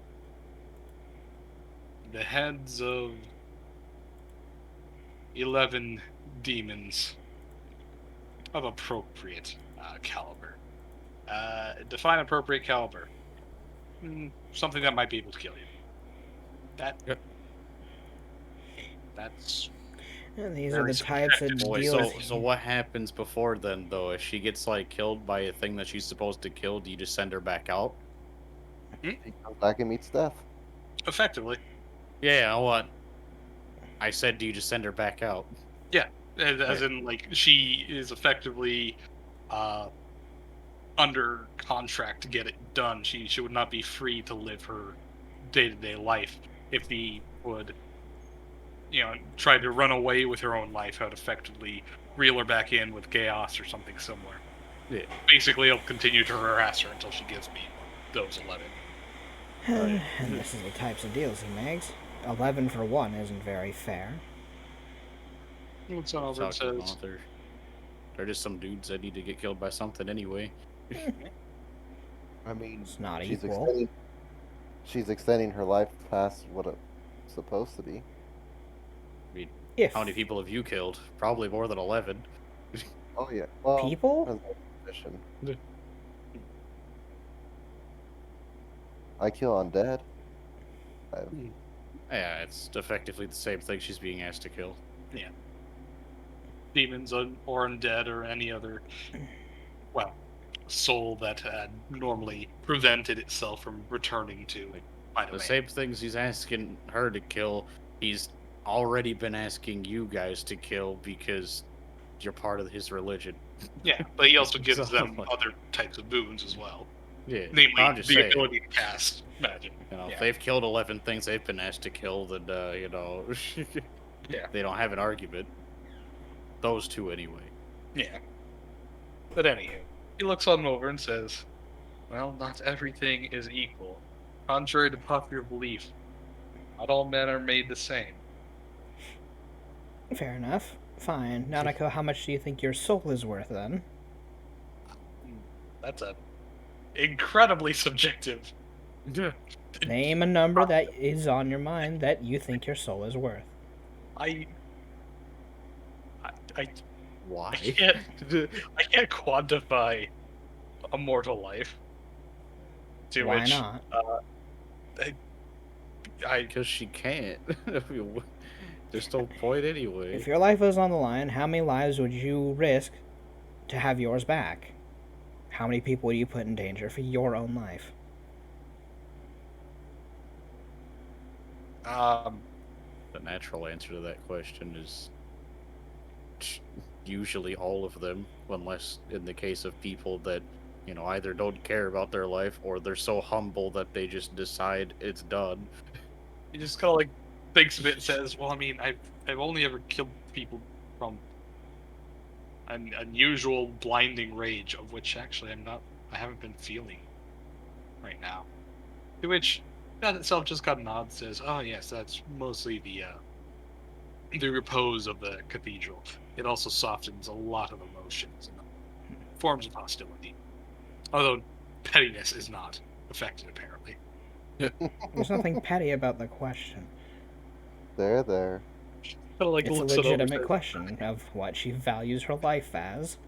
heads of 11 demons of appropriate caliber. Define appropriate caliber. Something that might be able to kill you. Yep. That's And these Very are the types of Boy, deals. so what happens before then, though? If she gets like killed by a thing that she's supposed to kill, do you just send her back out? He comes back and meets death. effectively. Yeah, what? I said, do you just send her back out? As in, like, she is effectively under contract to get it done. She would not be free to live her day-to-day life. If he would, try to run away with her own life, I'd effectively reel her back in with chaos or something similar. Yeah. Basically, I'll continue to harass her until she gives me those 11. And this is the types of deals he makes. 11 for 1 isn't very fair. Looks on over and Talking says, about they're just some dudes that need to get killed by something anyway. I mean, It's not she's equal. extending her life past what it's supposed to be. If How many people have you killed? Probably more than 11. Oh yeah. Well, people? depends on the position. Yeah. I kill undead. Yeah, it's effectively the same thing she's being asked to kill. demons or undead or any other, soul that had normally prevented itself from returning to my The domain. same things he's asking her to kill, he's already been asking you guys to kill because you're part of his religion. Yeah, but he also gives So, them like- other types of boons as well. Yeah, Namely, I'm just the saying. ability to cast magic. If Yeah. they've killed 11 things they've been asked to kill, then, Yeah. they don't have an argument. Those two, anyway. Yeah. But anywho, he looks on over and says, well, not everything is equal. Contrary to popular belief, not all men are made the same. fair enough. Fine. Nanako, how much do you think your soul is worth then? That's a incredibly subjective. Name a number that is on your mind that you think your soul is worth. I Why? I can't quantify a mortal life. To Why which not? Because she can't. I mean, there's no point anyway. If your life was on the line, how many lives would you risk to have yours back? How many people would you put in danger for your own life? The natural answer to that question is usually all of them, unless in the case of people that, either don't care about their life or they're so humble that they just decide it's done. he just kind of like thinks of it and says, "Well, I mean, I've only ever killed people from an unusual blinding rage, of which actually I haven't been feeling right now." To which that itself just got a nod, says, "Oh yes, that's mostly the repose of the cathedral. It also softens a lot of emotions and forms of hostility. Although pettiness is not affected, apparently." There's nothing petty about the question. There. Kind of like It's a looks it over and legitimate says, question of what she values her life as.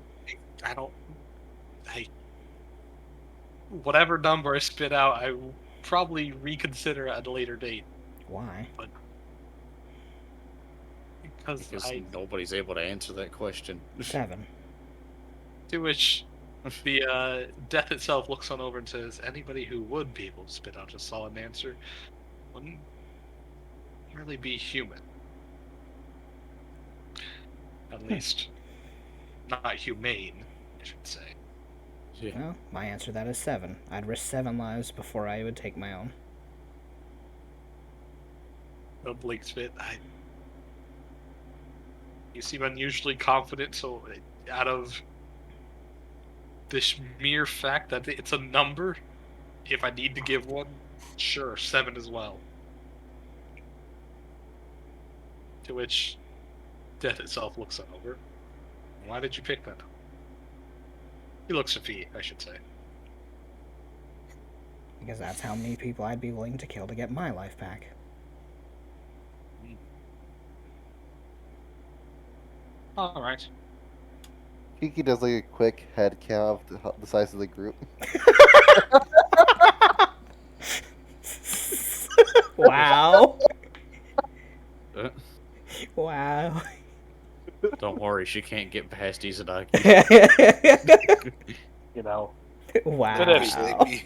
Whatever number I spit out, I will probably reconsider at a later date. Why? Because Because nobody's able to answer that question. 7. to which the death itself looks on over and says, anybody who would be able to spit out a solid answer wouldn't really be human. At least, not humane, I should say. Well, my answer to that is 7. I'd risk 7 lives before I would take my own. No Blake's fit. You seem unusually confident, so out of this mere fact that it's a number, if I need to give one, sure, 7 as well. To which Death itself looks it over. Why did you pick that? He looks defeated, I should say. Because that's how many people I'd be willing to kill to get my life back. Alright. Kiki does like a quick head count of the size of the group. Wow. Uh, Wow. Don't worry, she can't get past Izanagi. You know. Wow. Maybe.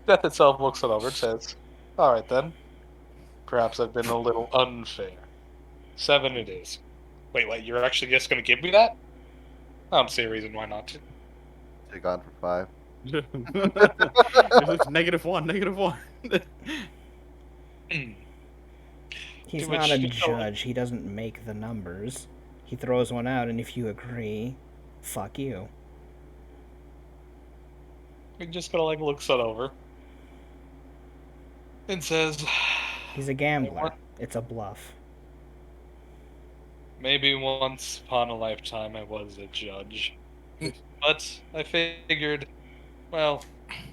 Death itself looks it over and says, Alright then. Perhaps I've been a little unfair. 7 it is. Wait, you're actually just gonna give me that? I don't see a reason why not to. Should've gone for 5. -1. He's Too much not a to tell. judge. He doesn't make the numbers. He throws one out, and if you agree, fuck you. You're just gonna looks it over. And says, He's a gambler. What? It's a bluff. maybe once upon a lifetime I was a judge. But I figured, well,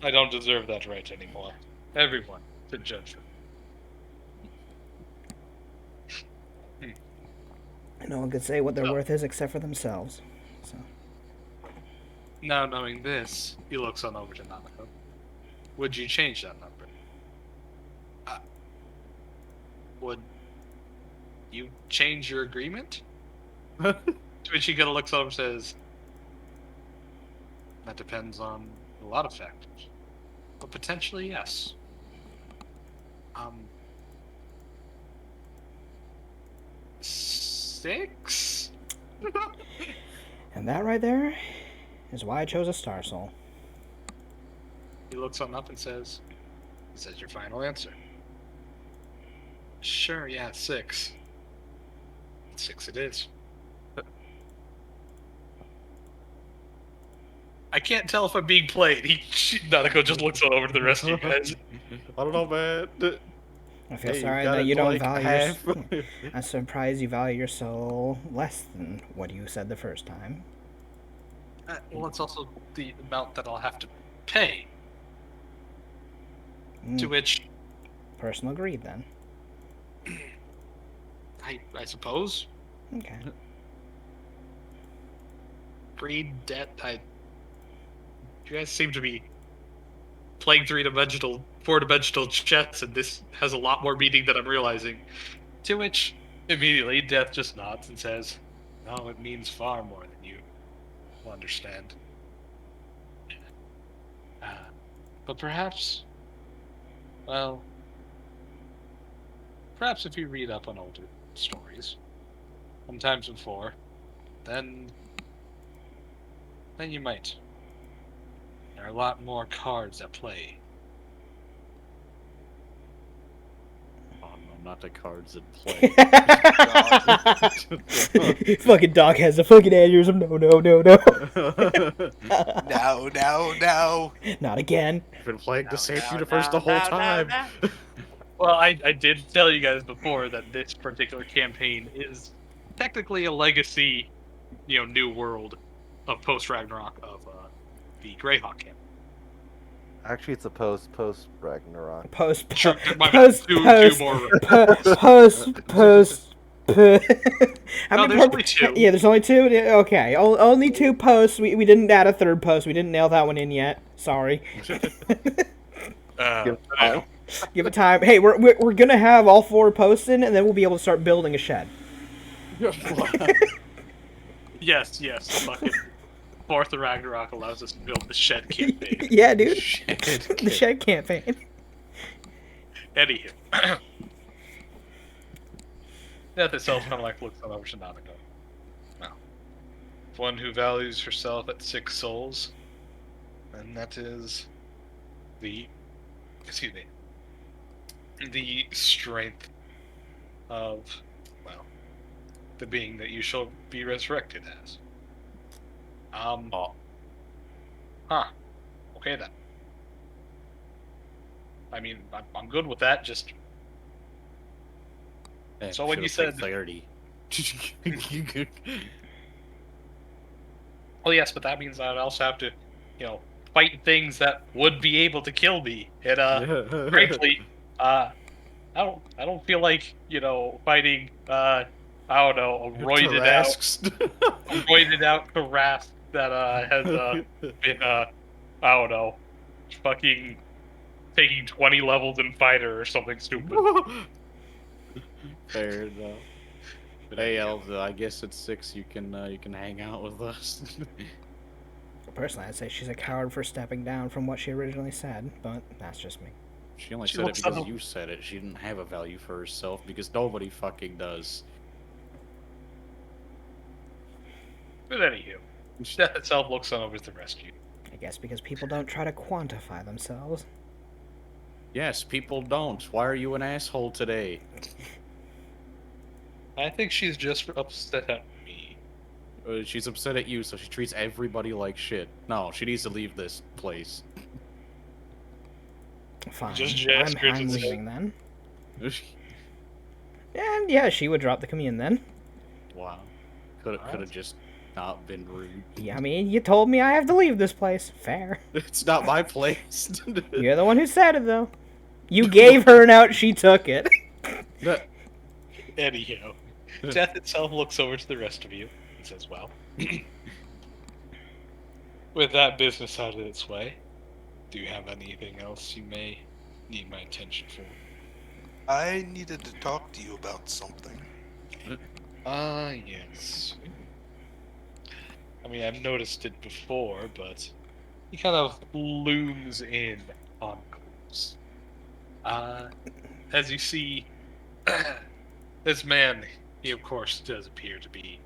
I don't deserve that right anymore. Everyone to judge them. No one could say what their worth is except for themselves. So Now knowing this, he looks on over to Nanako. Would you change that number? Would you change your agreement? To which he kind of looks over and says, that depends on a lot of factors. But potentially, yes. 6? and that right there is why I chose a Star Soul. He looks on up and says, is that your final answer? Sure, yeah, 6. 6 it is. I can't tell if I'm being played. Nanako just looks over to the rest of you guys. I don't know, man. I feel Hey, sorry got that it you to, don't like, value half. I'm surprised you value your soul less than what you said the first time. Well, it's also the amount that I'll have to pay. To which, Personal greed, then. I suppose, Okay. greed, debt, you guys seem to be playing 4-dimensional chess, and this has a lot more meaning than I'm realizing. To which, immediately, Death just nods and says, no, it means far more than you will understand. But perhaps, well, perhaps if you read up on older stories, sometimes before, then you might. There are a lot more cards at play. Oh, no, not the cards in play. Fucking Doc has a fucking aneurysm. No. No. Not again. Been playing the same No, universe the whole time. no. Well, I did tell you guys before that this particular campaign is technically a legacy, new world of post-Ragnarok of the Greyhawk campaign. Actually, it's a post Ragnarok. Post. Sure, my bad. Post. Two Post. more. Post. How No, many there's po- only 2. Yeah, there's only 2. Okay, only 2 posts. We didn't add a 3rd post. We didn't nail that one in yet. Sorry. Give it time. Hey, we're gonna have all 4 posts in, and then we'll be able to start building a shed. Yes. Fucking Fourth of Ragnarok allows us to build the shed campaign. Yeah, dude. The shed campaign. Anywho. Death itself kind of looks on over to Nanako. Well, one who values herself at 6 souls, and that is the, excuse me, the strength of, well, the being that you shall be resurrected as. Oh. Huh. Okay then. I mean, I'm good with that. Just so when you said 30. oh yes, but that means I'd also have to, fight things that would be able to kill me. And frankly, I don't feel like fighting I don't know, a roided out Tarrasque that has been I don't know, fucking taking 20 levels in fighter or something stupid. Fair enough. But hey, Elza, I guess at 6 you can hang out with us. Personally, I'd say she's a coward for stepping down from what she originally said, but that's just me. She only She said it looks because so- you said it. She didn't have a value for herself because nobody fucking does. But anywho, death itself looks on over the rescue. I guess because people don't try to quantify themselves. Yes, people don't. Why are you an asshole today? I think she's just upset at me. She's upset at you, so she treats everybody like shit. No, she needs to leave this place. Fine. Just gestures I'm and say- leaving then. And yeah, she would drop the commune then. Wow. Could have just not been rude. Yeah, I mean, you told me I have to leave this place. Fair. It's not my place. You're the one who said it, though. You gave her an out, she took it. Anyhow, death itself looks over to the rest of you and says, well, with that business out of its way, do you have anything else you may need my attention for? I needed to talk to you about something. Yes. I mean, I've noticed it before, but he kind of looms in on close. As you see, this man, he of course does appear to be,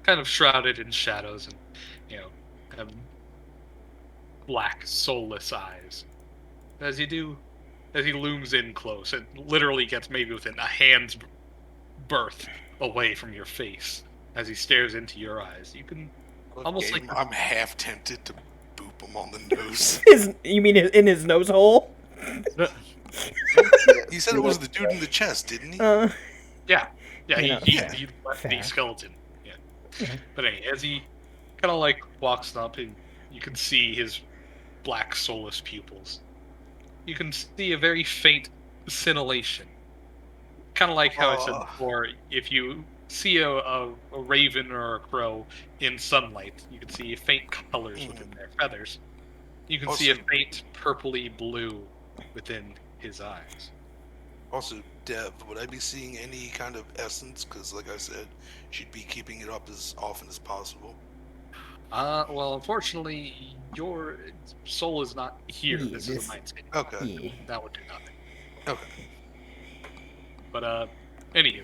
kind of shrouded in shadows and, have black, soulless eyes. As he looms in close, it literally gets maybe within a hand's birth away from your face. As he stares into your eyes, you can almost like I'm half tempted to boop him on the nose. You mean in his nose hole? He said it was the dude in the chest, didn't he? yeah, You know, he fair. left Fair. the skeleton. Yeah, but anyway, as he kind of like walks up, and you can see his black soulless pupils. You can see a very faint scintillation. Kind of like how I said before, if you see a raven or a crow in sunlight, you can see faint colors within their feathers. You can see a Also- faint purpley blue within his eyes. Also, Dev, would I be seeing any kind of essence? Because, like I said, she'd be keeping it up as often as possible. Well, unfortunately, your soul is not here. Yeah, This is this- a mind state. Okay. Yeah. That would do nothing. Okay. But, anywho.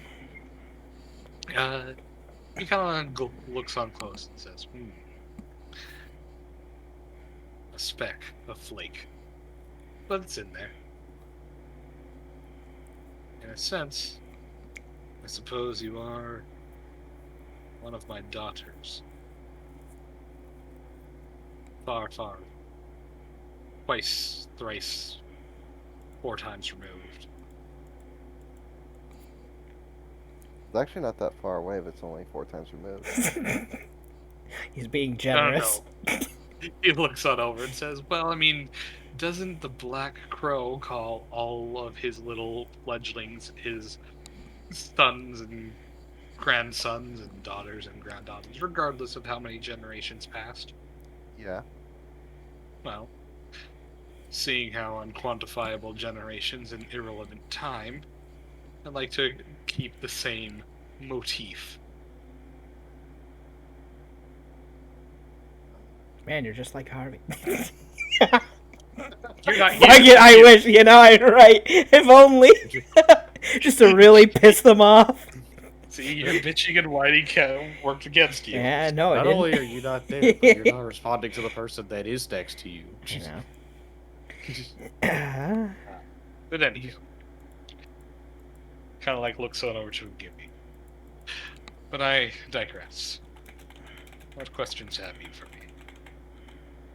He kind of looks on close and says, a speck, a flake. But it's in there. In a sense, I suppose you are one of my daughters. Far, far. Twice, thrice, 4 times removed. It's actually not that far away if it's only 4 times removed. He's being generous. He looks on over and says, well, I mean, doesn't the Black Crow call all of his little fledglings his sons and grandsons and daughters and granddaughters, regardless of how many generations passed? Yeah. Well, seeing how unquantifiable generations and irrelevant time, I'd like to keep the same motif. Man, you're just like Harvey. You're not I wish, right? If only. Just to really piss them off. See, your bitching and whining worked against you. Yeah, no, I Not didn't. only are you not there, but you're not responding to the person that is next to you. You know. But anywho, kind of like looks on over to Gibby. But I digress. What questions have you for me?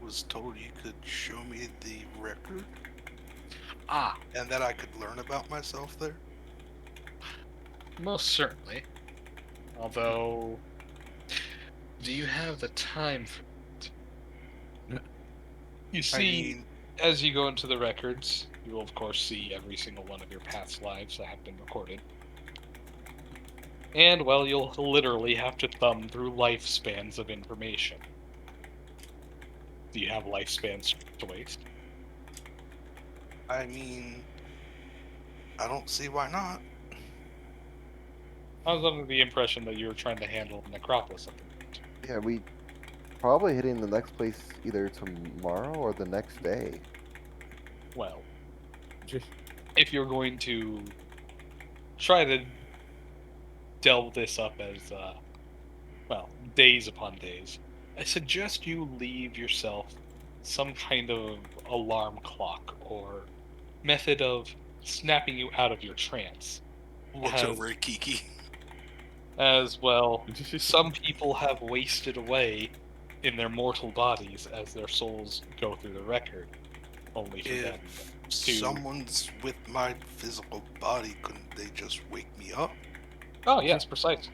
Was told you could show me the record Ah, and that I could learn about myself there. most certainly. Although, do you have the time for it? You I see, mean, as you go into the records, you will of course see every single one of your past lives that have been recorded. And, well, you'll literally have to thumb through lifespans of information. Do you have lifespans to waste? I mean, I don't see why not. I was under the impression that you were trying to handle Necropolis at the moment. Yeah, we probably hitting the next place either tomorrow or the next day. Well, if you're going to try to delve this up as, well, days upon days, I suggest you leave yourself some kind of alarm clock or method of snapping you out of your trance. Looks Has- over at Kiki. As well, some people have wasted away in their mortal bodies as their souls go through the record, only for them If to... someone's with my physical body, couldn't they just wake me up? Oh, yes, precise.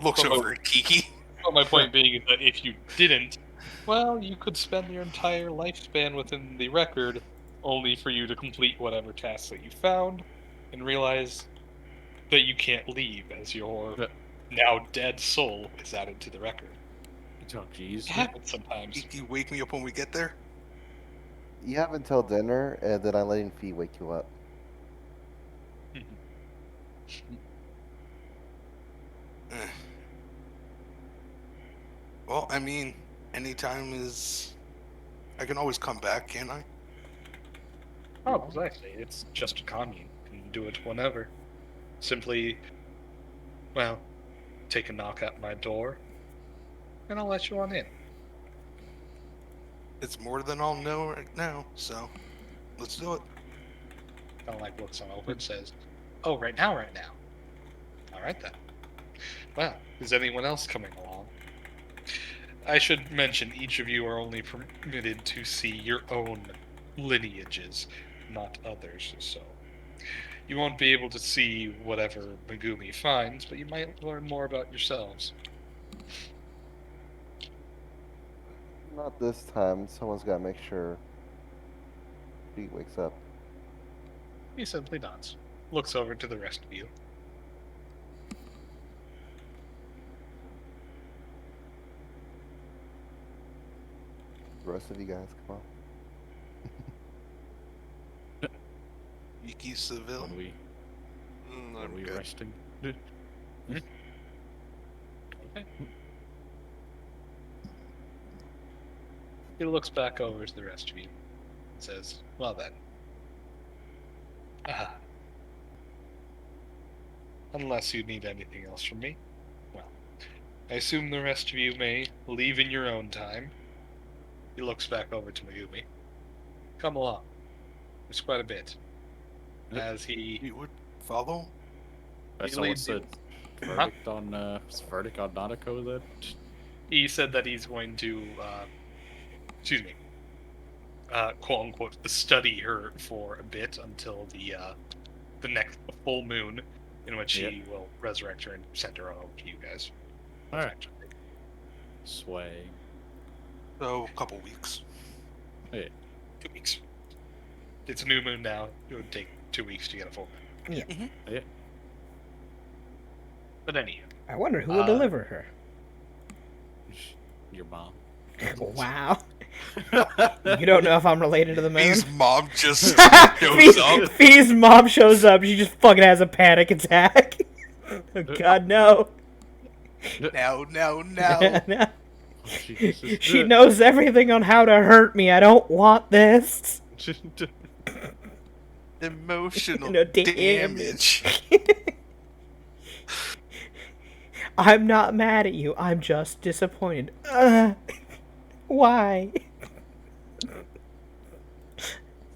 Looks Well, over at Kiki. But my point being is that if you didn't, well, you could spend your entire lifespan within the record only for you to complete whatever tasks that you found and realize that you can't leave as your now dead soul is added to the record. Oh, jeez. It happens sometimes. Kiki, wake me up when we get there. You have until dinner, and then I'm letting Fee wake you up. Eh. Well, I mean, anytime is. I can always come back, can't I? Oh, precisely. It's just a commune. You can do it whenever. Simply, well, take a knock at my door, and I'll let you on in. It's more than I'll know right now, so let's do it. Kind of like looks on over and says, "Oh, right now, right now." All right then. Well, is anyone else coming along? I should mention each of you are only permitted to see your own lineages, not others. So you won't be able to see whatever Megumi finds, but you might learn more about yourselves. Not this time. Someone's got to make sure Fee wakes up. He simply nods, looks over to the rest of you. The rest of you guys, come on. Kiki Seville. When we, are I'm we good. resting? Okay. He looks back over to the rest of you and says, "Well then. Ah. Unless you need anything else from me. Well, I assume the rest of you may leave in your own time." He looks back over to Megumi. "Come along. There's quite a bit." As he You would follow? I He saw what's leads the you- verdict on verdict on Nanako then? he said that he's going to, quote unquote, study her for a bit until the next full moon, in which he will resurrect her and send her over to you guys. Alright. Sway. So, a couple weeks. 2 weeks. It's a new moon now. It would take 2 weeks to get a full moon. Yeah. But anywho, I wonder who will Uh, deliver her. Your mom. Wow. You don't know if I'm related to the moon? Fee's mom just shows up. Fee's mom shows up. She just fucking has a panic attack. Oh, God, no. No. No. She She knows everything on how to hurt me. I don't want this. Emotional No, damage. I'm not mad at you. I'm just disappointed. Why?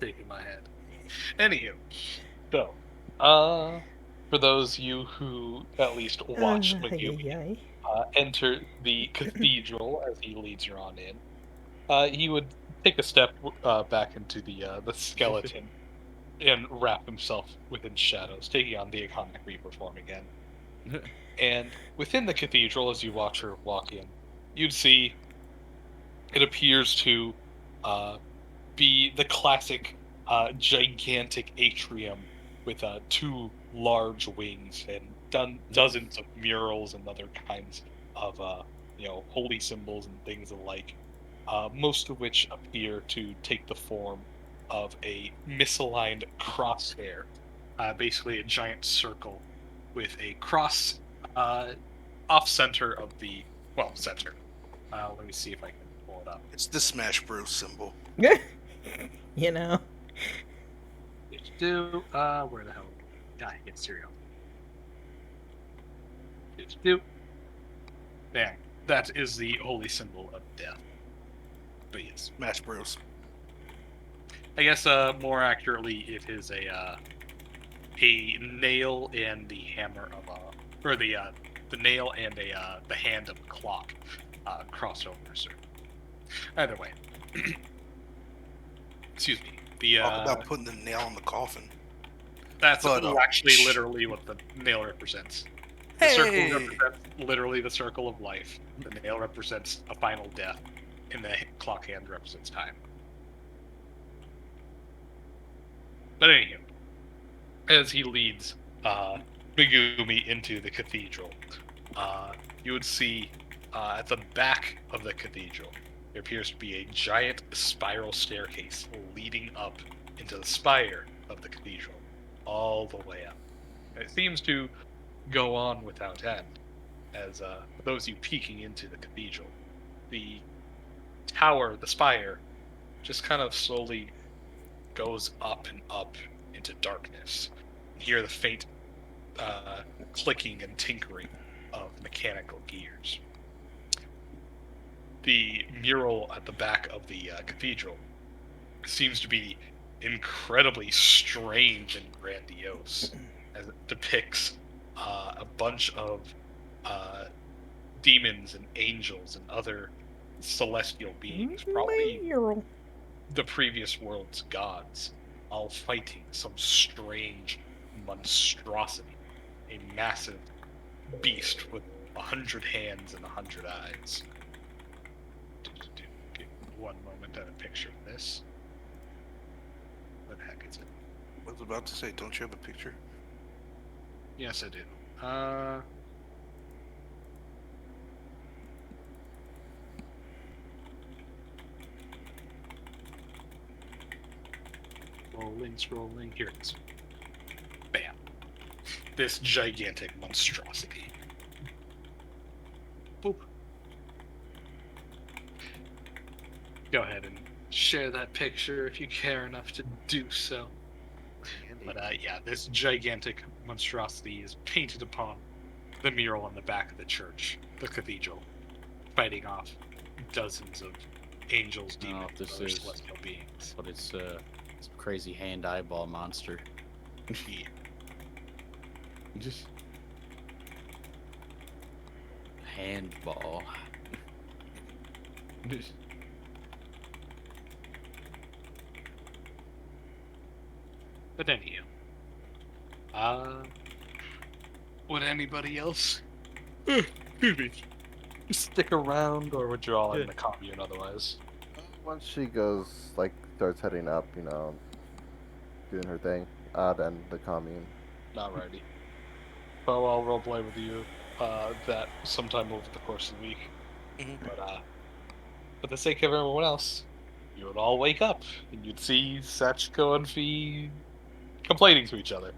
Shaking my head. Anywho, so, for those of you who at least watched Megumi enter the cathedral as he leads you on in, he would take a step back into the skeleton and wrap himself within shadows, taking on the iconic Reaper form again. And within the cathedral, as you watch her walk in, you'd see it appears to be the classic gigantic atrium with two large wings and dozens of murals and other kinds of holy symbols and things alike. Most of which appear to take the form of a misaligned crosshair, basically a giant circle with a cross off center of the center. Let me see if I can pull it up. It's the Smash Bros symbol. You know. Where the hell? I get cereal. Bang. That is the holy symbol of death. But yes, Smash Bros. I guess more accurately, it is a nail and the hammer of or the nail and the hand of a clock crossed over a circle. Either way, excuse me. Talk about putting the nail in the coffin. That's But, actually literally what the nail represents. The circle represents literally the circle of life. The nail represents a final death, and the clock hand represents time. But anywho, as he leads Megumi into the cathedral, you would see at the back of the cathedral, there appears to be a giant spiral staircase leading up into the spire of the cathedral, all the way up. And it seems to go on without end, as for those of you peeking into the cathedral, the tower, the spire, just kind of slowly goes up and up into darkness. You hear the faint clicking and tinkering of mechanical gears. The mural at the back of the cathedral seems to be incredibly strange and grandiose, as it depicts a bunch of demons and angels and other celestial beings, probably Mural. the previous world's gods, all fighting some strange monstrosity, a massive beast with 100 hands and 100 eyes. Give me one moment to have a picture of this. What the heck is it? I was about to say, don't you have a picture? Yes, I do. Scrolling. Here it is. Bam. This gigantic monstrosity. Boop. Go ahead and share that picture if you care enough to do so. But yeah, this gigantic monstrosity is painted upon the mural on the back of the church, the cathedral, fighting off dozens of angels, demons, and other celestial beings. But it's some crazy hand eyeball monster. Yeah. Just handball. But anyhow, would anybody else stick around, or would you all in the commune otherwise? Once she goes, like, starts heading up, you know, doing her thing, then the commune. Alrighty. Well, I'll roleplay with you that sometime over the course of the week. Mhm. But for the sake of everyone else, you would all wake up and you'd see Sachiko and Fee complaining to each other.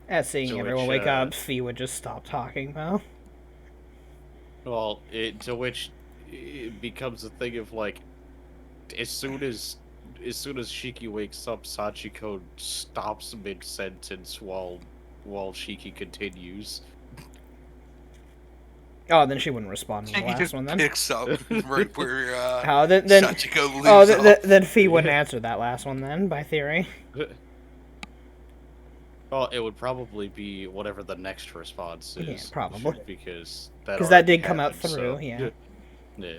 As seeing To everyone which, wake up, Fee would just stop talking, though. Well, to which it becomes a thing of like, as soon as Shiki wakes up, Sachiko stops mid-sentence while while Shiki continues. Oh, then she wouldn't respond to the He last just one then. picks up right where Oh, then Sachiko leaves oh, off. then Fee wouldn't answer that last one then, by theory. Well, it would probably be whatever the next response is. Yeah, probably. Because Because that already did come out happened, through, so- yeah. Yeah.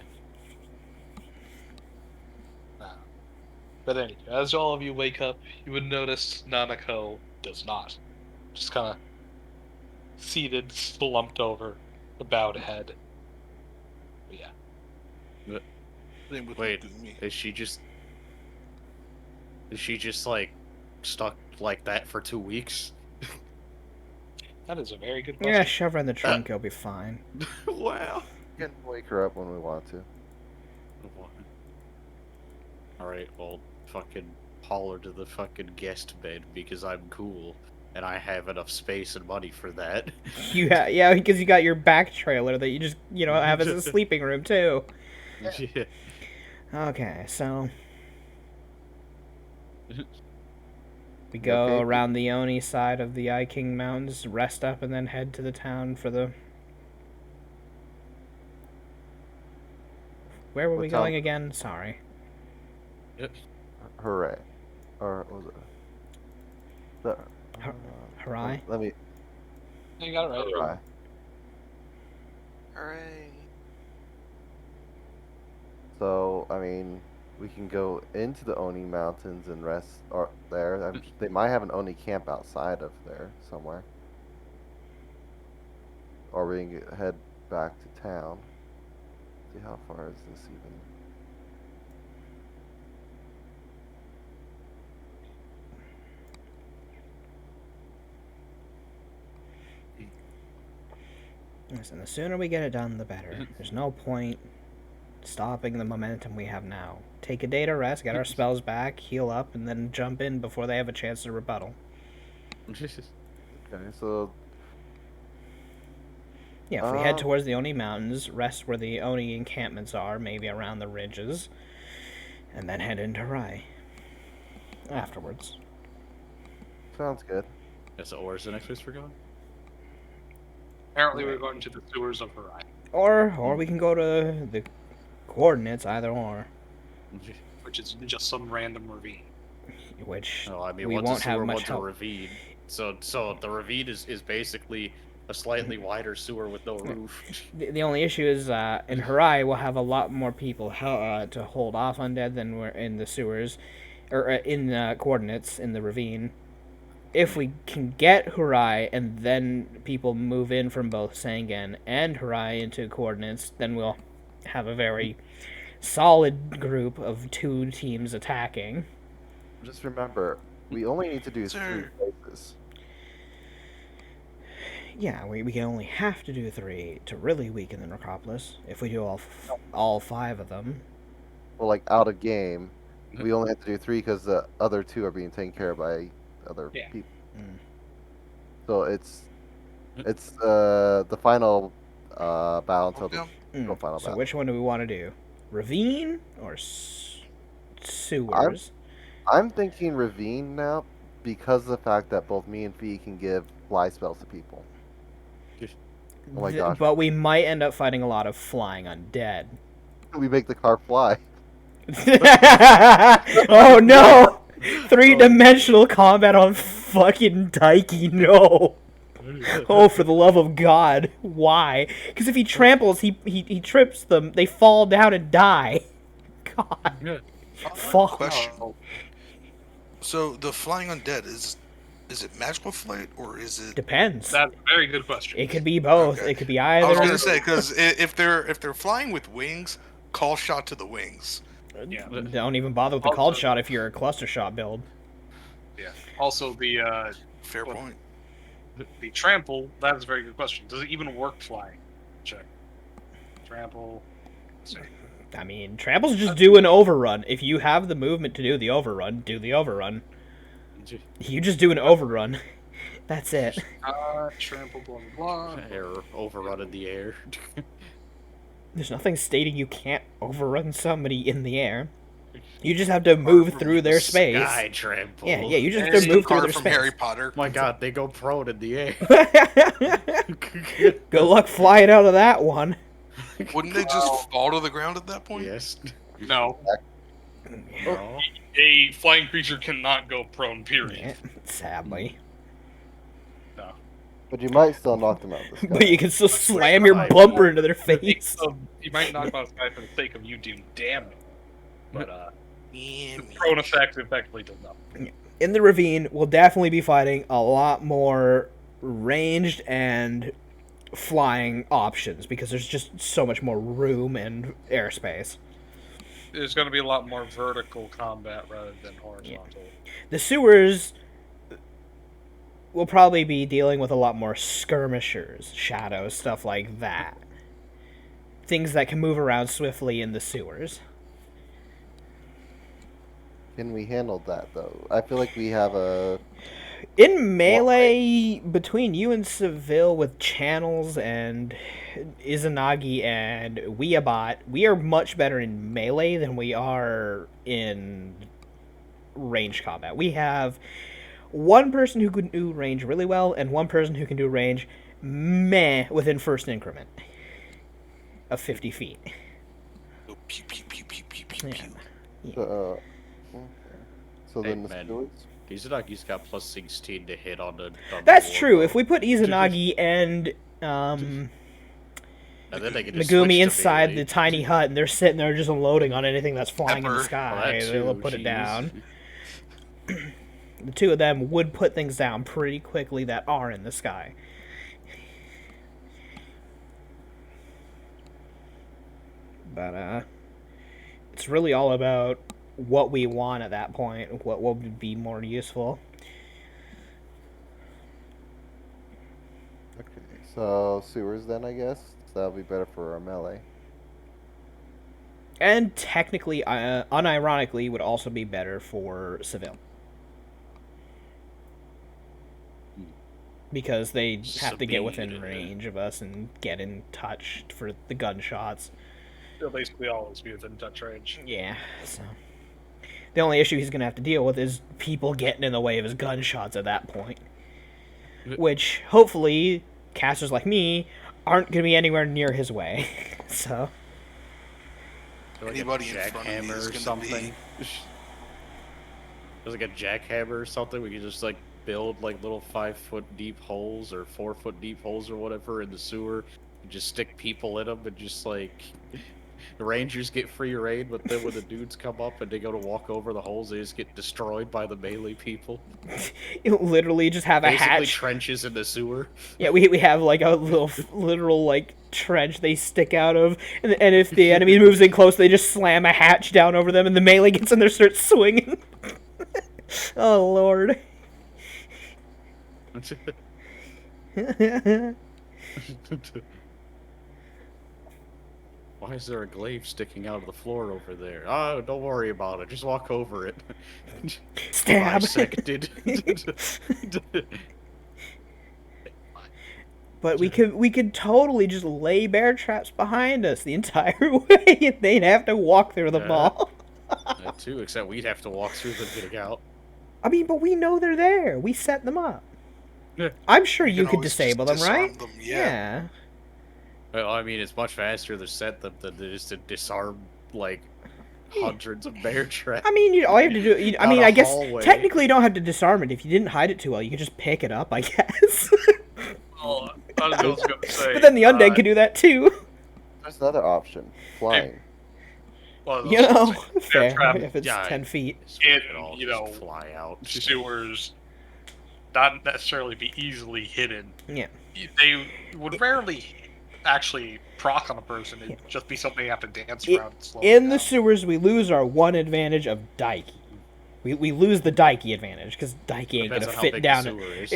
But anyway, as all of you wake up, you would notice Nanako does not. Just kind of seated, slumped over, bowed head. But yeah. Same with Wait, Megumi. Is she just like stuck like that for 2 weeks? That is a very good Yeah, question. shove her in the trunk, you'll be fine. Wow. We can wake her up when we want to. Alright, well, fucking haul her to the fucking guest bed because I'm cool and I have enough space and money for that. Yeah, because you got your back trailer that you just, have as a sleeping room too. Yeah. Okay, so we You go okay? around the Oni side of the Eye King Mountains, rest up, and then head to the town for the. Where were What we town? going again? Sorry. Hooray. Or what was it? The, Harai? Let me. You got it right. Hooray. Hooray. So, I mean, we can go into the Oni Mountains and rest or there. They might have an Oni camp outside of there somewhere. Or we can head back to town. See how far is this even? Listen, the sooner we get it done, the better. There's no point stopping the momentum we have now. Take a day to rest, get our spells back, heal up, and then jump in before they have a chance to rebuttal. Okay, so Yeah, if we head Um, towards the Oni Mountains, rest where the Oni encampments are, maybe around the ridges, and then head into Rai afterwards. sounds good. Yeah, so where's the next place we're going? Apparently, we're going to the sewers of Harai, Or we can go to the coordinates, either or, which is just some random ravine. which No, I mean, we one's won't a have sewer, much one's a help. ravine. So the ravine is basically a slightly wider sewer with no roof. The only issue is in Harai we'll have a lot more people to hold off undead than we're in the sewers, or in the coordinates in the ravine. If we can get Harai and then people move in from both Sangan and Harai into coordinates, then we'll have a very solid group of 2 teams attacking. Just remember, we only need to do Sir. 3 places. Yeah, we can only have to do 3 to really weaken the Necropolis. If we do all 5 of them. Well, like out of game, we only have to do 3 because the other 2 are being taken care of by other Yeah. people. Mm. So it's the final battle until the Mm. final So battle. which one do we want to do? Ravine or sewers? I'm thinking Ravine now because of the fact that both me and Fee can give fly spells to people. Oh my gosh. But we might end up fighting a lot of flying undead. We make the car fly. Oh no! 3-dimensional combat on fucking Daiki, no! Oh, for the love of God, why? Because if he tramples, he trips them, they fall down and die. God. Fuck. Question. So the flying undead is it magical flight or is it? Depends. That's a very good question. It could be both. Okay. It could be I either. was gonna say because if they're flying with wings, call shot to the wings. Yeah. Don't even bother with the called shot if you're a cluster shot build. Yeah. Also, the Fair Well, point. the trample. That is a very good question. Does it even work flying? Check. Trample. Let's see. I mean, tramples just do an overrun. If you have the movement to do the overrun, do the overrun. You just do an overrun. That's it. Trample. Blah blah blah. Air overrun in the air. There's nothing stating you can't overrun somebody in the air. You just have to move through their space. Sky trample. Yeah, you just have It's to the move through car their from space. Harry Potter. My God, they go prone in the air. Good luck flying out of that one. Wouldn't they just fall to the ground at that point? Yes. No, No. a flying creature cannot go prone. Period. Yeah, sadly. But you might still knock them out of the sky. But you can still slam your I bumper into their For the sake face. of- you might knock out the guy for the sake of you doing damage, but Yeah, the prone effect effectively does nothing. In the ravine, we'll definitely be fighting a lot more ranged and flying options because there's just so much more room and airspace. There's going to be a lot more vertical combat rather than horizontal. The sewers will probably be dealing with a lot more skirmishers, shadows, stuff like that. Things that can move around swiftly in the sewers. Can we handle that though? I feel like we have a In melee, between you and Seville with Channels and Izanagi and Weabot, we are much better in melee than we are in range combat. We have one person who can do range really well and one person who can do range meh within first increment of 50 feet. Go pew, pew, pew, pew, pew, pew, Yeah. pew. okay. So Hey, then the man. sewers? Izanagi's got plus 16 to hit on the. That's true. If we put Izanagi and And then they can just Megumi switch to inside melee. the tiny hut and they're sitting there just unloading on anything that's flying in the Pepper. Well, sky, that they'll too, put it jeez. down. The two of them would put things down pretty quickly that are in the sky. But it's really all about what we want at that point, what will be more useful. Okay. So sewers then I guess. So that'll be better for our melee. And technically, unironically, would also be better for Seville. Because they have to get within Sabine. range of us and get in touch for the gunshots. They'll basically always be within touch range. Yeah, so. The only issue he's going to have to deal with is people getting in the way of his gunshots at that point. Which, hopefully, casters like me aren't going to be anywhere near his way. So. Like a Anybody in front of me jackhammer is or gonna something. There's like a jackhammer or something. We could just like build like little 5-foot deep holes or 4-foot deep holes or whatever in the sewer. And just stick people in them and just like the rangers get free reign, but then when the dudes come up and they go to walk over the holes, they just get destroyed by the melee people. You literally just have a Basically hatch. trenches in the sewer. Yeah, we have like a little literal like trench they stick out of, and if the enemy moves in close, they just slam a hatch down over them, and the melee gets in there, starts swinging. Oh lord. Why is there a glaive sticking out of the floor over there? Oh, don't worry about it. Just walk over it. Stab. Bisected. But we could totally just lay bear traps behind us the entire way, and they'd have to walk through them Yeah. all. That too, except we'd have to walk through them getting out. I mean, but we know they're there. We set them up. Yeah. I'm sure you can could always just disable them, disarm right? them, Yeah. Well, I mean, it's much faster to set them than just to disarm, like, hundreds of bear traps. I mean, all you have to do. I Down mean, a I guess hallway. technically you don't have to disarm it. If you didn't hide it too well, you could just pick it up, I guess. Oh, I was going to say. But then the undead could do that too. There's another option. Flying. Well, You know, bear fair trap if it's Yeah, 10 feet. It And, all you just know, fly out. sewers not necessarily be easily hidden. Yeah. They would rarely actually proc on a person. It'd just be something you have to dance I- around and slow In the down. sewers, we lose our one advantage of Daiki. We lose the Daiki advantage because Daiki ain't Depends gonna on how fit big down. the sewer is.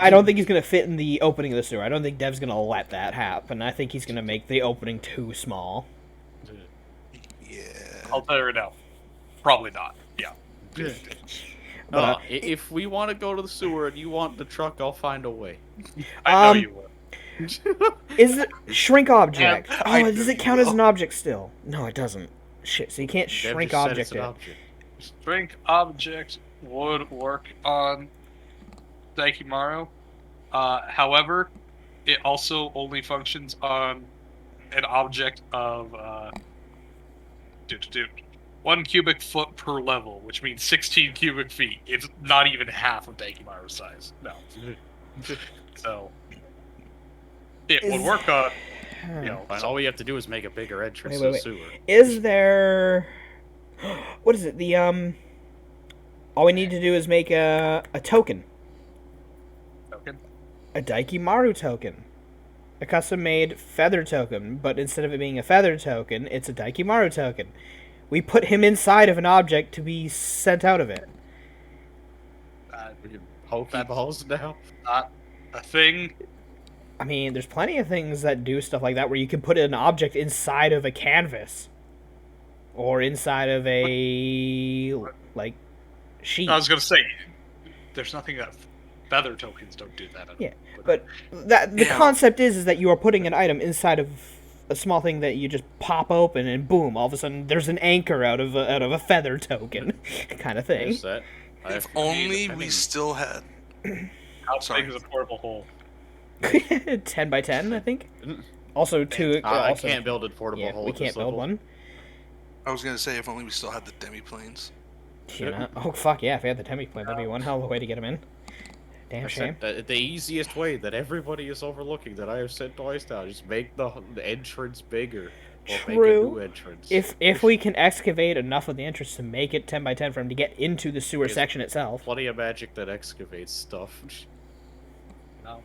I don't think he's gonna fit in the opening of the sewer. I don't think Dev's gonna let that happen. I think he's gonna make the opening too small. Yeah. I'll tell you right now. Probably not. Yeah. But, If we want to go to the sewer and you want the truck, I'll find a way. I know Um, you would. Is it shrink object? Yeah, I Oh, does know it you count as will. an object still? No, it doesn't. Shit, so you can't Dev shrink just said it's object an it. object. Shrink object would work on Daikimaru. However, it also only functions on an object of 1 cubic foot per level, which means 16 cubic feet. It's not even half of Daikimaru's size. No. So it would work on, Fine, all we have to do is make a bigger entrance Wait, to wait, the wait. sewer. Is there... What is it? The, all we need to do is make a token. token. A Daikimaru token. A custom-made feather token, but instead of it being a feather token, it's a Daikimaru token. We put him inside of an object to be sent out of it. We can Pokeballs now. Not a thing. I mean, there's plenty of things that do stuff like that where you can put an object inside of a canvas. Or inside of a, like, sheet. I was gonna say, there's nothing that feather tokens don't do that. Yeah, but the concept is that you are putting an item inside of a small thing that you just pop open and boom, all of a sudden there's an anchor out of a feather token kind of thing. There's that. I If have to be only we independent. still had. How Sorry. big is a portable hole? 10 by 10, I think. Also, two. I also, can't build a portable yeah, hole. we at can't this build level. one. I was gonna say if only we still had the demi-planes. You know? Oh fuck yeah! If we had the Temmie plane, that'd be one hell of a way to get him in. Damn I shame. said the easiest way that everybody is overlooking that I have said twice now, just make the entrance bigger. Or make a True. new entrance. If we can excavate enough of the entrance to make it 10 by 10 for him to get into the sewer Yes. section itself. Plenty of magic that excavates stuff. No.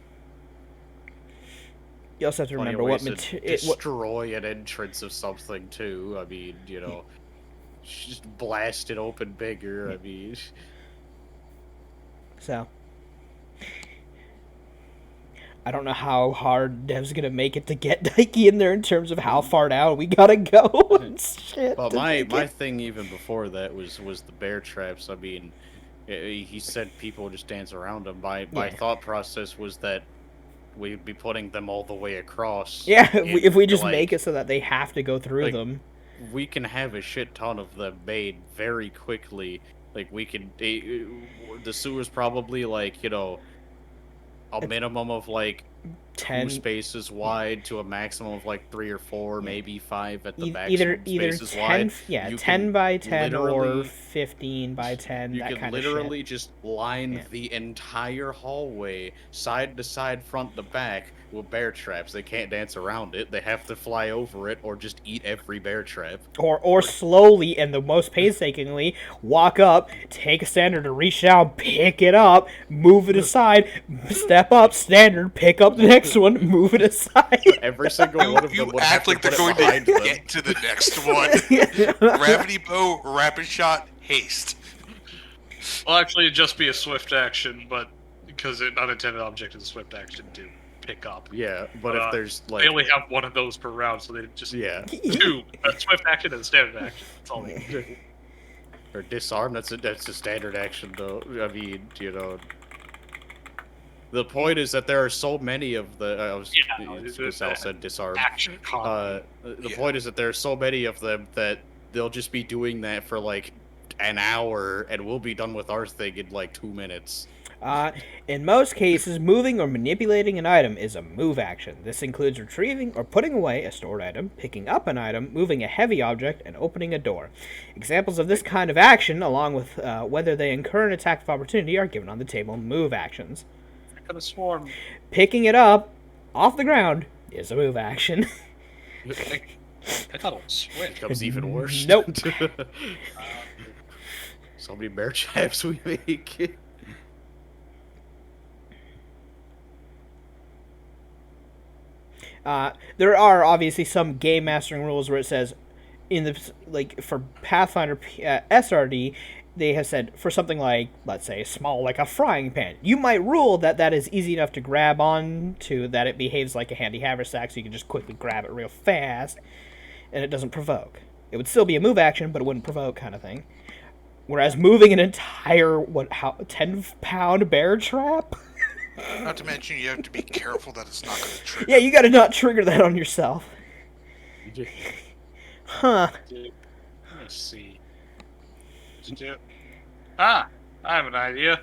You also have to Plenty of remember what ways to material. destroy an entrance of something too. I mean, just blast it open bigger. I mean, So, I don't know how hard Dev's gonna make it to get Daiki in there in terms of how far down we gotta go. and shit. but to my make my it. thing even before that was the bear traps. I mean, he said people just dance around them. My Yeah. thought process was that we'd be putting them all the way across. Yeah, if we just like, make it so that they have to go through like, them. we can have a shit ton of them made very quickly. Like we can, the sewer's probably like a minimum of like 10 2 spaces wide to a maximum of like 3 or 4, maybe 5 at the either maximum spaces 10 wide. yeah, You 10 can by 10 or literally- 15 by 10, You that can kind of literally shit. just line Yeah. the entire hallway, side to side, front to back, with bear traps. They can't dance around it. They have to fly over it or just eat every bear trap. Or slowly and the most painstakingly walk up, take a standard to reach down, pick it up, move it aside, step up, standard, pick up the next one, move it aside. Every single one of them You would have act like to they're put going it to behind them. get to the next one. Gravity bow, rapid shot, haste. Well, actually, it'd just be a swift action, but because an unintended object is a swift action to pick up. Yeah, but if there's like They only have one of those per round, so they just yeah, two: a swift action and a standard action. That's all they do. or disarm. That's a standard action though. I mean, the point is that there are so many of the. I was Sal said disarm. Action con. The Yeah. point is that there are so many of them that they'll just be doing that for like an hour, and we'll be done with our thing in like 2 minutes. In most cases, moving or manipulating an item is a move action. This includes retrieving or putting away a stored item, picking up an item, moving a heavy object, and opening a door. Examples of this kind of action, along with whether they incur an attack of opportunity, are given on the table move actions. I could have sworn. Picking it up off the ground is a move action. I thought it was switch. Becomes even worse. Nope. So many bear traps we make. There are obviously some game mastering rules where it says, in the like for Pathfinder SRD, they have said for something like, let's say, small like a frying pan, you might rule that that is easy enough to grab onto, that it behaves like a handy haversack, so you can just quickly grab it real fast, and it doesn't provoke. It would still be a move action, but it wouldn't provoke, kind of thing. Whereas moving an entire 10-pound bear trap. Not to mention, you have to be careful that it's not going to trigger. Yeah, you gotta not trigger that on yourself. Huh. Let's see. I have an idea.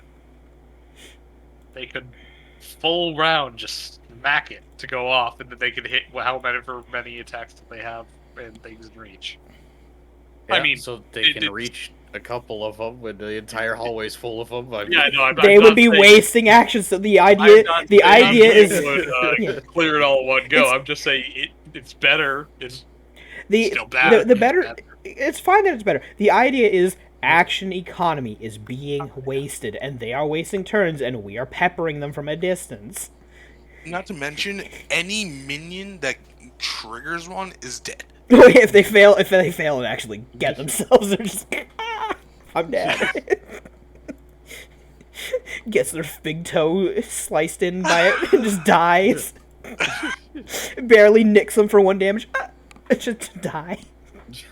They could full round just smack it to go off, and then they could hit however many attacks that they have and things in reach. I mean, so they can reach a couple of them when the entire hallway's full of them. I mean, yeah, no, They would be wasting actions. So the idea is would clear it all in one go. I'm just saying it's better. It's still bad. the better. It's fine that it's better. The idea is action economy is being wasted, and they are wasting turns, and we are peppering them from a distance. Not to mention, any minion that triggers one is dead. if they fail and actually get themselves, they're just I'm dead. Gets their big toe sliced in by it and just dies. Barely nicks them for 1 damage. Just die.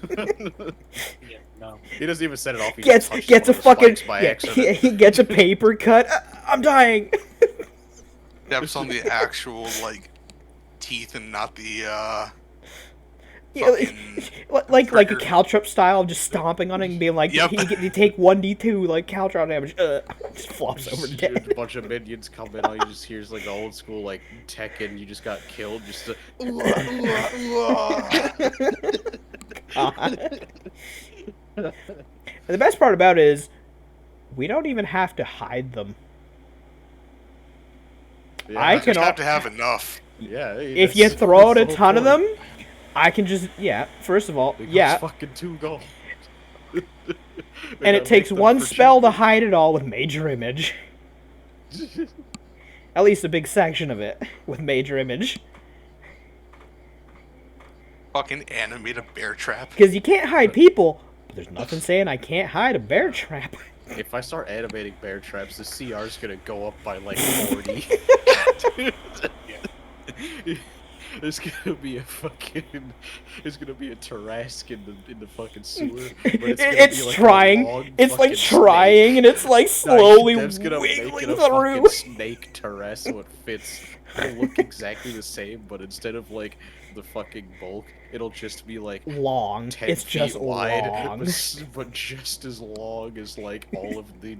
Yeah, no. he doesn't even set it off. He Gets just gets a touches one of the fucking spikes by yeah, accident. he gets a paper cut. I'm dying. Steps on the actual teeth and not the Yeah, like a trigger. Caltrop style, just stomping on it and being like, Yep. you take 1d2 like Caltrop damage. Just flops over Just dead. a bunch of minions come in, all you just hear is like the old school Tekken, you just got killed, just God. And the best part about it is, we don't even have to hide them. I You can just have to have enough. Yeah. If you throw out a ton of them, I can just first of all, fucking 2 gold. and it takes 1 spell to hide it all with Major Image. At least a big section of it with Major Image. Fucking animate a bear trap. Because you can't hide people, but there's nothing saying I can't hide a bear trap. If I start animating bear traps, the CR's gonna go up by 40. There's gonna be a Tarrasque in the fucking sewer. But It's gonna be trying. A long It's like fucking trying, snake. and it's like slowly Dev's gonna make it wiggling a through. fucking snake Tarrasque so it fits. It'll look exactly the same, but instead of the fucking bulk, it'll just be Long. 10 It's feet just wide, long. but just as long as all of the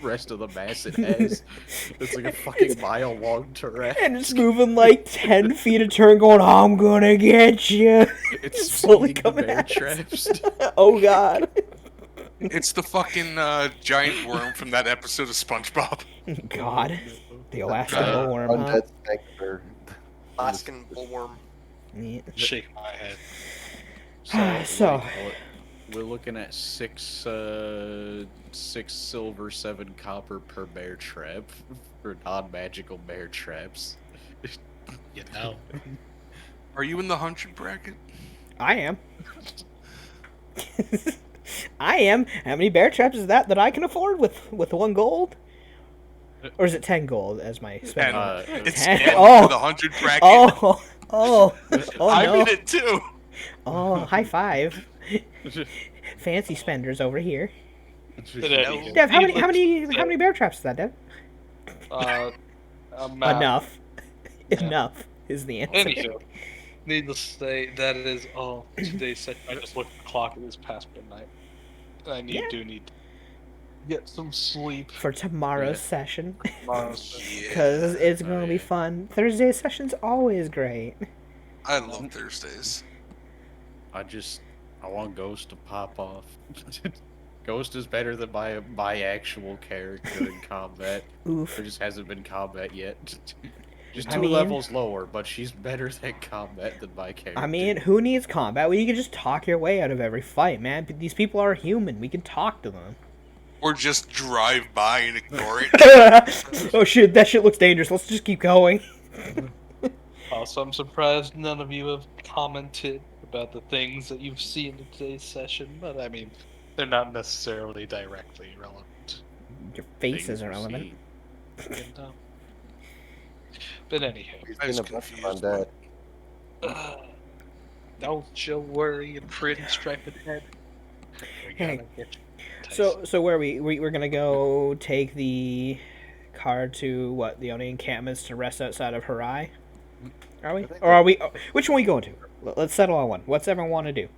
rest of the mass it has. It's like a fucking mile long Tarrasque. And it's moving like 10 feet a turn, going, I'm gonna get you. It's slowly eating coming bear at us. traps. Oh god. It's the fucking giant worm from that episode of SpongeBob. God. The Alaskan bullworm, huh? Undead Spectre. Alaskan bullworm. Yeah. Shake my head. So- We're looking at 6 silver, 7 copper per bear trap for non-magical bear traps. You know. Are you in the 100 bracket? I am. I am. How many bear traps is that I can afford with 1 gold? Or is it 10 gold as my spending? It's 10? 10 Oh. for the 100 bracket. Oh I'm no. in it too. Oh, high five. Fancy spenders over here. Dev, how many bear traps is that, Dev? Enough. Enough is the answer. Anywho, needless to say, that is all today's session. I just looked at the clock; it is past midnight. I do need to get some sleep. For tomorrow's session. Tomorrow's Because it's going to be fun. Thursday session's always great. I love Thursdays. I want Ghost to pop off. Ghost is better than my actual character in combat. Oof. There just hasn't been combat yet. Just I 2 mean- levels lower, but she's better than combat than my character. I mean, who needs combat? Well, you can just talk your way out of every fight, man. These people are human. We can talk to them. Or just drive by and ignore it. Oh shit, that shit looks dangerous. Let's just keep going. Also, I'm surprised none of you have commented about the things that you've seen in today's session, but I mean, They're not necessarily directly relevant. Your face Things is we've irrelevant. seen. you know. But anyhow, We've I was seen a bunch of confused, undead. don't you worry, you pretty striped head. We're Hey, gonna get you. So where are we're gonna go take the car to what, the only encampments to rest outside of Harai? Are we? Or are we? Which one are we going to? Let's settle on one. What's everyone want to do?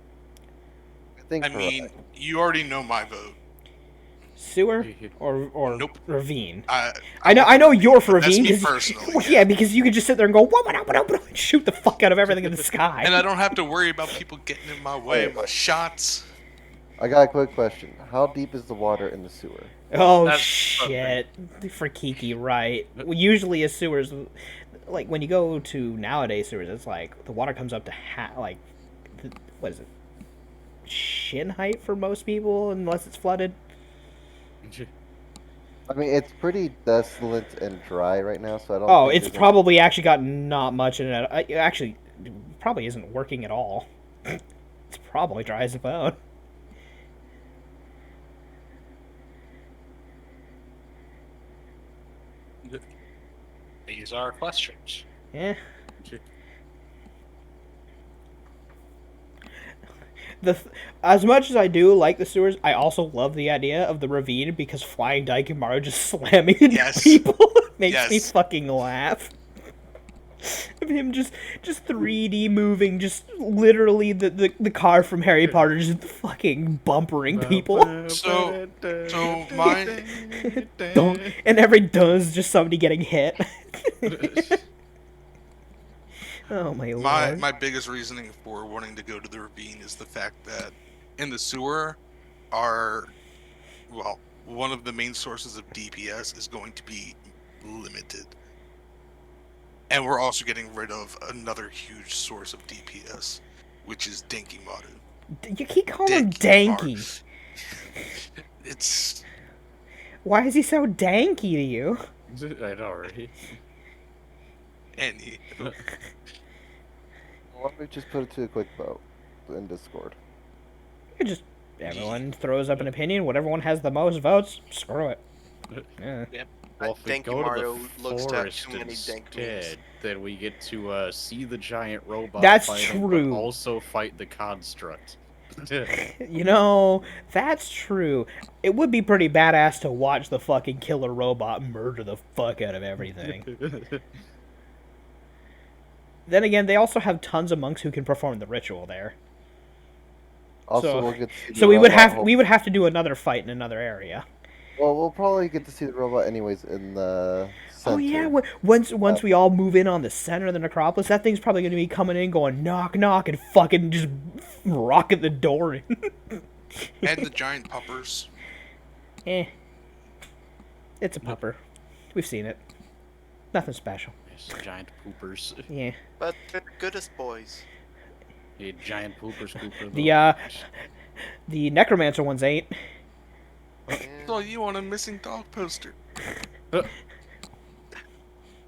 I think. I mean, you already know my vote. Sewer or Nope. ravine? I I know you're for That's ravine. me 'cause- personally. well, yeah, because you could just sit there and go what, and shoot the fuck out of everything in the sky. And I don't have to worry about people getting in my way, Wait. my shots. I got a quick question. How deep is the water in the sewer? Oh That's shit! For Kiki, right? Well, usually a sewer's like when you go to nowadays sewers, it's like the water comes up to what is it? Shin height for most people, unless it's flooded. I mean, it's pretty desolate and dry right now, so I don't. Oh, think it's there's probably actually got not much in it. It actually probably isn't working at all. It's probably dry as a bone. These are questions. Yeah. As much as I do like the sewers, I also love the idea of the ravine because Flying Daikimaru just slamming into Yes. people makes me Yes. fucking laugh. Of him just 3D moving, just literally the car from Harry Potter just fucking bumpering people. So mine. Don't, and every does just somebody getting hit. Oh my lord. My biggest reasoning for wanting to go to the ravine is the fact that in the sewer one of the main sources of DPS is going to be limited. And we're also getting rid of another huge source of DPS, which is Denkimaru. You keep calling him Denkimaru. Danky. It's Why is he so danky to you? I know, right? any Why don't we just put it to a quick vote in Discord? You just everyone throws up an opinion. Whatever one has the most votes, screw it. Yeah. Well, if we Danky go to Mario the looks to have forest too many dank memes. instead, then we get to see the giant robot. That's fight him, true. But also fight the construct. You know, that's true. It would be pretty badass to watch the fucking killer robot murder the fuck out of everything. Then again, they also have tons of monks who can perform the ritual there. Also, So- we'll get to see the So we would robot have to do another fight in another area. Well, we'll probably get to see the robot anyways in the center. Oh yeah, once we all move in on the center of the necropolis, that thing's probably going to be coming in, going knock knock, and fucking just rocket the door in. and the giant puppers. Eh, it's a pupper. We've seen it. Nothing special. Yes, giant poopers. Yeah. But they're the goodest boys. A giant pooper scooper. The necromancer ones ain't. So you want a missing dog poster?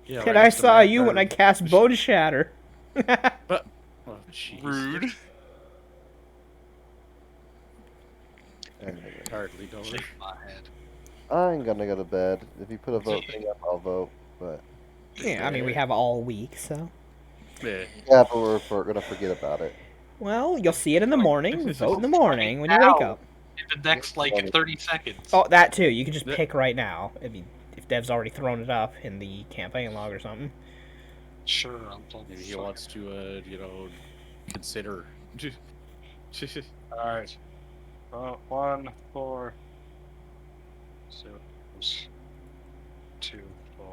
Yeah, And I saw you when I cast Bone Shatter. Oh, jeez. Rude. Anyway, Hardly don't. Shake my head. I'm gonna go to bed. If you put a vote thing up, I'll vote. But Yeah, I mean we have all week, so. Yeah. yeah, but we're gonna forget about it. Well, you'll see it in the morning. Vote in the morning when you wake up. In the next, like, 30 seconds. Oh, that too. You can just pick right now. I mean, if Dev's already thrown it up in the campaign log or something. Sure, I'm Maybe he wants to, consider. Alright. 1, 4. 6, 2, 4.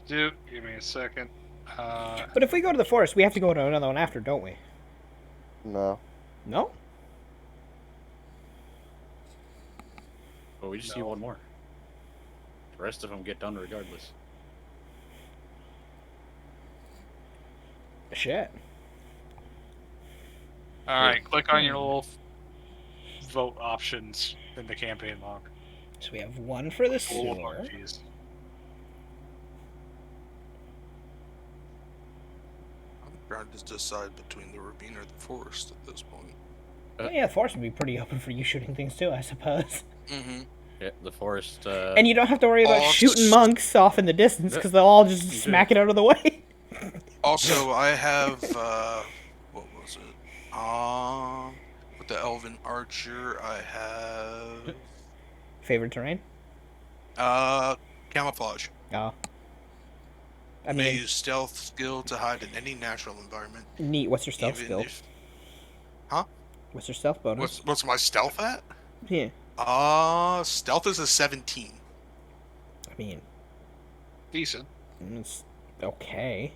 Give me a second. But if we go to the forest, we have to go to another one after, don't we? No. No? But we just need one more. The rest of them get done regardless. Shit. Alright, click on your little vote options in the campaign log. So we have one for the Full of sewer. RPs. I'm trying to decide between the ravine or the forest at this point. Oh, yeah, the forest would be pretty open for you shooting things too, I suppose. Mm-hmm. Yeah, the forest. And you don't have to worry about Oh, shooting monks off in the distance because they'll all just smack it out of the way. Also, I have what was it? With the elven archer, I have Favorite terrain? camouflage. Oh. I May mean, use stealth skill to hide in any natural environment. neat. What's your stealth even skill? if- What's your stealth bonus? What's my stealth at? Yeah. Stealth is a 17. I mean, Decent. it's okay.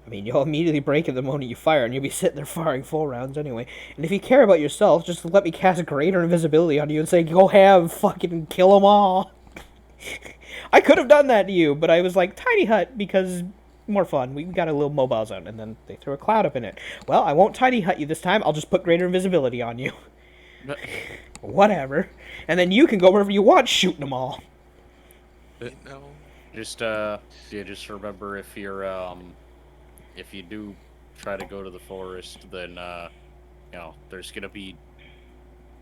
I mean, you'll immediately break it the moment you fire, and you'll be sitting there firing full rounds anyway. And if you care about yourself, just let me cast greater invisibility on you and say, go have fucking kill them all. I could have done that to you, but I was like, tiny hut, because more fun. We got a little mobile zone, and then they threw a cloud up in it. Well, I won't tiny hut you this time. I'll just put greater invisibility on you. Whatever. And then you can go wherever you want shooting them all. You know. Just just remember if you're if you do try to go to the forest, then you know, there's gonna be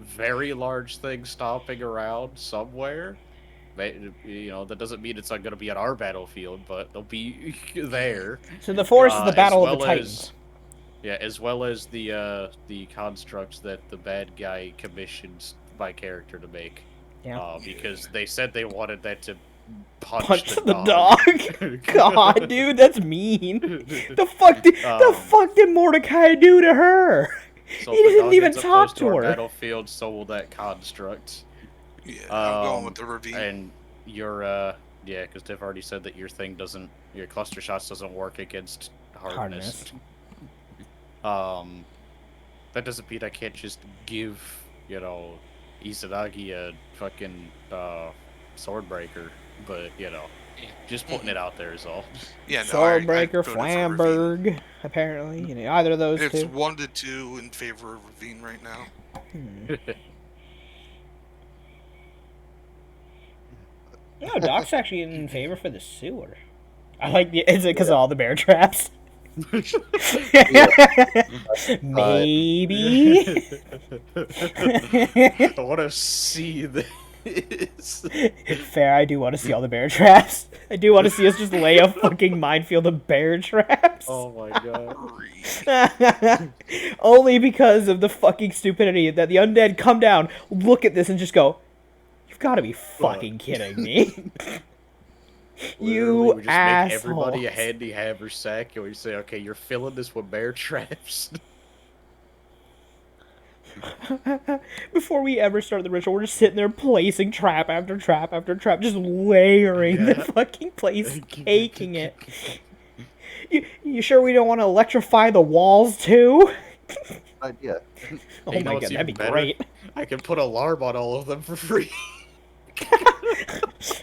very large things stomping around somewhere. You know, that doesn't mean it's not gonna be on our battlefield, but they'll be there. So the forest is the as battle of the well Titans. Yeah, as well as the constructs that the bad guy commissioned my character to make. Yeah. Because they said they wanted that to punch, Punch the the dog. God, dude, that's mean. The fuck did Mordecai do to her? So He if the didn't dog even gets up talk close to our her. Battlefield, so will that construct. Yeah, I'm going with Um, the ravine. And your yeah, because they've already said that your cluster shots doesn't work against hardness. That doesn't mean I can't just give, you know, Izanagi a fucking swordbreaker, but you know, just putting it out there is all. Yeah, no, Swordbreaker, voted for ravine. Flamberg, apparently. You know, either of those It's two. 1-2 in favor of ravine right now. No, Doc's actually in favor for the sewer. I like the. Is it because of all the bear traps? Maybe. I want to see this. Fair, I do want to see all the bear traps. I do want to see us just lay a fucking minefield of bear traps. Oh my god. Only because of the fucking stupidity that the undead come down, look at this, and just go, "You've got to be fucking kidding me." Literally, You we just make everybody a assholes. handy haversack, and we say, "Okay, you're filling this with bear traps." Before we ever start the ritual, we're just sitting there placing trap after trap after trap, just layering the Yeah. fucking place, caking it. You sure we don't want to electrify the walls too? Idea. Oh You know my what's god, that'd be even better? great. I can put alarm on all of them for free.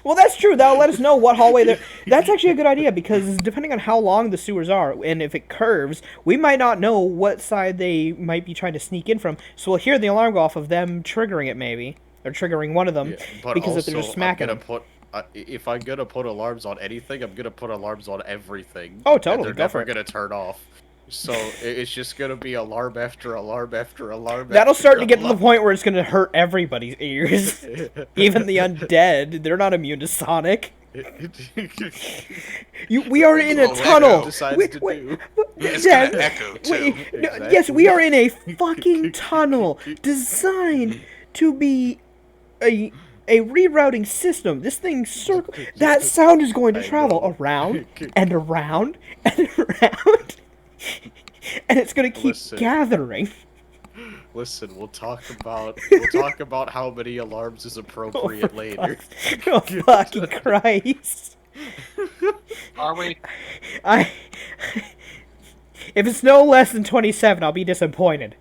Well, that's true. That'll let us know what hallway they're. That's actually a good idea because depending on how long the sewers are and if it curves, we might not know what side they might be trying to sneak in from. So we'll hear the alarm go off of them triggering it, maybe, or triggering one of them. But because if also, they're just smacking I'm them. gonna put if I'm gonna put alarms on anything, I'm gonna put alarms on everything. Oh, and totally, They're go for never it. gonna turn off. So it's just gonna be alarm after alarm after alarm. That'll after start to get to the alarm. point where it's going to hurt everybody's ears. Even the undead, they're not immune to Sonic. We are in a Oh, tunnel. decides Wait, to wait, do. It's Dad, gonna echo too. wait, no, Exactly. yes, we are in a fucking tunnel designed to be a rerouting system. This thing circle. That sound is going to I travel know. around and around and around, and it's going to keep Listen. gathering. Listen, we'll talk about how many alarms is appropriate later. Oh fucking Christ! Are we? If it's no less than 27, I'll be disappointed.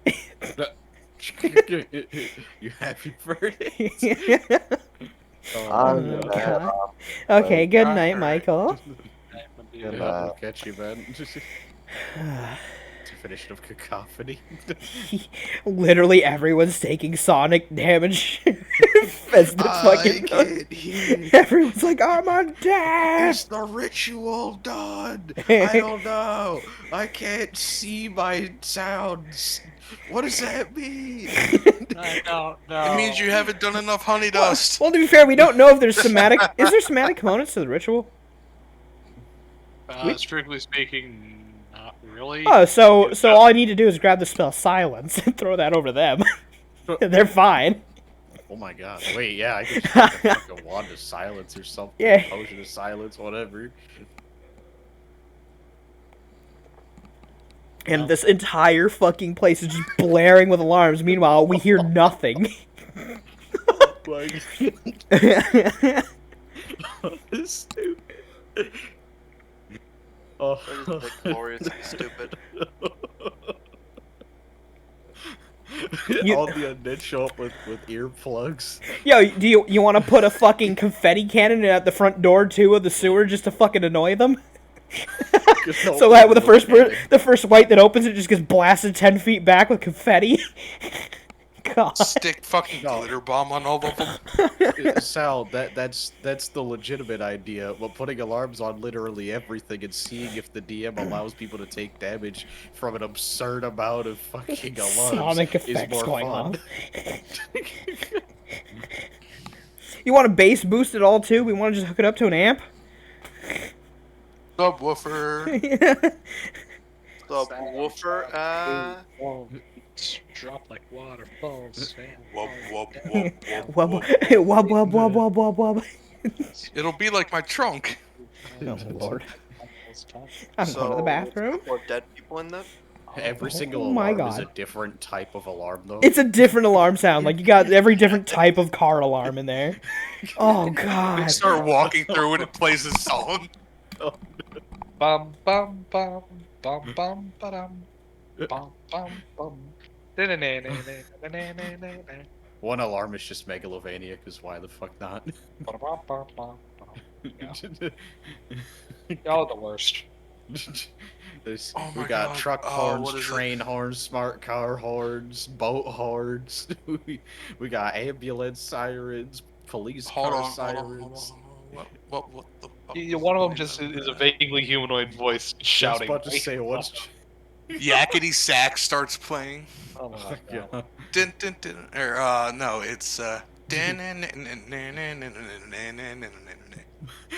You happy birthday? I'm Oh, gonna head God. off. Okay, good Alright. night, Michael. Good Yeah, night. I'll catch you, man. Definition of cacophony. Literally everyone's taking sonic damage as the fucking. hear. Everyone's like, I'm undead. Is the ritual done? I don't know. I can't see my sounds. What does that mean? I don't know. It means you haven't done enough honey dust. Well, to be fair, we don't know if there's somatic. Is there somatic components to the ritual? Strictly speaking, not really. Oh, so all I need to do is grab the spell silence and throw that over them. They're fine. Oh my god. Wait, yeah, I could just make a fucking wand of silence or something. Yeah. Potion of silence, whatever. And this entire fucking place is just blaring with alarms. Meanwhile, we hear nothing. Like, this stupid. Oh. That is gloriously stupid. All the undead show up with earplugs. Yo, do you want to put a fucking confetti cannon at the front door too of the sewer just to fucking annoy them? So that with the first wight that opens it just gets blasted 10 feet back with confetti. God. Stick fucking No. glitter bomb on all of them. Sal, that's the legitimate idea. But putting alarms on literally everything and seeing if the DM allows people to take damage from an absurd amount of fucking alarms Sonic is effects more going fun. on. You want a bass boost at all too? We want to just hook it up to an amp? Subwoofer. Subwoofer, Drop like waterfalls. Wub, wub, wub, wub, Wub wub. wub wub wub wub wub wub. It'll be like my trunk. Oh lord. I'm going to the bathroom. Or dead people in them. Every single Oh my alarm is a God. different type of alarm, though. It's a different alarm sound. Like you got every different type of car alarm in there. Oh god. You start walking through and it plays a song. Bum bum bum bum bum ba-dum. Bum bum bum. Da-na-na-na-na-na-na-na-na. One alarm is just Megalovania, because why the fuck not? Ba-da-bum-bum-bum. Y'all the worst. Oh we my got God. truck Oh, horns, what is it? train horns, smart car horns, boat horns. we got ambulance sirens, police Hold car on, hold on, hold on, sirens. hold on. What the fuck? One of them just is a vaguely humanoid voice I shouting. was about to say, what's... Yakety Sax starts playing. Oh my Yeah. god. Dun, dun, dun, or, no, it's,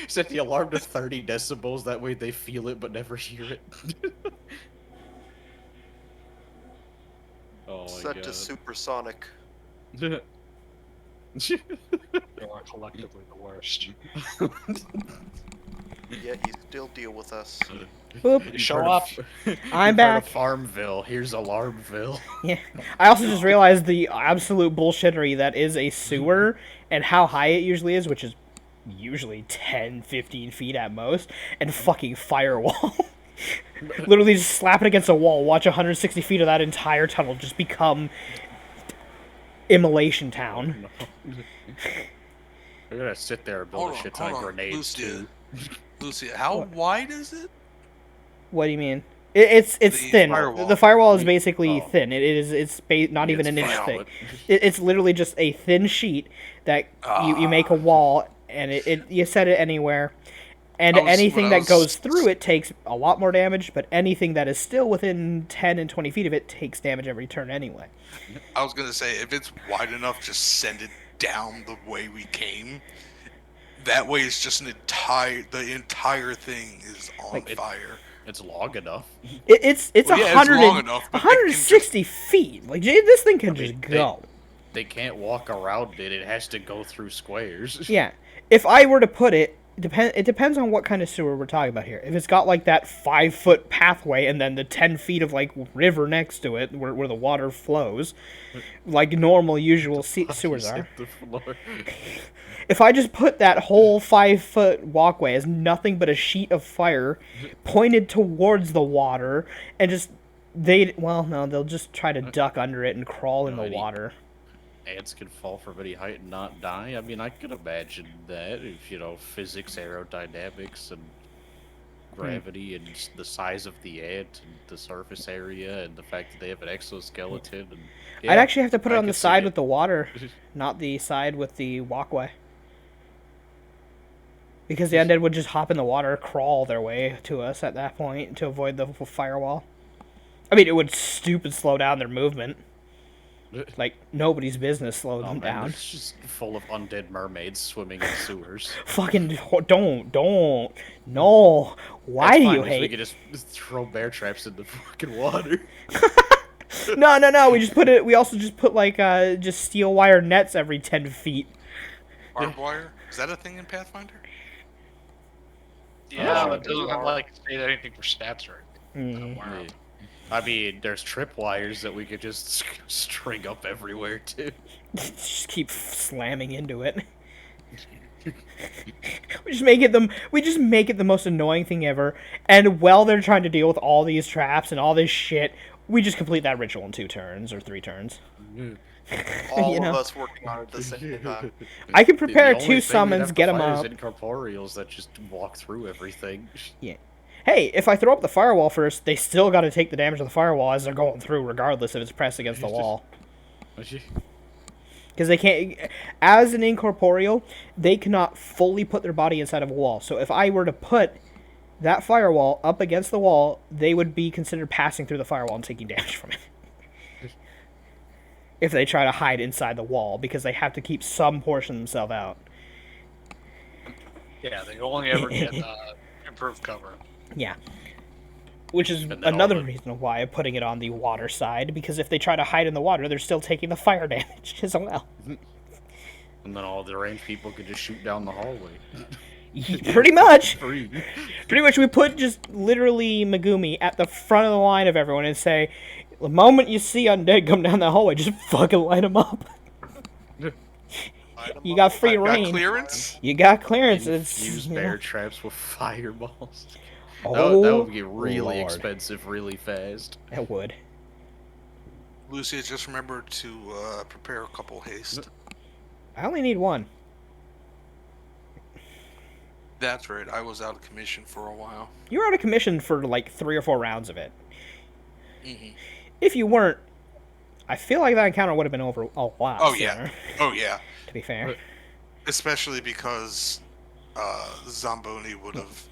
Set the alarm to 30 decibels, that way they feel it but never hear it. Oh my Set god. to supersonic. You are collectively the worst. Yet you still deal with us. Boop. Show up. I'm You're part back. of Farmville. Here's Alarmville. Yeah. I also just realized the absolute bullshittery that is a sewer and how high it usually is, which is usually 10, 15 feet at most, and fucking firewall. Literally just slap it against a wall, watch 160 feet of that entire tunnel just become Immolation Town. We're gonna sit there and build Hold a on, shit ton hold of on, grenades Lucia. too. Lucia, how What? wide is it? What do you mean? It's The thin. firewall. The firewall is basically Oh. thin. It's not even an inch thick. It. It's literally just a thin sheet that you make a wall, and you set it anywhere, and I was- anything when I that goes was- through it takes a lot more damage, but anything that is still within 10 and 20 feet of it takes damage every turn anyway. I was gonna say, if it's wide enough, just send it down the way we came. That way, it's just the entire thing is on Like, fire. It's long enough. It's Well, yeah, it's 100 long enough, but they can 160 feet. Like this thing can I mean, just they- go. They can't walk around it. It has to go through squares. Yeah. If I were to put it, it depends on what kind of sewer we're talking about here. If it's got like that 5-foot pathway and then the 10 feet of like river next to it where the water flows, like normal usual sewers are. Hit the floor. If I just put that whole 5-foot walkway as nothing but a sheet of fire pointed towards the water and just they'll just try to duck under it and crawl in No, the any- water. Ants can fall from any height and not die. I mean, I could imagine that if, physics, aerodynamics, and gravity, and the size of the ant, and the surface area, and the fact that they have an exoskeleton. And I'd actually have to put it I on the could see side it. with the water, not the side with the walkway. Because the undead would just hop in the water, crawl their way to us at that point to avoid the firewall. I mean, it would stupid slow down their movement. Like, nobody's business slowing Oh, them man, down. it's just full of undead mermaids swimming in sewers. Fucking don't. No. Why That's do fine, you 'cause We hate? could just throw bear traps in the fucking water. No. We just put it. We also just put like just steel wire nets every 10 feet. Barbed wire? Is that a thing in Pathfinder? Yeah, Oh, but it doesn't have are. like say anything for stats or anything. Mm. Wow. I mean, there's tripwires that we could just string up everywhere too. Just keep slamming into it. We just make it the most annoying thing ever. And while they're trying to deal with all these traps and all this shit, we just complete that ritual in 2 turns or 3 turns. All You know? of us working on it at the same time. I can The prepare only 2 thing we'd summons, have to get them fight is up. incorporeals that just walk through everything. Hey, if I throw up the firewall first, they still got to take the damage of the firewall as they're going through, regardless if it's pressed against the wall. Because they can't, as an incorporeal, they cannot fully put their body inside of a wall. So if I were to put that firewall up against the wall, they would be considered passing through the firewall and taking damage from it. If they try to hide inside the wall, because they have to keep some portion of themselves out. Yeah, they only ever get improved cover. Yeah. Which is And then all another the- reason why I'm putting it on the water side, because if they try to hide in the water, they're still taking the fire damage as well. And then all the ranged people could just shoot down the hallway. Pretty much. Free. Pretty much, we put just literally Megumi at the front of the line of everyone and say, the moment you see undead come down the hallway, just fucking light them up. You got free Got reign. clearance? You got clearance. Use you bear know. traps with fireballs. Oh, that would get really Lord. expensive really fast. That would. Lucia, just remember to prepare a couple haste. I only need 1. That's right. I was out of commission for a while. You were out of commission for like 3 or 4 rounds of it. Mm-hmm. If you weren't, I feel like that encounter would have been over a lot Oh, sooner, yeah. Oh yeah. to be fair. Especially because Zamboni would have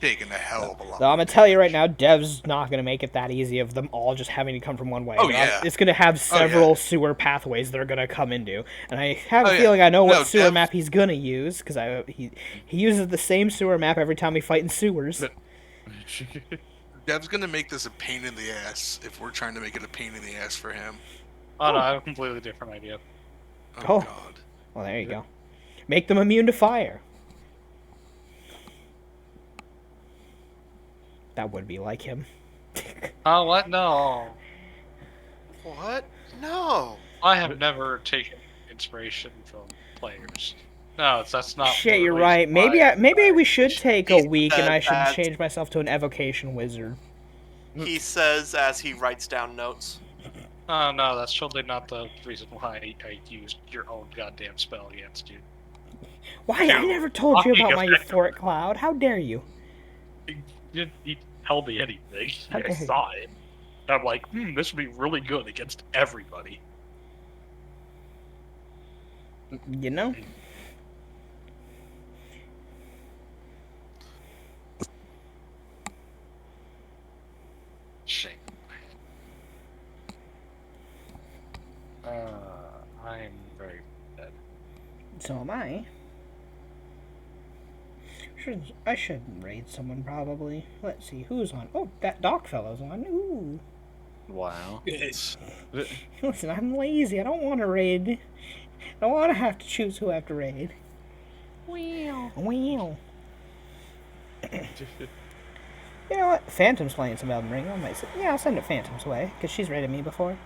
taken a hell of a lot. So I'm gonna tell you right now, Dev's not gonna make it that easy of them all just having to come from one way. Oh, But yeah. It's gonna have Oh, several yeah. sewer pathways they're gonna come into, and I have Oh, a yeah. feeling I know what No, sewer Dev- map he's gonna use because he uses the same sewer map every time we fight in sewers. Dev's gonna make this a pain in the ass if we're trying to make it a pain in the ass for him. Oh no, I have a completely different idea. Oh. God. Well, there you go. Make them immune to fire. That would be like him. Oh, what? No. What? No. I have never taken inspiration from players. No, that's not. Shit, the you're reason right. why Maybe we should take a He week, and said I should that- change myself to an evocation wizard. He says as he writes down notes. Oh no, that's totally not the reason why I used your own goddamn spell against you. Why? I never told you Fucking about my effective. euphoric cloud. How dare you? You didn't tell me anything. How I dare you. saw it. I'm like, this would be really good against everybody. You know? Shame. I'm very dead. So am I. I should raid someone probably. Let's see who's on. Oh, that Doc fellow's on. Ooh. Wow. Listen, I'm lazy. I don't want to raid. I don't want to have to choose who I have to raid. Wow. Wow. You know what? Phantom's playing some Elden Ring. I might say, yeah, I'll send it Phantom's way because she's raided me before.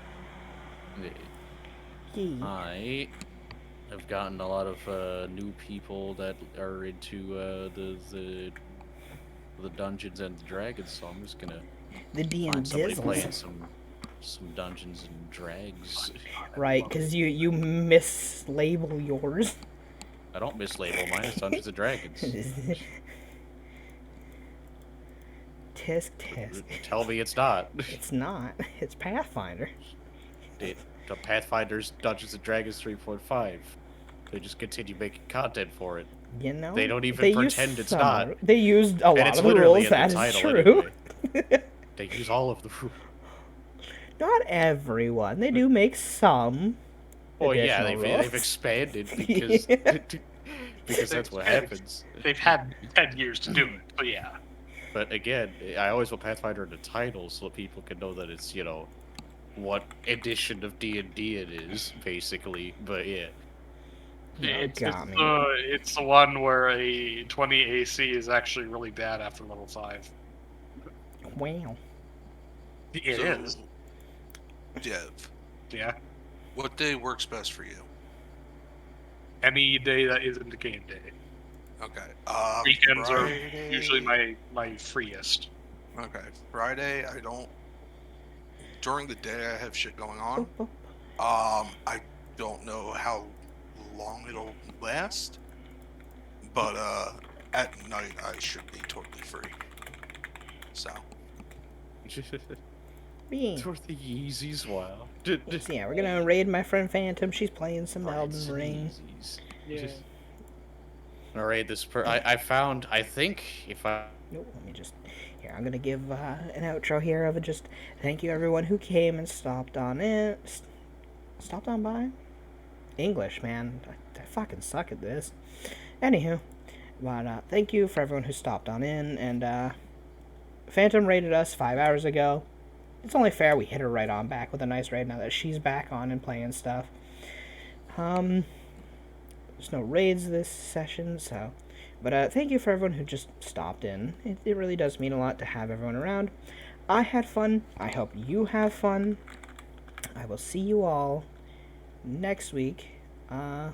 Yee. I have gotten a lot of new people that are into the Dungeons and Dragons, so I'm just gonna The D and find somebody playing Dizzles. some Dungeons and Drags. Right, because you mislabel yours. I don't mislabel mine. It's Dungeons and Dragons. Tisk tisk. Tell me it's not. It's not. It's Pathfinder. The Pathfinder's Dungeons and Dragons 3.5. They just continue making content for it. You know? They don't even use pretend it's some not. of it. They used a And lot it's of the literally rules. in That the is title true. anyway. They use all of the rules. Not everyone. They do make some. Oh yeah, additional they've rules. expanded because Yeah. because that's what happens. They've had 10 years to do it, but yeah. But again, I always put Pathfinder in the title so that people can know that it's what edition of D&D it is, basically. But yeah. It's the one where a 20 AC is actually really bad after level 5. Wow. It is. Dev, Yeah. what day works best for you? Any day that isn't a game day. Okay. Weekends are Friday. usually my freest. Okay. Friday, I don't. During the day, I have shit going on. I don't know how long it'll last, but at night I should be totally free. So. Yeah. It's worth the Yeezys, wow. So yeah, we're gonna raid my friend Phantom. She's playing some Elden Ring. Yeah. Gonna raid this I found, I think, if I... Nope, let me just... Here, I'm gonna give an outro here of just... Thank you everyone who came and stopped on in. Stopped on by? English, man. I fucking suck at this. Anywho. But, thank you for everyone who stopped on in, and, Phantom raided us 5 hours ago. It's only fair we hit her right on back with a nice raid now that she's back on and playing stuff. There's no raids this session, so... But, thank you for everyone who just stopped in. It really does mean a lot to have everyone around. I had fun. I hope you have fun. I will see you all next week. Yeah.